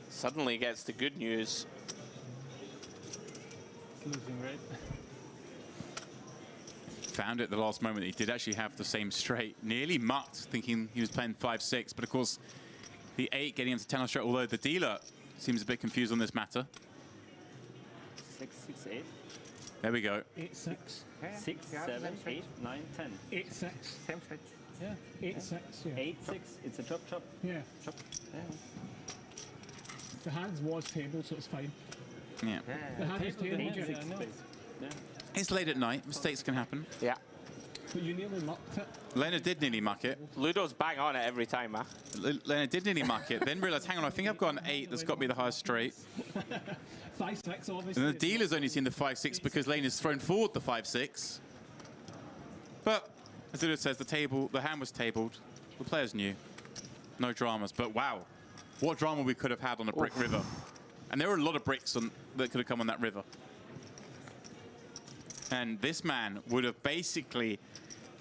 Suddenly gets the good news. It's losing, right? Found it at the last moment. He did actually have the same straight. Nearly mucked, thinking he was playing 5-6. But of course, the 8 getting into 10 straight, although the dealer seems a bit confused on this matter. 6-6-8. There we go. 8-6. 6, 7, 8, 9, 10. 8-6. Same stretch. Yeah. 8-6. Yeah. 8-6. It's a chop chop. Yeah. Chop. Yeah. The hands was table, so it's fine. Yeah. The hand is table. Yeah. It's late at night. Mistakes can happen. Yeah. But you nearly mucked it. Leonard did nearly muck it. Ludo's bang on it every time, huh? Leonard did nearly muck it, then realised, hang on, I think I've got an 8 that's got me the highest straight. 5-6, obviously. And the dealer's only seen the 5-6 because Lane has thrown forward the 5-6. But, as Ludo says, the hand was tabled. The players knew. No dramas, but wow. What drama we could have had on a brick river. And there were a lot of bricks that could have come on that river. And this man would have basically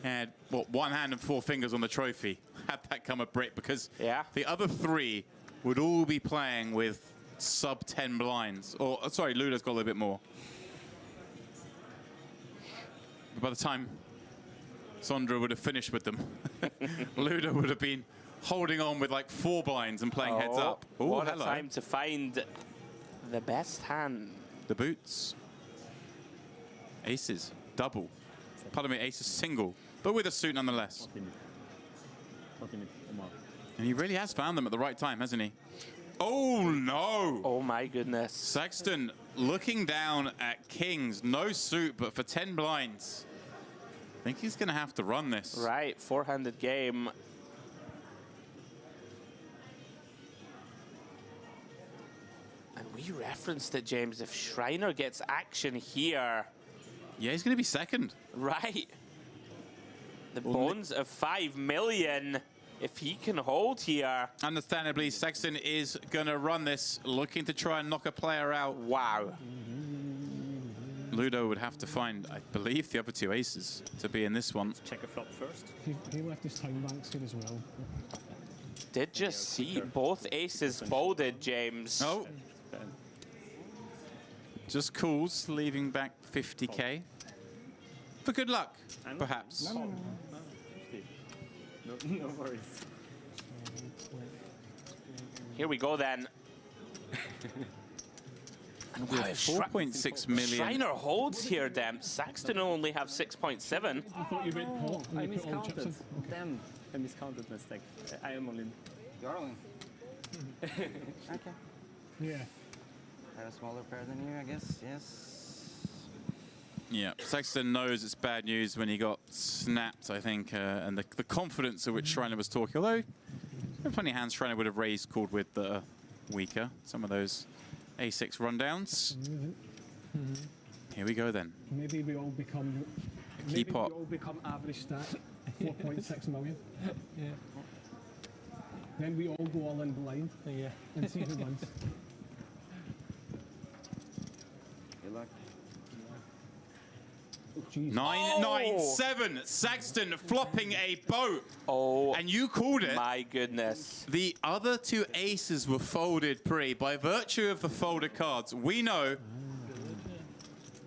had, what, 1 hand and 4 fingers on the trophy had that come a brick, because the other 3 would all be playing with sub 10 blinds. Or, sorry, Ludo's got a little bit more. But by the time Sondra would have finished with them, Ludo would have been holding on with like 4 blinds and playing heads up. Ooh, what hello. a time to find the best hand. The boots. Aces, double. Pardon me, aces single, but with a suit nonetheless. And he really has found them at the right time, hasn't he? Oh no! Oh my goodness. Sexton looking down at kings, no suit, but for 10 blinds. I think he's gonna have to run this. Right, 4-handed game. And we referenced it, James. If Shriner gets action here. Yeah, he's gonna be second. Right. The bones of 5 million. If he can hold here. Understandably, Sexton is gonna run this, looking to try and knock a player out. Wow. Ludo would have to find, I believe, the other 2 aces to be in this one. Let's check a flop first. He left his time banks here as well. Did just see both aces folded, James. Oh. Just calls, leaving back 50k. For good luck, perhaps. No worries. Here we go then. And we have 4.6 million. Shriner holds here, Demp. Saxton only have 6.7. I thought you went pot. I miscounted. Damn, I miscounted mistake. I am all in. You're all in. Okay. Yeah. Had a smaller pair than you, I guess. Yes. Yeah, Sexton knows it's bad news when he got snapped, I think, and the confidence at which Shriner was talking. Although, there are plenty of hands Shriner would have raised, called with the weaker. Some of those A6 rundowns. Here we go then. Maybe we all become. Key pot. We all become average stat 4.6 million. Yeah. Then we all go all in blind. Yeah. And see who wins. Good luck. 997. Saxton flopping a boat. Oh, and you called it. My goodness. The other 2 aces were folded pre. By virtue of the folded cards, we know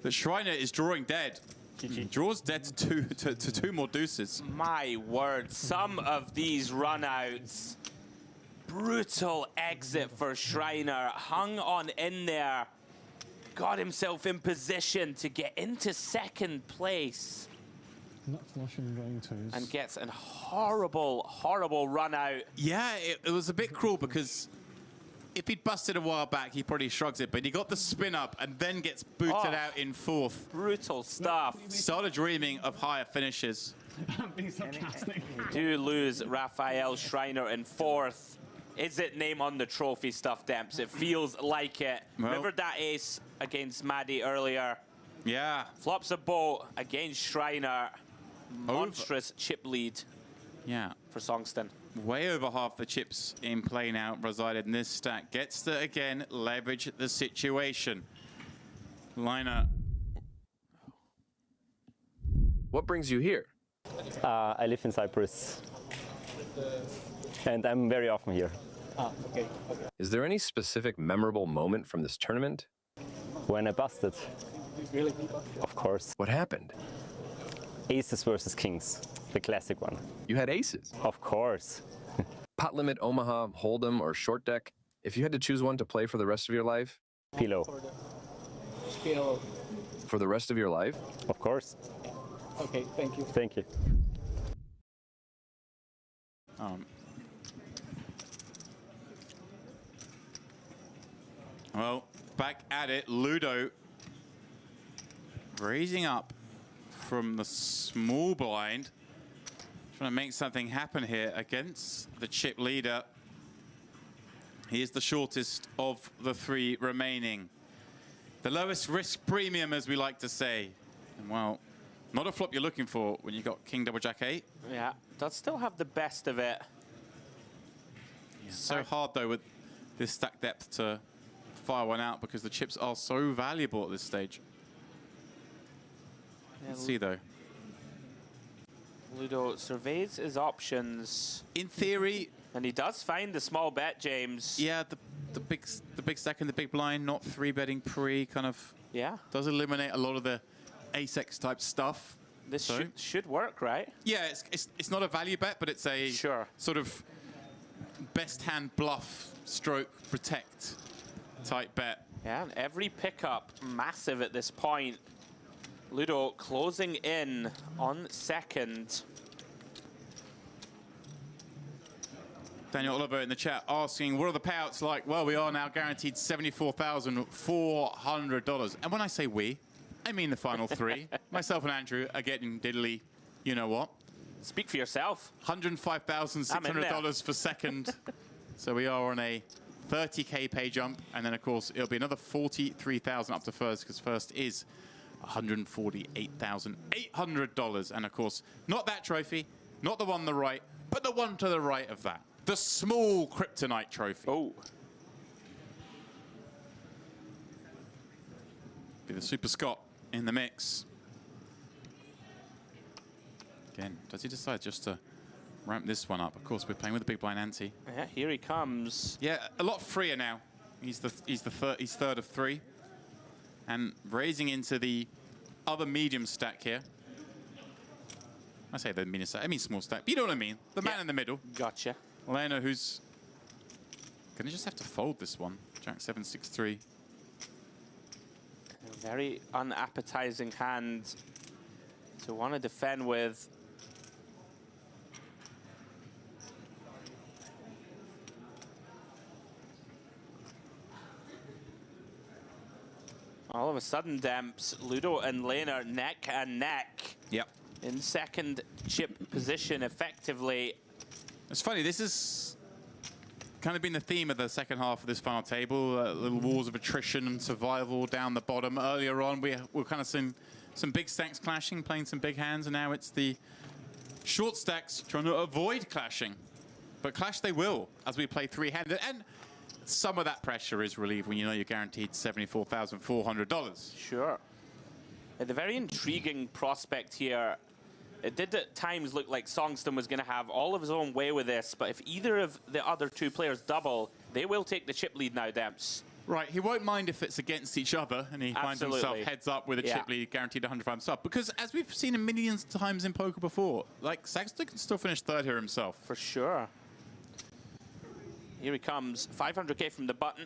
that Shriner is drawing dead. He draws dead to 2 more deuces. My word, some of these runouts. Brutal exit for Shriner. Hung on in there. Got himself in position to get into second place. Not flushing round 2s. And gets a horrible, horrible run out. Yeah, it was a bit cruel because if he'd busted a while back, he probably shrugs it, but he got the spin up and then gets booted out in 4th. Brutal stuff. Started dreaming of higher finishes. I'm being sarcastic. Do lose Raphael Shriner in 4th. Is it name on the trophy stuff, Demps? It feels like it. Well, remember that ace against Maddie earlier? Yeah. Flops a boat against Shriner. Monstrous chip lead. Yeah. For Songston. Way over half the chips in play now resided in this stack. Gets to, again, leverage the situation. Liner. What brings you here? I live in Cyprus. And I'm very often here. Okay. Is there any specific memorable moment from this tournament? When I busted. Really? Of course. What happened? Aces versus kings. The classic one. You had aces? Of course. Pot limit, Omaha, Hold'em, or short deck? If you had to choose one to play for the rest of your life? PLO. PLO. For the rest of your life? Of course. Okay, thank you. Thank you. Well, back at it, Ludo raising up from the small blind. Trying to make something happen here against the chip leader. He is the shortest of the 3 remaining. The lowest risk premium, as we like to say. And well, not a flop you're looking for when you've got King Double Jack 8. Yeah, does still have the best of it. It's so hard, though, with this stack depth to fire one out because the chips are so valuable at this stage. Yeah, Let's see, though. Ludo surveys his options. In theory... And he does find the small bet, James. Yeah, the big stack and the big blind, not 3-betting pre, kind of... Yeah. Does eliminate a lot of the ace-X type stuff. This should work, right? Yeah, it's not a value bet, but it's a sort of best hand bluff stroke protect type bet. Yeah, and every pickup massive at this point. Ludo closing in on second. Daniel Oliver in the chat asking, what are the payouts like? Well, we are now guaranteed $74,400. And when I say we, I mean the final 3. Myself and Andrew are getting diddly, you know what? Speak for yourself. $105,600 for second. So we are on a 30K pay jump. And then, of course, it'll be another 43,000 up to first, because first is $148,800. And, of course, not that trophy, not the one on the right, but the one to the right of that. The small kryptonite trophy. Oh. Be the Super Scott in the mix. Again, does he decide just to ramp this one up? Of course, we're playing with the big blind ante. Yeah, here he comes. Yeah, a lot freer now. He's third of 3, and raising into the other medium stack here. I say the medium stack. I mean small stack. But you know what I mean. The man in the middle. Gotcha. Leno, who's gonna just have to fold this one. Jack 7-6-3. A very unappetizing hand to want to defend with. All of a sudden, Demps, Ludo and Lena neck and neck. Yep. In second chip position, effectively. It's funny, this has kind of been the theme of the second half of this final table. Little wars of attrition and survival down the bottom. Earlier on, we were kind of seeing some big stacks clashing, playing some big hands, and now it's the short stacks trying to avoid clashing. But clash they will as we play 3-handed. And some of that pressure is relieved when you know you're guaranteed $74,400. Sure. The very intriguing prospect here. It did at times look like Songston was going to have all of his own way with this, but if either of the other 2 players double, they will take the chip lead now, Demps. Right, he won't mind if it's against each other and he finds himself heads up with a chip lead guaranteed 105 stuff. Because as we've seen a million times in poker before, like Saxton can still finish third here himself. For sure. Here he comes, 500K from the button.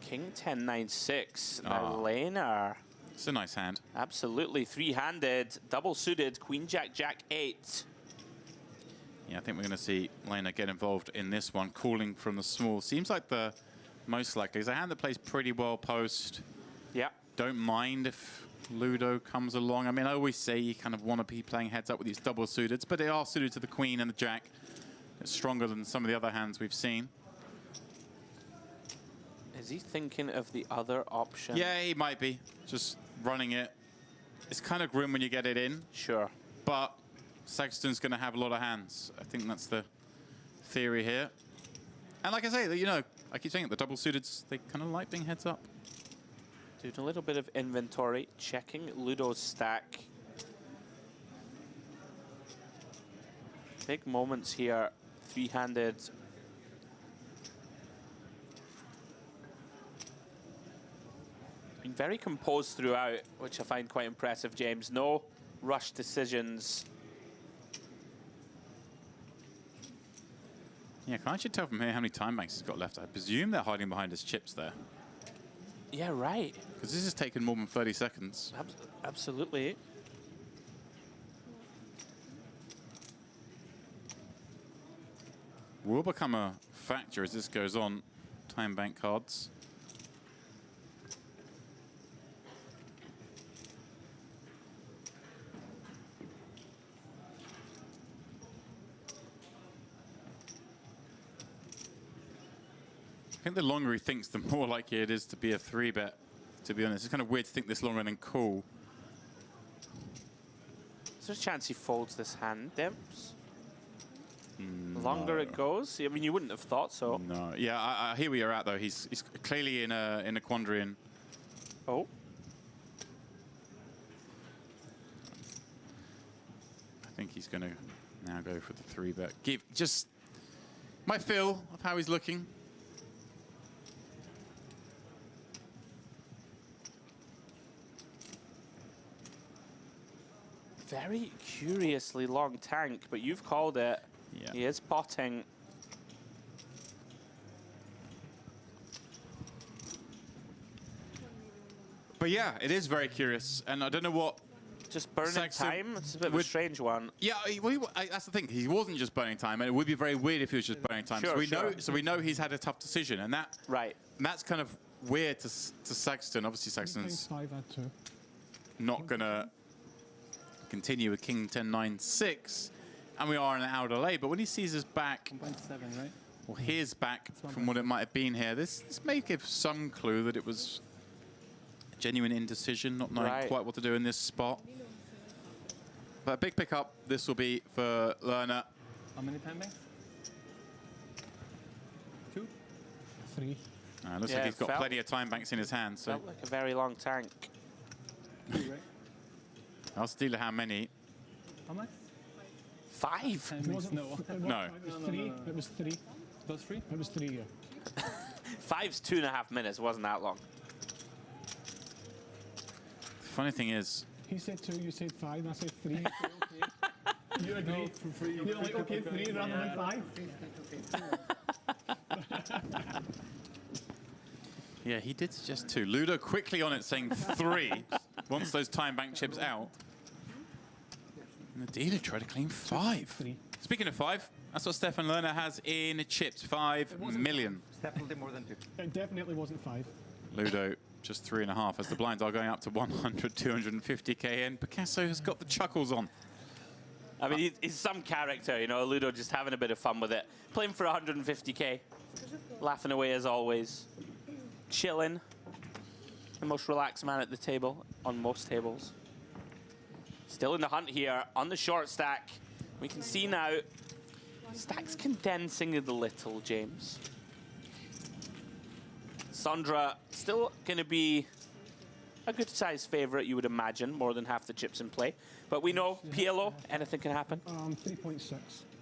King 10-9-6, Lena. It's a nice hand. Absolutely, 3-handed, double suited, Queen Jack Jack 8. Yeah, I think we're going to see Lena get involved in this one, calling from the small. Seems like the most likely. It's a hand that plays pretty well post. Yeah. Don't mind if Ludo comes along. I mean, I always say you kind of want to be playing heads up with these double suited, but they are suited to the Queen and the Jack. It's stronger than some of the other hands we've seen. Is he thinking of the other option? Yeah, he might be. Just running it. It's kind of grim when you get it in. Sure. But Saxton's going to have a lot of hands. I think that's the theory here. And like I say, you know, I keep saying it, the double suiteds, they kind of like being heads up. Doing a little bit of inventory, checking Ludo's stack. Big moments here, 3-handed. Been very composed throughout, which I find quite impressive, James. No rush decisions. Yeah, can I actually tell from here how many time banks he's got left? I presume they're hiding behind his chips there. Yeah, right. Because this has taken more than 30 seconds. Absolutely. Will become a factor as this goes on. Time bank cards. think the longer he thinks, the more likely it is to be a 3-bet, to be honest. It's kind of weird to think this long and then call. Is there a chance he folds this hand, Demps? No. The longer it goes? I mean, you wouldn't have thought so. No. Yeah, I hear where you're at, though. He's clearly in a quandary. And oh. I think he's going to now go for the 3-bet. Give just my feel of how he's looking. Very curiously long tank, but you've called it. Yeah. He is potting. But yeah, it is very curious, and I don't know what. Just burning Saxton time? It's a bit of a strange one. Yeah, that's the thing. He wasn't just burning time, and it would be very weird if he was just burning time. Sure, so we know he's had a tough decision, and that right. And that's kind of weird to Saxton. Obviously, Saxton's not gonna continue with King 10-9-6, and we are in an hour delay. But when he sees us back, 1.7, right? Well, his back from what it might have been here. This may give some clue that it was a genuine indecision, not knowing quite what to do in this spot. But a big pickup this will be for Lerner. How many time banks? 2? 3. Looks like he's got plenty of time banks in his hand. So felt like a very long tank. I'll steal how many. How much? 5. No. It was 3. It was 3. It was 3? It was 3, yeah. 5's 2.5 minutes. Wasn't that long. The funny thing is, he said 2, you said 5, and I said 3. Okay. You agree? No, you're like, okay, 3 rather than 5. yeah, he did suggest 2. Ludo quickly on it, saying 3. Once those time bank chips out. And the dealer tried to claim 5. Speaking of 5, that's what Stefan Lerner has in chips, 5 million. Definitely more than 2. It definitely wasn't 5. Ludo just 3.5 as the blinds are going up to 100, 250k, and Picasso has got the chuckles on. I mean, he's some character, you know, Ludo just having a bit of fun with it. Playing for 150k, laughing away as always, chilling. The most relaxed man at the table, on most tables. Still in the hunt here, on the short stack. We can see now, stack's condensing a little, James. Sondra still going to be a good size favorite, you would imagine, more than half the chips in play. But we know PLO, anything can happen. 3.6.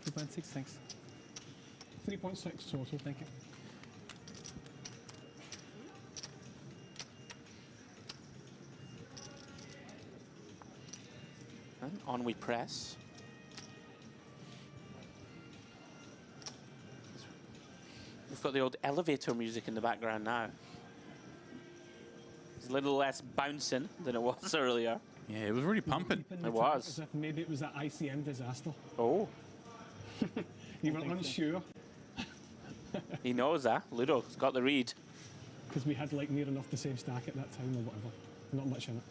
3.6, thanks. 3.6 total. Thank you. And on we press. We've got the old elevator music in the background now. It's a little less bouncing than it was earlier. Yeah, it was really pumping. It was. As if maybe it was that ICM disaster. Oh. You were unsure. He knows that. Ludo's got the read. Because we had like near enough the same stack at that time or whatever. Not much in it.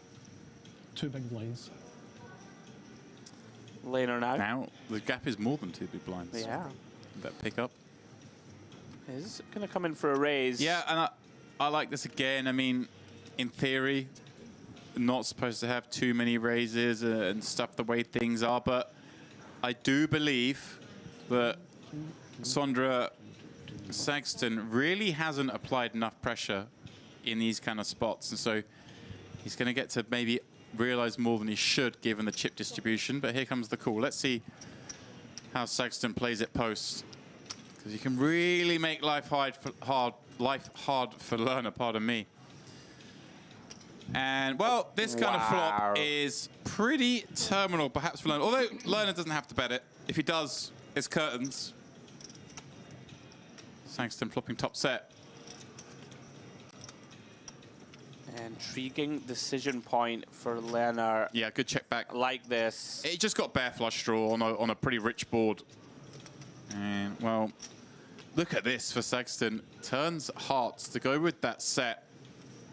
2 big blinds. Laner now. Now, the gap is more than 2 big blinds. Yeah. That pickup. Is going to come in for a raise. Yeah, and I like this again. I mean, in theory, not supposed to have too many raises and stuff the way things are, but I do believe that Sondra Saxton really hasn't applied enough pressure in these kind of spots, and so he's going to get to maybe realize more than he should given the chip distribution. But here comes the call. Let's see how Saxton plays it post, because you can really make life hard for Lerner, pardon me. And, well, this kind of flop is pretty terminal, perhaps, for Lerner. Although Lerner doesn't have to bet it. If he does, it's curtains. Saxton flopping top set. Intriguing decision point for Lerner. Yeah, good check back. Like this. It just got bare flush draw on a pretty rich board. And, well, look at this for Saxton. Turns hearts to go with that set.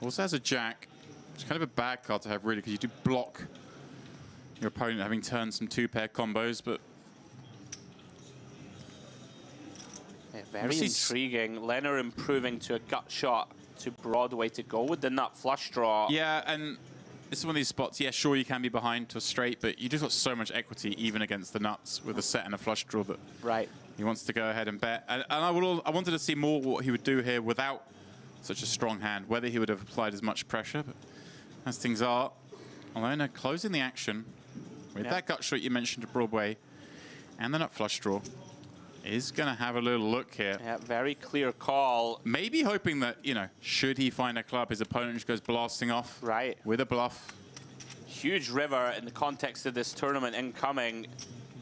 Also has a jack. It's kind of a bad card to have, really, because you do block your opponent having turned some 2-pair combos, but... Yeah, very intriguing. Leonard improving to a gut shot to Broadway to go with the nut flush draw. Yeah, and it's one of these spots, yeah, sure you can be behind to a straight, but you just got so much equity even against the nuts with a set and a flush draw that he wants to go ahead and bet. And I wanted to see more what he would do here without such a strong hand, whether he would have applied as much pressure. But as things are, Leonard closing the action with that gut shot you mentioned to Broadway and the nut flush draw. Is going to have a little look here. Yeah, very clear call. Maybe hoping that, you know, should he find a club, his opponent just goes blasting off with a bluff. Huge river in the context of this tournament incoming.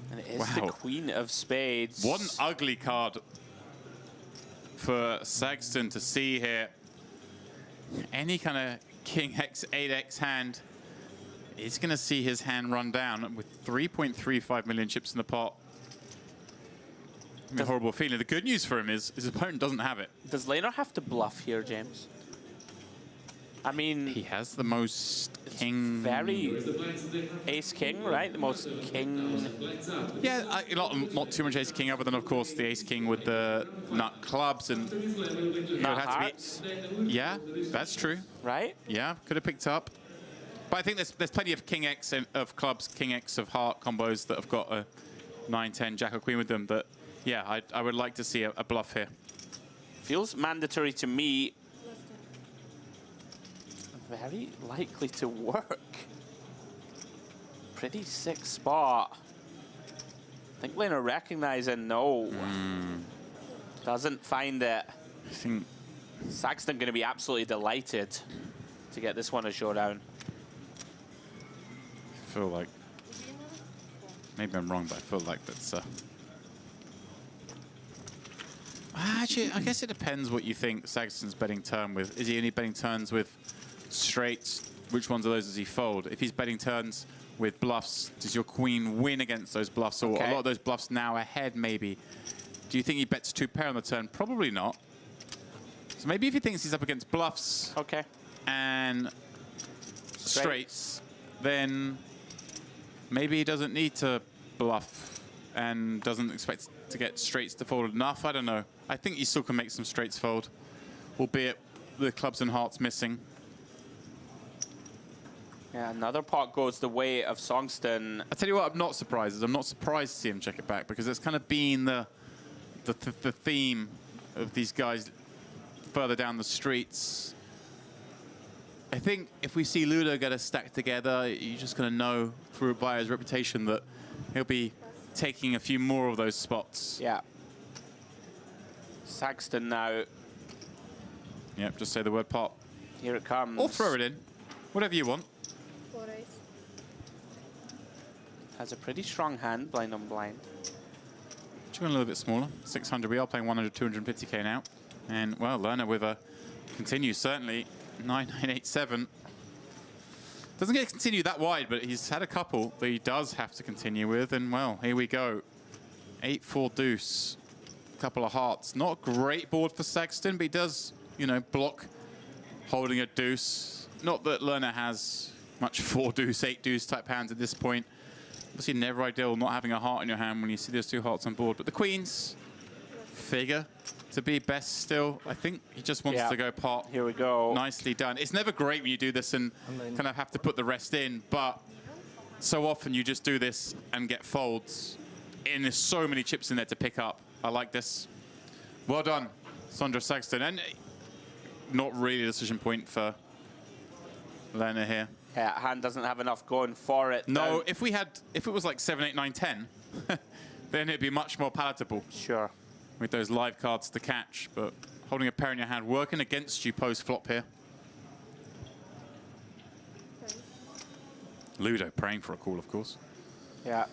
And it is the Queen of Spades. What an ugly card for Saxton to see here. Any kind of King X, 8X hand is going to see his hand run down with 3.35 million chips in the pot. A horrible feeling. The good news for him is his opponent doesn't have it. Does Leonard have to bluff here, James? I mean... He has the most king... Very ace-king, right? The most king... Yeah, not too much ace-king, other than, of course, the ace-king with the nut clubs and... Nut hearts. Yeah, that's true. Right? Yeah, could have picked up. But I think there's plenty of king X of clubs, king X of heart combos that have got a 9-10 jack or queen with them that... Yeah, I would like to see a bluff here. Feels mandatory to me. Very likely to work. Pretty sick spot. I think Lena recognizing no. Doesn't find it. I think Saxton going to be absolutely delighted to get this one a showdown. I feel like, maybe I'm wrong, but I feel like that's... Actually, I guess it depends what you think Saxton's betting turn with. Is he only betting turns with straights? Which ones of those does he fold? If he's betting turns with bluffs, does your queen win against those bluffs? Or a lot of those bluffs now ahead, maybe. Do you think he bets 2 pair on the turn? Probably not. So maybe if he thinks he's up against bluffs and straights, then maybe he doesn't need to bluff and doesn't expect to get straights to fold enough. I don't know. I think you still can make some straights fold, albeit the clubs and hearts missing. Yeah, another pot goes the way of Songsten. I tell you what, I'm not surprised. I'm not surprised to see him check it back because it's kind of been the theme of these guys further down the streets. I think if we see Ludo get a stack together, you're just going to know through by his reputation that he'll be taking a few more of those spots. Yeah. Saxton now. Yep, just say the word pot. Here it comes. Or throw it in. Whatever you want. Has a pretty strong hand, blind on blind. Just going a little bit smaller. 600. We are playing 100, 250k now. And, well, Lerner with a continue, certainly. 9987. Doesn't get to continue that wide, but he's had a couple that he does have to continue with. And, well, here we go. 8-4 deuce. Couple of hearts. Not a great board for Saxton, but he does, you know, block holding a deuce. Not that Lerner has much 4 deuce, 8 deuce type hands at this point. Obviously never ideal not having a heart in your hand when you see those 2 hearts on board. But the queens figure to be best still. I think he just wants to go pot. Here we go. Nicely done. It's never great when you do this and kind of have to put the rest in, but so often you just do this and get folds. And there's so many chips in there to pick up. I like this. Well done, Sondra Saxton. And not really a decision point for Lena here. Yeah, hand doesn't have enough going for it. No, if it was like 7, 8, 9, 10, then it'd be much more palatable. Sure. With those live cards to catch, but holding a pair in your hand, working against you post-flop here. Ludo praying for a call, of course. Yeah.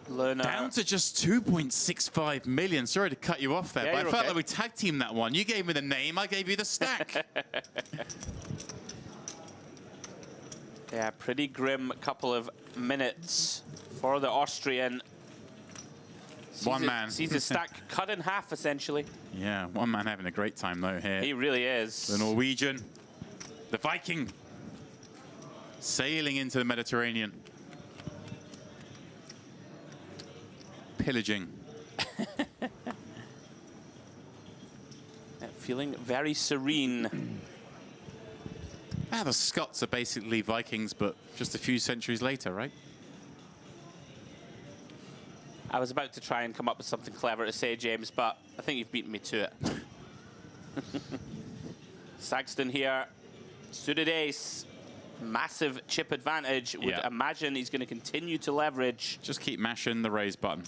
Lerner. Down to just 2.65 million. Sorry to cut you off there, Yeah, but I felt okay. like we tag teamed that one. You gave me the name, I gave you the stack. Yeah, pretty grim couple of minutes for the Austrian. One man. Sees his stack cut in half, essentially. Yeah, one man having a great time, though, here. He really is. The Norwegian, the Viking, sailing into the Mediterranean. Pillaging. feeling very serene. Ah, the Scots are basically Vikings, but just a few centuries later, right? I was about to try and come up with something clever to say, James, but I think you've beaten me to it. Saxton here, suited ace, massive chip advantage. Would imagine he's going to continue to leverage. Just keep mashing the raise button.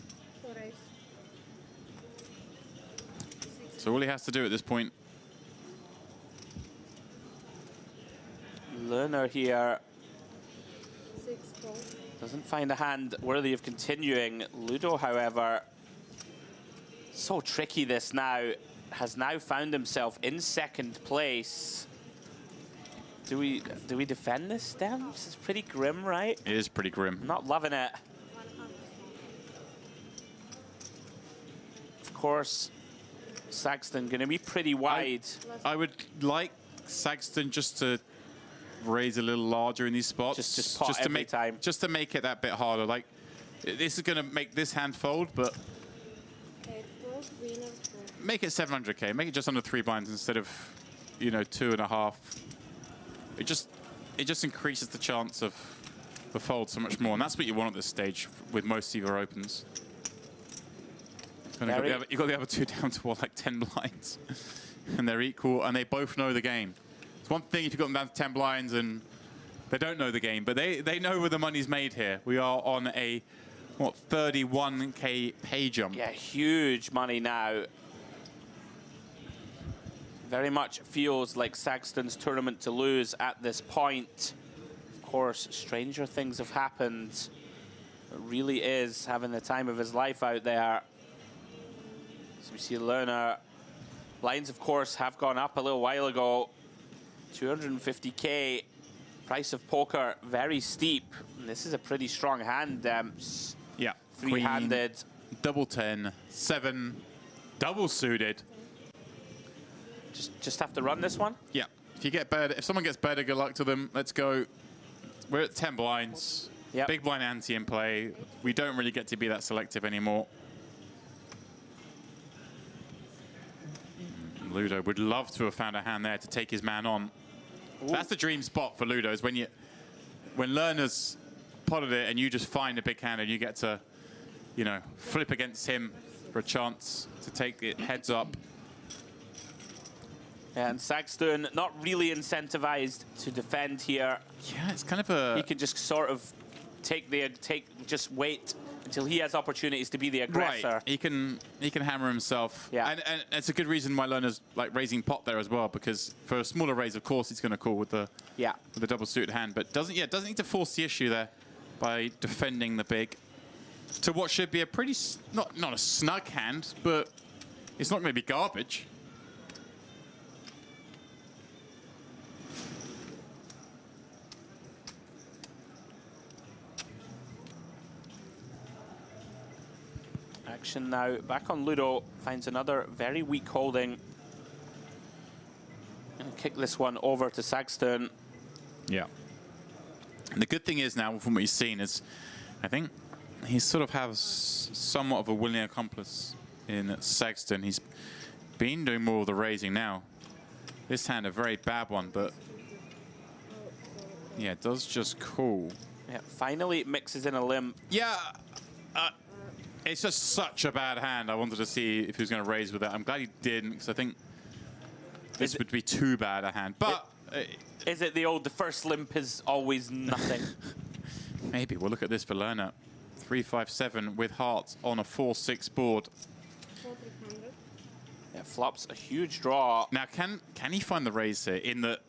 So all he has to do at this point. Lerner here doesn't find a hand worthy of continuing. Ludo, however, so tricky this now, has now found himself in second place. Do we defend this, Dem? This is pretty grim, right? It is pretty grim. Not loving it. Of course, Saxton going to be pretty wide. I would like Saxton just to raise a little larger in these spots, just pot to every make time. just to make it that bit harder. Like this is going to make this hand fold, but make it 700k. Make it just under 3 blinds instead of 2.5. It just increases the chance of the fold so much more, and that's what you want at this stage with most of your opens. You've got the other two down to what, like 10 blinds, and they're equal, and they both know the game. It's one thing if you've got them down to 10 blinds and they don't know the game, but they know where the money's made here. We are on a, what, 31k pay jump. Yeah, huge money now. Very much feels like Saxton's tournament to lose at this point. Of course, stranger things have happened. It really is having the time of his life out there. So we see Lerner. Lines, of course, have gone up a little while ago. 250k. Price of poker, very steep. And this is a pretty strong hand, Demps. Yeah. Three-handed. Double 10, 7, double suited. Just have to run this one? Yeah. If someone gets better, good luck to them. Let's go. We're at 10 blinds. Yep. Big blind ante in play. We don't really get to be that selective anymore. Ludo would love to have found a hand there to take his man on. Ooh. That's the dream spot for Ludo, is when Lerner's potted it and you just find a big hand and you get to, flip against him for a chance to take it heads up. And Saxton not really incentivized to defend here. Yeah, it's kind of a... He can just sort of just wait until he has opportunities to be the aggressor. Right. He can hammer himself. Yeah. And it's a good reason why Lerner's like raising pot there as well, because for a smaller raise, of course, he's going to call with the double suited hand, but doesn't need to force the issue there by defending the big to what should be a pretty not a snug hand, but it's not going to be garbage. Action now back on Ludo, finds another very weak holding. And kick this one over to Saxton. Yeah. And the good thing is now, from what he's seen, is I think he sort of has somewhat of a willing accomplice in Saxton. He's been doing more of the raising now. This hand, a very bad one, but yeah, it does just call. Yeah, finally it mixes in a limp. Yeah. It's just such a bad hand. I wanted to see if he was going to raise with that. I'm glad he didn't, because I think this would be too bad a hand. But is it the first limp is always nothing? Maybe. We'll look at this for Lerner. 3-5-7 with hearts on a 4-6 board. Yeah, flops a huge draw. Now, can he find the raise here? In the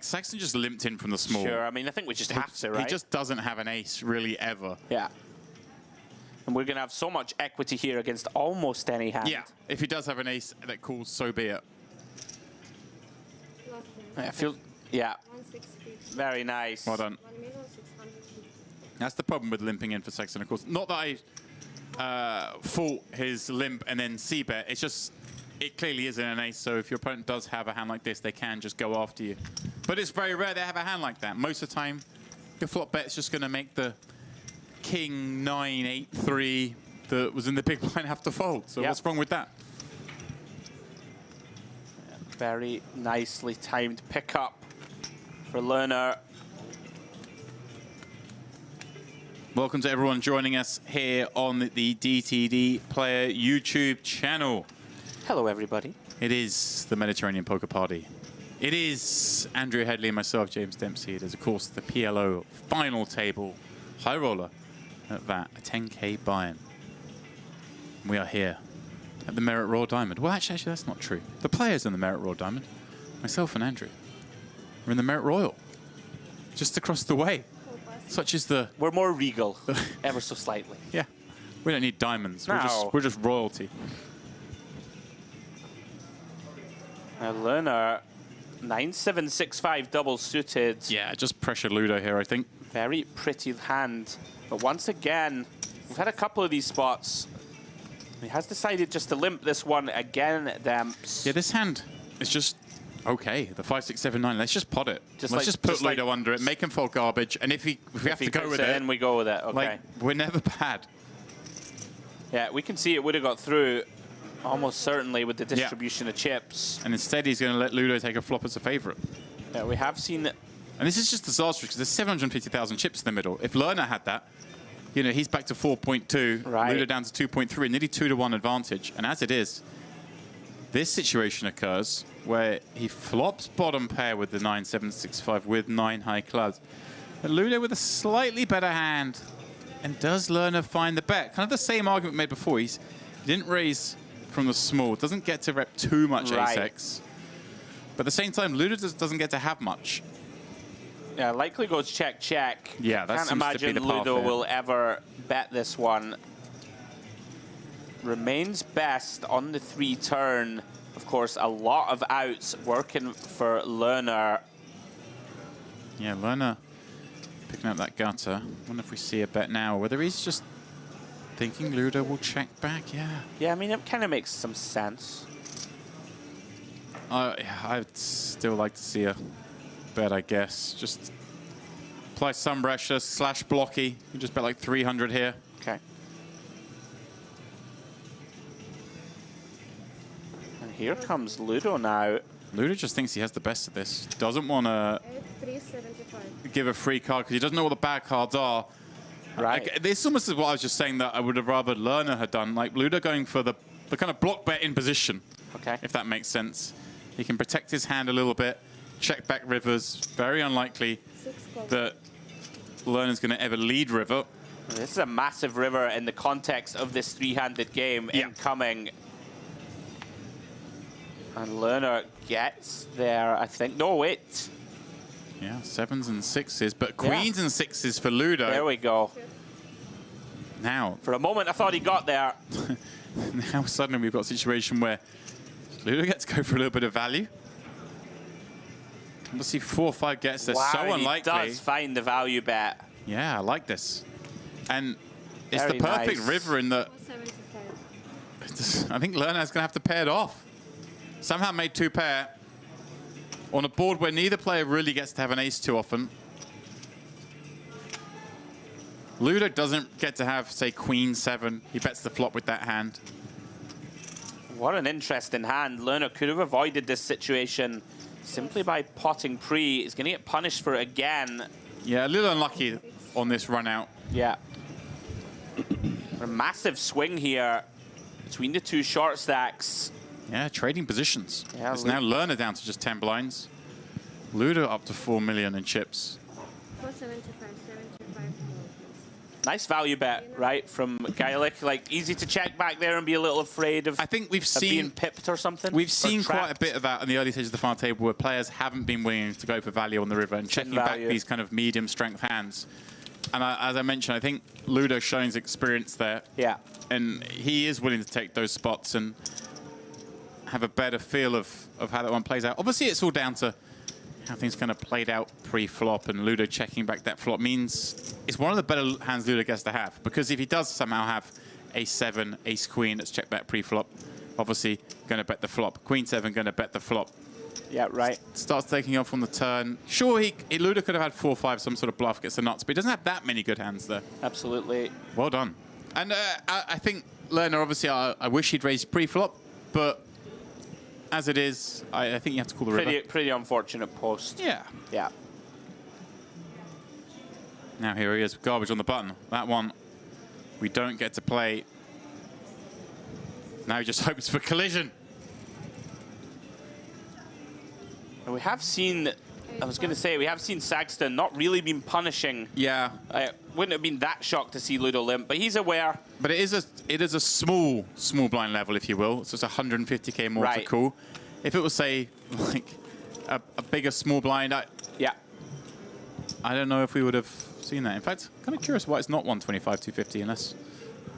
Saxton just limped in from the small. Sure. I mean, I think we just have to, right? He just doesn't have an ace really ever. Yeah. And we're going to have so much equity here against almost any hand. Yeah, if he does have an ace that calls, so be it. I feel, yeah, very nice. Well done. That's the problem with limping in for Saxton, of course. Not that I fault his limp and then c-bet. It's just, it clearly isn't an ace, so if your opponent does have a hand like this, they can just go after you. But it's very rare they have a hand like that. Most of the time, your flop bet's just going to make the King 9-8-3 that was in the big blind have to fold. So what's wrong with that? Very nicely timed pickup for Lerner. Welcome to everyone joining us here on the DTD Player YouTube channel. Hello, everybody. It is the Mediterranean Poker Party. It is Andrew Hedley and myself, James Dempsey. It is, of course, the PLO final table high roller at that, a 10K buy-in. We are here at the Merit Royal Diamond. Well, actually, that's not true. The players in the Merit Royal Diamond, myself and Andrew, we're in the Merit Royal, just across the way. Such is the... We're more regal, ever so slightly. Yeah. We don't need diamonds. No. We're just royalty. Now Lerner, 9-7-6-5 double suited. Yeah, just pressure Ludo here, I think. Very pretty hand. But once again, we've had a couple of these spots. He has decided just to limp this one again, Demps. Yeah, this hand is just... Okay, the 5, 6, 7, 9. Let's just pot it. Let's just put Ludo under it, make him fold garbage, and if we have to go with it, we go with it. Okay. Like, we're never bad. Yeah, we can see it would have got through almost certainly with the distribution of chips. And instead, he's going to let Ludo take a flop as a favorite. Yeah, we have seen it. And this is just disastrous because there's 750,000 chips in the middle. If Lerner had that, you know, he's back to 4.2, Ludo down to 2.3, nearly 2-to-1 advantage. And as it is, this situation occurs where he flops bottom pair with the 9-7-6-5 with 9 high clubs. But Ludo with a slightly better hand. And does Lerner find the bet? Kind of the same argument made before. He didn't raise from the small. Doesn't get to rep too much ace-X. But at the same time, Ludo doesn't get to have much. Yeah, likely goes check, check. Yeah, that Can't seems imagine to be the path Ludo here. will ever bet this one. Remains best on the 3 turn. Of course, a lot of outs working for Lerner. Yeah, Lerner picking up that gutter. Wonder if we see a bet now, whether he's just thinking Ludo will check back. Yeah. Yeah, I mean, it kind of makes some sense. I'd still like to see a bet, I guess. Just apply some pressure, slash blocky. You just bet like 300 here. Okay. And here comes Ludo now. Ludo just thinks he has the best of this. Doesn't want to 375. give a free card because he doesn't know what the bad cards are. Right. This almost is what I was just saying that I would have rather Lerner had done. Like Ludo going for the kind of block bet in position. Okay. If that makes sense. He can protect his hand a little bit, check back rivers. Very unlikely that Lerner's going to ever lead river. This is a massive river in the context of this 3-handed game incoming. And Lerner gets there, I think. No, wait. Yeah, 7s and 6s, but queens and 6s for Ludo. There we go. Now. For a moment, I thought he got there. Now suddenly we've got a situation where Ludo gets to go for a little bit of value. Let's see 4-5 gets there. Wow, So unlikely. he does find the value bet. Yeah, I like this. And it's Very the perfect nice. river in that 75. I think Lerner's going to have to pair it off. Somehow made 2 pair on a board where neither player really gets to have an ace too often. Ludo doesn't get to have, say, queen 7. He bets the flop with that hand. What an interesting hand. Lerner could have avoided this situation simply by potting pre. He's going to get punished for it again. Yeah, a little unlucky on this run out. Yeah. A massive swing here between the 2 short stacks. Yeah, trading positions. Yeah, it's now Lerner down to just 10 blinds. Ludo up to 4 million in chips. 475, 75. Nice value bet, right, from Geilich. Like, easy to check back there and be a little afraid of, I think we've being pipped or something. We've seen quite a trapped. bit of that in the early stages of the final table where players haven't been willing to go for value on the river and checking back value. these kind of medium strength hands. And as I mentioned, I think Ludo showing his experience there. Yeah. And he is willing to take those spots and have a better feel of how that one plays out. Obviously, it's all down to how things kind of played out pre-flop, and Ludo checking back that flop means it's one of the better hands Ludo gets to have, because if he does somehow have ace-7, ace-queen that's checked back pre-flop, obviously going to bet the flop. Queen-7 going to bet the flop. Yeah, right. Starts taking off on the turn. Sure, Ludo could have had 4-5, some sort of bluff, gets the nuts, but he doesn't have that many good hands there. Absolutely. Well done. And I think Lerner, obviously, I wish he'd raised pre-flop, but as it is, I think you have to call the river. Pretty unfortunate post. Yeah. Yeah. Now here he is, garbage on the button. That one, we don't get to play. Now he just hopes for collision. And we have seen, I was going to say, we have seen Saxton not really been punishing. Yeah. I wouldn't have been that shocked to see Ludo limp, but he's aware. But it is a small blind level, if you will. So it's 150k more to call. If it was, say, like a bigger small blind, I don't know if we would have seen that. In fact, kind of curious why it's not 125, 250, unless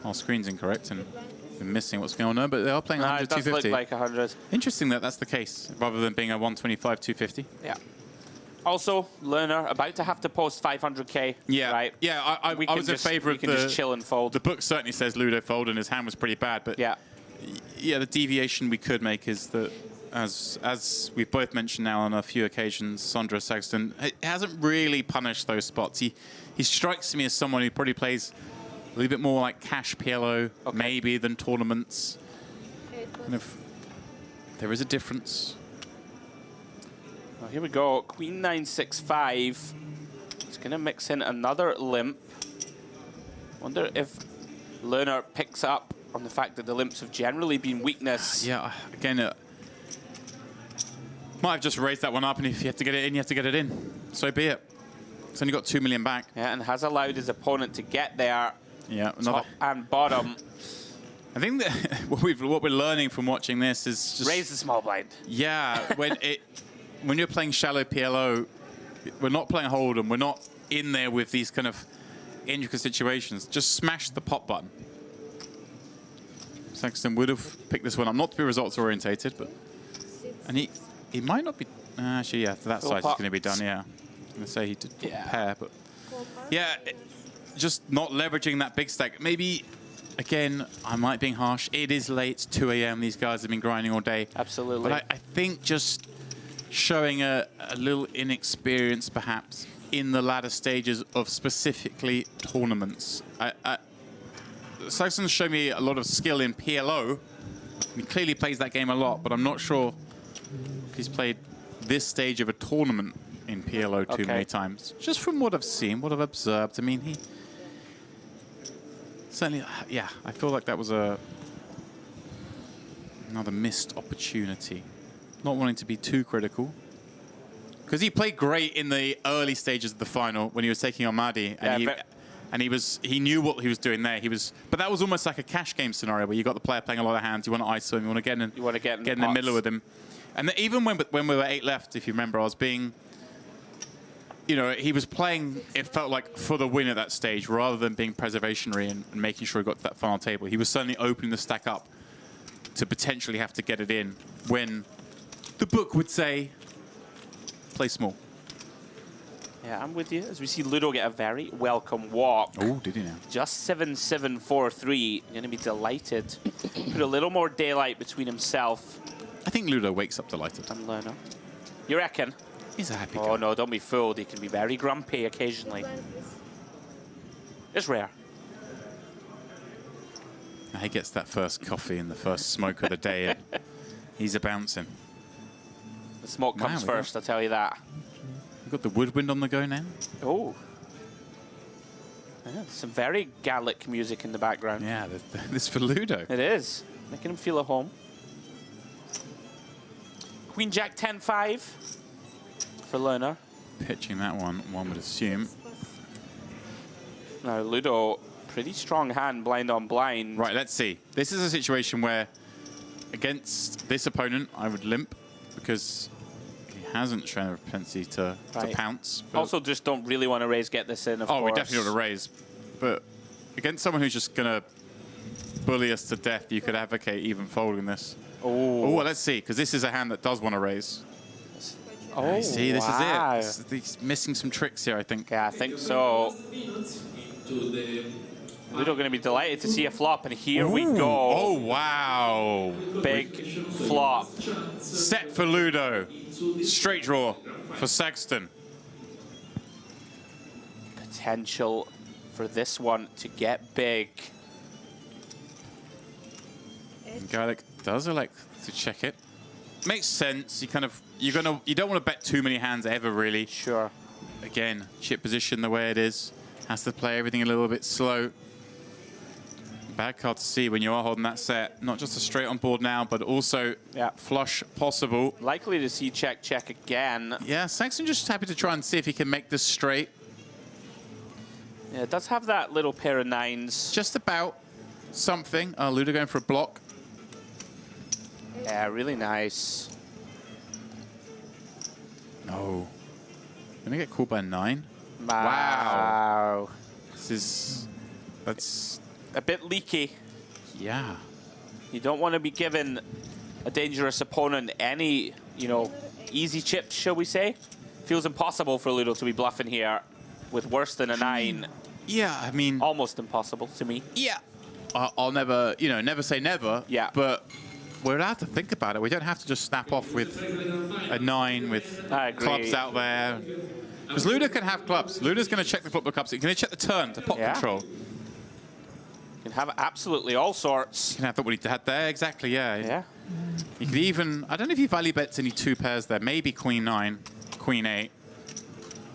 our screen's incorrect and we're missing what's going on there. But they are playing 100, it does 250. look like 100. Interesting that that's the case, rather than being a 125, 250. Yeah. Also, Lerner about to have to post 500k. Yeah, right. Yeah. I was in favour of we can just chill and fold. The book certainly says Ludo fold, and his hand was pretty bad. But yeah, the deviation we could make is that, as we've both mentioned now on a few occasions, Sondra Saxton hasn't really punished those spots. He strikes me as someone who probably plays a little bit more like cash PLO, maybe, than tournaments. And if there is a difference. Well, here we go. Queen 965. It's going to mix in another limp. Wonder if Lerner picks up on the fact that the limps have generally been weakness. Yeah, again, might have just raised that one up, and if you have to get it in, you have to get it in. So be it. It's only got 2 million back. Yeah, and has allowed his opponent to get there. Yeah, top and bottom. I think that what we're learning from watching this is just raise the small blind. Yeah, when you're playing shallow PLO, we're not playing Hold'em. We're not in there with these kind of intricate situations. Just smash the pop button. Saxton would have picked this one up, not to be results orientated, but he might not be. Actually, yeah, that size is going to be done. Yeah, I'm going to say he did pair, but yeah, just not leveraging that big stack. Maybe. Again, I might be being harsh. It is late, it's 2 a.m. These guys have been grinding all day. Absolutely. But I think just showing a little inexperience, perhaps, in the latter stages of specifically tournaments. Saxton's shown me a lot of skill in PLO. He clearly plays that game a lot, but I'm not sure if he's played this stage of a tournament in PLO too many times. Just from what I've seen, what I've observed, I mean, he... Certainly, yeah, I feel like that was another missed opportunity. Not wanting to be too critical. Because he played great in the early stages of the final when he was taking on Mahdi. And he knew what he was doing there. But that was almost like a cash game scenario where you got the player playing a lot of hands, you want to ISO him, you want to get in the middle with him. And even when we were 8 left, if you remember, I was being... You know, he was playing, it felt like, for the win at that stage, rather than being preservationary and making sure he got to that final table. He was certainly opening the stack up to potentially have to get it in when the book would say, play small. Yeah, I'm with you. As we see Ludo get a very welcome walk. Oh, did he now? Just 7-7-4-3. Going to be delighted. Put a little more daylight between himself. I think Ludo wakes up delighted. And Lerner. You reckon? He's a happy guy. Oh, no, don't be fooled. He can be very grumpy occasionally. It's rare. Now he gets that first coffee and the first smoke of the day, and he's a bouncing. The smoke comes first, I'll tell you that. We've got the woodwind on the go now. Oh. Yeah, some very Geilich music in the background. Yeah, this is for Ludo. It is. Making him feel at home. Queen Jack 10-5. For Lerner. Pitching that one would assume. Now, Ludo, pretty strong hand, blind on blind. Right, let's see. This is a situation where, against this opponent, I would limp, because he hasn't shown a propensity to pounce. Also, just don't really want to raise, get this in, of course. We definitely want to raise. But against someone who's just going to bully us to death, you could advocate even folding this. Oh, well, let's see, because this is a hand that does want to raise. Oh, see, this is it. He's missing some tricks here, I think. Yeah, I think so. Ludo going to be delighted to see a flop, and here we go. Oh, wow. Big flop. Set for Ludo. Straight draw for Saxton. Potential for this one to get big. And Geilich does elect to check it. Makes sense. You don't want to bet too many hands ever, really. Sure. Again, chip position the way it is. Has to play everything a little bit slow. Bad card to see when you are holding that set. Not just a straight on board now, but also flush possible. Likely to see check, check again. Yeah, Saxon just happy to try and see if he can make this straight. Yeah, it does have that little pair of nines. Just about something. Oh, Ludo going for a block. Yeah, really nice. No. Gonna get called by 9. Wow. That's a bit leaky. Yeah. You don't want to be giving a dangerous opponent any, you know, easy chips, shall we say? Feels impossible for Ludo to be bluffing here with worse than a 9. Yeah, I mean... Almost impossible to me. Yeah. I'll never, you know, never say never. Yeah. But we're allowed to think about it. We don't have to just snap off with a 9 with clubs out there. Because Ludo can have clubs. Ludo's going to check the flip clubs. He's going to check the turn to pot control. Can have absolutely all sorts. Can have what he had there, exactly, yeah. Yeah. He could even, I don't know if he value bets any 2 pairs there. Maybe Queen 9, Queen 8.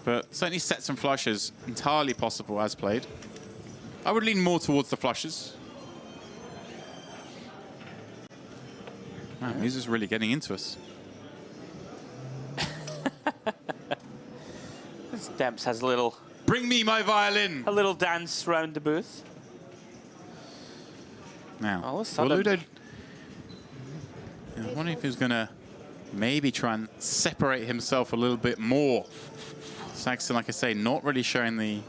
But certainly sets and flushes, entirely possible as played. I would lean more towards the flushes. Man, music's really getting into us. This Demps has a little... Bring me my violin! A little dance around the booth. Now, all of a sudden... Ludo, I wonder if he's going to maybe try and separate himself a little bit more. Saxon, like I say, not really showing the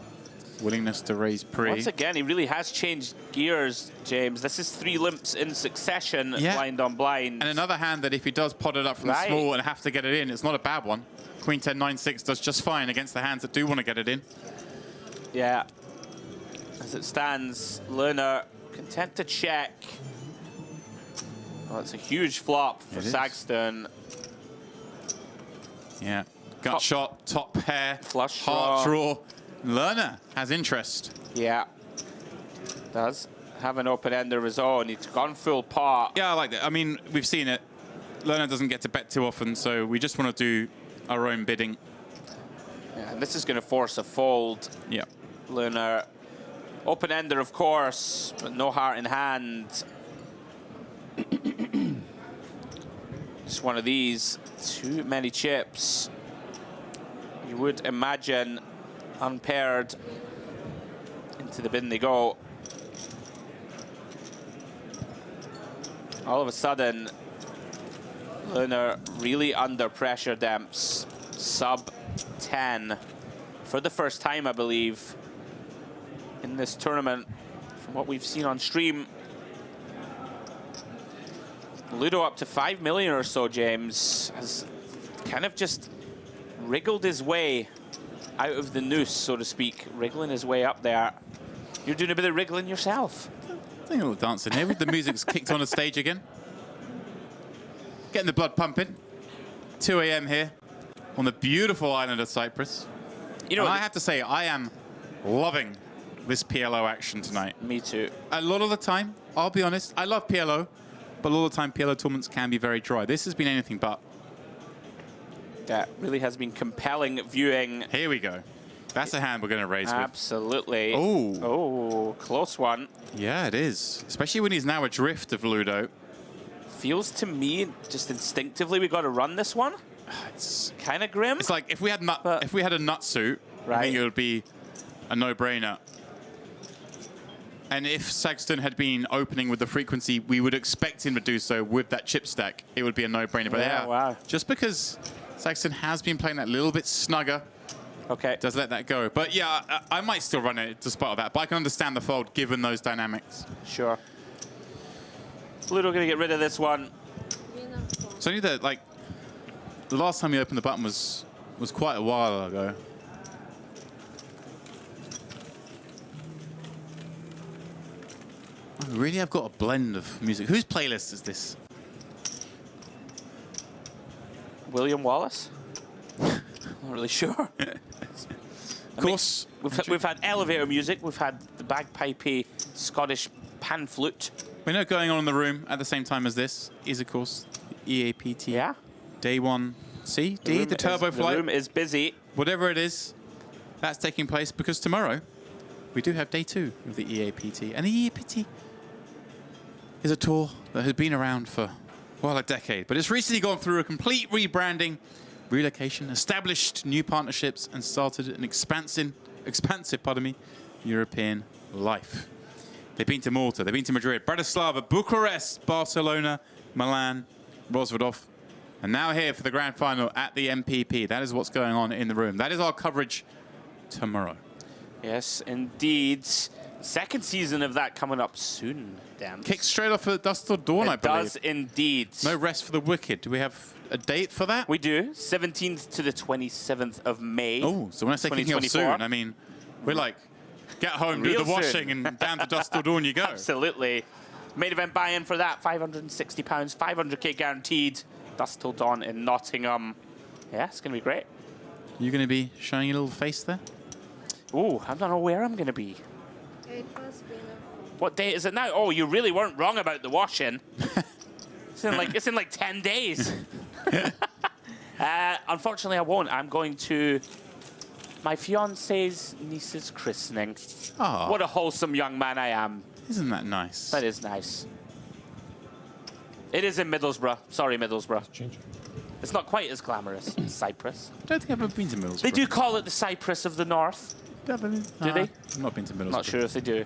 willingness to raise pre. Once again, he really has changed gears, James. This is 3 limps in succession, blind on blind. And another hand that if he does pot it up from small and have to get it in, it's not a bad one. Queen 10, 9, 6 does just fine against the hands that do want to get it in. Yeah. As it stands, Lerner content to check. Well, it's a huge flop for Saxton. Yeah. Gut shot, top pair, flush heart draw. Lerner has interest. Yeah. Does have an open ender of his own. He's gone full pot. Yeah, I like that. I mean, we've seen it. Lerner doesn't get to bet too often, so we just want to do our own bidding. Yeah, and this is going to force a fold. Yeah. Lerner. Open ender, of course, but no heart in hand. Just one of these. Too many chips. You would imagine unpaired. Into the bin they go. All of a sudden, Lerner really under pressure, Demps. Sub 10 for the first time, I believe, in this tournament, from what we've seen on stream. Ludo up to 5 million or so, James, has kind of just wriggled his way out of the noose, so to speak, wriggling his way up there. You're doing a bit of wriggling yourself. Doing a little dancing here. The music's kicked on the stage again. Getting the blood pumping. 2 a.m. here on the beautiful island of Cyprus. You know, and I have to say, I am loving this PLO action tonight. Me too. A lot of the time, I'll be honest, I love PLO, but a lot of the time PLO tournaments can be very dry. This has been anything but. That really has been compelling viewing. Here we go. That's a hand we're going to raise with. Absolutely. Oh. Oh, close one. Yeah, it is. Especially when he's now adrift of Ludo. Feels to me, just instinctively, we got to run this one. It's kind of grim. It's like if we had a nut suit, I think it would be a no-brainer. And if Saxton had been opening with the frequency, we would expect him to do so with that chip stack. It would be a no-brainer. But yeah, wow. Just because Saxton has been playing that little bit snugger, does let that go. But yeah, I might still run it despite all that. But I can understand the fold given those dynamics. Sure. Ludo going to get rid of this one. So I knew that, like, the last time he opened the button was quite a while ago. Oh, really, I've got a blend of music. Whose playlist is this? William Wallace? Not really sure. Of course. We've had elevator music. We've had the bagpipey Scottish pan flute. We know going on in the room at the same time as this is, of course, EAPT. Yeah. Day 1 C, D, the turbo flight. The room is busy. Whatever it is, that's taking place because tomorrow we do have day 2 of the EAPT. And the EAPT is a tour that has been around for, well, a decade. But it's recently gone through a complete rebranding, relocation, established new partnerships, and started an expansive European life. They've been to Malta, they've been to Madrid, Bratislava, Bucharest, Barcelona, Milan, Rozvadov, and now here for the grand final at the MPP. That is what's going on in the room. That is our coverage tomorrow. Yes, indeed. Second season of that coming up soon, damn. Kicks straight off at dusk till dawn, I believe. It does indeed. No rest for the wicked. Do we have a date for that? We do. 17th to the 27th of May. Oh, so when I say kicking off soon, I mean, we're like, get home, do the washing, and down to dusk till dawn you go. Absolutely. Main event buy-in for that, £560, 500k guaranteed. Dusk till dawn in Nottingham. Yeah, it's going to be great. You going to be showing your little face there? Oh, I don't know where I'm going to be. What date is it now? Oh, you really weren't wrong about the washing. It's in like 10 days. Unfortunately, I won't. I'm going to my fiance's niece's christening. Oh. What a wholesome young man I am. Isn't that nice? That is nice. It is in Middlesbrough. Sorry, Middlesbrough. It's not quite as glamorous as Cyprus. I don't think I've ever been to Middlesbrough. They do call it the Cyprus of the North. Do they? I've not been to Middlesbrough. Not sure if they do.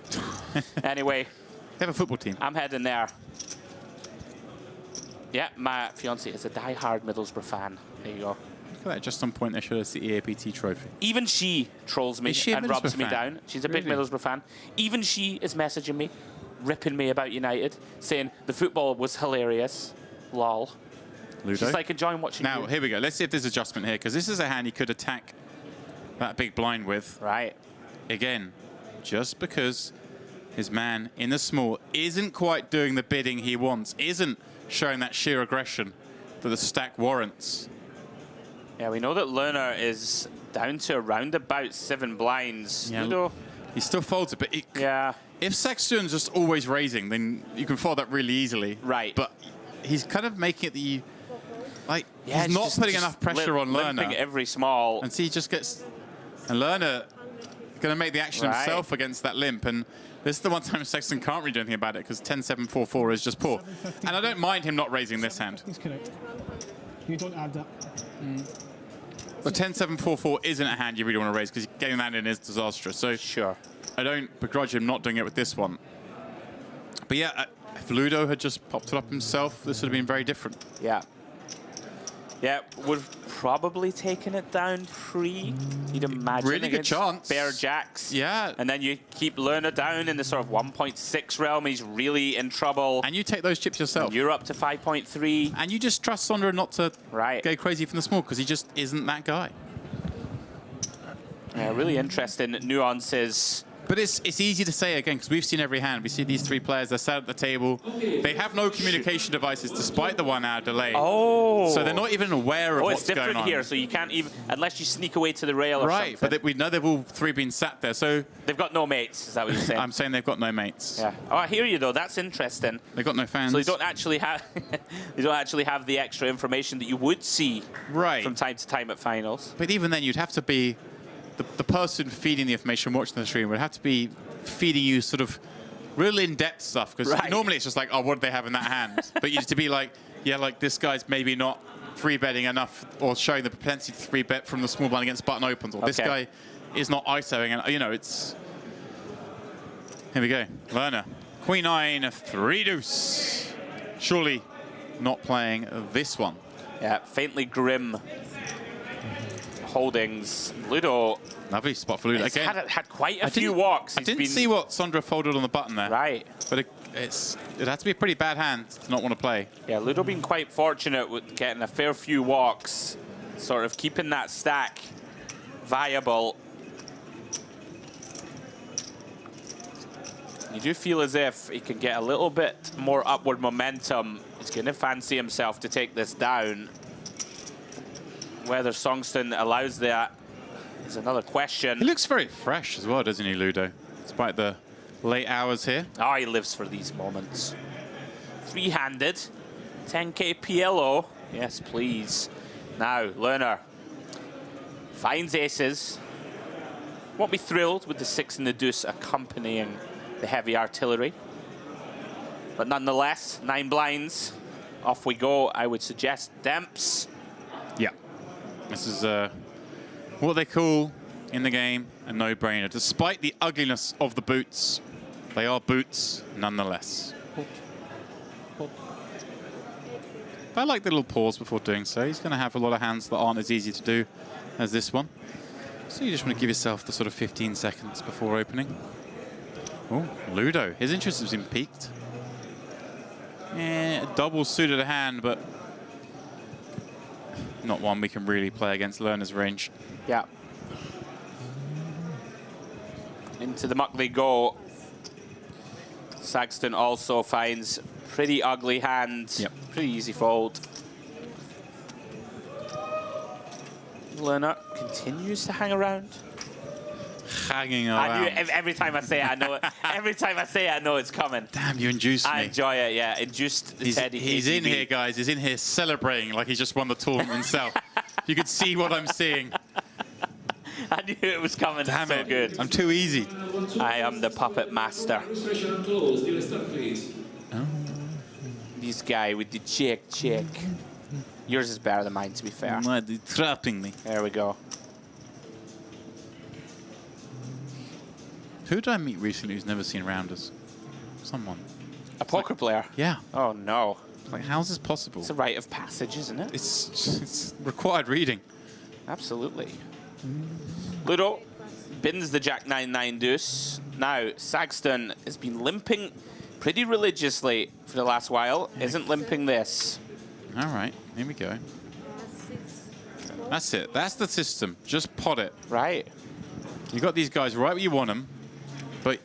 Anyway. They have a football team. I'm heading there. Yeah, my fiancée is a die-hard Middlesbrough fan. There you go. Look at that, just on point they showed us the EAPT trophy. Even she trolls me and rubs me down. She's a big Really? Middlesbrough fan. Even she is messaging me, ripping me about United, saying the football was hilarious. Lol. Ludo? She's like enjoying watching Now, you. here we go. Let's see if there's adjustment here, because this is a hand he could attack that big blind with. Right. Again, just because his man in the small isn't quite doing the bidding he wants, isn't showing that sheer aggression that the stack warrants. Yeah, we know that Lerner is down to around about 7 blinds. Yeah, Ludo. he still folds it, but if Sexton's just always raising, then you can fold that really easily. Right. But he's kind of making it he's it's not just- putting just enough pressure on Lerner. limping every small. And see, he just gets... And Lerner going to make the action Right. himself against that limp. And this is the one time Sexton can't really do anything about it, because 10-7-4-4 is just poor. And I don't mind him not raising this hand. He's correct. You don't add that. But 10-7-4-4 isn't a hand you really want to raise, because getting that in is disastrous. So sure, I don't begrudge him not doing it with this one. But yeah, if Ludo had just popped it up himself, this would have been very different. Yeah. Yeah, would have probably taken it down pre. You'd imagine. Really good against chance. Bare jacks. Yeah. And then you keep Lerner down in the sort of 1.6 realm. He's really in trouble. And you take those chips yourself. And you're up to 5.3. And you just trust Sondra not to go crazy from the small, because he just isn't that guy. Yeah, really interesting nuances. But it's easy to say again, because we've seen every hand. We see these three players, they're sat at the table. They have no communication devices despite the 1 hour delay. Oh. So they're not even aware of what's it's different going on. here, so you can't even, unless you sneak away to the rail or Right, something. but we know they've all three been sat there, so... They've got no mates, is that what you're saying? I'm saying they've got no mates. Yeah. Oh, I hear you though. That's interesting. They've got no fans. So they don't actually have the extra information that you would see from time to time at finals. But even then, you'd have to be the person feeding the information, watching the stream would have to be feeding you sort of real in-depth stuff, because normally it's just like, oh, what do they have in that hand? But you to be like, yeah, like this guy's maybe not free betting enough, or showing the propensity to free bet from the small blind against button opens, or this guy is not ISOing, and you know, it's... Here we go, Lerner. Queen 9, 3 deuce. Surely not playing this one. Yeah, faintly grim holdings. Ludo. Lovely spot for Ludo. He's Again, had quite a few walks. I didn't see what Sondra folded on the button there. Right. But it has to be a pretty bad hand to not want to play. Yeah, Ludo being quite fortunate with getting a fair few walks, sort of keeping that stack viable. You do feel as if he can get a little bit more upward momentum. He's going to fancy himself to take this down. Whether Songson allows that is another question. He looks very fresh as well, doesn't he, Ludo? Despite the late hours here. Oh, he lives for these moments. Three-handed. 10k PLO. Yes, please. Now, Lerner finds aces. Won't be thrilled with the 6 and the deuce accompanying the heavy artillery. But nonetheless, 9 blinds. Off we go. I would suggest Demps. Yeah. This is what they call in the game a no-brainer. Despite the ugliness of the boots, they are boots nonetheless. I like the little pause before doing so. He's going to have a lot of hands that aren't as easy to do as this one. So you just want to give yourself the sort of 15 seconds before opening. Oh, Ludo. His interest has been piqued. Yeah, a double suited hand, but not one we can really play against Lerner's range. Yeah. Into the muck they go. Saxton also finds pretty ugly hand. Yep. Pretty easy fold. Lerner continues to hang around. Hanging around. I knew every time I say it, I know it. Every time I say it, I know it's coming. Damn, you induced me. I enjoy it, yeah. Induced the Teddy. He's in here, guys. He's in here celebrating like he's just won the tournament himself. You could see what I'm seeing. I knew it was coming. Damn so it. good. I'm too easy. I am the puppet master. This guy with the check. Yours is better than mine, to be fair. You're trapping me. There we go. Who did I meet recently who's never seen rounders? Someone. A poker player? Yeah. Oh, no. Like, how's this possible? It's a rite of passage, isn't it? It's required reading. Absolutely. Ludo bins the Jack 9-9 deuce. Now, Saxton has been limping pretty religiously for the last while. Isn't limping this. All right, here we go. That's it. That's the system. Just pot it. Right. You got these guys right where you want them, but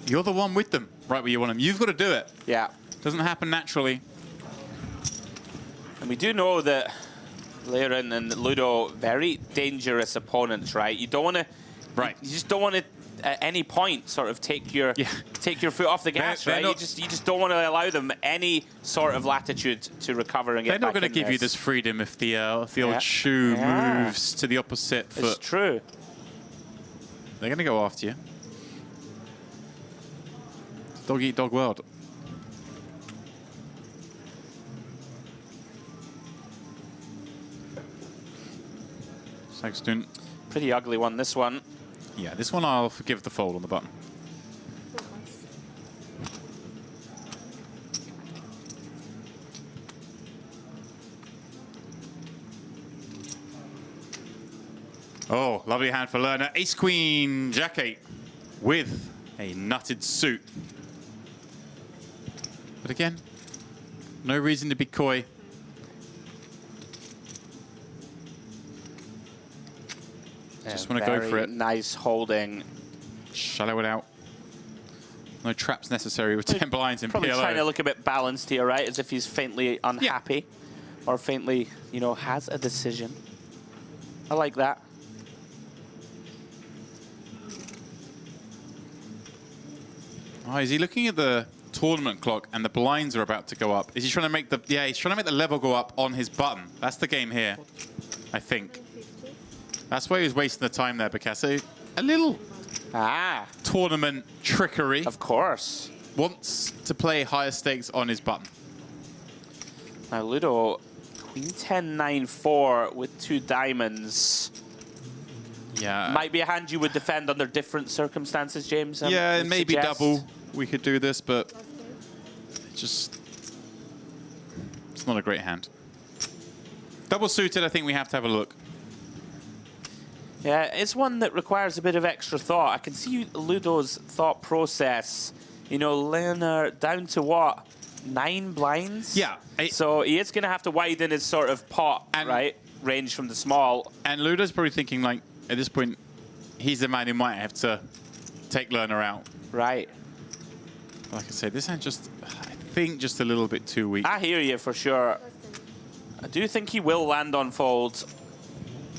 you're the one with them right where you want them. You've got to do it. Yeah. Doesn't happen naturally. And we do know that Laren and Ludo, very dangerous opponents, right? You don't want to, right? You just don't want to, at any point, sort of take your foot off the gas, right? You just don't want to allow them any sort of latitude to recover and get back in. They're not going to give you this freedom if the old shoe moves to the opposite foot. It's true. They're going to go after you. Dog eat dog world. Saxton. Pretty ugly one, this one. Yeah, this one I'll forgive the fold on the button. Oh, lovely hand for Lerner. Ace Queen Jack 8 with a nutted suit. But again, no reason to be coy. Just want to go for it. Nice holding. Shallow it out. No traps necessary with 10 blinds in Probably PLO. trying to look a bit balanced here, right? As if he's faintly unhappy or faintly, you know, has a decision. I like that. Oh, is he looking at the tournament clock and the blinds are about to go up? Is he trying to make the he's trying to make the level go up on his button. That's the game here, I think. That's why he was wasting the time there, Picasso. A little tournament trickery. Of course. Wants to play higher stakes on his button. Now Ludo, Queen 10-9-4 with 2 diamonds. Yeah. Might be a hand you would defend under different circumstances, James. Yeah, and maybe suggest. double. We could do this, but it's not a great hand. Double suited, I think we have to have a look. Yeah, it's one that requires a bit of extra thought. I can see Ludo's thought process. You know, Lerner down to what? 9 blinds? Yeah. So he is going to have to widen his sort of pot, right? Range from the small. And Ludo's probably thinking, like, at this point, he's the man who might have to take Lerner out. Right. Like I say, this hand just, I think, just a little bit too weak. I hear you for sure. I do think he will land on fold.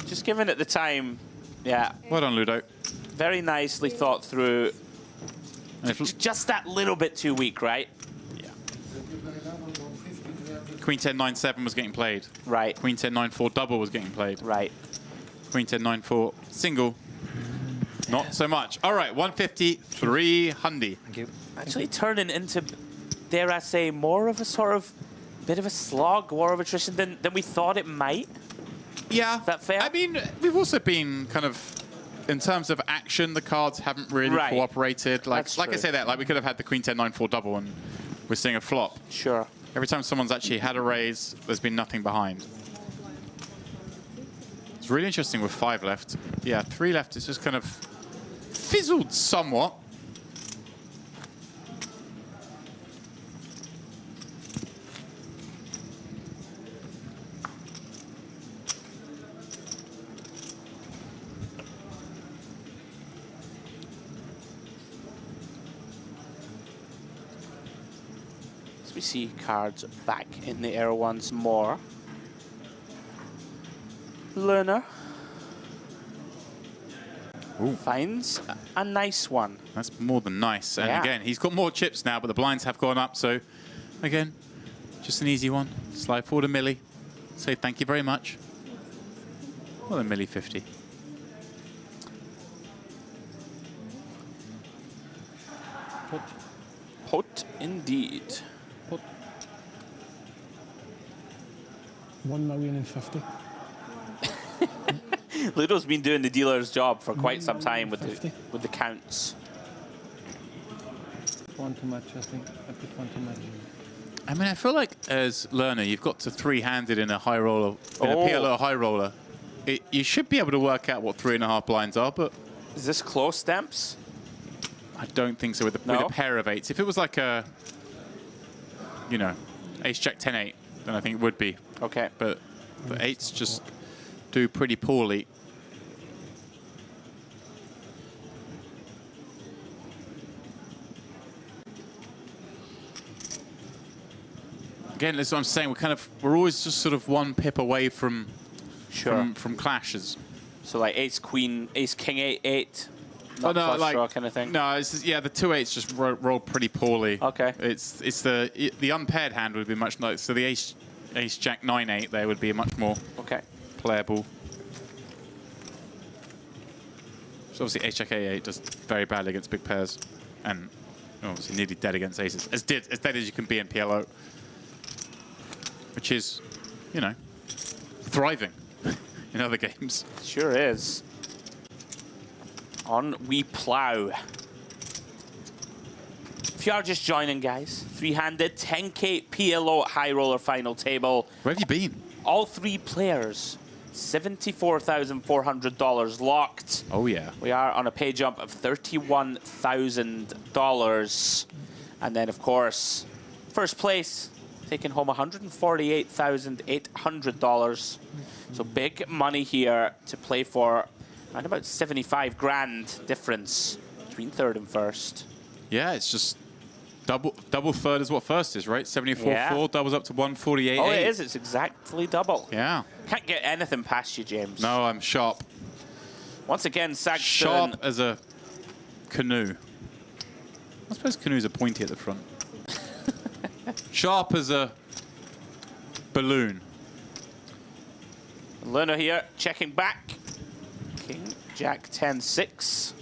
Just given it the time, yeah. Well done, Ludo. Very nicely thought through. Just that little bit too weak, right? Queen 10 9 7 was getting played. Right. Queen 10 9 4 double was getting played. Right. Queen 10 9 4 single. Not so much. All right, 150 300. Thank you. Actually turning into, dare I say, more of a sort of bit of a slog, war of attrition than we thought it might. Yeah. Is that fair? I mean, we've also been kind of, in terms of action, the cards haven't really cooperated. Like I say that, like we could have had the Queen 10 9 4 double and we're seeing a flop. Sure. Every time someone's actually had a raise, there's been nothing behind. It's really interesting with 5 left. Yeah, 3 left, it's just kind of fizzled somewhat. We see cards back in the air once more. Learner finds a nice one. That's more than nice. And Yeah. again, he's got more chips now, but the blinds have gone up. So again, just an easy one. Slide forward a milli. Say thank you very much. Well, a milli 50. Pot indeed. 1,050,000. Ludo's been doing the dealer's job for quite some time with the counts. One too much, I think. I put one too much. I mean, I feel like as learner, you've got to three-handed in a high roller, in a PLO high roller. You should be able to work out what 3.5 blinds are, but is this close, Stamps? I don't think so with a pair of 8s. If it was like a, you know, ace jack 10 8, then I think it would be. Okay. But the 8s just do pretty poorly. Again, that's what I'm saying. We're always just sort of one pip away from from clashes. So like ace queen, ace king 8 8. Not flush like draw kind of thing. No, it's just, yeah, the 2 8s just roll pretty poorly. Okay. It's the unpaired hand would be much nicer. So the ace jack 9 8 there would be much more playable. So obviously ace jack A8 does very badly against big pairs, and obviously nearly dead against aces. As dead as you can be in PLO, which is, you know, thriving in other games. Sure is. On we plow. If you are just joining, guys, three-handed 10K PLO High Roller final table. Where have you been? All 3 players, $74,400 locked. Oh yeah. We are on a pay jump of $31,000, and then of course, first place taking home $148,800. So big money here to play for. And about 75 grand difference between third and first. Yeah, it's just double third is what first is, right? 74.4 doubles up to 148.8. Oh, it is. It's exactly double. Yeah. Can't get anything past you, James. No, I'm sharp. Once again, Sagston. Sharp as a canoe. I suppose canoes are pointy at the front. Sharp as a balloon. Learner here, checking back. King, Jack, 10, 6.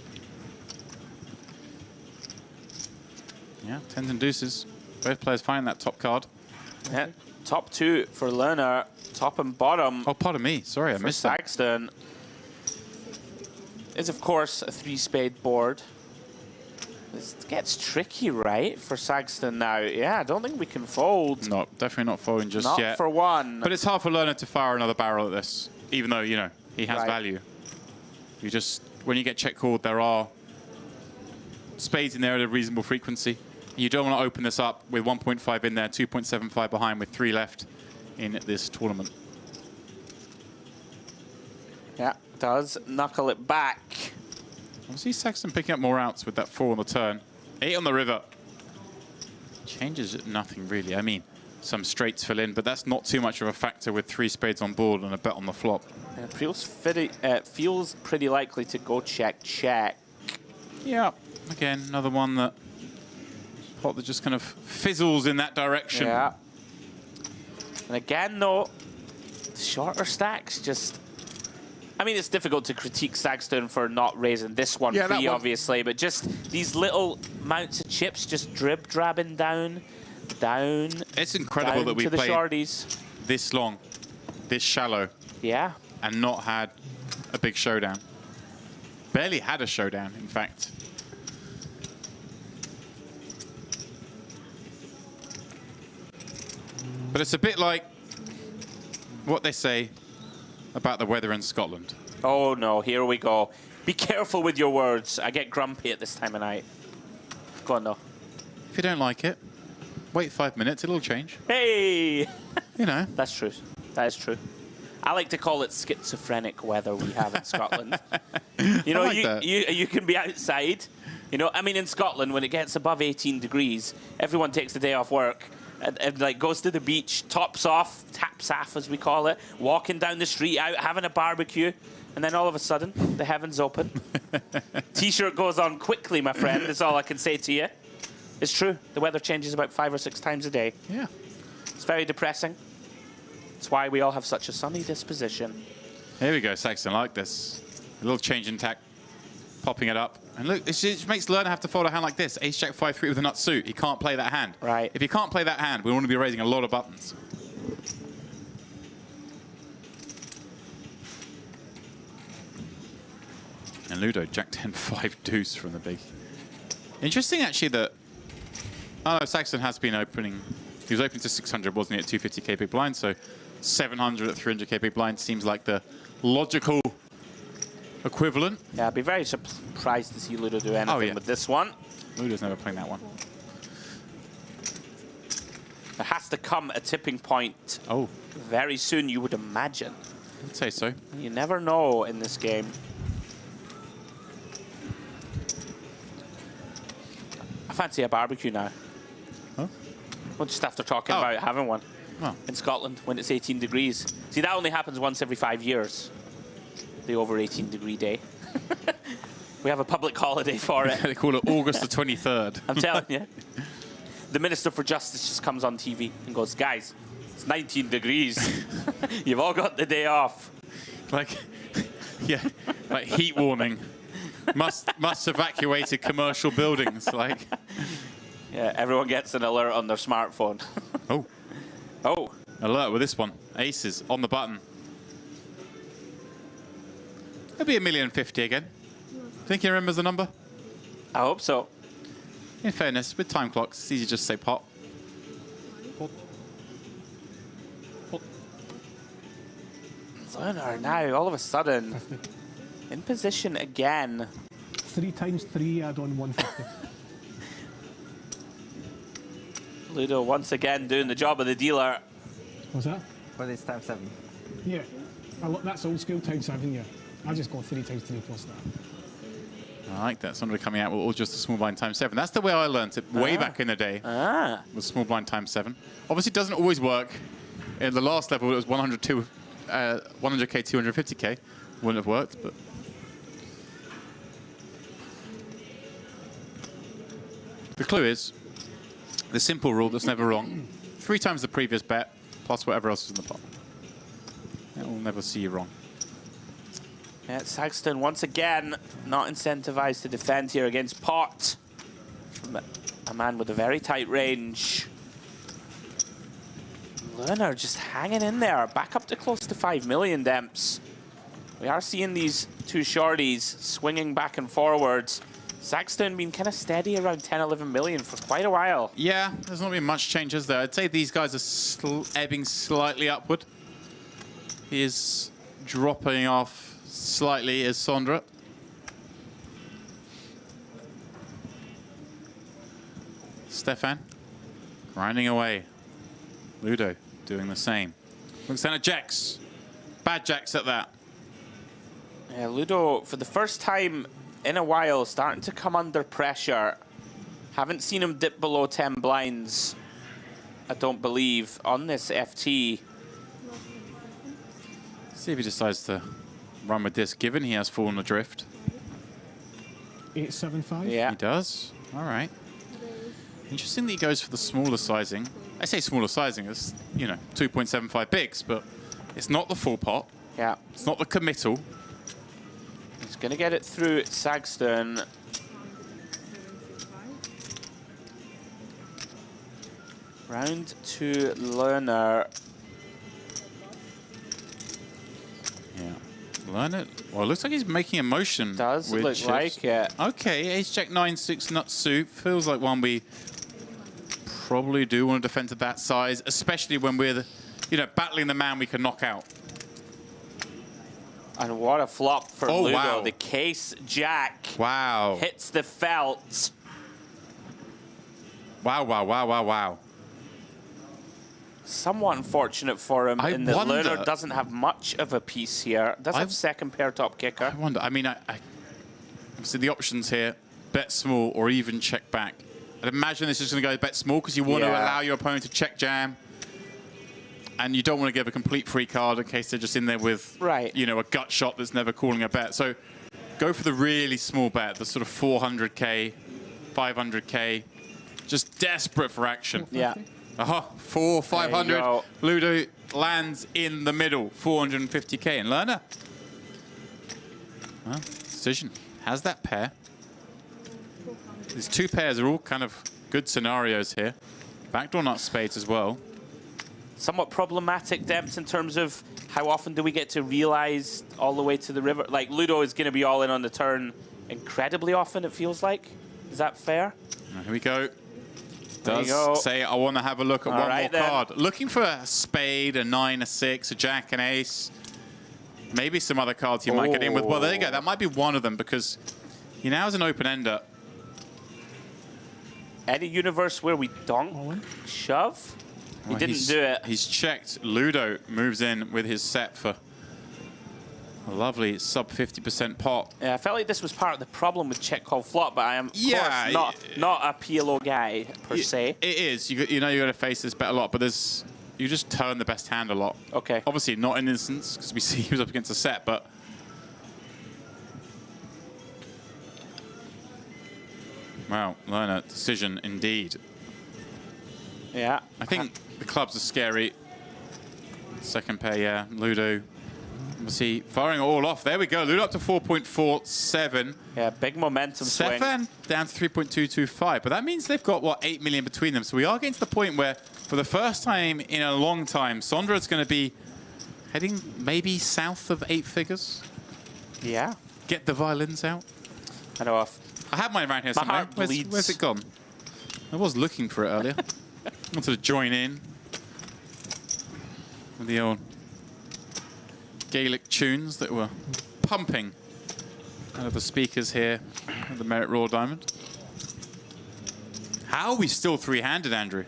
Yeah, 10s and deuces. Both players find that top card. Yeah, top 2 for Learner, top and bottom. Oh, pardon me. Sorry, I missed that. Sagston is, of course, a 3-spade board. This gets tricky, right, for Sagston now. Yeah, I don't think we can fold. No, definitely not folding just yet. Not for one. But it's hard for Learner to fire another barrel at this, even though, you know, he has value. You just, when you get check called, there are spades in there at a reasonable frequency. You don't want to open this up with 1.5 in there, 2.75 behind with 3 left in this tournament. Yeah, does knuckle it back. Obviously, Sagston picking up more outs with that 4 on the turn. 8 on the river. Changes nothing really. I mean, some straights fill in, but that's not too much of a factor with 3 spades on board and a bet on the flop. It feels pretty likely to go check, check. Yeah, again, another one that pot that just kind of fizzles in that direction. Yeah. And again, though, shorter stacks just... I mean, it's difficult to critique Sagstone for not raising this one free, obviously, but just these little amounts of chips just drib-drabbing down. It's incredible that we played shorties. This long, this shallow. Yeah. And not had a big showdown. Barely had a showdown, in fact. But it's a bit like what they say about the weather in Scotland. Oh, no, here we go. Be careful with your words. I get grumpy at this time of night. Go on, though. If you don't like it, wait 5 minutes, it'll change. Hey! You know. That's true. That is true. I like to call it schizophrenic weather we have in Scotland. You know, you can be outside. You know, I mean, in Scotland, when it gets above 18 degrees, everyone takes the day off work and like goes to the beach, taps off, as we call it, walking down the street, out having a barbecue, and then all of a sudden, the heavens open. T-shirt goes on quickly, my friend. That's all I can say to you. It's true. The weather changes about 5 or 6 times a day. Yeah. It's very depressing. That's why we all have such a sunny disposition. Here we go, Saxon, like this. A little change in tack, popping it up. And look, it just makes Lerner have to fold a hand like this. Ace, Jack, 5-3 with a nut suit. He can't play that hand. Right. If he can't play that hand, we want to be raising a lot of buttons. And Ludo, Jack 10, 5 deuce from the big. Interesting, actually, that... Oh, no, Saxon has been opening... He was open to 600, wasn't he, at 250k big blind, so 700 at 300k big blind seems like the logical equivalent. Yeah, I'd be very surprised to see Ludo do anything with this one. Ludo's never playing that one. There has to come a tipping point very soon, you would imagine. I'd say so. You never know in this game. I fancy a barbecue now. Huh? Well, just after talking about having one in Scotland when it's 18 degrees. See, that only happens once every 5 years. The over 18 degree day. We have a public holiday for it. They call it August the 23rd. I'm telling you. The Minister for Justice just comes on TV and goes, guys, it's 19 degrees. You've all got the day off. Like, yeah, like heat warning. Must evacuate commercial buildings. Like, yeah, everyone gets an alert on their smartphone. Oh. Alert with this one. Aces on the button. It'll be 1,050,000 again. Think he remembers the number? I hope so. In fairness, with time clocks, it's easy to just say pot. Lerner now, all of a sudden, in position again. 3 times 3, add on 150. Ludo once again doing the job of the dealer. What's that? Well, it's times 7. Yeah. That's old school times 7, yeah. I just go 3 times 3 plus that. I like that. Somebody coming out with all just a small blind times 7. That's the way I learned it way back in the day. With small blind times 7. Obviously, it doesn't always work. In the last level, it was 100k, 250k. Wouldn't have worked, but... The clue is, the simple rule that's never wrong. 3 times the previous bet, plus whatever else is in the pot. It will never see you wrong. Yeah, Saxton once again not incentivized to defend here against pot. From a man with a very tight range. Lerner just hanging in there, back up to close to 5 million, Demps. We are seeing these two shorties swinging back and forwards. Saxton been kind of steady around 10, 11 million for quite a while. Yeah, there's not been much changes there. I'd say these guys are ebbing slightly upward. He is dropping off slightly is Sondra. Stefan grinding away. Ludo doing the same. Looks down at jacks. Bad jacks at that. Yeah, Ludo, for the first time in a while, starting to come under pressure. Haven't seen him dip below 10 blinds, I don't believe, on this FT. See if he decides to run with this, given he has fallen adrift. 875. Yeah. He does. All right. Interesting that he goes for the smaller sizing. I say smaller sizing, it's, you know, 2.75 bigs, but it's not the full pot. Yeah. It's not the committal. He's going to get it through Sagston. Round to Lerner. Yeah. Lerner, well, it looks like he's making a motion. Does look chips. like it. Okay, ace-jack 9-6 nut suit. Feels like one we probably do want to defend to that size, especially when we're, you know, battling the man we can knock out. And what a flop for Ludo. Wow. The case jack. Wow. Hits the felt. Wow, wow, wow, wow, wow. Somewhat unfortunate for him in that wonder- Lerner doesn't have much of a piece here. Does have second pair top kicker. I wonder, I mean, obviously the options here, bet small or even check back. I'd imagine this is going to go bet small because you want to allow your opponent to check jam. And you don't want to give a complete free card in case they're just in there with, you know, a gut shot that's never calling a bet. So go for the really small bet, the sort of 400K, 500K, just desperate for action. Yeah. 400, 500. Ludo lands in the middle, 450K. And Lerner, well, decision, has that pair. These two pairs are all kind of good scenarios here. Backdoor nut spades as well. Somewhat problematic depths in terms of how often do we get to realize all the way to the river. Like Ludo is going to be all in on the turn incredibly often, it feels like. Is that fair? Here we go. There you Does go. say I want to have a look at All one right, more then. card. Looking for a spade, a 9, a 6, a jack, an ace. Maybe some other cards you might get in with. Well, there you go. That might be one of them because he now has an open-ender. Any universe where we donk, shove? He didn't do it. He's checked. Ludo moves in with his set for a lovely sub 50% pot. Yeah, I felt like this was part of the problem with check call flop, but I am of course not a PLO guy per se. It is. You know you're going to face this bet a lot, but there's you just turn the best hand a lot. Okay. Obviously not in instance because we see he was up against a set, but wow, Lerner decision indeed. Yeah. I think the clubs are scary. Second pair, yeah. Ludo, obviously firing it all off. There we go. Ludo up to 4.47. Yeah, big momentum swing. Stefan down to 3.225. But that means they've got, what, 8 million between them. So we are getting to the point where, for the first time in a long time, Sondra's going to be heading maybe south of 8 figures. Yeah. Get the violins out. I know. I have mine around here My somewhere. heart bleeds. Where's it gone? I was looking for it earlier. Wanted to join in with the old Gaelic tunes that were pumping out of the speakers here at the Merit Raw Diamond. How are we still three-handed, Andrew?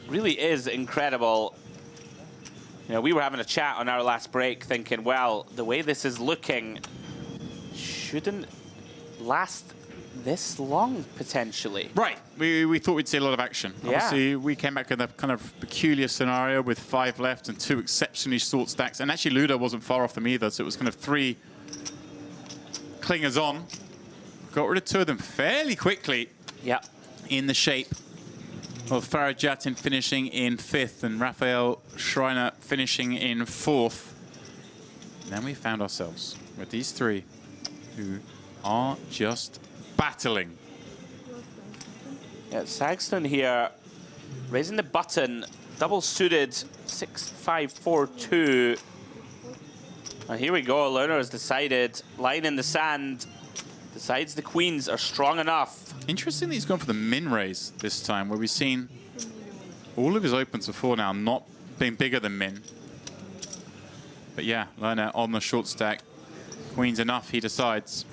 Really is incredible. You know, we were having a chat on our last break thinking, well, the way this is looking shouldn't last this long, potentially. Right. We thought we'd see a lot of action. Yeah. Obviously, we came back in a kind of peculiar scenario with 5 left and 2 exceptionally short stacks. And actually, Ludo wasn't far off them either, so it was kind of 3 clingers on. Got rid of 2 of them fairly quickly. Yeah. In the shape of Farid Jattin finishing in 5th and Raphael Schreiner finishing in 4th. Then we found ourselves with these 3 who are just battling. Yeah, Sagston here raising the button, double suited 6-5-4-2. And here we go. Lerner has decided, line in the sand, decides the queens are strong enough. Interesting that he's gone for the min raise this time, where we've seen all of his opens before now not being bigger than min. But yeah, Lerner on the short stack. Queen's enough, he decides.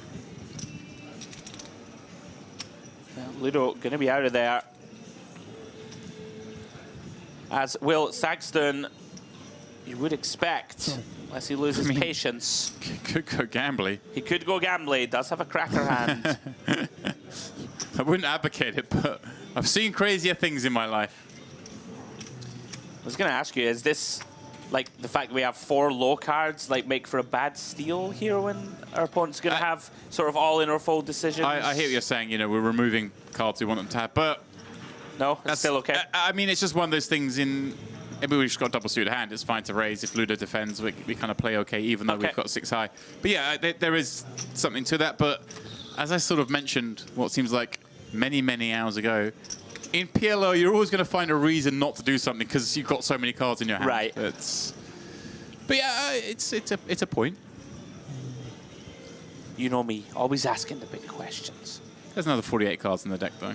Ludo going to be out of there. As will Sagston, you would expect, unless he loses patience. Could go gambly. He could go gambly. Does have a cracker hand. I wouldn't advocate it, but I've seen crazier things in my life. I was going to ask you, is this like the fact that we have 4 low cards like make for a bad steal here when our opponent's going to have sort of all in or fold decisions. I hear what you're saying. You know, we're removing cards we want them to have, but no, that's still okay. I mean, it's just one of those things in. Maybe we've just got double suited hand. It's fine to raise. If Ludo defends, we kind of play okay, even though we've got 6 high. But yeah, there is something to that. But as I sort of mentioned, what seems like many, many hours ago, in PLO, you're always going to find a reason not to do something because you've got so many cards in your hand. Right. But yeah, it's a point. You know me, always asking the big questions. There's another 48 cards in the deck, though.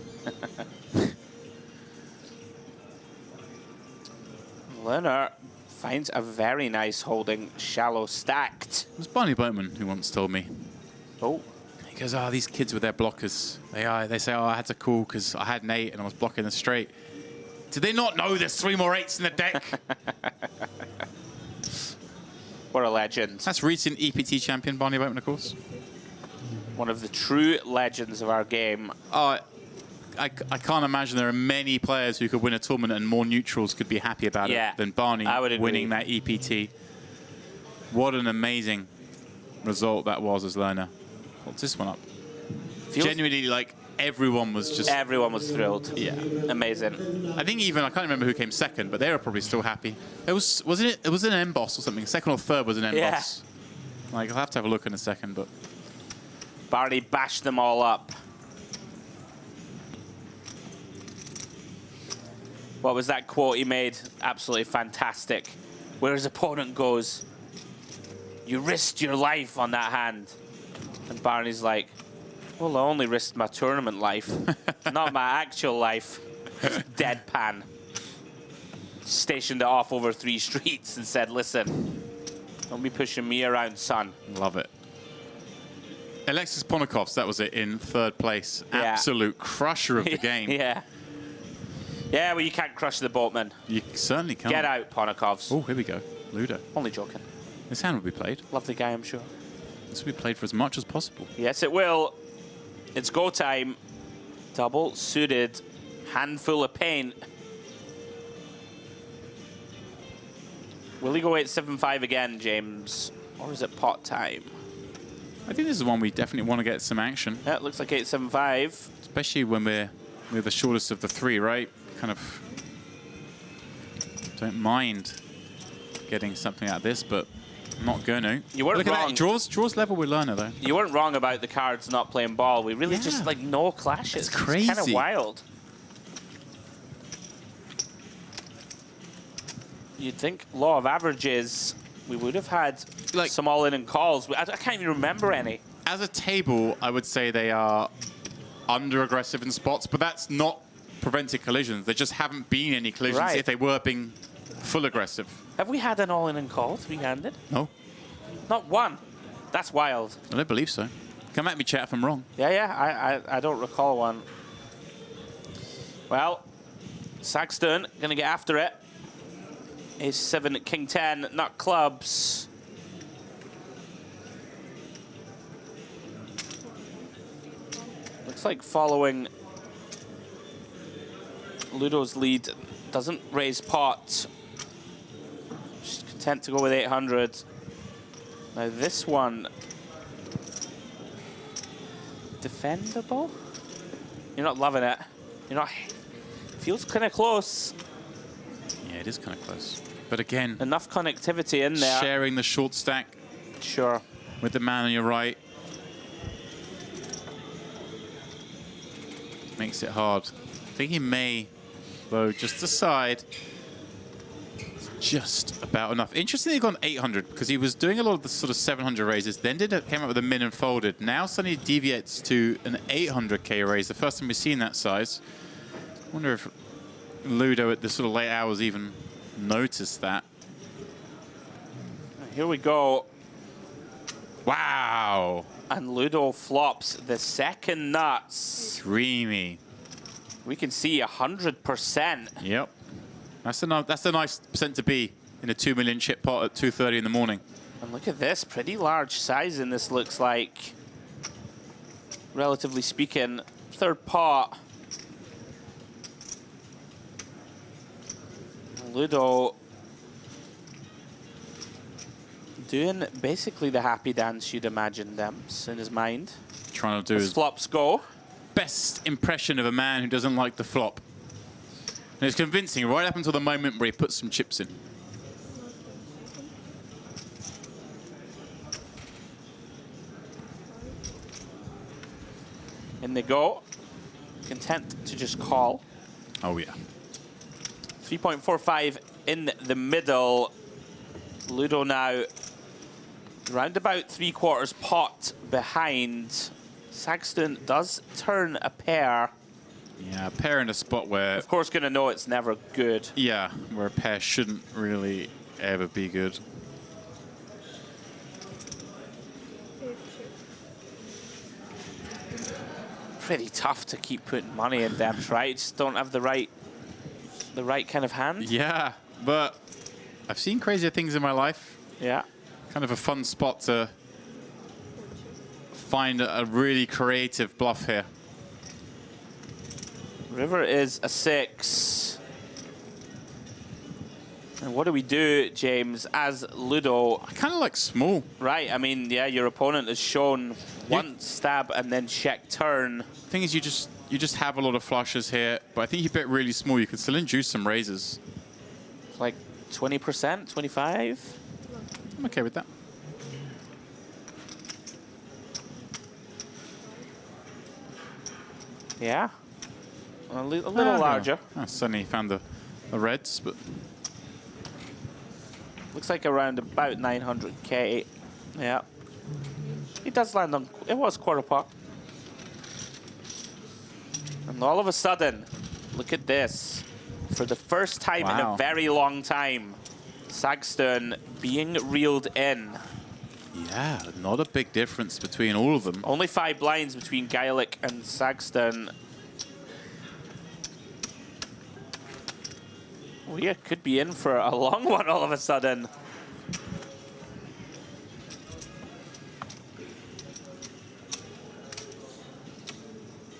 Lerner finds a very nice holding, shallow stacked. It was Barney Boatman who once told me. Oh. He goes, oh, these kids with their blockers, they say, oh, I had to call because I had an 8 and I was blocking the straight. Did they not know there's 3 more 8s in the deck? What a legend. That's recent EPT champion Barney Boatman, of course. One of the true legends of our game. Oh, I can't imagine there are many players who could win a tournament and more neutrals could be happy about it than Barney winning that EPT. What an amazing result that was as Lerner. What's this one up? Genuinely, like, everyone was just... Everyone was thrilled. Yeah. Amazing. I think even, I can't remember who came second, but they were probably still happy. It was an M-boss or something. Second or third was an M-boss. Yeah. Like, I'll have to have a look in a second, but... Barney bashed them all up. What was that quote he made? Absolutely fantastic. Where his opponent goes, you risked your life on that hand. And Barney's like, well, I only risked my tournament life, not my actual life. Deadpan. Stationed it off over 3 streets and said, listen, don't be pushing me around, son. Love it. Alexis Ponokovs, that was it, in 3rd place. Yeah. Absolute crusher of the game. Yeah. Yeah, well, you can't crush the boatman. You certainly can't. Get out, Ponokovs. Oh, here we go. Ludo. Only joking. This hand will be played. Lovely guy, I'm sure. This will be played for as much as possible. Yes, it will. It's go time. Double suited. Handful of paint. Will he go 8-7-5 again, James? Or is it pot time? I think this is one we definitely want to get some action. Yeah, it looks like 8-7-5. Especially when we're the shortest of the 3, right? Kind of don't mind getting something out of this, but I'm not going to. You weren't Look wrong. at that. Draws level with Lerner, though. You weren't wrong about the cards not playing ball. We really just, like, no clashes. It's crazy. It's kind of wild. You'd think law of averages, we would have had like some all-in and calls. I can't even remember any. As a table, I would say they are under-aggressive in spots, but that's not prevented collisions. There just haven't been any collisions if they were being full aggressive. Have we had an all-in and call, 3-handed? No. Not one. That's wild. I don't believe so. Come at me, chat, if I'm wrong. Yeah, I don't recall one. Well, Saxton going to get after it. Ace 7, King 10, nut clubs. Looks like following Ludo's lead doesn't raise pot. Just content to go with 800. Now this one, defendable? You're not loving it. You're not. Feels kind of close. Yeah, it is kind of close. But again, enough connectivity in there. Sharing the short stack. Sure. With the man on your right. Makes it hard. I think he may, though, just decide. Just about enough. Interestingly, he gone 800 because he was doing a lot of the sort of 700 raises. Then came up with a min and folded. Now suddenly deviates to an 800k raise. The first time we've seen that size. I wonder if Ludo at the sort of late hours even noticed that. Here we go. Wow. And Ludo flops the second nuts. Dreamy. We can see 100%. Yep. That's a nice percent to be in a 2 million chip pot at 2:30 in the morning. And look at this, pretty large size in this looks like. Relatively speaking, third pot. Ludo Doing basically the happy dance you'd imagine, Demps, in his mind. Trying to do his flops go. Best impression of a man who doesn't like the flop. And it's convincing right up until the moment where he puts some chips in. In they go. Content to just call. Oh, yeah. 3.45 in the middle. Ludo now round about 3/4 pot behind. Saxton does turn a pair. Yeah, a pair in a spot where... Of course, going to know it's never good. Yeah, where a pair shouldn't really ever be good. Pretty tough to keep putting money in Demps, right? Just don't have the right kind of hand. Yeah, but I've seen crazier things in my life. Yeah. Kind of a fun spot to find a really creative bluff here. River is a 6. And what do we do, James, as Ludo? I kind of like small. Right, I mean, yeah, your opponent has shown one stab and then check turn. Thing is, you just have a lot of flushes here, but I think you bet really small. You can still induce some raises. Like 20%, 25? I'm okay with that. Yeah, a little larger. I suddenly found the reds, but looks like around about 900k. Yeah, he does land on. It was quarter pot, and all of a sudden, look at this. For the first time in a very long time, Saxton being reeled in. Yeah, not a big difference between all of them. Only 5 blinds between Geilich and Saxton. We could be in for a long one all of a sudden.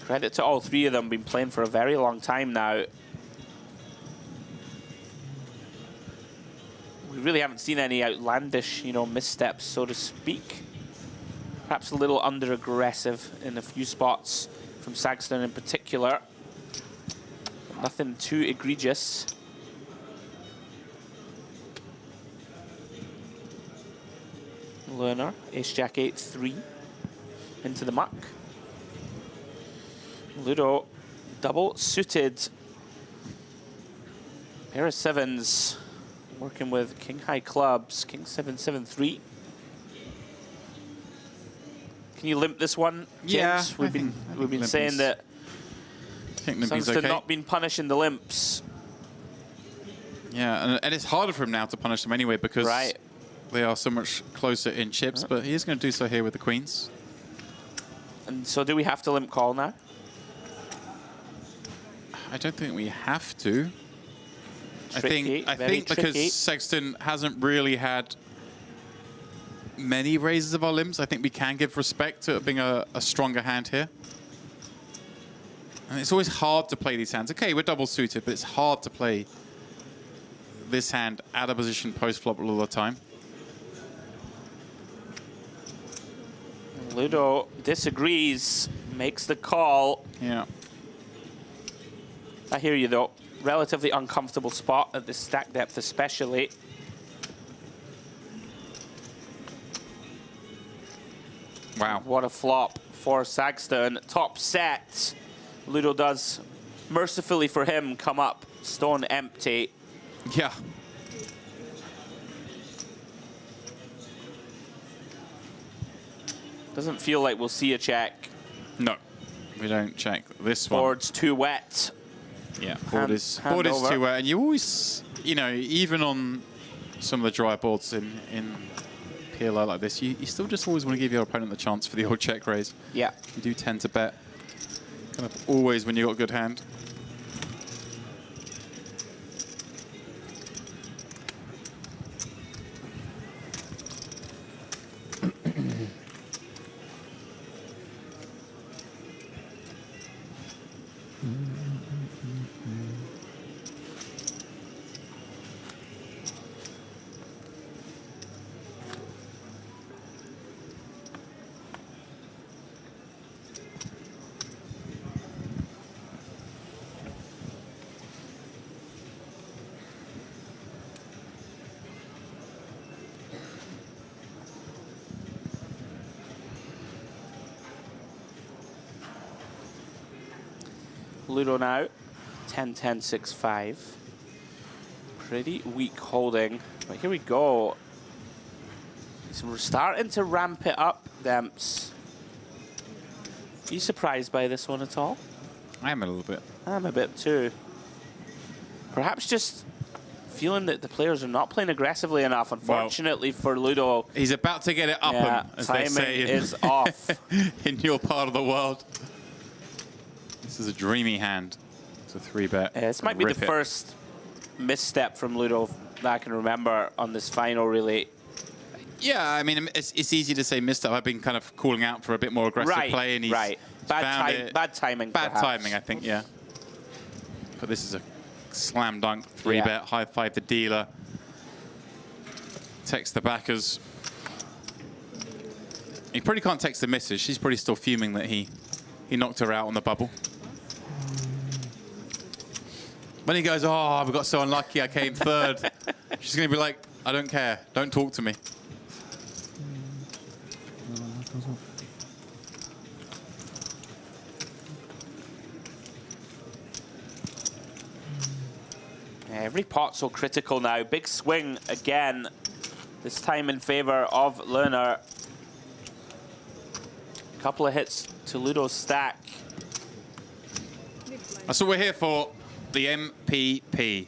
Credit to all 3 of them, been playing for a very long time now. We really haven't seen any outlandish, missteps, so to speak. Perhaps a little under-aggressive in a few spots from Saxton in particular. But nothing too egregious. Learner, ace-jack-8, 3 into the muck. Ludo, double suited. Pair of 7s. Working with king high clubs, king 7, 7, 3. Can you limp this one, James? Yeah, we've been saying that Saxton's okay. not been punishing the limps. Yeah, and it's harder for him now to punish them anyway because they are so much closer in chips. But he is going to do so here with the queens. And so, do we have to limp call now? I don't think we have to. Tricky, I think because Sexton hasn't really had many raises of our limbs, I think we can give respect to it being a stronger hand here. And it's always hard to play these hands. Okay, we're double suited, but it's hard to play this hand out of position post-flop all the time. Ludo disagrees, makes the call. Yeah. I hear you, though. Relatively uncomfortable spot at this stack depth, especially. Wow. What a flop for Saxton. Top set. Ludo does, mercifully for him, come up stone empty. Yeah. Doesn't feel like we'll see a check. No, we don't check this one. Board's too wet. Yeah, board is too wet, and you always, even on some of the dry boards in PLO like this, you still just always want to give your opponent the chance for the old check raise. Yeah. You do tend to bet kind of always when you've got a good hand. Ludo now. 10-10, 6-5. Pretty weak holding, but here we go. So we're starting to ramp it up, Demps. Are you surprised by this one at all? I am a little bit. I'm a bit too. Perhaps just feeling that the players are not playing aggressively enough, unfortunately, for Ludo. He's about to get it up him, as they say. Is off. In your part of the world. This is a dreamy hand. It's a 3-bet. This might be the first misstep from Ludo that I can remember on this final, really. Yeah, I mean, it's easy to say misstep. I've been kind of calling out for a bit more aggressive play, and he's bad timing. Bad timing, I think, yeah. But this is a slam dunk 3-bet, high five the dealer. Text the backers. He probably can't text the missus. She's probably still fuming that he knocked her out on the bubble. When he goes, oh, we got so unlucky, I came third. She's going to be like, I don't care. Don't talk to me. Every pot so critical now. Big swing again, this time in favor of Lerner. Couple of hits to Ludo's stack. That's what we're here for, the MPP.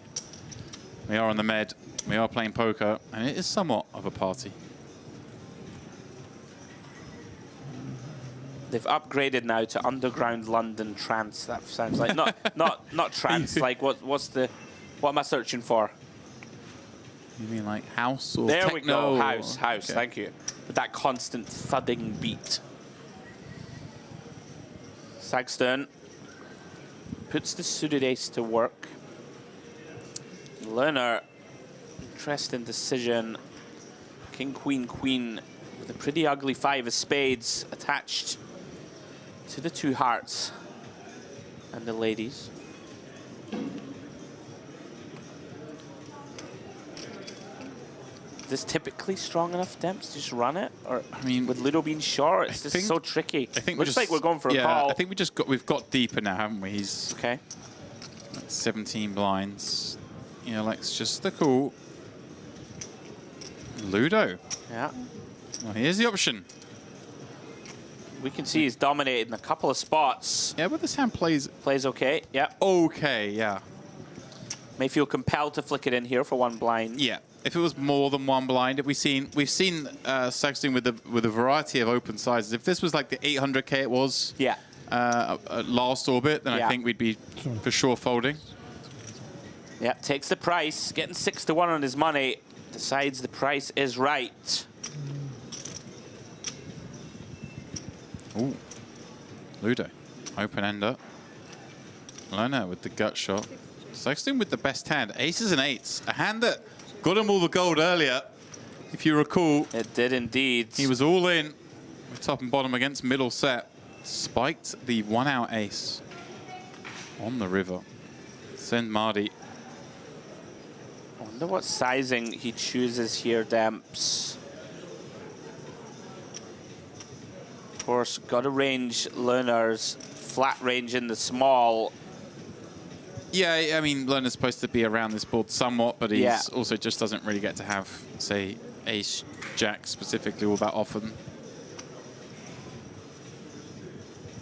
We are on the med, we are playing poker, and it is somewhat of a party. They've upgraded now to Underground London Trance. That sounds like not trance. Like what am I searching for? You mean like house or there techno? We go, house. Okay. Thank you. With that constant thudding beat. Sagstern puts the suited ace to work. Lerner, interesting decision. King, queen, queen with a pretty ugly 5 of spades attached to the 2 hearts and the ladies. Is this typically strong enough, Demps, to just run it? Or I mean, with Ludo being short, it's just so tricky. I think looks like we're going for a call. I think we've got deeper now, haven't we? He's okay. 17 blinds. You know, likes just the call. Ludo. Yeah. Well, here's the option. We can see he's dominated in a couple of spots. Yeah, but this hand plays okay. Yeah. Okay. Yeah. May feel compelled to flick it in here for 1 blind. Yeah. If it was more than 1 blind, we've seen Sagstern with a variety of open sizes. If this was like the 800k it was, last orbit, then I think we'd be for sure folding. Yeah, takes the price, getting 6-1 on his money, decides the price is right. Ooh, Ludo, open ender. Lerner with the gut shot. Sagstern with the best hand, aces and 8s, a hand that got him all the gold earlier, if you recall. It did indeed. He was all in with top and bottom against middle set. Spiked the 1-out ace on the river. Send Marty. I wonder what sizing he chooses here, Demps. Of course, got to range Lerner's flat range in the small. Yeah, I mean, Lerner's supposed to be around this board somewhat, but he also just doesn't really get to have, say, ace, jack specifically all that often.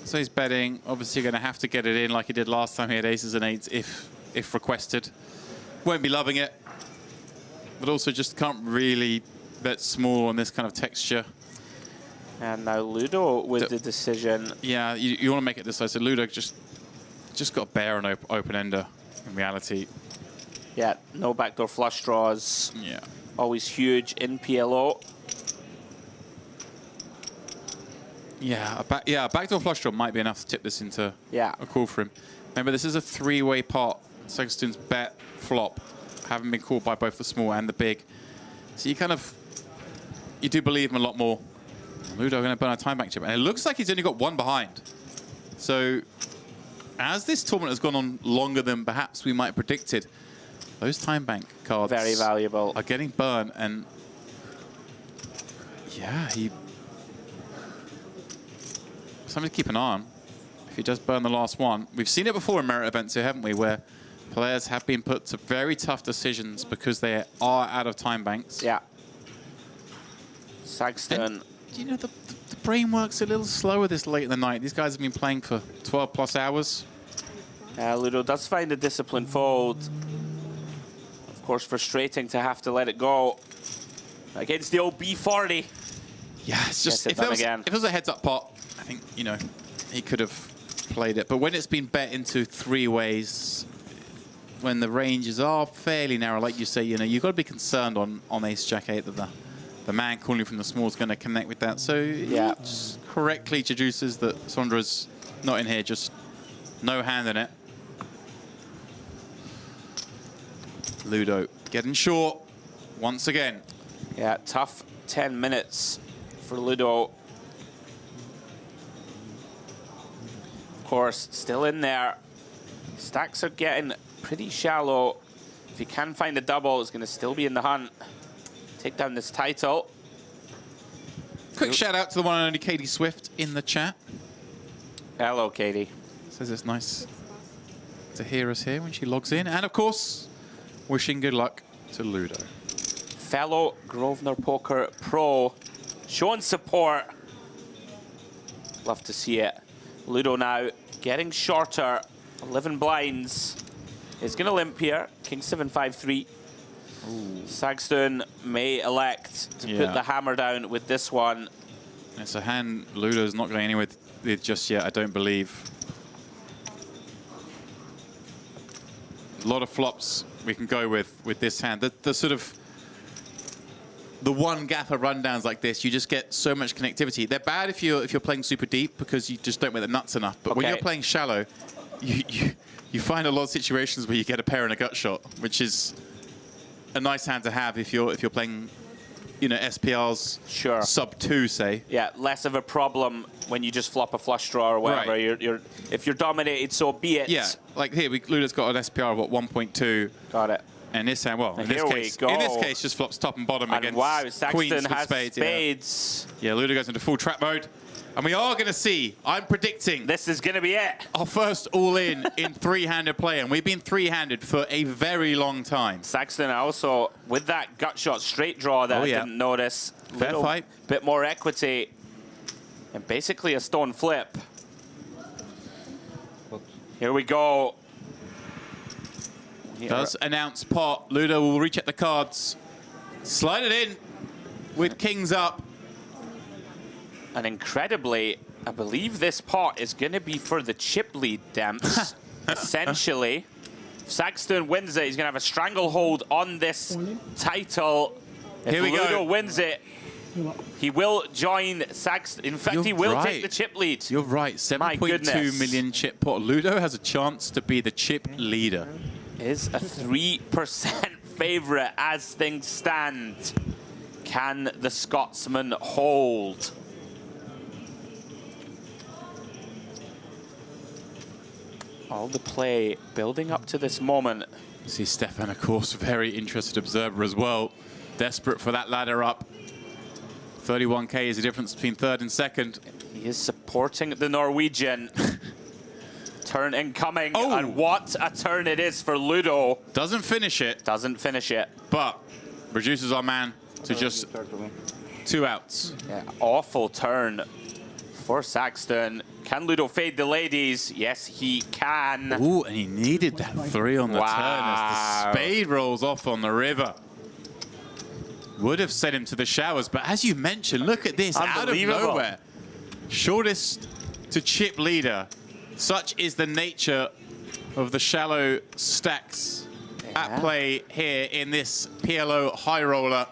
So he's betting. Obviously, going to have to get it in like he did last time. He had aces and 8s if requested. Won't be loving it, but also just can't really bet small on this kind of texture. And now Ludo with the decision. Yeah, you want to make it decisive. Ludo just got bare on open ender in reality. Yeah, no backdoor flush draws. Yeah. Always huge in PLO. Yeah, a backdoor flush draw might be enough to tip this into a call for him. Remember, this is a 3-way pot. Sagstern's bet, flop, haven't been called by both the small and the big. So you do believe him a lot more. Ludo going to burn a time bank chip. And it looks like he's only got 1 behind. So as this tournament has gone on longer than perhaps we might have predicted, those time bank cards very valuable are getting burned. And yeah, something to keep an eye on. if he does burn the last one. We've seen it before in merit events here, haven't we, where players have been put to very tough decisions because they are out of time banks. Yeah. Saxton. And, you know, the brain works a little slower this late in the night. These guys have been playing for 12 plus hours. Ludo does find a disciplined fold. Of course, frustrating to have to let it go against the old B40. Yeah, it's just, if it was a heads-up pot, I think, you know, he could have played it. But when it's been bet into 3 ways, when the ranges are fairly narrow, like you say, you know, you've got to be concerned on ace-jack-8 that the man calling from the small is going to connect with that. So yeah, just correctly deduces that Sondra's not in here, just no hand in it. Ludo getting short once again. Yeah, tough 10 minutes for Ludo. Of course, still in there. Stacks are getting pretty shallow. If he can find a double, he's going to still be in the hunt. Take down this title. Quick shout out to the one and only Katie Swift in the chat. Hello, Katie. Says it's nice to hear us here when she logs in. And of course, wishing good luck to Ludo. Fellow Grosvenor Poker pro, showing support. Love to see it. Ludo now getting shorter. 11 blinds. He's going to limp here. King 7-5-3. Saxton may elect to put the hammer down with this one. It's a hand Ludo's not going anywhere with just yet, I don't believe. A lot of flops we can go with this hand. The sort of the one gapper rundowns like this, you just get so much connectivity. They're bad if you're playing super deep because you just don't make the nuts enough. But when you're playing shallow, you find a lot of situations where you get a pair and a gut shot, which is a nice hand to have if you're playing, you know, SPRs sub 2, say. Yeah, less of a problem when you just flop a flush draw or whatever. Right. If you're dominated, so be it. Yeah, like here, Ludo's got an SPR of what, 1.2. Got it. And this hand, well, in this case, just flops top and bottom against Saxton queens has with spades. Yeah, Ludo goes into full trap mode. And we are going to see, I'm predicting... This is going to be it. Our first all-in three-handed play. And we've been three-handed for a very long time. Saxton also, with that gut shot straight draw that I didn't notice. Fair fight. Bit more equity. And basically a stone flip. Here we go. Does announce pot. Ludo will recheck the cards. Slide it in with kings up. And incredibly, I believe this pot is going to be for the chip lead, Demps. Essentially, if Saxton wins it, he's going to have a stranglehold on this title. If Ludo wins it, he will join Saxton. In fact, he will take the chip lead. You're right. 7.2 million chip pot. Ludo has a chance to be the chip leader. Is a 3% favorite as things stand. Can the Scotsman hold? All the play building up to this moment. See Stefan, of course, very interested observer as well. Desperate for that ladder up. 31K is the difference between third and second. He is supporting the Norwegian. Turn incoming, and what a turn it is for Ludo. Doesn't finish it. Doesn't finish it. But reduces our man to just 2 outs. Yeah, awful turn for Saxton. Can Ludo fade the ladies? Yes, he can. Ooh, and he needed that 3 on the turn as the spade rolls off on the river. Would have sent him to the showers, but as you mentioned, look at this, out of nowhere. Shortest to chip leader. Such is the nature of the shallow stacks at play here in this PLO High Roller.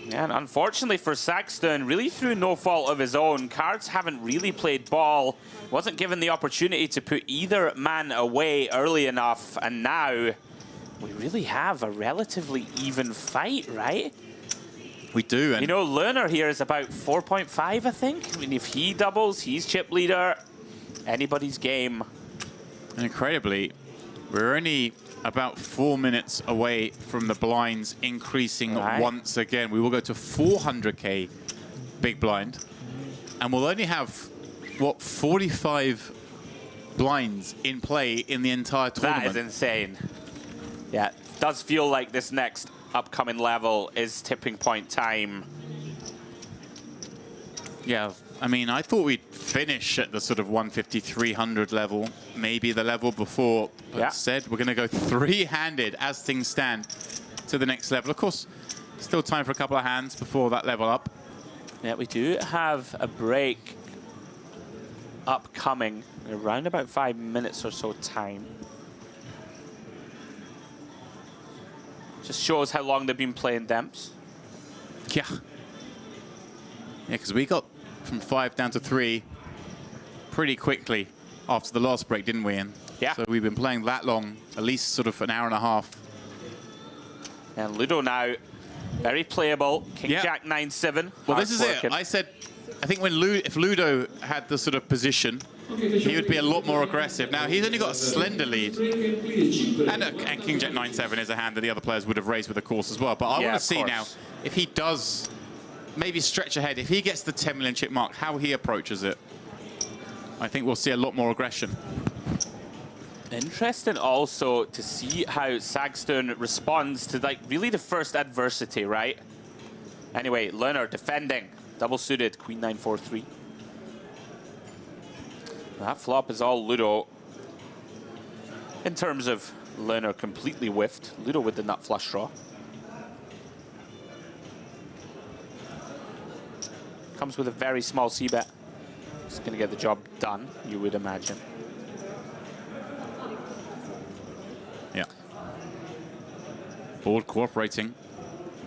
Yeah, and unfortunately for Saxton, really through no fault of his own, cards haven't really played ball. Wasn't given the opportunity to put either man away early enough, and now we really have a relatively even fight, right? We do. And you know, Lerner here is about 4.5, I think. I mean, if he doubles, he's chip leader. Anybody's game. And incredibly, we're only about 4 minutes away from the blinds increasing once again. We will go to 400K big blind. And we'll only have, what, 45 blinds in play in the entire tournament. That is insane. Yeah, it does feel like this next upcoming level is tipping point time. Yeah, I mean, I thought we'd finish at the sort of 150, 300 level, maybe the level before, but instead we're going to go three-handed as things stand to the next level. Of course, still time for a couple of hands before that level up. Yeah, we do have a break upcoming in around about 5 minutes or so time. Just shows how long they've been playing Demps. Yeah. Yeah, because we got from 5 down to 3 pretty quickly after the last break, didn't we? And yeah. So we've been playing that long, at least sort of an hour and a half. And Ludo now, very playable. King Jack 9-7. Well, this is it. I said, I think when if Ludo had the sort of position, he would be a lot more aggressive. Now, he's only got a slender lead. And King Jack 9-7 is a hand that the other players would have raised with a course as well. But I want to see now if he does maybe stretch ahead, if he gets the 10 million chip mark, how he approaches it. I think we'll see a lot more aggression. Interesting also to see how Sagstone responds to like really the first adversity, right? Anyway, Lerner defending, double suited, Queen 9-4-3. That flop is all Ludo. In terms of Lerner completely whiffed, Ludo with the nut flush draw. Comes with a very small c-bet. It's going to get the job done, you would imagine. Yeah. Board cooperating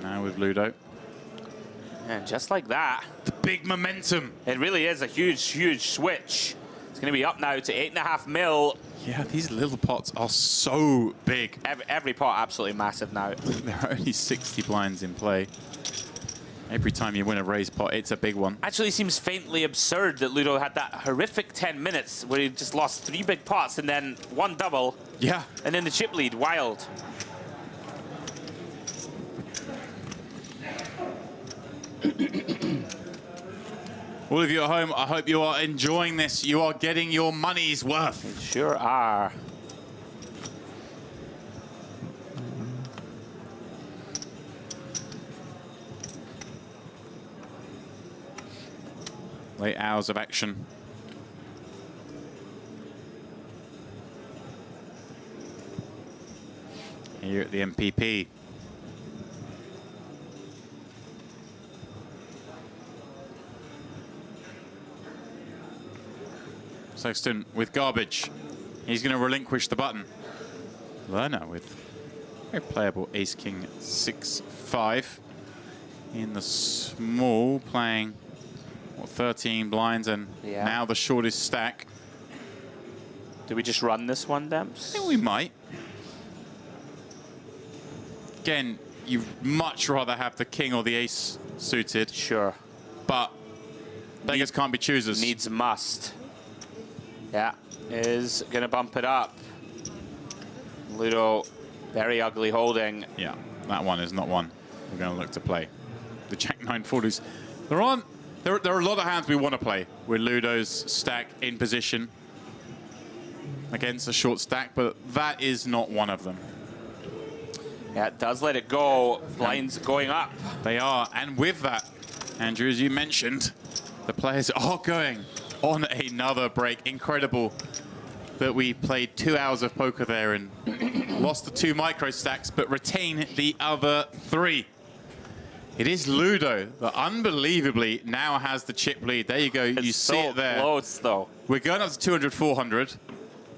now with Ludo. And just like that. The big momentum. It really is a huge, huge switch. It's going to be up now to 8.5 mil. Yeah, these little pots are so big. Every pot absolutely massive now. There are only 60 blinds in play. Every time you win a raise pot, it's a big one. Actually seems faintly absurd that Ludo had that horrific 10 minutes where he just lost 3 big pots and then 1 double. Yeah. And then the chip lead, wild. All of you at home, I hope you are enjoying this. You are getting your money's worth. You sure are. Late hours of action. Here at the MPP. Sexton with garbage. He's going to relinquish the button. Lerner with very playable ace-king 6-5 in the small, playing what, 13 blinds and now the shortest stack. Do we just run this one, Demps? I think we might. Again, you'd much rather have the king or the ace suited. Sure. But beggars can't be choosers. Needs must. Yeah, is going to bump it up. Ludo, very ugly holding. Yeah, that one is not one we're going to look to play. The Jack 9-40s. There are a lot of hands we want to play with Ludo's stack in position against a short stack, but that is not one of them. Yeah, it does let it go. Blinds going up. They are, and with that, Andrew, as you mentioned, the players are going on another break. Incredible that we played 2 hours of poker there and lost the 2 micro stacks, but retain the other 3. It is Ludo that unbelievably now has the chip lead. There you go. You see it there. Close, though. We're going up to 200, 400.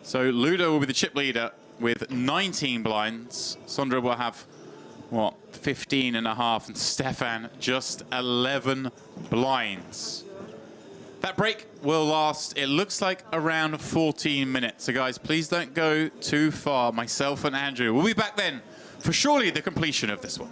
So Ludo will be the chip leader with 19 blinds. Sondra will have, what, 15 and a half, and Stefan just 11 blinds. That break will last, it looks like, around 14 minutes. So guys, please don't go too far. Myself and Andrew will be back then for surely the completion of this one.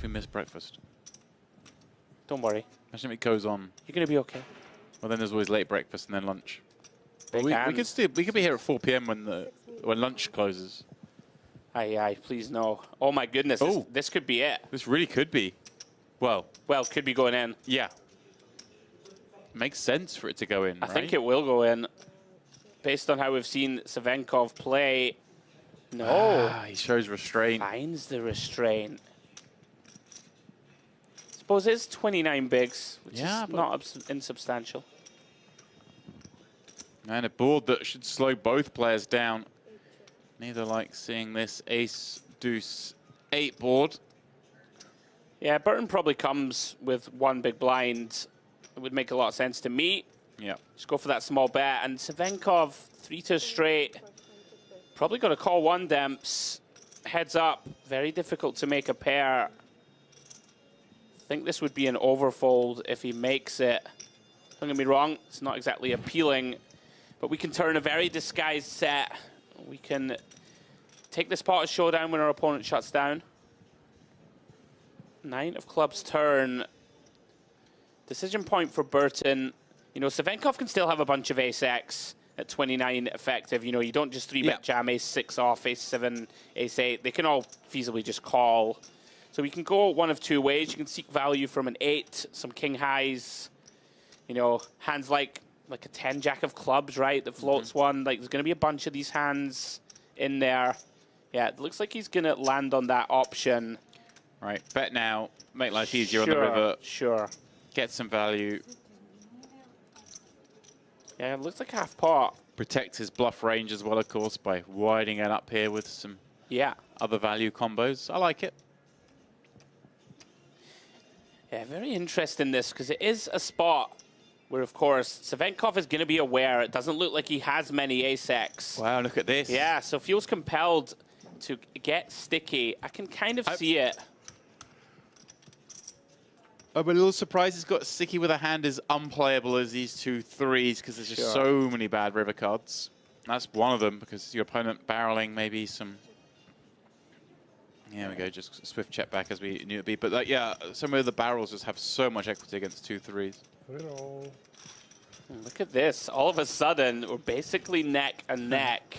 if we miss breakfast? Don't worry. Imagine if it goes on. You're going to be okay. Well, then there's always late breakfast and then lunch. Big We hands. could be here at 4 p.m. when lunch closes. Aye, please no. Oh my goodness, this could be it. This really could be. Well, could be going in. Yeah. Makes sense for it to go in, I think it will go in. Based on how we've seen Savenkov play. No. He shows restraint. Finds the restraint. Suppose it's 29 bigs, which is not insubstantial. And a board that should slow both players down. Neither like seeing this ace, deuce, 8 board. Yeah, Burton probably comes with 1 big blind. It would make a lot of sense to me. Yeah. Just go for that small bet. And Savenkov, 3-2 straight. Probably got to call 1 Demps. Heads up. Very difficult to make a pair. I think this would be an overfold if he makes it. Don't get me wrong, it's not exactly appealing, but we can turn a very disguised set. We can take this pot of showdown when our opponent shuts down. 9 of clubs turn. Decision point for Burton. You know, Savenkov can still have a bunch of ace-X at 29 effective. You know, you don't just 3-bet jam ace-6 off, ace-7, ace-8. They can all feasibly just call. So we can go one of 2 ways. You can seek value from an 8, some king highs. You know, hands like a 10 jack of clubs, right? That floats 1. Like, there's going to be a bunch of these hands in there. Yeah, it looks like he's going to land on that option. Right, bet now, make life easier on the river. Sure. Get some value. Yeah, it looks like half pot. Protect his bluff range as well, of course, by widening it up here with some other value combos. I like it. Yeah, very interesting this, because it is a spot where, of course, Savenkov is going to be aware. It doesn't look like he has many ace-X. Wow, look at this. Yeah, so feels compelled to get sticky. I can kind of see it. I'm a little surprised he's got sticky with a hand as unplayable as these 2 3s, because there's just so many bad river cards. That's one of them, because your opponent barreling maybe some... Here we go, just swift check back as we knew it'd be. But yeah, some of the barrels just have so much equity against 2 3s. Look at this. All of a sudden, we're basically neck and neck.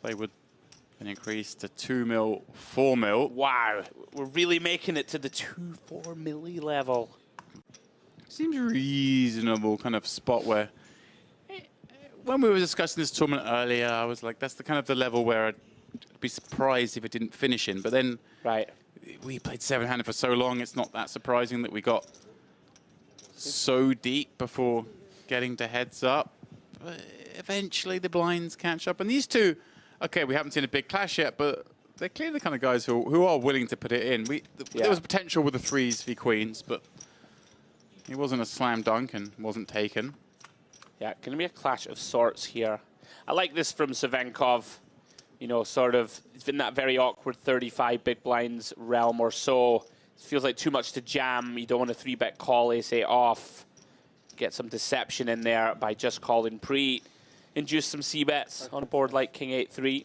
Play would an increase to 2 mil, 4 mil. Wow, we're really making it to the 2-4 milli level. Seems reasonable kind of spot where, when we were discussing this tournament earlier, I was like, that's the kind of the level where I'd be surprised if it didn't finish in. But then we played 7-handed for so long, it's not that surprising that we got so deep before getting to heads up. But eventually the blinds catch up. And these two, okay, we haven't seen a big clash yet, but they're clearly the kind of guys who are willing to put it in. There was potential with the 3s v queens, but it wasn't a slam dunk and wasn't taken. Yeah, going to be a clash of sorts here. I like this from Savenkov. You know, sort of, it's been that very awkward 35 big blinds realm or so. It feels like too much to jam. You don't want a 3-bet call ace-8 off. Get some deception in there by just calling pre. Induce some c-bets on a board like King 8-3.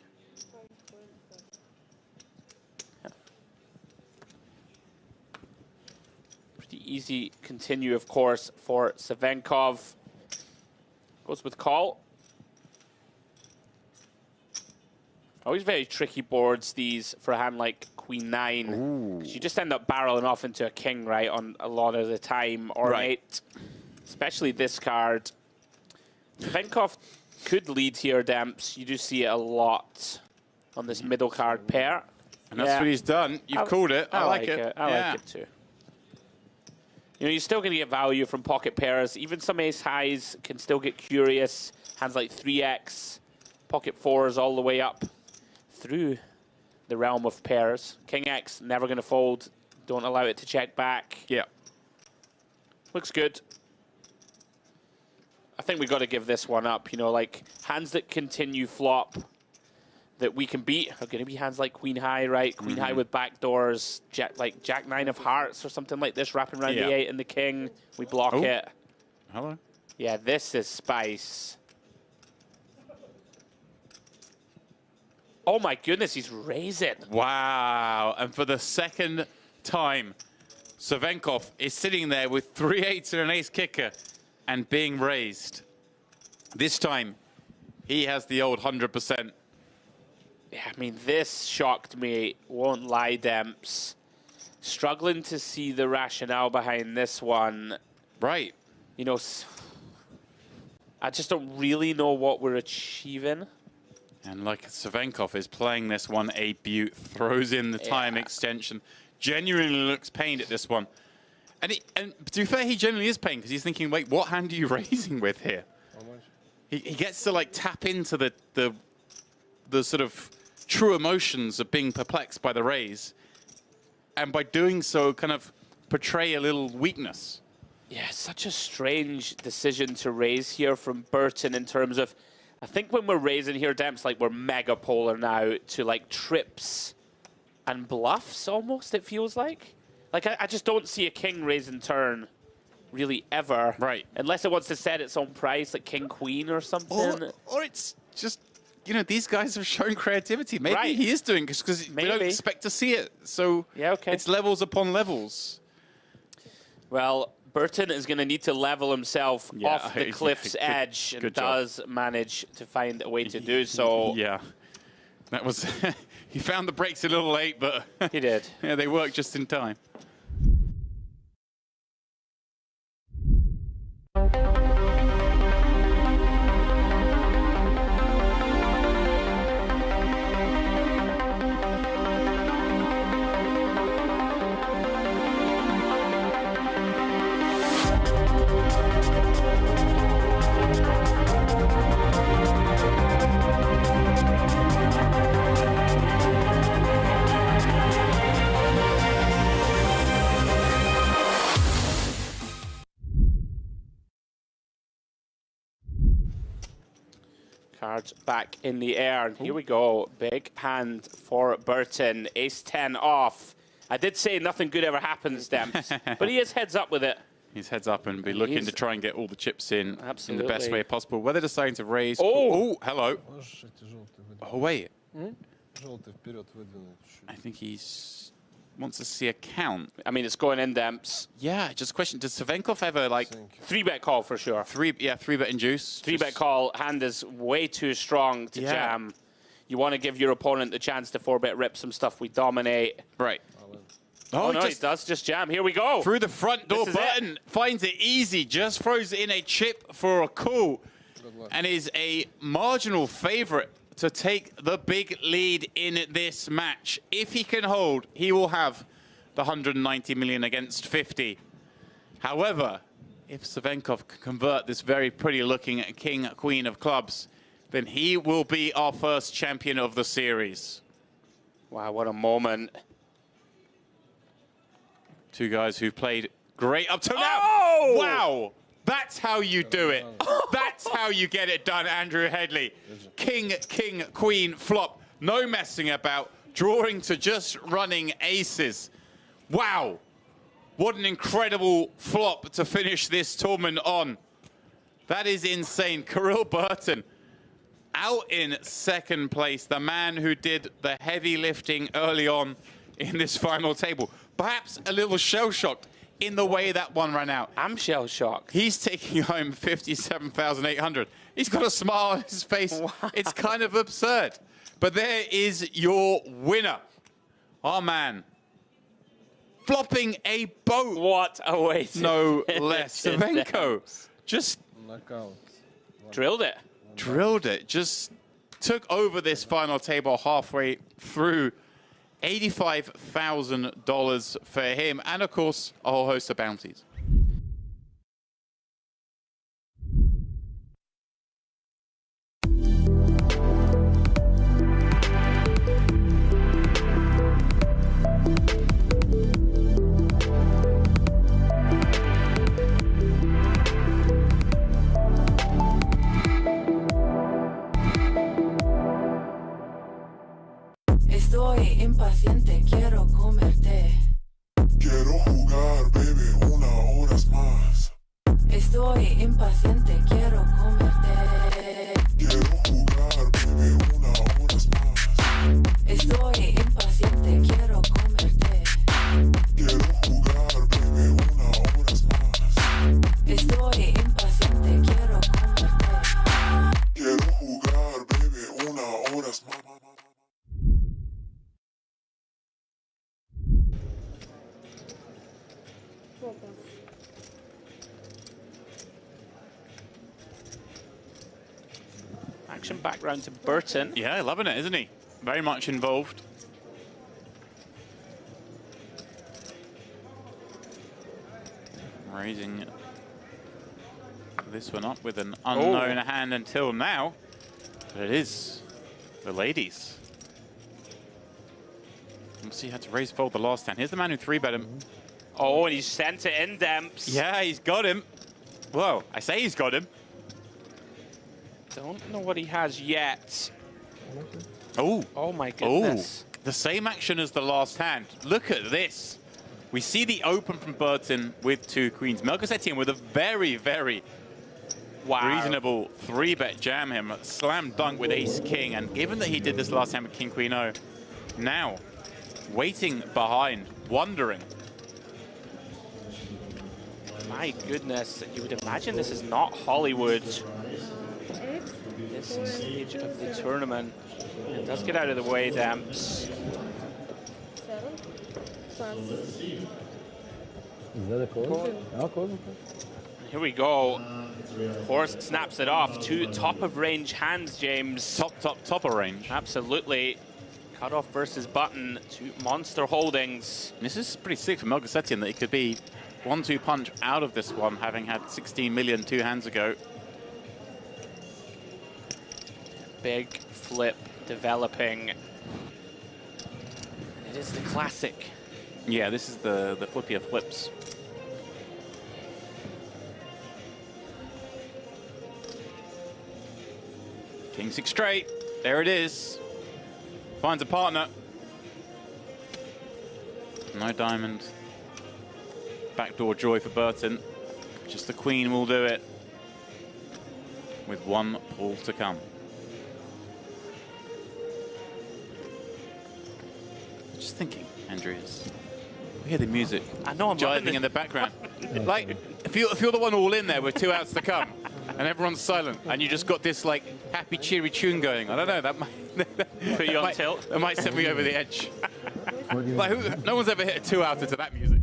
Yeah. Pretty easy continue, of course, for Savenkov. Goes with call. Always very tricky boards, these, for a hand like Queen 9. Because you just end up barreling off into a king, right, on a lot of the time, or an 8. Especially this card. Savenkov could lead here, Demps. You do see it a lot. on this middle card pair. And that's what he's done. You've called it. I like it. I like it too. You know, you're still going to get value from pocket pairs. Even some ace highs can still get curious. Hands like 3x, pocket 4s all the way up through the realm of pairs. King X, never going to fold. Don't allow it to check back. Yeah. Looks good. I think we've got to give this one up. You know, like, hands that continue flop that we can beat are going to be hands like Queen High, right? Queen High with backdoors, like Jack 9 of Hearts or something like this, wrapping around the 8 and the King. We block it. Hello. Yeah, this is spice. Oh my goodness, he's raising. Wow. And for the second time, Cervenkov is sitting there with 3 8s and an ace kicker and being raised. This time, he has the old 100%. Yeah, I mean, this shocked me, won't lie, Demps. Struggling to see the rationale behind this one. Right. You know, I just don't really know what we're achieving. And like Cervenkov is playing this one a beaut, throws in the time extension, genuinely looks pained at this one. And to be fair, he genuinely is pained because he's thinking, wait, what hand are you raising with here? He gets to like tap into the sort of true emotions of being perplexed by the raise, and by doing so kind of portray a little weakness. Yeah, such a strange decision to raise here from Burton in terms of, I think when we're raising here, Demps, like we're mega polar now to like trips and bluffs almost, it feels like. Like I just don't see a king raising turn really ever. Right. Unless it wants to set its own price, like king queen or something. Or it's just, you know, these guys have shown creativity. Maybe he is doing because we don't expect to see it. So yeah, okay. It's levels upon levels. Well, Burton is going to need to level himself off the cliff's edge, and does manage to find a way to do so. Yeah, that was, he found the brakes a little late, but he did. Yeah, they worked just in time. Cards back in the air, and here we go. Big hand for Burton. Ace-10 off. I did say nothing good ever happens, Demps, but he is heads up with it. He's heads up and be looking to try and get all the chips in Absolutely. the best way possible. Whether deciding to raise... Oh! Hello. Oh, wait. I think he's... wants to see a count. I mean, it's going in, Demps. Yeah, just a question. Does Cervenkov ever, like... 3-bet call for sure. 3-bet induce. 3-bet call. Hand is way too strong to jam. You want to give your opponent the chance to 4-bet rip some stuff we dominate. Right. Oh, no, he does just jam. Here we go. Through the front door button. Finds it easy. Just throws in a chip for a call. And is a marginal favorite to take the big lead in this match. If he can hold, he will have the 190 million against 50. However, if Cervenkov can convert this very pretty looking king, queen of clubs, then he will be our first champion of the series. Wow, what a moment. Two guys who've played great up till now. Oh! Wow. That's how you do it. That's how you get it done, Andrew Hedley. King, king, queen, flop. No messing about. Drawing to just running aces. Wow. What an incredible flop to finish this tournament on. That is insane. Kirill Burton out in second place. The man who did the heavy lifting early on in this final table. Perhaps a little shell-shocked in the way that one ran out. I'm shell-shocked. He's taking home 57,800. He's got a smile on his face. Wow. It's kind of absurd. But there is your winner. Our man. Flopping a boat. What a way to no less. Cervenko just drilled it. Drilled it. Just took over this final table halfway through. $85,000 for him, and of course, a whole host of bounties. Estoy impaciente, quiero comerte. Quiero jugar, baby, una horas más. Estoy impaciente, quiero comerte. Quiero jugar, baby, una horas más. Estoy impaciente, quiero comerte. Quiero jugar, baby, una horas más. Estoy impaciente, quiero comerte. Quiero jugar, baby, una horas más. Action back round to Burton. Yeah, loving it, isn't he? Very much involved. Raising this one up with an unknown hand until now. But it is the ladies. We'll see how to raise fold the last hand. Here's the man who 3-bet him. Oh, and he's sent it in, Demps. Yeah, he's got him. Whoa, I say he's got him. Don't know what he has yet. Oh. Oh, my goodness. Oh, the same action as the last hand. Look at this. We see the open from Burton with 2 queens. Melchizedek with a very, very reasonable 3-bet jam him. Slam dunk with ace-king. And given that he did this last time with king-queen-o, now waiting behind, wondering. My goodness, you would imagine this is not Hollywood. This stage of the tournament. It does get out of the way, Demps. Is that a call? No, call. Here we go. Horse snaps it off. 2 top-of-range hands, James. Top of range. Absolutely. Cutoff versus button. 2 monster holdings. This is pretty sick for Melchizedek that he could be 1-2 punch out of this one, having had 16 million 2 hands ago. Big flip developing. It is the classic. Yeah, this is the flippy of flips. King 6 straight. There it is. Finds a partner. No diamond. Backdoor joy for Burton. Just the queen will do it. With 1 pull to come. Just thinking, Andrew, we hear the music. I know, I'm jiving in the background. Like, if you're the one all in there with 2 outs to come, and everyone's silent, and you just got this like happy, cheery tune going, I don't know, that might put you on tilt. That might set me over the edge. Like, no one's ever hit a 2-outer to that music.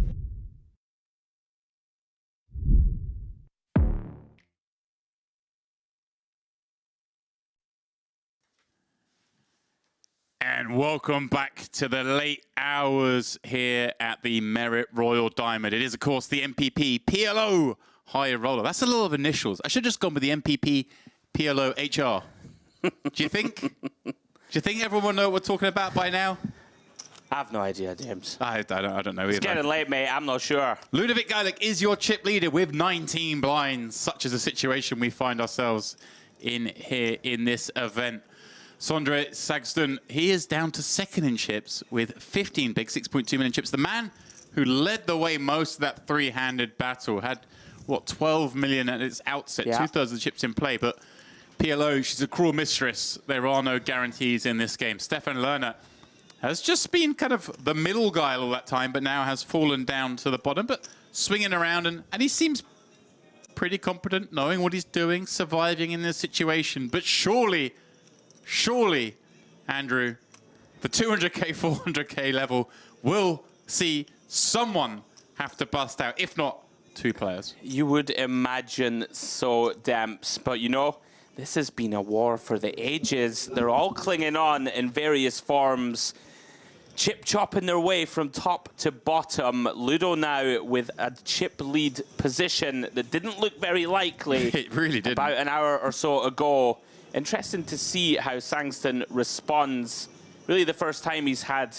And welcome back to the late hours here at the Merit Royal Diamond. It is, of course, the MPP PLO High Roller. That's a lot of initials. I should have just gone with the MPP PLO HR. Do you think? Do you think everyone will know what we're talking about by now? I have no idea, James. I don't know either. It's getting late, mate. I'm not sure. Ludovic Geilich is your chip leader with 19 blinds. Such is the situation we find ourselves in here in this event. Sondre Sagston, he is down to 2nd in chips with 15 big, 6.2 million chips. The man who led the way most of that 3-handed battle had, what, 12 million at its outset, 2/3 of the chips in play. But PLO, she's a cruel mistress. There are no guarantees in this game. Stefan Lerner has just been kind of the middle guy all that time, but now has fallen down to the bottom, but swinging around, and he seems pretty competent, knowing what he's doing, surviving in this situation. But surely, Andrew, the 200k, 400k level will see someone have to bust out, if not 2 players. You would imagine so, Demps. But, you know, This has been a war for the ages. They're all clinging on in various forms. Chip chopping their way from top to bottom. Ludo now with a chip lead position that didn't look very likely. It really didn't. About an hour or so ago. Interesting to see how Sangston responds. Really the first time he's had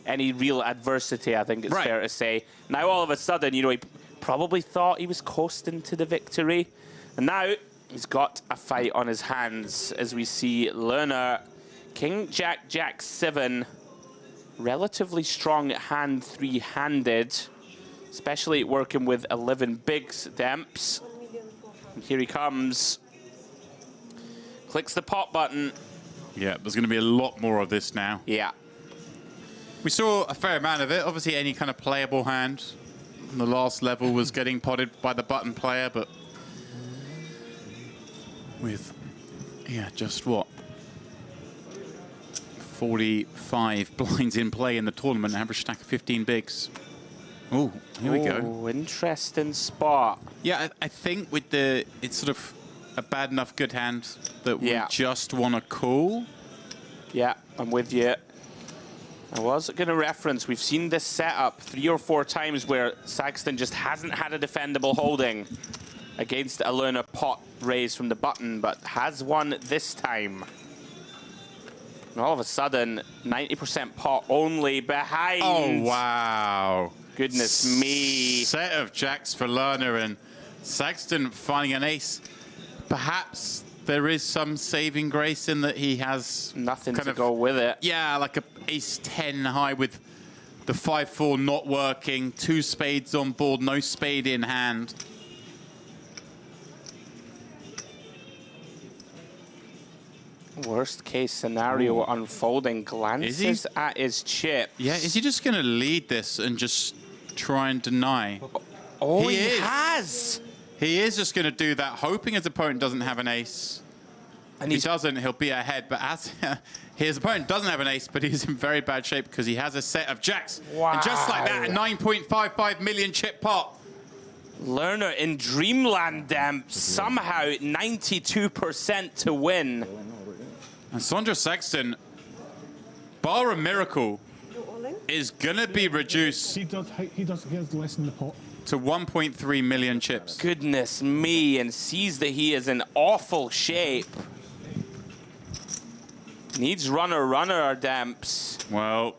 any real adversity, I think it's fair to say. Now all of a sudden, you know, he probably thought he was coasting to the victory. And now he's got a fight on his hands as we see Lerner, King, Jack, Jack 7. Relatively strong hand, three-handed, especially working with 11 bigs, Demps. And here he comes. Clicks the pot button. Yeah, there's going to be a lot more of this now. Yeah. We saw a fair amount of it. Obviously, any kind of playable hand on the last level was getting potted by the button player, but with, yeah, just what? 45 blinds in play in the tournament, average stack of 15 bigs. Oh, here we go. Oh, interesting spot. Yeah, I think with the, it's sort of a bad enough good hand that we just want to call. Yeah, I'm with you. I was going to reference, we've seen this setup 3 or 4 times where Sagston just hasn't had a defendable holding against a Lerner pot raise from the button, but has one this time. And all of a sudden, 90% pot only behind. Oh, wow. Goodness me. Set of jacks for Lerner and Sagston finding an ace. Perhaps there is some saving grace in that he has nothing to go with it. Yeah, like a ace 10 high with the 5-4 not working, 2 spades on board, no spade in hand. Worst case scenario unfolding. Glances at his chip. Yeah, is he just going to lead this and just try and deny? Oh, he has. He is just going to do that, hoping his opponent doesn't have an ace. And if he doesn't, he'll be ahead. But as his opponent doesn't have an ace, but he's in very bad shape because he has a set of jacks. Wow. And just like that, a 9.55 million chip pot. Lerner in Dreamland Demp, somehow 92% to win. And Sondra Sagston, bar a miracle, is going to be reduced. He has less in the pot. To 1.3 million chips. Goodness me, and sees that he is in awful shape. Needs runner, our Demps. Well,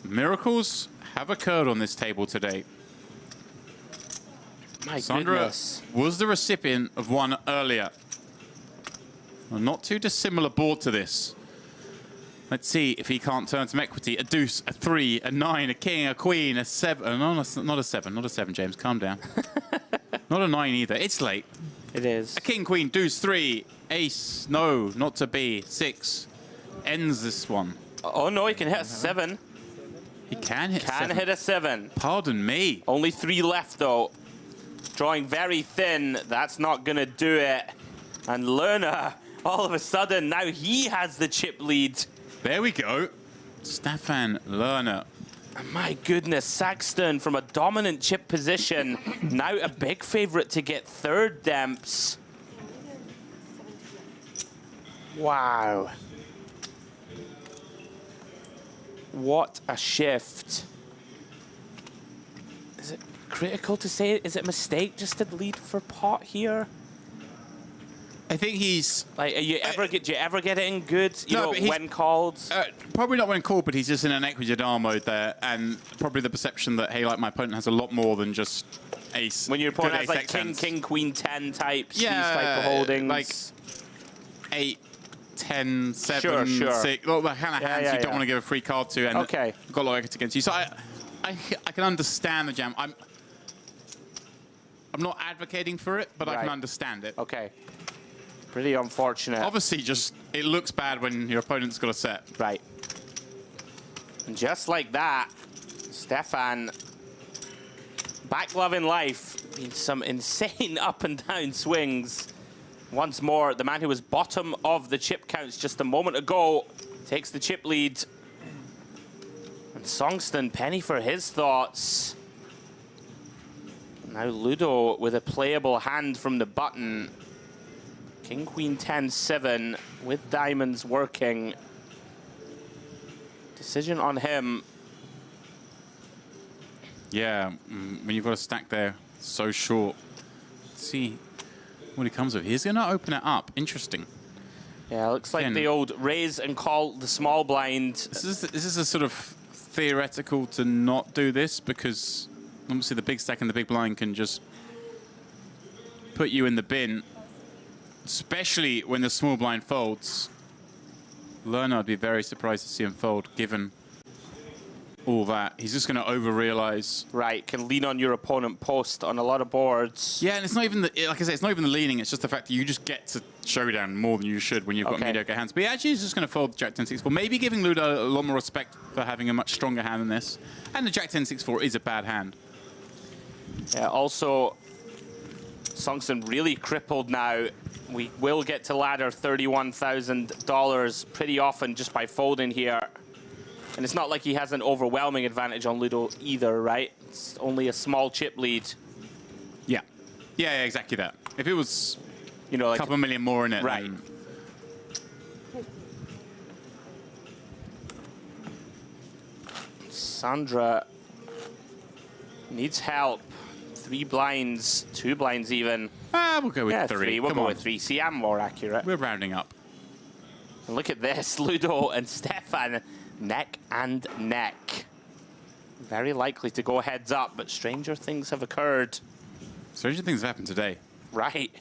miracles have occurred on this table today. My Sondra goodness. was the recipient of one earlier. Well, not too dissimilar board to this. Let's see if he can't turn some equity. A deuce, a 3, a 9, a king, a queen, a 7. No, not a 7, not a 7, James. Calm down. Not a 9 either. It's late. It is. A king, queen, deuce, 3, ace. No, not to be. 6. Ends this one. Oh, no, he can hit a 7. He can hit a 7. Can hit a 7. Pardon me. Only 3 left, though. Drawing very thin. That's not going to do it. And Lerner, all of a sudden, now he has the chip lead. There we go. Stefan Lerner. My goodness, Sagston from a dominant chip position. Now a big favorite to get third Demps. Wow. What a shift. Is it critical to say, is it a mistake just to lead for pot here? I think he's like. Do you ever get it in good? You know, when called. Probably not when called, but he's just in an equity mode there, and probably the perception that hey, like my opponent has a lot more than just ace. When your opponent has like king, king, queen, 10 types, yeah, these type of holdings, like 8, 10, 7, sure. 6. Well, the kind of hands you don't want to give a free card to, and got a lot of equity against you. So I can understand the jam. I'm not advocating for it, but I can understand it. Okay. Pretty unfortunate. Obviously, just it looks bad when your opponent's got a set. Right. And just like that, Stefan, back loving life, in some insane up and down swings. Once more, the man who was bottom of the chip counts just a moment ago takes the chip lead. And Songston, penny for his thoughts. Now Ludo with a playable hand from the button. King, queen, 10, 7 with diamonds working. Decision on him. Yeah, when you've got a stack there so short. Let's see what he comes with. He's going to open it up. Interesting. Yeah, looks like the old raise and call the small blind. This is a sort of theoretical to not do this, because obviously the big stack and the big blind can just put you in the bin, especially when the small blind folds. Lerner, I'd be very surprised to see him fold, given all that. He's just going to over-realize. Right, can lean on your opponent post on a lot of boards. Yeah, and it's not even, like I say, it's not even the leaning, it's just the fact that you just get to showdown more than you should when you've got mediocre hands. But actually, he's just going to fold Jack 10-6-4, maybe giving Ludo a lot more respect for having a much stronger hand than this. And the Jack 10-6-4 is a bad hand. Yeah, also, Songson really crippled now. We will get to ladder $31,000 pretty often just by folding here. And it's not like he has an overwhelming advantage on Ludo either, right? It's only a small chip lead. Yeah. Yeah, exactly that. If it was, you know, like a couple million more in it, right. Then Sandra needs help. 3 blinds, 2 blinds even. We'll go with 3. We'll go with 3. See, I'm more accurate. We're rounding up. And look at this, Ludo and Stefan, neck and neck. Very likely to go heads up, but stranger things have occurred. Stranger things have happened today. Right.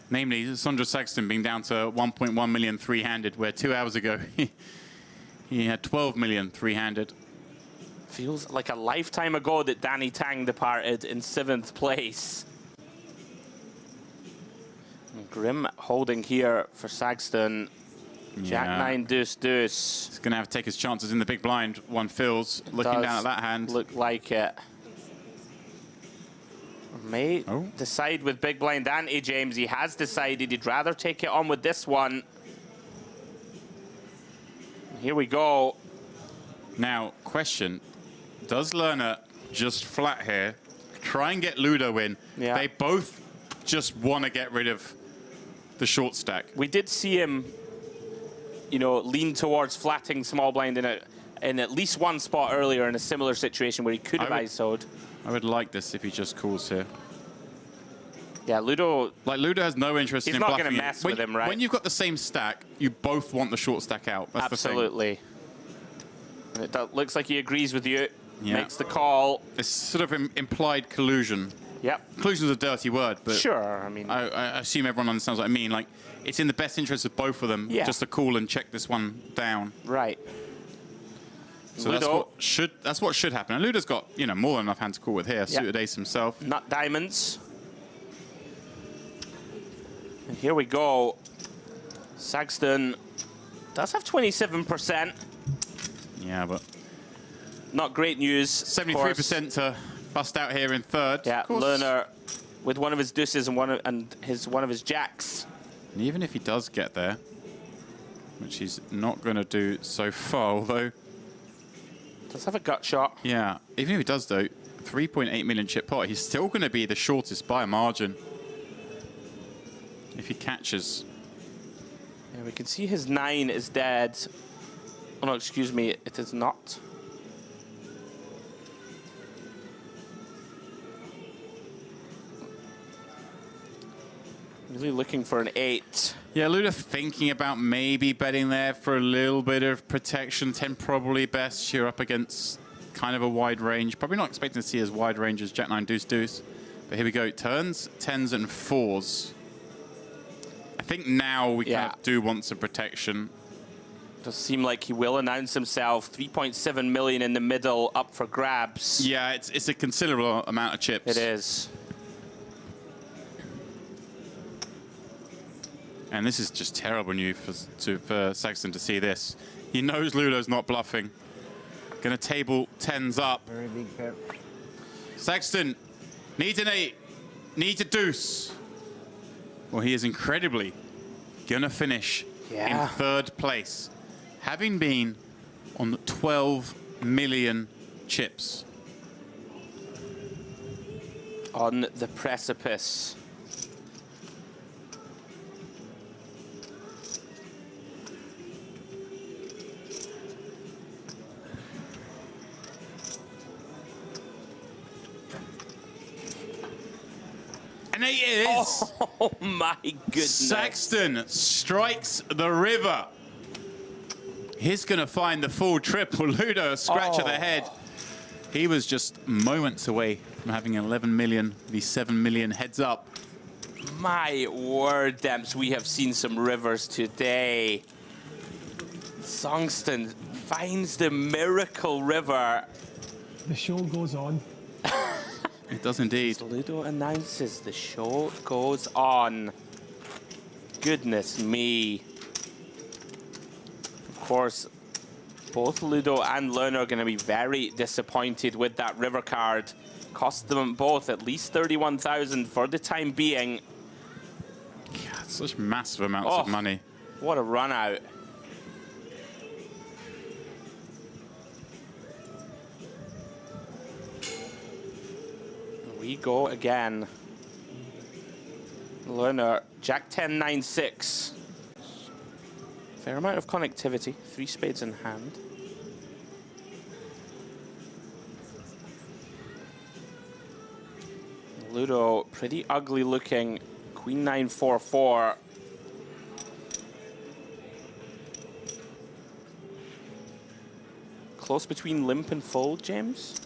Namely, Sandra Saxton being down to 1.1 million three-handed, where 2 hours ago he had 12 million three-handed. Feels like a lifetime ago that Danny Tang departed in 7th place. Grim holding here for Saxton. Jack 9 deuce deuce. He's going to have to take his chances in the big blind. One fills, looking down at that hand. Look like it. May decide with big blind ante, James. He has decided he'd rather take it on with this one. Here we go. Now, question. Does Lerner just flat here try and get Ludo in? Yeah. They both just want to get rid of the short stack. We did see him, you know, lean towards flatting small blind in at least one spot earlier in a similar situation where he could have ISO'd. I would like this if he just calls here. Yeah, Ludo... Like, Ludo has no interest in bluffing. He's not going to mess with him, right? When you've got the same stack, you both want the short stack out. That's absolutely. The thing. It looks like he agrees with you. Yeah. Makes the call. It's sort of implied collusion. Yep. Collusion is a dirty word, but sure. I mean, I assume everyone understands what I mean. Like, it's in the best interest of both of them just to call and check this one down. Right. So that's what should happen. And Ludo's got, you know, more than enough hand to call with here. Suited ace himself. Nut diamonds. And here we go. Saxton does have 27%. Yeah, but not great news. 73% to bust out here in third. Yeah, Lerner with one of his deuces and one of his jacks. And even if he does get there, which he's not going to do so far, although does have a gut shot. Yeah, even if he does though, 3.8 million chip pot, he's still going to be the shortest by a margin if he catches. Yeah, we can see his 9 is dead. Oh no, excuse me, it is not. Really looking for an 8. Yeah, Ludo thinking about maybe betting there for a little bit of protection. 10 probably best. You're up against kind of a wide range. Probably not expecting to see as wide range as Jack 9 deuce deuce. But here we go. Turns, 10s and 4s. I think now we kind of do want some protection. Does seem like he will announce himself. 3.7 million in the middle, up for grabs. Yeah, it's a considerable amount of chips. It is. And this is just terrible news for Saxton to see this. He knows Ludo's not bluffing. Going to table 10s up. Very big pair. Saxton needs an 8, needs a deuce. Well, he is incredibly going to finish in third place, having been on 12 million chips. On the precipice. And it is. Oh my goodness. Saxton strikes the river. He's going to find the full triple. Ludo, a scratch of the head. He was just moments away from having 11 million, the 7 million heads up. My word, Demps, we have seen some rivers today. Songsten finds the miracle river. The show goes on. It does indeed. As Ludo announces the show goes on. Goodness me. Of course, both Ludo and Learn are going to be very disappointed with that river card. Cost them both at least 31,000 for the time being. God, such massive amounts of money. What a run out. We go again. Learner, Jack 10, 9, 6. Fair amount of connectivity. 3 spades in hand. Ludo, pretty ugly looking. Queen 9, 4, 4. Close between limp and fold, James?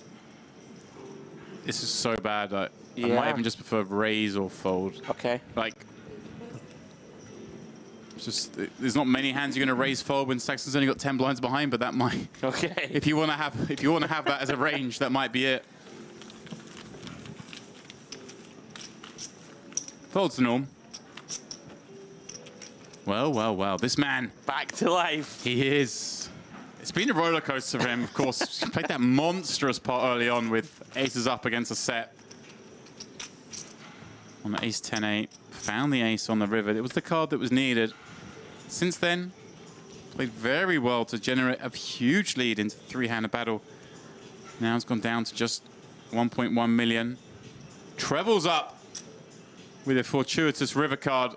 This is so bad. I might even just prefer raise or fold. Okay. Like, it's just there's not many hands you're going to raise fold when Saxon's only got 10 blinds behind, but that might. Okay. If you want to have that as a range, that might be it. Fold's the norm. Well, well, well. This man. Back to life. He is. It's been a roller coaster for him, of course. He played that monstrous pot early on with aces up against a set. On the ace 10-8. Found the ace on the river. It was the card that was needed. Since then, played very well to generate a huge lead into the three-handed battle. Now it's gone down to just 1.1 million. Trebles up with a fortuitous river card.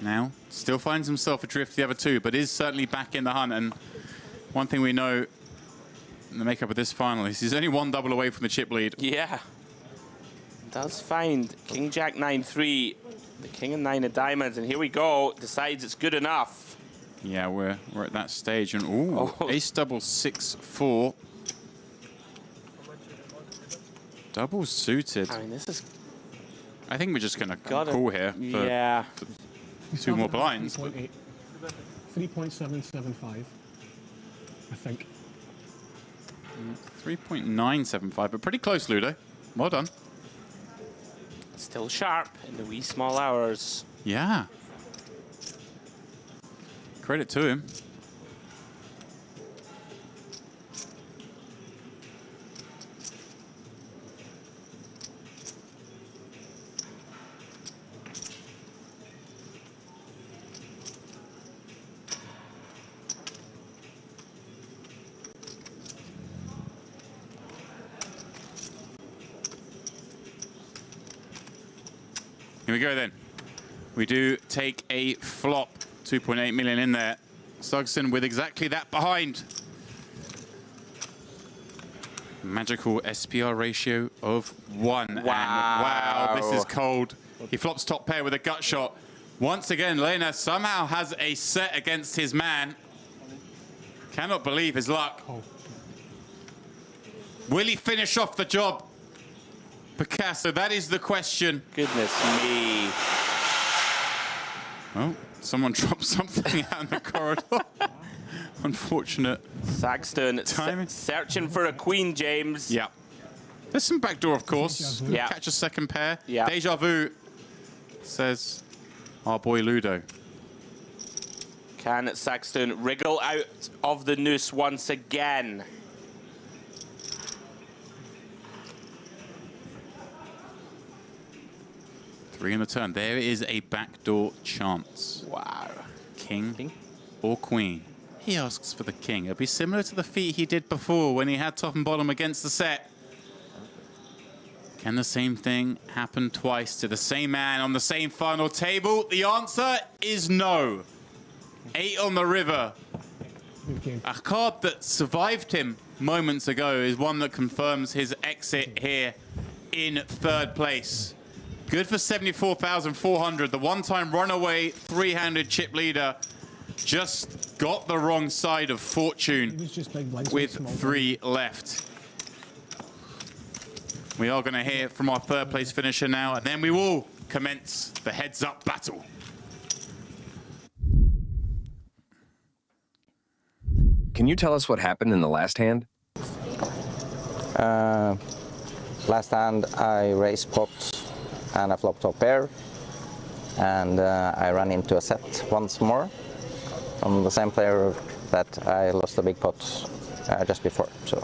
Now, still finds himself adrift the other two, but is certainly back in the hunt. And one thing we know in the makeup of this final is he's only one double away from the chip lead. Yeah. Does find King Jack 9-3, the King and 9 of diamonds, and here we go. Decides it's good enough. Yeah, we're at that stage, and ooh, ace double 6-4. Double suited. I mean, this is. I think we're just gonna call here for, for 2 more blinds. 3.775, I think. 3.975, but pretty close, Ludo. Well done. Still sharp in the wee small hours. Yeah. Credit to him. Here we go then. We do take a flop, 2.8 million in there. Sugson with exactly that behind. Magical SPR ratio of 1. Wow. And wow, this is cold. He flops top pair with a gut shot. Once again, Lena somehow has a set against his man. Cannot believe his luck. Will he finish off the job? Picasso, that is the question. Goodness me. Oh, someone dropped something out in the corridor. Unfortunate. Saxton searching for a queen, James. Yeah. There's some backdoor, of course. Yeah. Catch a second pair. Yeah. Deja vu, says our boy Ludo. Can Saxton wriggle out of the noose once again? Three in the turn. There is a backdoor chance. Wow. King or queen? He asks for the king. It'll be similar to the feat he did before when he had top and bottom against the set. Can the same thing happen twice to the same man on the same final table? The answer is no. 8 on the river. A card that survived him moments ago is one that confirms his exit here in 3rd place. Good for 74,400. The one-time runaway three-handed chip leader just got the wrong side of fortune with 3 left. We are going to hear from our third place finisher now, and then we will commence the heads-up battle. Can you tell us what happened in the last hand? Last hand, I raised pot and a flop top pair, and I ran into a set once more on the same player that I lost a big pot just before. So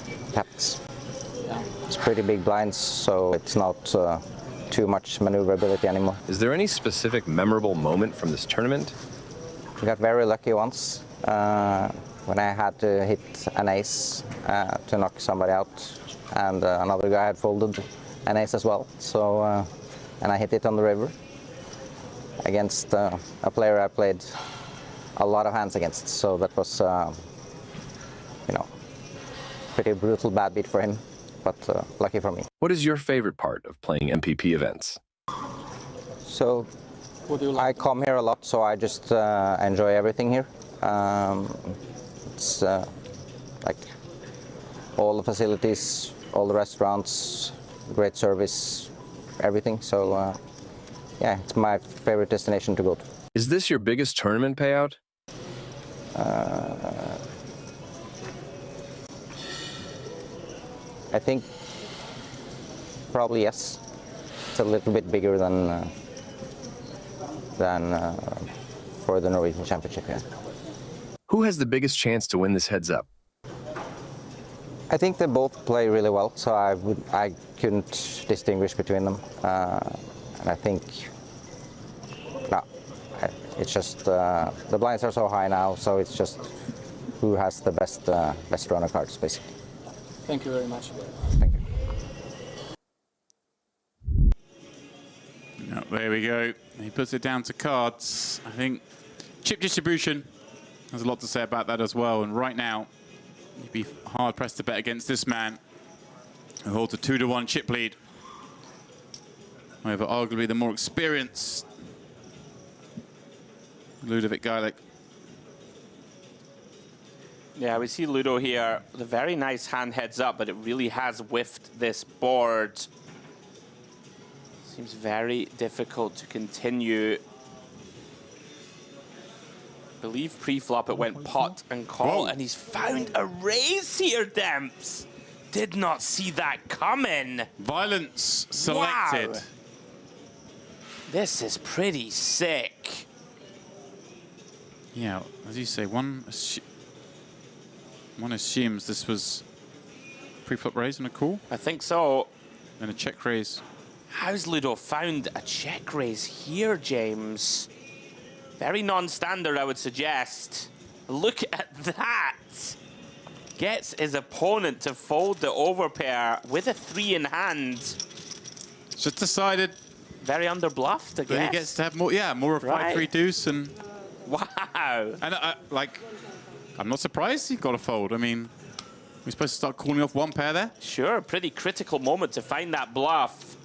it happens. It's pretty big blinds, so it's not too much maneuverability anymore. Is there any specific memorable moment from this tournament? I got very lucky once when I had to hit an ace to knock somebody out, and another guy had folded an ace as well. So, and I hit it on the river against a player I played a lot of hands against. So that was, you know, pretty brutal bad beat for him, but lucky for me. What is your favorite part of playing MPP events? So I come here a lot, so I just enjoy everything here. It's like all the facilities, all the restaurants, great service, everything. So yeah, it's my favorite destination to go to. Is this your biggest tournament payout? I think probably yes. It's a little bit bigger than for the Norwegian Championship. Yeah. Who has the biggest chance to win this heads-up? I think they both play really well, so I couldn't distinguish between them. And I think it's just the blinds are so high now, so it's just who has the best runner cards, basically. Thank you very much. Thank you. Oh, there we go. He puts it down to cards. I think chip distribution has a lot to say about that as well. And right now, you'd be hard-pressed to bet against this man who holds a 2-1 chip lead over arguably the more experienced Ludo Geilich. Yeah, we see Ludo here. The very nice hand heads up, but it really has whiffed this board. Seems very difficult to continue. I believe pre-flop it went pot and call, and he's found a raise here, Demps. Did not see that coming. Violence selected. Wow. This is pretty sick. Yeah, as you say, one assumes this was pre-flop raise and a call. I think so. And a check raise. How's Ludo found a check raise here, James? Very non-standard, I would suggest. Look at that. Gets his opponent to fold the overpair with a 3 in hand. Just decided. Very under-bluffed, I guess. He gets to have more, yeah, more of 5-3 deuce and. Wow. And I'm not surprised he got a fold. I mean, we're supposed to start calling off one pair there. Sure, pretty critical moment to find that bluff.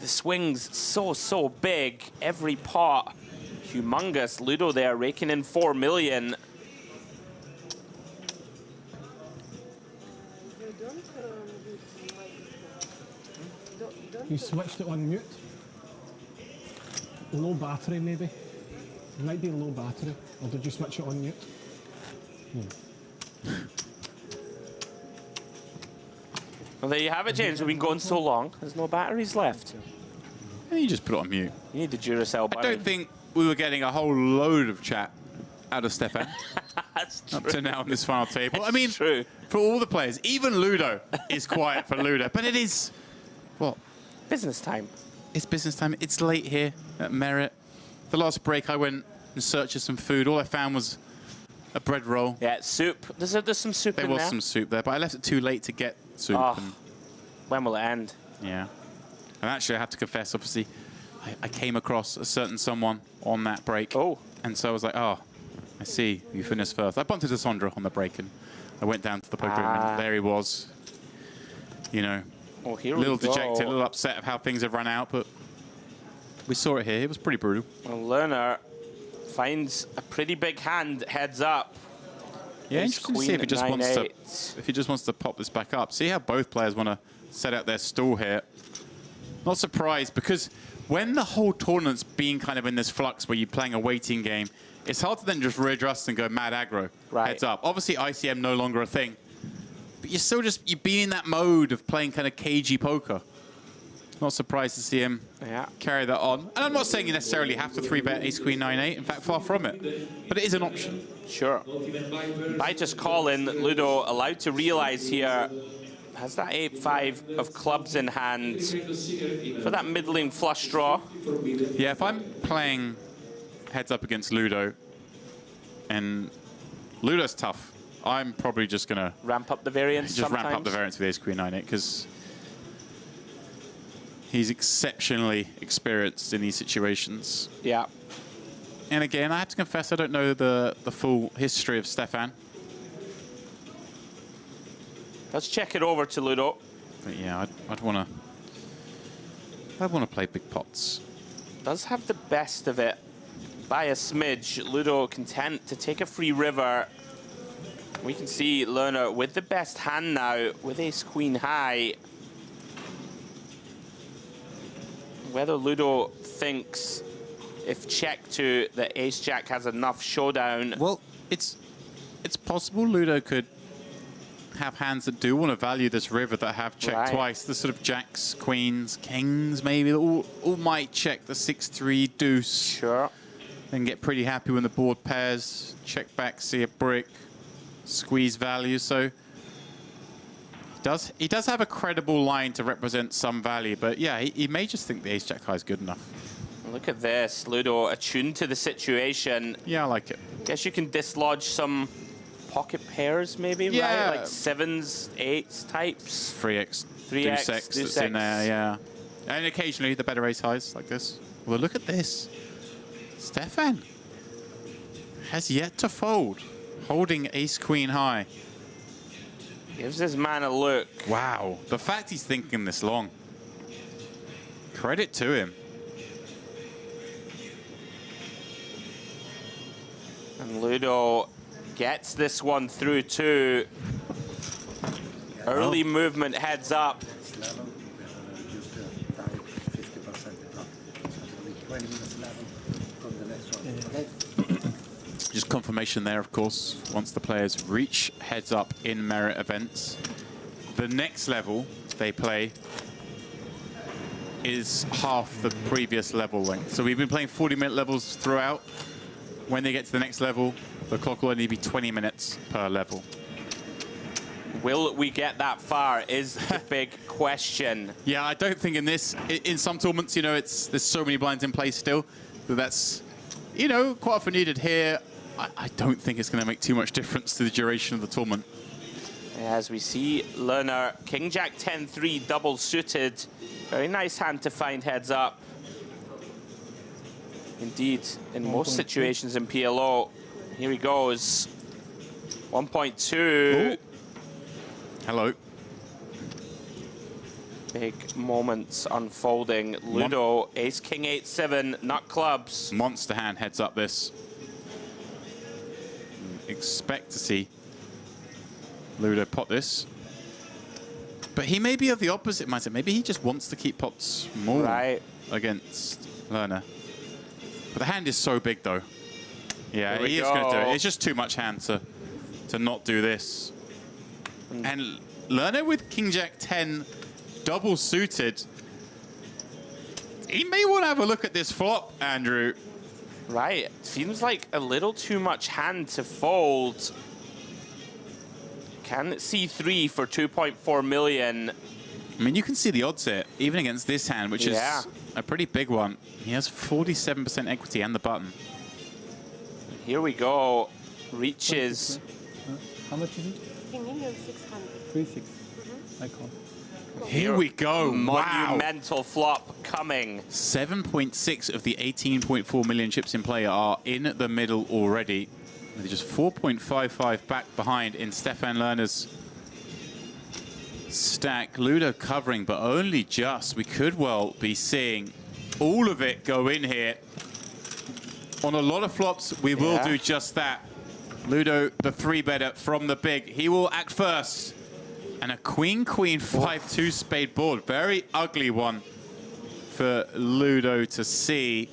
The swing's so big. Every pot, humongous. Ludo there raking in 4 million. You switched it on mute. Low battery, maybe. It might be low battery. Or did you switch it on mute? Well, there you have it, James. We've been going so long. There's no batteries left. You just put it on mute. You need the Duracell battery. I don't think we were getting a whole load of chat out of Stefan. That's true. Up to now on this final table. I mean, true. For all the players, even Ludo is quiet for Ludo. But it is, what? Business time. It's business time. It's late here at Merit. The last break, I went in search of some food. All I found was a bread roll. Yeah, soup. There's some soup in there. There was some soup there, but I left it too late to get soup. Oh, and when will it end? yeah. And actually, I have to confess, obviously, I came across a certain someone on that break. Oh. And so I was like, oh, I see. You finished first. I bumped into Sandra on the break, and I went down to the poker room, and there he was. You know, Well, here a little we go. dejected, a little upset of how things have run out, but we saw it here. It was pretty brutal. Well, Lerner finds a pretty big hand, heads up. Yeah, Ace interesting to see queen if he just wants to pop this back up. See how both players want to set out their stall here. Not surprised, because when the whole tournament's been kind of in this flux where you're playing a waiting game, it's hard to then just readjust and go mad aggro. Heads up. Obviously, ICM no longer a thing, but you're still just, you've been in that mode of playing kind of cagey poker. Not surprised to see him carry that on. And I'm not saying you necessarily have to 3-bet ace queen 9-8. In fact, far from it. But it is an option. Sure. By just calling, Ludo allowed to realize here, has that 8-5 of clubs in hand for that middling flush draw. Yeah, if I'm playing heads up against Ludo, and Ludo's tough, I'm probably just going to ramp up the variance. Just ramp up the variance with ace queen 9-8, because he's exceptionally experienced in these situations. Yeah. And again, I have to confess, I don't know the full history of Stefan. Let's check it over to Ludo. But yeah, I'd want to play big pots. Does have the best of it by a smidge. Ludo content to take a free river. We can see Lerner with the best hand now, with ace queen high. Whether Ludo thinks if check to the ace jack has enough showdown. Well, it's possible Ludo could have hands that do want to value this river that have checked twice. The sort of jacks, queens, kings, maybe all might check the 6-3 deuce. Sure. Then get pretty happy when the board pairs. Check back, see a brick, squeeze value. So he does have a credible line to represent some value, but yeah, he may just think the ace jack high is good enough. Look at this, Ludo attuned to the situation. Yeah, I like it. Guess you can dislodge some pocket pairs, maybe, right? Like 7s, 8s types. 3x, 3x, deuce that's in there, yeah. And occasionally the better ace highs like this. Well, look at this. Stefan has yet to fold, holding ace queen high. Gives this man a look. Wow, the fact he's thinking this long. Credit to him. And Ludo gets this one through too. Early movement heads up. Just confirmation there, of course, once the players reach heads up in merit events. The next level they play is half the previous level length. So we've been playing 40-minute levels throughout. When they get to the next level, the clock will only be 20 minutes per level. Will we get that far is the big question. Yeah, I don't think in some tournaments, you know, there's so many blinds in place still that that's, you know, quite often needed here. I don't think it's going to make too much difference to the duration of the tournament. As we see Lerner, King Jack 10-3 double suited. Very nice hand to find heads up. Indeed, in most situations in PLO. Here he goes. 1.2. Hello. Big moments unfolding. Ludo, ace, king, 8-7, nut clubs. Monster hand heads up this. Expect to see Ludo pot this. But he may be of the opposite mindset. Maybe he just wants to keep pots more against Lerner. But the hand is so big, though. Yeah, he is going to do it. It's just too much hand to not do this. And Lerner with King Jack 10 double suited. He may want to have a look at this flop, Andrew. Right. Seems like a little too much hand to fold. Can C3 for 2.4 million. I mean, you can see the odds here, even against this hand, which is a pretty big one. He has 47% equity and the button. Here we go. Reaches. How much is it? 3,600,000. 3.6. I call. Here we go. Monumental flop coming. 7.6 of the 18.4 million chips in play are in the middle already. They're just 4.55 back behind in Stefan Lerner's stack. Ludo covering, but only just. We could well be seeing all of it go in here. On a lot of flops, we will do just that. Ludo, the 3-better from the big. He will act first. And a queen, 5-2 spade board. Very ugly one for Ludo to see.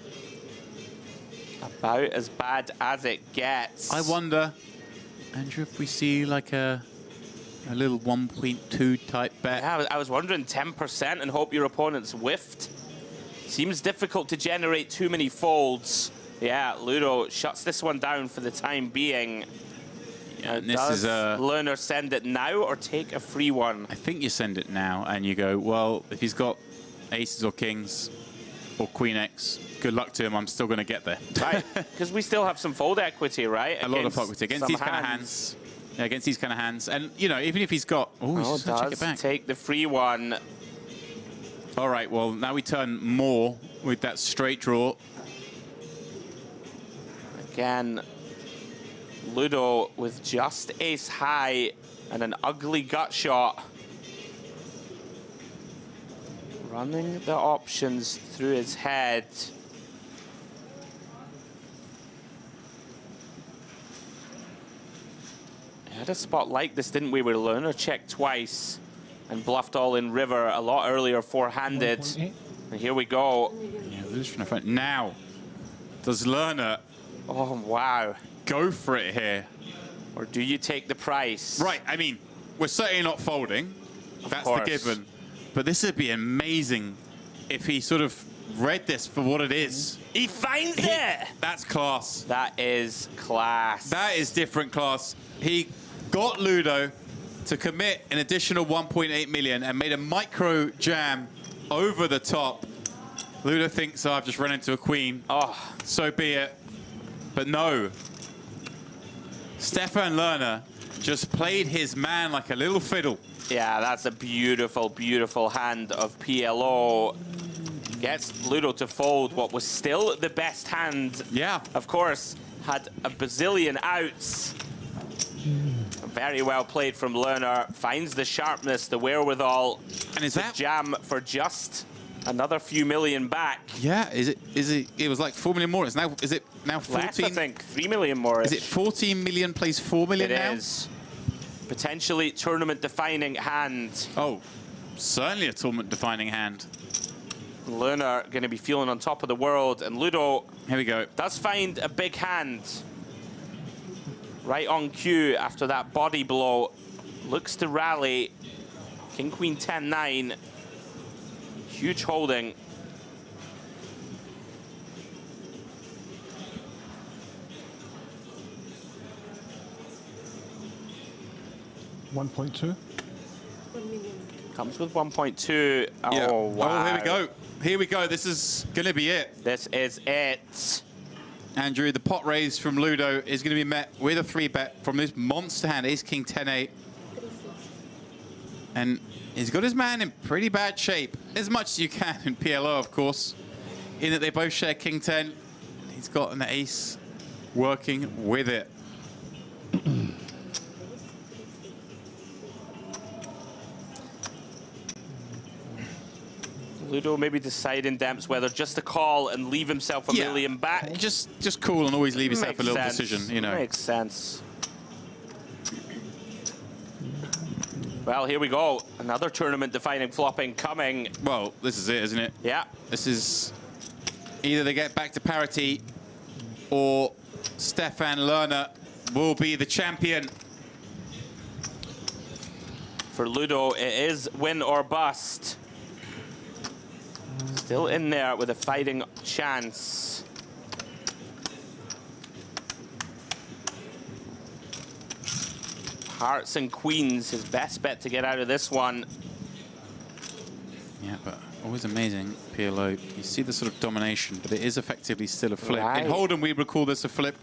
About as bad as it gets. I wonder, Andrew, if we see like a little 1.2 type bet. Yeah, I was wondering 10% and hope your opponent's whiffed. Seems difficult to generate too many folds. Yeah, Ludo shuts this one down for the time being. Does Lerner send it now or take a free one? I think you send it now and you go, well, if he's got aces or kings or queen X, good luck to him, I'm still going to get there. Right, because we still have some fold equity, right? A lot of equity against these kind of hands. Yeah, against these kind of hands. And, you know, even if he's got... Oh, he's just check it back. Take the free one. All right, well, now we turn more with that straight draw. Again, Ludo with just ace high and an ugly gut shot. Running the options through his head. We had a spot like this, didn't we, where Lerner checked twice and bluffed all in river a lot earlier, four-handed. And here we go. Yeah, Ludo's trying to find. Now, does Lerner... Oh, wow. Go for it here. Or do you take the price? Right, I mean, we're certainly not folding. That's the given. But this would be amazing if he sort of read this for what it is. He finds it! That's class. That is class. That is different class. He got Ludo to commit an additional 1.8 million and made a micro jam over the top. Ludo thinks, oh, I've just run into a queen. Oh, so be it. But no. Stefan Lerner just played his man like a little fiddle. Yeah, that's a beautiful, beautiful hand of PLO. Gets Ludo to fold what was still the best hand. Yeah. Of course, had a bazillion outs. Very well played from Lerner. Finds the sharpness, the wherewithal. And is that jam for just another few million back? Yeah, it was like 4 million more. Is it now 14? Less, I think, 3 million more. Is it 14 million plays 4 million now? It is. Potentially tournament-defining hand. Oh, certainly a tournament-defining hand. Lerner going to be feeling on top of the world, and Ludo, here we go, does find a big hand. Right on cue after that body blow. Looks to rally. King, Queen, 10, 9. Huge holding. $1.2. Comes with 1.2. Oh, yeah. wow. Oh, here we go. Here we go. This is going to be it. This is it. Andrew, the pot raise from Ludo is going to be met with a 3-bet from this monster hand, Ace, King, 10, 8. And he's got his man in pretty bad shape, as much as you can in PLO, of course, in that they both share King 10. He's got an ace working with it. Ludo maybe deciding, Demps, whether just to call and leave himself a million back. Just cool and always leave yourself Makes a little sense. decision, you know. Makes sense. Well, here we go. Another tournament-defining flopping coming. Well, this is it, isn't it? Yeah. This is either they get back to parity or Stefan Lerner will be the champion. For Ludo, it is win or bust. Still in there with a fighting chance. Hearts and queens, his best bet to get out of this one. Yeah, but always amazing, PLO. You see the sort of domination, but it is effectively still a flip. Right. In Hold'em, we would call this a flip.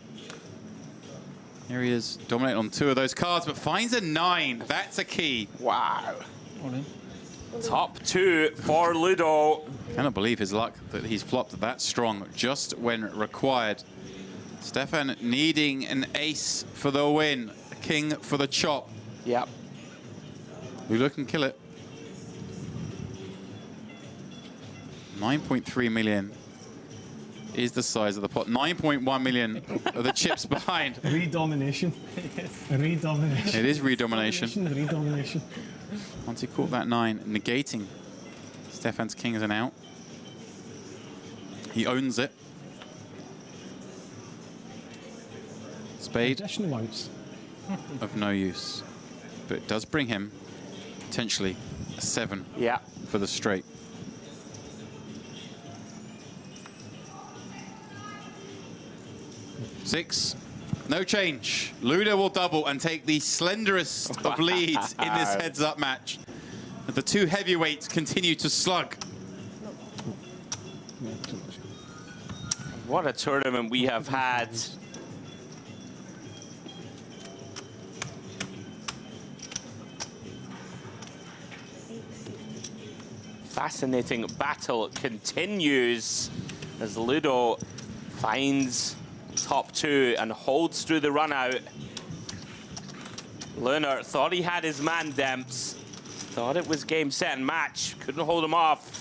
Here he is, dominating on 2 of those cards, but finds a 9. That's a key. Wow. Top 2 for Ludo. Cannot believe his luck that he's flopped that strong just when required. Stefan needing an ace for the win, a king for the chop. Yep. Ludo can kill it. 9.3 million is the size of the pot. 9.1 million of the chips behind. Redomination. Redomination. It is redomination. Redomination. Once he caught that 9, negating Stefan's king as an out. He owns it. Spade of no use, but it does bring him potentially a 7 for the straight. Six, no change. Ludo will double and take the slenderest of leads in this heads-up match. And the two heavyweights continue to slug. What a tournament we have had. Fascinating battle continues as Ludo finds top 2 and holds through the run out. Lerner thought he had his man, Demps. Thought it was game, set, and match. Couldn't hold him off.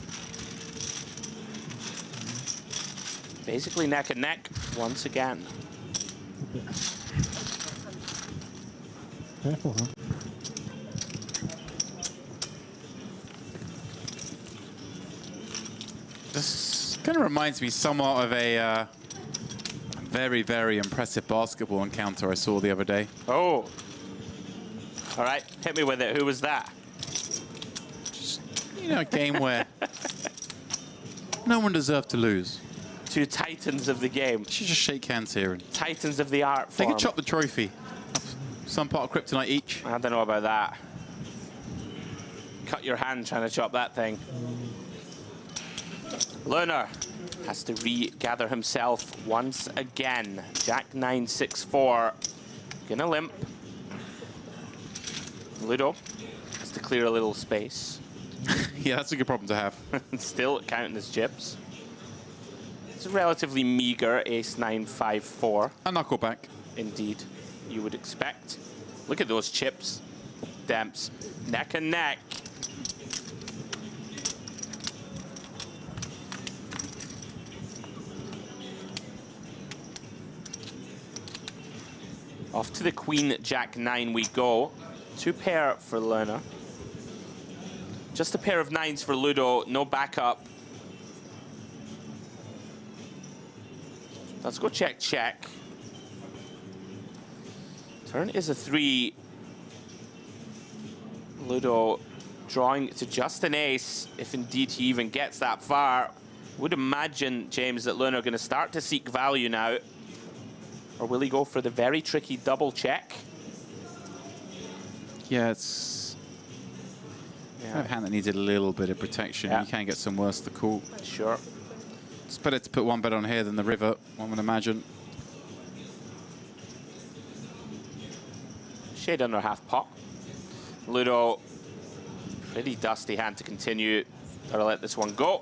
Basically neck and neck once again. Careful, huh? This kind of reminds me somewhat of a very, very impressive basketball encounter I saw the other day. Oh. All right, hit me with it. Who was that? Just, you know, a game where no one deserved to lose. Two titans of the game. Should just shake hands here. And titans of the art form. they could chop the trophy. Some part of kryptonite each. I don't know about that. Cut your hand trying to chop that thing. Lerner has to regather himself once again. Jack 9, 6, 4. Gonna limp. Ludo has to clear a little space. Yeah, that's a good problem to have. Still counting his chips. It's a relatively meager ace 9, 5, 4. A knuckle back. Indeed, you would expect. Look at those chips. Demps, neck and neck. Off to the queen, jack 9 we go. 2 pair for Lerner. Just a pair of 9s for Ludo, no backup. Let's go check, check. Turn is a 3. Ludo drawing to just an ace, if indeed he even gets that far. Would imagine, James, that Lerner are going to start to seek value now. Or will he go for the very tricky double check? Yeah, it's kind of a hand that needs a little bit of protection. You can get some worse to call. Sure. It's better to put one bet on here than the river, one would imagine. Shade under half pot. Ludo, pretty dusty hand to continue. Gotta let this one go.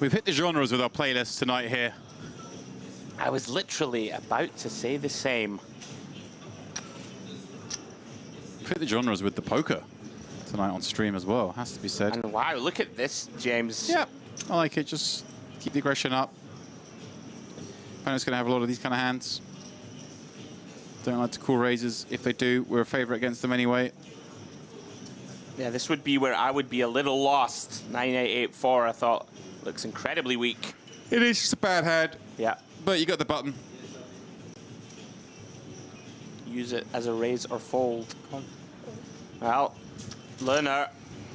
We've hit the genres with our playlist tonight here. I was literally about to say the same. We've hit the genres with the poker tonight on stream as well, has to be said. And wow, look at this, James. Yeah, I like it. Just keep the aggression up. Opponent's going to have a lot of these kind of hands. Don't like to call raises. If they do, we're a favorite against them anyway. Yeah, this would be where I would be a little lost. 9, 8, 8, 4, I thought. Looks incredibly weak. It is just a bad hand. Yeah. But you got the button. Use it as a raise or fold. Well, Lerner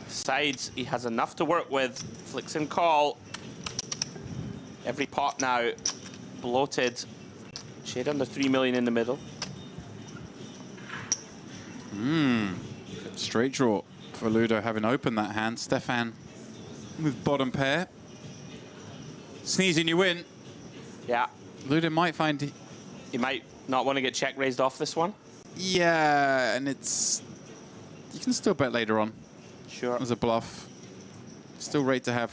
decides he has enough to work with. Flicks and call. Every pot now bloated. Shade under 3 million in the middle. Straight draw for Ludo, having opened that hand. Stefan with bottom pair. Sneezing, you win. Yeah. Ludo might find... He might not want to get check raised off this one. Yeah, and it's... You can still bet later on. Sure. As a bluff. Still rate to have,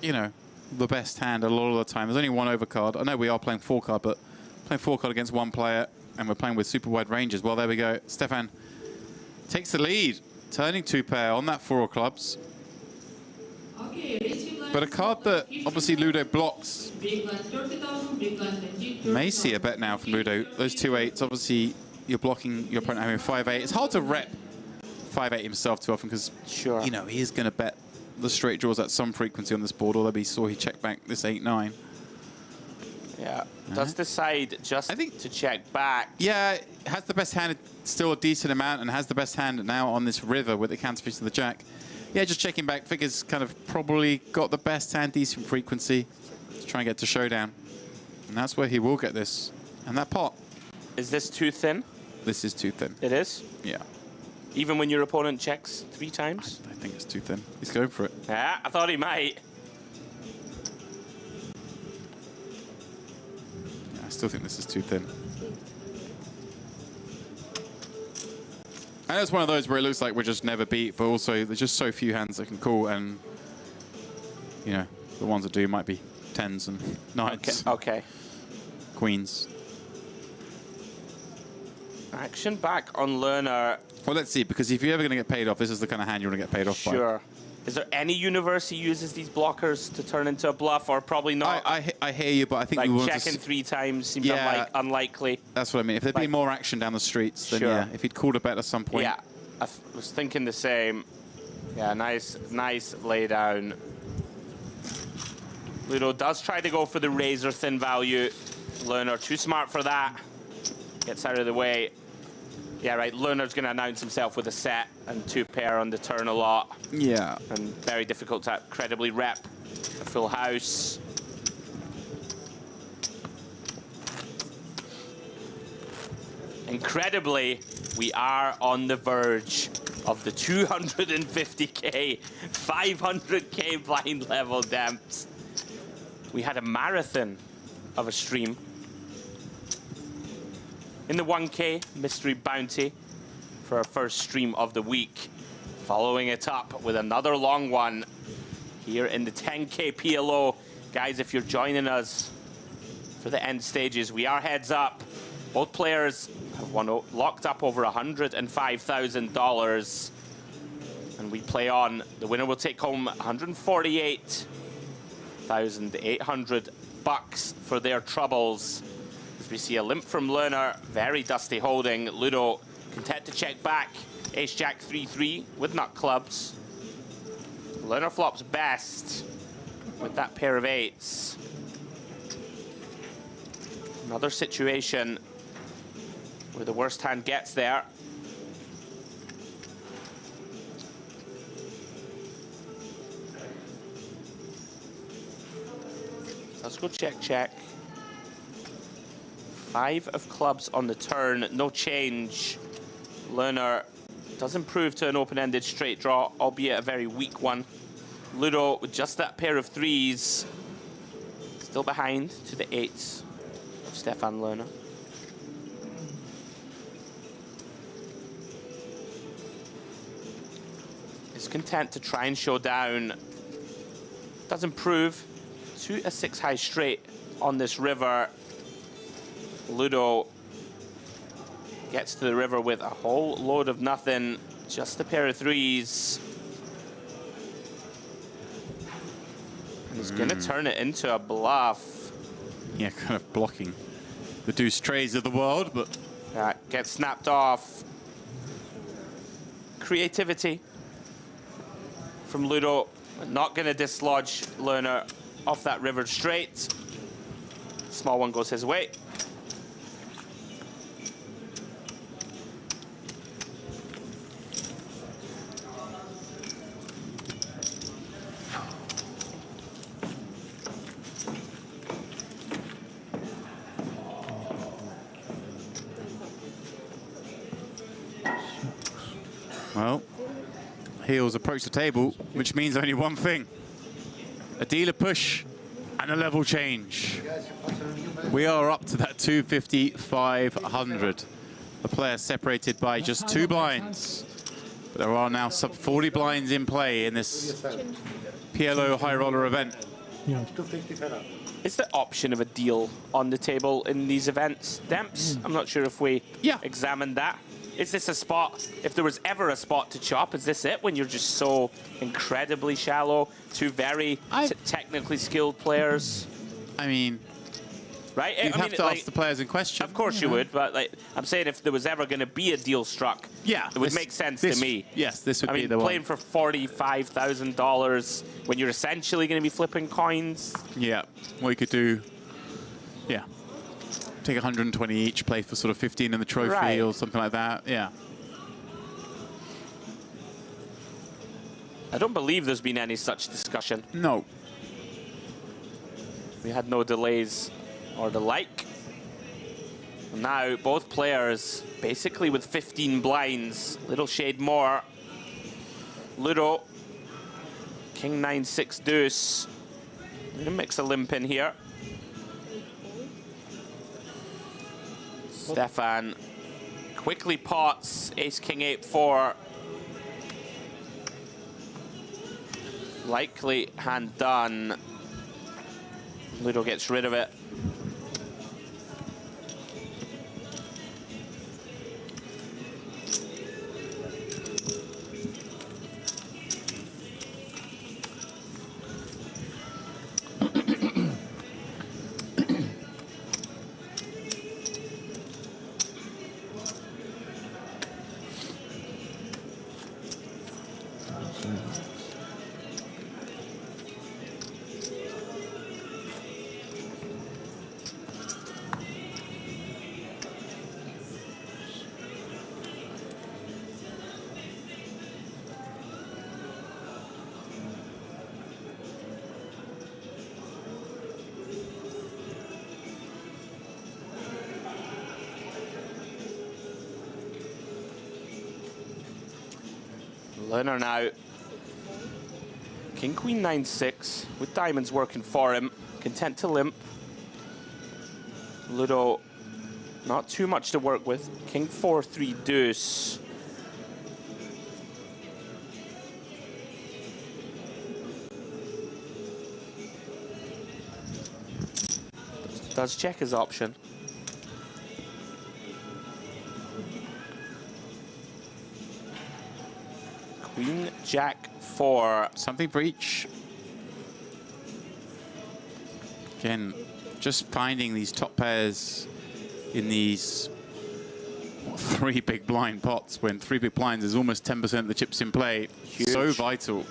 you know, the best hand a lot of the time. There's only one overcard. I know we are playing 4-card, but playing 4-card against one player, and we're playing with super wide ranges. Well, there we go. Stefan takes the lead, turning 2-pair on that 4 of clubs. But a card that obviously Ludo blocks. May see a bet now from Ludo. Those 2-8s, obviously you're blocking your opponent having 5-8. It's hard to rep 5-8 himself too often because, you know, he is going to bet the straight draws at some frequency on this board, although we saw he checked back this 8-9. Yeah, does decide just to check back. Yeah, has the best hand still a decent amount and has the best hand now on this river with the counterpiece of the jack. Yeah, just checking back. Figures kind of probably got the best hand, decent frequency to try and get to showdown. And that's where he will get this. And that pot. Is this too thin? This is too thin. It is? Yeah. Even when your opponent checks 3 times? I think it's too thin. He's going for it. Yeah, I thought he might. I still think this is too thin. And it's one of those where it looks like we're just never beat, but also there's just so few hands that can call, and you know, the ones that do might be 10s and 9s. Okay. Queens. Action back on Lerner. Well, let's see, because if you're ever going to get paid off, this is the kind of hand you want to get paid off by. Sure. Is there any universe he uses these blockers to turn into a bluff, or probably not? I hear you, but I think like we want checking to 3 times seems unlikely. That's what I mean. If there'd been more action down the streets, then yeah. If he'd called a bet at some point. Yeah, I was thinking the same. Yeah, nice lay down. Ludo does try to go for the razor thin value. Lerner too smart for that. Gets out of the way. Yeah, right, Lerner's going to announce himself with a set and 2-pair on the turn a lot. Yeah. And very difficult to credibly rep a full house. Incredibly, we are on the verge of the 250K, 500K blind level Demps. We had a marathon of a stream. In the 1K mystery bounty for our first stream of the week. Following it up with another long one here in the 10K PLO. Guys, if you're joining us for the end stages, we are heads up. Both players have locked up over $105,000. And we play on. The winner will take home $148,800 for their troubles. We see a limp from Lerner, very dusty holding. Ludo content to check back. Ace-Jack 3-3 with nut clubs. Lerner flops best with that pair of 8s. Another situation where the worst hand gets there. Let's go check. 5 of clubs on the turn, no change. Lerner does improve to an open-ended straight draw, albeit a very weak one. Ludo with just that pair of 3s, still behind to the 8s of Stefan Lerner. Is content to try and show down. Does improve to a 6 high straight on this river. Ludo gets to the river with a whole load of nothing, just a pair of 3s. And he's going to turn it into a bluff. Yeah, kind of blocking the deuce trays of the world, but... gets snapped off. Creativity from Ludo. Not going to dislodge Lerner off that river straight. Small one goes his way. Well, heels approach the table, which means only one thing. A dealer push and a level change. We are up to that 250-500. The player separated by just 2 blinds. But there are now sub 40 blinds in play in this PLO High Roller event. Yeah. Is the option of a deal on the table in these events, Demps? I'm not sure if we examined that. Is this a spot, if there was ever a spot to chop, is this it when you're just so incredibly shallow? 2 very technically skilled players? I mean, right? You'd have to ask the players in question. Of course you would, but like I'm saying, if there was ever going to be a deal struck, it would make sense to me. Yes, this would be the playing one. for $45,000 when you're essentially going to be flipping coins. Yeah, what you could do, take 120 each, play for sort of 15 in the trophy or something like that. Yeah. I don't believe there's been any such discussion. No. We had no delays or the like. And now both players basically with 15 blinds, little shade more. Ludo, King 9-6 deuce. I'm gonna mix a limp in here. Stefan quickly pots ace king 8-4. Likely hand done. Ludo gets rid of it. Learner now. King Queen 9-6 with diamonds working for him. Content to limp. Ludo, not too much to work with. King 4-3 deuce. Does check his option. Queen, Jack, 4. Something for each. Again, just finding these top pairs in these 3 big blind pots when 3 big blinds is almost 10% of the chips in play. Huge. So vital.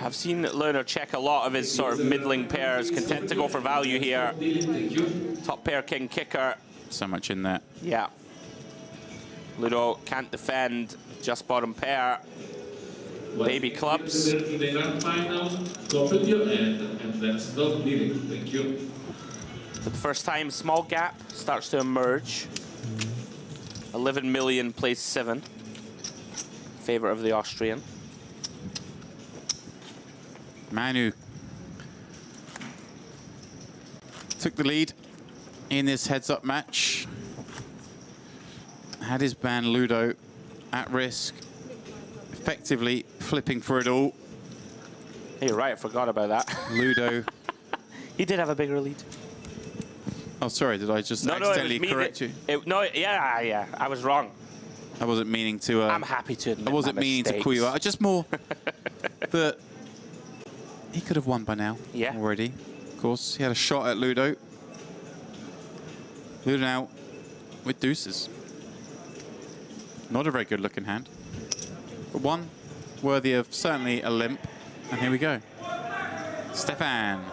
I've seen Lerner check a lot of his sort of middling pairs, content to go for value here. Top pair, king, kicker. So much in there. Yeah. Ludo can't defend, just bottom pair. Baby clubs. For the first time, small gap starts to emerge. 11 million plays 7. Favor of the Austrian. Manu took the lead in this heads-up match. Had his man Ludo at risk, effectively flipping for it all. Hey, you're right, I forgot about that. Ludo. He did have a bigger lead. Oh, sorry, did I just accidentally correct you? Yeah, I was wrong. I wasn't meaning to... I'm happy to admit I wasn't my meaning to call you out. Just more that he could have won by now already. Of course, he had a shot at Ludo. Ludo now with deuces. Not a very good looking hand, but one worthy of certainly a limp. And here we go. Stefan.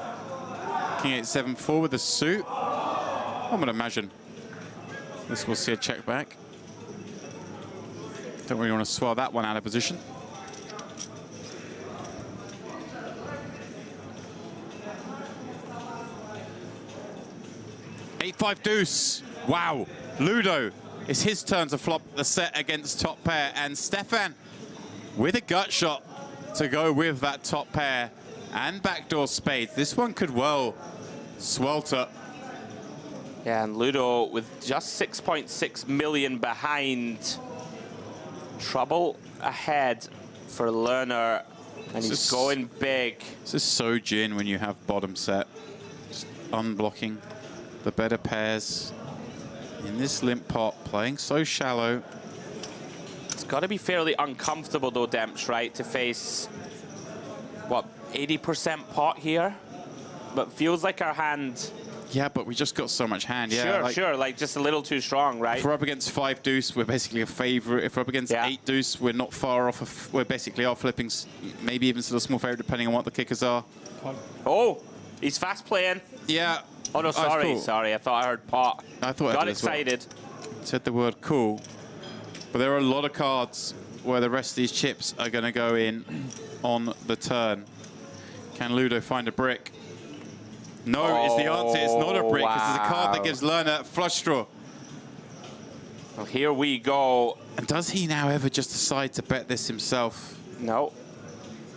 King 8-7-4 with a suit. I would imagine this will see a check back. Don't really want to swell that one out of position. Eight-5 deuce. Wow. Ludo It's his turn to flop the set against top pair, and Stefan with a gut shot to go with that top pair and backdoor spades. This one could well swelter. Yeah, and Ludo with just 6.6 million behind. Trouble ahead for Lerner, and he's going big. This is so gin when you have bottom set. Just unblocking the better pairs in this limp pot, playing so shallow. It's got to be fairly uncomfortable though, Demps, right? To face, what, 80% pot here? But feels like our hand... Yeah, but we just got so much hand. Yeah, sure, like, sure, like just a little too strong, right? If we're up against 5 deuce, we're basically a favorite. If we're up against 8 deuce, we're not far off. We're basically are flipping, maybe even still a small favorite, depending on what the kickers are. Oh, he's fast playing. Yeah. Oh no, sorry, sorry. I thought I heard pot. I thought got I did excited. Well. Said the word cool, but there are a lot of cards where the rest of these chips are going to go in on the turn. Can Ludo find a brick? No, it's the answer. It's not a brick. Wow. This is a card that gives Lerner flush draw. Well, here we go. And does he now ever just decide to bet this himself? No.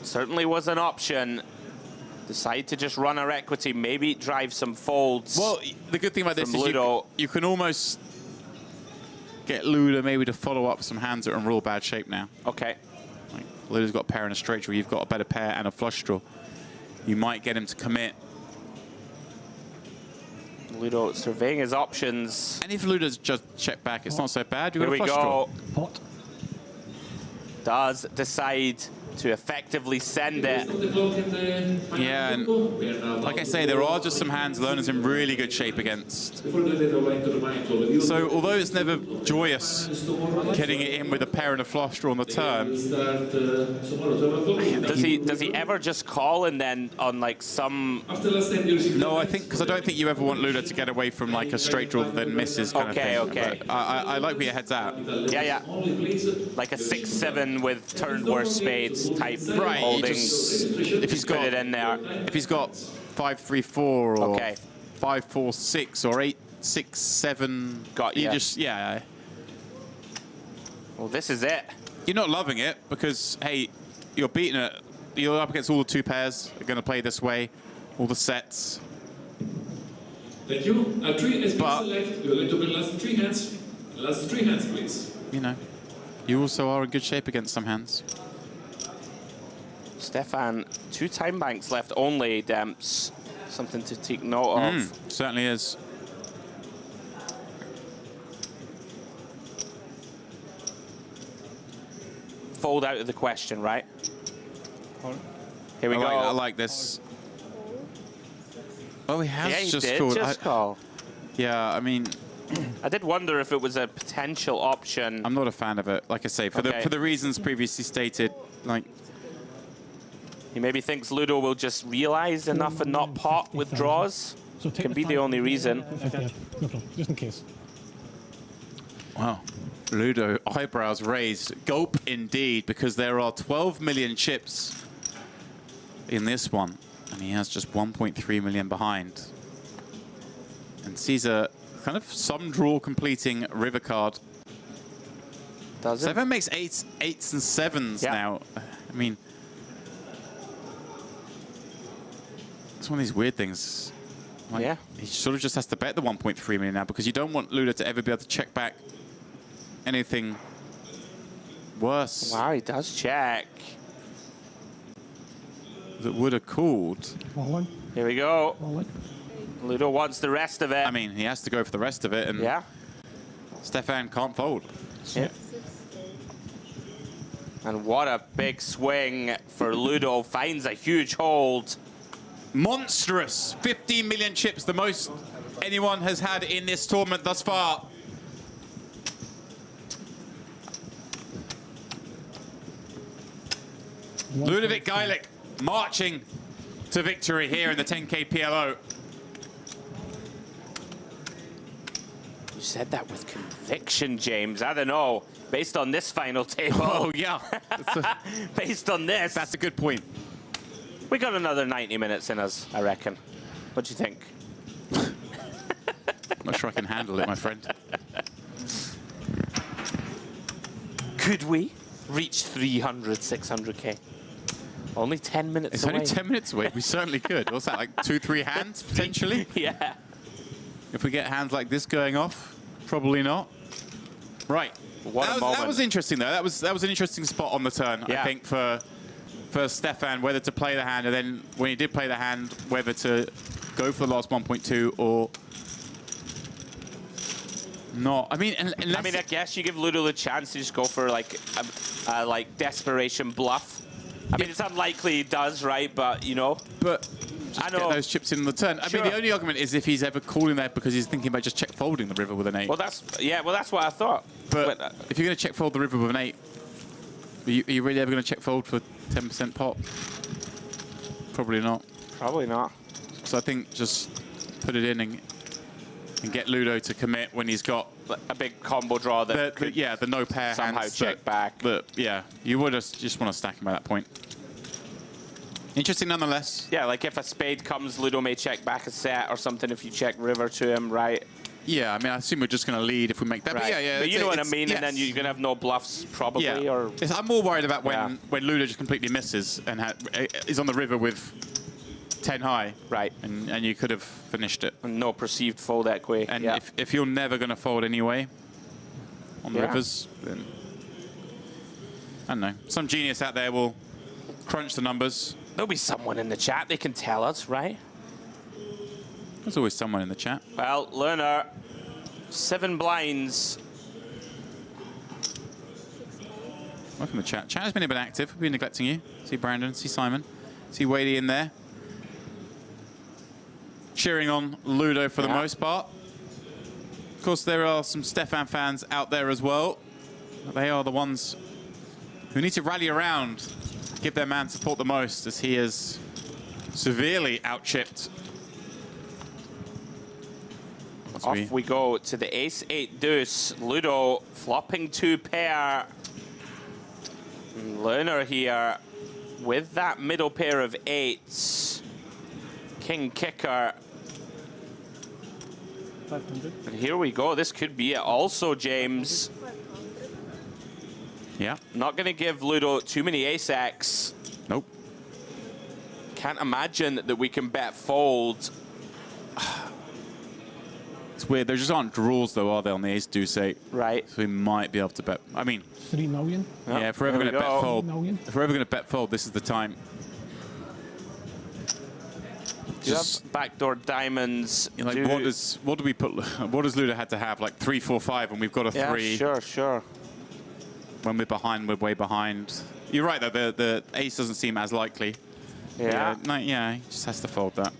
Certainly was an option. Decide to just run our equity, maybe drive some folds. Well, the good thing about this is Ludo. You can almost get Ludo maybe to follow up some hands that are in real bad shape now. Okay. Like, Ludo's got a pair and a straight draw. You've got a better pair and a flush draw. You might get him to commit. Ludo surveying his options. And if Ludo's just checked back, it's not so bad. You've Here got a we flush go. draw. Does decide to effectively send it. Yeah, and like I say, there are just some hands Lerner's in really good shape against. So although it's never joyous getting it in with a pair and a flush draw on the turn. Does he ever just call and then on like some... No, I think, because I don't think you ever want Ludo to get away from like a straight draw that then misses kind of thing. Okay. But I like where your head's at. Yeah. Like a 6-7 with turned worst spades type right, holding. If he's got it in there. If he's got 5-3-4 or 5-4-6 or 8-6-7, got you. Just Well, this is it. You're not loving it because hey, you're beating it. You're up against all the 2 pairs. Are going to play this way, all the sets. Thank you. 3 has been selected. We're going to bring last 3 hands. Last 3 hands, please. You know, you also are in good shape against some hands. Stefan, 2 time banks left only, Demps. Something to take note of. Certainly is. Fold out of the question, right? Here we go. I like this. Oh, he has just called. Call. Yeah, I mean... I did wonder if it was a potential option. I'm not a fan of it. Like I say, for the reasons previously stated, like... He maybe thinks Ludo will just realize enough and not pot with draws. Can be the only reason. No problem, just in case. Wow. Ludo, eyebrows raised. Gulp indeed, because there are 12 million chips in this one. And he has just 1.3 million behind. And sees a kind of some draw completing river card. Does it? Seven makes eights and 7s now. I mean... It's one of these weird things. Like, he sort of just has to bet the 1.3 million now because you don't want Ludo to ever be able to check back anything worse. Wow, he does check. That would have called. Here we go. Ludo wants the rest of it. I mean, he has to go for the rest of it. And Stefan can't fold. Yeah. And what a big swing for Ludo. Finds a huge hold. Monstrous. 15 million chips, the most anyone has had in this tournament thus far. Ludovic Geilich marching to victory here in the 10K PLO. You said that with conviction, James. I don't know. Based on this final table. Oh, yeah. Based on this. That's a good point. We got another 90 minutes in us, I reckon. What do you think? I'm not sure I can handle it, my friend. Could we reach 300, 600k? Only 10 minutes away. It's only 10 minutes away. We certainly could. What's that, like 2-3 hands, potentially? Yeah. If we get hands like this going off, probably not. Right. That was interesting, though. That was an interesting spot on the turn, I think, for Stefan, whether to play the hand, and then when he did play the hand, whether to go for the last 1.2 or not. I mean, I guess you give Ludo the chance to just go for like a desperation bluff. I mean, it's unlikely he does, right? But you know. But just get those chips in the turn. I mean, the only argument is if he's ever calling there because he's thinking about just check folding the river with an 8. Well, that's what I thought. But if you're going to check fold the river with an 8, are you really ever going to check fold for 10% pot? Probably not. Probably not. So I think just put it in and get Ludo to commit when he's got a big combo draw that the no pair somehow hands check back. But yeah, you would just want to stack him at that point. Interesting nonetheless. Yeah, like if a spade comes, Ludo may check back a set or something if you check river to him, right? Yeah, I mean, I assume we're just going to lead if we make that. Right. But yeah. But you know what I mean, yes. and then you're going to have no bluffs probably. Yeah. Or I'm more worried about when Ludo just completely misses and is on the river with 10 high. Right. And you could have finished it. And no perceived fold equity. And if you're never going to fold anyway on the rivers, then I don't know. Some genius out there will crunch the numbers. There'll be someone in the chat. They can tell us, right? There's always someone in the chat. Well, Lerner, 7 blinds. Welcome to chat. Chat has been a bit active. We've been neglecting you. See Brandon, see Simon, see Wadey in there. Cheering on Ludo for the most part. Of course, there are some Stefan fans out there as well. They are the ones who need to rally around, give their man support the most, as he is severely outchipped. Off we go to the ace-8 deuce. Ludo flopping 2 pair. And Lerner here with that middle pair of 8s. King kicker. 500. And here we go. This could be it also, James. Yeah. Not going to give Ludo too many ace-X. Nope. Can't imagine that we can bet fold. It's weird. There just aren't draws, though, are there, on the ace deuce 8? Right. So we might be able to bet. I mean, 3 million. Yeah, if we're ever going to bet fold, 3 million. if we're ever going to bet fold, this is the time. Do you have backdoor diamonds? Like, what do we put? What does Ludo had to have? Like 3, 4, 5, and we've got a 3. Yeah, sure. When we're behind, we're way behind. You're right, though. The ace doesn't seem as likely. Yeah. He just has to fold that.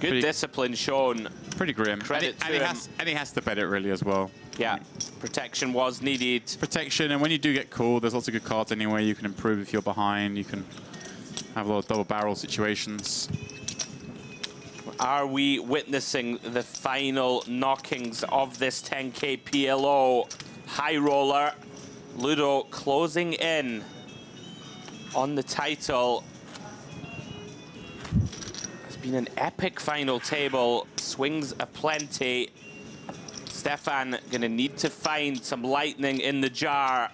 Good discipline shown. Pretty grim. Credit to him. And he has to bet it really as well. Yeah. Protection was needed. Protection, and when you do get called, there's lots of good cards anyway. You can improve if you're behind. You can have a lot of double barrel situations. Are we witnessing the final knockings of this 10K PLO High Roller? Ludo closing in on the title. It's been an epic final table. Swings aplenty. Stefan gonna need to find some lightning in the jar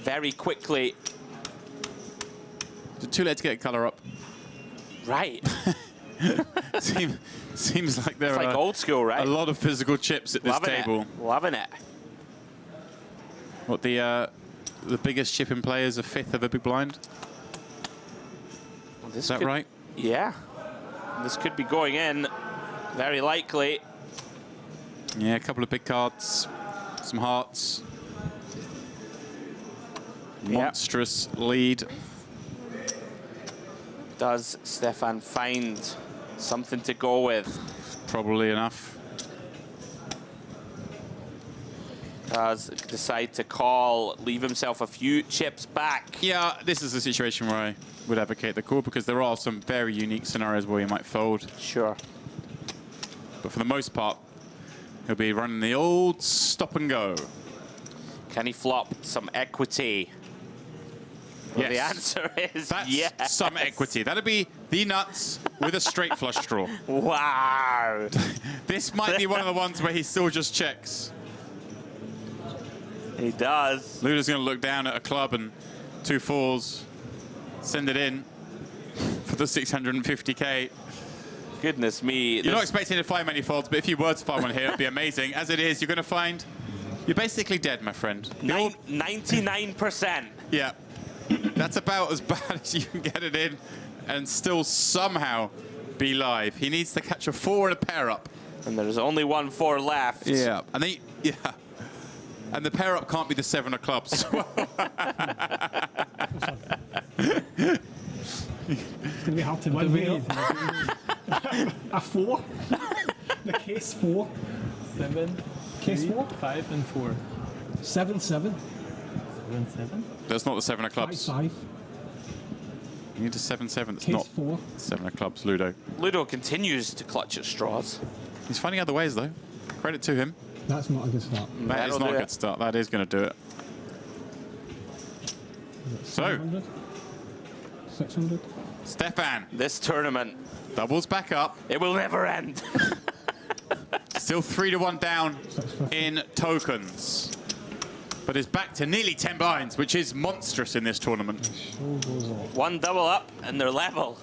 very quickly. Is it too late to get color up? Right. Seems like there it's are like old school, right? a lot of physical chips at this table. Loving it. What, the biggest chip in play is a 5th of a big blind? Well, is that right? Yeah. This could be going in, very likely. Yeah, a couple of big cards, some hearts. Monstrous lead. Does Stefan find something to go with? Probably enough. Does decide to call, leave himself a few chips back. Yeah, this is a situation where I would advocate the call because there are some very unique scenarios where you might fold. Sure. But for the most part, he'll be running the old stop and go. Can he flop some equity? Well, Yes. the answer is That's yes. some equity. That'd be the nuts with a straight flush draw. Wow. This might be one of the ones where he still just checks. He does. Ludo's going to look down at a club and 2 fours, send it in for the 650k. Goodness me. You're not expecting to find many folds, but if you were to find one here, it'd be amazing. As it is, you're going to find you're basically dead, my friend. 99%. Yeah. That's about as bad as you can get it in and still somehow be live. He needs to catch a 4 and a pair up. And there's only 1 4 left. Yeah. And and the pair up can't be the 7 of clubs. It's going to be hard to win. A 4. The case 4. 7. Case 4. 5 and 4. 7 7. 7 7. That's not the 7 of clubs. 5 5. You need a 7 7. That's Case not 4. 7 of clubs, Ludo. Ludo continues to clutch at straws. He's finding other ways, though. Credit to him. That's not a good start. That is not a good start. That is going to do it. So, 600. Stefan. This tournament doubles back up. It will never end. Still 3-1 down in tokens. But is back to nearly 10 blinds, which is monstrous in this tournament. 1 double up and they're level.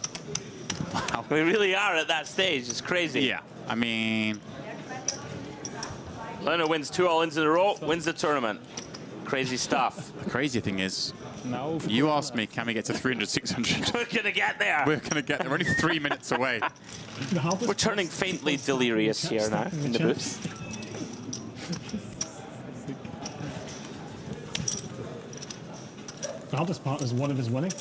Wow. We really are at that stage. It's crazy. Yeah. I mean... Lerner wins 2 all-ins in a row, wins the tournament. Crazy stuff. The crazy thing is, you asked me, can we get to 300, 600? We're going to get there. We're going to get there. We're only 3 minutes away. We're turning faintly delirious here now in the booth. The hardest part is one of his winning.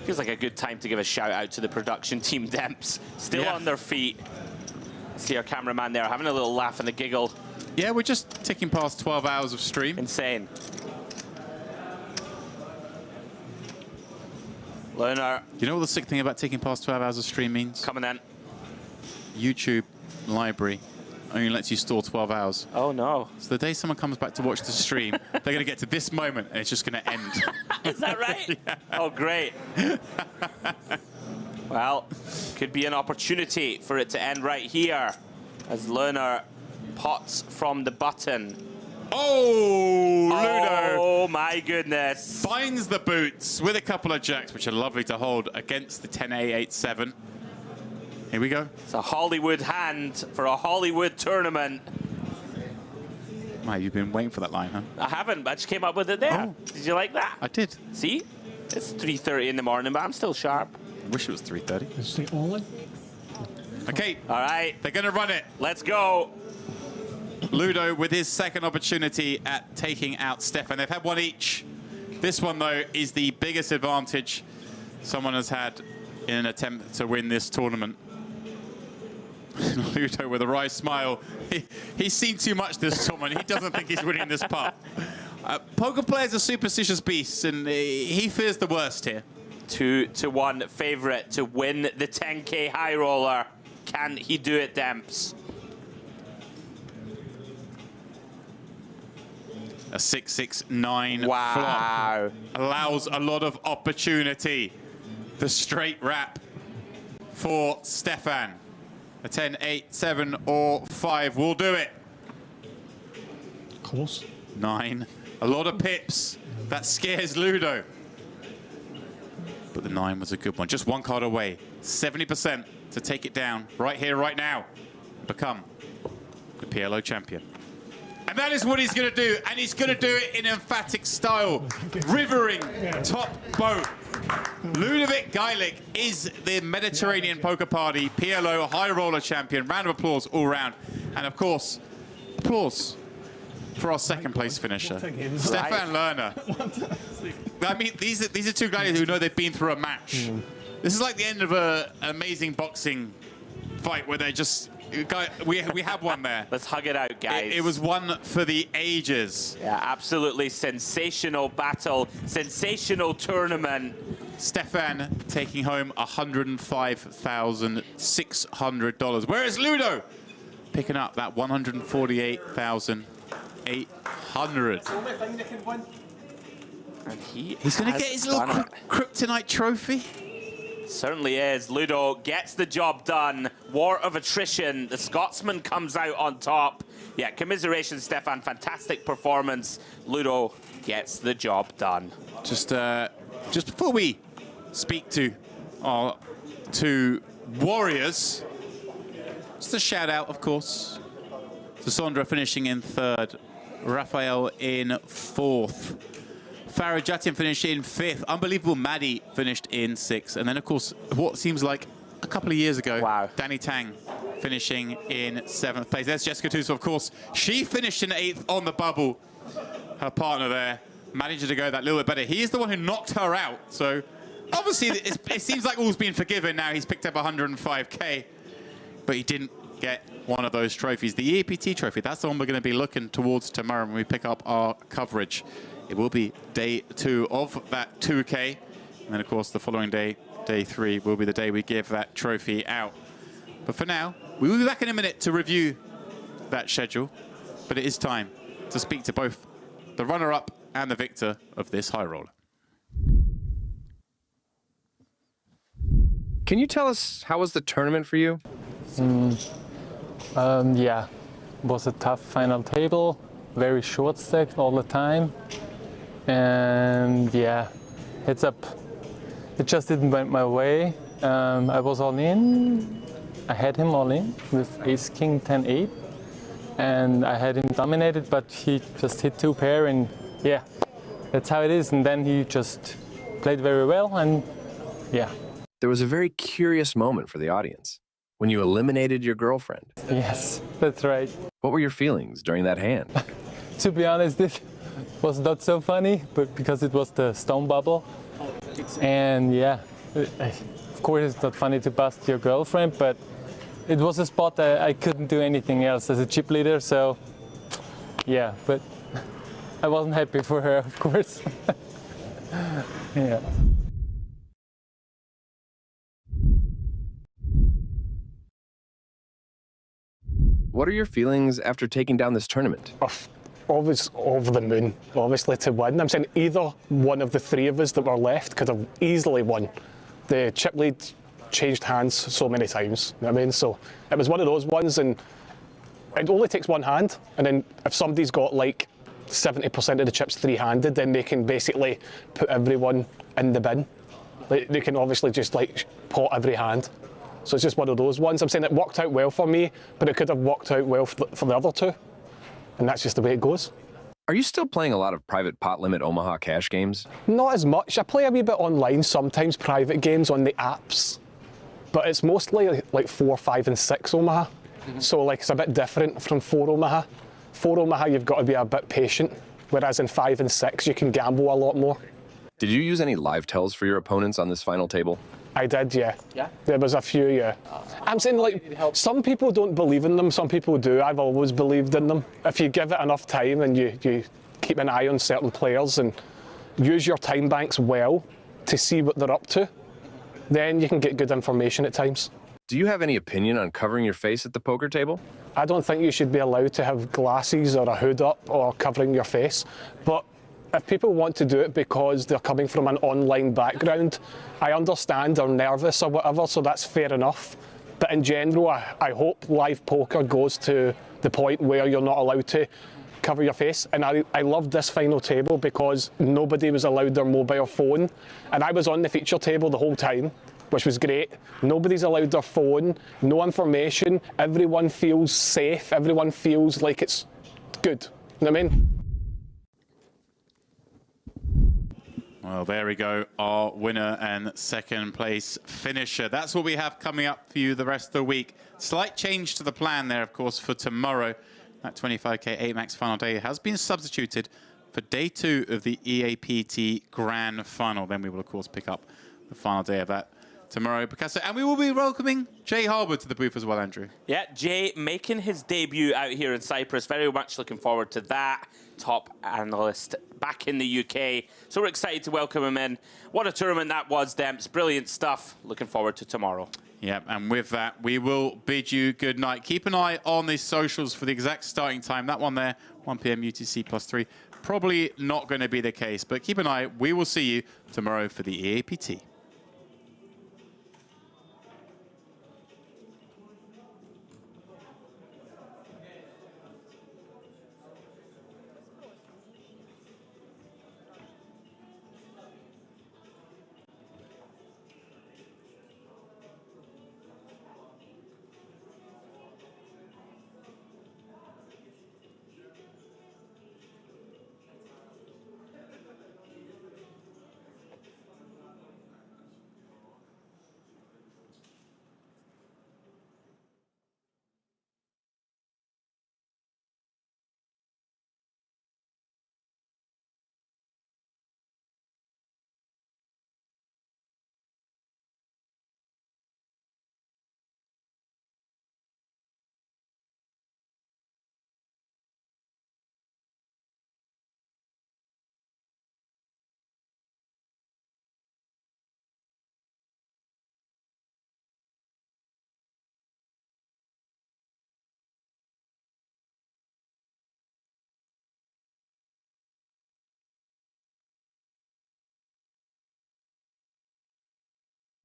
Feels like a good time to give a shout out to the production team, Demps. Still on their feet. See our cameraman there having a little laugh and a giggle. Yeah, we're just ticking past 12 hours of stream. Insane. Lerner. You know what the sick thing about ticking past 12 hours of stream means? Coming in. YouTube library only lets you store 12 hours. Oh, no. So the day someone comes back to watch the stream, they're going to get to this moment and it's just going to end. Is that right? Yeah. Oh, great. Well, could be an opportunity for it to end right here as Lerner pots from the button. Oh, Ludo. Oh, my goodness. Finds the boots with a couple of jacks, which are lovely to hold against the 10A87. Here we go. It's a Hollywood hand for a Hollywood tournament. Wow, you've been waiting for that line, huh? I haven't, but I just came up with it there. Oh. Did you like that? I did. See? It's 3:30 in the morning, but I'm still sharp. I wish it was 3:30. Let's say all in. Okay. All right. They're going to run it. Let's go. Ludo with his second opportunity at taking out Stefan. They've had one each. This one, though, is the biggest advantage someone has had in an attempt to win this tournament. Ludo with a wry smile. He's seen too much this tournament. He doesn't think he's winning this pot. Poker players are superstitious beasts, and he fears the worst here. 2-1 favorite to win the 10K High Roller. Can he do it, Demps? A 6-6-9 wow. flop allows a lot of opportunity. The straight wrap for Stefan. A 10, 8, 7, or 5 will do it. Close. 9. A lot of pips. That scares Ludo. But the 9 was a good one. Just one card away. 70% to take it down right here, right now. Become the PLO champion. And that is what he's going to do. And he's going to do it in emphatic style. Rivering top boat. Ludovic Geilich is the Mediterranean Poker Party PLO High Roller champion. Round of applause all round. And of course, applause for our second place finisher, Stefan Lerner. I mean, these are two guys who know they've been through a match. This is like the end of an amazing boxing fight where they're just we have one there. Let's hug it out, guys. It was one for the ages. Yeah, absolutely sensational battle, sensational tournament. Stefan taking home $105,600, whereas Ludo picking up that $148,800. And he's going to get his little kryptonite trophy. Certainly is. Ludo gets the job done. War of attrition. The Scotsman comes out on top. Yeah, commiserations, Stefan. Fantastic performance. Ludo gets the job done. Just before we speak to our two warriors, just a shout out, of course, to Sondra finishing in 3rd, Raphael in 4th. Farid Jattin finished in 5th. Unbelievable Maddie finished in 6th. And then, of course, what seems like a couple of years ago, Danny Tang finishing in 7th place. There's Jessica Tuso, of course. She finished in 8th on the bubble. Her partner there managed to go that little bit better. He is the one who knocked her out. So, obviously, it seems like all's been forgiven now. He's picked up 105K. But he didn't get one of those trophies. The EAPT trophy, that's the one we're going to be looking towards tomorrow when we pick up our coverage. It will be day 2 of that 2K. And then, of course, the following day, day 3, will be the day we give that trophy out. But for now, we will be back in a minute to review that schedule. But it is time to speak to both the runner-up and the victor of this high roller. Can you tell us, how was the tournament for you? Yeah, it was a tough final table, very short stacked all the time. And yeah, heads up, it just didn't went my way. I was all in. I had him all in with ace king 10-8, and I had him dominated, but he just hit 2 pair, and yeah, that's how it is. And then he just played very well, and yeah. There was a very curious moment for the audience when you eliminated your girlfriend. Yes, that's right. What were your feelings during that hand? To be honest, it was not so funny, but because it was the stone bubble. And yeah, of course it's not funny to bust your girlfriend, but it was a spot that I couldn't do anything else as a chip leader, so yeah, but I wasn't happy for her, of course. Yeah. What are your feelings after taking down this tournament? Always over the moon, obviously, to win. I'm saying either one of the 3 of us that were left could have easily won. The chip lead changed hands so many times, you know what I mean? So it was one of those ones, and it only takes one hand, and then if somebody's got like 70% of the chips 3-handed, then they can basically put everyone in the bin. Like, they can obviously just like pot every hand. So it's just one of those ones. I'm saying it worked out well for me, but it could have worked out well for the other 2. And that's just the way it goes. Are you still playing a lot of private pot limit Omaha cash games? Not as much. I play a wee bit online, sometimes private games on the apps. But it's mostly like 4, 5, and 6 Omaha. So like it's a bit different from 4 Omaha. 4 Omaha, you've got to be a bit patient. Whereas in 5 and 6, you can gamble a lot more. Did you use any live tells for your opponents on this final table? I did, yeah. Yeah? There was a few, yeah. I'm saying, like, some people don't believe in them, some people do. I've always believed in them. If you give it enough time and you keep an eye on certain players and use your time banks well to see what they're up to, then you can get good information at times. Do you have any opinion on covering your face at the poker table? I don't think you should be allowed to have glasses or a hood up or covering your face, but if people want to do it because they're coming from an online background, I understand they're nervous or whatever, so that's fair enough. But in general, I hope live poker goes to the point where you're not allowed to cover your face. And I loved this final table because nobody was allowed their mobile phone. And I was on the feature table the whole time, which was great. Nobody's allowed their phone, no information. Everyone feels safe. Everyone feels like it's good. You know what I mean? Well, there we go, our winner and second place finisher. That's what we have coming up for you the rest of the week. Slight change to the plan there, of course, for tomorrow. That 25K 8-max final day has been substituted for day 2 of the EAPT Grand Final. Then we will, of course, pick up the final day of that tomorrow, Picasso. And we will be welcoming Jay Harbour to the booth as well, Andrew. Yeah, Jay making his debut out here in Cyprus. Very much looking forward to that. Top analyst back in the UK. So we're excited to welcome him in. What a tournament that was, Demps. Brilliant stuff. Looking forward to tomorrow. Yeah, and with that, we will bid you good night. Keep an eye on the socials for the exact starting time. That one there, 1 p.m. UTC +3. Probably not going to be the case, but keep an eye. We will see you tomorrow for the EAPT.